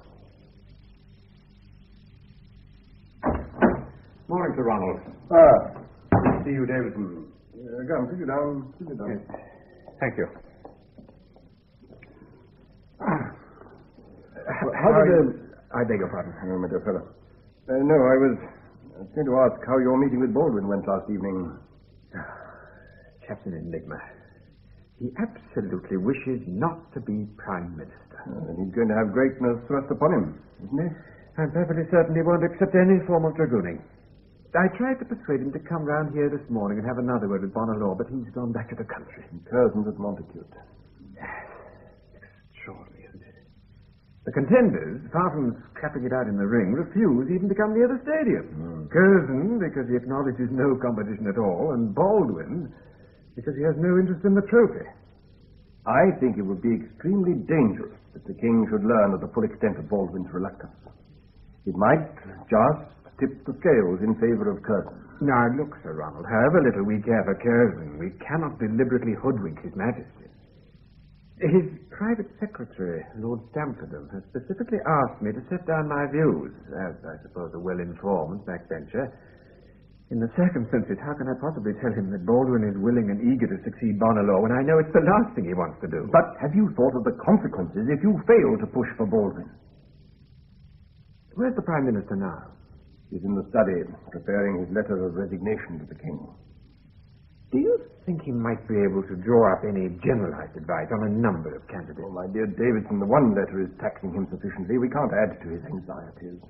Morning, Sir Ronald. Good to see you, Davidson. Come, sit you down. Sit you down. Yes. Thank you. How did I beg your pardon, my dear fellow. No, I was going to ask how your meeting with Baldwin went last evening. Chap's an enigma. He absolutely wishes not to be Prime Minister. He's going to have greatness thrust upon him, isn't he? I'm perfectly certain he won't accept any form of dragooning. I tried to persuade him to come round here this morning and have another word with Bonalaw, but he's gone back to the country. Curzon's at Montacute. Extraordinary, isn't it? The contenders, far from scrapping it out in the ring, refuse even to come near the stadium. Curzon, because he acknowledges no competition at all, and Baldwin, because he has no interest in the trophy. I think it would be extremely dangerous if the king should learn of the full extent of Baldwin's reluctance. It might just tip the scales in favor of Curzon. Now, look, Sir Ronald, however little we care for Curzon, we cannot deliberately hoodwink His Majesty. His private secretary, Lord Stamfordham, has specifically asked me to set down my views, as I suppose a well-informed backbencher. In the circumstances, how can I possibly tell him that Baldwin is willing and eager to succeed Bonalaw when I know it's the last thing he wants to do? But have you thought of the consequences if you fail to push for Baldwin? Where's the Prime Minister now? He's in the study, preparing his letter of resignation to the king. Do you think he might be able to draw up any generalized advice on a number of candidates? Oh, my dear Davidson, the one letter is taxing him sufficiently. We can't add to his anxieties.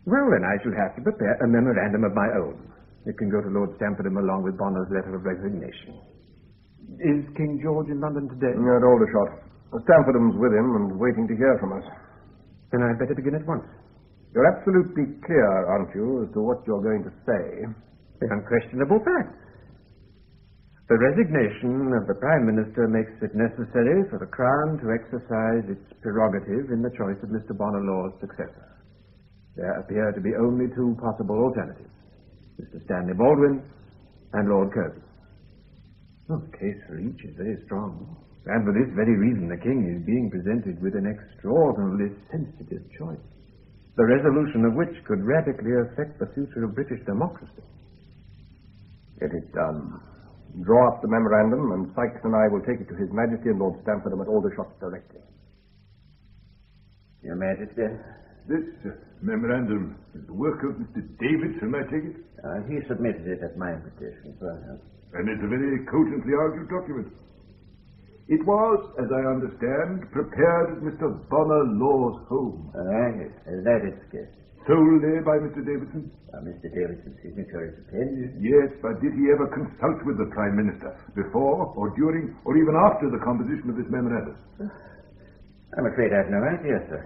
Well, then I shall have to prepare a memorandum of my own. It can go to Lord Stamfordham along with Bonner's letter of resignation. Is King George in London today? At Aldershot. Stamfordham's with him and waiting to hear from us. Then I'd better begin at once. You're absolutely clear, aren't you, as to what you're going to say? The unquestionable facts. The resignation of the Prime Minister makes it necessary for the Crown to exercise its prerogative in the choice of Mr. Bonalaw's successor. There appear to be only two possible alternatives, Mr. Stanley Baldwin and Lord Curzon. Oh, the case for each is very strong. And for this very reason, the King is being presented with an extraordinarily sensitive choice, the resolution of which could radically affect the future of British democracy. Get it done. Draw up the memorandum, and Sykes and I will take it to His Majesty and Lord Stamfordham at Aldershot directly. Your Majesty? This memorandum is the work of Mr. Davidson, I take it? He submitted it at my invitation, perhaps. And it's a very cogently argued document. It was, as I understand, prepared at Mr. Bonalaw's home. Yes, that is good. Solely by Mr. Davidson? Mr. Davidson's signature is appended. Yes, but did he ever consult with the Prime Minister before, or during, or even after the composition of this memorandum? I'm afraid I have no idea, sir.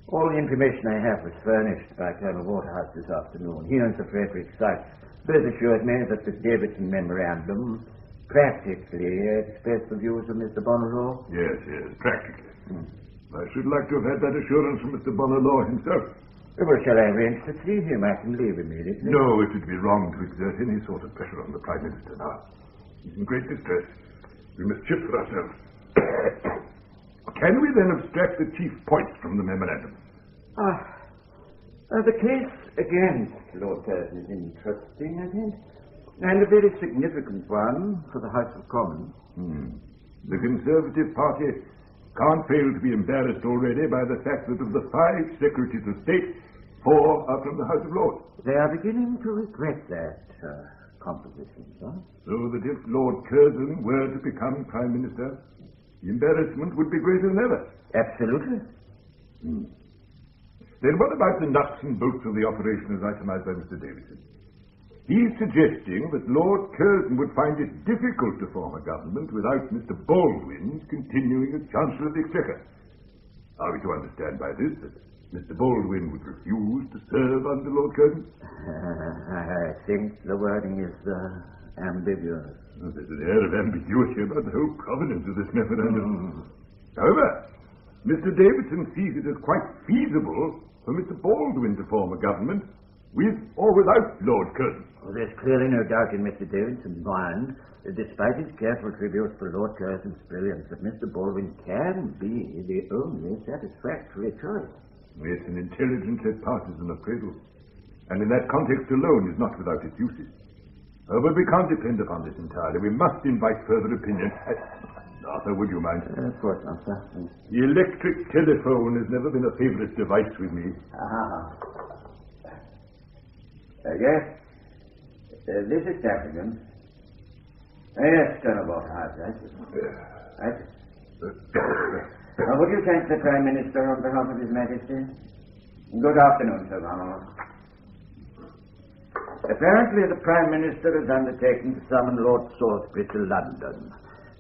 All the information I have was furnished by Colonel Waterhouse this afternoon. He and Sir Frederick Sykes both assured me that the Davidson memorandum practically expressed the views of Mr. Bonalaw. Yes, practically. I should like to have had that assurance from Mr. Bonalaw himself. Well, shall I arrange to see him? I can leave immediately. No, it would be wrong to exert any sort of pressure on the Prime Minister now. He's in great distress. We must shift for ourselves. Can we then abstract the chief points from the memorandum? The case against Lord Curzon is interesting, I think. And a very significant one for the House of Commons. The Conservative Party can't fail to be embarrassed already by the fact that of the 5 Secretaries of State, 4 are from the House of Lords. They are beginning to regret that composition, sir. So that if Lord Curzon were to become Prime Minister, the embarrassment would be greater than ever. Absolutely. Then what about the nuts and bolts of the operation as itemized by Mr. Davidson? He's suggesting that Lord Curzon would find it difficult to form a government without Mr. Baldwin's continuing as Chancellor of the Exchequer. Are we to understand by this that Mr. Baldwin would refuse to serve under Lord Curzon? I think the wording is ambiguous. There's an air of ambiguity about the whole provenance of this memorandum. However, Mr. Davidson sees it as quite feasible for Mr. Baldwin to form a government with or without Lord Curzon. Well, there's clearly no doubt in Mr. Davidson's mind that despite his careful tribute for Lord Curzon's brilliance, that Mr. Baldwin can be the only satisfactory choice. It's an intelligent yet partisan appraisal, and in that context alone is not without its uses. But we can't depend upon this entirely. We must invite further opinion. Arthur, would you mind? Of course not, sir. The electric telephone has never been a favourite device with me. Yes. This is Chesterton. Yes, Turnabout House, right? Would you thank the Prime Minister on behalf of His Majesty? Good afternoon, Sir Ronald. Apparently the Prime Minister has undertaken to summon Lord Salisbury to London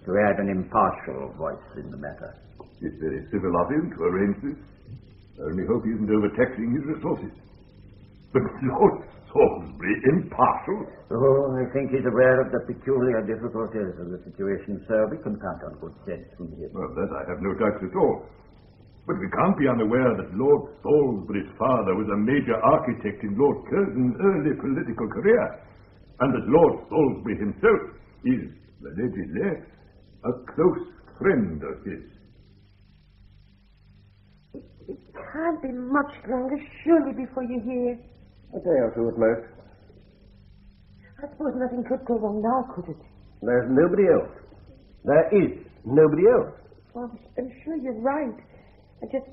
to add an impartial voice in the matter. It's very civil of him to arrange this. I only hope he isn't overtaxing his resources. But Lord Salisbury impartial? Oh, I think he's aware of the peculiar difficulties of the situation, sir. We can count on good sense from him. Well, that I have no doubts at all. But we can't be unaware that Lord Salisbury's father was a major architect in Lord Curzon's early political career, and that Lord Salisbury himself is, allegedly, a close friend of his. It can't be much longer, surely, before you're here. A day or two at most. I suppose nothing could go wrong now, could it? There's nobody else. There is nobody else. Well, I'm sure you're right. I just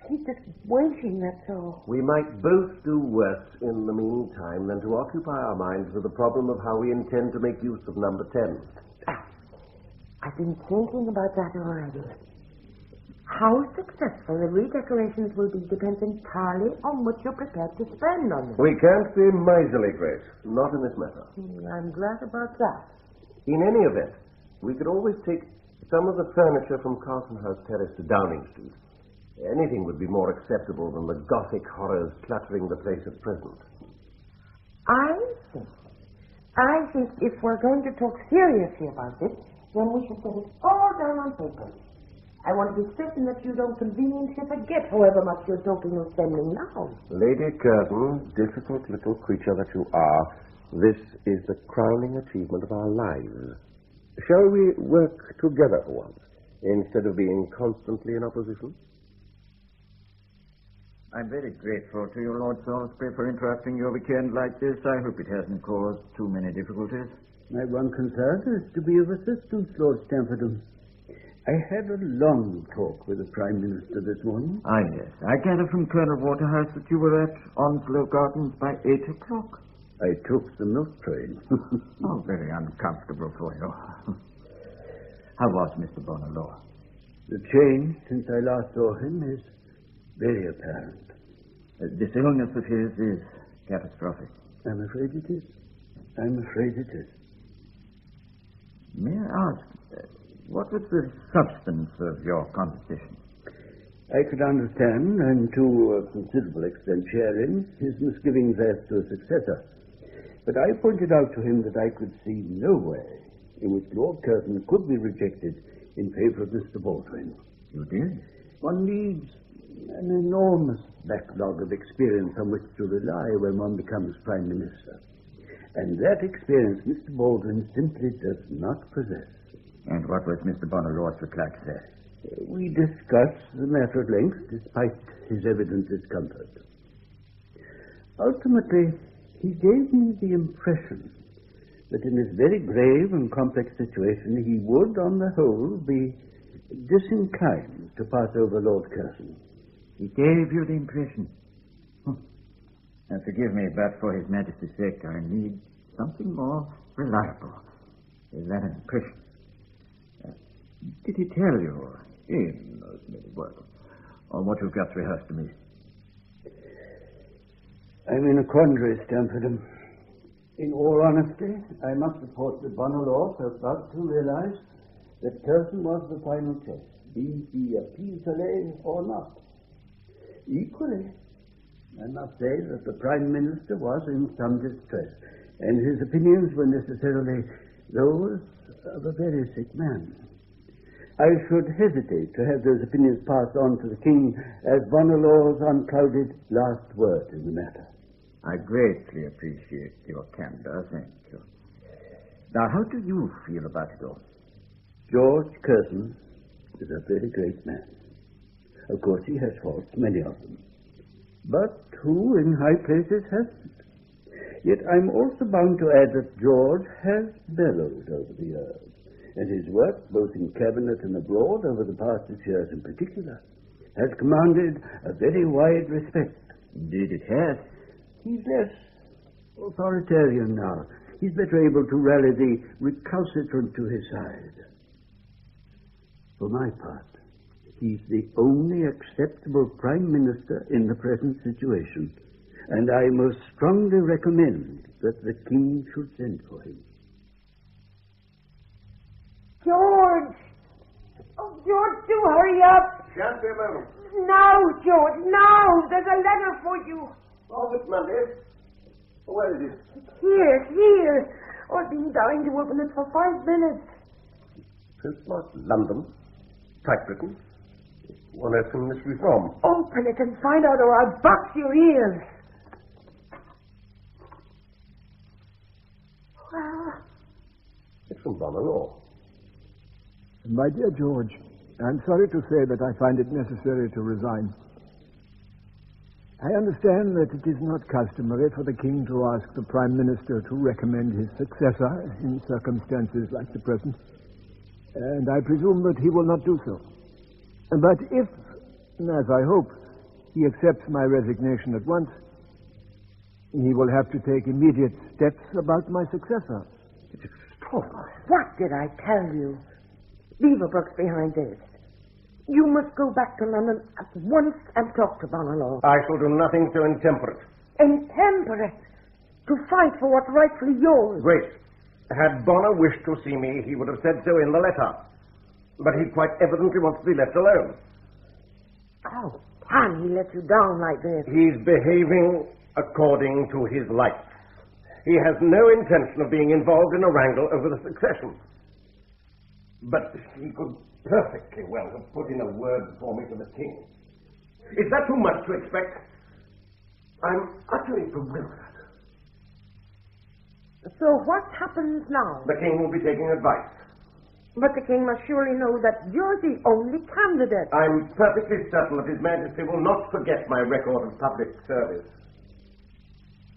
keep just waiting, that's all. We might both do worse in the meantime than to occupy our minds with the problem of how we intend to make use of number 10. I've been thinking about that already. How successful the redecorations will be depends entirely on what you're prepared to spend on them. We can't be miserly, Grace. Not in this matter. I'm glad about that. In any event, we could always take some of the furniture from Carlton House Terrace to Downing Street. Anything would be more acceptable than the Gothic horrors cluttering the place at present. I think if we're going to talk seriously about this, then we should get it all down on paper. I want to be certain that you don't conveniently forget however much you're talking of spending now. Lady Curzon, difficult little creature that you are, this is the crowning achievement of our lives. Shall we work together for once, instead of being constantly in opposition? I'm very grateful to you, Lord Salisbury, for interrupting your weekend like this. I hope it hasn't caused too many difficulties. My one concern is to be of assistance, Lord Stamford. I had a long talk with the Prime Minister this morning. Ah, yes. I gather from Colonel Waterhouse that you were at Onslow Gardens by 8 o'clock. I took the milk train. Oh, very uncomfortable for you. How was Mr. Bonalaw? The change since I last saw him is very apparent. This illness of his is catastrophic. I'm afraid it is. I'm afraid it is. May I ask, what was the substance of your conversation? I could understand, and to a considerable extent share in, his misgivings as to a successor. But I pointed out to him that I could see no way in which Lord Curzon could be rejected in favour of Mr. Baldwin. You did? One needs an enormous backlog of experience on which to rely when one becomes Prime Minister. And that experience Mr. Baldwin simply does not possess. And what was Mr. Bonalaw's reply to that? We discussed the matter at length, despite his evident discomfort. Ultimately, he gave me the impression that in this very grave and complex situation he would, on the whole, be disinclined to pass over Lord Curzon. He gave you the impression. Now, forgive me, but for His Majesty's sake, I need something more reliable than that impression. Did he tell you, in those many words, on what you've just rehearsed to me? I'm in a quandary, Stamford. In all honesty, I must report that Bonalaw felt about to realize that Curzon was the final choice, be he a pis-aller or not. Equally, I must say that the Prime Minister was in some distress, and his opinions were necessarily those of a very sick man. I should hesitate to have those opinions passed on to the King as Bonalaw's unclouded last word in the matter. I greatly appreciate your candor, thank you. Now, how do you feel about it all? George Curzon is a very great man. Of course, he has faults, many of them. But who in high places hasn't? Yet I'm also bound to add that George has bellowed over the years, and his work, both in cabinet and abroad, over the past 6 years in particular, has commanded a very wide respect. Indeed it has. He's less authoritarian now. He's better able to rally the recalcitrant to his side. For my part, he's the only acceptable Prime Minister in the present situation, and I most strongly recommend that the King should send for him. George! Oh, George, do hurry up! Just a moment. Now, George, now! There's a letter for you. Oh, Miss Monday. Where is it? Here. Oh, I've been dying to open it for 5 minutes. Postmark London. Typewritten. One earth can this be from? Open it and find out or I'll box your ears. Well, it's from Bonalaw. My dear George, I'm sorry to say that I find it necessary to resign. I understand that it is not customary for the King to ask the Prime Minister to recommend his successor in circumstances like the present, and I presume that he will not do so. But if, as I hope, he accepts my resignation at once, he will have to take immediate steps about my successor. It's extraordinary. What did I tell you? Beaverbrook's behind this. You must go back to London at once and talk to Bonalaw. I shall do nothing so intemperate. Intemperate? To fight for what's rightfully yours. Grace, had Bonner wished to see me, he would have said so in the letter. But he quite evidently wants to be left alone. How can he let you down like this? He's behaving according to his lights. He has no intention of being involved in a wrangle over the succession. But he could perfectly well have put in a word for me to the King. Is that too much to expect? I'm utterly bewildered. So what happens now? The King will be taking advice. But the King must surely know that you're the only candidate. I'm perfectly certain that His Majesty will not forget my record of public service.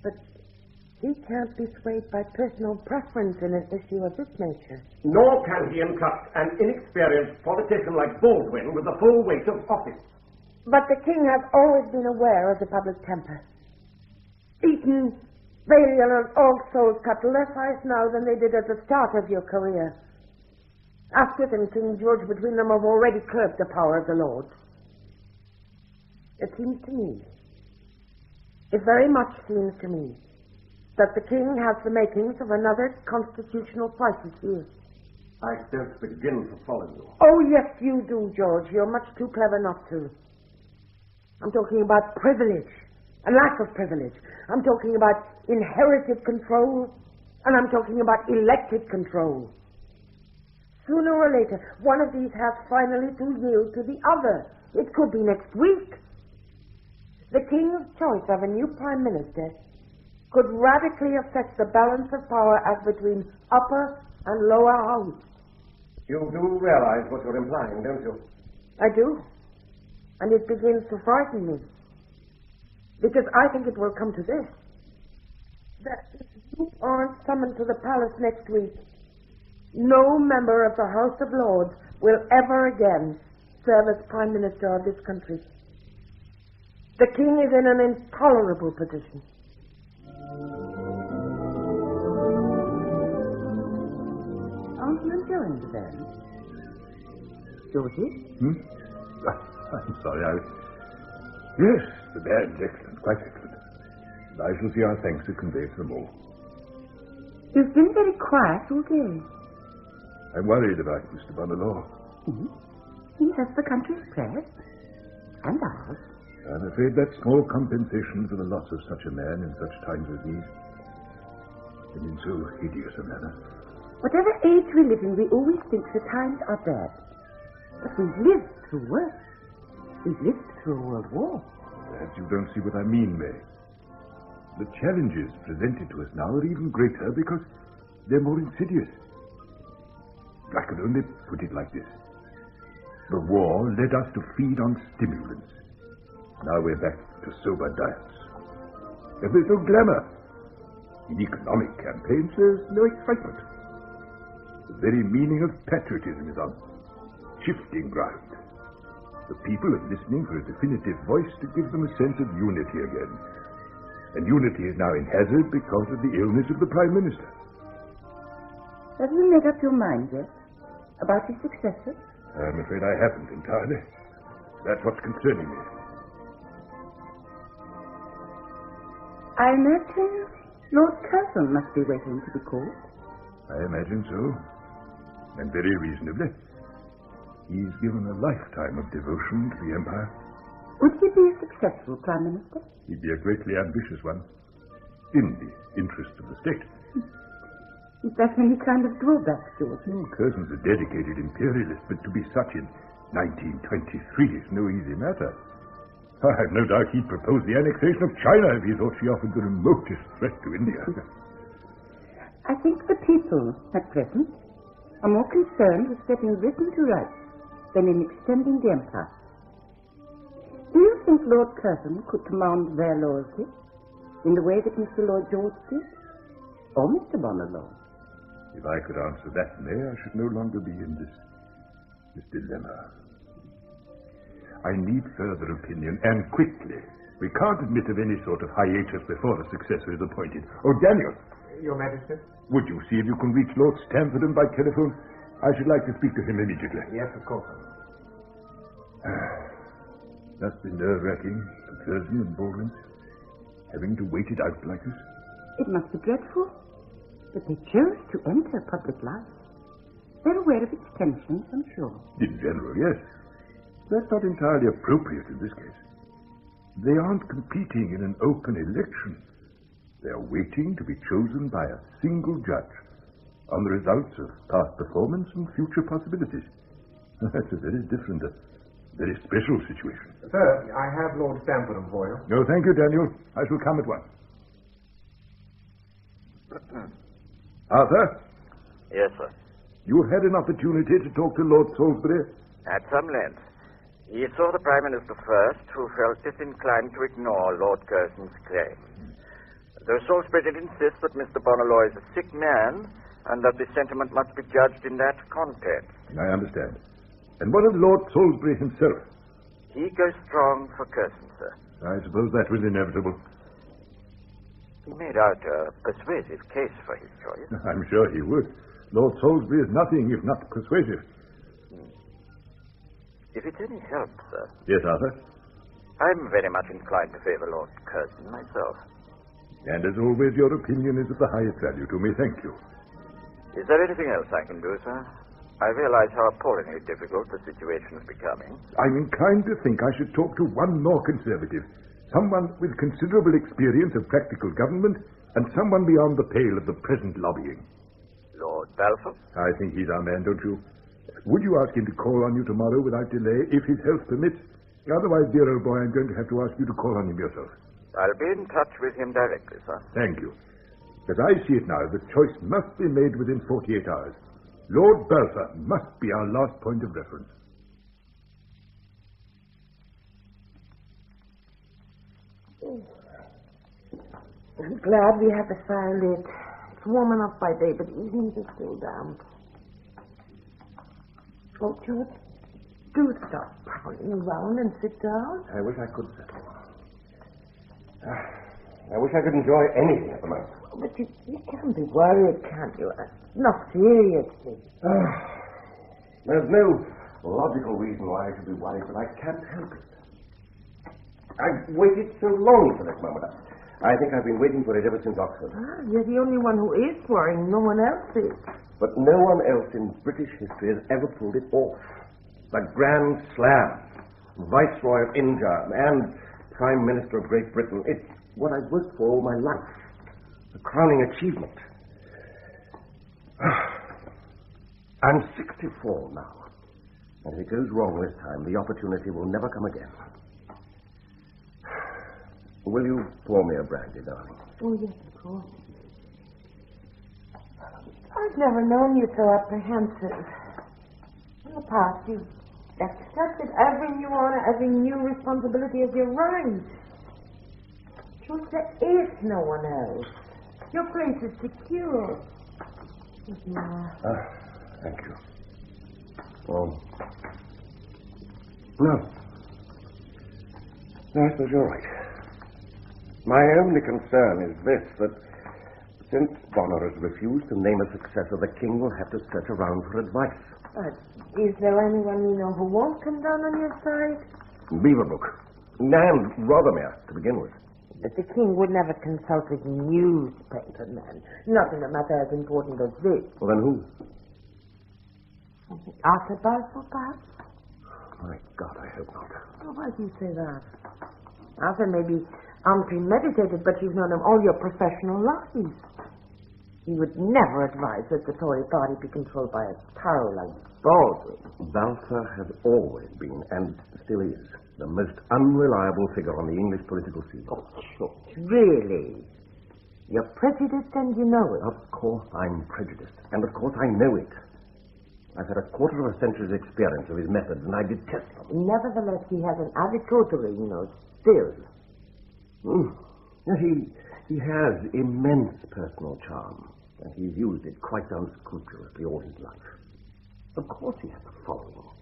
But he can't be swayed by personal preference in an issue of this nature. Nor can he entrust an inexperienced politician like Baldwin with the full weight of office. But the King has always been aware of the public temper. Eton, Balliol, and All Souls cut less ice now than they did at the start of your career. Asquith and King George between them have already curbed the power of the Lords. It seems to me, it very much seems to me, that the King has the makings of another constitutional crisis here. I don't begin to follow you. Oh, yes, you do, George. You're much too clever not to. I'm talking about privilege, and lack of privilege. I'm talking about inherited control, and I'm talking about elected control. Sooner or later, one of these has finally to yield to the other. It could be next week. The King's choice of a new Prime Minister could radically affect the balance of power as between upper and lower house. You do realize what you're implying, don't you? I do. And it begins to frighten me. Because I think it will come to this. That if aren't summoned to the palace next week, no member of the House of Lords will ever again serve as Prime Minister of this country. The King is in an intolerable position. Aren't you enjoying the band? Georgie? I'm sorry, Yes, the band's excellent, quite excellent. And I shall see our thanks are conveyed to them all. You've been very quiet all day. I'm worried about Mr. Bonalaw. Mm-hmm. He has the country's prayers. And ours. I'm afraid that's small compensation for the loss of such a man in such times as these. And in so hideous a manner. Whatever age we live in, we always think the times are bad. But we've lived through worse. We've lived through a world war. Perhaps you don't see what I mean, May. The challenges presented to us now are even greater because they're more insidious. I could only put it like this. The war led us to feed on stimulants. Now we're back to sober diets. And there's no glamour. In economic campaigns, there's no excitement. The very meaning of patriotism is on shifting ground. The people are listening for a definitive voice to give them a sense of unity again. And unity is now in hazard because of the illness of the Prime Minister. Have you made up your mind yet about his successor? I'm afraid I haven't entirely. That's what's concerning me. I imagine Lord Curzon must be waiting to be called. I imagine so. And very reasonably. He's given a lifetime of devotion to the Empire. Would he be a successful Prime Minister? He'd be a greatly ambitious one. In the interest of the state. Is that any kind of drawback, George? Curzon's a dedicated imperialist, but to be such in 1923 is no easy matter. I've no doubt he'd propose the annexation of China if he thought she offered the remotest threat to India. I think the people, at present, are more concerned with setting Britain to rights than in extending the empire. Do you think Lord Curzon could command their loyalty in the way that Mr. Lloyd George did? Or Mr. Bonalaw? If I could answer that, May, I should no longer be in this dilemma. I need further opinion, and quickly. We can't admit of any sort of hiatus before a successor is appointed. Oh, Daniel! Your Majesty? Would you see if you can reach Lord Stamford by telephone? I should like to speak to him immediately. Yes, of course. Must be nerve-wracking for Curzon and Baldwin, having to wait it out like this. It must be dreadful. But they chose to enter public life. They're aware of its tensions, I'm sure. In general, yes. That's not entirely appropriate in this case. They aren't competing in an open election. They are waiting to be chosen by a single judge on the results of past performance and future possibilities. That's a very different, very special situation. Sir, I have Lord Stamford for you. No, thank you, Daniel. I shall come at once. Arthur? Yes, sir. You've had an opportunity to talk to Lord Salisbury? At some length. He saw the Prime Minister first, who felt disinclined to ignore Lord Curzon's claim. Though Salisbury did insist that Mr. Bonalaw is a sick man, and that the sentiment must be judged in that context. I understand. And what of Lord Salisbury himself? He goes strong for Curzon, sir. I suppose that was inevitable. He made out a persuasive case for his choice. I'm sure he would. Lord Salisbury is nothing if not persuasive. If it's any help, sir. Yes, Arthur? I'm very much inclined to favor Lord Curzon myself. And as always, your opinion is of the highest value to me. Thank you. Is there anything else I can do, sir? I realize how appallingly difficult the situation is becoming. I'm inclined to think I should talk to one more conservative. Someone with considerable experience of practical government and someone beyond the pale of the present lobbying. Lord Balfour? I think he's our man, don't you? Would you ask him to call on you tomorrow without delay, if his health permits? Otherwise, dear old boy, I'm going to have to ask you to call on him yourself. I'll be in touch with him directly, sir. Thank you. As I see it now, the choice must be made within 48 hours. Lord Balfour must be our last point of reference. I'm glad we have the fire lit. It's warm enough by day, but evenings are still damp. Oh, George, do stop prowling around and sit down. I wish I could settle. I wish I could enjoy anything at the moment. But you can't be worried, can't you? Not seriously. There's no logical reason why I should be worried, but I can't help it. I've waited so long for this moment. I think I've been waiting for it ever since Oxford. You're the only one who is worrying. No one else is. But no one else in British history has ever pulled it off. The Grand Slam, Viceroy of India, and Prime Minister of Great Britain. It's what I've worked for all my life. A crowning achievement. I'm 64 now. And if it goes wrong this time, the opportunity will never come again. Will you pour me a brandy, darling? Oh, yes, of course. I've never known you so apprehensive. In the past, you've accepted every new honor, every new responsibility as your right. George, there is no one else. Your place is secure. Thank you. Oh. No, I suppose you're right. My only concern is this, that since Bonner has refused to name a successor, the king will have to search around for advice. Is there anyone you know who won't come down on your side? Beaverbrook. And Rothermere, to begin with. But the king would never consult with newspaper men. Not in a matter as important as this. Well, then who? Arthur Balfour, perhaps? My God, I hope not. Oh, why do you say that? Arthur may be unpremeditated, but you've known him all your professional lives. He would never advise that the Tory party be controlled by a tyrant like Baldwin. Balfour has always been, and still is, the most unreliable figure on the English political scene. Oh, George, really? You're prejudiced and you know it. Of course I'm prejudiced, and of course I know it. I've had a quarter of a century's experience of his methods, and I detest them. Nevertheless, he has an adequate still. He has immense personal charm, and he's used it quite unscrupulously all his life. Of course he has a following.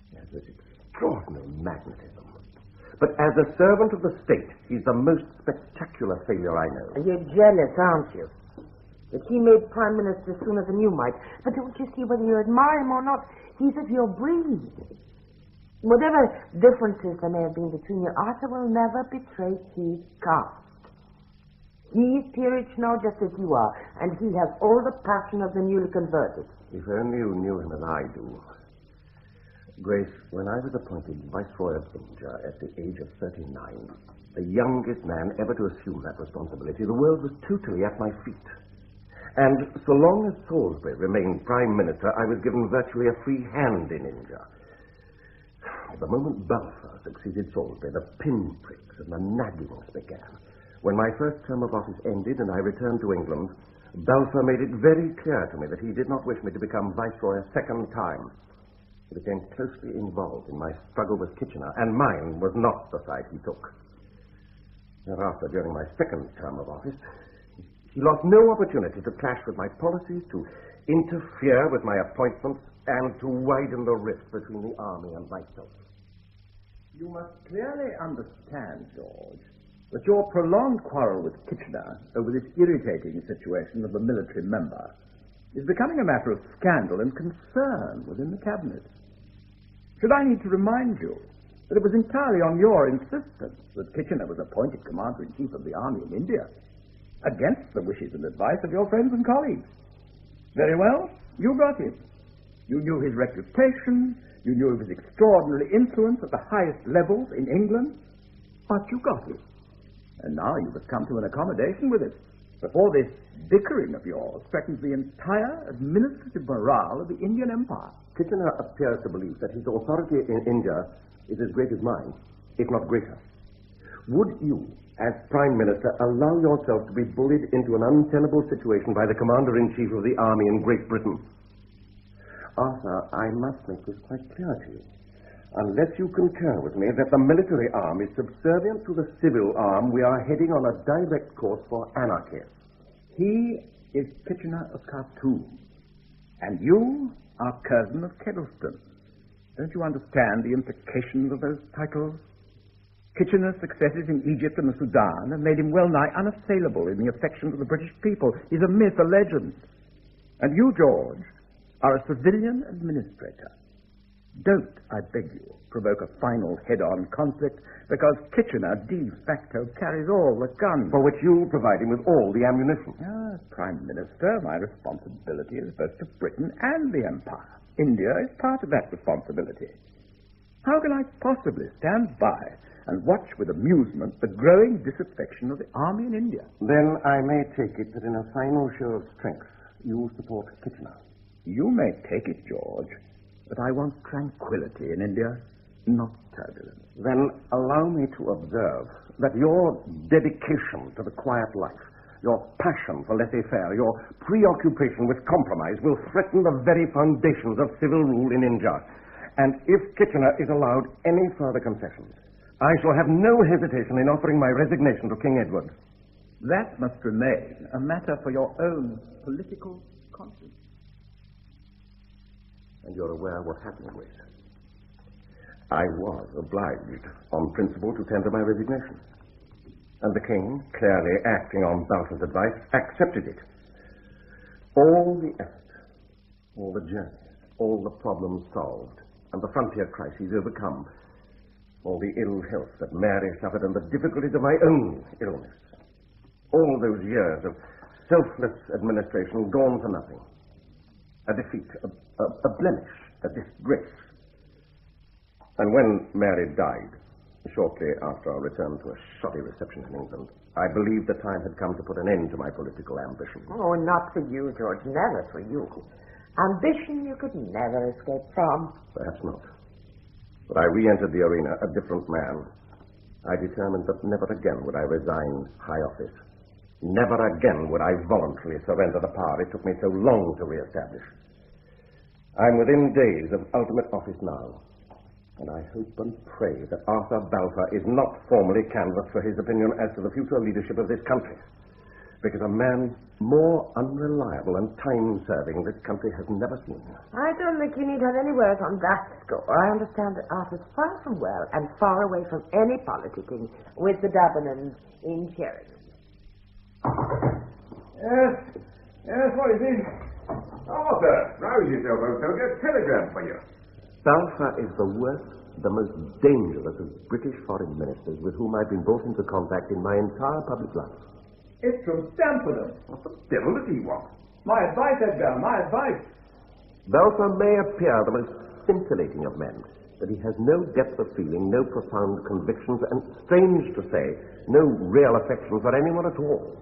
He has this extraordinary magnetism. But as a servant of the state, he's the most spectacular failure I know. You're jealous, aren't you? That he made Prime Minister sooner than you might. But don't you see, whether you admire him or not, he's of your breed. Whatever differences there may have been between you, Arthur will never betray his caste. He's peerage now just as you are, and he has all the passion of the newly converted. If only you knew him as I do. Grace, when I was appointed Viceroy of India at the age of 39, the youngest man ever to assume that responsibility, the world was totally at my feet. And so long as Salisbury remained Prime Minister, I was given virtually a free hand in India. The moment Balfour succeeded Salisbury, the pinpricks and the naggings began. When my first term of office ended and I returned to England, Balfour made it very clear to me that he did not wish me to become Viceroy a second time. He became closely involved in my struggle with Kitchener, and mine was not the side he took. Thereafter, during my second term of office, he lost no opportunity to clash with my policies, to interfere with my appointments, and to widen the rift between the army and myself. You must clearly understand, George, that your prolonged quarrel with Kitchener over this irritating situation of the military member is becoming a matter of scandal and concern within the cabinet. Should I need to remind you that it was entirely on your insistence that Kitchener was appointed Commander-in-Chief of the Army in India, against the wishes and advice of your friends and colleagues? Very well, you got him. You knew his reputation, you knew of his extraordinary influence at the highest levels in England, but you got him. And now you must come to an accommodation with it, before this bickering of yours threatens the entire administrative morale of the Indian Empire. Kitchener appears to believe that his authority in India is as great as mine, if not greater. Would you, as Prime Minister, allow yourself to be bullied into an untenable situation by the Commander-in-Chief of the Army in Great Britain? Arthur, I must make this quite clear to you. Unless you concur with me that the military arm is subservient to the civil arm, we are heading on a direct course for anarchy. He is Kitchener of Khartoum. And you are Curzon of Chesterton. Don't you understand the implications of those titles? Kitchener's successes in Egypt and the Sudan have made him well-nigh unassailable in the affections of the British people. He's a myth, a legend. And you, George, are a civilian administrator. Don't, I beg you, provoke a final head-on conflict, because Kitchener de facto carries all the guns. For which you provide him with all the ammunition. As Prime Minister, my responsibility is both to Britain and the Empire. India is part of that responsibility. How can I possibly stand by and watch with amusement the growing disaffection of the army in India? Then I may take it that in a final show of strength, you support Kitchener. You may take it, George, but I want tranquility in India, not turbulence. Then allow me to observe that your dedication to the quiet life, your passion for laissez-faire, your preoccupation with compromise will threaten the very foundations of civil rule in India. And if Kitchener is allowed any further concessions, I shall have no hesitation in offering my resignation to King Edward. That must remain a matter for your own political conscience. And you're aware what happened, Grace. I was obliged, on principle, to tender my resignation. And the King, clearly acting on Balfour's advice, accepted it. All the effort, all the journeys, all the problems solved, and the frontier crises overcome, all the ill health that Mary suffered and the difficulties of my own illness, all those years of selfless administration gone for nothing. A defeat, a blemish, a disgrace. And when Mary died, shortly after our return to a shoddy reception in England, I believed the time had come to put an end to my political ambition. Oh, not for you, George, never for you. Ambition you could never escape from. Perhaps not. But I re-entered the arena a different man. I determined that never again would I resign high office. Never again would I voluntarily surrender the power it took me so long to re-establish. I'm within days of ultimate office now, and I hope and pray that Arthur Balfour is not formally canvassed for his opinion as to the future leadership of this country, because a man more unreliable and time-serving this country has never seen. I don't think you need have any words on that score. I understand that Arthur's far from well and far away from any politicking with the Davenants in Sheridan. Yes, what is it? Arthur, rouse yourself, old fellow. Get a telegram for you. Balfour is the worst, the most dangerous of British foreign ministers with whom I've been brought into contact in my entire public life. It's from Stamford. What the devil does he want? My advice, Edgar, my advice. Balfour may appear the most scintillating of men, but he has no depth of feeling, no profound convictions, and, strange to say, no real affection for anyone at all.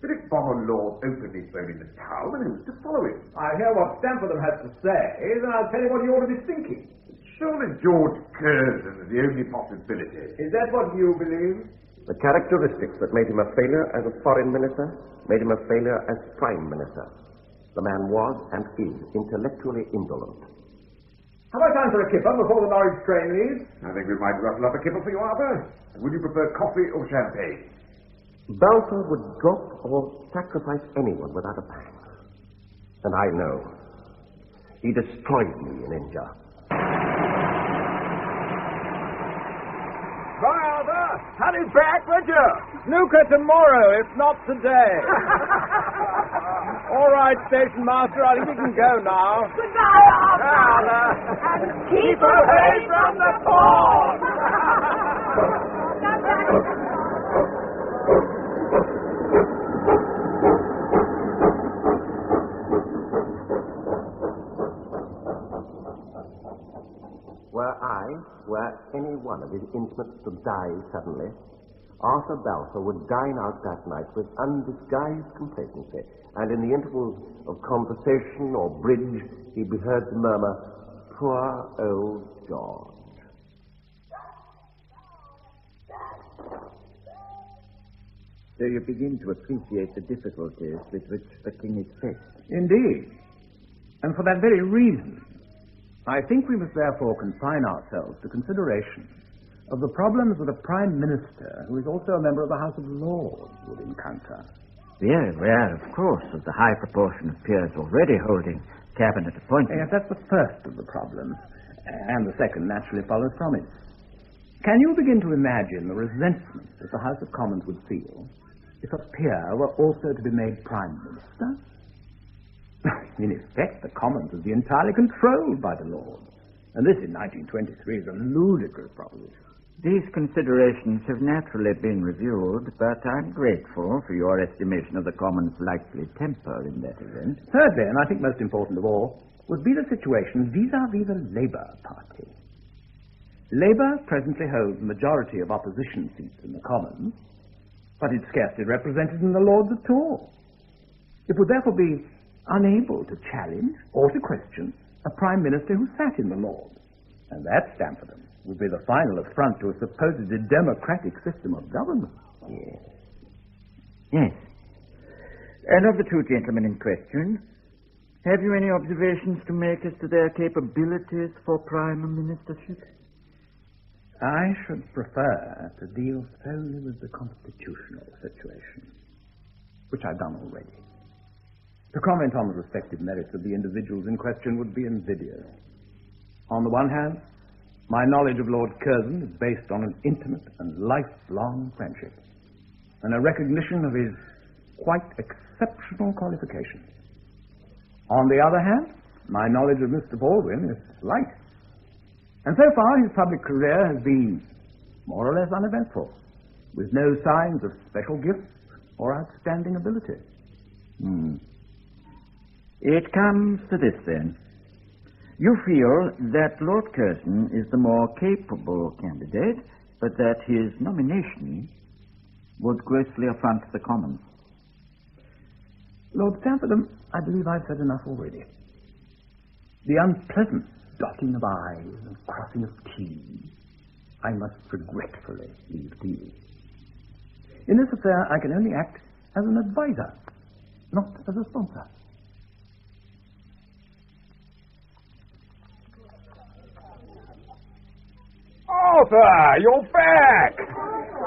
But if Bonner openly thrown in the towel, then who's to follow him? I hear what Stamford has to say, then I'll tell you what he ought to be thinking. Surely George Curzon is the only possibility. Is that what you believe? The characteristics that made him a failure as a foreign minister made him a failure as prime minister. The man was and is intellectually indolent. Have I time for a kipper before the Norwich train leaves? I think we might rustle up a kipper for you, Arthur. Would you prefer coffee or champagne? Balfour would drop or sacrifice anyone without a pang. And I know. He destroyed me in India. Bye, Arthur. Hurry back, would you? Snooker tomorrow, if not today. All right, station master, I think you can go now. Goodbye, Arthur. And keep away from the port. Were any one of his intimates to die suddenly, Arthur Balfour would dine out that night with undisguised complacency, and in the intervals of conversation or bridge, he'd be heard to murmur, "Poor old George." So you begin to appreciate the difficulties with which the king is faced. Indeed. And for that very reason, I think we must therefore confine ourselves to consideration of the problems that a Prime Minister, who is also a member of the House of Lords, would encounter. very aware, of course, of the high proportion of peers already holding cabinet appointments. Yes, that's the first of the problems. And the second naturally follows from it. Can you begin to imagine the resentment that the House of Commons would feel if a peer were also to be made Prime Minister? In effect, the Commons would be entirely controlled by the Lords. And this in 1923 is a ludicrous proposition. These considerations have naturally been reviewed, but I'm grateful for your estimation of the Commons' likely temper in that event. Thirdly, and I think most important of all, would be the situation vis-à-vis the Labour Party. Labour presently holds the majority of opposition seats in the Commons, but it's scarcely represented in the Lords at all. It would therefore be unable to challenge or to question a Prime Minister who sat in the Lords. And that, Stamford, would be the final affront to a supposedly democratic system of government. Yes. Yes. And of the two gentlemen in question, have you any observations to make as to their capabilities for Prime Ministership? I should prefer to deal solely with the constitutional situation, which I've done already. To comment on the respective merits of the individuals in question would be invidious. On the one hand, my knowledge of Lord Curzon is based on an intimate and lifelong friendship, and a recognition of his quite exceptional qualifications. On the other hand, my knowledge of Mr. Baldwin is slight, and so far his public career has been more or less uneventful, with no signs of special gifts or outstanding ability. It comes to this, then. You feel that Lord Curzon is the more capable candidate, but that his nomination would grossly affront the Commons. Lord Stamford, I believe I've said enough already. The unpleasant dotting of I's and crossing of T's I must regretfully leave to you. In this affair, I can only act as an advisor, not as a sponsor. Arthur, you're back!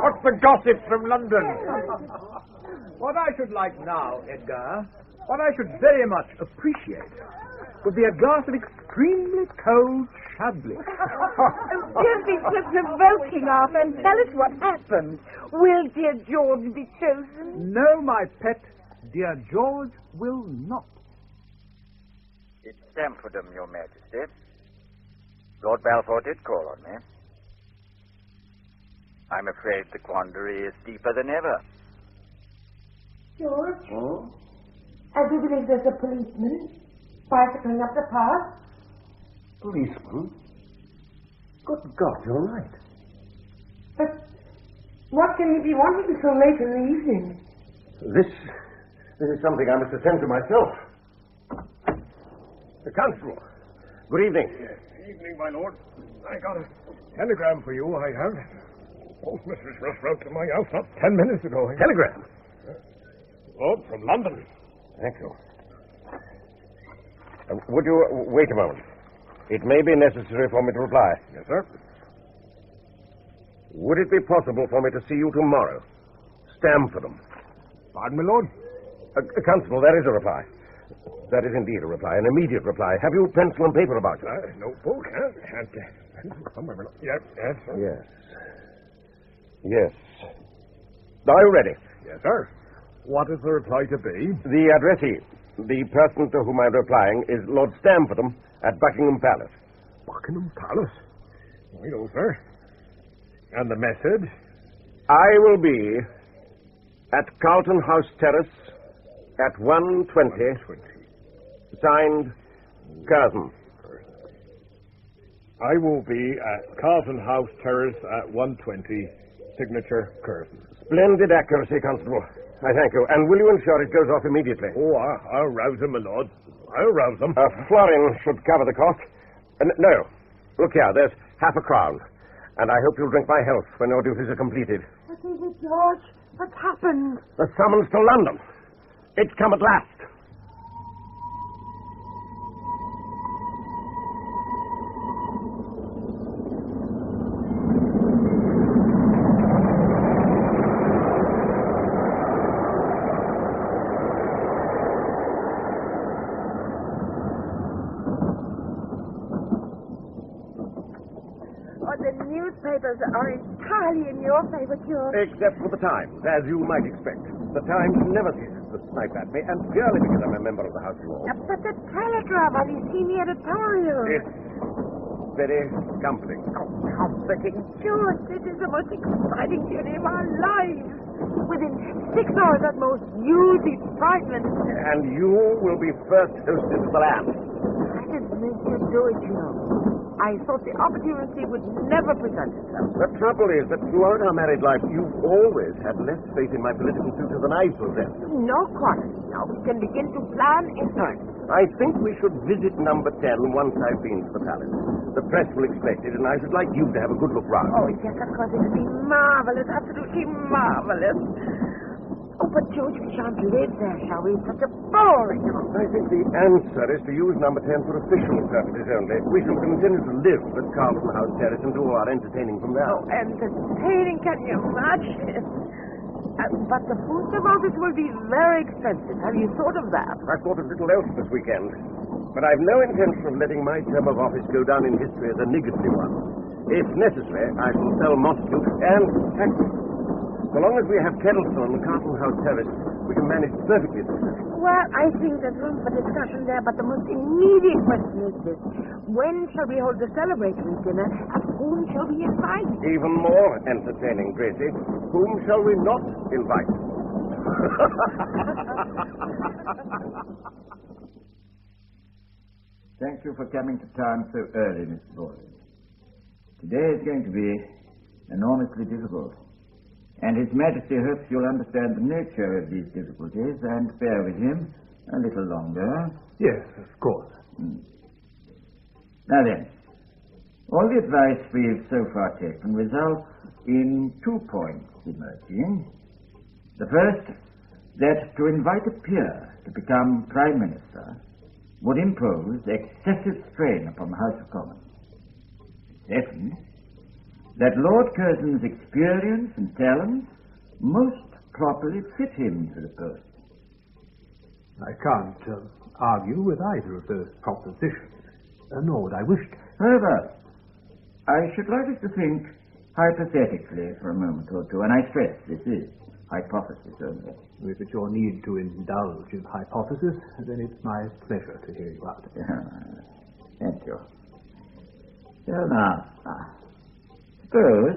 What's the gossip from London? What I should like now, Edgar, what I should very much appreciate, would be a glass of extremely cold Chablis. Don't be so provoking, Arthur, and tell us what happened. Will dear George be chosen? No, my pet, dear George will not. It's Stamford, Your Majesty. Lord Balfour did call on me. I'm afraid the quandary is deeper than ever. George? I do believe there's a policeman bicycling up the path. Policeman? Good God, you're right. But what can he be wanting so late in the evening? This is something I must attend to myself. The Constable. Good evening. Evening, my lord. I got a telegram for you, I have. Postmistress just wrote to my house not 10 minutes ago. Telegram? Lord, from London. Thank you. Would you wait a moment? It may be necessary for me to reply. Yes, sir. Would it be possible for me to see you tomorrow? Stamford. Pardon me, Lord? Constable, there is a reply. That is indeed a reply, an immediate reply. Have you pencil and paper about you? Notebook, huh? Somewhere. Yes, sir. Yes. Yes. Are you ready? Yes, sir. What is the reply to be? The addressee, the person to whom I'm replying, is Lord Stamford at Buckingham Palace. Buckingham Palace? I know, sir. And the message? I will be at Carlton House Terrace at 1:20. Signed, Curzon. I will be at Carlton House Terrace at 1:20. Signature, Curzon. Splendid accuracy, Constable. I thank you. And will you ensure it goes off immediately? Oh, I'll rouse him, my lord. I'll rouse him. A florin should cover the cost. No. Look here, there's £50. And I hope you'll drink my health when your duties are completed. What is it, George? What's happened? The summons to London. It's come at last. matters are entirely in your favor, George. Except for the Times, as you might expect. The Times never ceases to snipe at me, and purely because I'm a member of the House of Lords. But the Telegraph on the senior editorial. It's very comforting. Oh, comforting. George, this is the most exciting journey of our lives. Within 6 hours at most, you'll be Prime Minister. And you will be first hostess of the land. I didn't mean to do it, you know. I thought the opportunity would never present itself. The trouble is that throughout our married life, you've always had less faith in my political future than I possess. No quarrel. Now we can begin to plan in time. I think we should visit number 10 once I've been to the palace. The press will expect it, and I should like you to have a good look round. Oh, yes, of course. It would be marvelous. Absolutely marvelous. Oh, but George, we shan't live there, shall we? It's such a boring house. I think the answer is to use number 10 for official purposes only. We shall continue to live at Carlton House Terrace and do all our entertaining from there. Oh, entertaining, can you imagine? But the food of office will be very expensive. Have you thought of that? I've thought of little else this weekend. But I've no intention of letting my term of office go down in history as a niggardly one. If necessary, I shall sell Montacute and taxi. So long as we have Chesterton and Carlton House Terrace, we can manage perfectly successfully. Well, I think there's room for discussion there, but the most immediate question is this. When shall we hold the celebratory dinner, and whom shall we invite? Even more entertaining, Gracie. Whom shall we not invite? Thank you for coming to town so early, Mr. Baldwin. Today is going to be enormously difficult. And His Majesty hopes you'll understand the nature of these difficulties and bear with him a little longer. Yes, of course. Now then, all the advice we've so far taken results in 2 points emerging. The first, that to invite a peer to become Prime Minister would impose excessive strain upon the House of Commons. Second, that Lord Curzon's experience and talents most properly fit him to the post. I can't argue with either of those propositions, nor would I wish to. However, I should like us to think hypothetically for a moment or two, and I stress this is hypothesis only. If it's your need to indulge in hypothesis, then it's my pleasure to hear you out. Thank you. So now, suppose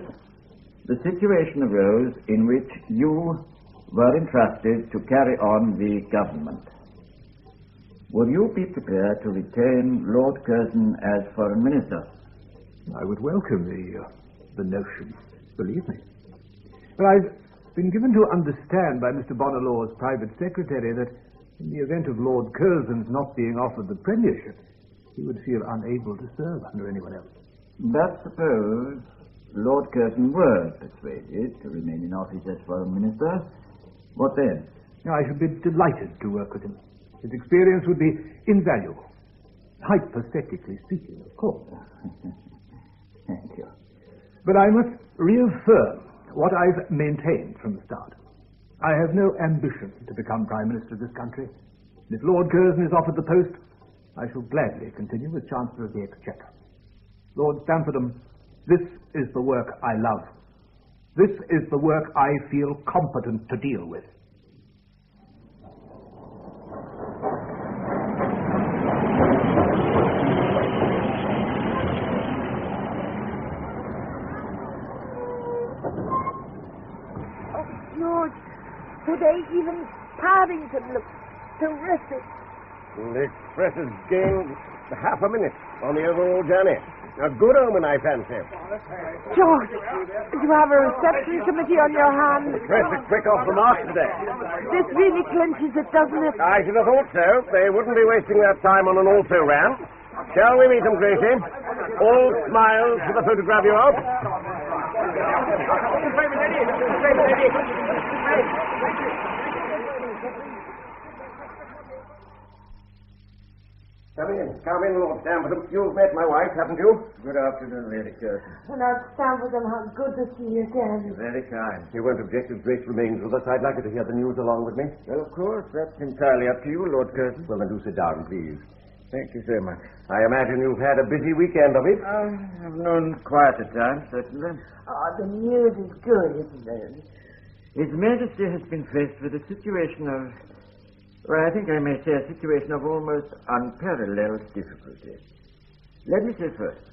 the situation arose in which you were entrusted to carry on the government. Would you be prepared to retain Lord Curzon as Foreign Minister? I would welcome the notion, believe me. But I've been given to understand by Mr. Bonalaw's private secretary that in the event of Lord Curzon's not being offered the premiership, he would feel unable to serve under anyone else. But suppose Lord Curzon were persuaded to remain in office as Foreign Minister, what then? I should be delighted to work with him. His experience would be invaluable. Hypothetically speaking, of course. Thank you. But I must reaffirm what I've maintained from the start. I have no ambition to become Prime Minister of this country. If Lord Curzon is offered the post, I shall gladly continue as Chancellor of the Exchequer. Lord Stamfordham, this is the work I love. This is the work I feel competent to deal with. Oh, George, today even Paddington looks terrific. The express has gained half a minute on the overall journey. A good omen, I fancy. George, you have a reception committee on your hands. The press is quick off the mark today. This really clinches it, doesn't it? I should have thought so. They wouldn't be wasting their time on an also-ran. Shall we meet them, Gracie? All smiles for the photograph you of. Come in, Lord Stamfordham. You've met my wife, haven't you? Good afternoon, Lady Curzon. Lord Stamfordham, how good to see you again. You're very kind. You won't object if Grace remains with us. I'd like her to hear the news along with me. Well, of course, that's entirely up to you, Lord Curzon. Well, then do sit down, please. Thank you so much. I imagine you've had a busy weekend of it. I've known quieter times, certainly. Oh, the news is good, isn't it? His Majesty has been faced with a situation of, well, I think I may say a situation of almost unparalleled difficulty. Let me say first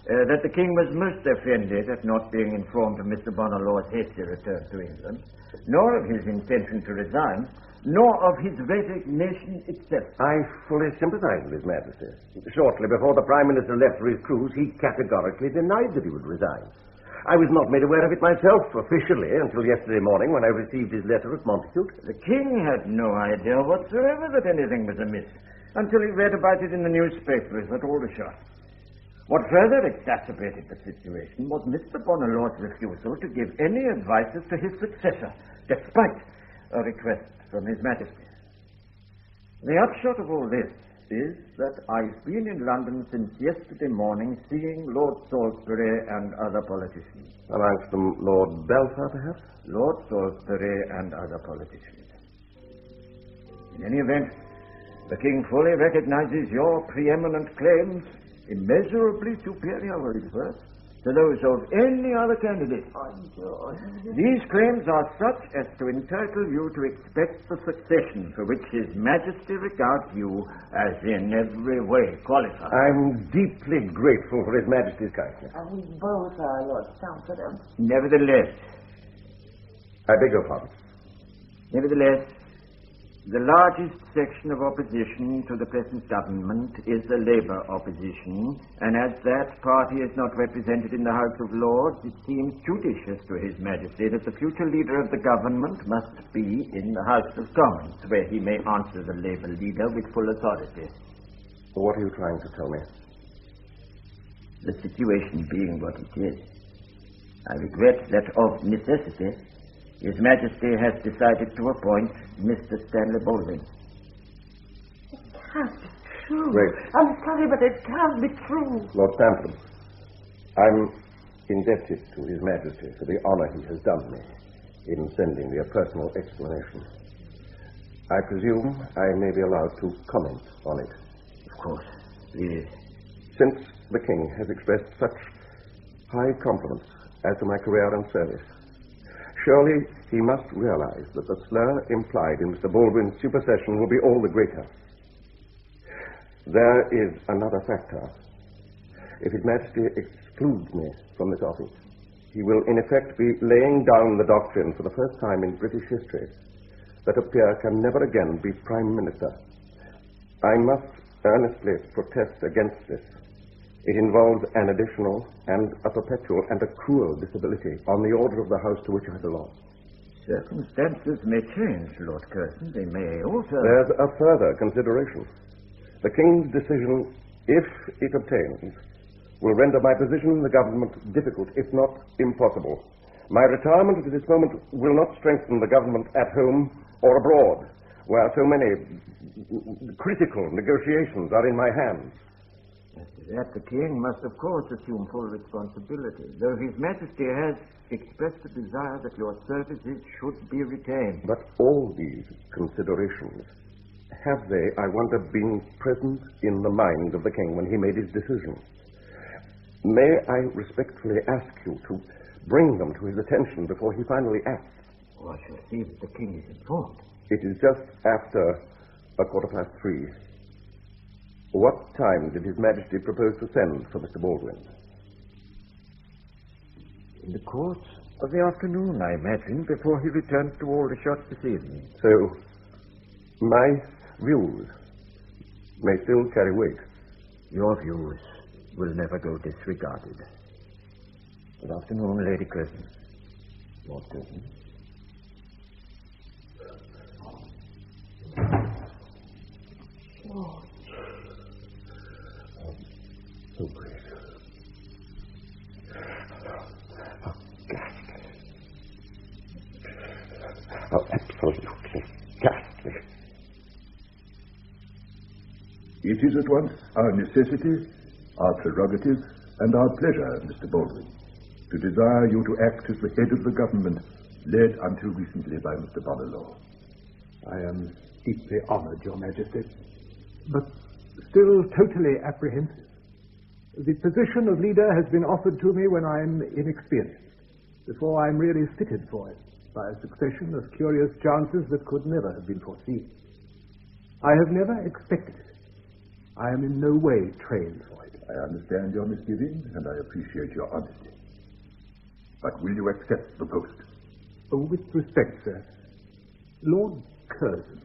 that the King was most offended at not being informed of Mr. Bonnerlaw's hasty return to England, nor of his intention to resign, nor of his resignation itself. I fully sympathize with His Majesty. Shortly before the Prime Minister left for his cruise, he categorically denied that he would resign. I was not made aware of it myself, officially, until yesterday morning when I received his letter at Montacute. The King had no idea whatsoever that anything was amiss, until he read about it in the newspapers at Aldershot. What further exacerbated the situation was Mr. Bonnerlaw's refusal to give any advice as to his successor, despite a request from His Majesty. The upshot of all this is that I've been in London since yesterday morning seeing Lord Salisbury and other politicians. Amongst them Lord Balfour, perhaps? Lord Salisbury and other politicians. In any event, the King fully recognizes your preeminent claims, immeasurably superior, were his words, to those of any other candidate. These claims are such as to entitle you to expect the succession for which His Majesty regards you as in every way qualified. I'm deeply grateful for His Majesty's kindness. And we both are, Lord Chancellor. Nevertheless, I beg your pardon. Nevertheless, the largest section of opposition to the present government is the Labour opposition, and as that party is not represented in the House of Lords, it seems judicious to His Majesty that the future leader of the government must be in the House of Commons, where he may answer the Labour leader with full authority. What are you trying to tell me? The situation being what it is, I regret that of necessity His Majesty has decided to appoint Mr. Stanley Baldwin. It can't be true. Wait. I'm sorry, but it can't be true. Lord Stamford, I'm indebted to His Majesty for the honor he has done me in sending me a personal explanation. I presume I may be allowed to comment on it. Of course. Please. Since the King has expressed such high confidence as to my career and service, surely he must realize that the slur implied in Mr. Baldwin's supersession will be all the greater. There is another factor. If His Majesty excludes me from this office, he will in effect be laying down the doctrine for the first time in British history that a peer can never again be Prime Minister. I must earnestly protest against this. It involves an additional and a perpetual and a cruel disability on the order of the House to which I belong. Circumstances may change, Lord Curzon. They may alter. There's a further consideration. The King's decision, if it obtains, will render my position in the government difficult, if not impossible. My retirement at this moment will not strengthen the government at home or abroad, where so many critical negotiations are in my hands. That the King must, of course, assume full responsibility, though His Majesty has expressed a desire that your services should be retained. But all these considerations, have they, I wonder, been present in the mind of the King when he made his decision? May I respectfully ask you to bring them to his attention before he finally acts? Oh, I shall see that the King is informed. It is just after 3:15. What time did His Majesty propose to send for Mr. Baldwin? In the course of the afternoon, I imagine, before he returned to Aldershot this evening. So, my views may still carry weight. Your views will never go disregarded. Good afternoon, Lady Curzon. Lord Curzon. Oh. So great. How ghastly. How absolutely ghastly. It is at once our necessity, our prerogative, and our pleasure, Mr. Baldwin, to desire you to act as the head of the government, led until recently by Mr. Bonnerlaw. I am deeply honored, Your Majesty. But still totally apprehensive. The position of leader has been offered to me when I'm inexperienced, before I'm really fitted for it, by a succession of curious chances that could never have been foreseen. I have never expected it. I am in no way trained for it. I understand your misgivings, and I appreciate your honesty. But will you accept the post? Oh, with respect, sir, Lord Curzon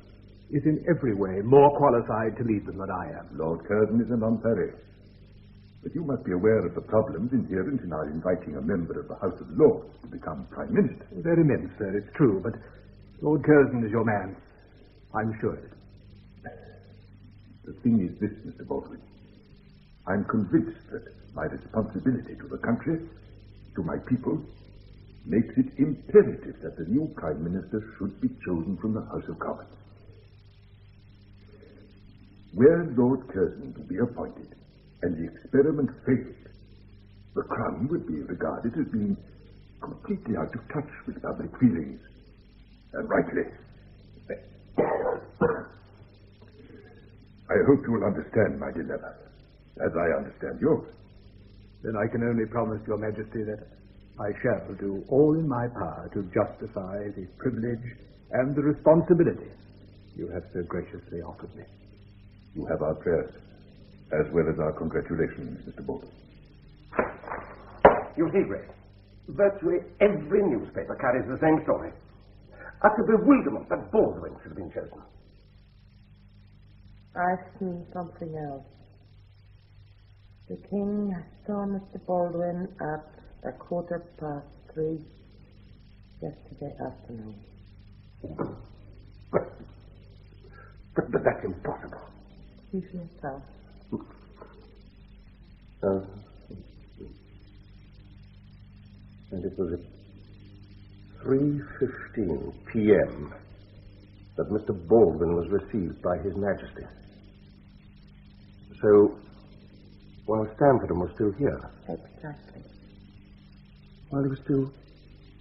is in every way more qualified to lead them than I am. Lord Curzon is a non-pareil. But you must be aware of the problems inherent in our inviting a member of the House of Lords to become Prime Minister. They're immense, sir, it's true, but Lord Curzon is your man. I'm sure of it. The thing is this, Mr. Baldwin. I'm convinced that my responsibility to the country, to my people, makes it imperative that the new Prime Minister should be chosen from the House of Commons. Were Lord Curzon to be appointed, and the experiment failed, the Crown would be regarded as being completely out of touch with public feelings. And rightly. I hope you will understand my dilemma, as I understand yours. Then I can only promise your Majesty that I shall do all in my power to justify the privilege and the responsibility you have so graciously offered me. You have our prayers, as well as our congratulations, Mr. Baldwin. You see, Ray, virtually every newspaper carries the same story. Utter bewilderment that Baldwin should have been chosen. I've seen something else. The King saw Mr. Baldwin at 3:15 yesterday afternoon. But that's impossible. See for yourself. And it was at 3:15 p.m. that Mr. Baldwin was received by His Majesty. So, while Stamfordham was still here. Exactly. While he was still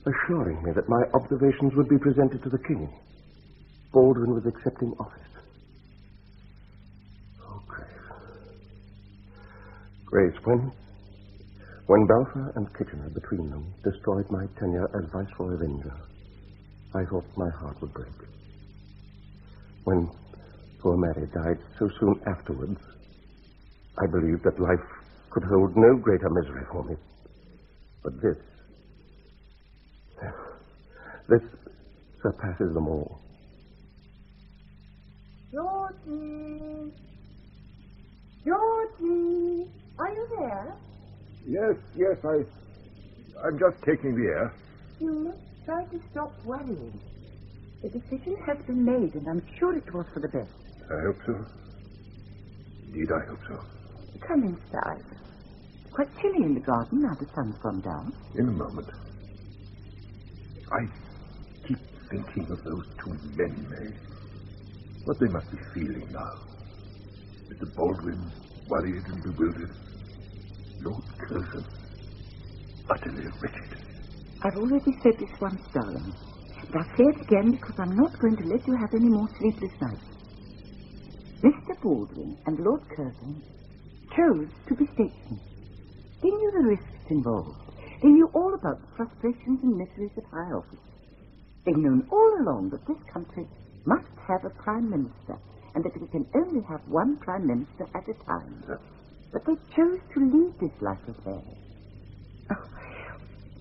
assuring me that my observations would be presented to the King, Baldwin was accepting office. Oh, Grace, when Balfour and Kitchener between them destroyed my tenure as Viceroy of India, I thought my heart would break. When poor Mary died so soon afterwards, I believed that life could hold no greater misery for me. But this surpasses them all. Georgie! Georgie! Are you there? Yes, I'm just taking the air. You must try to stop worrying. The decision has been made, and I'm sure it was for the best. I hope so. Indeed, I hope so. Come inside. It's quite chilly in the garden now the sun's gone down. In a moment. I keep thinking of those two men, May. What they must be feeling now. Mr. Baldwin, worried and bewildered. Lord Curzon, utterly wretched. I've already said this once, darling. But I'll say it again because I'm not going to let you have any more sleepless nights. Mr. Baldwin and Lord Curzon chose to be statesmen. They knew the risks involved. They knew all about the frustrations and miseries of high office. They've known all along that this country must have a Prime Minister, and that we can only have one Prime Minister at a time. But they chose to lead this life of theirs. Oh,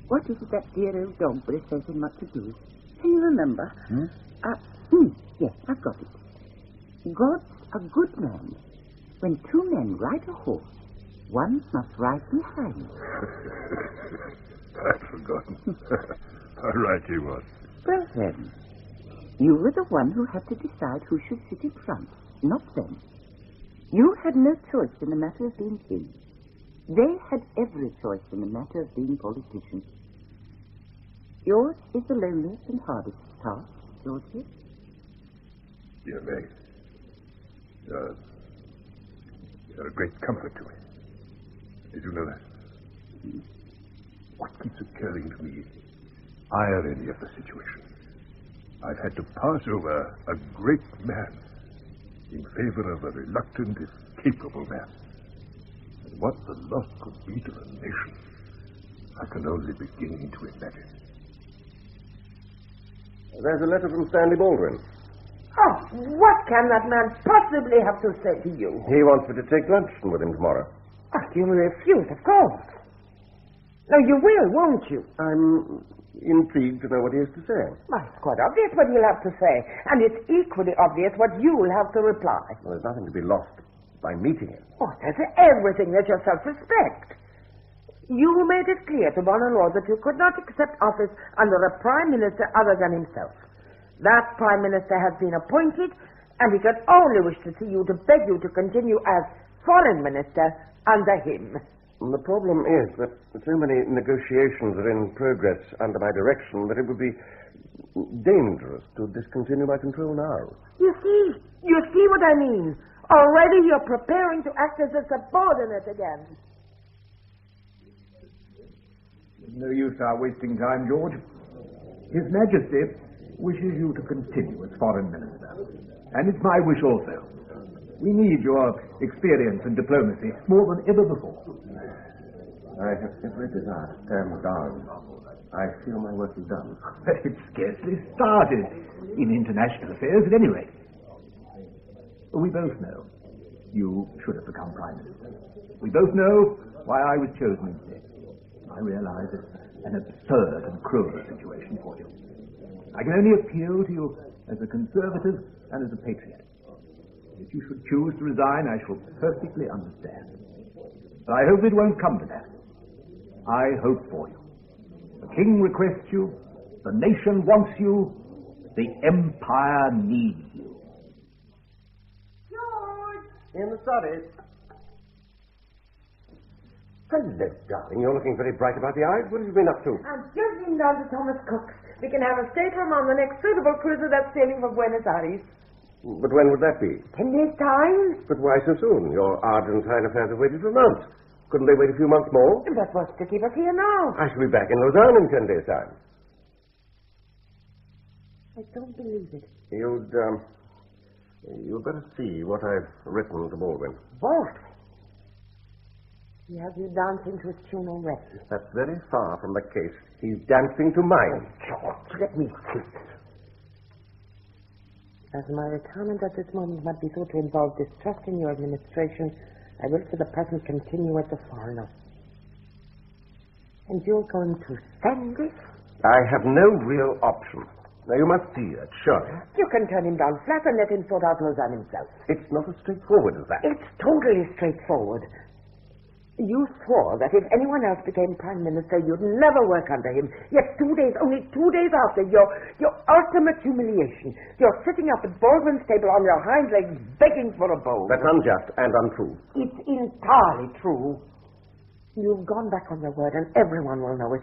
what is it that dear old dog Briss says in Much Ado? Can you remember? Yes, I've got it. God's a good man. When two men ride a horse, one must ride behind. I'd forgotten. How right he was. Well then, you were the one who had to decide who should sit in front, not them. You had no choice in the matter of being king. They had every choice in the matter of being politicians. Yours is the loneliest and hardest task, Georgie. Dear May, you're a great comfort to me. Did you know that? What keeps occurring to me is the irony of the situation. I've had to pass over a great man in favor of a reluctant, if capable man. And what the loss could be to the nation, I can only begin to imagine. There's a letter from Stanley Baldwin. Oh, what can that man possibly have to say to you? He wants me to take luncheon with him tomorrow. Oh, you'll refuse, of course. No, you will, won't you? I'm intrigued to know what he has to say. Well, it's quite obvious what he'll have to say. And it's equally obvious what you'll have to reply. Well, there's nothing to be lost by meeting him. Oh, there's everything that your self-respect. You made it clear to Bonner that you could not accept office under a prime minister other than himself. That prime minister has been appointed, and he could only wish to see you to beg you to continue as foreign minister under him. The problem is that so many negotiations are in progress under my direction that it would be dangerous to discontinue my control now. You see what I mean? Already you're preparing to act as a subordinate again. No use our wasting time, George. His Majesty wishes you to continue as foreign minister. And it's my wish also. We need your experience and diplomacy more than ever before. I have every desire to stand down. I feel my work is done. But it's scarcely started in international affairs at any rate. We both know you should have become prime minister. We both know why I was chosen instead. I realize it's an absurd and cruel situation for you. I can only appeal to you as a conservative and as a patriot. If you should choose to resign, I shall perfectly understand. But I hope it won't come to that. I hope for you. The king requests you. The nation wants you. The empire needs you. George! In the study. Hello, darling. You're looking very bright about the eyes. What have you been up to? I'm just been down to Thomas Cook's. We can have a stateroom on the next suitable cruiser that's sailing for Buenos Aires. But when would that be? 10 days' time. But why so soon? Your Argentine affairs have waited for months. Couldn't they wait a few months more? That was to keep us here now. I shall be back in Lausanne in 10 days' time. I don't believe it. You'd better see what I've written to Baldwin. Baldwin? He has you dancing to his tune already. That's very far from the case. He's dancing to mine. George, let me see. As my retirement at this moment might be thought to involve distrust in your administration, I will for the present continue as a foreigner. And you're going to stand this? I have no real option. Now, you must see it, surely. You can turn him down flat and let him sort out Lausanne himself. It's not as straightforward as that. It's totally straightforward. You swore that if anyone else became prime minister, you'd never work under him. Yet only 2 days after your ultimate humiliation, you're sitting up at Baldwin's table on your hind legs begging for a bowl. That's unjust and untrue. It's entirely true. You've gone back on your word and everyone will know it.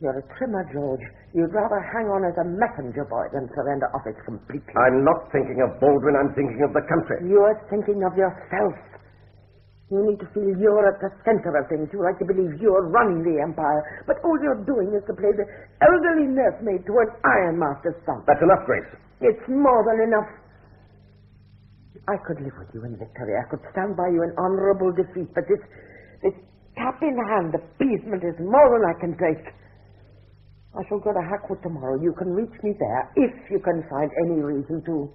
You're a trimmer, George. You'd rather hang on as a messenger boy than surrender office completely. I'm not thinking of Baldwin, I'm thinking of the country. You're thinking of yourself. You need to feel you're at the center of things. You like to believe you're running the empire. But all you're doing is to play the elderly nursemaid to an ironmaster's son. That's enough, Grace. It's more than enough. I could live with you in victory. I could stand by you in honorable defeat. But this cap in hand appeasement is more than I can take. I shall go to Hackwood tomorrow. You can reach me there if you can find any reason to.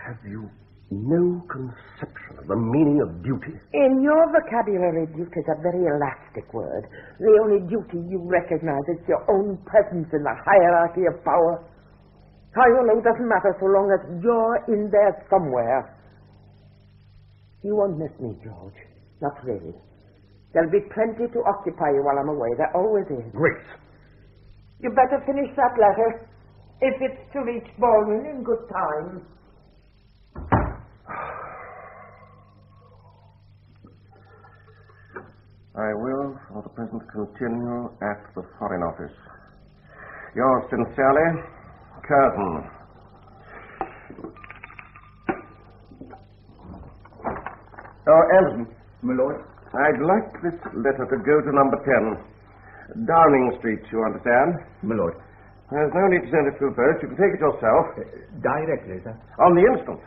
Have you no conception of the meaning of duty? In your vocabulary, duty is a very elastic word. The only duty you recognize is your own presence in the hierarchy of power. How you know doesn't matter so long as you're in there somewhere. You won't miss me, George. Not really. There'll be plenty to occupy you while I'm away. There always is. Grace! You better finish that letter, if it's to reach Baldwin in good time. I will, for the present, continue at the Foreign Office. Yours sincerely, Curzon. Oh, Anderson. My lord? I'd like this letter to go to number 10. Downing Street, you understand? My lord. There's no need to send it through post. You can take it yourself. Directly, sir. On the instant.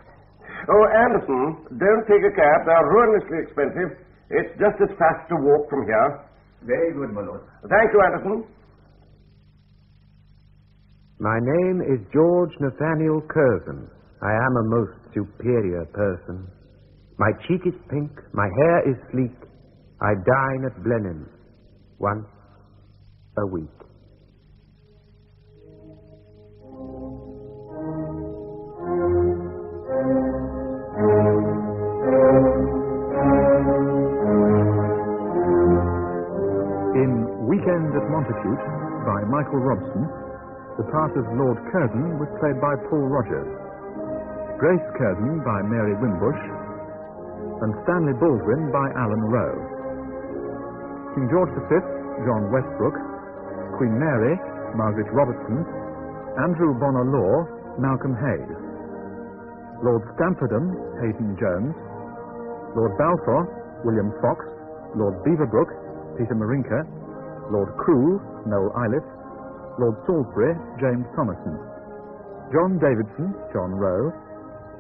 Oh, Anderson, don't take a cab. They're ruinously expensive. It's just as fast to walk from here. Very good, my lord. Thank you, Anderson. My name is George Nathaniel Curzon. I am a most superior person. My cheek is pink, my hair is sleek. I dine at Blenheim once a week. In Weekend at Montacute, by Michael Robson, the part of Lord Curzon was played by Paul Rogers, Grace Curzon by Mary Wimbush, and Stanley Baldwin by Alan Rowe. King George V, John Westbrook, Queen Mary, Margaret Robertson, Andrew Bonner Law, Malcolm Hayes, Lord Stamfordham, Hayden Jones, Lord Balfour, William Fox, Lord Beaverbrook, Peter Marinka, Lord Crewe, Noel Iliff, Lord Salisbury, James Thomason, John Davidson, John Rowe,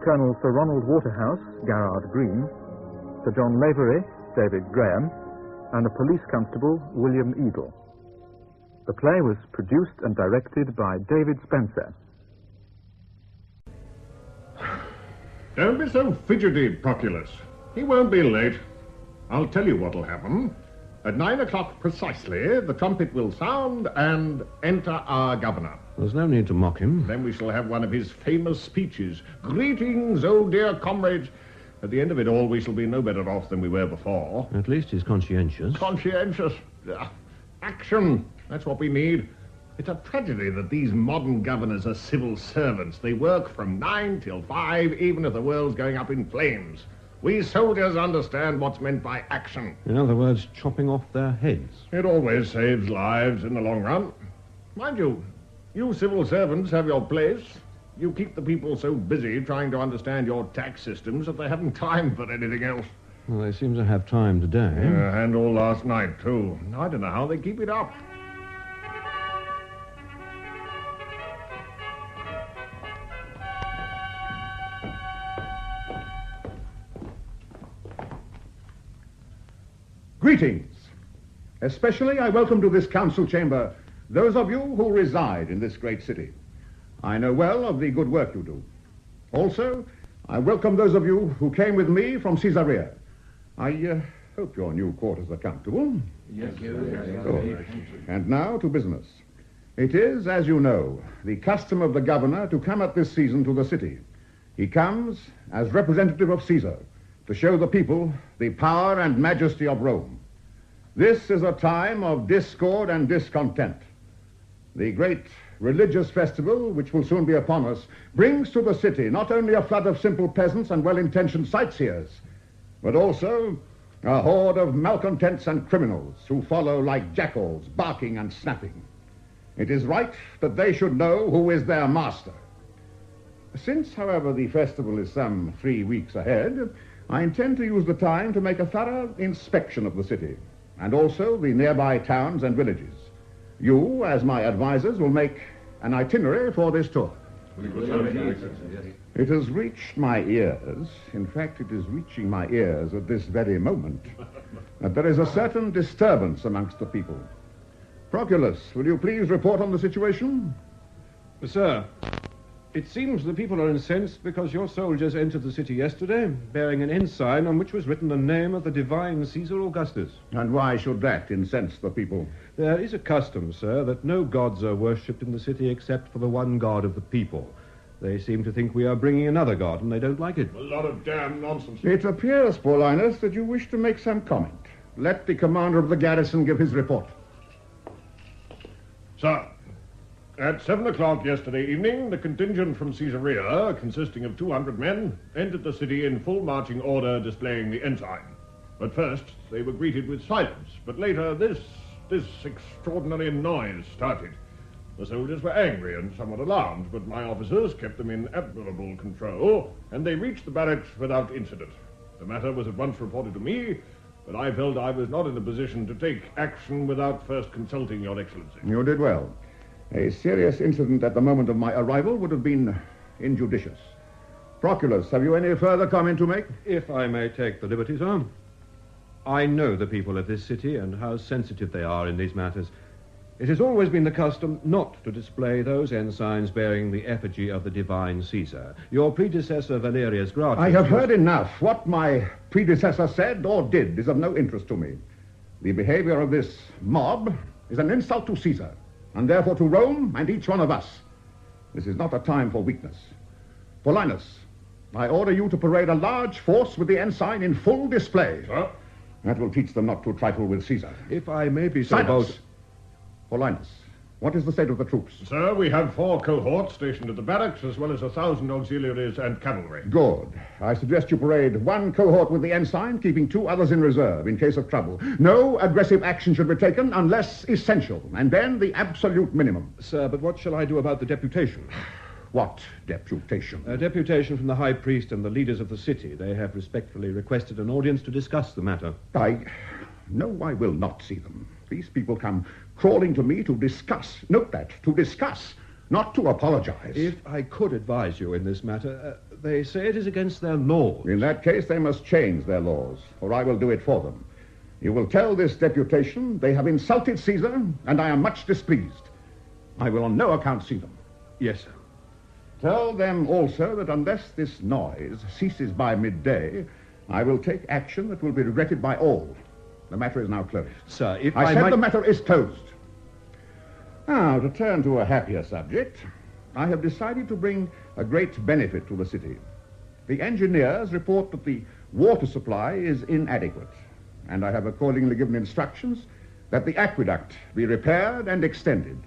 Colonel Sir Ronald Waterhouse, Garrard Green, Sir John Lavery, David Graham, and a police constable, William Eagle. The play was produced and directed by David Spencer. Don't be so fidgety, Proculus. He won't be late. I'll tell you what'll happen. At 9 o'clock precisely, the trumpet will sound and enter our governor. There's no need to mock him. Then we shall have one of his famous speeches. Greetings, oh dear comrades. At the end of it all, we shall be no better off than we were before. At least he's conscientious. Conscientious. Action. That's what we need. It's a tragedy that these modern governors are civil servants. They work from 9 till 5, even if the world's going up in flames. We soldiers understand what's meant by action. In other words, chopping off their heads. It always saves lives in the long run. Mind you, you civil servants have your place. You keep the people so busy trying to understand your tax systems that they haven't time for anything else. Well, they seem to have time today. And all last night, too. I don't know how they keep it up. Greetings. Especially I welcome to this council chamber those of you who reside in this great city. I know well of the good work you do. Also, I welcome those of you who came with me from Caesarea. I hope your new quarters are comfortable. Yes, sir. Good. And now to business. It is, as you know, the custom of the governor to come at this season to the city. He comes as representative of Caesar, to show the people the power and majesty of Rome. This is a time of discord and discontent. The great religious festival, which will soon be upon us, brings to the city not only a flood of simple peasants and well-intentioned sightseers, but also a horde of malcontents and criminals who follow like jackals, barking and snapping. It is right that they should know who is their master. Since, however, the festival is some 3 weeks ahead, I intend to use the time to make a thorough inspection of the city, and also the nearby towns and villages. You, as my advisors, will make an itinerary for this tour. It has reached my ears, in fact, it is reaching my ears at this very moment, that there is a certain disturbance amongst the people. Proculus, will you please report on the situation? Sir, it seems the people are incensed because your soldiers entered the city yesterday, bearing an ensign on which was written the name of the divine Caesar Augustus. And why should that incense the people? There is a custom, sir, that no gods are worshipped in the city except for the one god of the people. They seem to think we are bringing another god, and they don't like it. A lot of damn nonsense. It appears, Paulinus, that you wish to make some comment. Let the commander of the garrison give his report. Sir, at 7 o'clock yesterday evening, the contingent from Caesarea, consisting of 200 men, entered the city in full marching order, displaying the ensign. But first, they were greeted with silence, but later this extraordinary noise started. The soldiers were angry and somewhat alarmed, but my officers kept them in admirable control, and they reached the barracks without incident. The matter was at once reported to me, but I felt I was not in a position to take action without first consulting Your Excellency. You did well. A serious incident at the moment of my arrival would have been injudicious. Proculus, have you any further comment to make? If I may take the liberty, sir. I know the people of this city and how sensitive they are in these matters. It has always been the custom not to display those ensigns bearing the effigy of the divine Caesar. Your predecessor, Valerius Gratius... I have heard enough. What my predecessor said or did is of no interest to me. The behavior of this mob is an insult to Caesar, and therefore to Rome and each one of us. This is not a time for weakness. Paulinus, I order you to parade a large force with the ensign in full display. Sir? That will teach them not to trifle with Caesar. If I may be so bold... Paulinus, what is the state of the troops? Sir, we have 4 cohorts stationed at the barracks, as well as 1,000 auxiliaries and cavalry. Good. I suggest you parade 1 cohort with the ensign, keeping 2 others in reserve in case of trouble. No aggressive action should be taken unless essential, and then the absolute minimum. Sir, but what shall I do about the deputation? What deputation? A deputation from the high priest and the leaders of the city. They have respectfully requested an audience to discuss the matter. No, I will not see them. These people come crawling to me to discuss. Note that, to discuss, not to apologize. If I could advise you in this matter, they say it is against their laws. In that case, they must change their laws, or I will do it for them. You will tell this deputation they have insulted Caesar, and I am much displeased. I will on no account see them. Yes, sir. Tell them also that unless this noise ceases by midday, I will take action that will be regretted by all. The matter is now closed. Sir, if I said the matter is closed. Now, to turn to a happier subject, I have decided to bring a great benefit to the city. The engineers report that the water supply is inadequate, and I have accordingly given instructions that the aqueduct be repaired and extended.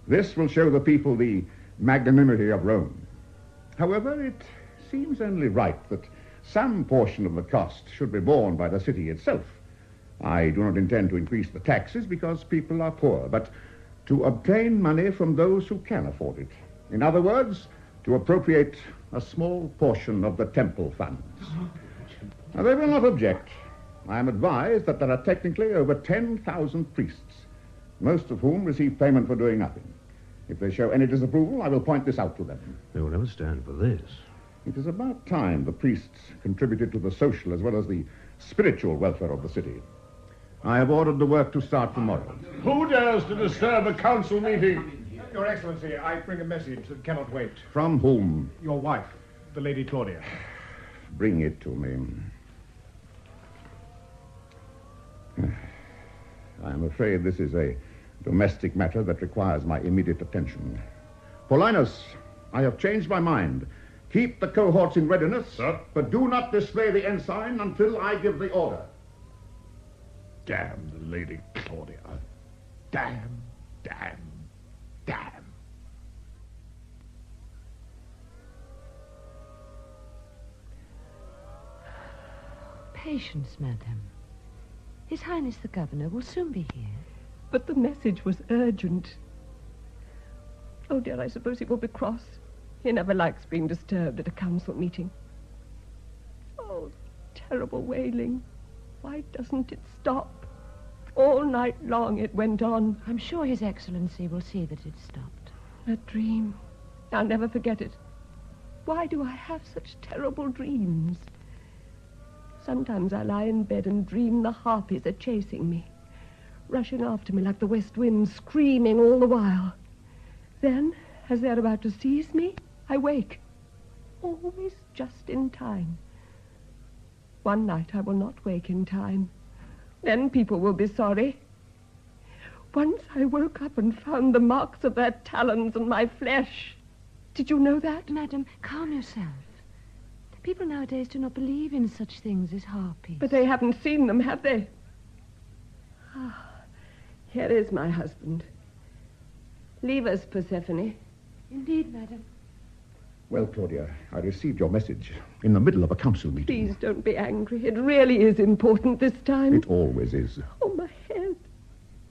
This will show the people the magnanimity of Rome. However, it seems only right that some portion of the cost should be borne by the city itself. I do not intend to increase the taxes because people are poor, but to obtain money from those who can afford it. In other words, to appropriate a small portion of the temple funds. Now, they will not object. I am advised that there are technically over 10,000 priests, most of whom receive payment for doing nothing. If they show any disapproval, I will point this out to them. They will never stand for this. It is about time the priests contributed to the social as well as the spiritual welfare of the city. I have ordered the work to start tomorrow. Who dares to disturb a council meeting? Your Excellency, I bring a message that cannot wait. From whom? Your wife, the Lady Claudia. Bring it to me. I am afraid this is a domestic matter that requires my immediate attention. Paulinus, I have changed my mind. Keep the cohorts in readiness, sir, but do not display the ensign until I give the order. Damn the Lady Claudia. Damn, damn, damn. Patience, madam. His Highness the Governor will soon be here. But the message was urgent. Oh, dear, I suppose he will be cross. He never likes being disturbed at a council meeting. Oh, terrible wailing. Why doesn't it stop? All night long it went on. I'm sure His Excellency will see that it stopped. A dream. I'll never forget it. Why do I have such terrible dreams? Sometimes I lie in bed and dream the harpies are chasing me, rushing after me like the west wind, screaming all the while. Then, as they're about to seize me, I wake, always just in time. One night I will not wake in time. Then people will be sorry. Once I woke up and found the marks of their talons on my flesh. Did you know that? Madam, calm yourself. People nowadays do not believe in such things as harpies. But they haven't seen them, have they? Ah, here is my husband. Leave us, Persephone. Indeed, madam. Well, Claudia, I received your message in the middle of a council meeting. Please don't be angry. It really is important this time. It always is. Oh, my head.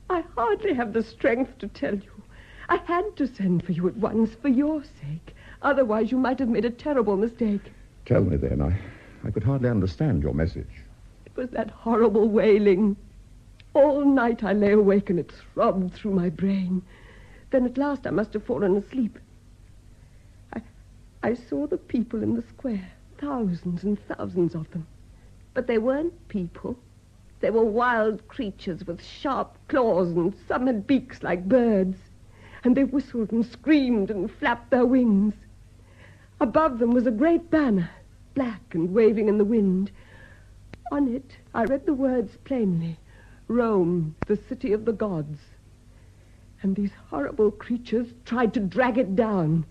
I hardly have the strength to tell you. I had to send for you at once for your sake. Otherwise, you might have made a terrible mistake. Tell me then. I could hardly understand your message. It was that horrible wailing. All night I lay awake and it throbbed through my brain. Then at last I must have fallen asleep. I saw the people in the square, thousands and thousands of them. But they weren't people. They were wild creatures with sharp claws, and some had beaks like birds. And they whistled and screamed and flapped their wings. Above them was a great banner, black and waving in the wind. On it, I read the words plainly, Rome, the city of the gods. And these horrible creatures tried to drag it down.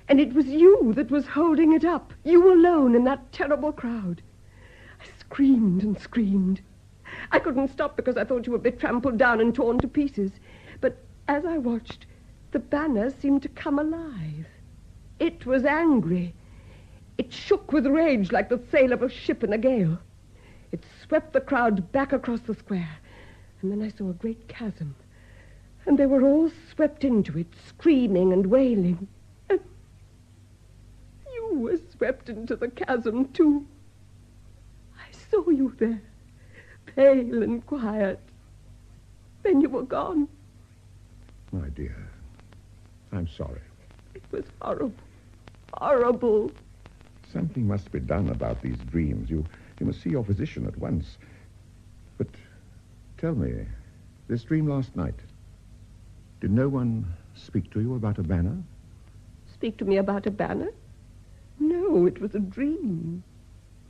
And it was you that was holding it up, you alone in that terrible crowd. I screamed and screamed. I couldn't stop because I thought you would be trampled down and torn to pieces. But as I watched, the banner seemed to come alive. It was angry. It shook with rage like the sail of a ship in a gale. It swept the crowd back across the square. And then I saw a great chasm. And they were all swept into it, screaming and wailing. And you were swept into the chasm, too. I saw you there, pale and quiet. Then you were gone. My dear, I'm sorry. It was horrible. Horrible. Something must be done about these dreams. You must see your physician at once. But tell me, this dream last night, did no one speak to you about a banner? Speak to me about a banner? No, it was a dream.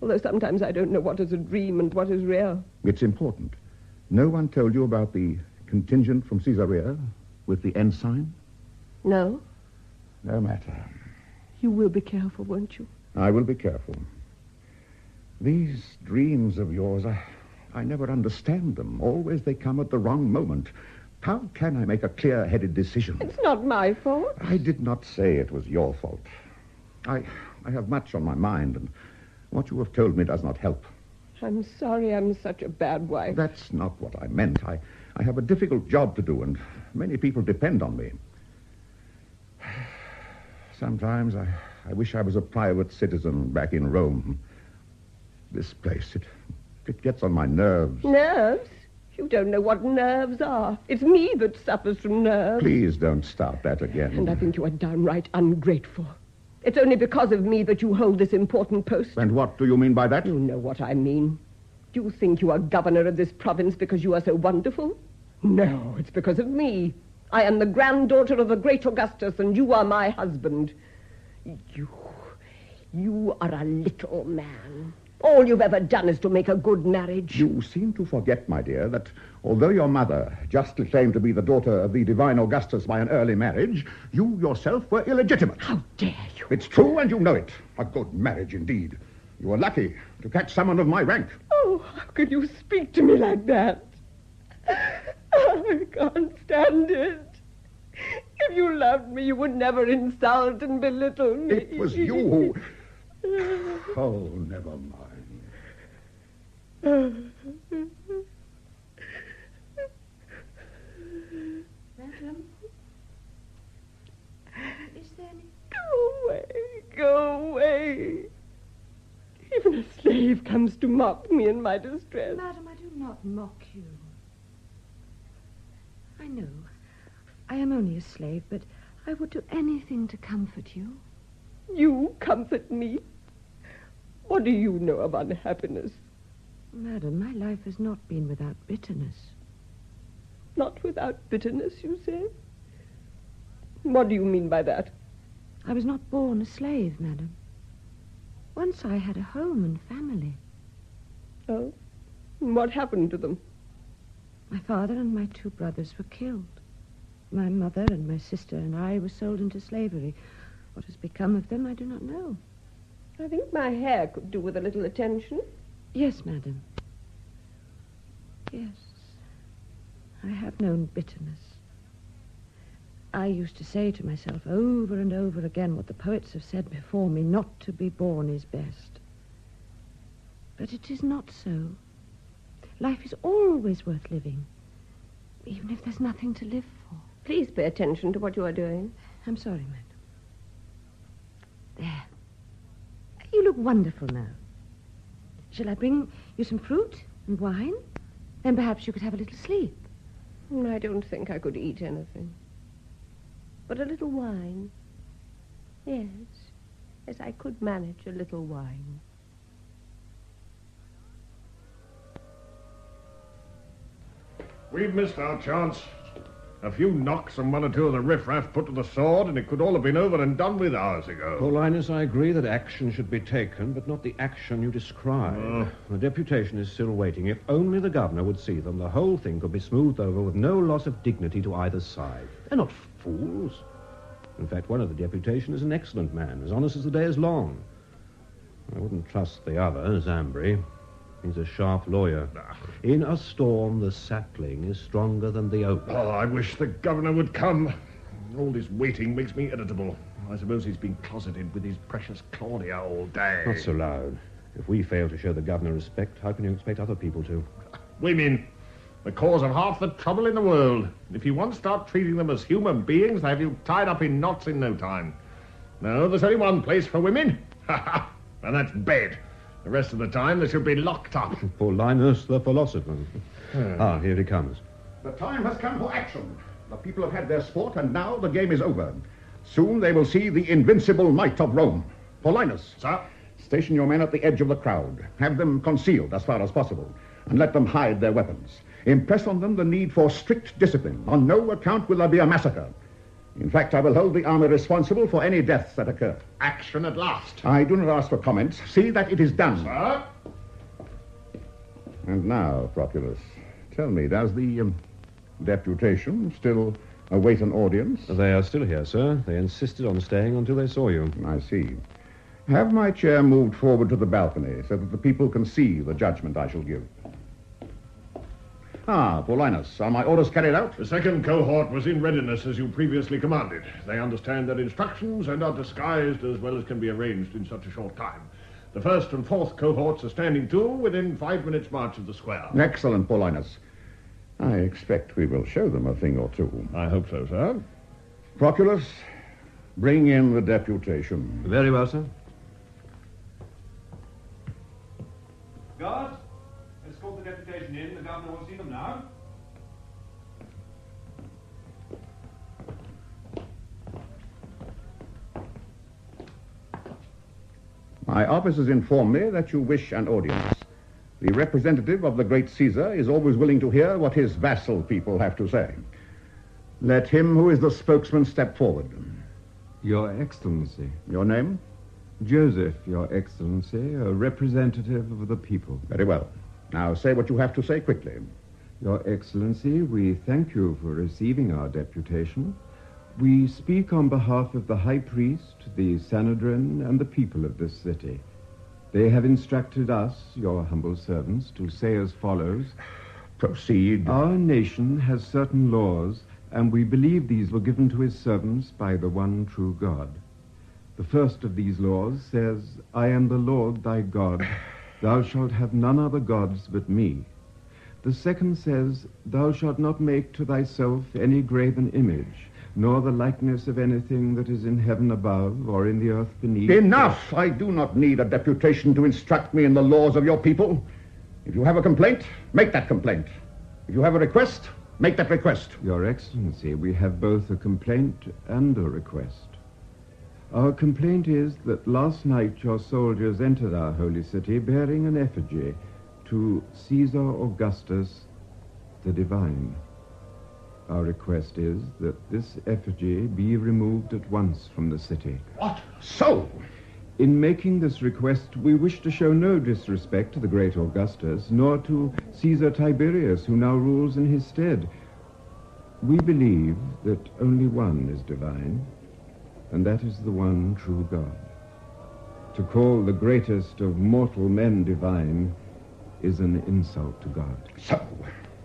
Although sometimes I don't know what is a dream and what is real. It's important. No one told you about the contingent from Caesarea with the ensign? No. No matter. You will be careful, won't you? I will be careful. These dreams of yours, I never understand them. Always they come at the wrong moment. How can I make a clear-headed decision? It's not my fault. I did not say it was your fault. I have much on my mind, and what you have told me does not help. I'm sorry I'm such a bad wife. That's not what I meant. I have a difficult job to do, and many people depend on me. Sometimes I wish I was a private citizen back in Rome. This place, it gets on my nerves. Nerves? You don't know what nerves are. It's me that suffers from nerves. Please don't start that again. And I think you are downright ungrateful. It's only because of me that you hold this important post. And what do you mean by that? You know what I mean. Do you think you are governor of this province because you are so wonderful? No, it's because of me. I am the granddaughter of the great Augustus, and you are my husband. You are a little man. All you've ever done is to make a good marriage. You seem to forget, my dear, that although your mother justly claimed to be the daughter of the divine Augustus by an early marriage, you yourself were illegitimate. How dare you? It's true, and you know it. A good marriage, indeed. You were lucky to catch someone of my rank. Oh, how could you speak to me like that? I can't stand it. If you loved me, you would never insult and belittle me. It was you who... Oh, never mind. Madam? Is there any... Go away. Even a slave comes to mock me in my distress. Madam, I do not mock you. I know. I am only a slave, but I would do anything to comfort you. You comfort me? What do you know of unhappiness? Madam, my life has not been without bitterness. Not without bitterness, you say? What do you mean by that? I was not born a slave, madam. Once I had a home and family. Oh? And what happened to them? My father and my 2 brothers were killed. My mother and my sister and I were sold into slavery. What has become of them, I do not know. I think my hair could do with a little attention. Yes, madam. Yes. I have known bitterness. I used to say to myself over and over again what the poets have said before me, not to be born is best. But it is not so. Life is always worth living, even if there's nothing to live for. Please pay attention to what you are doing. I'm sorry, madam. There. You look wonderful now. Shall I bring you some fruit and wine? Then perhaps you could have a little sleep. I don't think I could eat anything. But a little wine. Yes. as I could manage a little wine. We've missed our chance. A few knocks and one or two of the riffraff put to the sword, and it could all have been over and done with hours ago. Paulinus, I agree that action should be taken, but not the action you describe. The deputation is still waiting. If only the governor would see them, the whole thing could be smoothed over with no loss of dignity to either side. They're not fools. In fact, one of the deputation is an excellent man, as honest as the day is long. I wouldn't trust the other, Zambri. He's a sharp lawyer. In a storm, the sapling is stronger than the oak. Oh, I wish the governor would come. All this waiting makes me irritable. I suppose he's been closeted with his precious Claudia all day. Not so loud. If we fail to show the governor respect, how can you expect other people to? Women. The cause of half the trouble in the world. If you once start treating them as human beings, they have you tied up in knots in no time. No, there's only one place for women. And that's bed. The rest of the time, they should be locked up. Paulinus, the philosopher. Here he comes. The time has come for action. The people have had their sport, and now the game is over. Soon they will see the invincible might of Rome. Paulinus. Sir? Station your men at the edge of the crowd. Have them concealed as far as possible, and let them hide their weapons. Impress on them the need for strict discipline. On no account will there be a massacre. In fact, I will hold the army responsible for any deaths that occur. Action at last. I do not ask for comments. See that it is done. Sir? And now, Proculus, tell me, does the deputation still await an audience? They are still here, sir. They insisted on staying until they saw you. I see. Have my chair moved forward to the balcony so that the people can see the judgment I shall give. Paulinus, are my orders carried out? The second cohort was in readiness as you previously commanded. They understand their instructions and are disguised as well as can be arranged in such a short time. The first and fourth cohorts are standing to within 5 minutes' march of the square. Excellent, Paulinus. I expect we will show them a thing or two. I hope so, sir. Proculus, bring in the deputation. Very well, sir. Guards, escort the deputation in. The governor will see them now. My officers inform me that you wish an audience. The representative of the great Caesar is always willing to hear what his vassal people have to say. Let him who is the spokesman step forward. Your Excellency. Your name? Joseph, Your Excellency, a representative of the people. Very well. Now say what you have to say quickly. Your Excellency, we thank you for receiving our deputation. We speak on behalf of the High Priest, the Sanhedrin, and the people of this city. They have instructed us, your humble servants, to say as follows. Proceed. Our nation has certain laws, and we believe these were given to his servants by the one true God. The first of these laws says, I am the Lord thy God. Thou shalt have none other gods but me. The second says, Thou shalt not make to thyself any graven image, nor the likeness of anything that is in heaven above or in the earth beneath. Enough! I do not need a deputation to instruct me in the laws of your people. If you have a complaint, make that complaint. If you have a request, make that request. Your Excellency, we have both a complaint and a request. Our complaint is that last night your soldiers entered our holy city bearing an effigy to Caesar Augustus, the divine. Our request is that this effigy be removed at once from the city. What? So? In making this request, we wish to show no disrespect to the great Augustus, nor to Caesar Tiberius, who now rules in his stead. We believe that only one is divine, and that is the one true God. To call the greatest of mortal men divine is an insult to God. So,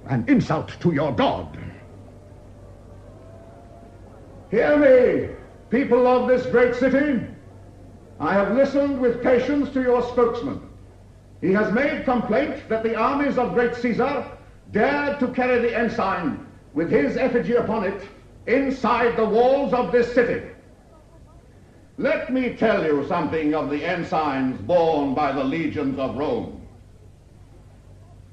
an insult to your God. Hear me, people of this great city. I have listened with patience to your spokesman. He has made complaint that the armies of great Caesar dared to carry the ensign with his effigy upon it inside the walls of this city. Let me tell you something of the ensigns borne by the legions of Rome.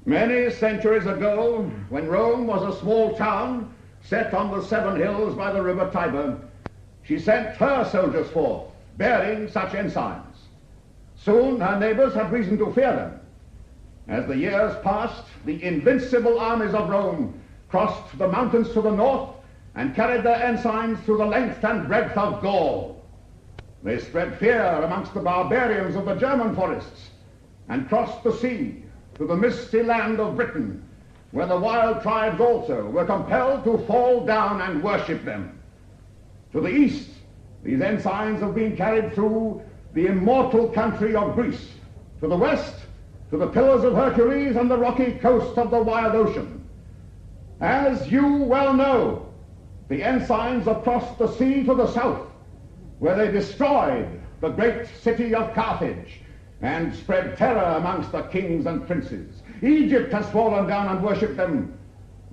Many centuries ago, when Rome was a small town set on the 7 hills by the river Tiber, she sent her soldiers forth bearing such ensigns. Soon her neighbors had reason to fear them. As the years passed, the invincible armies of Rome crossed the mountains to the north and carried their ensigns through the length and breadth of Gaul. They spread fear amongst the barbarians of the German forests and crossed the sea to the misty land of Britain, where the wild tribes also were compelled to fall down and worship them. To the east, these ensigns have been carried through the immortal country of Greece. To the west, to the Pillars of Hercules and the rocky coast of the wild ocean. As you well know, the ensigns have crossed the sea to the south, where they destroyed the great city of Carthage and spread terror amongst the kings and princes. Egypt has fallen down and worshipped them,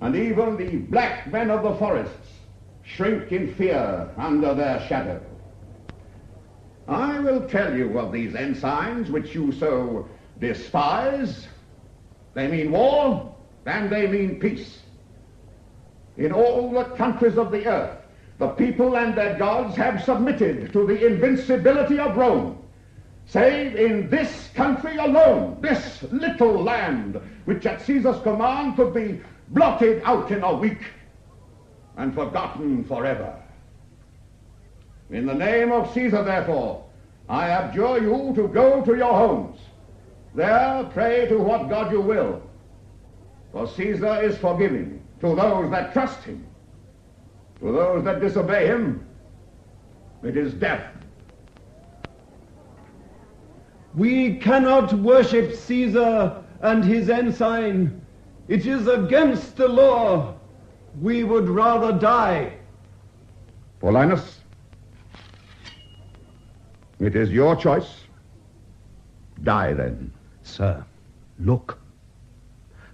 and even the black men of the forests shrink in fear under their shadow. I will tell you of these ensigns which you so despise. They mean war, and they mean peace. In all the countries of the earth, the people and their gods have submitted to the invincibility of Rome, save in this country alone, this little land, which at Caesar's command could be blotted out in a week and forgotten forever. In the name of Caesar, therefore, I adjure you to go to your homes. There pray to what God you will, for Caesar is forgiving to those that trust him. To those that disobey him, it is death. We cannot worship Caesar and his ensign. It is against the law. We would rather die. Paulinus, it is your choice. Die, then. Sir, look.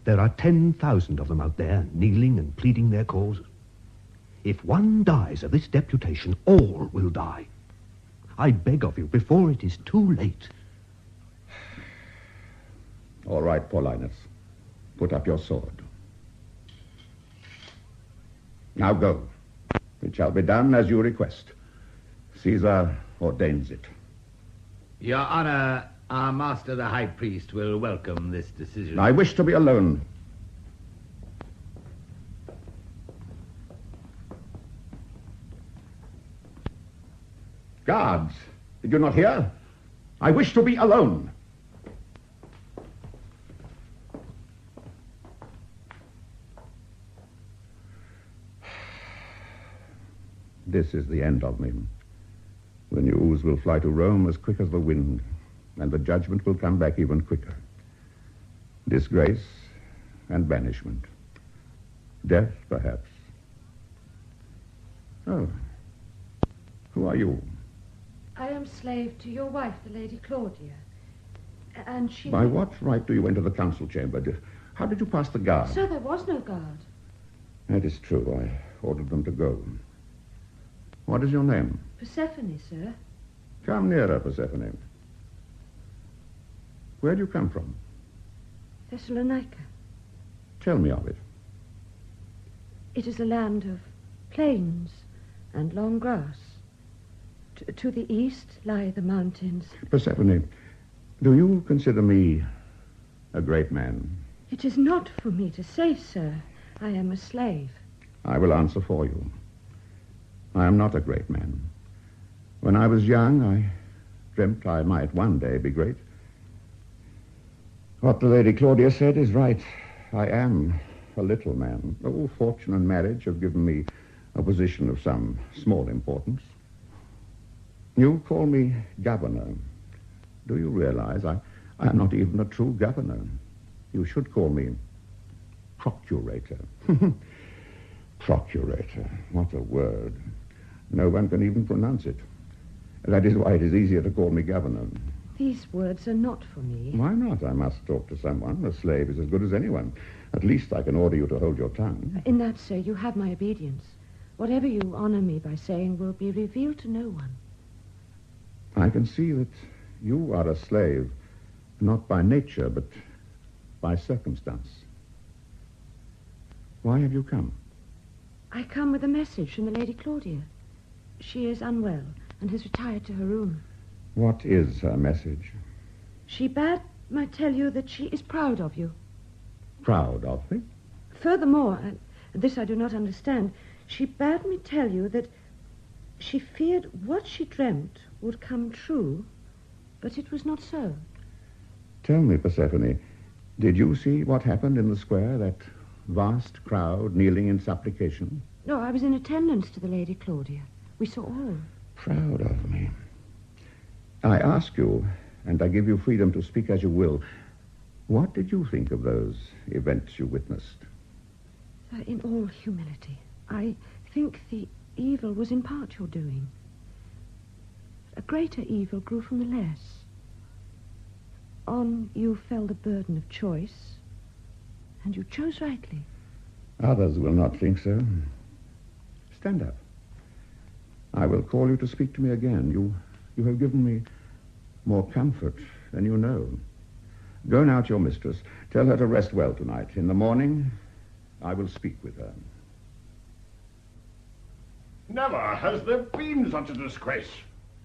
There are 10,000 of them out there, kneeling and pleading their cause. If one dies of this deputation, all will die. I beg of you, before it is too late. All right, Paulinus. Put up your sword. Now go. It shall be done as you request. Caesar ordains it. Your Honor, our master the high priest will welcome this decision. I wish to be alone. Guards, did you not hear? I wish to be alone. This is the end of me. The news will fly to Rome as quick as the wind, and the judgment will come back even quicker. Disgrace and banishment. Death, perhaps. Oh, who are you? I am slave to your wife, the Lady Claudia. And she... By what right do you enter the council chamber? How did you pass the guard? Sir, there was no guard. That is true. I ordered them to go. What is your name? Persephone, sir. Come nearer, Persephone. Where do you come from? Thessalonica. Tell me of it. It is a land of plains and long grass. To the east lie the mountains. Persephone, do you consider me a great man? It is not for me to say, sir. I am a slave. I will answer for you. I am not a great man. When I was young, I dreamt I might one day be great. What the Lady Claudia said is right. I am a little man. Oh, fortune and marriage have given me a position of some small importance. You call me governor. Do you realize I am not even a true governor? You should call me procurator. Procurator. What a word. No one can even pronounce it. That is why it is easier to call me governor. These words are not for me. Why not? I must talk to someone. A slave is as good as anyone. At least I can order you to hold your tongue. In that, sir, you have my obedience. Whatever you honor me by saying will be revealed to no one. I can see that you are a slave, not by nature, but by circumstance. Why have you come? I come with a message from the Lady Claudia. She is unwell and has retired to her room. What is her message? She bade me tell you that she is proud of you. Proud of me? Furthermore, and this I do not understand, she bade me tell you that she feared what she dreamt would come true, but it was not so. Tell me, Persephone, did you see what happened in the square, that vast crowd kneeling in supplication? No, I was in attendance to the Lady Claudia. We saw all. Proud of me. I ask you, and I give you freedom to speak as you will, what did you think of those events you witnessed? In all humility, I think the evil was in part your doing. A greater evil grew from the less. On you fell the burden of choice, and you chose rightly. Others will not think so. Stand up. I will call you to speak to me again. You have given me more comfort than you know. Go now to your mistress. Tell her to rest well tonight. In the morning, I will speak with her. Never has there been such a disgrace.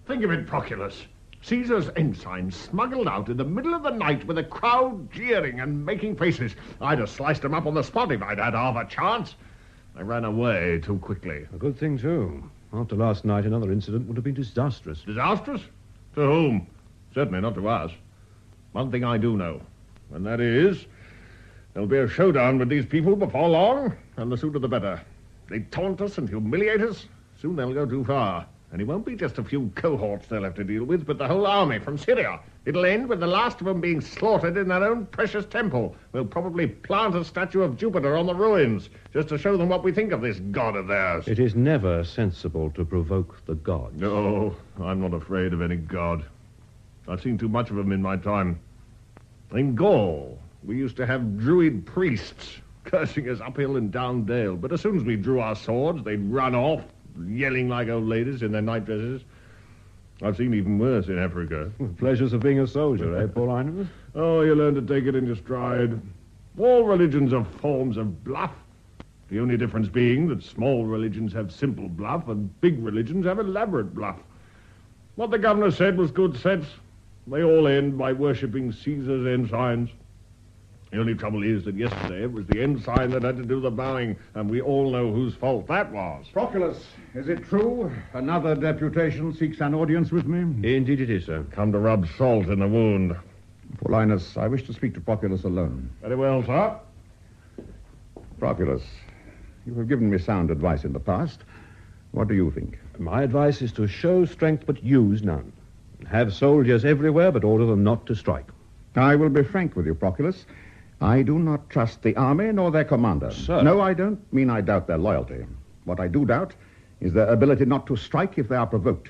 Think of it, Proculus. Caesar's ensign smuggled out in the middle of the night with a crowd jeering and making faces. I'd have sliced him up on the spot if I'd had half a chance. I ran away too quickly. A good thing, too. After last night, another incident would have been disastrous. Disastrous? To whom? Certainly not to us. One thing I do know, and that is there'll be a showdown with these people before long, and the sooner the better. They taunt us and humiliate us. Soon they'll go too far. And it won't be just a few cohorts they'll have to deal with, but the whole army from Syria. It'll end with the last of them being slaughtered in their own precious temple. We'll probably plant a statue of Jupiter on the ruins, just to show them what we think of this god of theirs. It is never sensible to provoke the gods. No, I'm not afraid of any god. I've seen too much of them in my time. In Gaul, we used to have druid priests cursing us uphill and down dale, but as soon as we drew our swords, they'd run off, yelling like old ladies in their night dresses. I've seen even worse in Africa. The pleasures of being a soldier, eh, Paulinus? Oh, you learn to take it in your stride. All religions are forms of bluff. The only difference being that small religions have simple bluff and big religions have elaborate bluff. What the governor said was good sense. They all end by worshipping Caesar's ensigns. The only trouble is that yesterday it was the ensign that had to do the bowing, and we all know whose fault that was. Proculus, is it true? Another deputation seeks an audience with me? Indeed it is, sir. Come to rub salt in the wound. Paulinus, I wish to speak to Proculus alone. Very well, sir. Proculus, you have given me sound advice in the past. What do you think? My advice is to show strength but use none. Have soldiers everywhere but order them not to strike. I will be frank with you, Proculus. I do not trust the army nor their commander. Sir. No, I don't mean I doubt their loyalty. What I do doubt is their ability not to strike if they are provoked.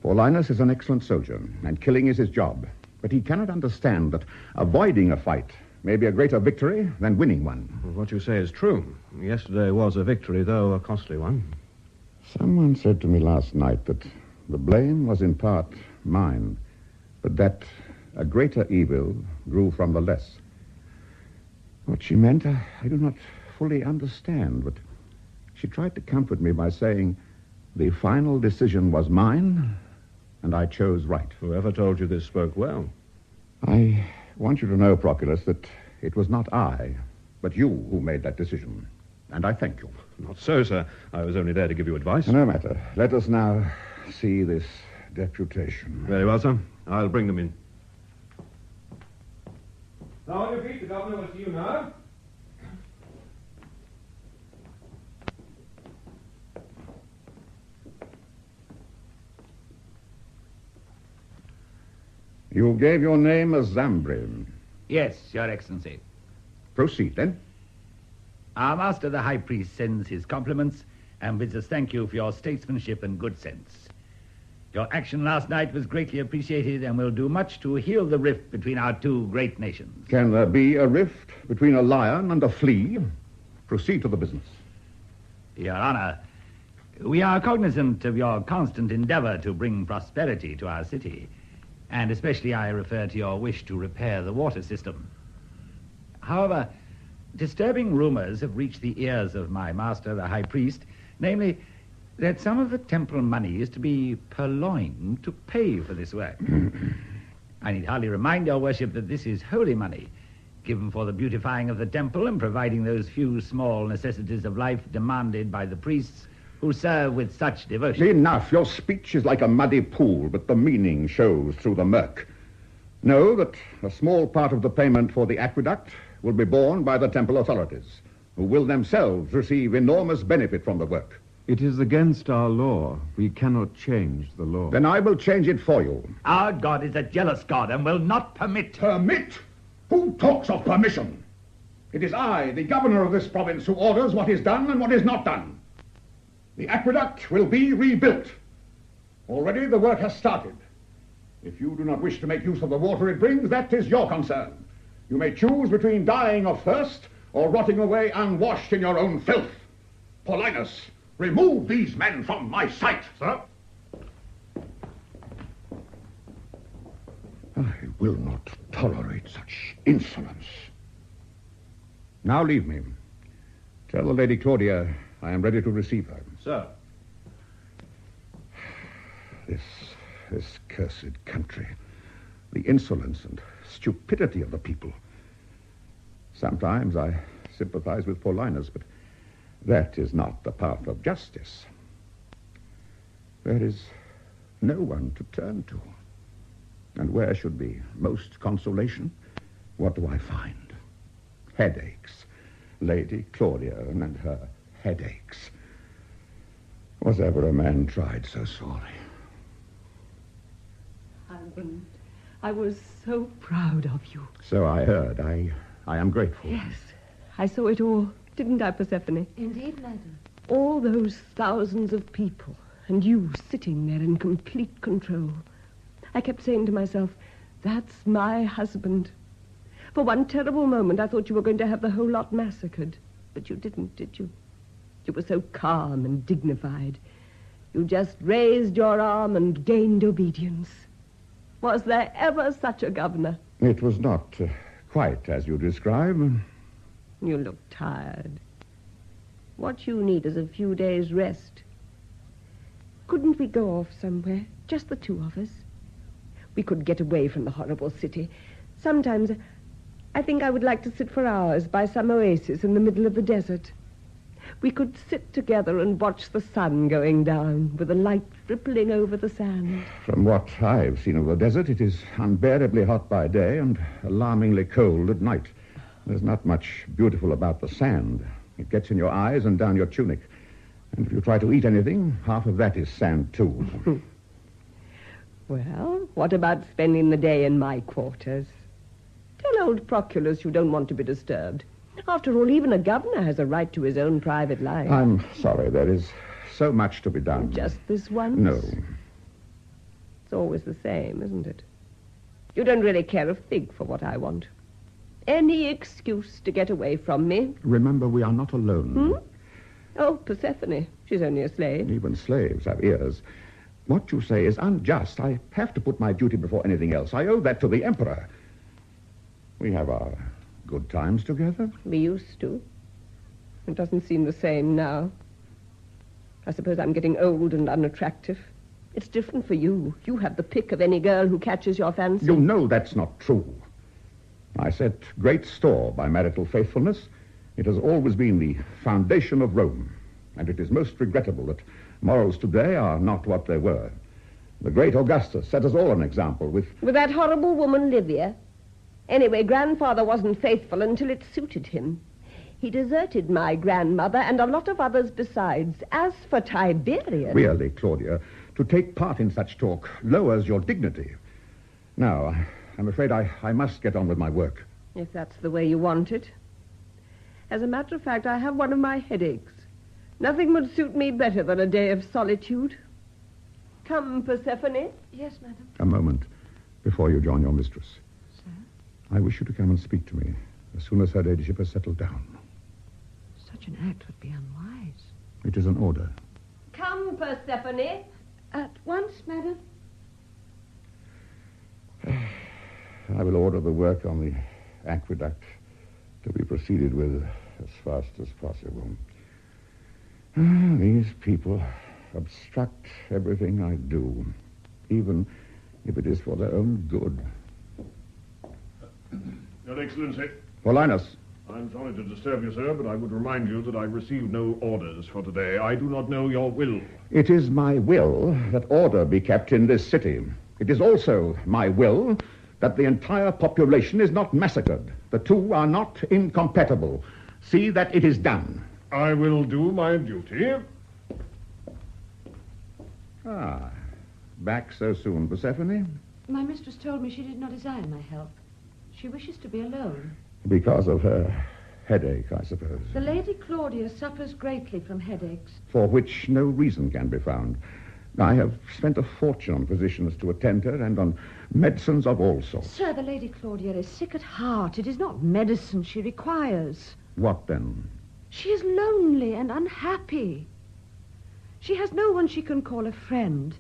Paulinus is an excellent soldier, and killing is his job. But he cannot understand that avoiding a fight may be a greater victory than winning one. What you say is true. Yesterday was a victory, though a costly one. Someone said to me last night that the blame was in part mine, but that a greater evil grew from the less. What she meant, I do not fully understand, but she tried to comfort me by saying the final decision was mine, and I chose right. Whoever told you this spoke well. I want you to know, Proculus, that it was not I, but you who made that decision, and I thank you. Not so, sir. I was only there to give you advice. No matter. Let us now see this deputation. Very well, sir. I'll bring them in. Now on your feet, the governor will see you now. You gave your name as Zambri. Yes, Your Excellency. Proceed, then. Our master, the high priest, sends his compliments and bids us thank you for your statesmanship and good sense. Your action last night was greatly appreciated and will do much to heal the rift between our two great nations. Can there be a rift between a lion and a flea? Proceed to the business. Your Honor, we are cognizant of your constant endeavor to bring prosperity to our city, and especially I refer to your wish to repair the water system. However, disturbing rumors have reached the ears of my master, the high priest, namely, that some of the temporal money is to be purloined to pay for this work. I need hardly remind your worship that this is holy money, given for the beautifying of the temple and providing those few small necessities of life demanded by the priests who serve with such devotion. Enough. Your speech is like a muddy pool, but the meaning shows through the murk. Know that a small part of the payment for the aqueduct will be borne by the temple authorities, who will themselves receive enormous benefit from the work. It is against our law. We cannot change the law. Then I will change it for you. Our God is a jealous God and will not permit... Permit? Who talks of permission? It is I, the governor of this province, who orders what is done and what is not done. The aqueduct will be rebuilt. Already the work has started. If you do not wish to make use of the water it brings, that is your concern. You may choose between dying of thirst or rotting away unwashed in your own filth. Paulinus, remove these men from my sight. Sir? I will not tolerate such insolence. Now leave me. Tell the Lady Claudia I am ready to receive her. Sir. This cursed country. The insolence and stupidity of the people. Sometimes I sympathize with Paulinus, but that is not the path of justice. There is no one to turn to. And where should be most consolation? What do I find? Headaches. Lady Claudia and her headaches. Was ever a man tried so sorely? Husband, I was so proud of you. So I heard. I am grateful. Yes, I saw it all, didn't I, Persephone? Indeed, madam. All those thousands of people, and you sitting there in complete control. I kept saying to myself, that's my husband. For one terrible moment, I thought you were going to have the whole lot massacred. But you didn't, did you? You were so calm and dignified. You just raised your arm and gained obedience. Was there ever such a governor? It was not quite as you describe. You look tired. What you need is a few days' rest. Couldn't we go off somewhere, just the two of us? We could get away from the horrible city. Sometimes I think I would like to sit for hours by some oasis in the middle of the desert. We could sit together and watch the sun going down with the light rippling over the sand. From what I've seen of the desert, it is unbearably hot by day and alarmingly cold at night. There's not much beautiful about the sand. It gets in your eyes and down your tunic. And if you try to eat anything, half of that is sand, too. Well, what about spending the day in my quarters? Tell old Proculus you don't want to be disturbed. After all, even a governor has a right to his own private life. I'm sorry, there is so much to be done. Just this once? No. It's always the same, isn't it? You don't really care a fig for what I want. Any excuse to get away from me. Remember, we are not alone. Oh, Persephone. She's only a slave. Even slaves have ears. What you say is unjust. I have to put my duty before anything else. I owe that to the Emperor. We have our good times together. We used to. It doesn't seem the same now. I suppose I'm getting old and unattractive. It's different for you. You have the pick of any girl who catches your fancy. You know that's not true. I set great store by marital faithfulness. It has always been the foundation of Rome, and it is most regrettable that morals today are not what they were. The great Augustus set us all an example with that horrible woman, Livia. Anyway, Grandfather wasn't faithful until it suited him. He deserted my grandmother and a lot of others besides. As for Tiberius... Really, Claudia, to take part in such talk lowers your dignity. Now, I'm afraid I must get on with my work. If that's the way you want it. As a matter of fact, I have one of my headaches. Nothing would suit me better than a day of solitude. Come, Persephone. Yes, madam. A moment before you join your mistress. Sir? I wish you to come and speak to me as soon as her ladyship has settled down. Such an act would be unwise. It is an order. Come, Persephone. At once, madam. I will order the work on the aqueduct to be proceeded with as fast as possible. These people obstruct everything I do, even if it is for their own good. Your Excellency. Paulinus. I'm sorry to disturb you, sir, but I would remind you that I received no orders for today. I do not know your will. It is my will that order be kept in this city. It is also my will that the entire population is not massacred. The two are not incompatible. See that it is done. I will do my duty. Ah, back so soon, Persephone? My mistress told me she did not desire my help. She wishes to be alone. Because of her headache, I suppose. The Lady Claudia suffers greatly from headaches. For which no reason can be found. I have spent a fortune on physicians to attend her and on medicines of all sorts. Sir, the Lady Claudia is sick at heart. It is not medicine she requires. What then? She is lonely and unhappy. She has no one she can call a friend.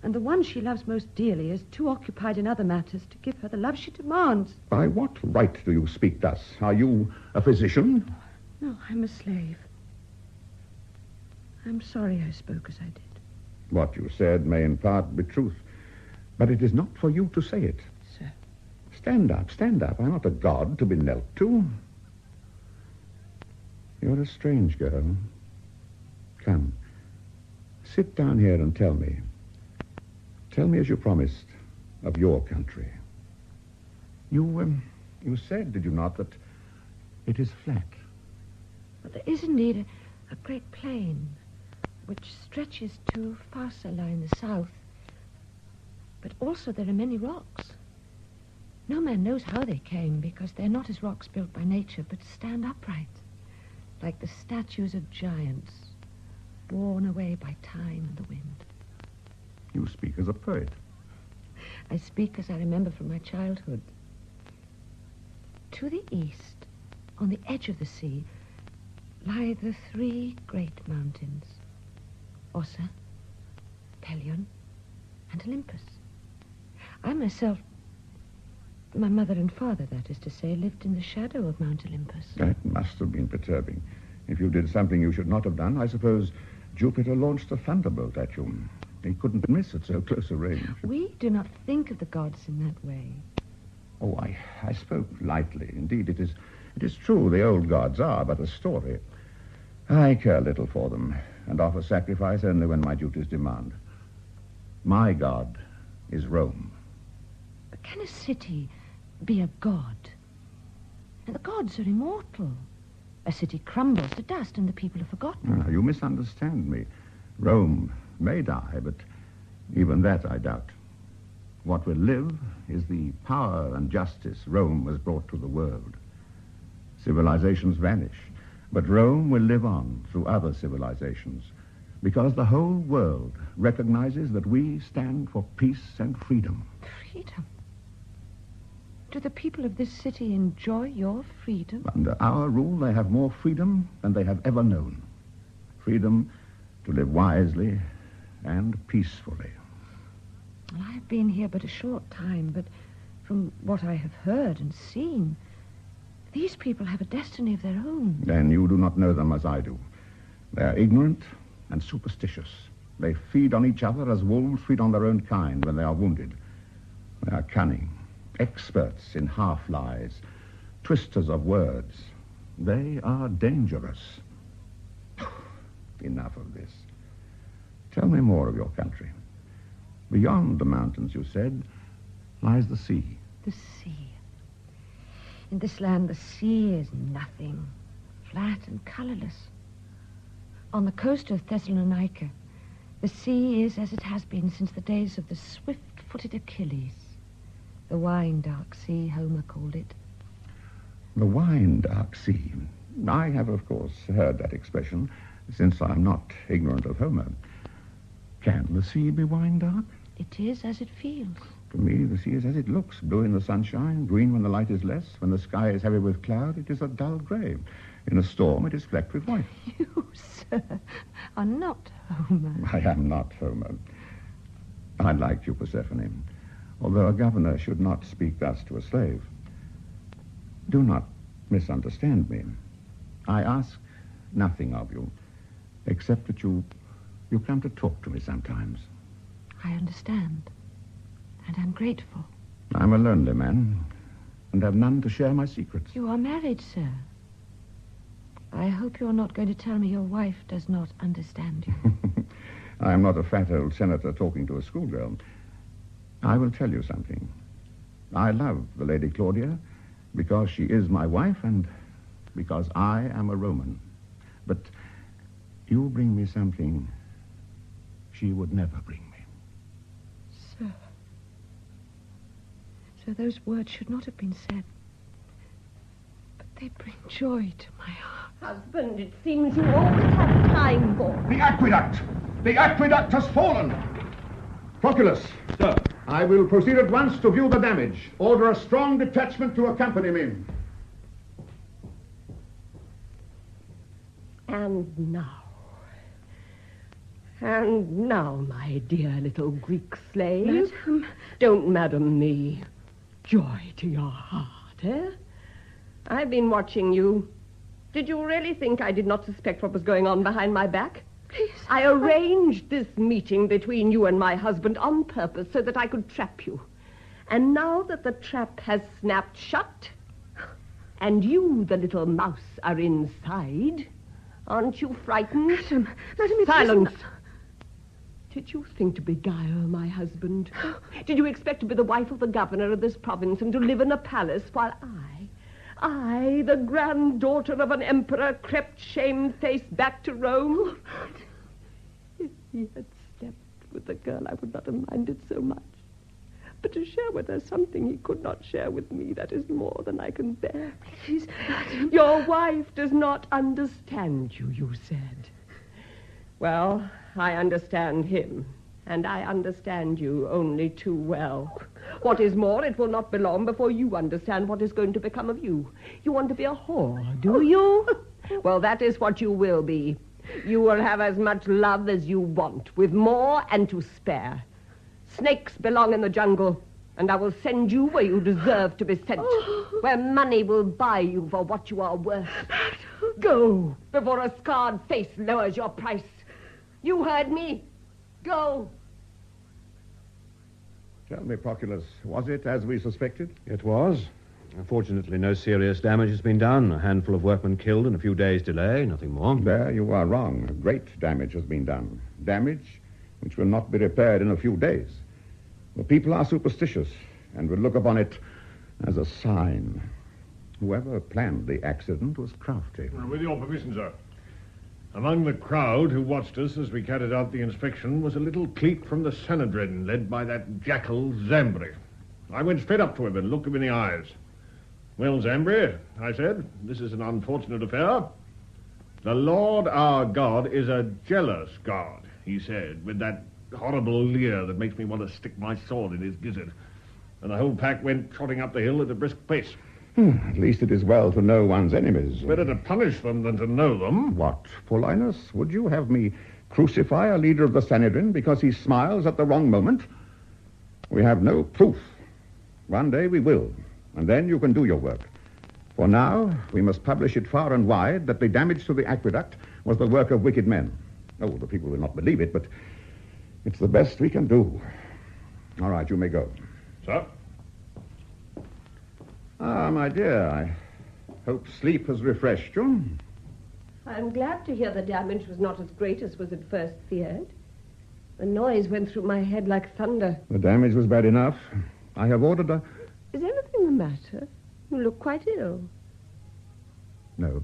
And the one she loves most dearly is too occupied in other matters to give her the love she demands. By what right do you speak thus? Are you a physician? No, I'm a slave. I'm sorry I spoke as I did. What you said may in part be truth, but it is not for you to say it. Sir. Stand up, stand up. I'm not a god to be knelt to. You're a strange girl. Come, sit down here and tell me. Tell me, as you promised, of your country. You said, did you not, that it is flat? But there is indeed a great plain which stretches to Farsala in the south. But also there are many rocks. No man knows how they came, because they're not as rocks built by nature, but stand upright, like the statues of giants, worn away by time and the wind. You speak as a poet. I speak as I remember from my childhood. To the east, on the edge of the sea, lie the three great mountains, Ossa, Pelion, and Olympus. I myself, my mother and father, that is to say, lived in the shadow of Mount Olympus. That must have been perturbing. If you did something you should not have done, I suppose Jupiter launched a thunderbolt at you. He couldn't miss at so close a range. We do not think of the gods in that way. Oh, I spoke lightly. Indeed, it is true the old gods are but a story. I care little for them and offer sacrifice only when my duties demand. My god is Rome. But can a city be a god? And the gods are immortal. A city crumbles to dust and the people are forgotten. You misunderstand me. Rome may die, but even that I doubt. What will live is the power and justice Rome has brought to the world. Civilizations vanish, but Rome will live on through other civilizations, because the whole world recognizes that we stand for peace and freedom. Freedom? Do the people of this city enjoy your freedom? Under our rule, they have more freedom than they have ever known. Freedom to live wisely and peacefully. Well, I've been here but a short time, but from what I have heard and seen, these people have a destiny of their own. Then you do not know them as I do. They are ignorant and superstitious. They feed on each other as wolves feed on their own kind when they are wounded. They are cunning, experts in half-lies, twisters of words. They are dangerous. Enough of this. Tell me more of your country. Beyond the mountains, you said, lies the sea. The sea. In this land, the sea is nothing, flat and colorless. On the coast of Thessalonica, the sea is as it has been since the days of the swift-footed Achilles. The wine-dark sea, Homer called it. The wine-dark sea. I have, of course, heard that expression, since I am not ignorant of Homer. Can the sea be wine-dark? It is as it feels. To me, the sea is as it looks. Blue in the sunshine, green when the light is less. When the sky is heavy with cloud, it is a dull grey. In a storm, it is flecked with white. You, sir, are not Homer. I am not Homer. I like you, Persephone, although a governor should not speak thus to a slave. Do not misunderstand me. I ask nothing of you, except that you You come to talk to me sometimes. I understand. And I'm grateful. I'm a lonely man, and have none to share my secrets. You are married, sir. I hope you're not going to tell me your wife does not understand you. I am not a fat old senator talking to a schoolgirl. I will tell you something. I love the Lady Claudia because she is my wife and because I am a Roman. But you bring me something she would never bring me. Sir. Sir, those words should not have been said. But they bring joy to my heart. Husband, it seems you always have time for... The aqueduct! The aqueduct has fallen! Proculus. Sir. I will proceed at once to view the damage. Order a strong detachment to accompany me. And now, my dear little Greek slave. Madam. Don't madam me. Joy to your heart, eh? I've been watching you. Did you really think I did not suspect what was going on behind my back? Please. I arranged this meeting between you and my husband on purpose so that I could trap you. And now that the trap has snapped shut, and you, the little mouse, are inside, aren't you frightened? Madam, Silence. Did you think to beguile my husband? Did you expect to be the wife of the governor of this province and to live in a palace while I, the granddaughter of an emperor, crept shamefaced back to Rome? If he had slept with the girl, I would not have minded so much. But to share with her something he could not share with me, that is more than I can bear. Please, madam. Your wife does not understand you, you said. Well, I understand him, and I understand you only too well. What is more, it will not be long before you understand what is going to become of you. You want to be a whore, do you? Well, that is what you will be. You will have as much love as you want, with more and to spare. Snakes belong in the jungle, and I will send you where you deserve to be sent, where money will buy you for what you are worth. Go, before a scarred face lowers your price. You heard me. Go. Tell me, Proculus, was it as we suspected? It was. Unfortunately, no serious damage has been done. A handful of workmen killed and a few days' delay, nothing more. There you are wrong. Great damage has been done. Damage which will not be repaired in a few days. The people are superstitious and will look upon it as a sign. Whoever planned the accident was crafty. With your permission, sir. Among the crowd who watched us as we carried out the inspection was a little clique from the Sanhedrin, led by that jackal Zambri. I went straight up to him and looked him in the eyes. Well, Zambri, I said, this is an unfortunate affair. The Lord our God is a jealous God, he said, with that horrible leer that makes me want to stick my sword in his gizzard. And the whole pack went trotting up the hill at a brisk pace. At least it is well to know one's enemies. Better to punish them than to know them. What, Paulinus? Would you have me crucify a leader of the Sanhedrin because he smiles at the wrong moment? We have no proof. One day we will, and then you can do your work. For now, we must publish it far and wide that the damage to the aqueduct was the work of wicked men. Oh, the people will not believe it, but it's the best we can do. All right, you may go. Sir? Ah, my dear, I hope sleep has refreshed you. I'm glad to hear the damage was not as great as was at first feared. The noise went through my head like thunder. The damage was bad enough. I have ordered a... Is anything the matter? You look quite ill. No.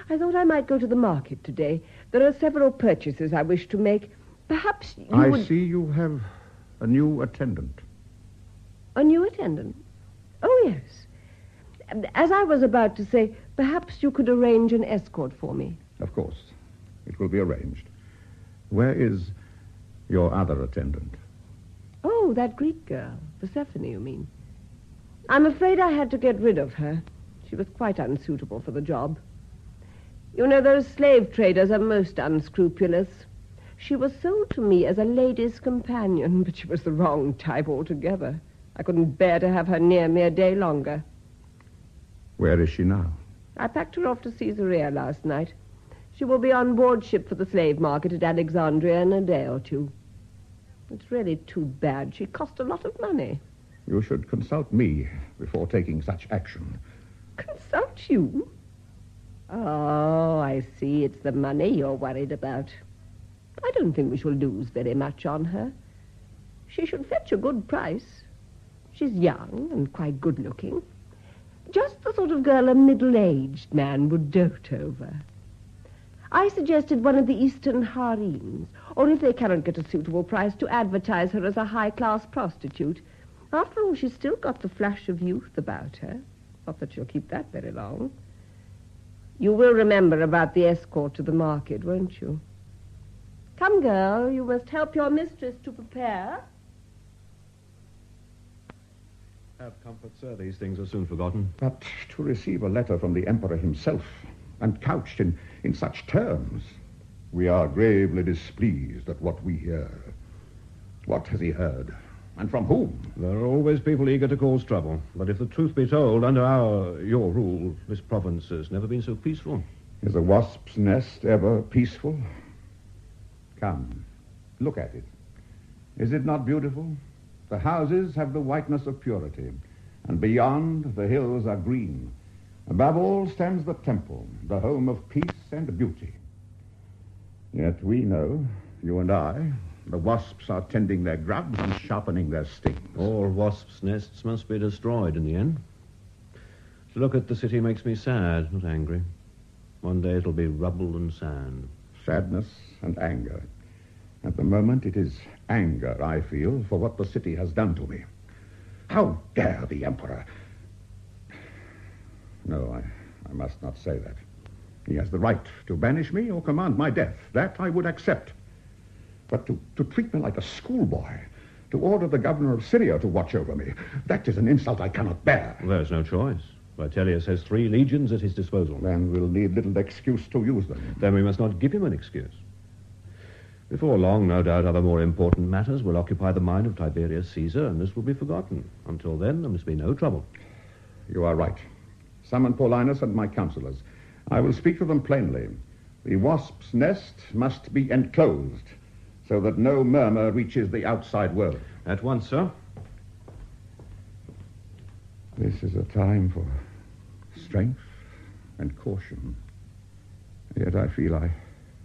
I thought I might go to the market today. There are several purchases I wish to make. Perhaps you I see you have a new attendant. A new attendant? Oh, yes. As I was about to say, perhaps you could arrange an escort for me. Of course. It will be arranged. Where is your other attendant? Oh, that Greek girl. Persephone, you mean. I'm afraid I had to get rid of her. She was quite unsuitable for the job. You know, those slave traders are most unscrupulous. She was sold to me as a lady's companion, but she was the wrong type altogether. I couldn't bear to have her near me a day longer. Where is she now? I packed her off to Caesarea last night. She will be on board ship for the slave market at Alexandria in a day or two. It's really too bad. She cost a lot of money. You should consult me before taking such action. Consult you? Oh, I see. It's the money you're worried about. I don't think we shall lose very much on her. She should fetch a good price. She's young and quite good-looking. Just the sort of girl a middle-aged man would dote over. I suggested one of the Eastern harems, or if they cannot get a suitable price, to advertise her as a high-class prostitute. After all, she's still got the flash of youth about her. Not that she'll keep that very long. You will remember about the escort to the market, won't you? Come, girl, you must help your mistress to prepare. Have comfort, sir. These things are soon forgotten. But to receive a letter from the Emperor himself, and couched in such terms, we are gravely displeased at what we hear. What has he heard? And from whom? There are always people eager to cause trouble. But if the truth be told, under your rule, this province has never been so peaceful. Is a wasp's nest ever peaceful? Come, look at it. Is it not beautiful? The houses have the whiteness of purity, and beyond the hills are green. Above all stands the temple, the home of peace and beauty. Yet we know, you and I, the wasps are tending their grubs and sharpening their stings. All wasps' nests must be destroyed in the end. To look at the city makes me sad, not angry. One day it'll be rubble and sand. Sadness and anger. At the moment, it is anger I feel for what the city has done to me. How dare the Emperor? No, I must not say that. He has the right to banish me or command my death. That I would accept. But to treat me like a schoolboy, to order the governor of Syria to watch over me, that is an insult I cannot bear. There's no choice. Vitellius has 3 legions at his disposal. Then we'll need little excuse to use them. Then we must not give him an excuse. Before long, no doubt, other more important matters will occupy the mind of Tiberius Caesar, and this will be forgotten. Until then, there must be no trouble. You are right. Summon Paulinus and my counselors. I will speak to them plainly. The wasp's nest must be enclosed, so that no murmur reaches the outside world. At once, sir. This is a time for strength and caution. Yet I feel I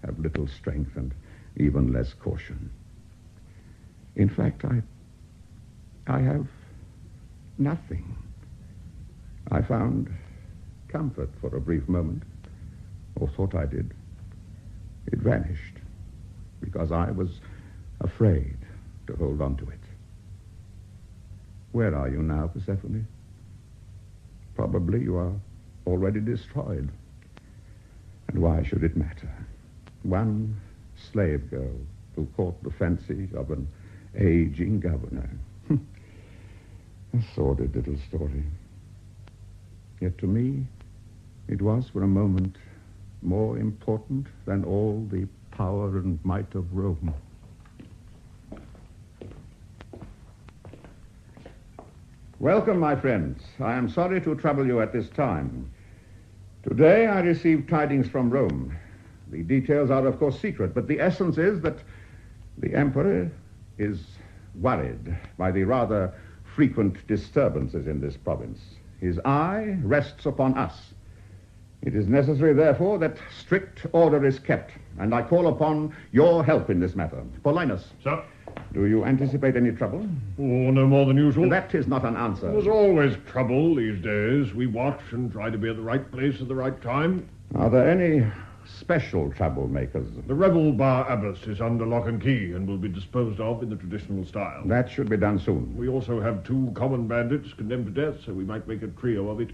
have little strength and even less caution. In fact, I have nothing. I found comfort for a brief moment, or thought I did. It vanished, because I was afraid to hold on to it. Where are you now, Persephone? Probably you are already destroyed. And why should it matter? One slave girl who caught the fancy of an aging governor. A sordid little story. Yet to me, it was for a moment more important than all the power and might of Rome. Welcome, my friends. I am sorry to trouble you at this time. Today I received tidings from Rome. The details are, of course, secret, but the essence is that the emperor is worried by the rather frequent disturbances in this province. His eye rests upon us. It is necessary, therefore, that strict order is kept, and I call upon your help in this matter. Paulinus. Sir? Do you anticipate any trouble? Oh, no more than usual. That is not an answer. There's always trouble these days. We watch and try to be at the right place at the right time. Are there any special troublemakers? The rebel Bar Abbas is under lock and key and will be disposed of in the traditional style. That should be done soon. We also have 2 common bandits condemned to death, so we might make a trio of it.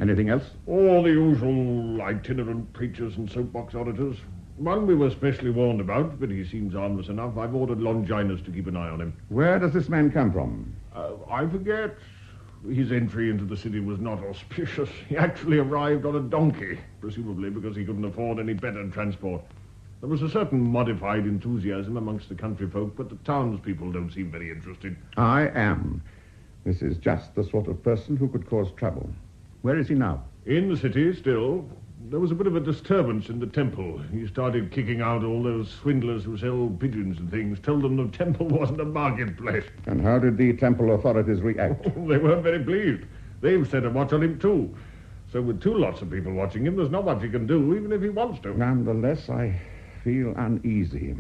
Anything else? All the usual itinerant preachers and soapbox auditors. One we were specially warned about, but he seems harmless enough. I've ordered Longinus to keep an eye on him. Where does this man come from? I forget. His entry into the city was not auspicious. He actually arrived on a donkey, presumably because he couldn't afford any better transport. There was a certain modified enthusiasm amongst the country folk, but the townspeople don't seem very interested. I am. This is just the sort of person who could cause trouble. Where is he now? In the city, still. There was a bit of a disturbance in the temple. He started kicking out all those swindlers who sell pigeons and things, told them the temple wasn't a marketplace. And how did the temple authorities react? They weren't very pleased. They've set a watch on him, too. So with two lots of people watching him, there's not much he can do, even if he wants to. Nonetheless, I feel uneasy.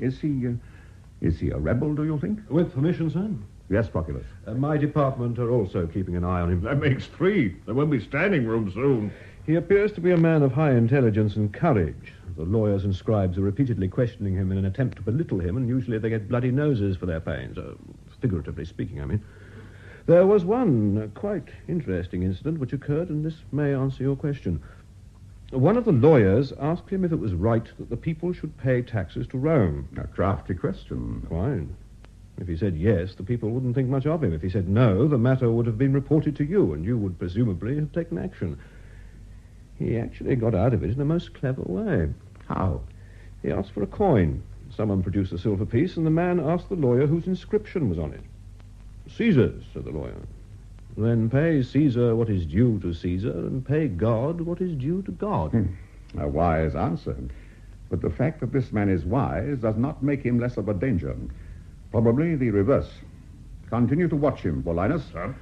Is he a rebel, do you think? With permission, sir? Yes, Proculus. My department are also keeping an eye on him. That makes three. There won't be standing room soon. He appears to be a man of high intelligence and courage. The lawyers and scribes are repeatedly questioning him in an attempt to belittle him, and usually they get bloody noses for their pains. Figuratively speaking, I mean. There was one quite interesting incident which occurred, and this may answer your question. One of the lawyers asked him if it was right that the people should pay taxes to Rome. A crafty question. Quite. If he said yes, the people wouldn't think much of him. If he said no, the matter would have been reported to you, and you would presumably have taken action. He actually got out of it in a most clever way. How? He asked for a coin. Someone produced a silver piece, and the man asked the lawyer whose inscription was on it. Caesar's, said the lawyer. Then pay Caesar what is due to Caesar, and pay God what is due to God. A wise answer. But the fact that this man is wise does not make him less of a danger. Probably the reverse. Continue to watch him, Paulinus. Sir?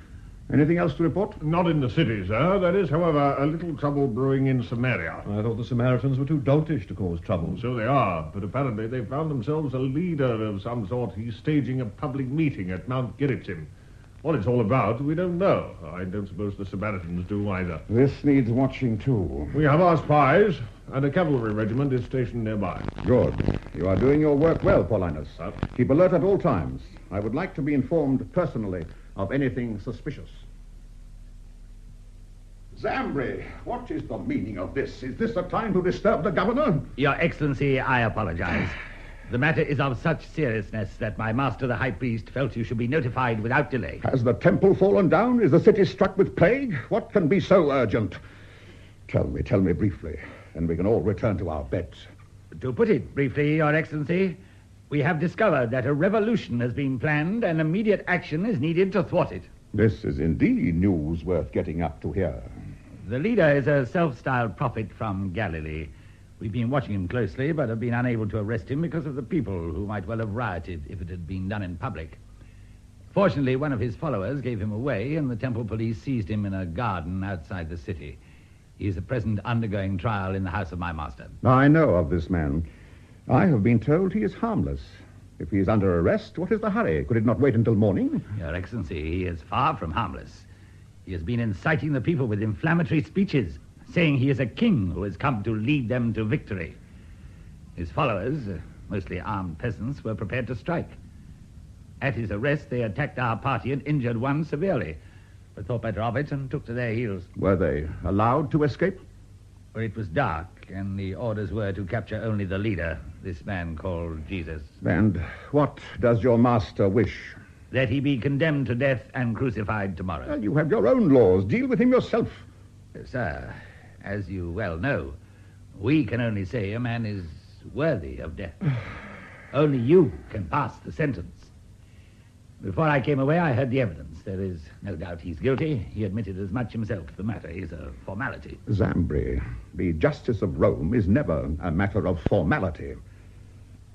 Anything else to report? Not in the city, sir. There is, however, a little trouble brewing in Samaria. I thought the Samaritans were too doltish to cause trouble. So they are, but apparently they found themselves a leader of some sort. He's staging a public meeting at Mount Gerizim. What it's all about, we don't know. I don't suppose the Samaritans do either. This needs watching, too. We have our spies, and a cavalry regiment is stationed nearby. Good. You are doing your work well, Paulinus. Keep alert at all times. I would like to be informed personally of anything suspicious. Zambri, what is the meaning of this? Is this a time to disturb the governor? Your Excellency, I apologize. The matter is of such seriousness that my master, the high priest, felt you should be notified without delay. Has the temple fallen down? Is the city struck with plague? What can be so urgent? Tell me briefly, and we can all return to our beds. To put it briefly, Your Excellency, we have discovered that a revolution has been planned and immediate action is needed to thwart it. This is indeed news worth getting up to here. The leader is a self-styled prophet from Galilee. We've been watching him closely, but have been unable to arrest him because of the people who might well have rioted if it had been done in public. Fortunately, one of his followers gave him away, and the temple police seized him in a garden outside the city. He is at present undergoing trial in the house of my master. I know of this man. I have been told he is harmless. If he is under arrest, what is the hurry? Could it not wait until morning? Your Excellency, he is far from harmless. He has been inciting the people with inflammatory speeches, saying he is a king who has come to lead them to victory. His followers, mostly armed peasants, were prepared to strike. At his arrest, they attacked our party and injured one severely, but thought better of it and took to their heels. Were they allowed to escape? Well, it was dark, and the orders were to capture only the leader, this man called Jesus. And what does your master wish? That he be condemned to death and crucified tomorrow. Well, you have your own laws. Deal with him yourself. Sir, as you well know, we can only say a man is worthy of death. Only you can pass the sentence. Before I came away, I heard the evidence. There is no doubt he's guilty. He admitted as much himself. The matter is a formality. Zambri, the justice of Rome is never a matter of formality.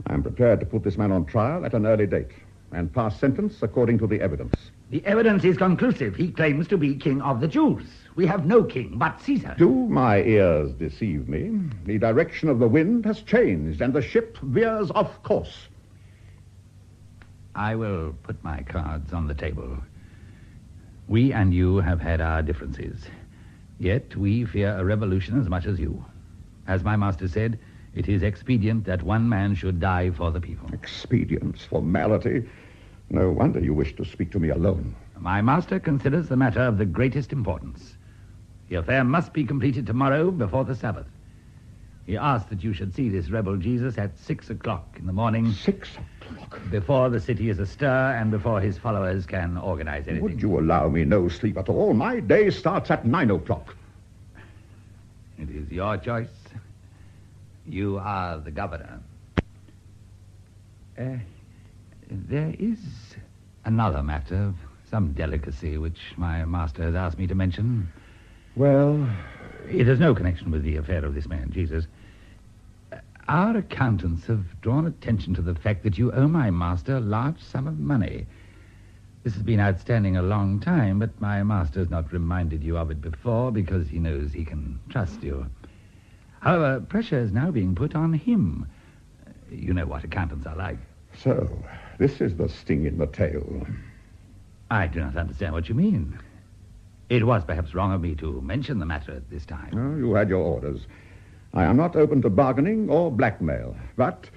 I am prepared to put this man on trial at an early date and pass sentence according to the evidence. The evidence is conclusive. He claims to be king of the Jews. We have no king but Caesar. Do my ears deceive me? The direction of the wind has changed, and the ship veers off course. I will put my cards on the table. We and you have had our differences. Yet we fear a revolution as much as you. As my master said, it is expedient that one man should die for the people. Expedience, formality. No wonder you wish to speak to me alone. My master considers the matter of the greatest importance. The affair must be completed tomorrow before the Sabbath. He asked that you should see this rebel Jesus at 6 o'clock in the morning. 6 o'clock? Before the city is astir and before his followers can organize anything. Would you allow me no sleep at all? My day starts at 9 o'clock. It is your choice. You are the governor. There is another matter of some delicacy which my master has asked me to mention. Well, It has no connection with the affair of this man, Jesus. Our accountants have drawn attention to the fact that you owe my master a large sum of money. This has been outstanding a long time, but my master has not reminded you of it before because he knows he can trust you. However, pressure is now being put on him. You know what accountants are like. So, this is the sting in the tail. I do not understand what you mean. It was perhaps wrong of me to mention the matter at this time. Oh, you had your orders. I am not open to bargaining or blackmail, but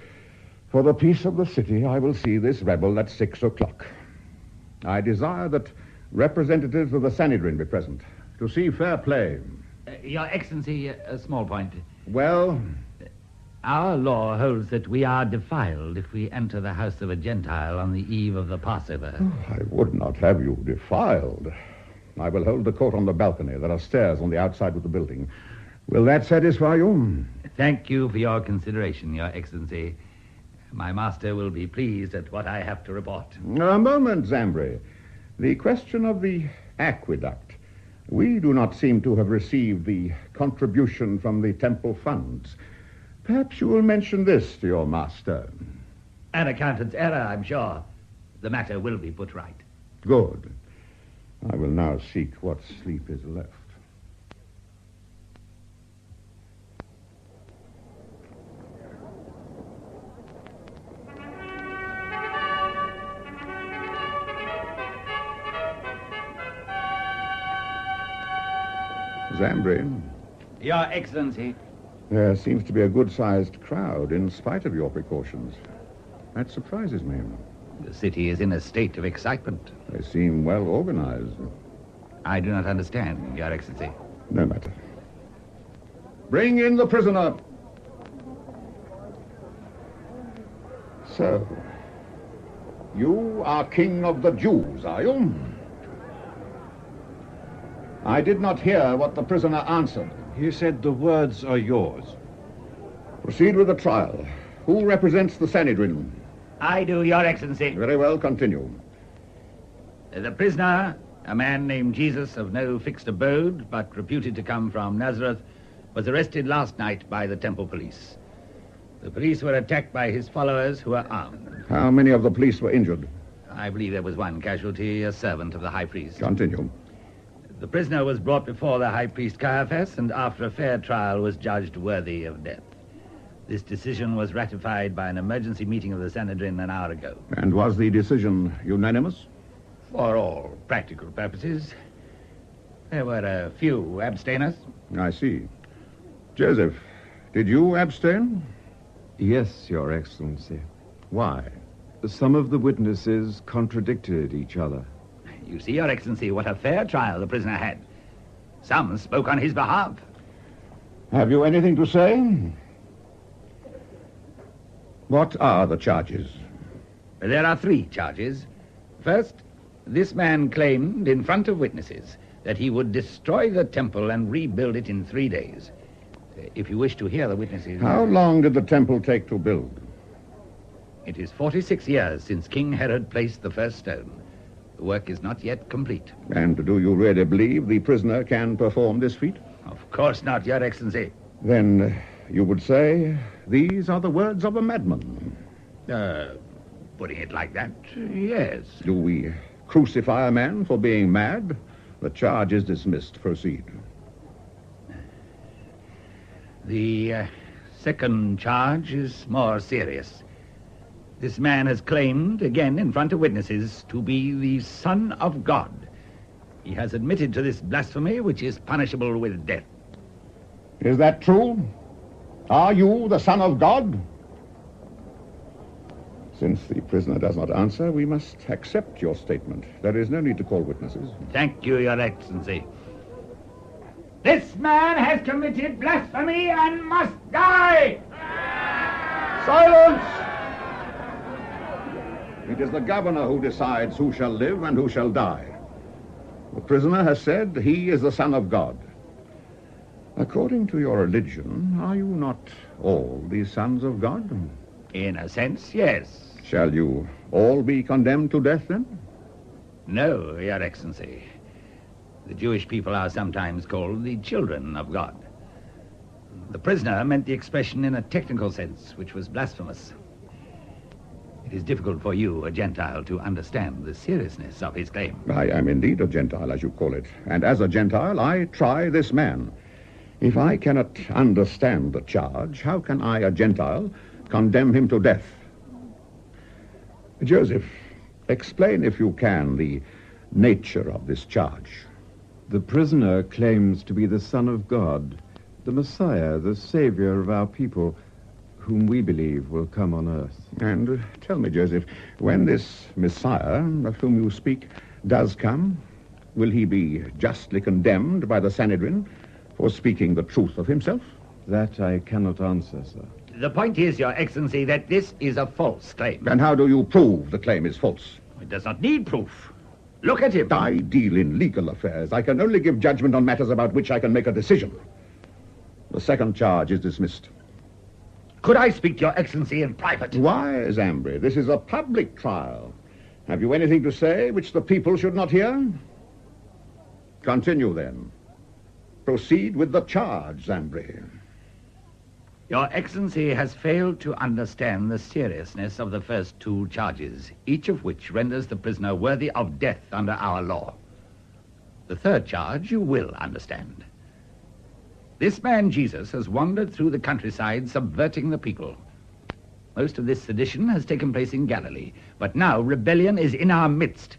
for the peace of the city, I will see this rebel at 6 o'clock. I desire that representatives of the Sanhedrin be present to see fair play. Your Excellency, a small point. Well? Our law holds that we are defiled if we enter the house of a Gentile on the eve of the Passover. I would not have you defiled. I will hold the court on the balcony. There are stairs on the outside of the building. Will that satisfy you? Thank you for your consideration, Your Excellency. My master will be pleased at what I have to report. A moment, Zambri. The question of the aqueduct. We do not seem to have received the contribution from the temple funds. Perhaps you will mention this to your master. An accountant's error, I'm sure. The matter will be put right. Good. I will now seek what sleep is left. Zambri. Your Excellency. There seems to be a good-sized crowd in spite of your precautions. That surprises me. The city is in a state of excitement. They seem well organized. I do not understand, Your Excellency. No matter. Bring in the prisoner. So, you are king of the Jews, are you? I did not hear what the prisoner answered. He said the words are yours. Proceed with the trial. Who represents the Sanhedrin? I do, Your Excellency. Very well, continue. The prisoner, a man named Jesus of no fixed abode, but reputed to come from Nazareth, was arrested last night by the temple police. The police were attacked by his followers who were armed. How many of the police were injured? I believe there was one casualty, a servant of the high priest. Continue. The prisoner was brought before the high priest Caiaphas and after a fair trial was judged worthy of death. This decision was ratified by an emergency meeting of the Sanhedrin an hour ago. And was the decision unanimous? For all practical purposes. There were a few abstainers. I see. Joseph, did you abstain? Yes, Your Excellency. Why? Some of the witnesses contradicted each other. You see, Your Excellency, what a fair trial the prisoner had. Some spoke on his behalf. Have you anything to say? What are the charges? There are 3 charges. First, this man claimed in front of witnesses that he would destroy the temple and rebuild it in 3 days. If you wish to hear the witnesses... How long did the temple take to build? It is 46 years since King Herod placed the first stone. The work is not yet complete. And do you really believe the prisoner can perform this feat? Of course not, Your Excellency. Then you would say these are the words of a madman. Putting it like that, yes. Do we crucify a man for being mad? The charge is dismissed. Proceed. The second charge is more serious. This man has claimed, again in front of witnesses, to be the Son of God. He has admitted to this blasphemy, which is punishable with death. Is that true? Are you the Son of God? Since the prisoner does not answer, we must accept your statement. There is no need to call witnesses. Thank you, Your Excellency. This man has committed blasphemy and must die! Silence! It is the governor who decides who shall live and who shall die. The prisoner has said he is the Son of God. According to your religion, are you not all the sons of God? In a sense, yes. Shall you all be condemned to death, then? No, Your Excellency. The Jewish people are sometimes called the children of God. The prisoner meant the expression in a technical sense, which was blasphemous. It is difficult for you, a Gentile, to understand the seriousness of his claim. I am indeed a Gentile, as you call it. And as a Gentile, I try this man. If I cannot understand the charge, how can I, a Gentile, condemn him to death? Joseph, explain, if you can, the nature of this charge. The prisoner claims to be the Son of God, the Messiah, the Savior of our people, whom we believe will come on earth. And tell me, Joseph, when this Messiah, of whom you speak, does come, will he be justly condemned by the Sanhedrin for speaking the truth of himself? That I cannot answer, sir. The point is, Your Excellency, that this is a false claim. And how do you prove the claim is false? It does not need proof. Look at him. I deal in legal affairs. I can only give judgment on matters about which I can make a decision. The second charge is dismissed. Could I speak to Your Excellency in private? Why, Zambri? This is a public trial. Have you anything to say which the people should not hear? Continue, then. Proceed with the charge, Zambri. Your Excellency has failed to understand the seriousness of the first two charges, each of which renders the prisoner worthy of death under our law. The third charge you will understand. This man, Jesus, has wandered through the countryside, subverting the people. Most of this sedition has taken place in Galilee, but now rebellion is in our midst.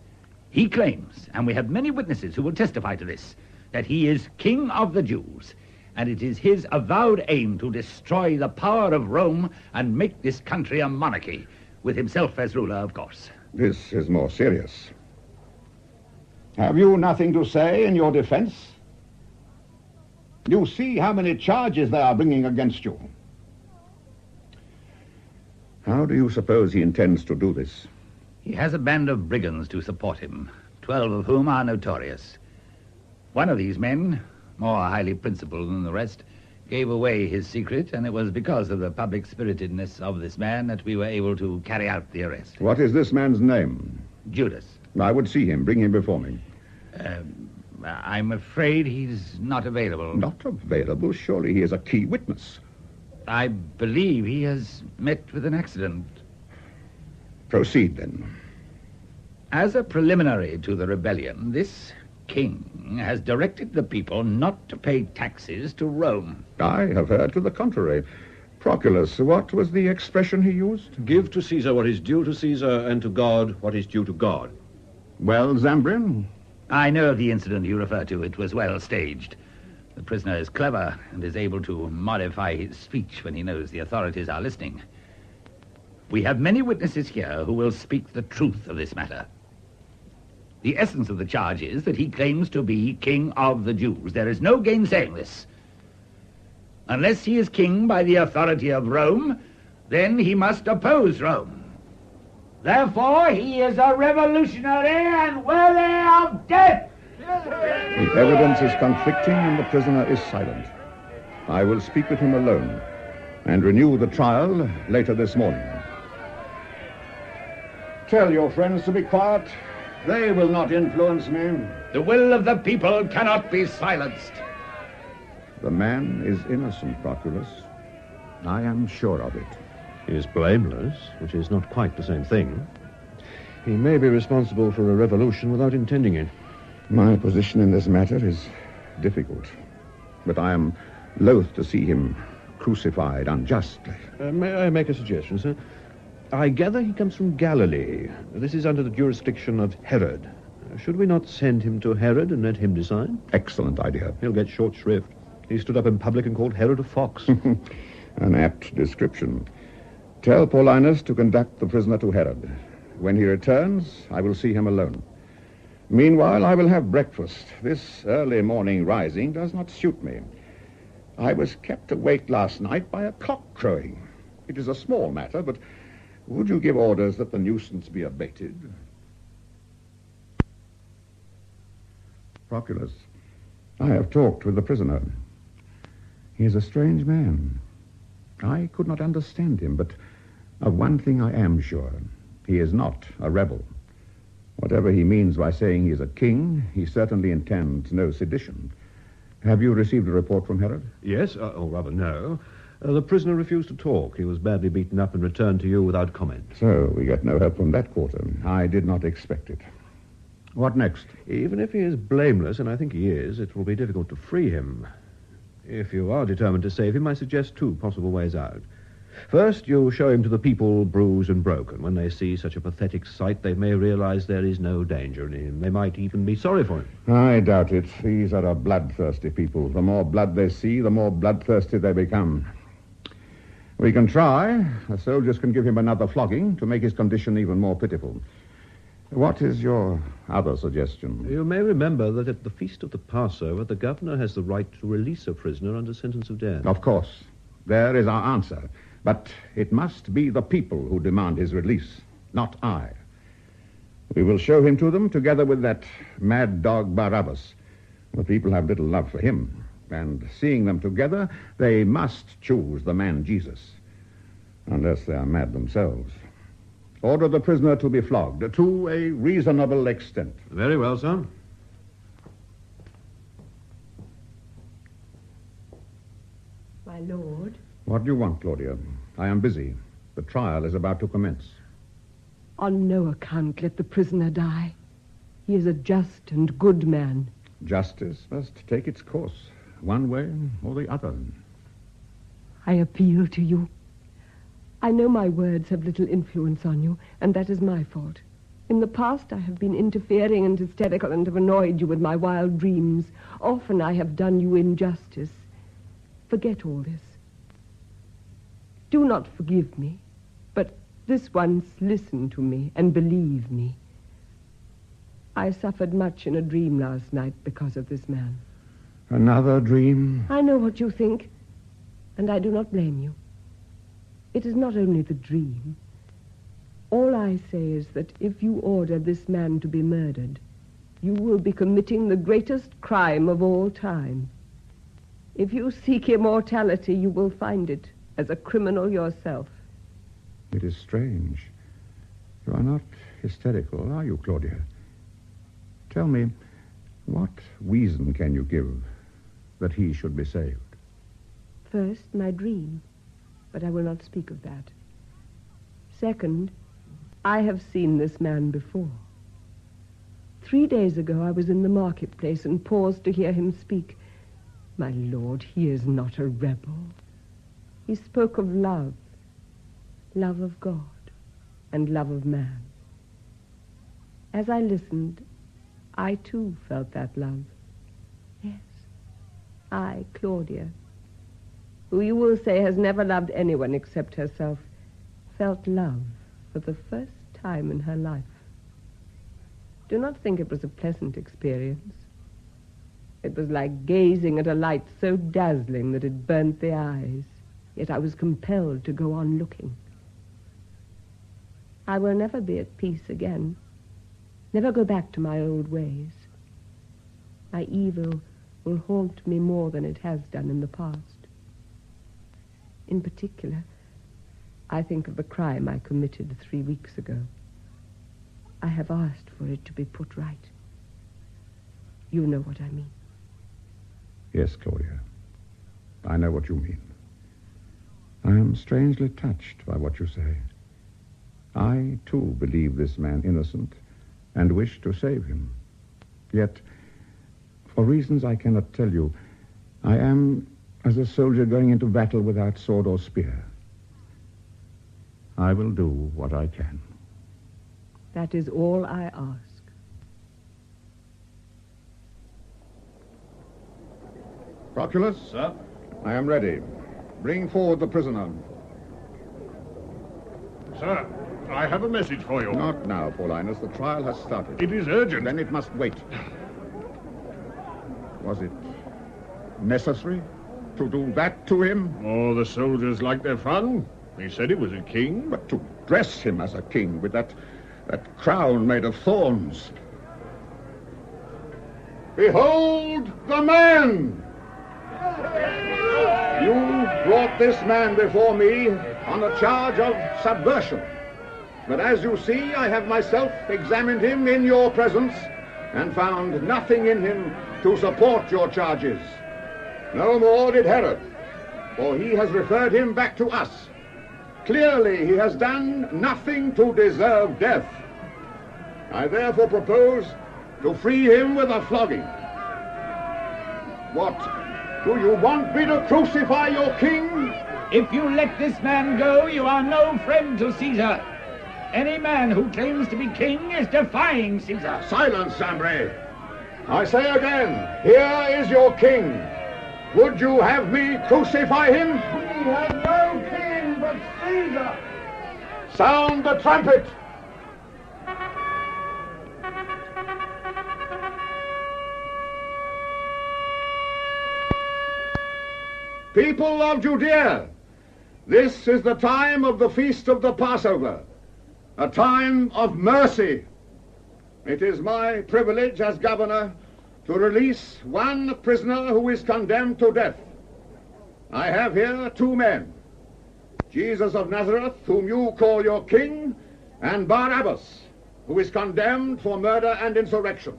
He claims, and we have many witnesses who will testify to this, that he is King of the Jews, and it is his avowed aim to destroy the power of Rome and make this country a monarchy, with himself as ruler, of course. This is more serious. Have you nothing to say in your defense? You see how many charges they are bringing against you. How do you suppose he intends to do this? He has a band of brigands to support him, 12 of whom are notorious. One of these men, more highly principled than the rest, gave away his secret, and it was because of the public spiritedness of this man that we were able to carry out the arrest. What is this man's name? Judas. I would see him. Bring him before me. I'm afraid he's not available. Not available? Surely he is a key witness. I believe he has met with an accident. Proceed, then. As a preliminary to the rebellion, this king has directed the people not to pay taxes to Rome. I have heard to the contrary. Proculus, what was the expression he used? Give to Caesar what is due to Caesar, and to God what is due to God. Well, Zambrin? I know of the incident you refer to. It was well staged. The prisoner is clever and is able to modify his speech when he knows the authorities are listening. We have many witnesses here who will speak the truth of this matter. The essence of the charge is that he claims to be King of the Jews. There is no gainsaying this. Unless he is king by the authority of Rome, then he must oppose Rome. Therefore, he is a revolutionary and worthy of death. The evidence is conflicting and the prisoner is silent. I will speak with him alone and renew the trial later this morning. Tell your friends to be quiet. They will not influence me. The will of the people cannot be silenced. The man is innocent, Proculus. I am sure of it. He is blameless, which is not quite the same thing. He may be responsible for a revolution without intending it. My position in this matter is difficult, but I am loath to see him crucified unjustly. May I make a suggestion, sir? I gather he comes from Galilee. This is under the jurisdiction of Herod. Should we not send him to Herod and let him decide? Excellent idea. He'll get short shrift. He stood up in public and called Herod a fox. An apt description. Tell Paulinus to conduct the prisoner to Herod. When he returns, I will see him alone. Meanwhile, I will have breakfast. This early morning rising does not suit me. I was kept awake last night by a cock crowing. It is a small matter, but would you give orders that the nuisance be abated? Proculus, I have talked with the prisoner. He is a strange man. I could not understand him, but of one thing I am sure. He is not a rebel. Whatever he means by saying he is a king, he certainly intends no sedition. Have you received a report from Herod? Yes, or rather no. The prisoner refused to talk. He was badly beaten up and returned to you without comment. So we got no help from that quarter. I did not expect it. What next? Even if he is blameless, and I think he is, it will be difficult to free him. If you are determined to save him, I suggest 2 possible ways out. First, you show him to the people bruised and broken. When they see such a pathetic sight, they may realize there is no danger in him. They might even be sorry for him. I doubt it. These are a bloodthirsty people. The more blood they see, the more bloodthirsty they become. We can try. The soldiers can give him another flogging to make his condition even more pitiful. What is your other suggestion? You may remember that at the feast of the Passover, the governor has the right to release a prisoner under sentence of death. Of course. There is our answer. But it must be the people who demand his release, not I. We will show him to them together with that mad dog Barabbas. The people have little love for him, and seeing them together, they must choose the man Jesus, unless they are mad themselves. Order the prisoner to be flogged to a reasonable extent. Very well, sir. My lord. What do you want, Claudia? I am busy. The trial is about to commence. On no account let the prisoner die. He is a just and good man. Justice must take its course, one way or the other. I appeal to you. I know my words have little influence on you, and that is my fault. In the past I have been interfering and hysterical and have annoyed you with my wild dreams. Often I have done you injustice. Forget all this. Do not forgive me, but this once listen to me and believe me. I suffered much in a dream last night because of this man. Another dream? I know what you think, and I do not blame you. It is not only the dream. All I say is that if you order this man to be murdered, you will be committing the greatest crime of all time. If you seek immortality, you will find it as a criminal yourself. It is strange. You are not hysterical, are you, Claudia? Tell me, what reason can you give that he should be saved? First, my dream, but I will not speak of that. Second, I have seen this man before. 3 days ago, I was in the marketplace and paused to hear him speak. My lord, he is not a rebel. He spoke of love, love of God, and love of man. As I listened, I too felt that love. Yes, I, Claudia, who you will say has never loved anyone except herself, felt love for the first time in her life. Do not think it was a pleasant experience. It was like gazing at a light so dazzling that it burnt the eyes, yet I was compelled to go on looking. I will never be at peace again, never go back to my old ways. My evil will haunt me more than it has done in the past. In particular, I think of the crime I committed 3 weeks ago. I have asked for it to be put right. You know what I mean. Yes, Claudia. I know what you mean. I am strangely touched by what you say. I, too, believe this man innocent and wish to save him. Yet, for reasons I cannot tell you, I am as a soldier going into battle without sword or spear. I will do what I can. That is all I ask. Proculus? Sir? I am ready. Bring forward the prisoner. Sir, I have a message for you. Not now, Paulinus. The trial has started. It is urgent. Then it must wait. Was it necessary to do that to him? Oh, the soldiers like their fun. They said he was a king. But to dress him as a king with that crown made of thorns. Behold the man! You brought this man before me on a charge of subversion. But as you see, I have myself examined him in your presence and found nothing in him to support your charges. No more did Herod, for he has referred him back to us. Clearly, he has done nothing to deserve death. I therefore propose to free him with a flogging. What? Do you want me to crucify your king? If you let this man go, you are no friend to Caesar. Any man who claims to be king is defying Caesar. Silence, Ambry. I say again, here is your king. Would you have me crucify him? We have no king but Caesar. Sound the trumpet. People of Judea, this is the time of the feast of the Passover, a time of mercy. It is my privilege as governor to release one prisoner who is condemned to death. I have here two men, Jesus of Nazareth, whom you call your king, and Barabbas, who is condemned for murder and insurrection.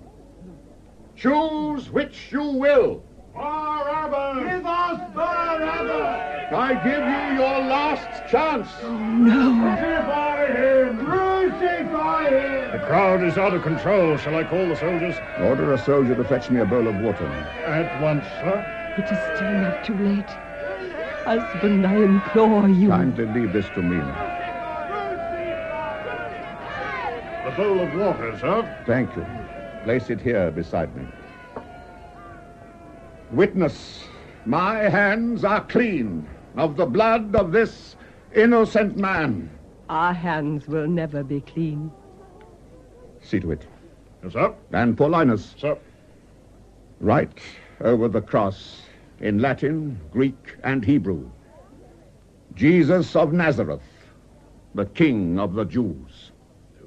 Choose which you will. Barabbas! Give us Barabbas! I give you your last chance. Oh, no. Crucify him! Crucify him! The crowd is out of control. Shall I call the soldiers? Order a soldier to fetch me a bowl of water. At once, sir. It is still not too late. Husband, I implore you. Kindly leave this to me. The bowl of water, sir. Thank you. Place it here beside me. Witness, my hands are clean of the blood of this innocent man. Our hands will never be clean. See to it. Yes, sir. And Paulinus. Sir. Write over the cross in Latin, Greek, and Hebrew, Jesus of Nazareth, the King of the Jews.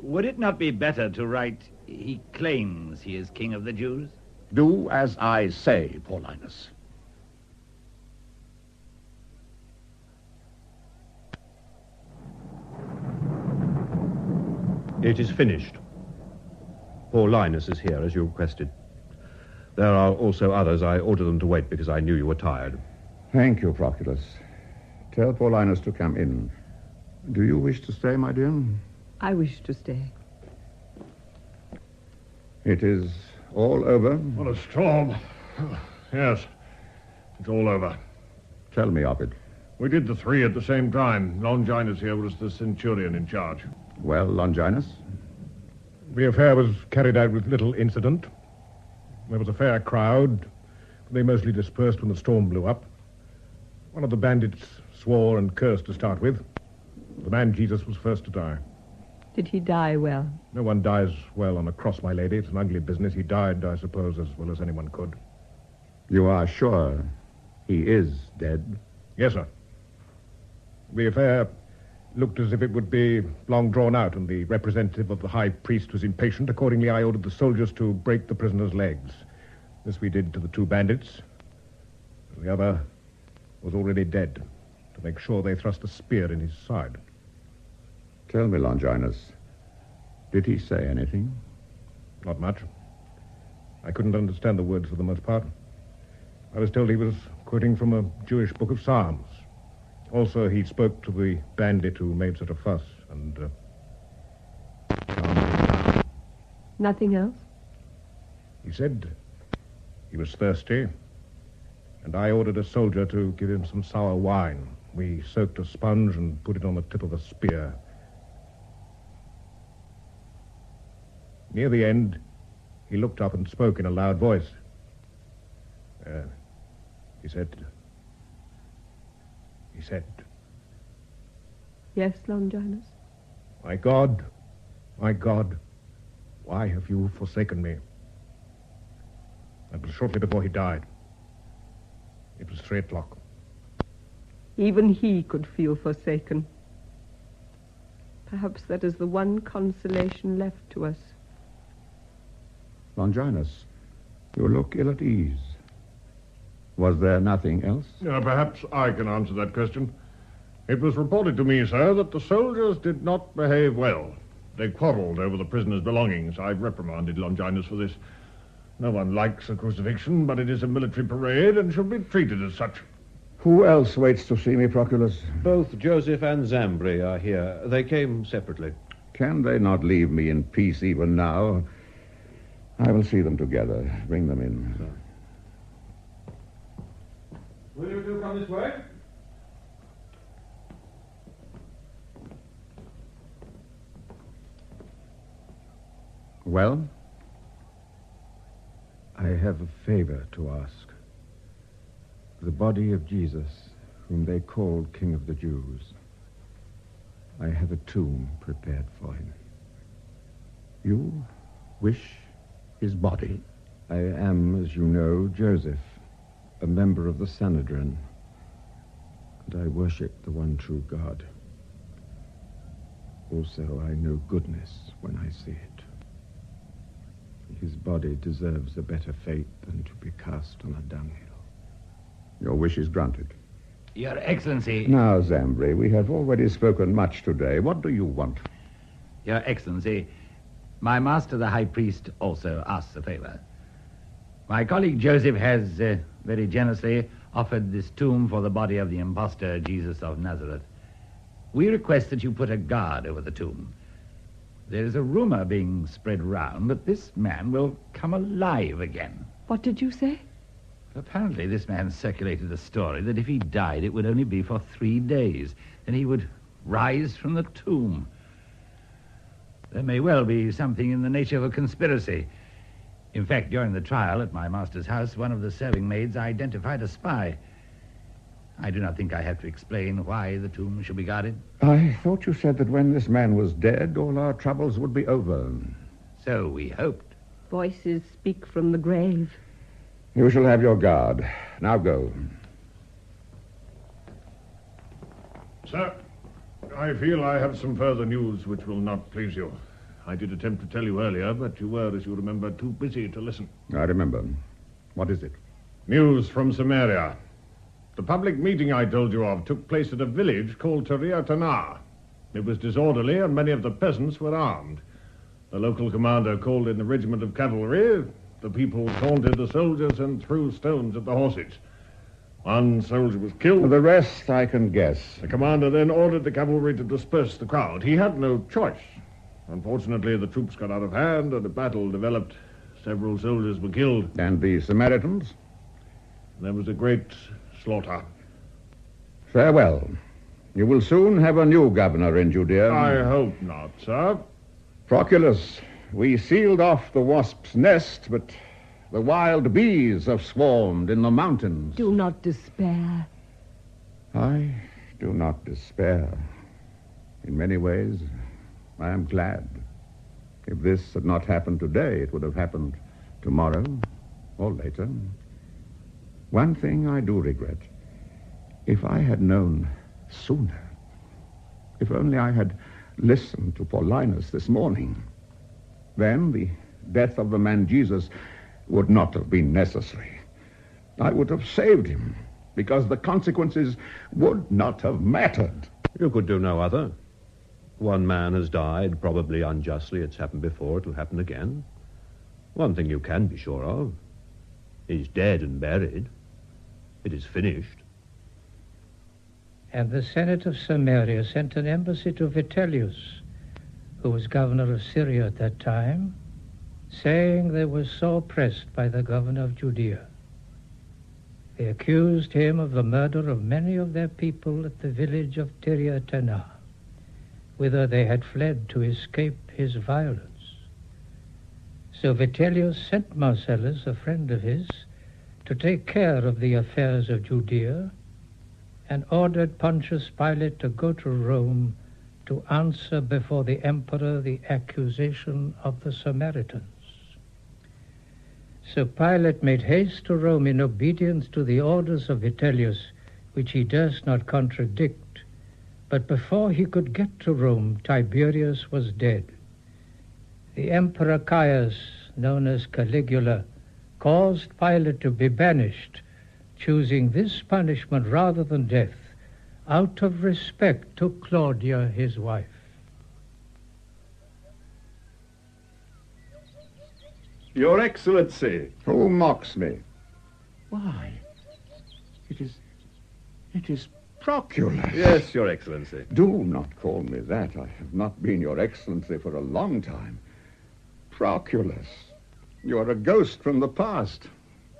Would it not be better to write, he claims he is King of the Jews? Do as I say, Paulinus. It is finished. Paulinus is here, as you requested. There are also others. I ordered them to wait because I knew you were tired. Thank you, Proculus. Tell Paulinus to come in. Do you wish to stay, my dear? I wish to stay. It is all over? What a storm. Yes, it's all over. Tell me of it. We did the three at the same time. Longinus here was the centurion in charge. Well, Longinus? The affair was carried out with little incident. There was a fair crowd. They mostly dispersed when the storm blew up. One of the bandits swore and cursed to start with. The man Jesus was first to die. Did he die well? No one dies well on a cross, my lady. It's an ugly business. He died, I suppose, as well as anyone could. You are sure he is dead? Yes, sir. The affair looked as if it would be long drawn out, and the representative of the high priest was impatient. Accordingly, I ordered the soldiers to break the prisoner's legs. This we did to the two bandits. The other was already dead. To make sure, they thrust a spear in his side. Tell me, Longinus, did he say anything? Not much. I couldn't understand the words for the most part. I was told he was quoting from a Jewish book of Psalms. Also, he spoke to the bandit who made such a fuss, and... Nothing else? He said he was thirsty, and I ordered a soldier to give him some sour wine. We soaked a sponge and put it on the tip of a spear. Near the end, he looked up and spoke in a loud voice. He said... Yes, Longinus? My God, why have you forsaken me? That was shortly before he died. It was 3:00. Even he could feel forsaken. Perhaps that is the one consolation left to us. Longinus, you look ill at ease. Was there nothing else? Perhaps I can answer that question. It was reported to me, sir, that the soldiers did not behave well. They quarreled over the prisoner's belongings. I reprimanded Longinus for this. No one likes a crucifixion, but it is a military parade and should be treated as such. Who else waits to see me, Proculus? Both Joseph and Zambri are here. They came separately. Can they not leave me in peace even now? I will see them together. Bring them in. So. Will you two come this way? Well? I have a favor to ask. The body of Jesus, whom they called King of the Jews. I have a tomb prepared for him. You wish his body? I am, as you know, Joseph, a member of the Sanhedrin, and I worship the one true God. Also, I know goodness when I see it. His body deserves a better fate than to be cast on a dunghill. Your wish is granted. Your Excellency... Now, Zambri, we have already spoken much today. What do you want? Your Excellency, my master, the High Priest, also asks a favor. My colleague Joseph has very generously offered this tomb for the body of the impostor Jesus of Nazareth. We request that you put a guard over the tomb. There is a rumor being spread round that this man will come alive again. What did you say? Apparently this man circulated a story that if he died it would only be for 3 days. Then he would rise from the tomb. There may well be something in the nature of a conspiracy. In fact, during the trial at my master's house, one of the serving maids identified a spy. I do not think I have to explain why the tomb should be guarded. I thought you said that when this man was dead, all our troubles would be over. So we hoped. Voices speak from the grave. You shall have your guard. Now go. Sir, I feel I have some further news which will not please you. I did attempt to tell you earlier, but you were, as you remember, too busy to listen. I remember. What is it? News from Samaria. The public meeting I told you of took place at a village called Tana. It was disorderly, and many of the peasants were armed. The local commander called in the regiment of cavalry. The people taunted the soldiers and threw stones at the horses. One soldier was killed. The rest I can guess. The commander then ordered the cavalry to disperse the crowd. He had no choice. Unfortunately, the troops got out of hand, and a battle developed. Several soldiers were killed. And the Samaritans? There was a great slaughter. Farewell. You will soon have a new governor in Judea. I hope not, sir. Proculus, we sealed off the wasp's nest, but the wild bees have swarmed in the mountains. Do not despair. I do not despair. In many ways, I am glad. If this had not happened today, it would have happened tomorrow or later. One thing I do regret. If I had known sooner, if only I had listened to Paulinus this morning, then the death of the man Jesus would not have been necessary. I would have saved him, because the consequences would not have mattered. You could do no other. One man has died, probably unjustly. It's happened before. It'll happen again. One thing you can be sure of. He's dead and buried. It is finished. And the Senate of Samaria sent an embassy to Vitellius, who was governor of Syria at that time, saying they were so oppressed by the governor of Judea. They accused him of the murder of many of their people at the village of Tana, whither they had fled to escape his violence. So Vitellius sent Marcellus, a friend of his, to take care of the affairs of Judea, and ordered Pontius Pilate to go to Rome to answer before the emperor the accusation of the Samaritans. So Pilate made haste to Rome in obedience to the orders of Vitellius, which he durst not contradict. But before he could get to Rome, Tiberius was dead. The Emperor Caius, known as Caligula, caused Pilate to be banished, choosing this punishment rather than death, out of respect to Claudia, his wife. Your Excellency. Who mocks me? Why? It is Proculus. Yes, Your Excellency. Do not call me that. I have not been Your Excellency for a long time. Proculus. You are a ghost from the past,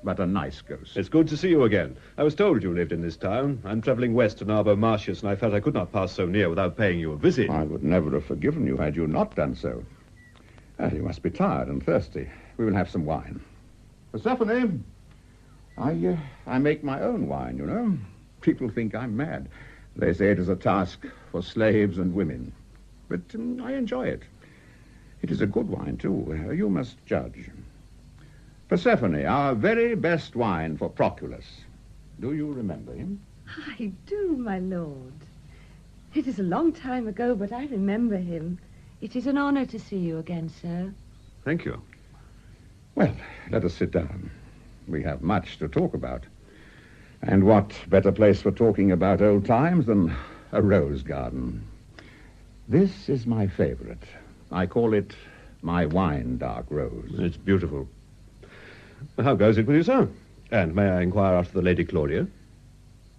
but a nice ghost. It's good to see you again. I was told you lived in this town. I'm travelling west to Narbo Martius, and I felt I could not pass so near without paying you a visit. I would never have forgiven you had you not done so. You must be tired and thirsty. We will have some wine. Persephone, I make my own wine, you know. People think I'm mad. They say it is a task for slaves and women. But I enjoy it. It is a good wine, too. You must judge. Persephone, our very best wine for Proculus. Do you remember him? I do, my lord. It is a long time ago, but I remember him. It is an honor to see you again, sir. Thank you. Well, let us sit down. We have much to talk about. And what better place for talking about old times than a rose garden? This is my favorite. I call it my wine dark rose. It's beautiful. How goes it with you, sir? And may I inquire after the Lady Claudia?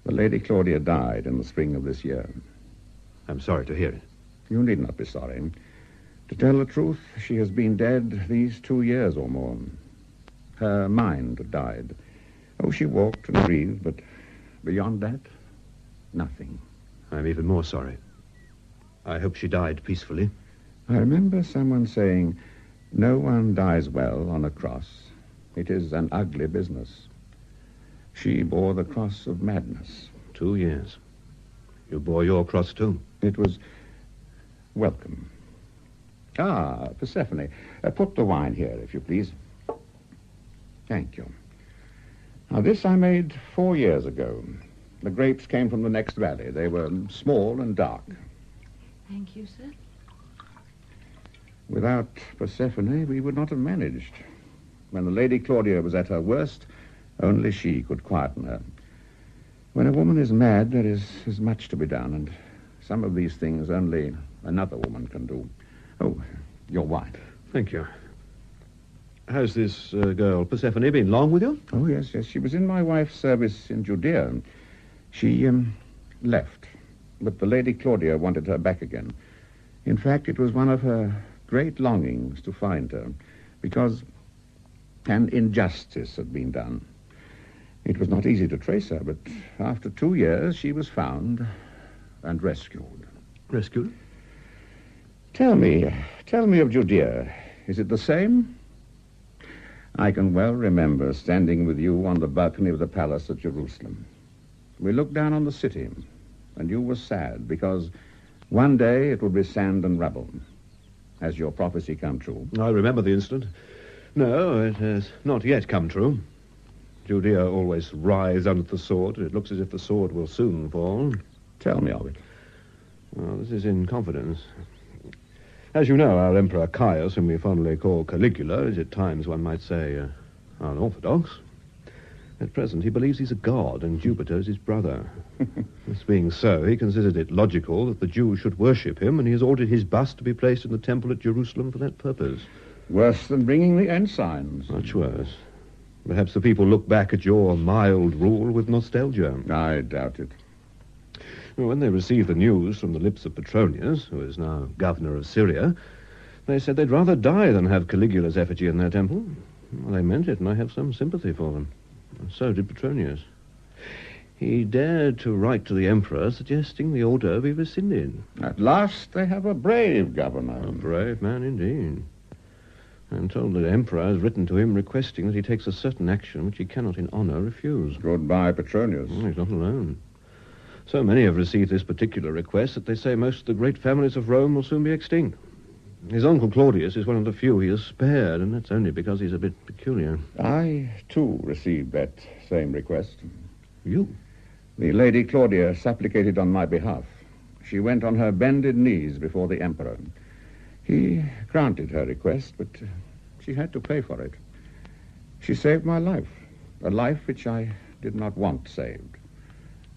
The Lady Claudia died in the spring of this year. I'm sorry to hear it. You need not be sorry. To tell the truth, she has been dead these 2 years or more. Her mind died. Oh, she walked and breathed, but beyond that, nothing. I'm even more sorry. I hope she died peacefully. I remember someone saying, no one dies well on a cross. It is an ugly business. She bore the cross of madness. 2 years. You bore your cross, too. It was welcome. Ah, Persephone, put the wine here, if you please. Thank you. Now, this I made 4 years ago. The grapes came from the next valley. They were small and dark. Thank you, sir. Without Persephone, we would not have managed. When the Lady Claudia was at her worst, only she could quieten her. When a woman is mad, there is much to be done, and some of these things only another woman can do. Oh, your wine. Thank you. How's this girl, Persephone, been long with you? Oh, yes. She was in my wife's service in Judea. She left, but the Lady Claudia wanted her back again. In fact, it was one of her great longings to find her, because an injustice had been done. It was not easy to trace her, but after 2 years she was found and rescued. Rescued? Tell me of Judea. Is it the same? I can well remember standing with you on the balcony of the palace at Jerusalem. We looked down on the city, and you were sad because one day it would be sand and rubble. Has your prophecy come true? I remember the incident. No, it has not yet come true. Judea always writhes under the sword. It looks as if the sword will soon fall. Tell me of it. Well, this is in confidence. As you know, our Emperor Caius, whom we fondly call Caligula, is at times, one might say, unorthodox. At present, he believes he's a god, and Jupiter is his brother. This being so, he considers it logical that the Jews should worship him, and he has ordered his bust to be placed in the temple at Jerusalem for that purpose. Worse than bringing the ensigns. Much worse. Perhaps the people look back at your mild rule with nostalgia. I doubt it. When they received the news from the lips of Petronius, who is now governor of Syria, they said they'd rather die than have Caligula's effigy in their temple. Well, they meant it, and I have some sympathy for them. And so did Petronius. He dared to write to the emperor suggesting the order be rescinded. At last they have a brave governor. A brave man indeed. I'm told the emperor has written to him requesting that he takes a certain action which he cannot in honor refuse. Goodbye, Petronius. Oh, he's not alone. So many have received this particular request that they say most of the great families of Rome will soon be extinct. His uncle Claudius is one of the few he has spared, and that's only because he's a bit peculiar. I, too, received that same request. You? The Lady Claudia supplicated on my behalf. She went on her bended knees before the emperor. He granted her request, but she had to pay for it. She saved my life, a life which I did not want saved.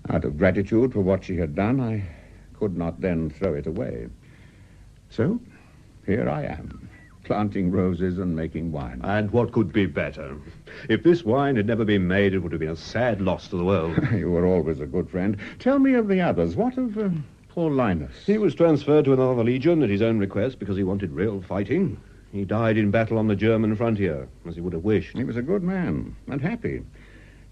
Out of gratitude for what she had done, I could not then throw it away. So, here I am, planting roses and making wine. And what could be better? If this wine had never been made, it would have been a sad loss to the world. You were always a good friend. Tell me of the others. What of poor Linus? He was transferred to another legion at his own request because he wanted real fighting. He died in battle on the German frontier, as he would have wished. He was a good man and happy.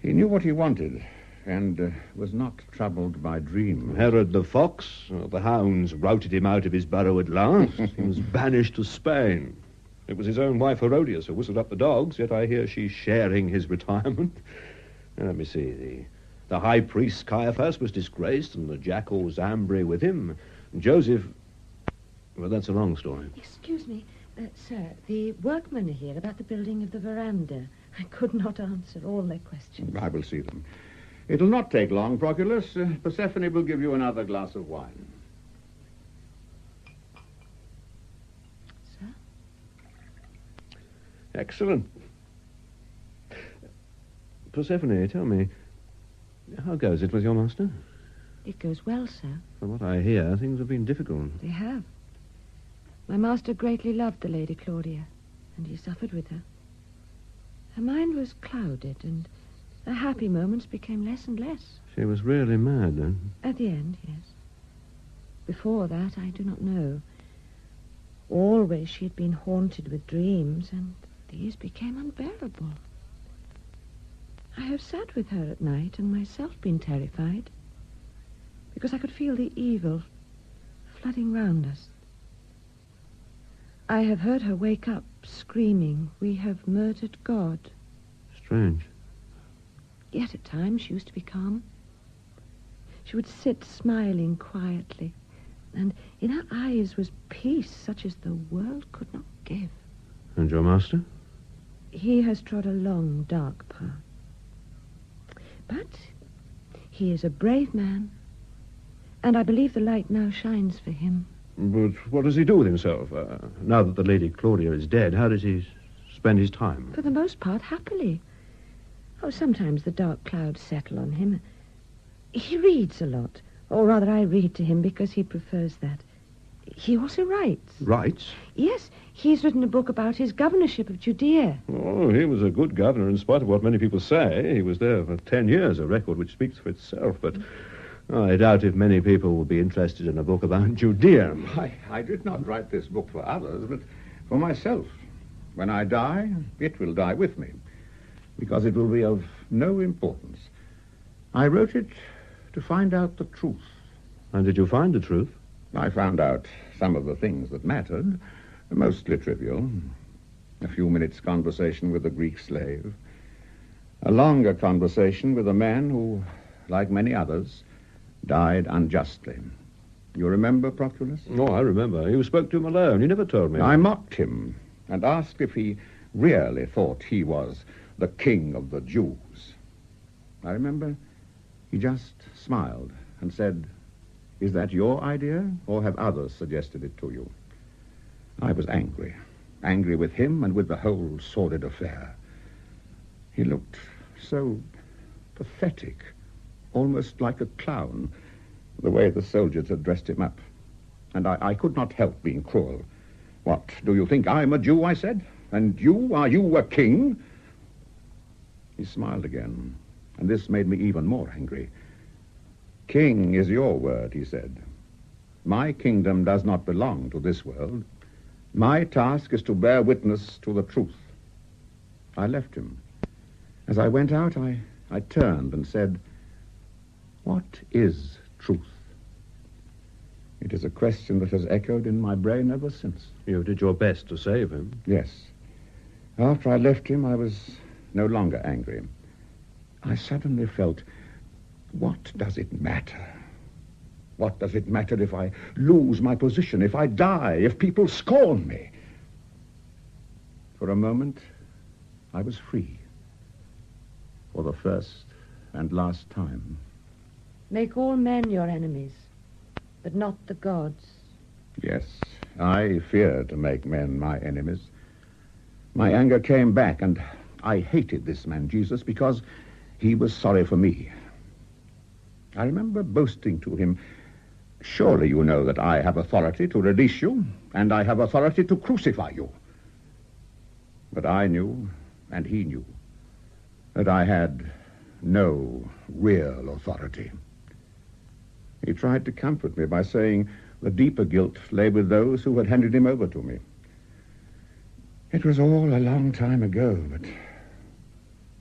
He knew what he wanted and was not troubled by dreams. Herod the Fox, the hounds routed him out of his burrow at last. He was banished to Spain. It was his own wife, Herodias, who whistled up the dogs, yet I hear she's sharing his retirement. Let me see. The high priest Caiaphas was disgraced, and the jackal Zambri with him. Joseph... Well, that's a long story. Excuse me, sir. The workmen are here about the building of the veranda. I could not answer all their questions. I will see them. It'll not take long, Proculus. Persephone will give you another glass of wine. Sir? Excellent. Persephone, tell me, how goes it with your master? It goes well, sir. From what I hear, things have been difficult. They have. My master greatly loved the Lady Claudia, and he suffered with her. Her mind was clouded, and her happy moments became less and less. She was really mad, then? At the end, yes. Before that, I do not know. Always she had been haunted with dreams, and these became unbearable. I have sat with her at night and myself been terrified, because I could feel the evil flooding round us. I have heard her wake up screaming, "We have murdered God." Strange. Yet at times she used to be calm. She would sit smiling quietly, and in her eyes was peace such as the world could not give. And your master? He has trod a long, dark path. But he is a brave man, and I believe the light now shines for him. But what does he do with himself? Now that the Lady Claudia is dead, how does he spend his time? For the most part, happily. Oh, sometimes the dark clouds settle on him. He reads a lot, or rather I read to him because he prefers that. He also writes. Writes? Yes, he's written a book about his governorship of Judea. Oh, he was a good governor in spite of what many people say. He was there for 10 years, a record which speaks for itself, but I doubt if many people will be interested in a book about Judea. I did not write this book for others, but for myself. When I die, it will die with me, because it will be of no importance. I wrote it to find out the truth. And did you find the truth? I found out some of the things that mattered, mostly trivial. A few minutes' conversation with a Greek slave. A longer conversation with a man who, like many others, died unjustly. You remember, Proculus? Oh, I remember. You spoke to him alone. You never told me. I mocked him and asked if he really thought he was the king of the Jews. I remember he just smiled and said, "Is that your idea, or have others suggested it to you?" I was angry. Angry with him and with the whole sordid affair. He looked so pathetic, almost like a clown, the way the soldiers had dressed him up. And I could not help being cruel. "What, do you think I'm a Jew?" I said. "And you, are you a king?" He smiled again, and this made me even more angry. "King is your word," he said. "My kingdom does not belong to this world. My task is to bear witness to the truth." I left him. As I went out, I turned and said, "What is truth?" It is a question that has echoed in my brain ever since. You did your best to save him. Yes. After I left him, I was no longer angry. I suddenly felt, what does it matter? What does it matter if I lose my position, if I die, if people scorn me? For a moment, I was free. For the first and last time. Make all men your enemies, but not the gods. Yes, I fear to make men my enemies. My anger came back, and I hated this man, Jesus, because he was sorry for me. I remember boasting to him, "Surely you know that I have authority to release you, and I have authority to crucify you. But I knew, and he knew, that I had no real authority. He tried to comfort me by saying the deeper guilt lay with those who had handed him over to me. It was all a long time ago, but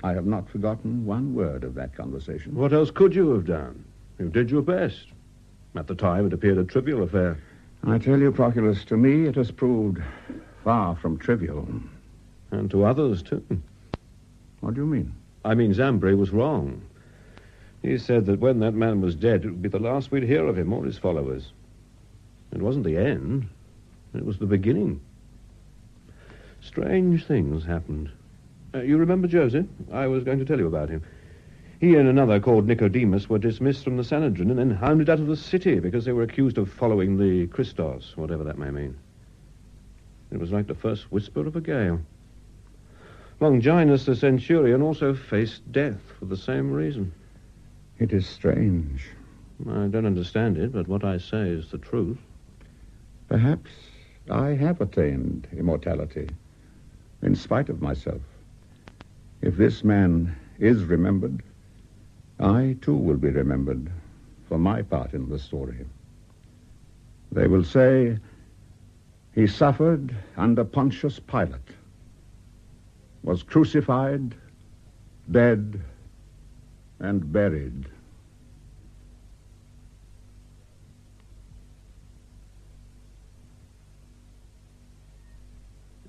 I have not forgotten one word of that conversation. What else could you have done? You did your best. At the time, it appeared a trivial affair. I tell you, Proculus, to me it has proved far from trivial. And to others, too. What do you mean? I mean, Zambri was wrong. He said that when that man was dead, it would be the last we'd hear of him or his followers. It wasn't the end. It was the beginning. Strange things happened. You remember Joseph? I was going to tell you about him. He and another called Nicodemus were dismissed from the Sanhedrin and then hounded out of the city because they were accused of following the Christos, whatever that may mean. It was like the first whisper of a gale. Longinus, the centurion, also faced death for the same reason. It is strange. I don't understand it, but what I say is the truth. Perhaps I have attained immortality, in spite of myself. If this man is remembered, I, too, will be remembered for my part in the story. They will say, he suffered under Pontius Pilate, was crucified, dead, and buried.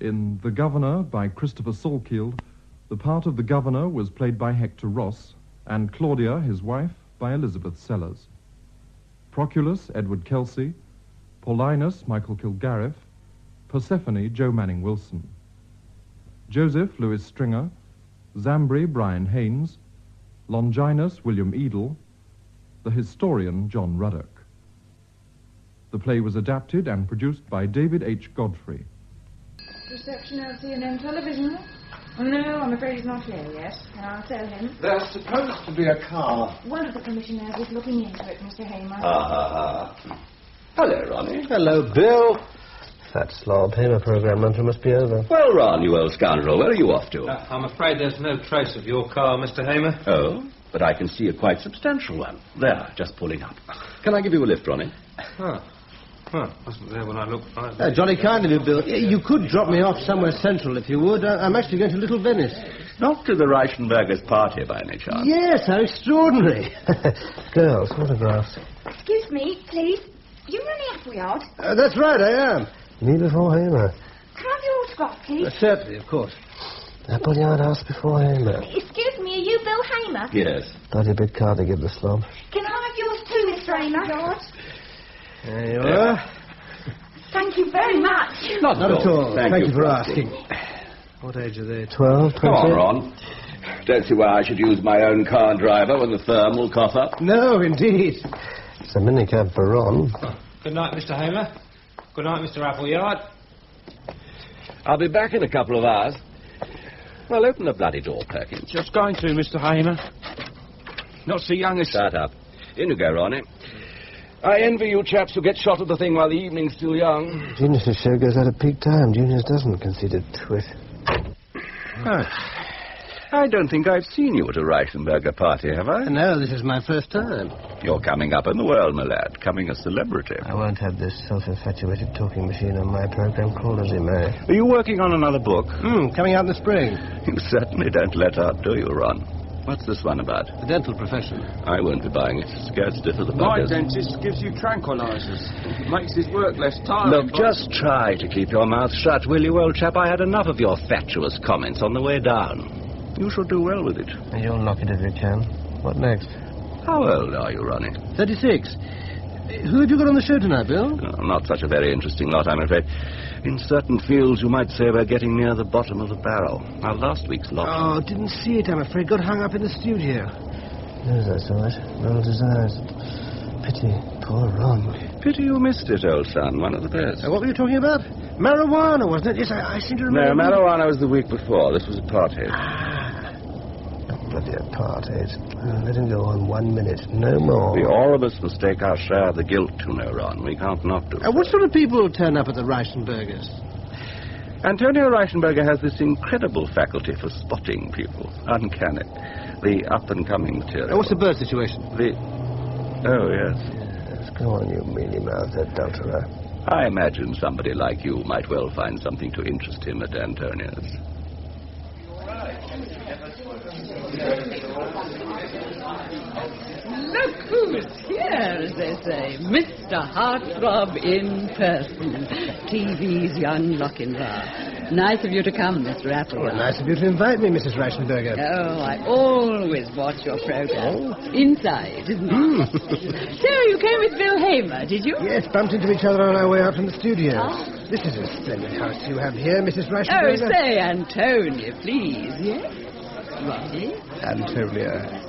In The Governor by Christopher Salkeld, the part of the governor was played by Hector Ross, and Claudia, his wife, by Elizabeth Sellers. Proculus, Edward Kelsey. Paulinus, Michael Kilgarriff. Persephone, Joe Manning Wilson. Joseph, Louis Stringer. Zambri, Brian Haynes. Longinus, William Edel. The historian, John Ruddock. The play was adapted and produced by David H. Godfrey. Reception of CNN television? No, I'm afraid he's not here yet. Can I tell him? There's supposed to be a car. One of the commissioners is looking into it, Mr. Hamer. Hello, Ronnie. Hello, Bill. That slob Hamer program run-through must be over. Well, Ron, you old scoundrel, where are you off to? I'm afraid there's no trace of your car, Mr. Hamer. Oh, but I can see a quite substantial one. There, just pulling up. Can I give you a lift, Ronnie? Wasn't there when I looked right. Jolly kind of you, Bill. You could drop me off somewhere central if you would. I'm actually going to Little Venice. Not to the Reichenbergers' party, by any chance. Yes, how extraordinary. Girls, photographs. Excuse me, please. You run the Appleyard? That's right, I am. Me before Hamer. Can I have your autograph, please? Certainly, of course. Appleyard House before Hamer. Excuse me, are you Bill Hamer? Yes. Bloody big car to give the slob. Can I have yours too, Mr. Hamer? George? There you are. Thank you very much. Not at all. Thank you for asking. What age are they? 12, 20? Come on, Ron. Don't see why I should use my own car driver when the firm will cough up. No, indeed. It's a minicab for Ron. Good night, Mr. Hamer. Good night, Mr. Appleyard. I'll be back in a couple of hours. Well, open the bloody door, Perkins. Just going to, Mr. Hamer. Not so young as... Shut up. In you go, Ronnie. I envy you chaps who get shot at the thing while the evening's still young. Genius's show goes out at peak time. Junius doesn't, conceited twit. I don't think I've seen you at a Reichenberger party, have I? No, this is my first time. You're coming up in the world, my lad. Coming a celebrity. I won't have this self-infatuated talking machine on my program, call as he may. Are you working on another book? Coming out in the spring. You certainly don't let up, do you, Ron? What's this one about? The dental profession. I won't be buying it. Scared stiff of the My buggers. dentist gives you tranquilizers. Makes his work less tiring. Look, just try to keep your mouth shut, will you, old chap? I had enough of your fatuous comments on the way down. You shall do well with it. And you'll knock it if you can. What next? How old are you, Ronnie? 36. Who have you got on the show tonight, Bill? Oh, not such a very interesting lot, I'm afraid. In certain fields, you might say we're getting near the bottom of the barrel. Our last week's lot... Oh, didn't see it, I'm afraid. Got hung up in the studio. No, that's all right. Well deserved. Pity. Poor Ron. Pity you missed it, old son. One of the best. What were you talking about? Marijuana, wasn't it? Yes, I seem to remember... No, marijuana was the week before. This was a party. Bloody apartheid. Let him go on 1 minute, no more. We all of us must take our share of the guilt, you know, Ron. We can't not do What sort of people turn up at the Reichenbergers? Antonio Reichenberger has this incredible faculty for spotting people. Uncanny. The up-and-coming material. What's the bird situation? Oh, yes. Yes, go on, you mealy-mouthed adulterer. I imagine somebody like you might well find something to interest him at Antonio's. Look who's here, as they say. Mr. Heartthrob in person. TV's young Lochinvar. Nice of you to come, Mr. Applegarth. Oh, nice of you to invite me, Mrs. Reichenberger. Oh, I always watch your program. Inside, isn't it? So, you came with Bill Hamer, did you? Yes, bumped into each other on our way out from the studios. This is a splendid house you have here, Mrs. Reichenberger. Oh, say, Antonia, please, yes? Ronnie? Antonia.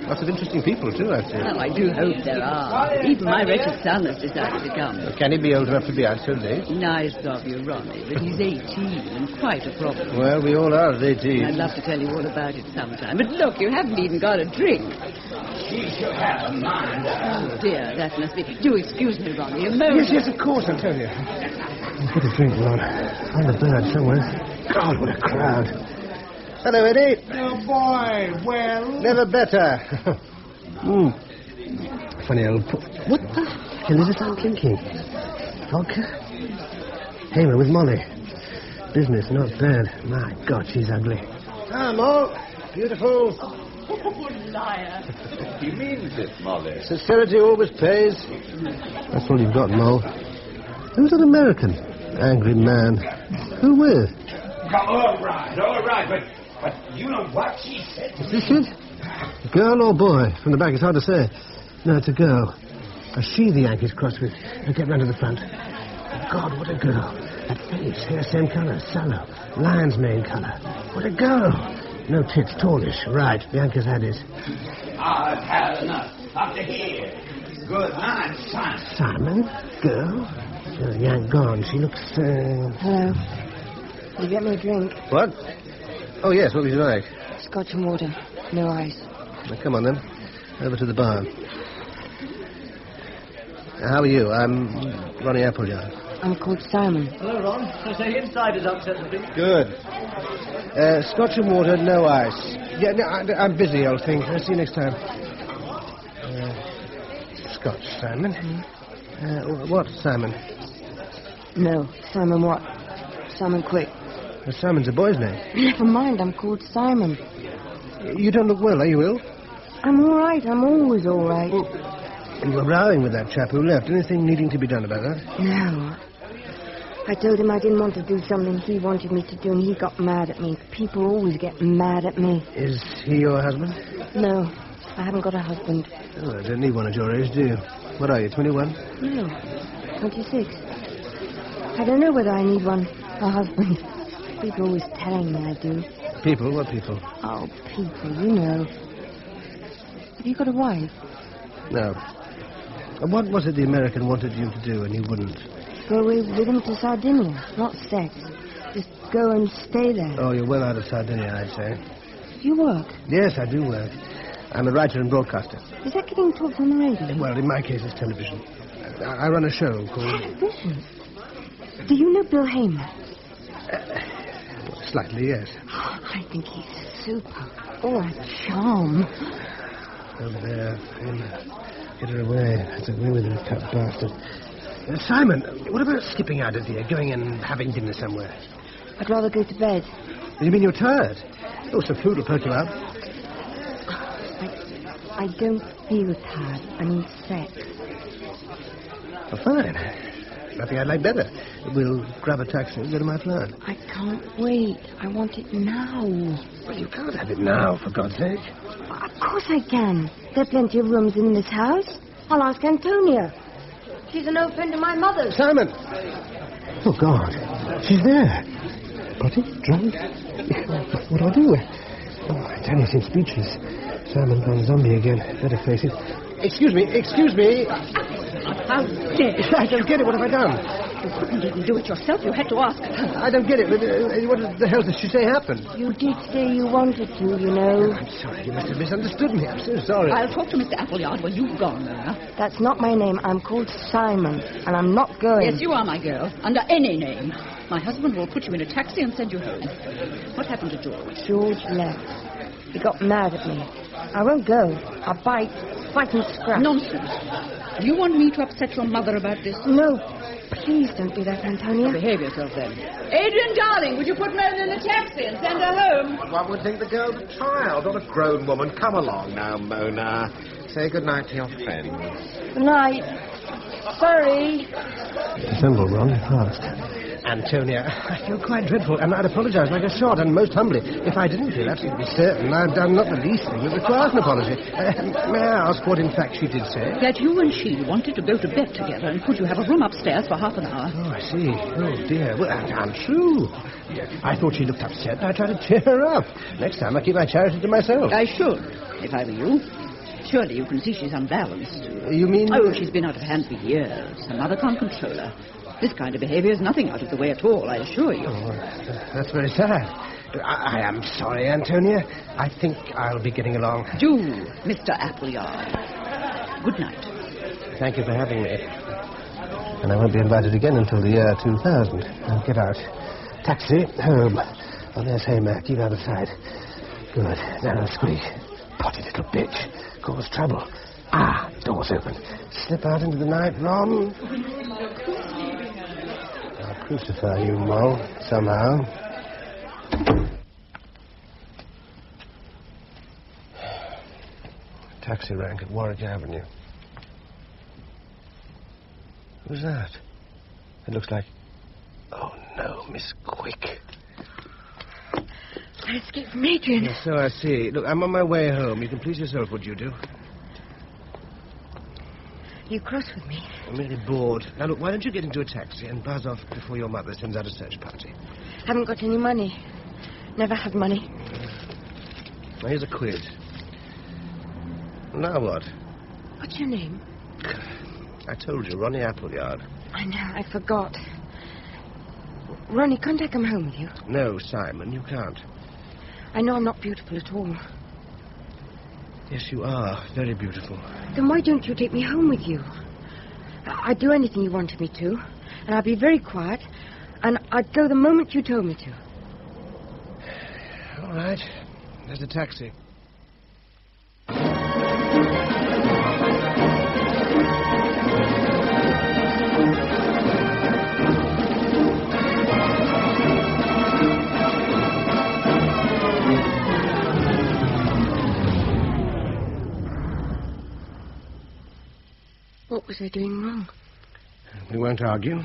Lots of interesting people, too, I see. Oh, I do hope there are. Even my wretched son has decided to come. Can he be old enough to be out so late? Nice of you, Ronnie, but he's 18 and quite a problem. Well, we all are at 18. I'd love to tell you all about it sometime. But look, you haven't even got a drink. She should have a mind. Oh, dear, that must be... Do excuse me, Ronnie, a moment. Yes, of course, Antonia. Get a drink, Ron. Find a bird somewhere. God, what a crowd. Hello, Eddie. Oh, boy, well... Never better. Funny old... What the hell is it I'm drinking? Vodka? Hamer with Molly. Business, not bad. My God, she's ugly. Ah, Moll. Beautiful. Oh, liar. He means it, Molly. Sincerity always pays. That's all you've got, Moll. Who's that American? Angry man. Who with? All right, but you know what she said to Is this it? Girl or boy? From the back, it's hard to say. No, it's a girl. A she the Yankees crossed with. Now get round to the front. God, what a girl. That face, hair same colour, sallow. Lion's mane colour. What a girl. No tits, tallish. Right, Bianca's had it. I've had enough. Up to here. Good night, Simon. Simon? Girl? Yank gone. She looks, Hello. Will you get me a drink? What? Oh, yes, what would you like? Scotch and water. No ice. Well, come on, then. Over to the bar. How are you? I'm Ronnie Appleyard. I'm called Simon. Hello, Ron. I say inside is upset the thing. Good. Scotch and water, no ice. Yeah, no, I'm busy, old thing. I'll see you next time. Scotch, Simon. What, Simon? No, Simon what? Simon Quick. Well, Simon's a boy's name. Never mind, I'm called Simon. You don't look well, are you ill? I'm all right. I'm always all right. You were rowing with that chap who left. Anything needing to be done about that? No. I told him I didn't want to do something he wanted me to do, and he got mad at me. People always get mad at me. Is he your husband? No, I haven't got a husband. Oh, I don't need one at your age, do you? What are you, 21? No, 26. I don't know whether I need one, a husband. People are always telling me I do. People? What people? Oh, people, you know. Have you got a wife? No. And what was it the American wanted you to do and you wouldn't? Go away with him to Sardinia. Not sex. Just go and stay there. Oh, you're well out of Sardinia, I'd say. You work? Yes, I do work. I'm a writer and broadcaster. Is that getting talked on the radio? Well, in my case, it's television. I run a show called... Television? Do you know Bill Hamer? Slightly, yes. Oh, I think he's super. Oh, a charm. Over there. Get her away. That's away with her, cut bastard. Simon, what about skipping out of here, going and having dinner somewhere? I'd rather go to bed. You mean you're tired? Oh, some food will perk you up. I don't feel tired. I mean sex. Oh, fine. Nothing I'd like better. We'll grab a taxi and go to my flat. I can't wait. I want it now. Well, you can't have it now, for God's sake. Of course I can. There are plenty of rooms in this house. I'll ask Antonia. She's an old friend of my mother's. Simon! Oh, God. She's there. Potty? Drunk? What do I do? Oh, Antonia seems speechless. Simon gone zombie again. Better face it. Excuse me. How dare you? I don't get it. What have I done? You couldn't even do it yourself. You had to ask her. I don't get it. What the hell did she say happened? You did say you wanted to, you know. I'm sorry. You must have misunderstood me. I'm so sorry. I'll talk to Mr. Appleyard when you've gone, Mona. That's not my name. I'm called Simon, and I'm not going. Yes, you are, my girl. Under any name. My husband will put you in a taxi and send you home. What happened to George? George left. He got mad at me. I won't go. I'll fight and scrap. Nonsense. Do you want me to upset your mother about this? No. Please don't do that, Antonia. Behave yourself, then. Adrian, darling, would you put Mona in a taxi and send her home? One would think the girl's a child, not a grown woman. Come along now, Mona. Say goodnight to your friends. Good night. Sorry. Assemble, Ron, fast. Antonia, I feel quite dreadful, and I'd apologise like a shot, and most humbly, if I didn't feel absolutely certain I'd done not the least thing that requires an apology. May I ask what, in fact, she did say? That you and she wanted to go to bed together, and could you have a room upstairs for half an hour? Oh, I see. Oh, dear. Well, untrue. I thought she looked upset, and I tried to cheer her up. Next time, I keep my charity to myself. I should, if I were you. Surely you can see she's unbalanced. You mean... Oh, she's been out of hand for years. Her mother can't control her. This kind of behaviour is nothing out of the way at all, I assure you. Oh, that's very sad. I am sorry, Antonia. I think I'll be getting along. Do, Mr. Appleyard. Good night. Thank you for having me. And I won't be invited again until the year 2000. Now get out. Taxi, home. Oh, there's Hamer. Keep out of sight. Good. Now don't squeak. Potty little bitch. Cause trouble. Ah, door's open. Slip out into the night, Ron. I'll crucify you, Moll, somehow. Taxi rank at Warwick Avenue. Who's that? It looks like... Oh, no, Miss Quick. I escaped from Adrian. Yes, so I see. Look, I'm on my way home. You can please yourself, would you do? You cross with me? I'm really bored. Now, look, why don't you get into a taxi and buzz off before your mother sends out a search party? Haven't got any money. Never had money. Now, here's a quiz. Now what? What's your name? I told you, Ronnie Appleyard. I know, I forgot. Ronnie, can't I come home with you? No, Simon, you can't. I know I'm not beautiful at all. Yes, you are. Very beautiful. Then why don't you take me home with you? I'd do anything you wanted me to, and I'd be very quiet, and I'd go the moment you told me to. All right. There's the taxi. What was I doing wrong? We won't argue.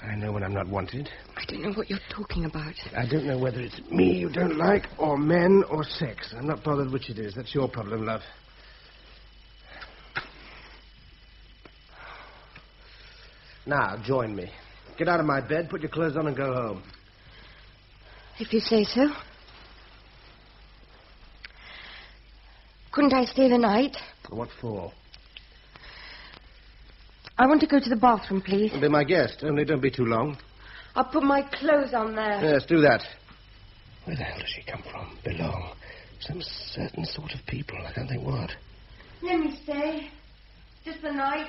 I know when I'm not wanted. I don't know what you're talking about. I don't know whether it's me you don't like, or men, or sex. I'm not bothered which it is. That's your problem, love. Now, join me. Get out of my bed, put your clothes on, and go home. If you say so. Couldn't I stay the night? What for? I want to go to the bathroom, please. Be my guest, only don't be too long. I'll put my clothes on there. Yes, do that. Where the hell does she come from? Belong. Some certain sort of people. I can't think what. Let me stay. Just the night.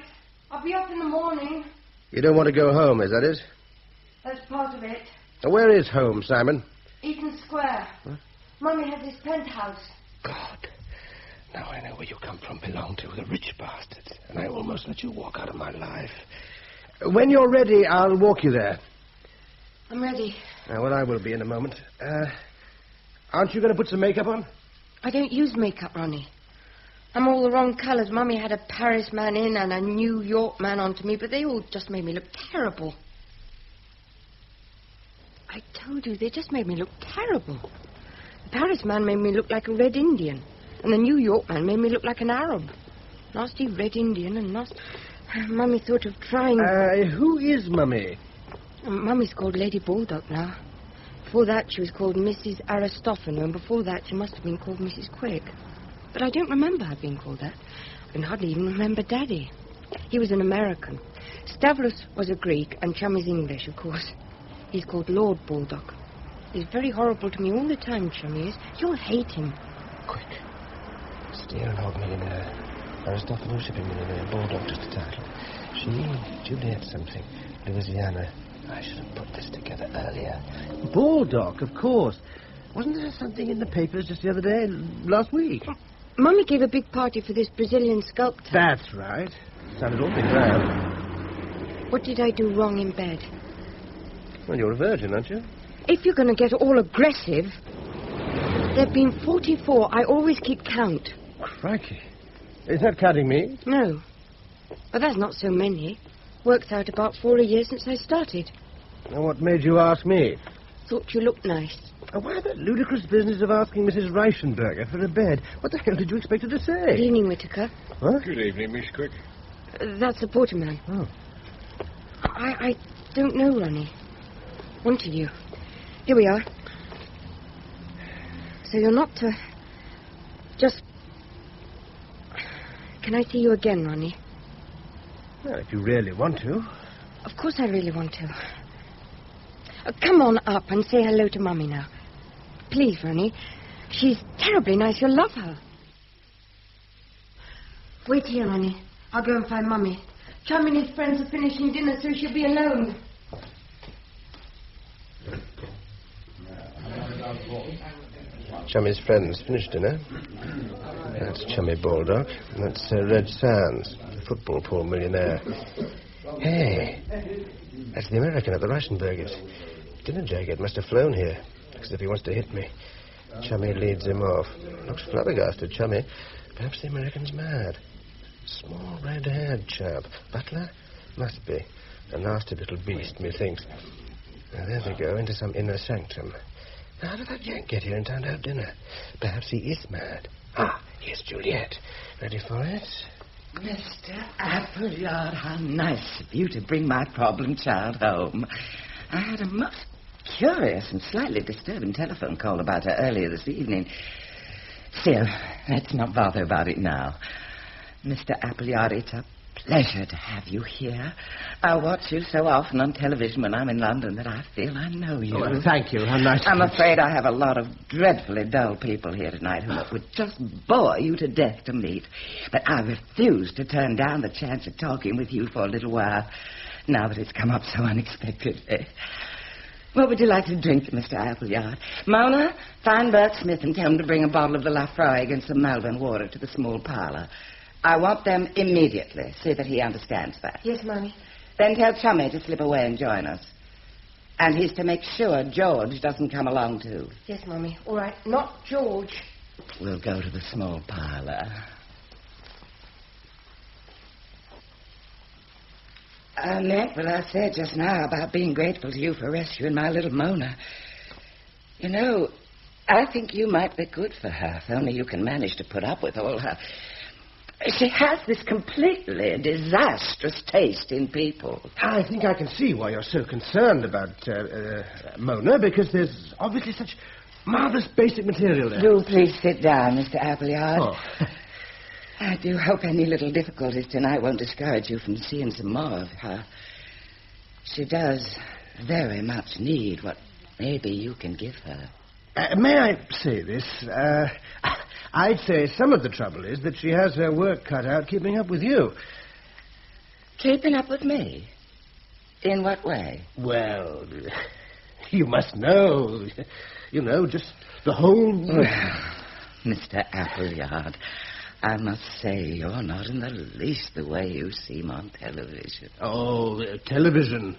I'll be up in the morning. You don't want to go home, is that it? That's part of it. Now, where is home, Simon? Eaton Square. Huh? Mummy has this penthouse. God. Now I know where you come from, belong to, the rich bastards. And I almost let you walk out of my life. When you're ready, I'll walk you there. I'm ready. Well, I will be in a moment. Aren't you going to put some makeup on? I don't use makeup, Ronnie. I'm all the wrong colours. Mummy had a Paris man in and a New York man onto me, but they all just made me look terrible. I told you, they just made me look terrible. The Paris man made me look like a Red Indian. And the New York man made me look like an Arab. Nasty Red Indian and nasty... Mummy thought of trying... Who is Mummy? Mummy's called Lady Baldock now. Before that, she was called Mrs. Aristophanou, and before that, she must have been called Mrs. Quick. But I don't remember her being called that. I can hardly even remember Daddy. He was an American. Stavros was a Greek, and Chummy's English, of course. He's called Lord Baldock. He's very horrible to me all the time, Chummy is. You'll hate him. Quick. Steer and hog millionaire. Aristotle shipping millionaire. Baldock, just a title. She, Juliet something. Louisiana. I should have put this together earlier. Baldock, of course. Wasn't there something in the papers just the other day, last week? Mummy gave a big party for this Brazilian sculptor. That's right. Sounded awfully grand. What did I do wrong in bed? Well, you're a virgin, aren't you? If you're going to get all aggressive, there've been 44. I always keep count. Crikey. Is that counting me? No. But that's not so many. Works out about 4 a year since I started. Now, what made you ask me? Thought you looked nice. Why that ludicrous business of asking Mrs. Reichenberger for a bed? What the hell did you expect her to say? Good evening, Whittaker. What? Good evening, Miss Quick. That's the porterman. Oh. I don't know, Ronnie. Wanted you. Here we are. So you're not just... Can I see you again, Ronnie? Well, if you really want to. Of course I really want to. Come on up and say hello to Mummy now. Please, Ronnie. She's terribly nice. You'll love her. Wait here, Ronnie. I'll go and find Mummy. Chum and his friends are finishing dinner, so she'll be alone. Chummy's friends finished dinner. That's Chummy Baldock. And that's Red Sands, the football poor millionaire. Hey, that's the American at the Reichenbergers. Dinner jacket must have flown here. Looks as if he wants to hit me. Chummy leads him off. Looks flabbergasted, Chummy. Perhaps the American's mad. Small red-haired chap. Butler? Must be. A nasty little beast, methinks. Now, there we go, into some inner sanctum. Now, how did that Yank get here in time to have dinner? Perhaps he is mad. Ah, here's Juliet. Ready for it? Mr. Appleyard, how nice of you to bring my problem child home. I had a most curious and slightly disturbing telephone call about her earlier this evening. Still, let's not bother about it now. Mr. Appleyard, it's a pleasure to have you here. I watch you so often on television when I'm in London that I feel I know you. Oh, well, thank you. How nice. I'm afraid I have a lot of dreadfully dull people here tonight whom it would just bore you to death to meet. But I refuse to turn down the chance of talking with you for a little while, now that it's come up so unexpectedly. What would you like to drink, Mr. Appleyard? Mona, find Bert Smith and tell him to bring a bottle of the Lafroig and some Malvern water to the small parlour. I want them immediately. See that he understands that. Yes, Mummy. Then tell Chummy to slip away and join us. And he's to make sure George doesn't come along, too. Yes, Mummy. All right. Not George. We'll go to the small parlour. I meant what I said just now about being grateful to you for rescuing my little Mona. You know, I think you might be good for her, if only you can manage to put up with all her... She has this completely disastrous taste in people. I think I can see why you're so concerned about Mona, because there's obviously such marvellous basic material there. Do please sit down, Mr. Appleyard. Oh. I do hope any little difficulties tonight won't discourage you from seeing some more of her. She does very much need what maybe you can give her. May I say this? I'd say some of the trouble is that she has her work cut out keeping up with you. Keeping up with me? In what way? Well, you must know. You know, just the whole... Well, Mr. Appleyard, I must say you're not in the least the way you seem on television. Oh, television.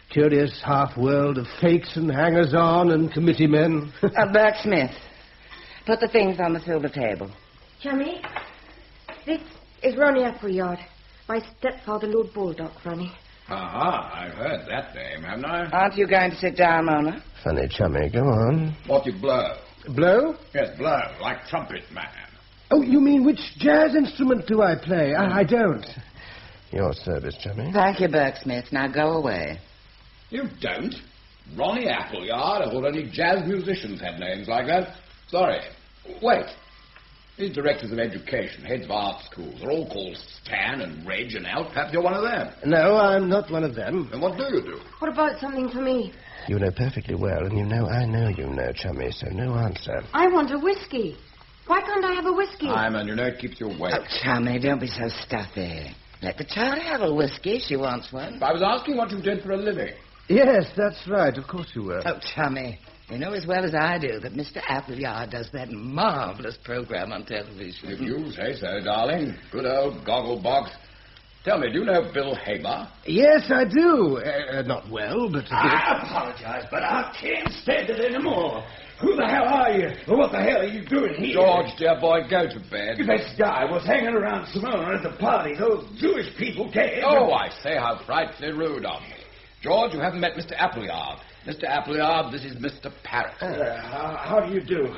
Curious half-world of fakes and hangers-on and committee men. Bert Smith, put the things on the silver table. Chummy, this is Ronnie Appleyard. My stepfather, Lord Baldock, Ronnie. Aha, I've heard that name, haven't I? Aren't you going to sit down, Mona? Funny, Chummy, go on. What you blow? Blow? Yes, blow, like trumpet man. Oh, you mean which jazz instrument do I play? I don't. Your service, Chummy. Thank you, Bert Smith. Now go away. You don't? Ronnie Appleyard? I thought only jazz musicians had names like that. Sorry. Wait. These directors of education, heads of art schools, are all called Stan and Reg and Al. Perhaps you're one of them. No, I'm not one of them. Then what do you do? What about something for me? You know perfectly well, and you know I know you know, chummy, so no answer. I want a whiskey. Why can't I have a whiskey? Simon, you know it keeps you awake. Oh, chummy, don't be so stuffy. Let the child have a whiskey if she wants one. I was asking what you did for a living. Yes, that's right. Of course you were. Oh, chummy, you know as well as I do that Mr. Appleyard does that marvelous program on television. If you say so, darling. Good old Gogglebox. Tell me, do you know Bill Haber? Yes, I do. Not well, but... I apologize, but I can't stand it anymore. Who the hell are you? Or what the hell are you doing here? George, dear boy, go to bed. This guy was hanging around Simona at the party. Those Jewish people came. Oh, I say, how frightfully rude of me. George, you haven't met Mr. Appleyard. Mr. Appleyard, this is Mr. Parrott. How do you do?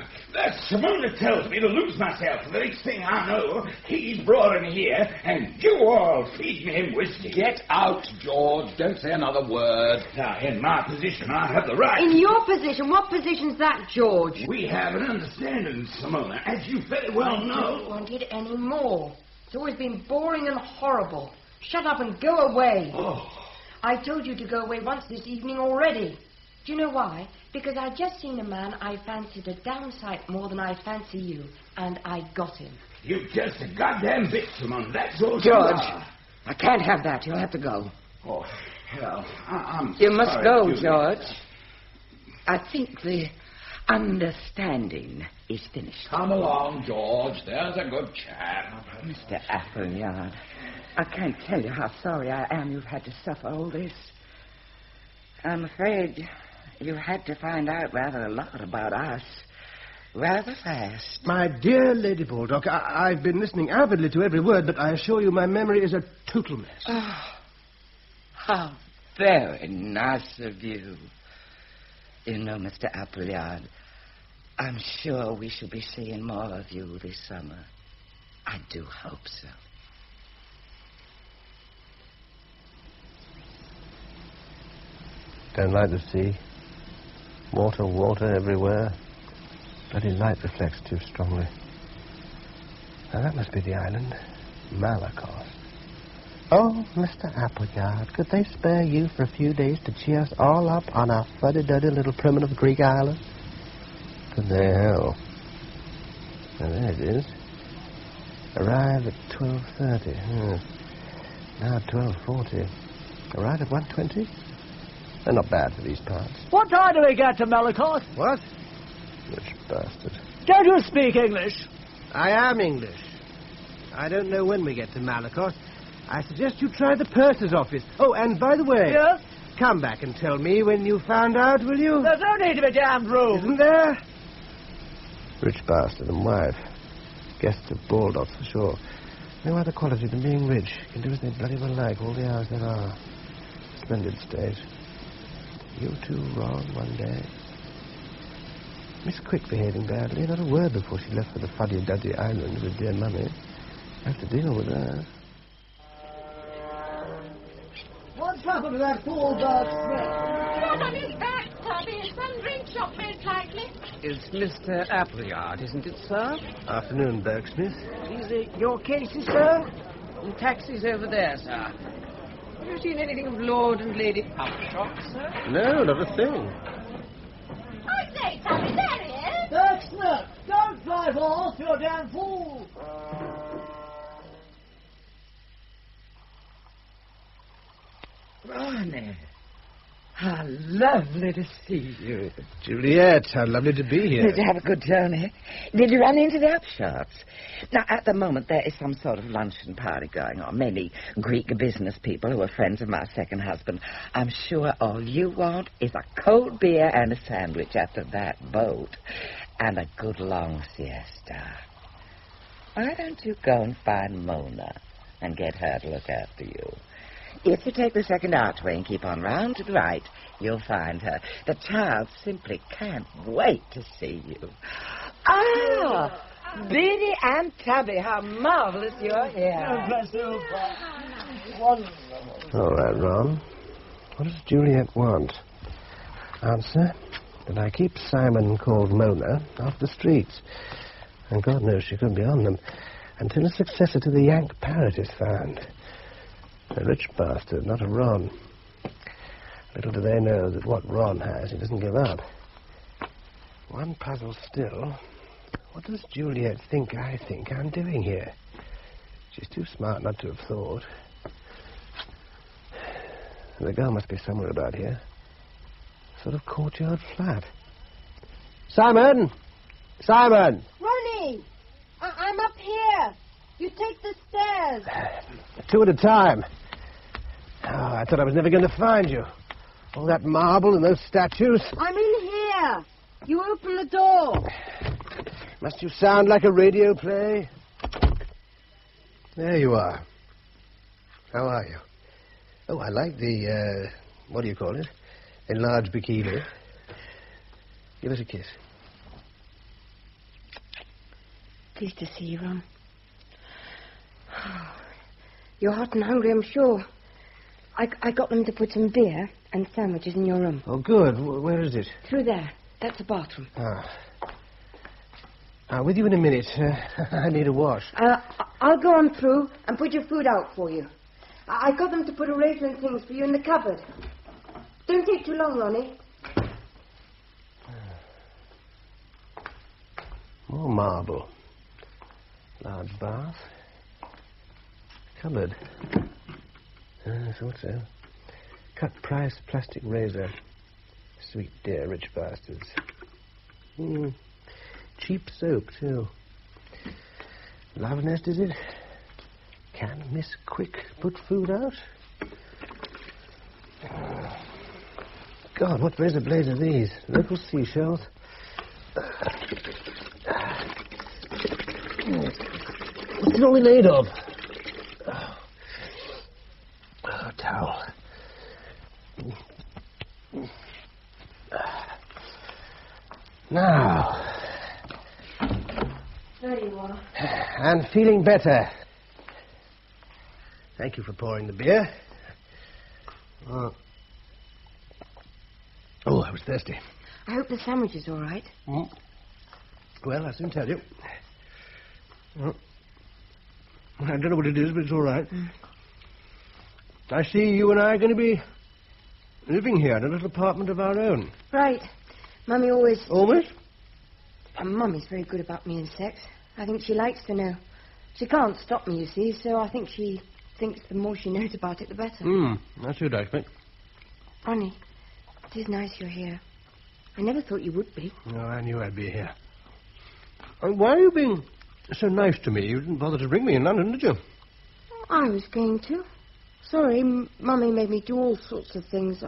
Simona tells me to lose myself. The next thing I know, he's brought him here, and you all feed me whiskey. Get out, George. Don't say another word. Now, in my position, I have the right. In your position? What position's that, George? We have an understanding, Simona, as you very well know. I don't want it any more. It's always been boring and horrible. Shut up and go away. Oh. I told you to go away once this evening already. Do you know why? Because I'd just seen a man I fancied a damn sight more than I fancy you, and I got him. You're just a goddamn bitch, Simone. That's all. George, I can't have that. You'll have to go. Oh, hell, I'm You must sorry go, to do George. this. I think the understanding is finished. Come along, George. There's a good chap. Mr. Appleyard, I can't tell you how sorry I am you've had to suffer all this. I'm afraid you had to find out rather a lot about us rather fast. My dear Lady Baldock, I've been listening avidly to every word, but I assure you my memory is a total mess. Oh, how very nice of you. You know, Mr. Appleyard, I'm sure we shall be seeing more of you this summer. I do hope so. Don't like the sea. Water everywhere. Bloody light reflects too strongly. Now, that must be the island. Malakos. Oh, Mr. Appleyard, could they spare you for a few days to cheer us all up on our fuddy-duddy little primitive Greek island? Could they hell? Now, there it is. Arrive at 12:30. Now 12:40. Arrive at 1:20? They're not bad for these parts. What time do we get to Malakos? What? Which bastard. Don't you speak English? I am English. I don't know when we get to Malakos. I suggest you try the purser's office. Oh, and by the way... Yes? Come back and tell me when you found out, will you? There's no need to be damned rude. Isn't there? Rich bastard and wife. Guests of Baldock, for sure. No other quality than being rich. Can do as they bloody well like all the hours there are. Splendid state. You two wrong one day. Miss Quick behaving badly. Not a word before she left for the fuddy-duddy island with dear Mummy. Have to deal with her. What's happened to that poor dog Smith? Not on his back, Tubby. Some drink shop, most likely. It's Mr. Appleyard, isn't it, sir? Afternoon, Bergsmith. Is it your cases, sir? The taxi's over there, sir. Have you seen anything of Lord and Lady Upshot, sir? No, not a thing. I say, Tubby, there he is. Bergsmith, don't drive off, you damn fool. Ronnie, how lovely to see you. Juliet, how lovely to be here. Did you have a good journey? Did you run into the Upshots? Now, at the moment, there is some sort of luncheon party going on. Many Greek business people who are friends of my second husband. I'm sure all you want is a cold beer and a sandwich after that boat. And a good long siesta. Why don't you go and find Mona and get her to look after you? If you take the second archway and keep on round to the right, you'll find her. The child simply can't wait to see you. Ah! Biddy and Tubby, how marvelous you're here. Bless you. Wonderful. All right, Ron. What does Juliet want? Answer, that I keep Simon called Mona off the streets. And God knows she couldn't be on them until a successor to the Yank parrot is found. A rich bastard, not a Ron. Little do they know that what Ron has, he doesn't give up. One puzzle still. What does Juliet think I'm doing here? She's too smart not to have thought. The girl must be somewhere about here. Sort of courtyard flat. Simon! Simon! Ronnie! I'm up here. You take the stairs. 2 at a time. Oh, I thought I was never going to find you. All that marble and those statues. I'm in here. You open the door. Must you sound like a radio play? There you are. How are you? Oh, I like the, what do you call it? Enlarged bikini. Give us a kiss. Pleased to see you, Ron. You're hot and hungry, I'm sure. I got them to put some beer and sandwiches in your room. Oh, good. Where is it? Through there. That's the bathroom. I'll with you in a minute. I need a wash. I'll go on through and put your food out for you. I got them to put a razor and things for you in the cupboard. Don't take too long, Ronnie. More marble. Large bath. Cupboard. I thought so. Cut price plastic razor. Sweet dear rich bastards. Cheap soap, too. Love nest, is it? Can Miss Quick put food out? God, what razor blades are these? Local seashells. What's it all made of? Oh, towel. Now. There you are. And feeling better. Thank you for pouring the beer. Oh, I was thirsty. I hope the sandwich is all right. Well, I'll soon tell you. I don't know what it is, but it's all right. I see you and I are going to be living here in a little apartment of our own. Right. Mummy always... Always? Mummy's very good about me and sex. I think she likes to know. She can't stop me, you see, so I think she thinks the more she knows about it, the better. That's good, I expect. Ronnie, it is nice you're here. I never thought you would be. No, I knew I'd be here. Why are you being so nice to me? You didn't bother to bring me in London, did you? I was going to. Sorry, Mummy made me do all sorts of things.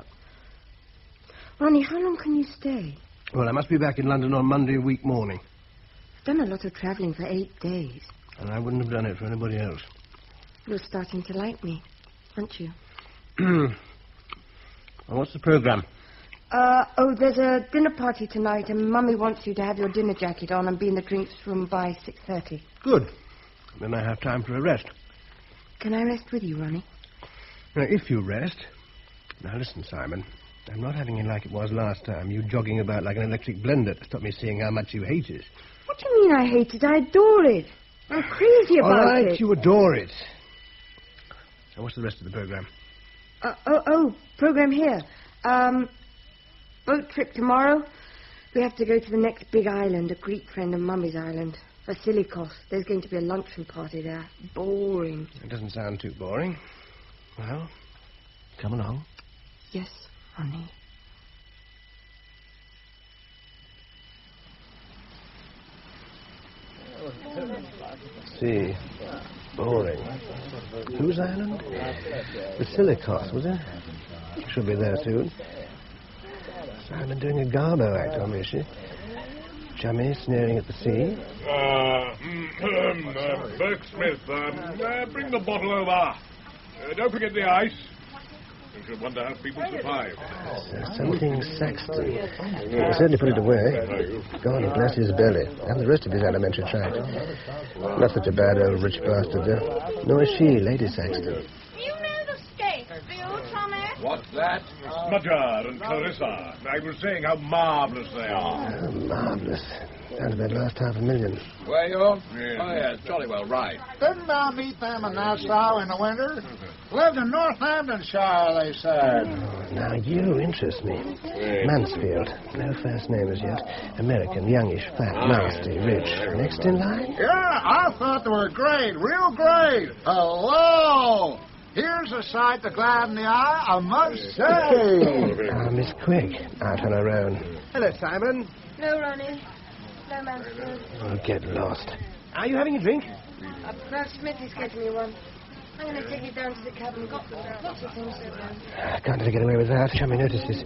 Ronnie, how long can you stay? Well, I must be back in London on Monday week morning. I've done a lot of travelling for 8 days. And I wouldn't have done it for anybody else. You're starting to like me, aren't you? Well, what's the programme? There's a dinner party tonight, and Mummy wants you to have your dinner jacket on and be in the drinks room by 6:30. Good. Then I have time for a rest. Can I rest with you, Ronnie? Now, if you rest... Now, listen, Simon. I'm not having it like it was last time, you jogging about like an electric blender to stop me seeing how much you hate it. What do you mean I hate it? I adore it. I'm crazy about it. All right, you adore it. So what's the rest of the programme? Programme here. Boat trip tomorrow. We have to go to the next big island, a Greek friend of Mummy's island. Vasilikos. There's going to be a luncheon party there. Boring. It doesn't sound too boring. Well, come along. Yes, Ronnie. See. Boring. Whose island? Vasilikos, was it? She'll be there soon. Simon doing a Garbo act on me, is she? Chummy sneering at the sea. Bergsmith, bring the bottle over. Don't forget the ice. You should wonder how people survive. Something Saxton. He'll certainly put it away. God bless his belly. And the rest of his elementary tract. Not such a bad old rich bastard, though. Nor is she, Lady Saxton. You know the skates, do you, Tommy? What's that? Smudger and Clarissa. I was saying how marvellous they are. Oh, marvellous. Down to that last $500,000. Were you? Oh, yes, jolly well right. Didn't I meet them in Nassau in the winter? Lived in Northamptonshire, they said. Oh, now you interest me. Mansfield. No first name as yet. American, youngish, fat, nasty, rich. Next in line? Yeah, I thought they were great. Real great. Hello! Here's a sight to gladden the eye, I must say. Miss Quigg, out on her own. Hello, Simon. No, Ronnie. No, Mansfield. Oh, get lost. Are you having a drink? Perhaps Smith is getting me one. I'm going to take you down to the cabin. Got lots of things to do. I can't let her get away without. Chummy notices.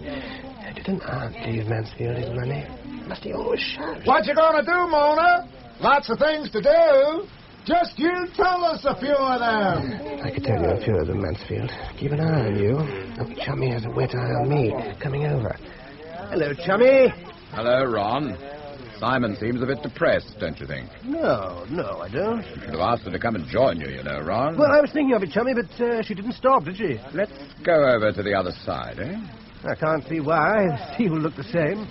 Did an aunt leave Mansfield his money? Must he always shout? What you gonna do, Mona? Lots of things to do. Just you tell us a few of them. I could tell you a few of them, Mansfield. Keep an eye on you. Oh, Chummy has a wet eye on me. Coming over. Hello, Chummy. Hello, Ron. Simon seems a bit depressed, don't you think? No, I don't. You should have asked her to come and join you, you know, Ron. Well, I was thinking of it, Chummy, but she didn't stop, did she? Let's go over to the other side, eh? I can't see why. The sea will look the same.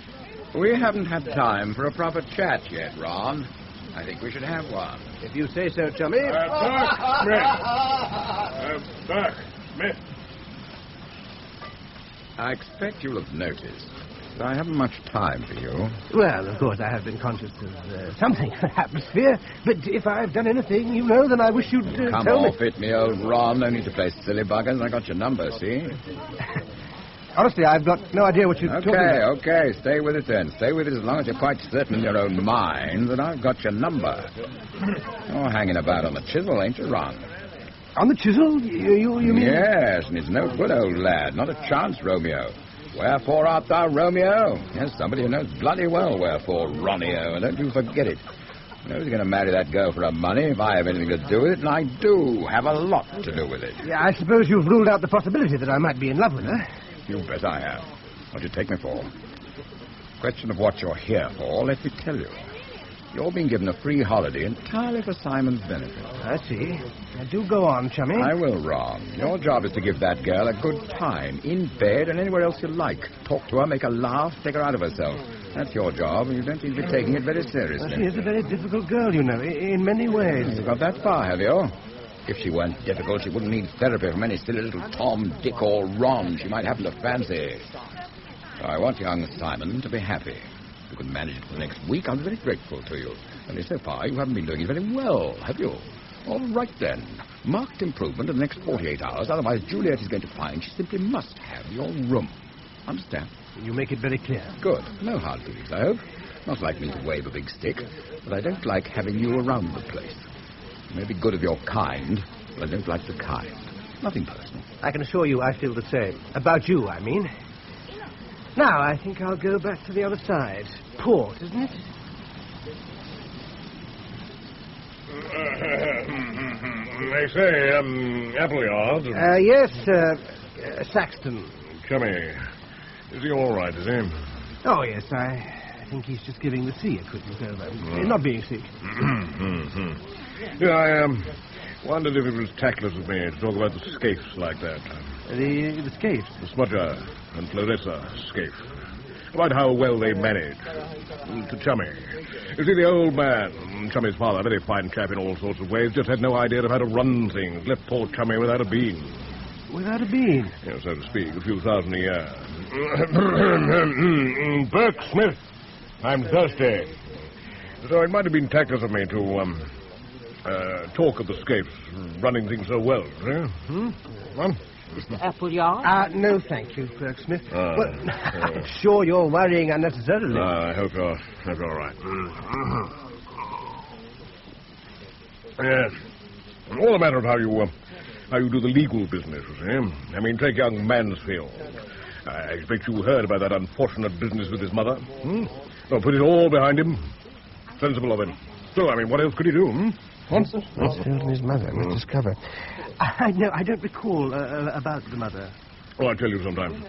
We haven't had time for a proper chat yet, Ron. I think we should have one. If you say so, Chummy. Doc, Smith. I expect you'll have noticed that I haven't much time for you. Well, of course, I have been conscious of something, atmosphere. But if I've done anything, you know, then I wish you'd Come tell off it, me old Ron. No need to play silly buggers. I got your number, see? Honestly, I've got no idea what you're talking about. Okay. Stay with it then. Stay with it as long as you're quite certain in your own mind that I've got your number. You're hanging about on the chisel, ain't you, Ron? On the chisel? You mean? Yes, and it's no good, old lad. Not a chance, Romeo. Wherefore art thou, Romeo? Yes, somebody who knows bloody well wherefore, Ronio, and don't you forget it. You know, he's going to marry that girl for her money if I have anything to do with it, and I do have a lot to do with it. Yeah, I suppose you've ruled out the possibility that I might be in love with her. You bet I have. What do you take me for? Question of what you're here for, let me tell you. You're being given a free holiday entirely for Simon's benefit. I see. Now, do go on, Chummy. I will, Ron. Your job is to give that girl a good time, in bed and anywhere else you like. Talk to her, make her laugh, take her out of herself. That's your job, and you don't seem to be taking it very seriously. Well, she is a very difficult girl, you know, in many ways. You've got that far, have you? If she weren't difficult, she wouldn't need therapy from any silly little Tom, Dick, or Ron she might happen to fancy. So I want young Simon to be happy. If you can manage it for the next week, I'll be very grateful to you. Only so far, you haven't been doing it very well, have you? All right, then. Marked improvement in the next 48 hours. Otherwise, Juliet is going to find she simply must have your room. Understand? You make it very clear. Good. No hard feelings, I hope. Not like me to wave a big stick, but I don't like having you around the place. You may be good of your kind, but I don't like the kind. Nothing personal. I can assure you I feel the same. About you, I mean. Now, I think I'll go back to the other side. Port, isn't it? They say, Appleyard. Yes, Saxton. Chummy. Is he all right, is he? Oh, yes, I think he's just giving the sea a quick look over. Not being sick. Yeah, I wondered if it was tactless of me to talk about the scapes like that. The scapes? The Smudger and Clarissa scapes. About how well they manage. To Chummy. You see, the old man, Chummy's father, a very fine chap in all sorts of ways, just had no idea of how to run things. Left poor Chummy without a bean. Without a bean? Yeah, so to speak, a few thousand a year. Burke Smith, I'm thirsty. So it might have been tactless of me to talk of the scapes running things so well, eh? What? Mr. Appleyard? No, thank you, Burke Smith. I'm sure you're worrying unnecessarily. I hope you're all right. Yes. All a matter of how you do the legal business, you see. I mean, take young Mansfield. I expect you heard about that unfortunate business with his mother. Well, put it all behind him. Sensible of him. Still, I mean, what else could he do? Mansfield and his mother must discover. I don't recall about the mother. Oh, I'll tell you sometime.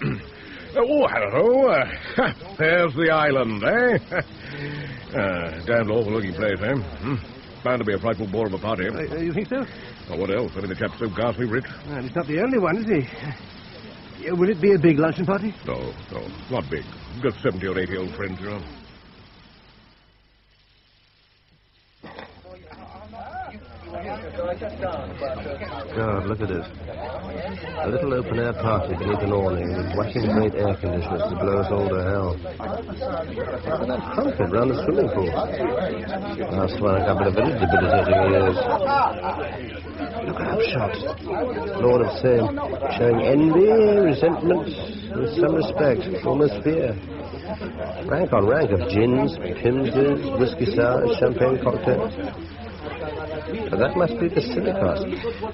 Oh, hello. There's the island, eh? Damned awful-looking place, eh? Bound to be a frightful bore of a party. You think so? Well, what else? I mean, the chap's so ghastly rich. Well, he's not the only one, is he? Will it be a big luncheon party? No, not big. Just 70 or 80 old friends, you know. God, look at it. A little open-air party beneath an awning with whacking great air conditioners to blow us all to hell. Look at that trumpet round the swimming pool. I'll swear a couple of very debilitating years. Look at Upshot. Lord of Sin. Showing envy, resentment, with some respect, almost fear. Rank on rank of gins, Pimses, whiskey sours, champagne cocktails. But that must be the Silicos,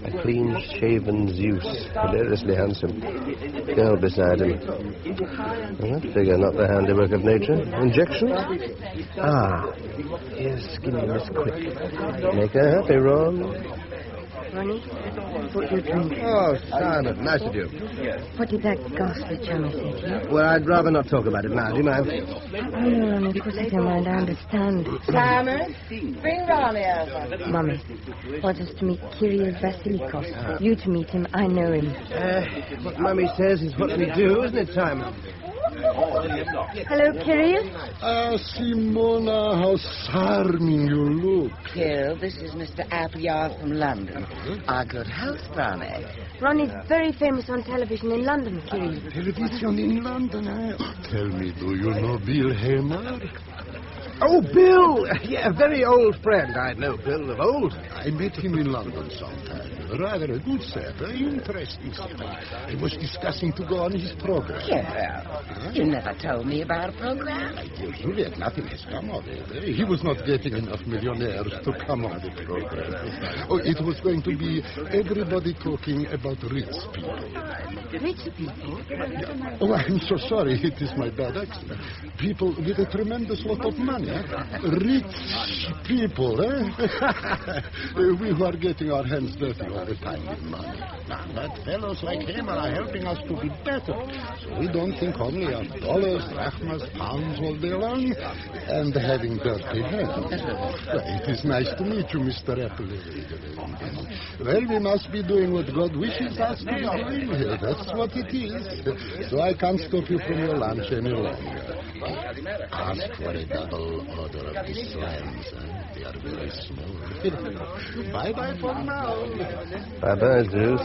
a clean-shaven Zeus, hilariously handsome. Girl beside him. Well, that figure not the handiwork of nature. Injections? Ah, here's skinny Miss Quick. Make her happy, Ron. Ronnie, what you drink? Oh, Simon, nice of you. What did that ghastly chummy say to you? Well, I'd rather not talk about it now, do you mind? Oh, no, Ronnie, of course I don't mind. I understand. Simon, bring Ronnie over. Mummy, want us to meet Kyrios Vasilikos. You to meet him, I know him. What Mummy says is what we do, isn't it, Simon? Hello, Kyrios. Simona, how charming you look. Kirill, this is Mr. Appleyard from London. Our good host, Ronnie. Ronnie's very famous on television in London, Kyrios. Television in London, eh? Tell me, do you know Bill Hamer? Oh, Bill! Yeah, a very old friend. I know Bill of old. I met him in London sometime. Rather a good set, interesting set. I was discussing to go on his program. Yeah, you never told me about a program. I tell Juliet, nothing has come of it. He was not getting enough millionaires to come on the program. Oh, it was going to be everybody talking about rich people. Rich people? Yeah. Oh, I'm so sorry. It is my bad accent. People with a tremendous lot of money. Rich people, eh? We who are getting our hands dirty all the time with money. Now, but fellows like him are helping us to be better. So we don't think only of dollars, drachmas, pounds all day long, and having dirty hands. Well, it is nice to meet you, Mr. Appley. Well, we must be doing what God wishes us to be doing here. That's what it is. So I can't stop you from your lunch any longer. Ask for a double order of the slams. They are very small. Bye-bye for now. Bye-bye, Zeus.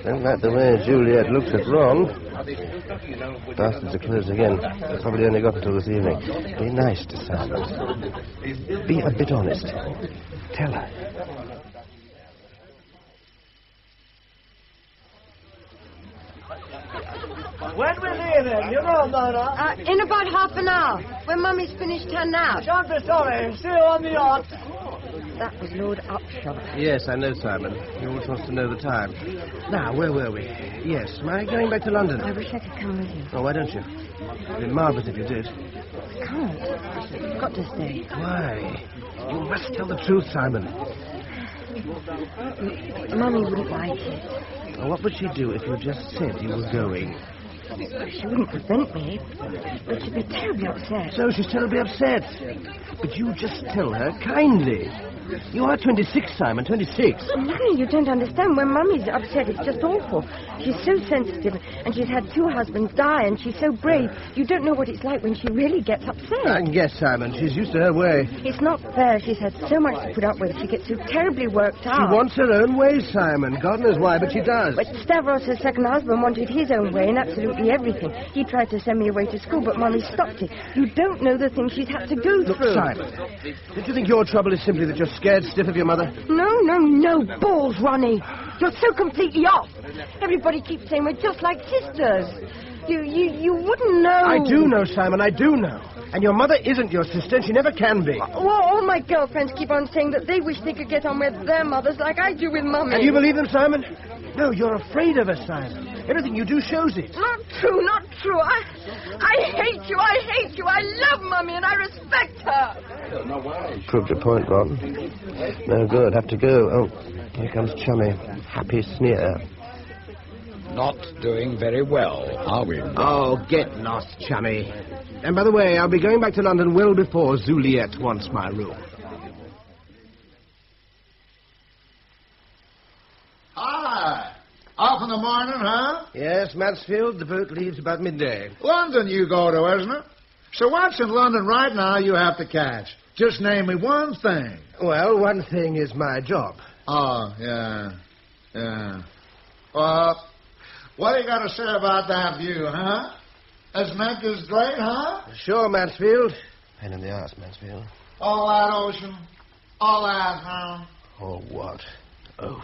Don't like the way Juliet looks at Ron. Bastards are closed again. They've probably only got until this evening. Be nice to Simon. Be a bit honest. Tell her. When we're leaving, you know, Mona. In about half an hour, when Mummy's finished her nap. Don't be sorry. See you on the yacht. That was Lord Upshot. Yes, I know, Simon. He always wants to know the time. Now, where were we? Yes, am I going back to London? I wish I could come with you. Oh, why don't you? It'd be marvellous if you did. I can't. I've got to stay. Why? You must tell the truth, Simon. Mummy wouldn't like it. Well, what would she do if you just said you were going? She wouldn't prevent me, but she'd be terribly upset. So she's terribly upset. But you just tell her kindly. You are 26, Simon, 26. Mummy, you don't understand. When Mummy's upset, it's just awful. She's so sensitive, and she's had 2 husbands die, and she's so brave. You don't know what it's like when she really gets upset. I can guess, Simon. She's used to her way. It's not fair. She's had so much to put up with. She gets so terribly worked out. She wants her own way, Simon. God knows why, but she does. But Stavros, her second husband, wanted his own way in absolutely everything. He tried to send me away to school, but Mummy stopped it. You don't know the things she's had to go Look, through. Simon, don't you think your trouble is simply that you're scared stiff of your mother? No. Balls, Ronnie. You're so completely off. Everybody keeps saying we're just like sisters. You wouldn't know. I do know, Simon, I do know. And your mother isn't your sister, and she never can be. Well, all my girlfriends keep on saying that they wish they could get on with their mothers like I do with Mummy. And you believe them, Simon? No, you're afraid of her, Simon. Everything you do shows it. Not true. I hate you. I love Mummy, and I respect her. Proved your point, Ron. No good. Have to go. Oh, here comes Chummy. Happy sneer. Not doing very well, are we? Oh, get lost, Chummy. And by the way, I'll be going back to London well before Juliet wants my room. Hi. Off in the morning, huh? Yes, Mansfield. The boat leaves about midday. London you go to, isn't it? So what's in London right now you have to catch? Just name me one thing. Well, one thing is my job. Oh, yeah. Well, what do you got to say about that view, huh? This neck is great, huh? Sure, Mansfield. Pain in the arse, Mansfield. All that ocean. All that, huh? Oh, what? Oof.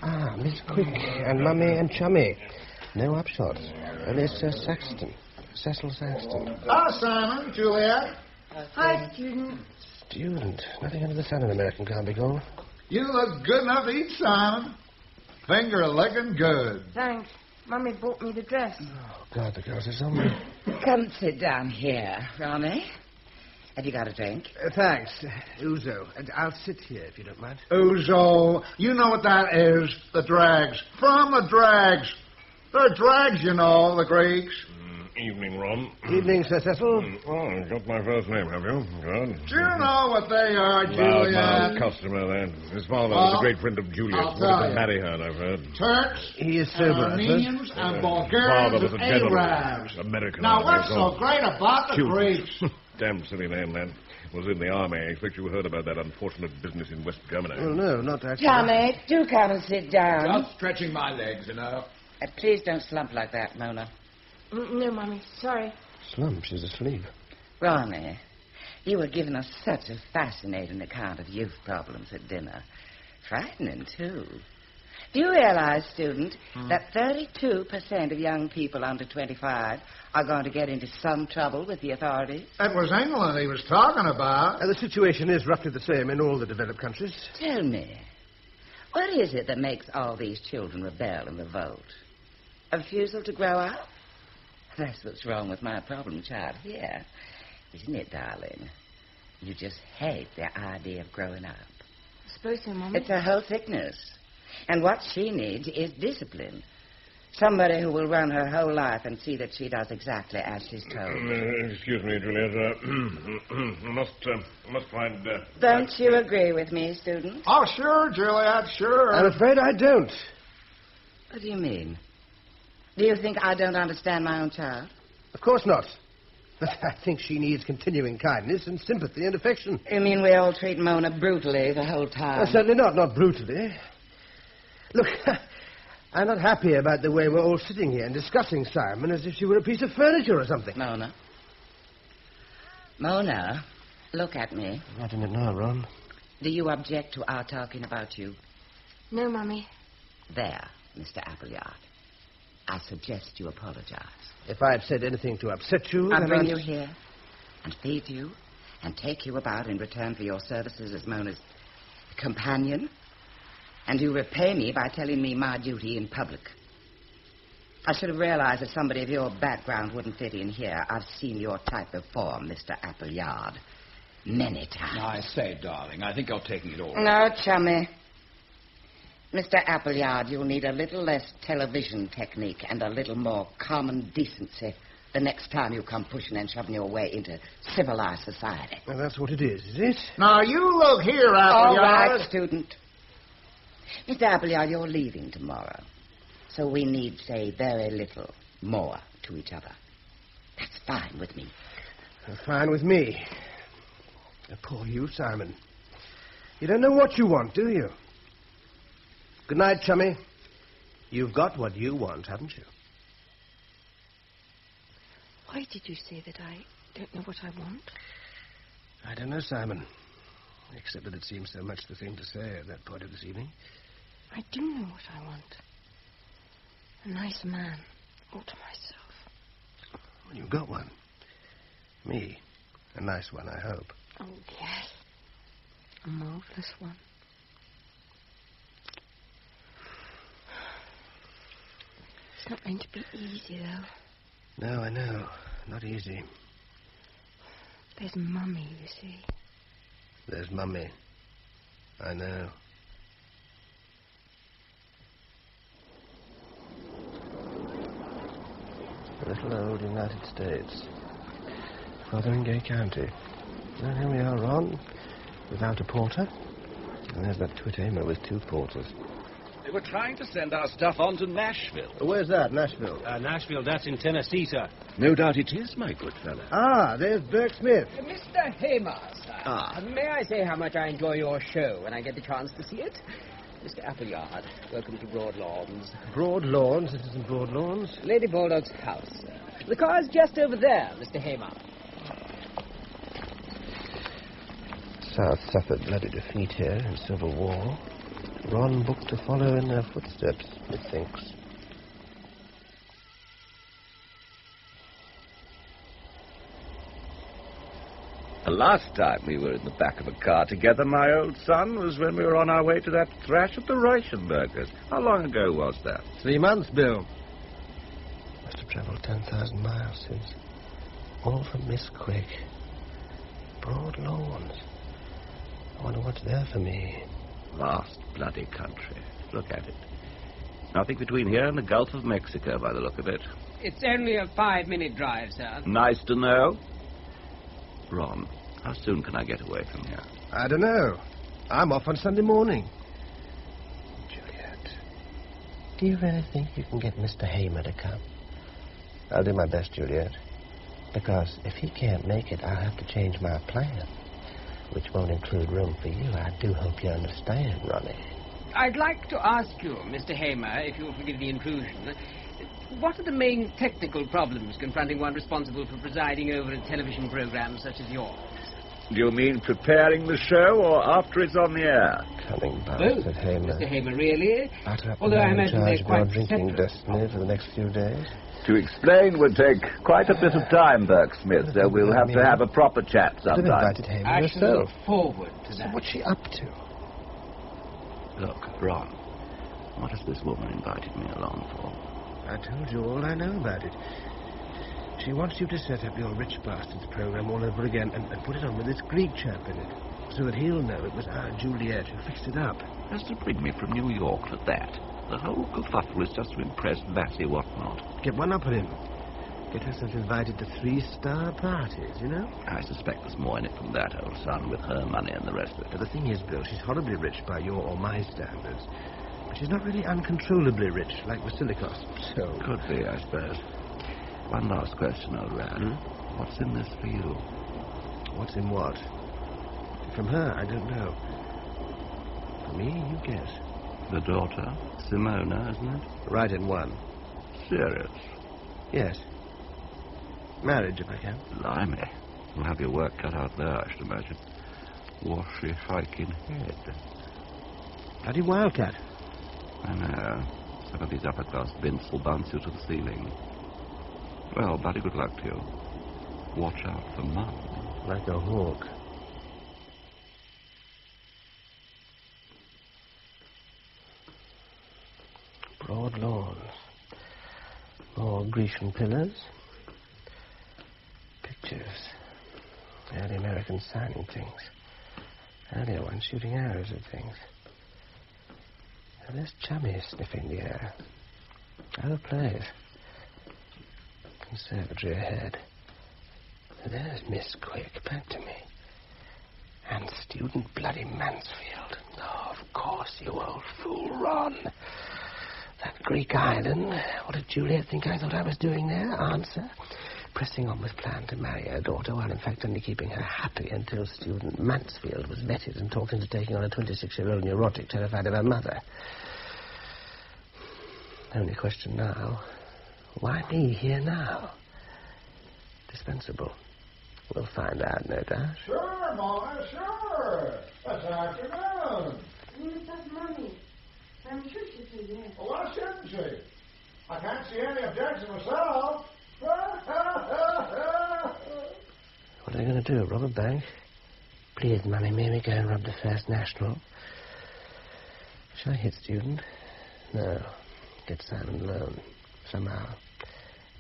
Ah, Miss Quick and Mummy and Chummy. No upshots. Only Sir Saxton. Cecil Saxton. Hi, Simon, Juliet. Hi, student. Student. Nothing under the sun in American can't be called. You look good enough to eat, Simon. Finger licking good. Thanks. Mummy bought me the dress. Oh, God, the girls are somewhere. Come sit down here, Ronnie. Have you got a drink? Thanks. Ouzo. And I'll sit here, if you don't mind. Ouzo. You know what that is. The dregs. From the dregs. They're dregs, you know, the Greeks. Evening, Ron. Evening, Sir Cecil. Oh, you got my first name, have you? Good. Do you know what they are, Juliet? Loud customer, then. His father was a great friend of Juliet's. Wanted to marry her, I've heard. Turks, he is sober, Armenians, and father Bulgarians was a and gentleman. Arabs. American. Now, what's so great about the Greeks? Damn silly name, that. Was in the army. I expect you heard about that unfortunate business in West Germany. Oh, no, not actually. Tommy, do come and sit down. Just stretching my legs, you know. Please don't slump like that, Mona. No, Mummy, sorry. Slump, she's asleep. Ronnie, you were giving us such a fascinating account of youth problems at dinner. Frightening, too. Do you realize, student, that 32% of young people under 25 are going to get into some trouble with the authorities? That was England he was talking about. The situation is roughly the same in all the developed countries. Tell me, what is it that makes all these children rebel and revolt? A refusal to grow up? That's what's wrong with my problem child here. Isn't it, darling? You just hate the idea of growing up. I suppose so, Mummy. It's a whole sickness. And what she needs is discipline. Somebody who will run her whole life and see that she does exactly as she's told. Excuse me, Juliet. Must find... Don't you agree with me, student? Oh, sure, Juliet, sure. I'm afraid I don't. What do you mean? Do you think I don't understand my own child? Of course not. But I think she needs continuing kindness and sympathy and affection. You mean we all treat Mona brutally the whole time? Certainly not brutally. Look, I'm not happy about the way we're all sitting here and discussing Simon as if she were a piece of furniture or something. Mona, look at me. Not in it now, Ron. Do you object to our talking about you? No, Mummy. There, Mr. Appleyard. I suggest you apologize. If I had said anything to upset you... I'll bring you here and feed you and take you about in return for your services as Mona's companion. And you repay me by telling me my duty in public. I should have realized that somebody of your background wouldn't fit in here. I've seen your type before, Mr. Appleyard. Many times. I say, darling, I think you're taking it all. No, chummy. Mr. Appleyard, you'll need a little less television technique and a little more common decency the next time you come pushing and shoving your way into civilized society. Well, that's what it is it? Now, you look here, Appleyard. All right, student. Mr. Appleyard, you're leaving tomorrow. So we need say very little more to each other. That's fine with me. Fine with me. Poor you, Simon. You don't know what you want, do you? Good night, chummy. You've got what you want, haven't you? Why did you say that I don't know what I want? I don't know, Simon. Except that it seems so much the thing to say at that point of this evening. I do know what I want. A nice man all to myself. Well, you've got one. Me. A nice one, I hope. Oh, yes. A marvelous one. It's not going to be easy, though. No, I know. Not easy. There's Mummy, you see. There's Mummy. I know. The little old United States. Fotheringay County. And here we are, Ron, without a porter. And there's that twit-aimer with 2 porters. They were trying to send our stuff on to Nashville. Where's that, Nashville? Nashville, that's in Tennessee, sir. No doubt it is, my good fellow. Ah, there's Burke Smith. Mr. Hamer, sir. May I say how much I enjoy your show when I get the chance to see it? Mr. Appleyard, welcome to Broad Lawns. Broad Lawns? It isn't Broad Lawns. Lady Baldock's house, sir. The car's just over there, Mr. Hamer. South suffered bloody defeat here in Civil War. Ron booked to follow in their footsteps, methinks. The last time we were in the back of a car together, my old son, was when we were on our way to that thrash at the Reichenbergers. How long ago was that? 3 months, Bill. Must have travelled 10,000 miles since. All from Miss Quick. Broad Lawns. I wonder what's there for me. Vast bloody country. Look at it. Nothing between here and the Gulf of Mexico, by the look of it. It's only a 5-minute drive, sir. Nice to know. Ron, how soon can I get away from here? I don't know. I'm off on Sunday morning. Juliet, do you really think you can get Mr. Hamer to come? I'll do my best, Juliet. Because if he can't make it, I'll have to change my plan. Which won't include room for you. I do hope you understand, Ronnie. I'd like to ask you, Mr. Hamer, if you'll forgive the intrusion, what are the main technical problems confronting one responsible for presiding over a television program such as yours? Do you mean preparing the show or after it's on the air? Coming bastard, Hamer. Mr. Hamer, really? Utter up Although I in imagine charge they're of your quite drinking separate. destiny for the next few days. To explain would take quite a bit of time, Bergsmith, so we'll have to have a proper chat You've sometime. invited Hamer I shall yourself. look forward to that. What's she up to? Look, Ron, what has this woman invited me along for? I told you all I know about it. She wants you to set up your Rich Bastards program all over again and put it on with this Greek chap in it, so that he'll know it was our Juliet who fixed it up. Has to bring me from New York for that. The whole kerfuffle is just to impress Lassie Whatnot. Get one up on him. Get herself invited to 3-star parties, you know? I suspect there's more in it from that, old son, with her money and the rest of it. But the thing is, Bill, she's horribly rich by your or my standards. But she's not really uncontrollably rich, like Vasilikos. So... Could be, I suppose. One last question, old Rad. What's in this for you? What's in what? From her, I don't know. For me, you guess. The daughter, Simona, isn't it? Right in one. Serious? Yes. Marriage, if I can. Blimey. You'll have your work cut out there, I should imagine. Washy, hiking head. Bloody wildcat. I know. Some of these upper-class bints will bounce you to the ceiling. Well, bloody good luck to you. Watch out for Mum. Like a hawk. Broad lawns. More Grecian pillars. Pictures. Early Americans signing things. Earlier ones shooting arrows at things. And there's Chummy sniffing the air. Oh, place. Conservatory ahead. There's Miss Quick, back to me. And student bloody Mansfield. Oh, of course, you old fool, Ron. That Greek island. What did Juliet think I thought I was doing there? Answer. Pressing on with plan to marry her daughter, while in fact only keeping her happy until student Mansfield was vetted and talked into taking on a 26-year-old neurotic terrified of her mother. Only question now, why me here now? Dispensable. We'll find out, no doubt. Sure, Mama, sure. That's afternoon. That's Mommy. I'm sure she'd say yes. Well, why shouldn't she? I can't see any objection myself. What are they going to do, rob a bank? Please, Mummy, may we go and rob the First National? Shall I hit student? No. Get Simon alone. Somehow.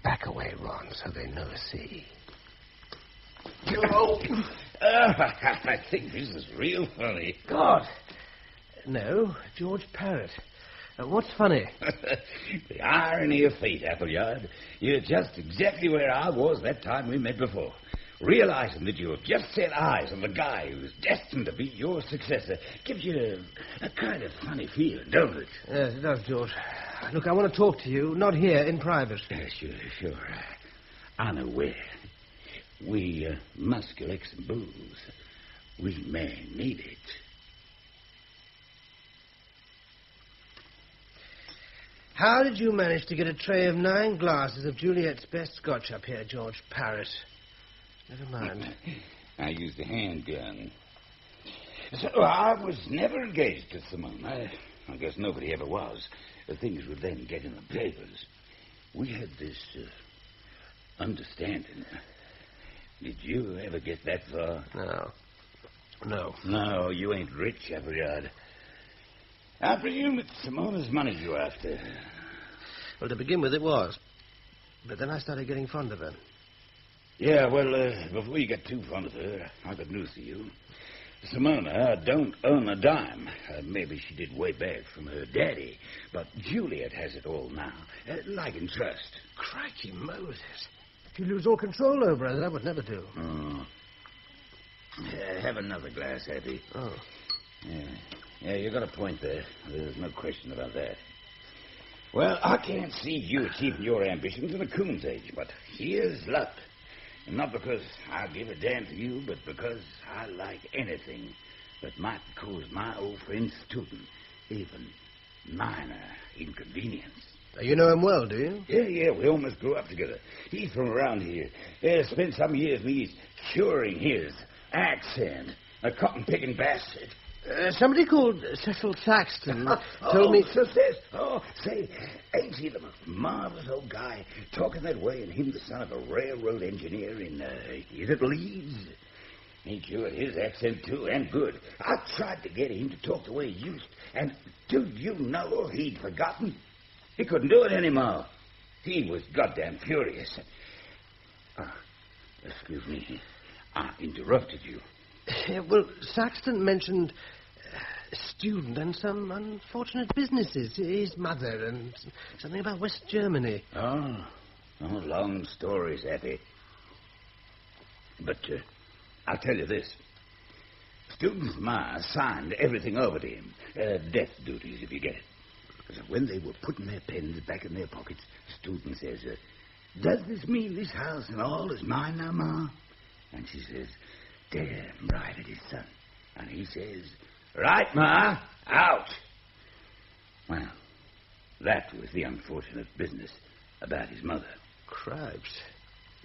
Back away, Ron, so they never see. Oh, I think this is real funny. God! No, George Parrott. What's funny? The irony of fate, Appleyard. You're just exactly where I was that time we met before. Realizing that you have just set eyes on the guy who's destined to be your successor gives you a kind of funny feeling, don't it? Yes, it does, George. Look, I want to talk to you, not here, in private. Sure. I know where. We must collect some booze. We may need it. How did you manage to get a tray of 9 glasses of Juliet's best scotch up here, George Parrott? Never mind. I used a handgun. So I was never engaged to Simone. I guess nobody ever was. Things would then get in the papers. We had this understanding. Did you ever get that far? No. No, you ain't rich, Appleyard. I presume it's Simona's money you're after. Well, to begin with, it was. But then I started getting fond of her. Yeah, well, before you get too fond of her, I got news for you. Simona don't own a dime. Maybe she did way back from her daddy. But Juliet has it all now, like in trust. Crikey Moses. If you lose all control over her, that would never do. Oh. Have another glass, Happy. Oh. Yeah, you got a point there. There's no question about that. Well, I can't see you achieving your ambitions in a coon's age, but here's luck. Not because I give a damn for you, but because I like anything that might cause my old friend Stoughton even minor inconvenience. You know him well, do you? Yeah, we almost grew up together. He's from around here. Spent some years with me curing his accent. A cotton-picking bastard. Somebody called Cecil Saxton told me... Say, ain't he the most marvelous old guy talking that way, and him the son of a railroad engineer in, is it Leeds? He cured his accent, too, and good. I tried to get him to talk the way he used, and do you know he'd forgotten? He couldn't do it anymore. He was goddamn furious. Excuse me, I interrupted you. Well, Saxton mentioned student and some unfortunate businesses, his mother, and something about West Germany. Oh, long stories, Happy. But I'll tell you this. Student's ma signed everything over to him. Death duties, if you get it. So when they were putting their pens back in their pockets, Student says, does this mean this house and all is mine now, Ma? And she says, damn right it is, son. And he says, right, Ma, out. Well, that was the unfortunate business about his mother. Cripes.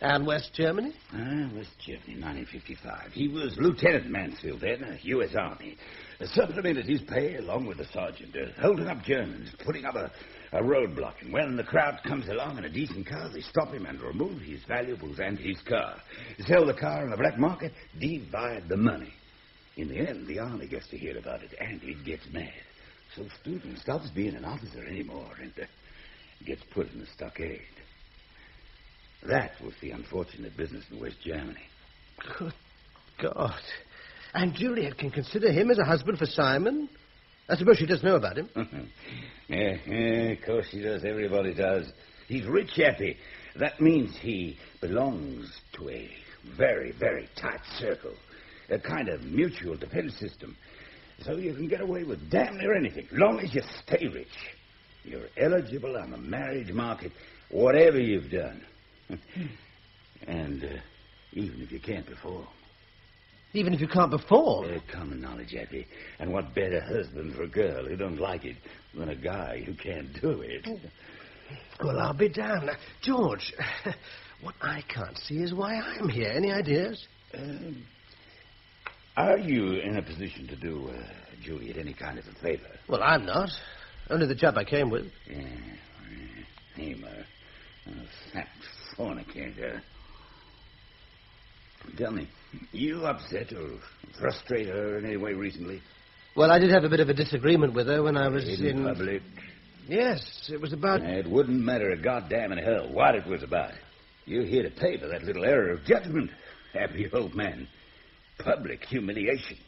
And West Germany? West Germany, 1955. He was Lieutenant Mansfield then, U.S. Army. Supplemented his pay along with the sergeant, holding up Germans, putting up a roadblock. And when the crowd comes along in a decent car, they stop him and remove his valuables and his car. Sell the car on the black market, divide the money. In the end, the Army gets to hear about it, and it gets mad. So Student stops being an officer anymore and gets put in the stockade. That was the unfortunate business in West Germany. Good God. And Juliet can consider him as a husband for Simon? I suppose she does know about him. Yeah, of course she does. Everybody does. He's rich, Happy. That means he belongs to a very, very tight circle. A kind of mutual defense system. So you can get away with damn near anything, long as you stay rich. You're eligible on the marriage market, whatever you've done. And even if you can't perform. Even if you can't perform? Common knowledge, Happy. And what better husband for a girl who don't like it than a guy who can't do it? Well, I'll be damned. George, what I can't see is why I'm here. Any ideas? Are you in a position to do Juliet any kind of a favor? Well, I'm not. Only the job I came with. Hamer. Fat fornicator. Tell me, you upset or frustrate her in any way recently? Well, I did have a bit of a disagreement with her when I was in... public? Yes, it was about... It wouldn't matter a goddamn in hell what it was about. You're here to pay for that little error of judgment, happy old man. Public humiliation.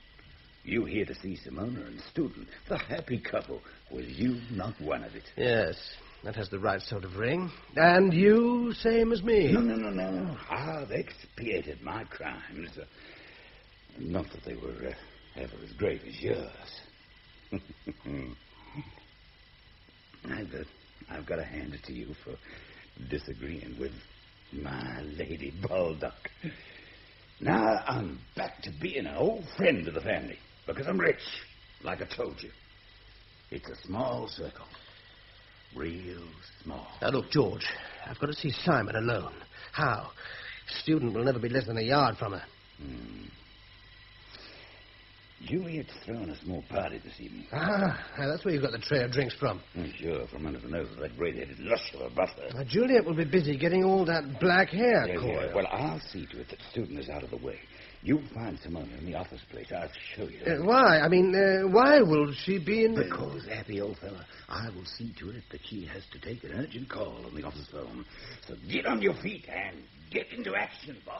You here to see Simona and Stoughton, the happy couple, with you not one of it. Yes, that has the right sort of ring. And you, same as me. No. I've expiated my crimes. Not that they were ever as great as yours. I've got to hand it to you for disagreeing with my Lady Baldock. Now I'm back to being an old friend of the family, because I'm rich, like I told you. It's a small circle. Real small. Now, look, George, I've got to see Simon alone. How? Student will never be less than a yard from her. Juliet's throwing a small party this evening. That's where you got the tray of drinks from. Sure, from under the nose of that great-headed lush of a butler. Now, Juliet will be busy getting all that black hair coiled. Well, I'll see to it that the student is out of the way. You'll find someone in the office place. I'll show you. Why? I mean, why will she be in... Because, happy old fella, I will see to it that she has to take an urgent call on the office phone. So get on your feet and get into action, boy.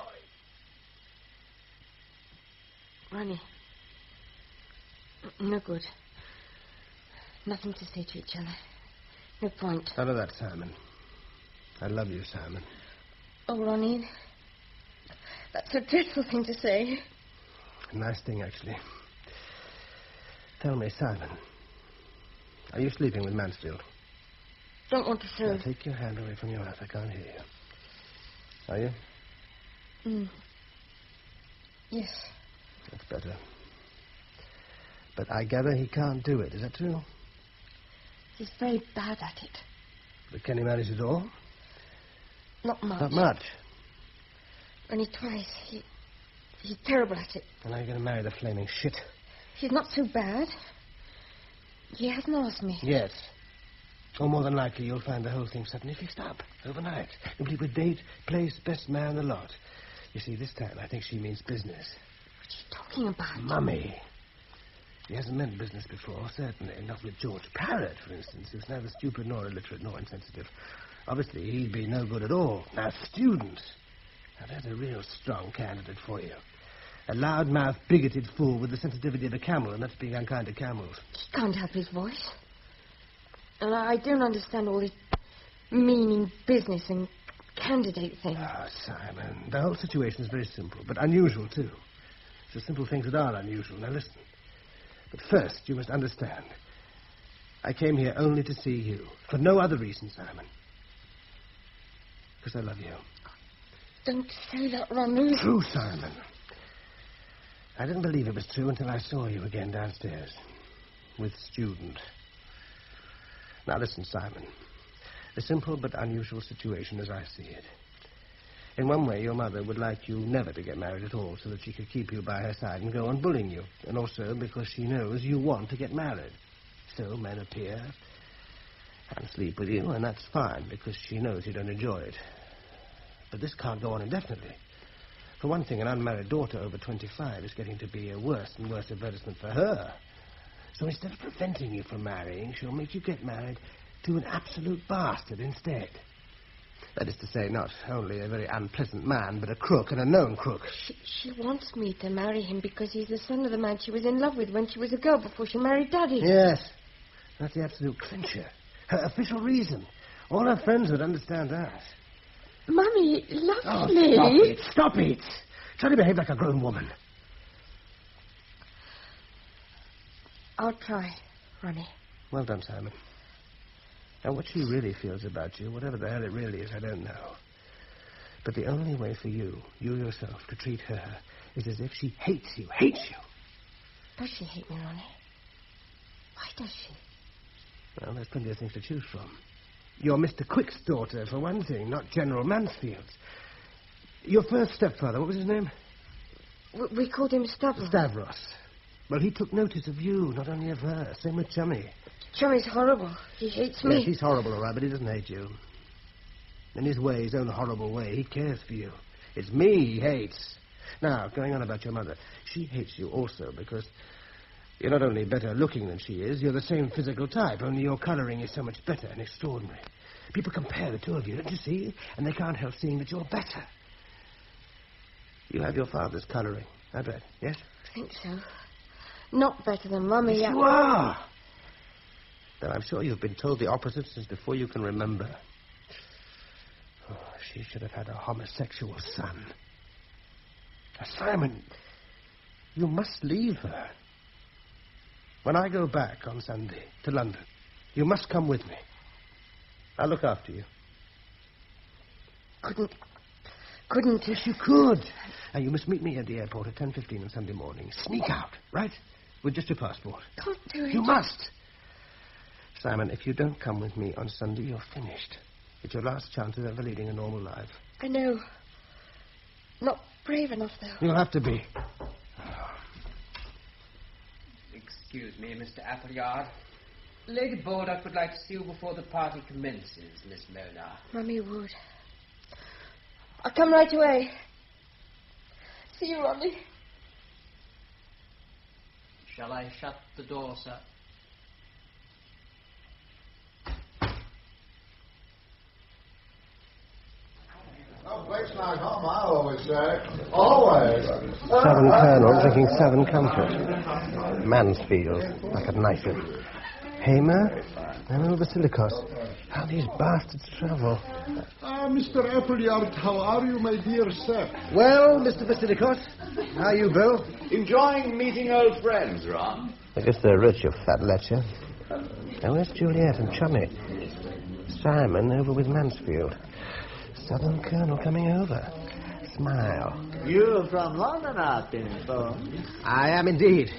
Ronnie. No good. Nothing to say to each other. No point. None of that, Simon. I love you, Simon. Oh, Ronnie. That's a dreadful thing to say. Nice thing, actually. Tell me, Simon. Are you sleeping with Mansfield? Don't want to say. Now, take your hand away from your mouth. I can't hear you. Are you? Yes. That's better. But I gather he can't do it. Is that true? He's very bad at it. But can he manage it all? Not much. Not much. Only twice. He's terrible at it. And now you're going to marry the flaming shit. He's not so bad. He hasn't asked me. Yes. Or more than likely you'll find the whole thing suddenly fixed up overnight. Complete with date, place, best man in the lot. You see, this time I think she means business. What's she talking about? Mummy. She hasn't meant business before, certainly. Not with George Parrott, for instance, who's neither stupid nor illiterate nor insensitive. Obviously, he'd be no good at all. Now, students. Now, there's a real strong candidate for you. A loud-mouthed, bigoted fool with the sensitivity of a camel, and that's being unkind to camels. He can't help his voice. And I don't understand all this meaning business and candidate thing. Simon, the whole situation is very simple, but unusual, too. It's the simple things that are unusual. Now, listen. But first, you must understand. I came here only to see you. For no other reason, Simon. Because I love you. Don't say that, Ronnie. True, Simon. I didn't believe it was true until I saw you again downstairs. With Student. Now, listen, Simon. A simple but unusual situation as I see it. In one way, your mother would like you never to get married at all so that she could keep you by her side and go on bullying you. And also because she knows you want to get married. So men appear and sleep with you, and that's fine because she knows you don't enjoy it. But this can't go on indefinitely. For one thing, an unmarried daughter over 25 is getting to be a worse and worse advertisement for her. So instead of preventing you from marrying, she'll make you get married to an absolute bastard instead. That is to say, not only a very unpleasant man, but a crook, and a known crook. She wants me to marry him because he's the son of the man she was in love with when she was a girl before she married Daddy. Yes. That's the absolute clincher. Her official reason. All her friends would understand that. Mummy, lovely. Oh, stop it. Try to behave like a grown woman. I'll try, Ronnie. Well done, Simon. Now, what she really feels about you, whatever the hell it really is, I don't know. But the only way for you yourself, to treat her is as if she hates you. Hates you. Does she hate me, Ronnie? Why does she? Well, there's plenty of things to choose from. You're Mr. Quick's daughter, for one thing, not General Mansfield's. Your first stepfather, what was his name? We called him Stavros. Stavros. Well, he took notice of you, not only of her. Same with Chummy. Chummy's horrible. He hates me. Yes, he's horrible, all right, but he doesn't hate you. In his way, his own horrible way, he cares for you. It's me he hates. Now, going on about your mother, she hates you also because you're not only better looking than she is, you're the same physical type, only your colouring is so much better and extraordinary. People compare the two of you, don't you see? And they can't help seeing that you're better. You have your father's colouring, I bet, yes? I think so. Not better than Mummy. Yes, you are. Then I'm sure you've been told the opposite since before you can remember. Oh, she should have had a homosexual son. Now, Simon, you must leave her. When I go back on Sunday to London, you must come with me. I'll look after you. Couldn't couldn't. Yes, you could. Now, you must meet me at the airport at 10:15 on Sunday morning. Sneak out, right? With just your passport. Can't do it. You must. Simon, if you don't come with me on Sunday, you're finished. It's your last chance of ever leading a normal life. I know. Not brave enough, though. You'll have to be. Excuse me, Mr. Appleyard. Lady Baldock would like to see you before the party commences, Miss Mona. Mummy would. I'll come right away. See you, Ronnie. Shall I shut the door, sir? No place like home, I always say. Always. Southern Colonel drinking Southern Comfort. Mansfield, like a knife in. Hamer and old Basilicos. How these bastards travel. Mr. Appleyard, how are you, my dear sir? Well, Mr. Basilicos, how are you, Bill? Enjoying meeting old friends, Ron. I guess they're rich, you fat lecher. Now, where's Juliet and Chummy? Simon over with Mansfield. Southern Colonel coming over. Smile. You're from London, I've been informed. I am indeed.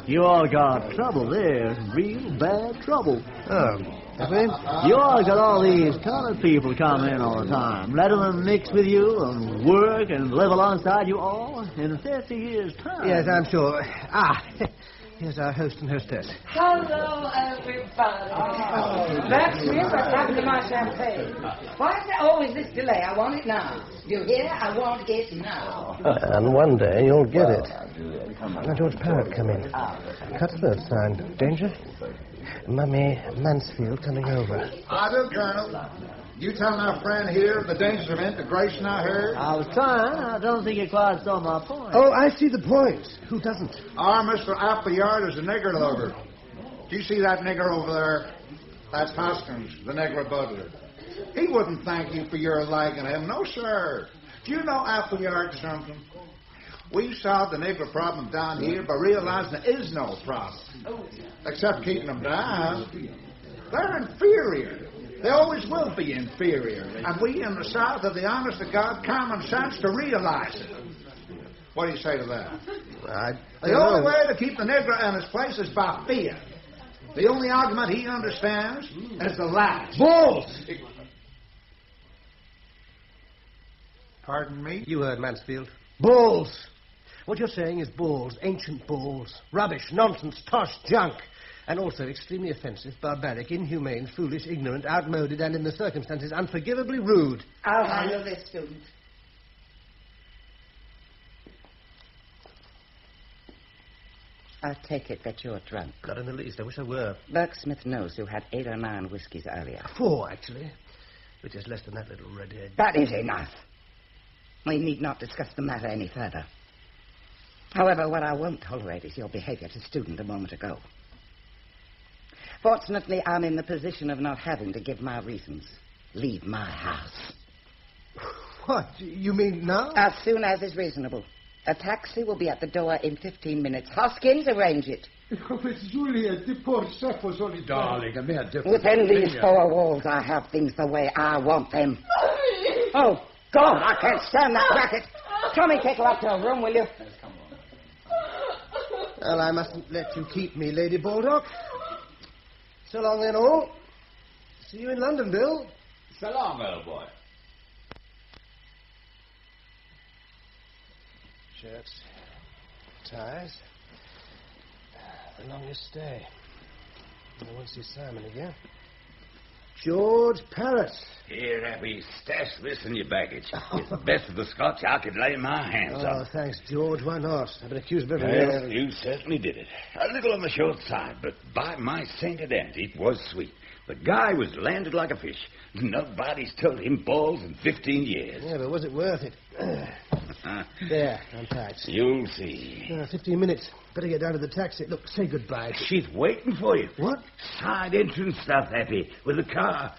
You all got trouble there. Real bad trouble. Oh, have we? You all got all these colored people coming in all the time, letting them mix with you and work and live alongside you all in 50 years' time. Yes, I'm sure. Here's our host and hostess. Hello, everybody. That's me. What's happened to my champagne? Why is there always this delay? I want it now. You hear? I want it now. And one day you'll get it. Now, George Parrott come in. Cuthbert signed. Danger? Mummy Mansfield coming over. I do, Colonel. You telling our friend here the dangers of integration, I heard? I was trying. I don't think you quite saw my point. Oh, I see the point. Who doesn't? Our Mr. Appleyard is a nigger lover. Do you see that nigger over there? That's Hoskins, the nigger butler. He wouldn't thank you for your liking him. No, sir. Do you know Appleyard something? We solved the nigger problem down here by realizing there is no problem. Except keeping them down. They're inferior. They always will be inferior. And we in the South have the honest-to-God common sense to realize it. What do you say to that? The only way to keep the nigger in his place is by fear. The only argument he understands is the last. Bulls! Pardon me? You heard Mansfield. Bulls! What you're saying is bulls, ancient bulls. Rubbish, nonsense, tosh, junk. And also extremely offensive, barbaric, inhumane, foolish, ignorant, outmoded, and in the circumstances unforgivably rude. I'll handle this, student. I take it that you're drunk. Not in the least. I wish I were. Berksmith knows you had 8 or 9 whiskies earlier. 4, actually. Which is less than that little redhead. That is enough. We need not discuss the matter any further. However, what I won't tolerate is your behavior to student a moment ago. Fortunately, I'm in the position of not having to give my reasons. Leave my house. What? You mean now? As soon as is reasonable. A taxi will be at the door in 15 minutes. Hoskins, arrange it. Oh, but Juliet, the poor chap was only... Darling, a mere difference. Within these 4 walls, I have things the way I want them. Oh, God, I can't stand that racket. Tommy, take her up to her room, will you? Well, I mustn't let you keep me, Lady Baldock. So long, then, all. See you in London, Bill. So long, old boy. Shirts, ties. The longest stay. I won't see Simon again. George Parrott. Here, Abby, stash this in your baggage. It's the best of the Scotch I could lay my hands on. Oh, thanks, George. Why not? I've been accused of everything. Well, you certainly did it. A little on the short side, but by my sainted aunt, it was sweet. The guy was landed like a fish. Nobody's told him balls in 15 years. Yeah, but was it worth it? There, unpacked. You'll see. 15 minutes. Better get down to the taxi. Look, say goodbye. She's waiting for you. What? Side entrance stuff, Happy, with a car.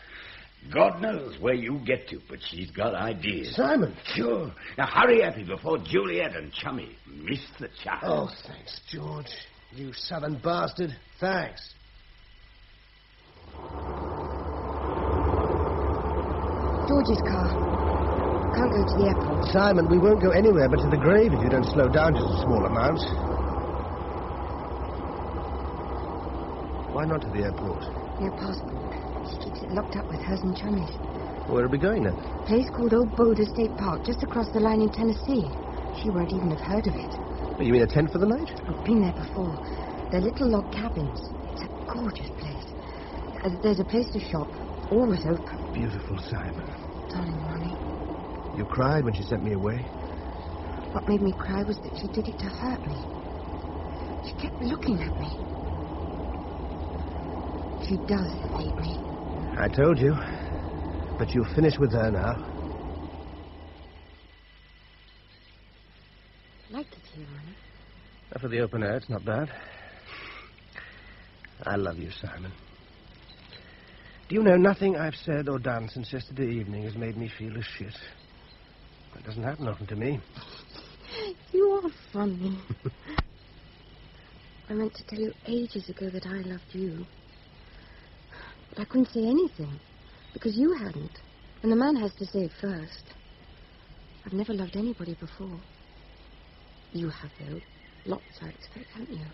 God knows where you get to, but she's got ideas. Simon? Sure. Now hurry, Happy, before Juliet and Chummy miss the child. Oh, thanks, George. You southern bastard. Thanks. George's car. can't go to the airport. Simon, we won't go anywhere but to the grave if you don't slow down just a small amount. Why not to the airport? No passport. She keeps it locked up with hers and Chummy's. Where are we going then? A place called Old Boulder State Park, just across the line in Tennessee. She won't even have heard of it. You mean a tent for the night? I've been there before. They're little log cabins. It's a gorgeous place. There's a place to shop, always open. Beautiful, Simon. Darling Ronnie. You cried when she sent me away? What made me cry was that she did it to hurt me. She kept looking at me. She does hate me. I told you. But you've finished with her now. I liked it here, Ronnie. For the open air, it's not bad. I love you, Simon. Do you know, nothing I've said or done since yesterday evening has made me feel as shit. That doesn't happen often to me. You are funny. I meant to tell you ages ago that I loved you. But I couldn't say anything, because you hadn't. And the man has to say it first. I've never loved anybody before. You have, though. Lots, I expect, haven't you?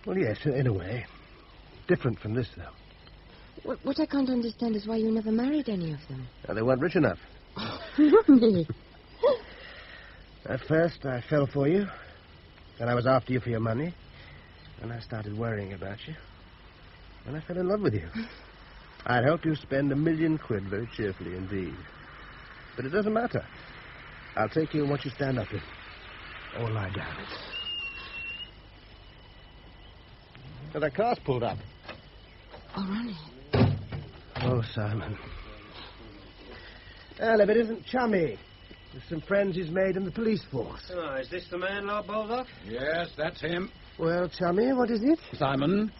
Well, yes, in a way. Different from this, though. What I can't understand is why you never married any of them. They weren't rich enough. Ronnie. At first, I fell for you. Then I was after you for your money. Then I started worrying about you. Then I fell in love with you. I'd help you spend £1 million very cheerfully indeed. But it doesn't matter. I'll take you in what you stand up in. Or lie down. So that car's pulled up. Oh, Ronnie. Oh, Simon. Well, if it isn't Chummy. With some friends he's made in the police force. Oh, is this the man, Lord Baldock? Yes, that's him. Well, Chummy, what is it? Simon,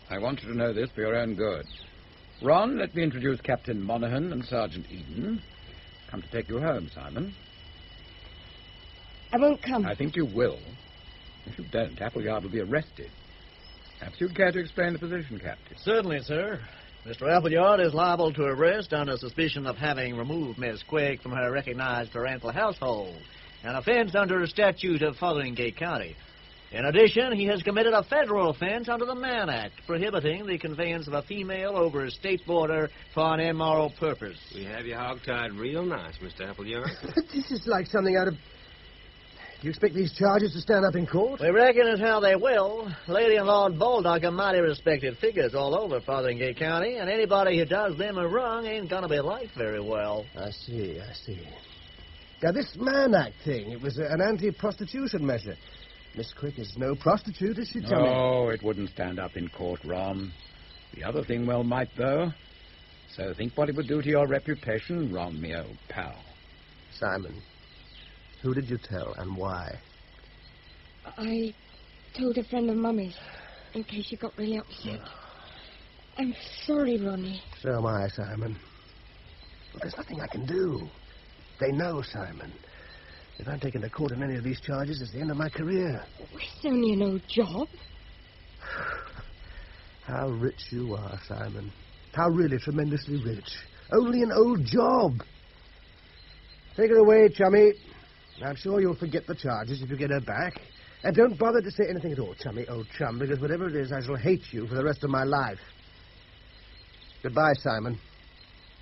I want you to know this for your own good. Ron, let me introduce Captain Monaghan and Sergeant Eden. Come to take you home, Simon. I won't come. I think you will. If you don't, Appleyard will be arrested. Perhaps you'd care to explain the position, Captain. Certainly, sir. Mr. Appleyard is liable to arrest under suspicion of having removed Miss Quake from her recognized parental household, an offense under a statute of Fotheringay County. In addition, he has committed a federal offense under the Mann Act, prohibiting the conveyance of a female over a state border for an immoral purpose. We have you hog-tied real nice, Mr. Appleyard. This is like something out of... Do you expect these charges to stand up in court? We reckon as how they will. Lady and Lord Baldock are mighty respected figures all over Fotheringay County, and anybody who does them a wrong ain't gonna be liked very well. I see. Now, this Mann Act thing, it was an anti-prostitution measure. Miss Quick is no prostitute, is she, Tommy? No, it wouldn't stand up in court, Ron. The other thing well might, though. So think what it would do to your reputation, Ron, me old pal. Simon, who did you tell and why? I told a friend of Mummy's in case she got really upset. I'm sorry, Ronnie. So am I, Simon. But there's nothing I can do. They know, Simon. If I'm taken to court on any of these charges, it's the end of my career. It's only an old job. How rich you are, Simon. How really tremendously rich. Only an old job. Take her away, Chummy. I'm sure you'll forget the charges if you get her back. And don't bother to say anything at all, Chummy, old chum, because whatever it is, I shall hate you for the rest of my life. Goodbye, Simon.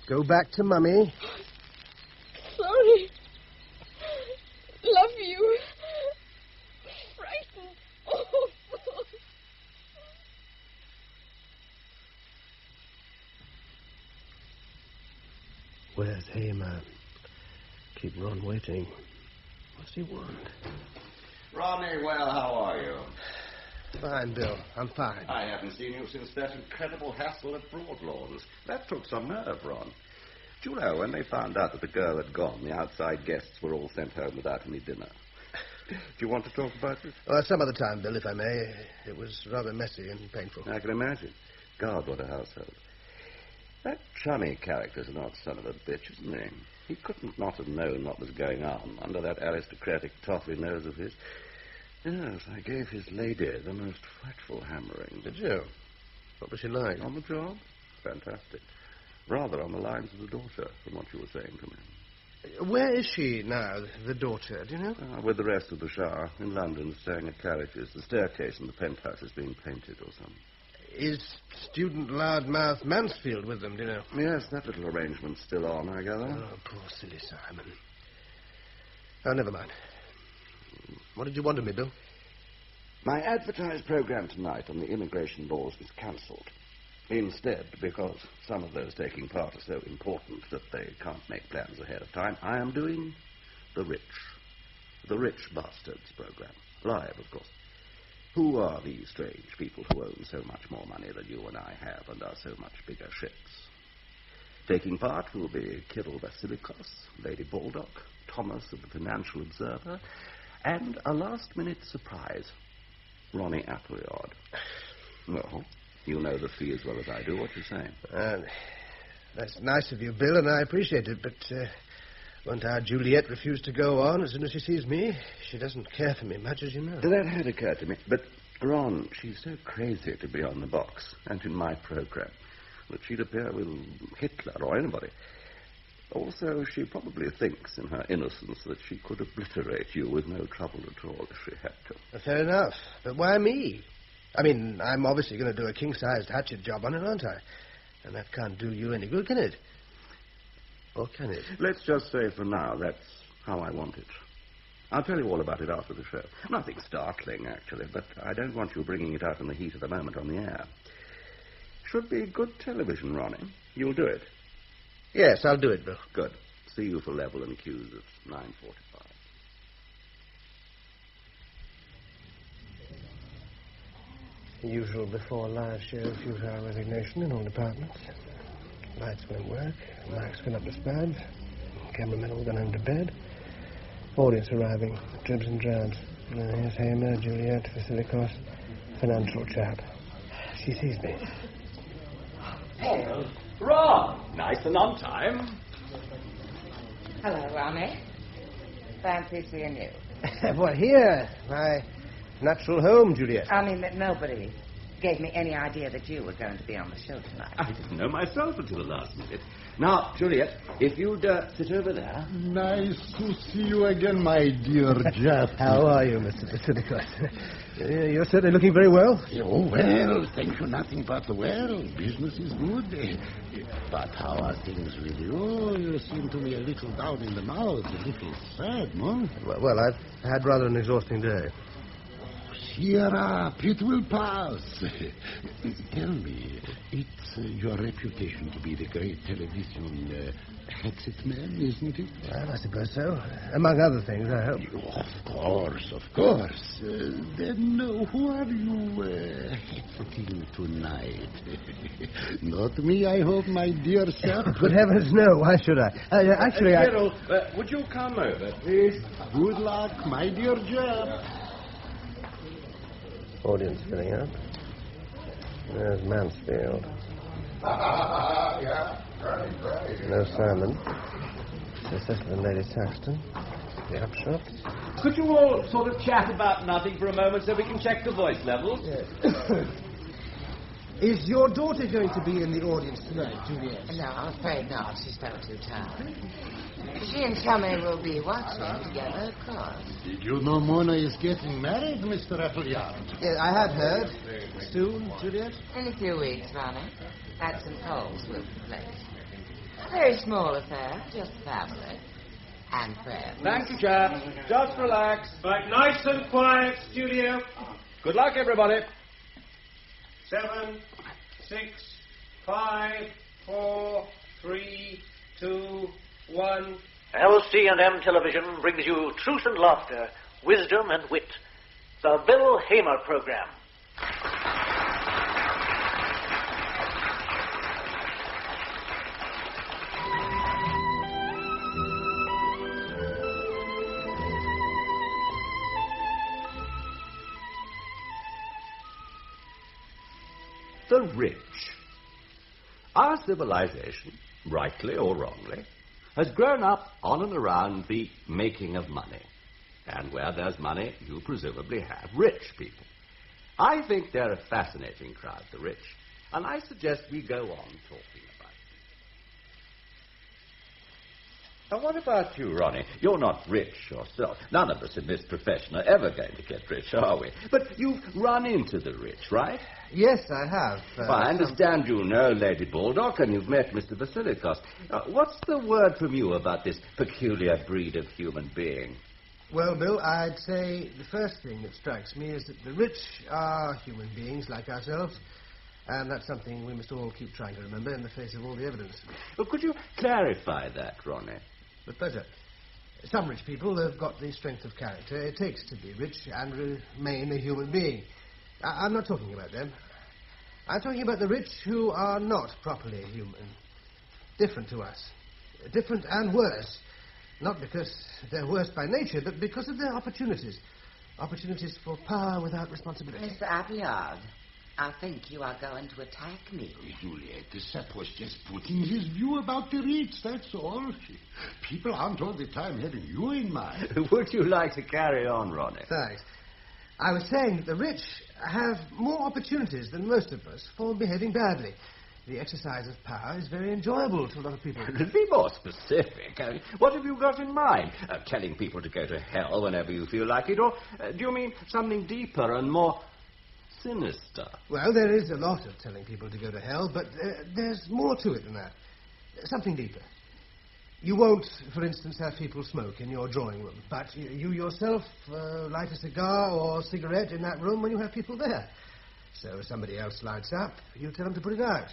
Go back to Mummy. Sorry. Love you. Frightened. Awful. Where's Hamer? Keep Ron waiting. What's he want? Ronnie, well, how are you? Fine, Bill. I'm fine. I haven't seen you since that incredible hassle at Broadlawns. That took some nerve, Ron. Do you know, when they found out that the girl had gone, the outside guests were all sent home without any dinner. Do you want to talk about it? Some other time, Bill, if I may. It was rather messy and painful. I can imagine. God, what a household. That Chummy character's an odd son of a bitch, isn't he? He couldn't not have known what was going on under that aristocratic toffee nose of his. Yes, I gave his lady the most frightful hammering. Did you? What was she like? On the job? Fantastic. Rather on the lines of the daughter, from what you were saying to me. Where is she now, the daughter, do you know? With the rest of the shower. In London, staying at carriages. The staircase in the penthouse is being painted or something. Is student loudmouth Mansfield with them, do you know? Yes, that little arrangement's still on, I gather. Oh, poor silly Simon. Oh, never mind. What did you want of me, Bill? My advertised program tonight on the immigration laws was cancelled. Instead, because some of those taking part are so important that they can't make plans ahead of time, I am doing The Rich. The Rich Bastards program. Live, of course. Who are these strange people who own so much more money than you and I have and are so much bigger ships? Taking part will be Kirill Vasilikos, Lady Baldock, Thomas of the Financial Observer, and a last-minute surprise, Ronnie Appleyard. Well, you know the fee as well as I do. What you saying? That's nice of you, Bill, and I appreciate it, but won't our Juliet refuse to go on as soon as she sees me? She doesn't care for me much, as you know. That had occurred to me. But, Ron, she's so crazy to be on the box and in my program that she'd appear with Hitler or anybody. Also, she probably thinks in her innocence that she could obliterate you with no trouble at all if she had to. Fair enough. But why me? I mean, I'm obviously going to do a king-sized hatchet job on it, aren't I? And that can't do you any good, can it? Or can it? Let's just say for now that's how I want it. I'll tell you all about it after the show. Nothing startling, actually, but I don't want you bringing it out in the heat of the moment on the air. Should be good television, Ronnie. You'll do it. Yes, I'll do it, Bill. Good. See you for Level and Cues at 9:45. The usual before live show, futile resignation in all departments. Lights won't work, mics fill up the spuds, cameramen all gone home to bed. Audience arriving, dribs and drabs. Here's Hamer, Juliet, Vasilikos, financial chap. She sees me. Oh, Ron, nice and on time. Hello, Ronnie. Fancy seeing you. What, here? My natural home, Juliet. I mean that nobody gave me any idea that you were going to be on the show tonight. I didn't know myself until the last minute. Now, Juliet, if you'd sit over there. Nice to see you again, my dear Jeff. How are you, Mr. Vasilikos? You're certainly looking very well. Oh, well, thank you, nothing but well. Business is good. But how are things with you? You seem to be a little down in the mouth, a little sad, no? Well, I've had rather an exhausting day. Cheer up, it will pass. Tell me, it's your reputation to be the great television hatchet man, isn't it? Well, I suppose so. Among other things, I hope. Of course. Then who are you hatcheting tonight? Not me, I hope, my dear sir. Good heavens, no. Why should I? Actually, Cyril, would you come over, please? Good luck, my dear Jeff. Audience filling up. There's Mansfield. Yeah, right. No Simon. The Chesterton Lady Saxton. The upshot. Could you all sort of chat about nothing for a moment so we can check the voice levels? Yes. Is your daughter going to be in the audience tonight, Juliet? No, I'm afraid not. She's felt too tired. She and Chummy will be watching together, of course. Did you know Mona is getting married, Mr. Appleyard? Yes, I had heard. Soon, Juliet? In a few weeks, Ronnie. Atchison Kansas will be placed. A very small affair, just family. And friends. Thank you, chaps. Just relax. But nice and quiet, studio. Good luck, everybody. 7, 6, 5, 4, 3, 2, 1. LC&M Television brings you truth and laughter, wisdom and wit. The Bill Hamer Program. The rich. Our civilization, rightly or wrongly, has grown up on and around the making of money. And where there's money, you presumably have rich people. I think they're a fascinating crowd, the rich, and I suggest we go on talking about And what about you, Ronnie? You're not rich yourself. None of us in this profession are ever going to get rich, are we? But you've run into the rich, right? Yes, I have. Well, I understand you know Lady Baldock and you've met Mr. Vasilikos. What's the word from you about this peculiar breed of human being? Well, Bill, I'd say the first thing that strikes me is that the rich are human beings like ourselves, and that's something we must all keep trying to remember in the face of all the evidence. Well, could you clarify that, Ronnie? With pleasure. Some rich people have got the strength of character it takes to be rich and remain a human being. I'm not talking about them. I'm talking about the rich who are not properly human. Different to us. Different and worse. Not because they're worse by nature, but because of their opportunities. Opportunities for power without responsibility. Mr. Appleyard, I think you are going to attack me. Juliet, the sap was just putting his view about the rich, that's all. People aren't all the time having you in mind. Would you like to carry on, Ronnie? Thanks. I was saying that the rich have more opportunities than most of us for behaving badly. The exercise of power is very enjoyable to a lot of people. Be more specific. What have you got in mind? Telling people to go to hell whenever you feel like it? Or do you mean something deeper and more sinister? Well, there is a lot of telling people to go to hell, but there's more to it than that. Something deeper. You won't, for instance, have people smoke in your drawing room, but you yourself light a cigar or cigarette in that room when you have people there. So if somebody else lights up, you tell them to put it out.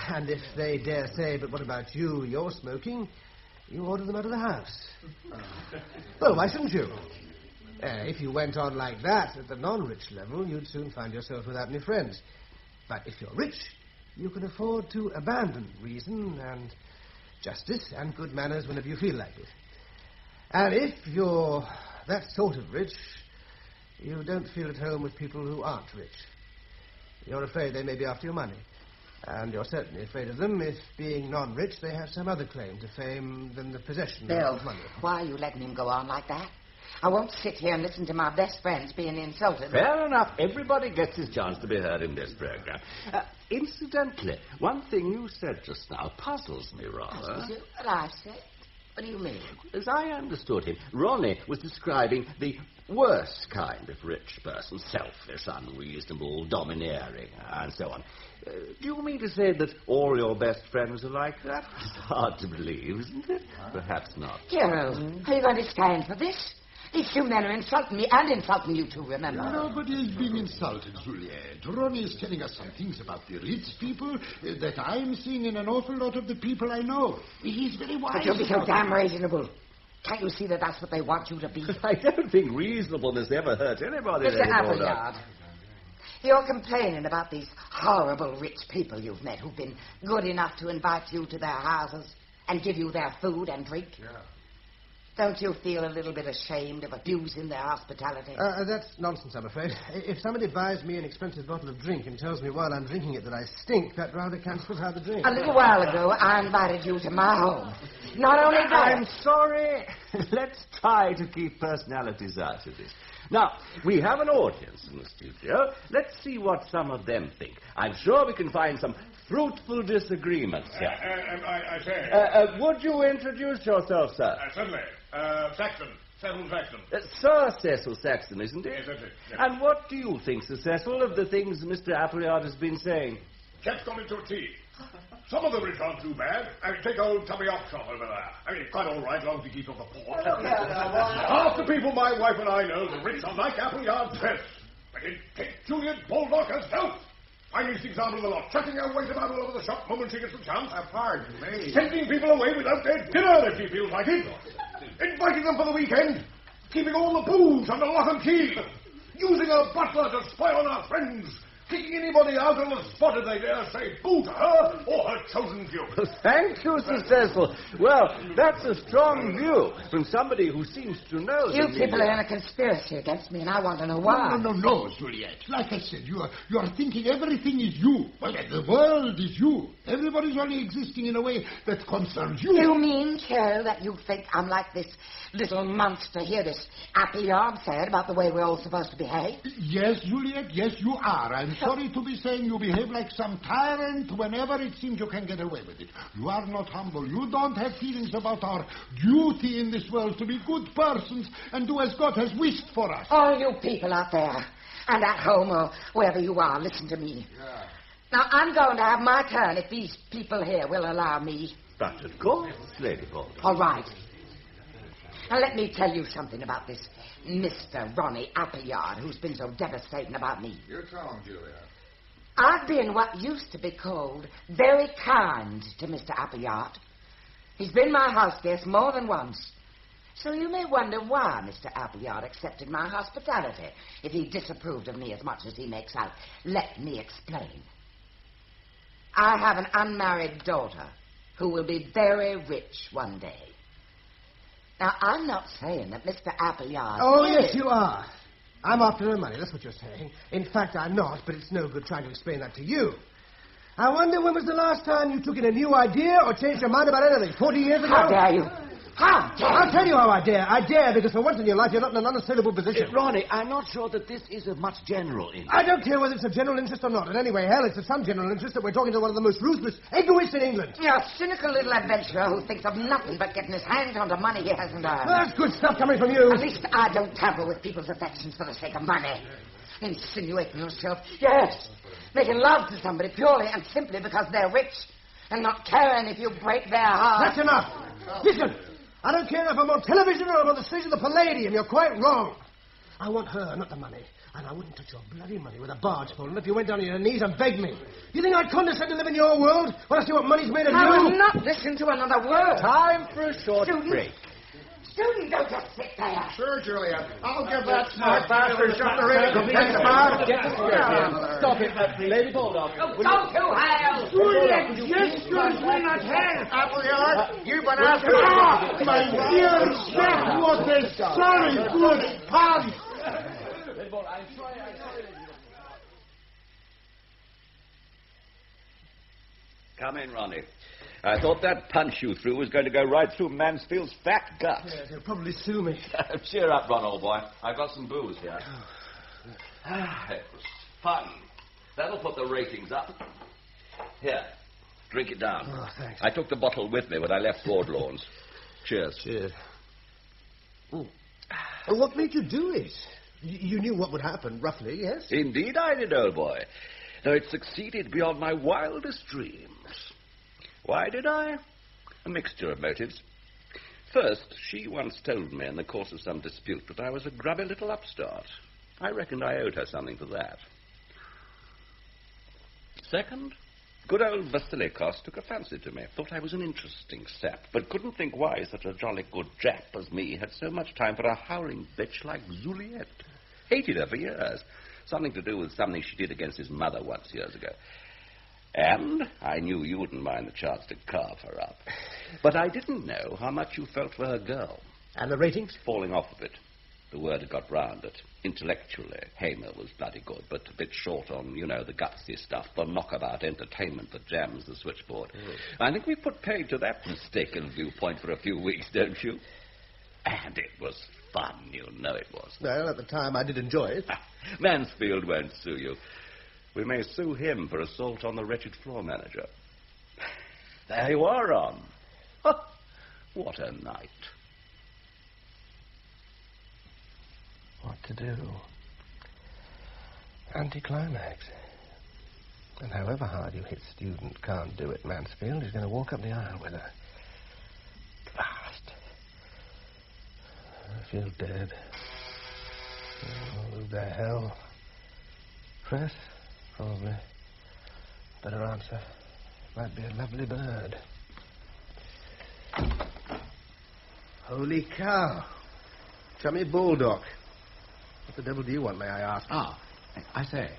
And if they dare say, but what about you, you're smoking, you order them out of the house. Well, why shouldn't you? If you went on like that at the non-rich level, you'd soon find yourself without any friends. But if you're rich, you can afford to abandon reason and justice and good manners whenever you feel like it. And if you're that sort of rich, you don't feel at home with people who aren't rich. You're afraid they may be after your money. And you're certainly afraid of them if, being non-rich, they have some other claim to fame than the possession Bill, of money. Why are you letting him go on like that? I won't sit here and listen to my best friends being insulted. Fair enough. Everybody gets his chance to be heard in this program. Incidentally, one thing you said just now puzzles me rather. What I said? What do you mean? As I understood him, Ronnie was describing the worst kind of rich person, selfish, unreasonable, domineering, and so on. Do you mean to say that all your best friends are like that? It's hard to believe, isn't it? Perhaps not. Gerald, are you going to stand for this? These two men are insulting me and insulting you too, remember? Nobody is being insulted, Juliet. Ronnie is telling us some things about the rich people that I'm seeing in an awful lot of the people I know. He's very wise. But you'll be so damn reasonable. Can't you see that that's what they want you to be? I don't think reasonableness ever hurt anybody. Mr. Appleyard, you're complaining about these horrible rich people you've met who've been good enough to invite you to their houses and give you their food and drink. Yeah. Don't you feel a little bit ashamed of abusing their hospitality? That's nonsense, I'm afraid. If somebody buys me an expensive bottle of drink and tells me while I'm drinking it that I stink, that rather cancels out the drink. A little while ago, I invited you to my home. Not only that... I'm sorry. Let's try to keep personalities out of this. Now, we have an audience in the studio. Let's see what some of them think. I'm sure we can find some fruitful disagreements here. I say... would you introduce yourself, sir? Certainly. Saxon. Cecil Saxon. Sir Cecil Saxon, isn't it? Yes, that's it. Yes. And what do you think, Sir Cecil, of the things Mr. Appleyard has been saying? Chap's gone into a tea. Some of the rich aren't too bad. I mean, take old Tubby Oxshop over there. I mean, quite all right, as long as he keeps off the port. Half the people my wife and I know, the rich are like Appleyard's dress. But take Juliet Baldock herself. Finest example of the lot. Chucking her weight about all over the shop the moment she gets the chance. Pardon me. Sending people away without their dinner if she feels like it. Inviting them for the weekend. Keeping all the booze under lock and key. Using her butler to spy on our friends. Kicking anybody out on the spot if they dare say boo to her or her chosen few. Thank you, Sir Cecil. Well, that's a strong view from somebody who seems to know... You people are in a conspiracy against me, and I want to know why. No, Juliet. Like I said, you are thinking everything is you. Well, the world is you. Everybody's only existing in a way that concerns you. You mean, Carol, that you think I'm like this little monster here, this Appleyard said about the way we're all supposed to behave? Yes, Juliet, yes, you are. I'm sorry to be saying you behave like some tyrant whenever it seems you can get away with it. You are not humble. You don't have feelings about our duty in this world to be good persons and do as God has wished for us. All you people out there and at home or wherever you are, listen to me. Yeah. Now, I'm going to have my turn if these people here will allow me. But of course, Lady Baldock. All right. Now, let me tell you something about this Mr. Ronnie Appleyard, who's been so devastating about me. You tell him, Julia. I've been what used to be called very kind to Mr. Appleyard. He's been my house guest more than once. So you may wonder why Mr. Appleyard accepted my hospitality if he disapproved of me as much as he makes out. Let me explain. I have an unmarried daughter who will be very rich one day. Now, I'm not saying that Mr. Appleyard... Oh, yes, you are. I'm after her money, that's what you're saying. In fact, I'm not, but it's no good trying to explain that to you. I wonder when was the last time you took in a new idea or changed your mind about anything? 40 years ago? How dare you? How dare you? I'll tell you how I dare. I dare because for once in your life you're not in an unassailable position. Ronnie, I'm not sure that this is of much general interest. I don't care whether it's of general interest or not. And anyway, hell, it's of some general interest that we're talking to one of the most ruthless egoists in England. You're a cynical little adventurer who thinks of nothing but getting his hands onto money he hasn't earned. That's good stuff coming from you. At least I don't tamper with people's affections for the sake of money. Insinuating yourself, yes, making love to somebody purely and simply because they're rich and not caring if you break their heart. That's enough. Listen, I don't care if I'm on television or I'm on the stage of the Palladium. You're quite wrong. I want her, not the money. And I wouldn't touch your bloody money with a barge pole unless you went down on your knees and begged me. You think I'd condescend to live in your world when I see what money's made of you? I will not listen to another word. Time for a short break. Student, don't just sit there. Sure, Julia. I'll give that smart bastard something to really complain about. Stop it, Lady Baldock. Oh, go to hell! Julia, just goes me not hell. Appleyard, you've been after me. My dear chef, what a sorry good pun. Come in, Ronnie. I thought that punch you threw was going to go right through Mansfield's fat gut. Yes, he'll probably sue me. Cheer up, Ron, old boy. I've got some booze here. It was fun. That'll put the ratings up. Here, drink it down. Oh, thanks. I took the bottle with me when I left Broadlawns. Cheers. Cheers. Oh. Well, what made you do it? You knew what would happen, roughly, yes? Indeed I did, old boy. Though it succeeded beyond my wildest dreams. Why did I? A mixture of motives. First, she once told me in the course of some dispute that I was a grubby little upstart. I reckoned I owed her something for that. Second, good old Vasilikos took a fancy to me. Thought I was an interesting sap, but couldn't think why such a jolly good chap as me had so much time for a howling bitch like Juliet. Hated her for years. Something to do with something she did against his mother once years ago. And I knew you wouldn't mind the chance to carve her up. But I didn't know how much you felt for her girl. And the ratings? Falling off a bit. The word had got round that intellectually Hamer was bloody good, but a bit short on, you know, the gutsy stuff, the knockabout entertainment that jams the switchboard. I think we put paid to that mistaken viewpoint for a few weeks, don't you? And it was fun, you know it was. Well, at the time I did enjoy it. Mansfield won't sue you. We may sue him for assault on the wretched floor manager. There you are, Ron. What a night. What to do? Anticlimax. And however hard you hit student can't do it, Mansfield. He's going to walk up the aisle with her. Fast. I feel dead. Oh, who the hell? Press? Probably. Better answer. Might be a lovely bird. Holy cow. Chummy Baldock. What the devil do you want, may I ask? Ah, I say,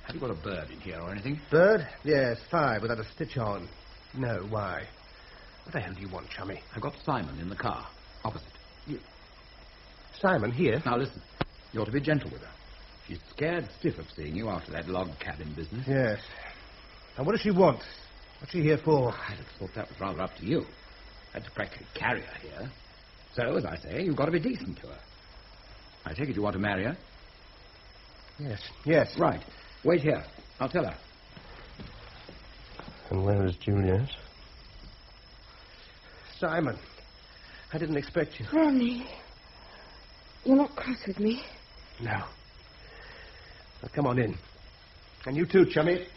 have you got a bird in here or anything? Bird? Yes, 5, without a stitch on. No, why? What the hell do you want, Chummy? I've got Simon in the car, opposite. Simon, here? Now listen, you ought to be gentle with her. She's scared stiff of seeing you after that log cabin business. Yes. And what does she want? What's she here for? I'd have thought that was rather up to you. Had to practically carry her here. So, as I say, you've got to be decent to her. I take it you want to marry her? Yes. Yes. Right. Wait here. I'll tell her. And where is Juliet? Simon, I didn't expect you. Ronnie, you're not cross with me? No. Well, come on in. And you too, chummy.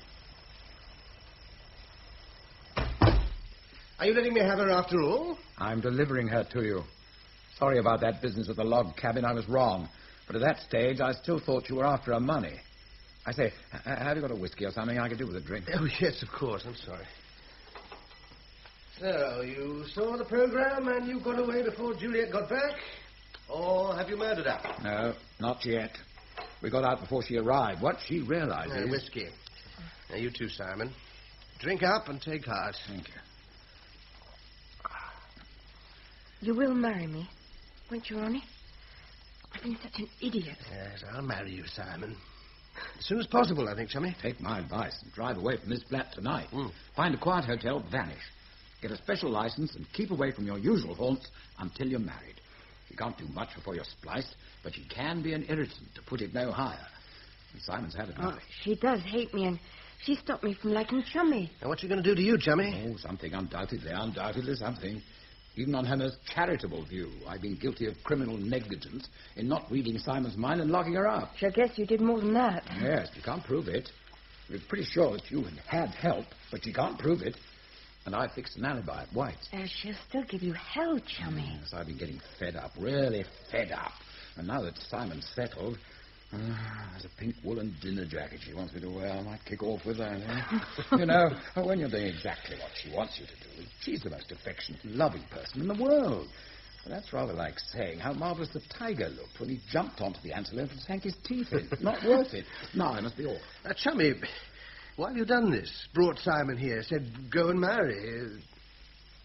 Are you letting me have her after all? I'm delivering her to you. Sorry about that business with the log cabin. I was wrong. But at that stage, I still thought you were after her money. I say, have you got a whiskey or something I could do with a drink? Oh, yes, of course. I'm sorry. So, you saw the program and you got away before Juliet got back? Or have you murdered her? No, not yet. We got out before she arrived. What she realized is... Whiskey. Now, you too, Simon. Drink up and take heart. Thank you. You will marry me, won't you, Ronnie? I've been such an idiot. Yes, I'll marry you, Simon. As soon as possible, I think, chummy. Take my advice and drive away from this flat tonight. Find a quiet hotel, vanish. Get a special license and keep away from your usual haunts until you're married. You can't do much before you're spliced, but you can be an irritant, to put it no higher. And Simon's had it. Oh, she does hate me, and she stopped me from liking Chummy. Now, what's she going to do to you, chummy? Oh, something, undoubtedly something. Even on her most charitable view, I've been guilty of criminal negligence in not reading Simon's mind and locking her up. I guess you did more than that. Yes, you can't prove it. We're pretty sure that you had help, but you can't prove it. And I fixed an alibi at White's. She'll still give you hell, Chummy. Yes, I've been getting fed up, really fed up. And now that Simon's settled, there's a pink woolen dinner jacket she wants me to wear. I might kick off with that, eh? You know, when you're doing exactly what she wants you to do, she's the most affectionate, loving person in the world. Well, that's rather like saying how marvellous the tiger looked when he jumped onto the antelope and sank his teeth in. Not worth it. Now I must be off. Chummy, why have you done this? Brought Simon here, said go and marry.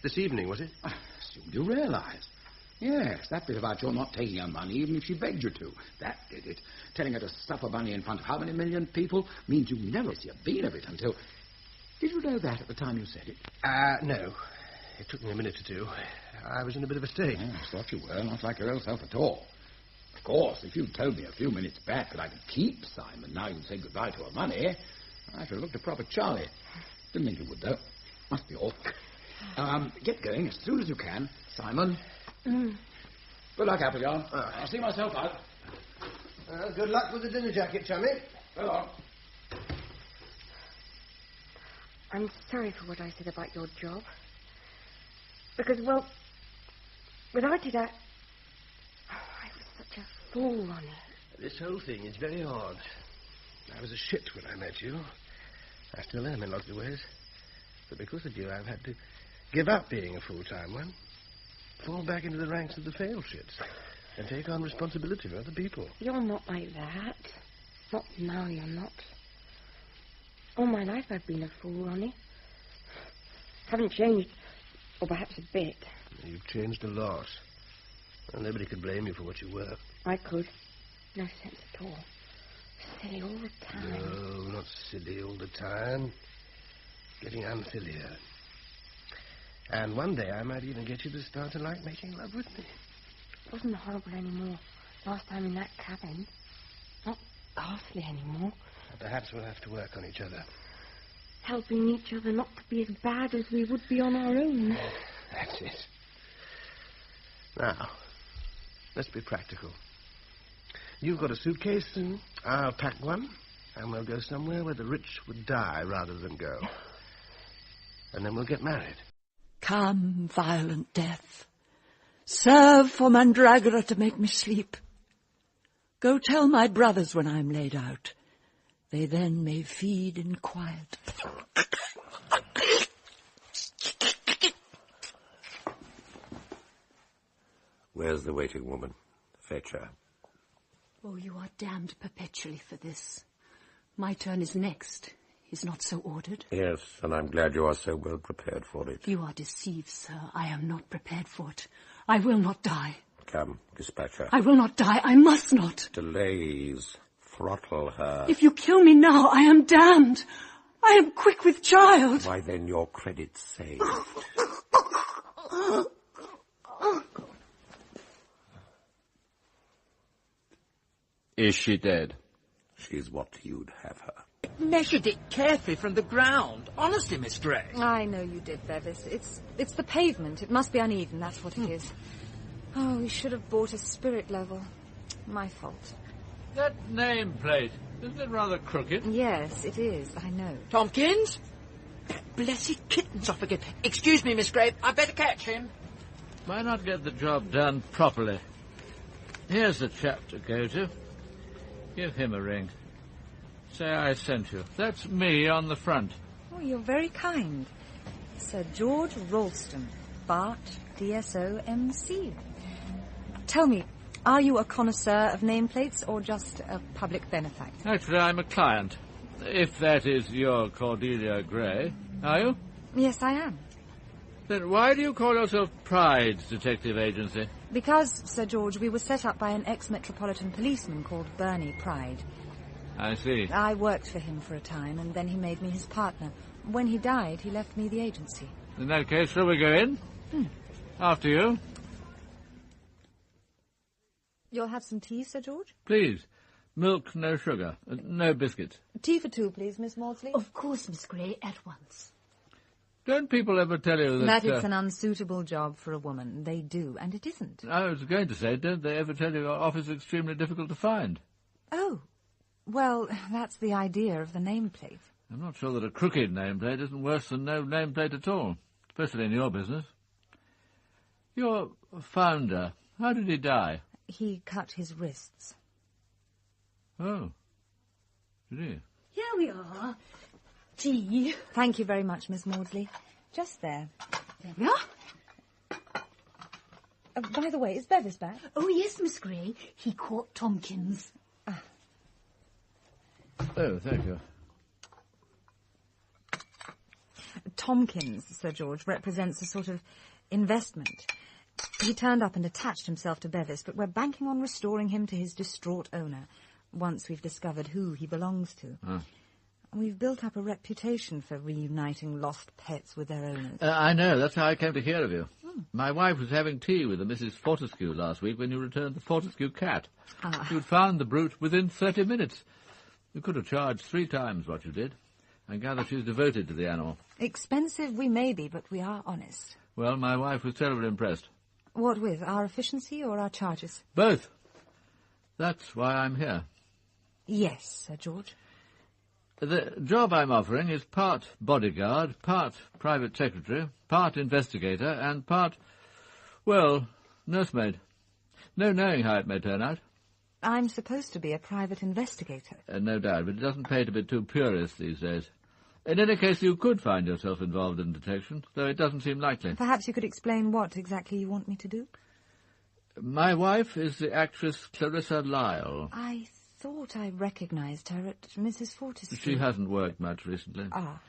This evening, was it? I assumed you realised. Yes, that bit about your not taking her money, even if she begged you to. That did it. Telling her to stuff her money in front of how many million people means you never see a bean of it until... Did you know that at the time you said it? No. It took me a minute or two. I was in a bit of a state. I thought you were, not like your old self at all. Of course, if you'd told me a few minutes back that I could keep Simon, now you'd say goodbye to her money, I should have looked a proper Charlie. Didn't think you would, though. Must be off. Get going as soon as you can, Simon. Good luck, Appleyard. I'll see myself out. Good luck with the dinner jacket, chummy. So long. I'm sorry for what I said about your job. Because, well, without it, I was such a fool, Ronnie. This whole thing is very odd. I was a shit when I met you. I still am in lots of ways. But because of you, I've had to give up being a full-time one. Fall back into the ranks of the failed shits. And take on responsibility for other people. You're not like that. Not now, you're not. All my life I've been a fool, Ronnie. Haven't changed, or perhaps a bit. You've changed a lot. Well, nobody could blame you for what you were. I could. No sense at all. Silly all the time. No, not silly all the time. Getting unsillier. And one day I might even get you to start to like making love with me. It wasn't horrible anymore. Last time in that cabin. Not ghastly anymore. Perhaps we'll have to work on each other. Helping each other not to be as bad as we would be on our own. That's it. Now, let's be practical. You've got a suitcase, and I'll pack one, and we'll go somewhere where the rich would die rather than go. And then we'll get married. Come, violent death. Serve for Mandragora to make me sleep. Go tell my brothers when I'm laid out. They then may feed in quiet. Where's the waiting woman? Fetch her. Oh, you are damned perpetually for this. My turn is next. Is not so ordered? Yes, and I'm glad you are so well prepared for it. You are deceived, sir. I am not prepared for it. I will not die. Come, dispatch her. I will not die. I must not. Delays. Throttle her. If you kill me now, I am damned. I am quick with child. Why, then your credit's saved. Is she dead? She's what you'd have her. measured it carefully from the ground. Honestly, Miss Gray. I know you did, Bevis. It's the pavement. It must be uneven, that's what it is. Oh, we should have bought a spirit level. My fault. That nameplate, isn't it rather crooked? Yes, it is, I know. Tompkins? That blessed kitten's off again. Excuse me, Miss Gray, I'd better catch him. Why not get the job done properly? Here's the chap to go to. Give him a ring. Say I sent you. That's me on the front. Oh, you're very kind. Sir George Ralston, Bart, DSO, MC. Tell me, are you a connoisseur of nameplates or just a public benefactor? Actually, I'm a client. If that is your Cordelia Gray. Are you? Yes, I am. Then why do you call yourself Pride's Detective Agency? Because, Sir George, we were set up by an ex-metropolitan policeman called Bernie Pride. I see. I worked for him for a time, and then he made me his partner. When he died, he left me the agency. In that case, shall we go in? After you. You'll have some tea, Sir George? Please. Milk, no sugar. No biscuits. Tea for two, please, Miss Maudsley. Of course, Miss Gray, at once. Don't people ever tell you that... That it's an unsuitable job for a woman. They do, and it isn't. I was going to say, don't they ever tell you your office is extremely difficult to find? Oh. Well, that's the idea of the nameplate. I'm not sure that a crooked nameplate isn't worse than no nameplate at all, especially in your business. Your founder, how did he die? He cut his wrists. Oh. Did he? Here we are. Tea. Thank you very much, Miss Maudsley. Just there. There we are. By the way, is Bevis back? Oh, yes, Miss Gray. He caught Tompkins. Oh, thank you. Tompkins, Sir George, represents a sort of investment. He turned up and attached himself to Bevis, but we're banking on restoring him to his distraught owner, once we've discovered who he belongs to. We've built up a reputation for reuniting lost pets with their owners. I know, that's how I came to hear of you. My wife was having tea with a Mrs. Fortescue last week when you returned the Fortescue cat. You'd found the brute within 30 minutes. You could have charged 3 times what you did. I gather she's devoted to the animal. Expensive we may be, but we are honest. Well, my wife was terribly impressed. What with, our efficiency or our charges? Both. That's why I'm here. Yes, Sir George. The job I'm offering is part bodyguard, part private secretary, part investigator, and part, well, nursemaid. No knowing how it may turn out. I'm supposed to be a private investigator. No doubt, but it doesn't pay to be too purist these days. In any case, you could find yourself involved in detection, though it doesn't seem likely. Perhaps you could explain what exactly you want me to do? My wife is the actress Clarissa Lyle. I thought I recognized her at Mrs. Fortescue. She hasn't worked much recently. Ah.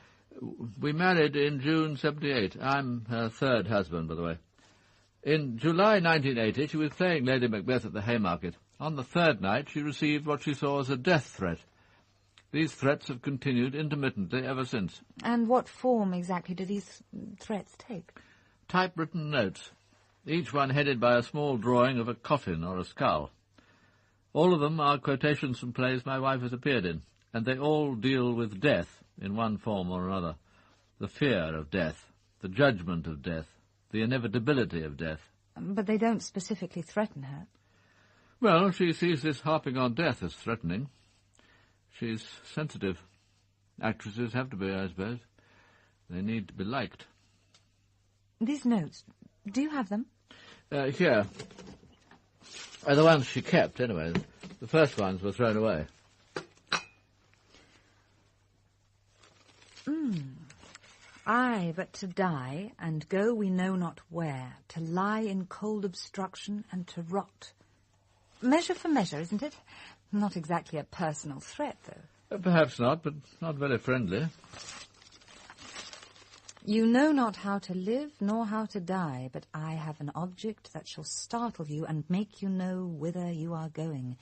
We married in June 78. I'm her third husband, by the way. In July 1980, she was playing Lady Macbeth at the Haymarket. On the third night, she received what she saw as a death threat. These threats have continued intermittently ever since. And what form exactly do these threats take? Typewritten notes, each one headed by a small drawing of a coffin or a skull. All of them are quotations from plays my wife has appeared in, and they all deal with death in one form or another. The fear of death, the judgment of death, the inevitability of death. But they don't specifically threaten her. Well, she sees this harping on death as threatening. She's sensitive. Actresses have to be, I suppose. They need to be liked. These notes, do you have them? Here. The ones she kept, anyway. The first ones were thrown away. Aye, but to die, and go we know not where, to lie in cold obstruction and to rot. Measure for measure, isn't it? Not exactly a personal threat, though. Perhaps not, but not very friendly. You know not how to live, nor how to die, but I have an object that shall startle you and make you know whither you are going.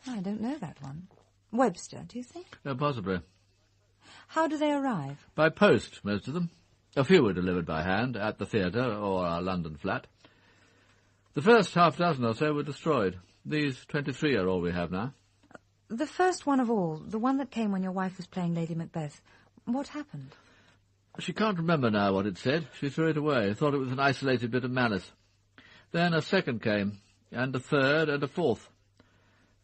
I don't know that one. Webster, do you think? Possibly. How do they arrive? By post, most of them. A few were delivered by hand, at the theatre or our London flat. The first half-dozen or so were destroyed. These 23 are all we have now. The first one of all, the one that came when your wife was playing Lady Macbeth. What happened? She can't remember now what it said. She threw it away, thought it was an isolated bit of malice. Then a second came, and a third, and a fourth.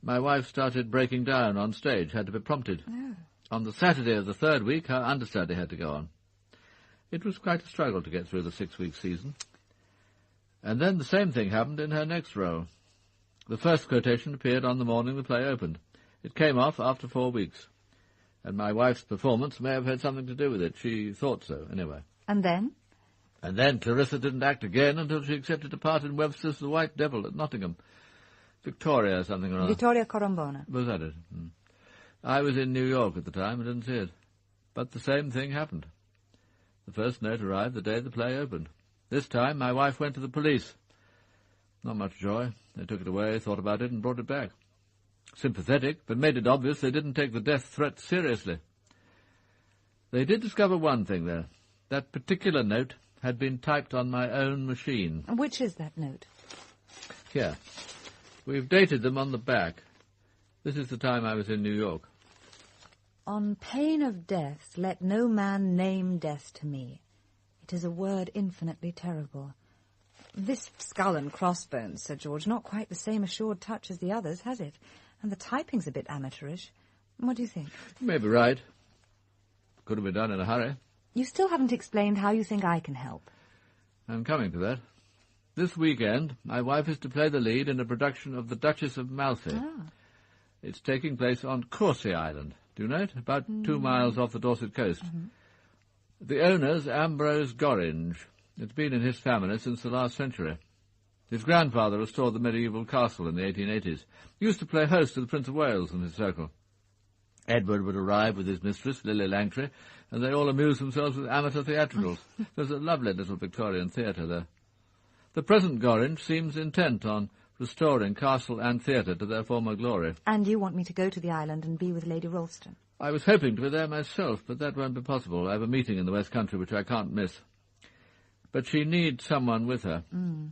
My wife started breaking down on stage, had to be prompted. Oh. On the Saturday of the third week, her understudy had to go on. It was quite a struggle to get through the 6-week season. And then the same thing happened in her next role. The first quotation appeared on the morning the play opened. It came off after 4 weeks. And my wife's performance may have had something to do with it. She thought so, anyway. And then? And then Clarissa didn't act again until she accepted a part in Webster's The White Devil at Nottingham. Victoria something or other. Vittoria Corombona. Was that it? I was in New York at the time and didn't see it. But the same thing happened. The first note arrived the day the play opened. This time my wife went to the police. Not much joy. They took it away, thought about it, and brought it back. Sympathetic, but made it obvious they didn't take the death threat seriously. They did discover one thing, though. That particular note had been typed on my own machine. Which is that note? Here. We've dated them on the back. This is the time I was in New York. On pain of death, let no man name death to me. It is a word infinitely terrible. This skull and crossbones, Sir George, not quite the same assured touch as the others, has it? And the typing's a bit amateurish. What do you think? You may be right. Could have been done in a hurry. You still haven't explained how you think I can help. I'm coming to that. This weekend, my wife is to play the lead in a production of The Duchess of Malfi. Ah. It's taking place on Courcy Island. Do you know it? About 2 miles off the Dorset coast. The owner's Ambrose Gorringe. It's been in his family since the last century. His grandfather restored the medieval castle in the 1880s. He used to play host to the Prince of Wales in his circle. Edward would arrive with his mistress, Lily Langtry, and they all amused themselves with amateur theatricals. There's a lovely little Victorian theatre there. The present Gorringe seems intent on restoring castle and theatre to their former glory. And you want me to go to the island and be with Lady Ralston? I was hoping to be there myself, but that won't be possible. I have a meeting in the West Country which I can't miss. But she needs someone with her.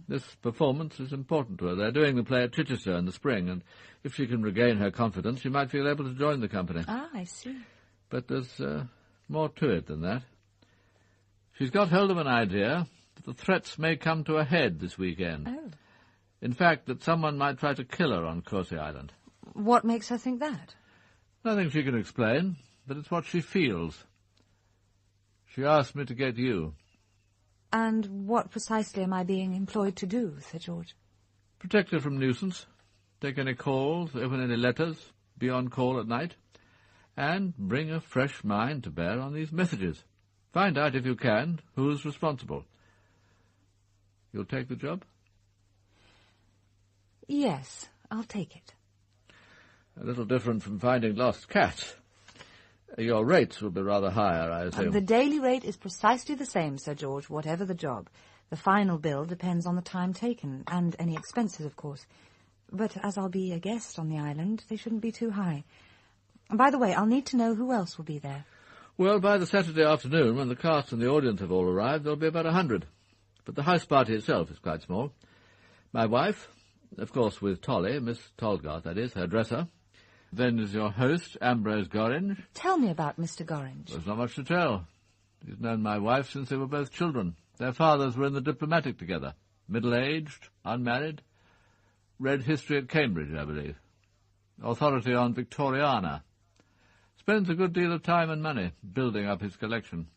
This performance is important to her. They're doing the play at Chichester in the spring, and if she can regain her confidence, she might feel able to join the company. Ah, I see. But there's more to it than that. She's got hold of an idea that the threats may come to a head this weekend. Oh. In fact, that someone might try to kill her on Courcy Island. What makes her think that? Nothing she can explain, but it's what she feels. She asked me to get you. And what precisely am I being employed to do, Sir George? Protect her from nuisance, take any calls, open any letters, be on call at night, and bring a fresh mind to bear on these messages. Find out, if you can, who's responsible. You'll take the job? Yes, I'll take it. A little different from finding lost cats. Your rates will be rather higher, I assume. The daily rate is precisely the same, Sir George, whatever the job. The final bill depends on the time taken, and any expenses, of course. But as I'll be a guest on the island, they shouldn't be too high. By the way, I'll need to know who else will be there. Well, by the Saturday afternoon, when the cast and the audience have all arrived, there'll be about 100. But the house party itself is quite small. My wife, of course with Tolly, Miss Tolgarth, that is, her dresser. Then is your host, Ambrose Gorringe. Tell me about Mr. Gorringe. There's not much to tell. He's known my wife since they were both children. Their fathers were in the diplomatic together. Middle-aged, unmarried. Read history at Cambridge, I believe. Authority on Victoriana. Spends a good deal of time and money building up his collection.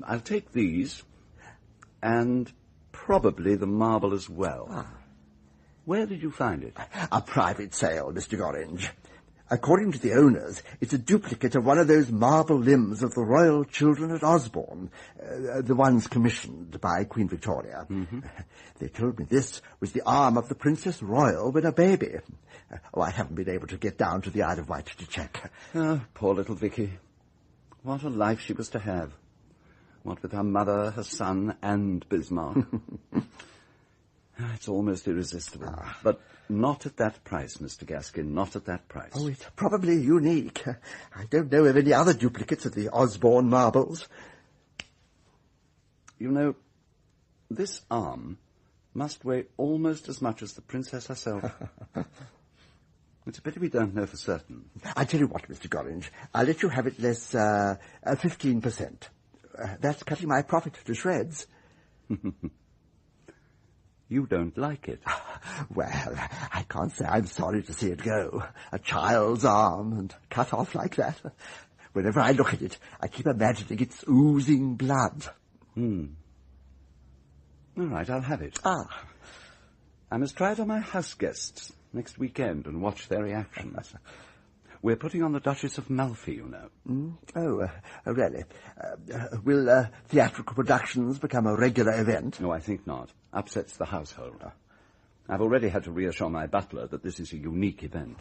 I'll take these, and probably the marble as well. Where did you find it? A private sale, Mr. Gorringe. According to the owners, it's a duplicate of one of those marble limbs of the royal children at Osborne, the ones commissioned by Queen Victoria. They told me this was the arm of the Princess Royal when a baby. I haven't been able to get down to the Isle of Wight to check. Oh, poor little Vicky. What a life she was to have. What with her mother, her son, and Bismarck. It's almost irresistible. But not at that price, Mr. Gaskin, not at that price. Oh, it's probably unique. I don't know of any other duplicates of the Osborne marbles. You know, this arm must weigh almost as much as the princess herself. It's a pity we don't know for certain. I tell you what, Mr. Gorringe, I'll let you have it less 15%. That's cutting my profit to shreds. You don't like it. Well, I can't say I'm sorry to see it go. A child's arm and cut off like that. Whenever I look at it, I keep imagining it's oozing blood. All right, I'll have it. Ah. I must try it on my house guests next weekend and watch their reactions. We're putting on the Duchess of Malfi, you know. Really? Will theatrical productions become a regular event? No, I think not. Upsets the household. I've already had to reassure my butler that this is a unique event.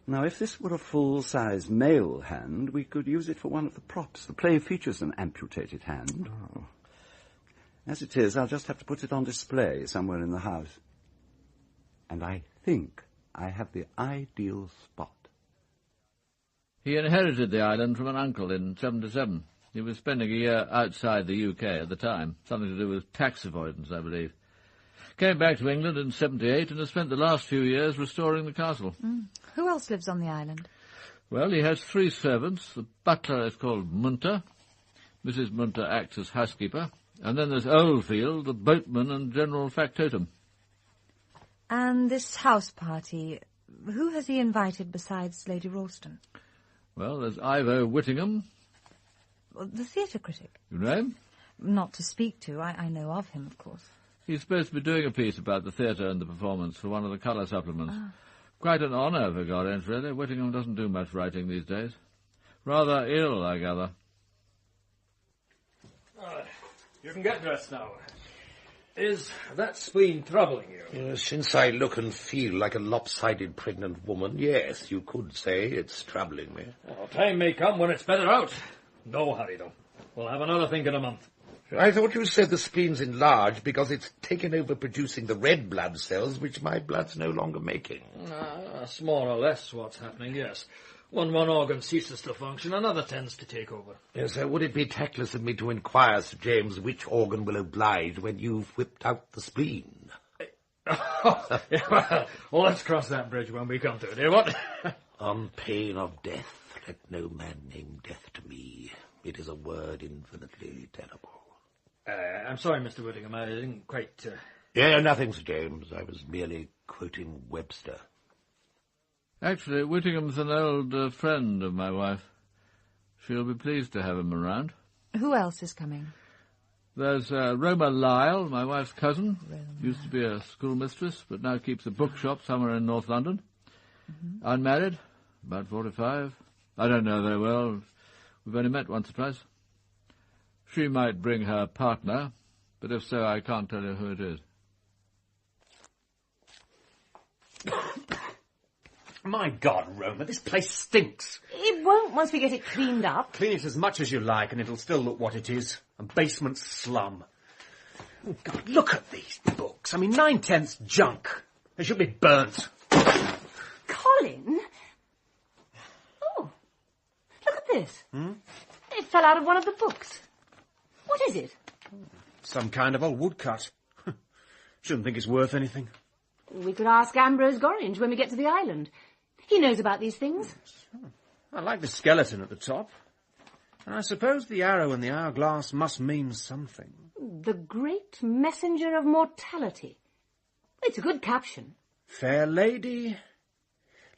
Now, if this were a full-size male hand, we could use it for one of the props. The play features an amputated hand. Oh. As it is, I'll just have to put it on display somewhere in the house. And I think I have the ideal spot. He inherited the island from an uncle in 77. He was spending a year outside the UK at the time, something to do with tax avoidance, I believe. Came back to England in 78 and has spent the last few years restoring the castle. Who else lives on the island? Well, he has 3 servants. The butler is called Munter. Mrs. Munter acts as housekeeper. And then there's Oldfield, the boatman and general factotum. And this house party, who has he invited besides Lady Ralston? Well, there's Ivo Whittingham. The theatre critic? You know him? Not to speak to. I know of him, of course. He's supposed to be doing a piece about the theatre and the performance for one of the colour supplements. Quite an honour for Gorringe, really. Whittingham doesn't do much writing these days. Rather ill, I gather. You can get dressed now. Is that spleen troubling you? Since I look and feel like a lopsided pregnant woman, yes, you could say it's troubling me. Well, time may come when it's better out. No hurry, though. We'll have another think in a month. I thought you said the spleen's enlarged because it's taken over producing the red blood cells, which my blood's no longer making. That's more or less what's happening, yes. When one organ ceases to function, another tends to take over. Yes, would it be tactless of me to inquire, Sir James, which organ will oblige when you've whipped out the spleen? Well, let's cross that bridge when we come to it, eh, what? On pain of death, let no man name death to me. It is a word infinitely terrible. I'm sorry, Mr. Whittingham, I didn't quite... Yeah, nothing, Sir James. I was merely quoting Webster. Actually, Whittingham's an old friend of my wife. She'll be pleased to have him around. Who else is coming? There's Roma Lyle, my wife's cousin. Used to be a schoolmistress, but now keeps a bookshop somewhere in North London. Unmarried, about 45. I don't know very well. We've only met once or twice. She might bring her partner, but if so, I can't tell you who it is. My God, Roma, this place stinks. It won't once we get it cleaned up. Clean it as much as you like, and it'll still look what it is. A basement slum. Oh, God, look at these books. I mean, 9/10 junk. They should be burnt. Colin? Oh, look at this. It fell out of one of the books. What is it? Some kind of old woodcut. Shouldn't think it's worth anything. We could ask Ambrose Gorringe when we get to the island. He knows about these things. I like the skeleton at the top. And I suppose the arrow and the hourglass must mean something. The great messenger of mortality. It's a good caption. Fair lady,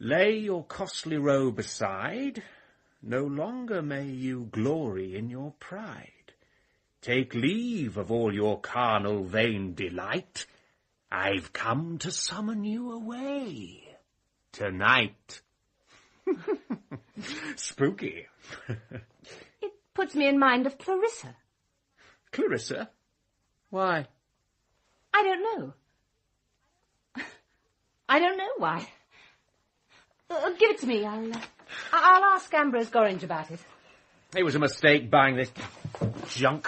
lay your costly robe aside. No longer may you glory in your pride. Take leave of all your carnal vain delight. I've come to summon you away. Tonight. Spooky. It puts me in mind of Clarissa. Clarissa? Why? I don't know. I don't know why. Give it to me. I'll ask Ambrose Gorringe about it. It was a mistake buying this junk.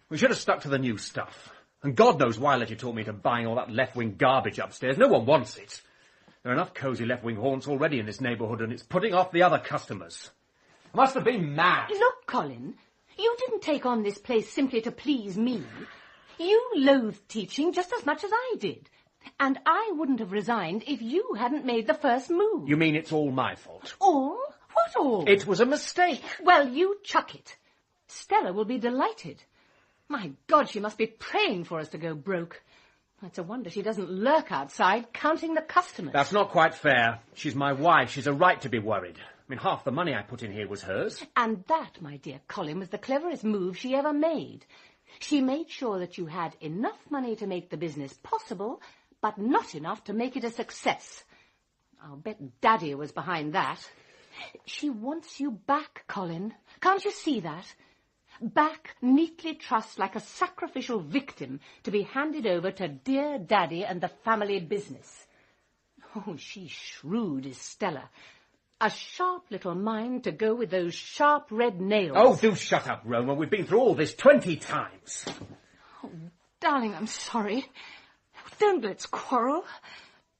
We should have stuck to the new stuff. And God knows why I let you talk me into buying all that left-wing garbage upstairs. No one wants it. There are enough cosy left-wing haunts already in this neighbourhood, and it's putting off the other customers. I must have been mad. Look, Colin, you didn't take on this place simply to please me. You loathed teaching just as much as I did. And I wouldn't have resigned if you hadn't made the first move. You mean it's all my fault? All? What all? It was a mistake. Well, you chuck it. Stella will be delighted. My God, she must be praying for us to go broke. It's a wonder she doesn't lurk outside counting the customers. That's not quite fair. She's my wife. She's a right to be worried. I mean, half the money I put in here was hers. And that, my dear Colin, was the cleverest move she ever made. She made sure that you had enough money to make the business possible, but not enough to make it a success. I'll bet Daddy was behind that. She wants you back, Colin. Can't you see that? Back, neatly trussed like a sacrificial victim to be handed over to dear Daddy and the family business. Oh, she's shrewd, is Stella. A sharp little mind to go with those sharp red nails. Oh, do shut up, Roma. We've been through all this 20 times. Oh, darling, I'm sorry. Don't let's quarrel.